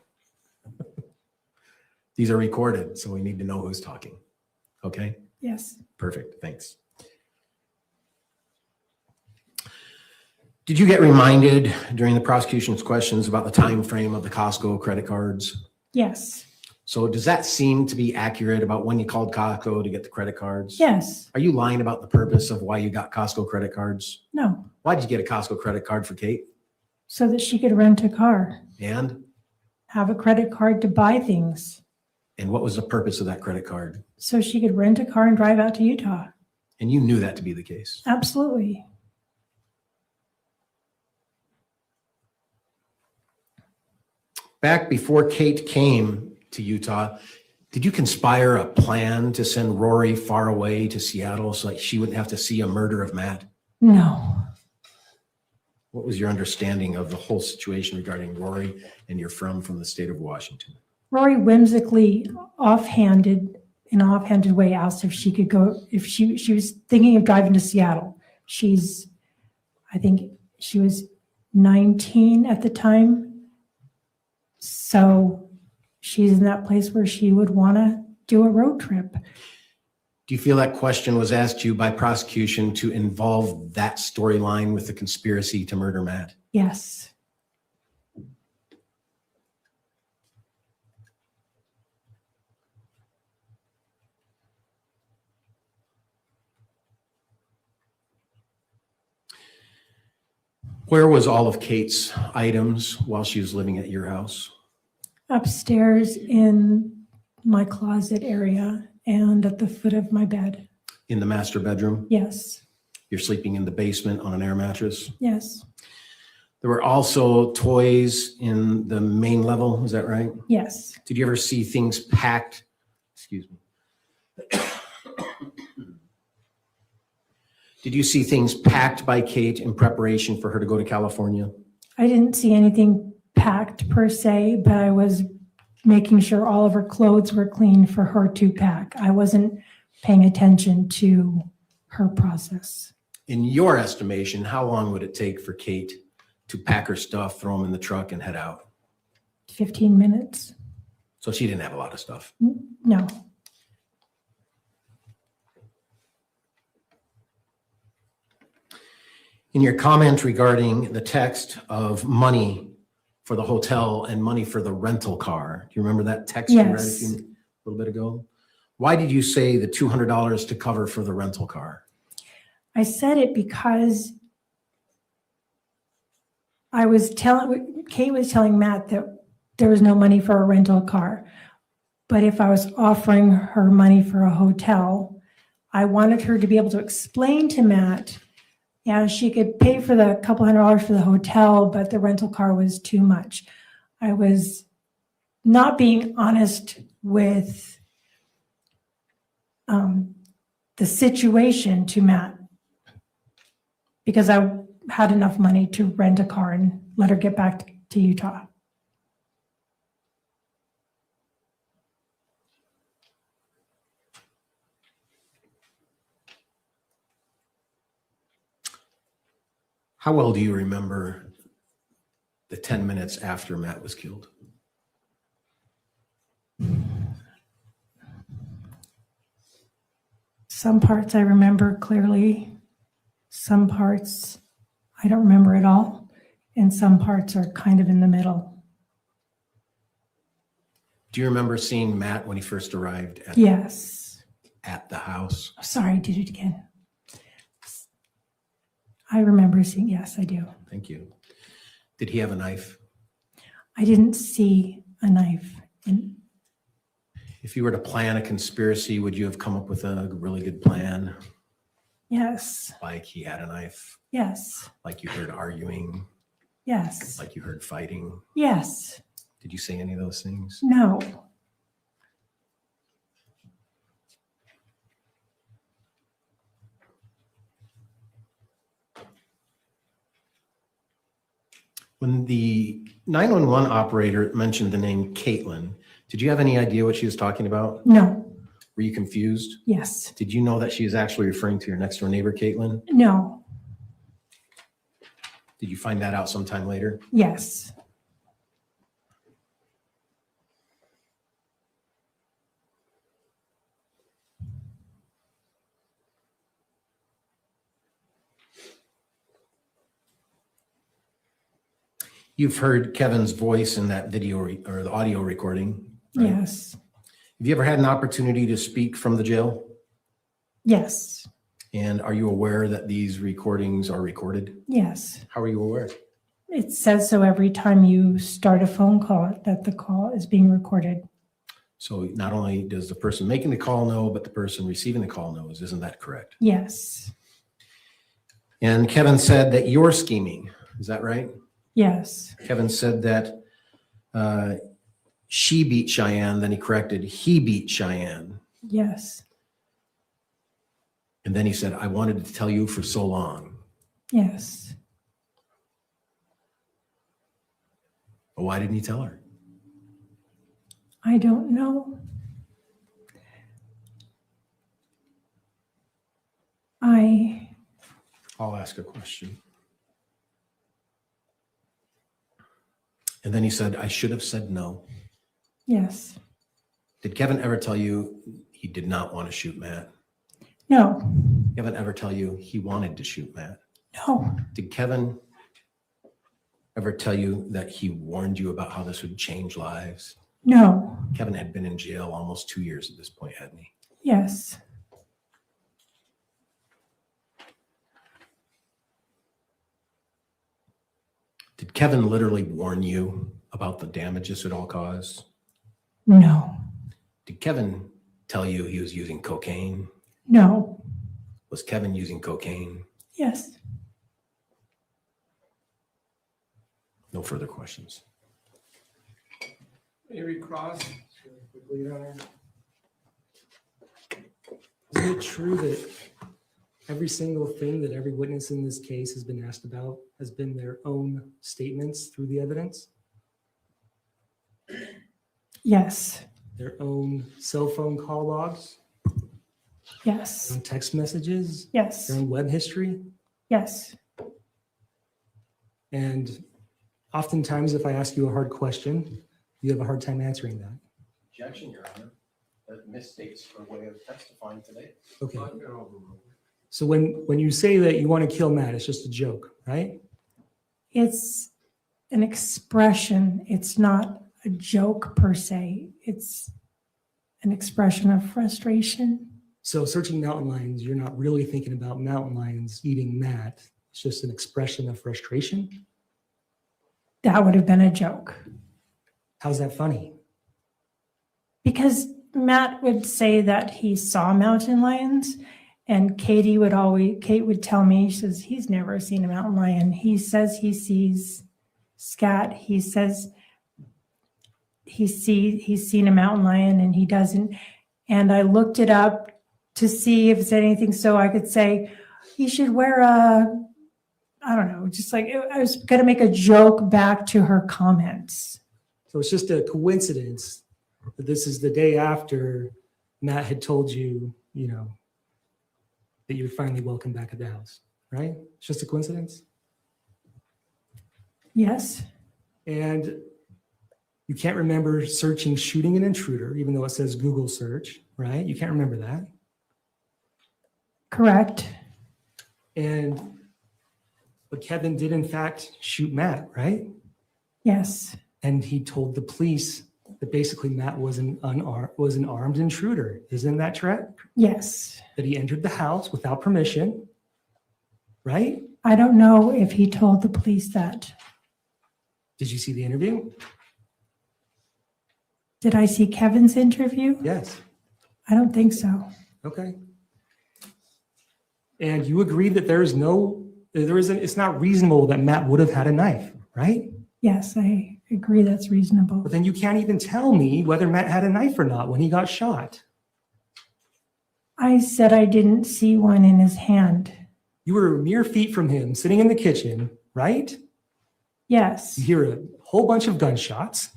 Speaker 17: These are recorded, so we need to know who's talking. Okay,
Speaker 13: Yes.
Speaker 17: perfect, thanks. Did you get reminded during the prosecution's questions about the time frame of the Costco credit cards?
Speaker 13: Yes.
Speaker 17: So does that seem to be accurate about when you called Costco to get the credit cards?
Speaker 13: Yes.
Speaker 17: Are you lying about the purpose of why you got Costco credit cards?
Speaker 13: No.
Speaker 17: Why did you get a Costco credit card for Kate?
Speaker 13: So that she could rent a car,
Speaker 17: And
Speaker 13: have a credit card to buy things.
Speaker 17: what was the purpose of that credit card?
Speaker 13: So she could rent a car and drive out to Utah.
Speaker 17: And you knew that to be the case.
Speaker 13: Absolutely.
Speaker 17: Back before Kate came to Utah, did you conspire a plan to send Rory far away to Seattle so that she wouldn't have to see a murder of Matt?
Speaker 13: No.
Speaker 17: What was your understanding of the whole situation regarding Rory and your from the state of Washington?
Speaker 13: Rory whimsically in an offhanded way asked if she could go, if she was thinking of driving to Seattle. I think she was 19 at the time. So she's in that place where she would want to do a road trip.
Speaker 17: Do you feel that question was asked you by prosecution to involve that storyline with the conspiracy to murder Matt?
Speaker 13: Yes.
Speaker 17: Where was all of Kate's items while she was living at your house?
Speaker 13: Upstairs in my closet area and at the foot of my bed.
Speaker 17: In the master bedroom?
Speaker 13: Yes.
Speaker 17: You're sleeping in the basement on an air mattress?
Speaker 13: Yes.
Speaker 17: There were also toys in the main level, is that right?
Speaker 13: Yes.
Speaker 17: Did you ever see things packed? Excuse me. Did you see things packed by Kate in preparation for her to go to California?
Speaker 13: I didn't see anything packed per se, but I was making sure all of her clothes were clean for her to pack. I wasn't paying attention to her process.
Speaker 17: In your estimation, how long would it take for Kate to pack her stuff, throw them in the truck, and head out?
Speaker 13: 15 minutes.
Speaker 17: So she didn't have a lot of stuff.
Speaker 13: No.
Speaker 17: In your comment regarding the text of money for the hotel and money for the rental car, do you remember that text you read
Speaker 13: Yes.
Speaker 17: a little bit ago? Why did you say the $200 to cover for the rental car?
Speaker 13: I said it because Kate was telling Matt that there was no money for a rental car. But if I was offering her money for a hotel, I wanted her to be able to explain to Matt, yeah, she could pay for the couple $100 for the hotel, but the rental car was too much. I was not being honest with the situation to Matt because I had enough money to rent a car and let her get back to Utah.
Speaker 17: How well do you remember the 10 minutes after Matt was killed?
Speaker 13: Some parts I remember clearly, some parts I don't remember at all, and some parts are kind of in the middle.
Speaker 17: Do you remember seeing Matt when he first arrived
Speaker 13: Yes.
Speaker 17: at the house?
Speaker 13: Oh, sorry, I did it again. I remember seeing, yes, I do.
Speaker 17: Thank you. Did he have a knife?
Speaker 13: I didn't see a knife.
Speaker 17: If you were to plan a conspiracy, would you have come up with a really good plan?
Speaker 13: Yes,
Speaker 17: Like he had a knife,
Speaker 13: yes,
Speaker 17: like you heard arguing,
Speaker 13: yes,
Speaker 17: like you heard fighting?
Speaker 13: yes,
Speaker 17: Did you say any of those things?
Speaker 13: no.
Speaker 17: When the 911 operator mentioned the name Caitlin, did you have any idea what she was talking about?
Speaker 13: No.
Speaker 17: Were you confused?
Speaker 13: Yes.
Speaker 17: Did you know that she was actually referring to your next door neighbor, Caitlin?
Speaker 13: No.
Speaker 17: Did you find that out sometime later?
Speaker 13: Yes.
Speaker 17: You've heard Kevin's voice in that video or the audio recording, right?
Speaker 13: Yes.
Speaker 17: Have you ever had an opportunity to speak from the jail?
Speaker 13: Yes.
Speaker 17: And are you aware that these recordings are recorded?
Speaker 13: Yes.
Speaker 17: How are you aware?
Speaker 13: It says so every time you start a phone call that the call is being recorded.
Speaker 17: So not only does the person making the call know, but the person receiving the call knows. Isn't that correct?
Speaker 13: Yes.
Speaker 17: And Kevin said that you're scheming. Is that right?
Speaker 13: Yes.
Speaker 17: Kevin said that she beat Cheyenne, then he corrected, he beat Cheyenne.
Speaker 13: Yes.
Speaker 17: And then he said, I wanted to tell you for so long.
Speaker 13: Yes.
Speaker 17: But why didn't he tell her?
Speaker 13: I don't know.
Speaker 17: I'll ask a question. And then he said, I should have said no.
Speaker 13: Yes.
Speaker 17: Did Kevin ever tell you he did not want to shoot Matt?
Speaker 13: No.
Speaker 17: Kevin ever tell you he wanted to shoot Matt?
Speaker 13: No.
Speaker 17: Did Kevin ever tell you that he warned you about how this would change lives?
Speaker 13: No.
Speaker 17: Kevin had been in jail almost 2 years at this point, hadn't he?
Speaker 13: Yes.
Speaker 17: Did Kevin literally warn you about the damage this would all cause?
Speaker 13: No.
Speaker 17: Did Kevin tell you he was using cocaine?
Speaker 13: No.
Speaker 17: Was Kevin using cocaine?
Speaker 13: Yes.
Speaker 17: No further questions.
Speaker 3: Mary Cross.
Speaker 11: Quickly, Your Honor. Isn't it true that every single thing that every witness in this case has been asked about has been their own statements through the evidence?
Speaker 13: Yes.
Speaker 11: Their own cell phone call logs?
Speaker 13: Yes.
Speaker 11: Their own text messages?
Speaker 13: Yes.
Speaker 11: Their own web history?
Speaker 13: Yes.
Speaker 11: And oftentimes, if I ask you a hard question, you have a hard time answering that.
Speaker 17: Objection, Your Honor. That misstates her way of testifying today.
Speaker 11: Okay. So when you say that you want to kill Matt, it's just a joke, right?
Speaker 13: It's an expression. It's not a joke per se. It's an expression of frustration.
Speaker 11: So searching mountain lions, you're not really thinking about mountain lions eating Matt. It's just an expression of frustration.
Speaker 13: That would have been a joke.
Speaker 11: How's that funny?
Speaker 13: Because Matt would say that he saw mountain lions, and Kate would tell me, she says, he's never seen a mountain lion. He says he sees scat. He says he's seen a mountain lion and he doesn't. And I looked it up to see if it's anything so I could say, he should wear I don't know, just like, I was going to make a joke back to her comments.
Speaker 11: So it's just a coincidence that this is the day after Matt had told you, that you're finally welcome back at the house, right? It's just a coincidence?
Speaker 13: Yes.
Speaker 11: And you can't remember shooting an intruder, even though it says Google search, right? You can't remember that.
Speaker 13: Correct.
Speaker 11: But Kevin did in fact shoot Matt, right?
Speaker 13: Yes.
Speaker 11: And he told the police that basically Matt was an armed intruder. Isn't that correct?
Speaker 13: Yes.
Speaker 11: That he entered the house without permission, right?
Speaker 13: I don't know if he told the police that.
Speaker 11: Did you see the interview?
Speaker 13: Did I see Kevin's interview?
Speaker 11: Yes.
Speaker 13: I don't think so.
Speaker 11: Okay. And you agree that it's not reasonable that Matt would have had a knife, right?
Speaker 13: Yes, I agree that's reasonable.
Speaker 11: But then you can't even tell me whether Matt had a knife or not when he got shot.
Speaker 13: I said I didn't see one in his hand.
Speaker 11: You were mere feet from him, sitting in the kitchen, right?
Speaker 13: Yes.
Speaker 11: You hear a whole bunch of gunshots,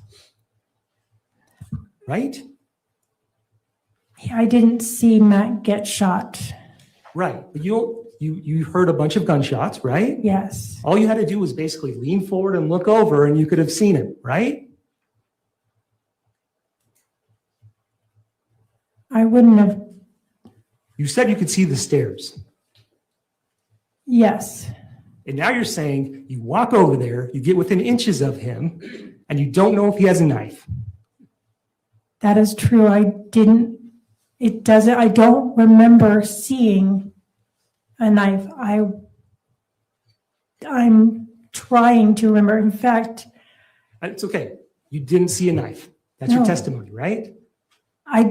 Speaker 11: right?
Speaker 13: I didn't see Matt get shot.
Speaker 11: Right. But you heard a bunch of gunshots, right?
Speaker 13: Yes.
Speaker 11: All you had to do was basically lean forward and look over and you could have seen him, right?
Speaker 13: I wouldn't have.
Speaker 11: You said you could see the stairs.
Speaker 13: Yes.
Speaker 11: And now you're saying you walk over there, you get within inches of him, and you don't know if he has a knife.
Speaker 13: That is true. I don't remember seeing a knife. I'm trying to remember. In fact,
Speaker 11: It's okay. You didn't see a knife. That's your
Speaker 13: No.
Speaker 11: testimony, right?
Speaker 13: I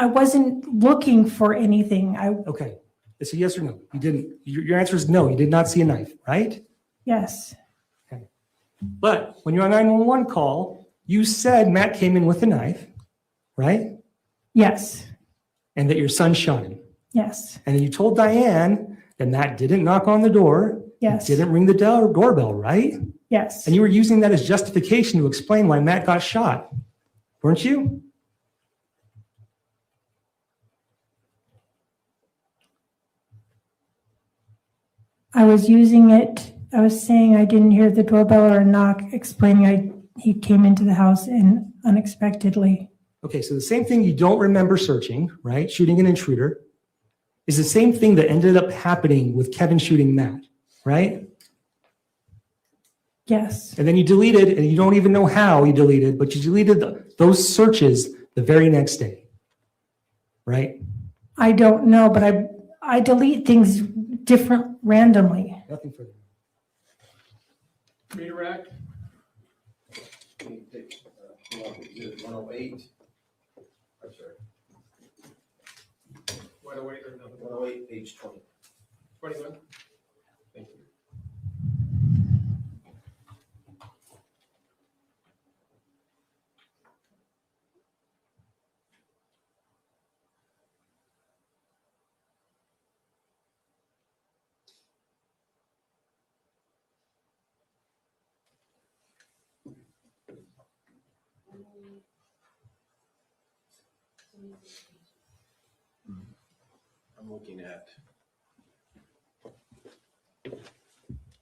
Speaker 13: wasn't looking for anything.
Speaker 11: Okay. It's a yes or no. You didn't. Your answer is no. You did not see a knife, right?
Speaker 13: Yes,
Speaker 11: But when you're on 911 call, you said Matt came in with a knife, right?
Speaker 13: yes,
Speaker 11: And that your son shot him.
Speaker 13: yes,
Speaker 11: And then you told Diane that Matt didn't knock on the door.
Speaker 13: Yes.
Speaker 11: Didn't ring the doorbell, right?
Speaker 13: yes.
Speaker 11: And you were using that as justification to explain why Matt got shot, weren't you?
Speaker 13: I was using it. I was saying I didn't hear the doorbell or a knock, explaining he came into the house and unexpectedly.
Speaker 11: Okay, so the same thing you don't remember searching, right? Shooting an intruder is the same thing that ended up happening with Kevin shooting Matt, right?
Speaker 13: Yes,
Speaker 11: And then you deleted, and you don't even know how you deleted, but you deleted those searches the very next day, right?
Speaker 13: I don't know, but I delete things different randomly.
Speaker 11: Nothing further.
Speaker 3: Redirect.
Speaker 17: 108. I'm sorry.
Speaker 3: 108 or nothing?
Speaker 17: 108, page 20.
Speaker 3: 21? Thank you.
Speaker 17: I'm looking at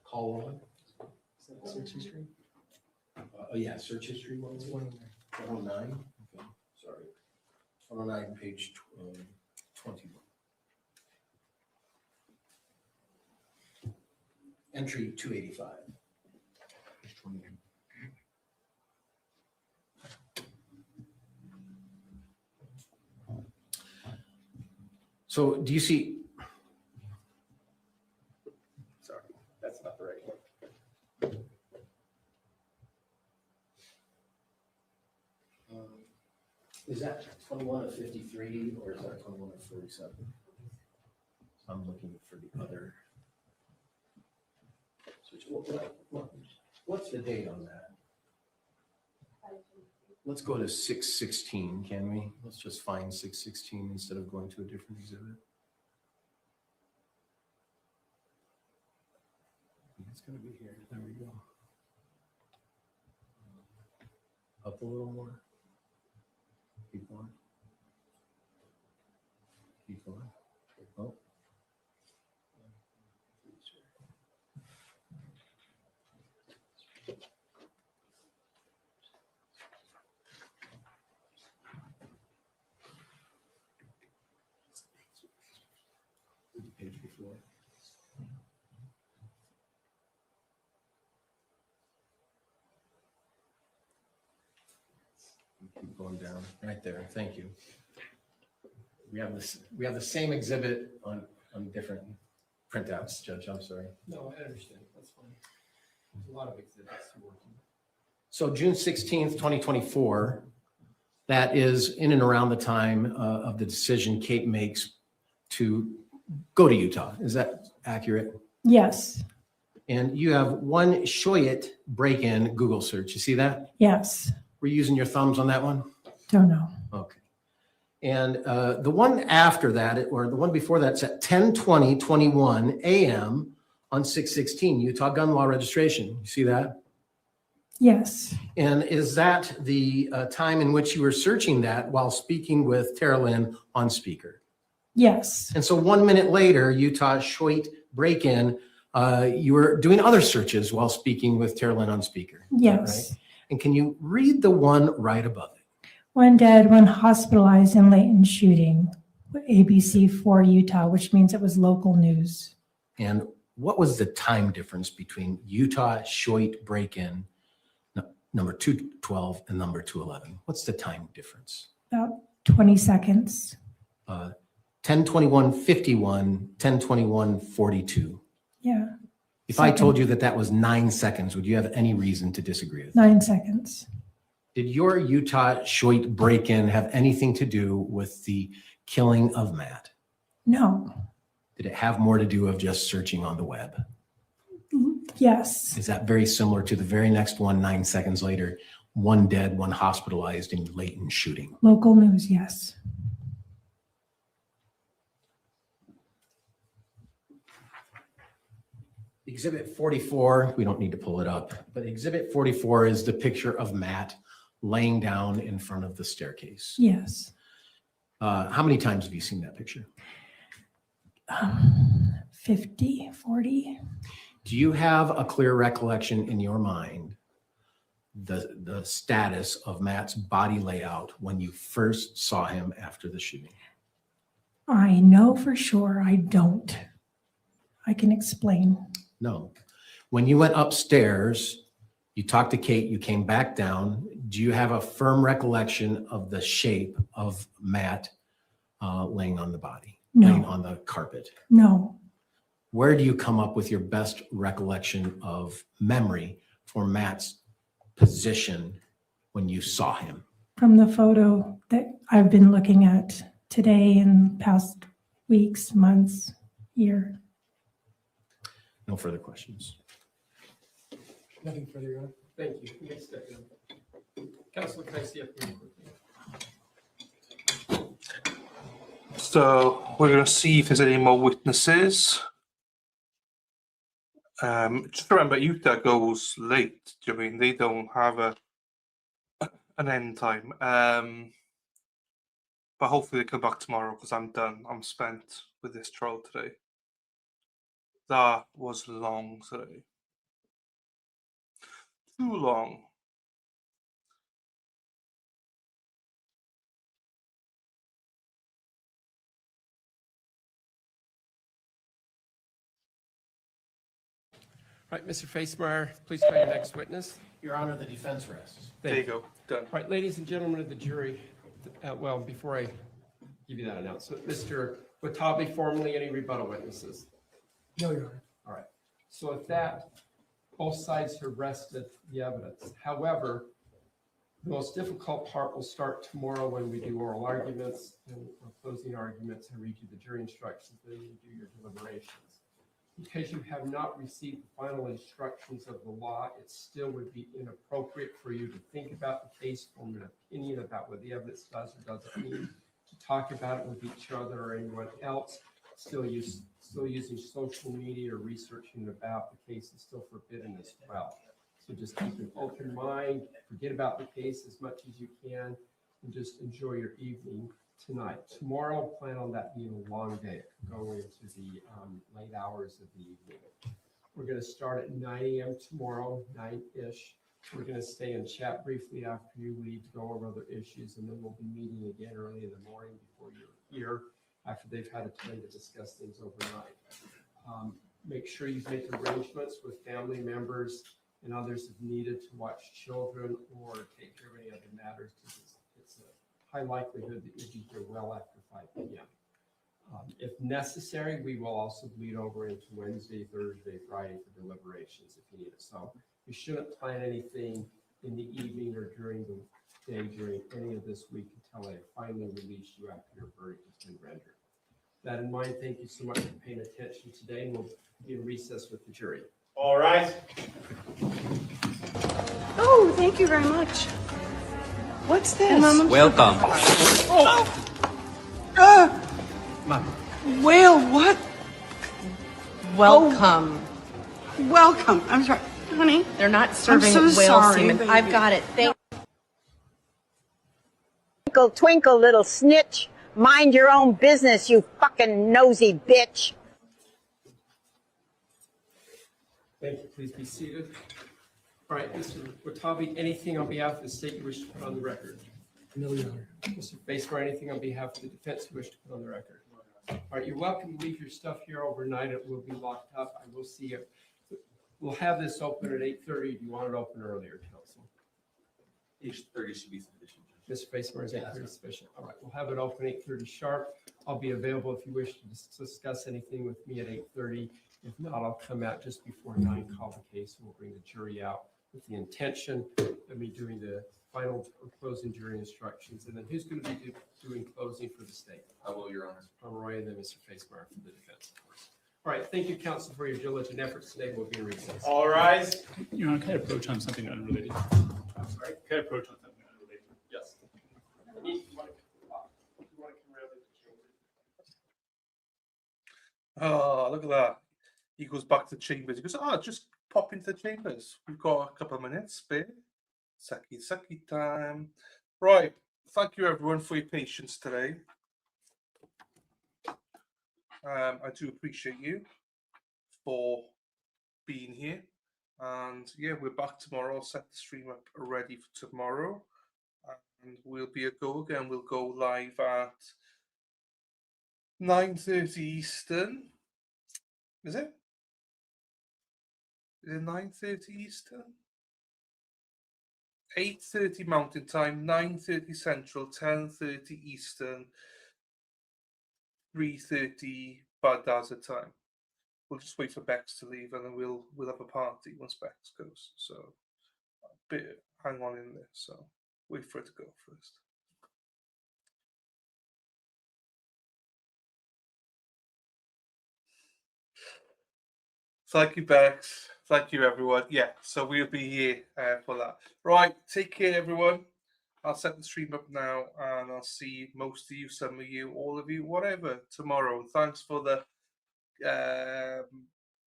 Speaker 17: call one.
Speaker 11: Is that search history?
Speaker 17: Oh, yeah, search history 109. Okay, sorry. 109, page 21. Entry 285. Page 21. So do you see? Sorry, that's not the right one. Is that 21 of 53 or is that 21 of 47? I'm looking for the other. What's the date on that? Let's go to 6/16, can we? Let's just find 6/16 instead of going to a different exhibit. It's going to be here. There we go. Up a little more. Keep going. Keep going. Oh. Page before. Keep going down right there. Thank you. We have this. We have the same exhibit on different printouts. Judge, I'm sorry.
Speaker 3: No, I understand. That's fine. There's a lot of exhibits to work on.
Speaker 17: So June 16th, 2024. That is in and around the time of the decision Kate makes to go to Utah. Is that accurate?
Speaker 13: Yes,
Speaker 17: And you have one Shoyet break-in Google search. You see that?
Speaker 13: yes.
Speaker 17: Were you using your thumbs on that one?
Speaker 13: Don't know.
Speaker 17: Okay. And the one after that, or the one before that's at 10:20:21 a.m. on 6/16, Utah gun law registration. You see that?
Speaker 13: Yes,
Speaker 17: And is that the time in which you were searching that while speaking with Tara Lynn on speaker?
Speaker 13: yes,
Speaker 17: And so 1 minute later, Utah Shoyet break-in, you were doing other searches while speaking with Tara Lynn on speaker. Is that
Speaker 13: yes.
Speaker 17: right? And can you read the one right above it?
Speaker 13: One dead, one hospitalized in Layton shooting, ABC 4 Utah, which means it was local news.
Speaker 17: And what was the time difference between Utah Shoit break-in number 212 and number 211? What's the time difference?
Speaker 13: About 20 seconds.
Speaker 17: 10:21:51, 10:21:42.
Speaker 13: Yeah,
Speaker 17: If I told you that that was 9 seconds, would you have any reason to disagree with?
Speaker 13: 9 seconds.
Speaker 17: Did your Utah Shoit break-in have anything to do with the killing of Matt?
Speaker 13: No.
Speaker 17: Did it have more to do of just searching on the web?
Speaker 13: Yes.
Speaker 17: Is that very similar to the very next one, 9 seconds later, one dead, one hospitalized in Layton shooting?
Speaker 13: Local news, yes.
Speaker 17: Exhibit 44, we don't need to pull it up, but Exhibit 44 is the picture of Matt laying down in front of the staircase.
Speaker 13: Yes.
Speaker 17: How many times have you seen that picture?
Speaker 13: 50, 40.
Speaker 17: Do you have a clear recollection in your mind the status of Matt's body layout when you first saw him after the shooting?
Speaker 13: I know for sure I don't. I can explain.
Speaker 17: No. When you went upstairs, you talked to Kate, you came back down. Do you have a firm recollection of the shape of Matt laying on the body, laying on the carpet?
Speaker 13: No.
Speaker 17: Where do you come up with your best recollection of memory for Matt's position when you saw him?
Speaker 13: From the photo that I've been looking at today and past weeks, months, year.
Speaker 17: No further questions.
Speaker 3: Nothing further, Your Honor. Thank you. Next step. Councilor, can I see up here quickly?
Speaker 1: So we're going to see if there's any more witnesses. Just remember, Utah goes late. Do you mean they don't have an end time? But hopefully they come back tomorrow because I'm done. I'm spent with this trial today. That was long today. Too long.
Speaker 3: Right, Mr. Facemeyer, please call your next witness.
Speaker 17: Your Honor, the defense rests.
Speaker 1: There you go. Done.
Speaker 3: Right, ladies and gentlemen of the jury, well, before I give you that announcement, Mr. Watabe, formally any rebuttal witnesses?
Speaker 11: No, Your Honor.
Speaker 3: All right. So with that, both sides have rested the evidence. However, the most difficult part will start tomorrow when we do oral arguments and closing arguments and read you the jury instructions, then you do your deliberations. Because you have not received the final instructions of the law, it still would be inappropriate for you to think about the case, form an opinion about what the evidence does or doesn't mean, to talk about it with each other or anyone else. Still using social media or researching about the case is still forbidden as well. So just keep an open mind, forget about the case as much as you can, and just enjoy your evening tonight. Tomorrow, plan on that being a long day. It could go into the late hours of the evening. We're going to start at 9 a.m. tomorrow, 9-ish. We're going to stay and chat briefly after you leave to go over other issues, and then we'll be meeting again early in the morning before you're here, after they've had a time to discuss things overnight. Make sure you make arrangements with family members and others if needed to watch children or take care of any other matters, because it's a high likelihood that you'll be here well after 5 p.m. If necessary, we will also bleed over into Wednesday, Thursday, Friday for deliberations if you need it. So you shouldn't plan anything in the evening or during the day during any of this week until I finally release you after your verdict has been rendered. That in mind, thank you so much for paying attention today, and we'll be in recess with the jury.
Speaker 14: All right.
Speaker 4: Oh, thank you very much. What's this?
Speaker 15: Welcome.
Speaker 4: Whale what?
Speaker 18: Welcome.
Speaker 4: Oh, welcome. I'm sorry, honey.
Speaker 18: They're not serving
Speaker 4: so
Speaker 18: whale
Speaker 4: sorry,
Speaker 18: semen.
Speaker 4: baby.
Speaker 18: I've got it. Thank
Speaker 12: Twinkle, twinkle, little snitch. Mind your own business, you fucking nosy bitch.
Speaker 3: Thank you. Please be seated. All right, Mr. Watabe, anything on behalf of the state you wish to put on the record?
Speaker 11: No, Your Honor.
Speaker 3: Mr. Facemeyer, anything on behalf of the defense you wish to put on the record? All right, you're welcome to leave your stuff here overnight. It will be locked up. I will see it. We'll have this open at 8:30. Do you want it open earlier, council?
Speaker 15: 8:30 should be sufficient.
Speaker 3: Mr. Facemer, is 8:30 sufficient? All right, we'll have it open 8:30 sharp. I'll be available if you wish to discuss anything with me at 8:30. If not, I'll come out just before 9, call the case, and we'll bring the jury out with the intention of me doing the final or closing jury instructions. And then who's going to be doing closing for the state?
Speaker 15: I will, Your Honor.
Speaker 3: Roy, and then Mr. Facemeyer for the defense, of course. All right, thank you, counsel, for your diligent efforts today. We'll be in recess.
Speaker 18: All rise. Your Honor, can I approach on something unrelated?
Speaker 3: I'm sorry?
Speaker 18: Can I approach on something unrelated?
Speaker 3: Yes.
Speaker 1: Oh, look at that. He goes back to the chambers. He goes, just pop into the chambers. We've got a couple of minutes spare. Sucky time. Right. Thank you, everyone, for your patience today. I do appreciate you for being here. And yeah, we're back tomorrow. I'll set the stream up ready for tomorrow. And we'll be a go again. We'll go live at 9:30 Eastern. Is it? Is it 9:30 Eastern? 8:30 Mountain Time, 9:30 Central, 10:30 Eastern, 3:30 Baghdad time. We'll just wait for Bex to leave, and then we'll have a party once Bex goes. So, hang on in there. So, wait for it to go first. Thank you, Bex. Thank you, everyone. Yeah, so we'll be here for that. Right, take care, everyone. I'll set the stream up now, and I'll see most of you, some of you, all of you, whatever, tomorrow. Thanks for the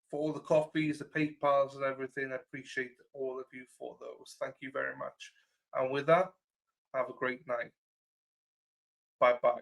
Speaker 1: for all the coffees, the PayPals, and everything. I appreciate all of you for those. Thank you very much. And with that, have a great night. Bye-bye.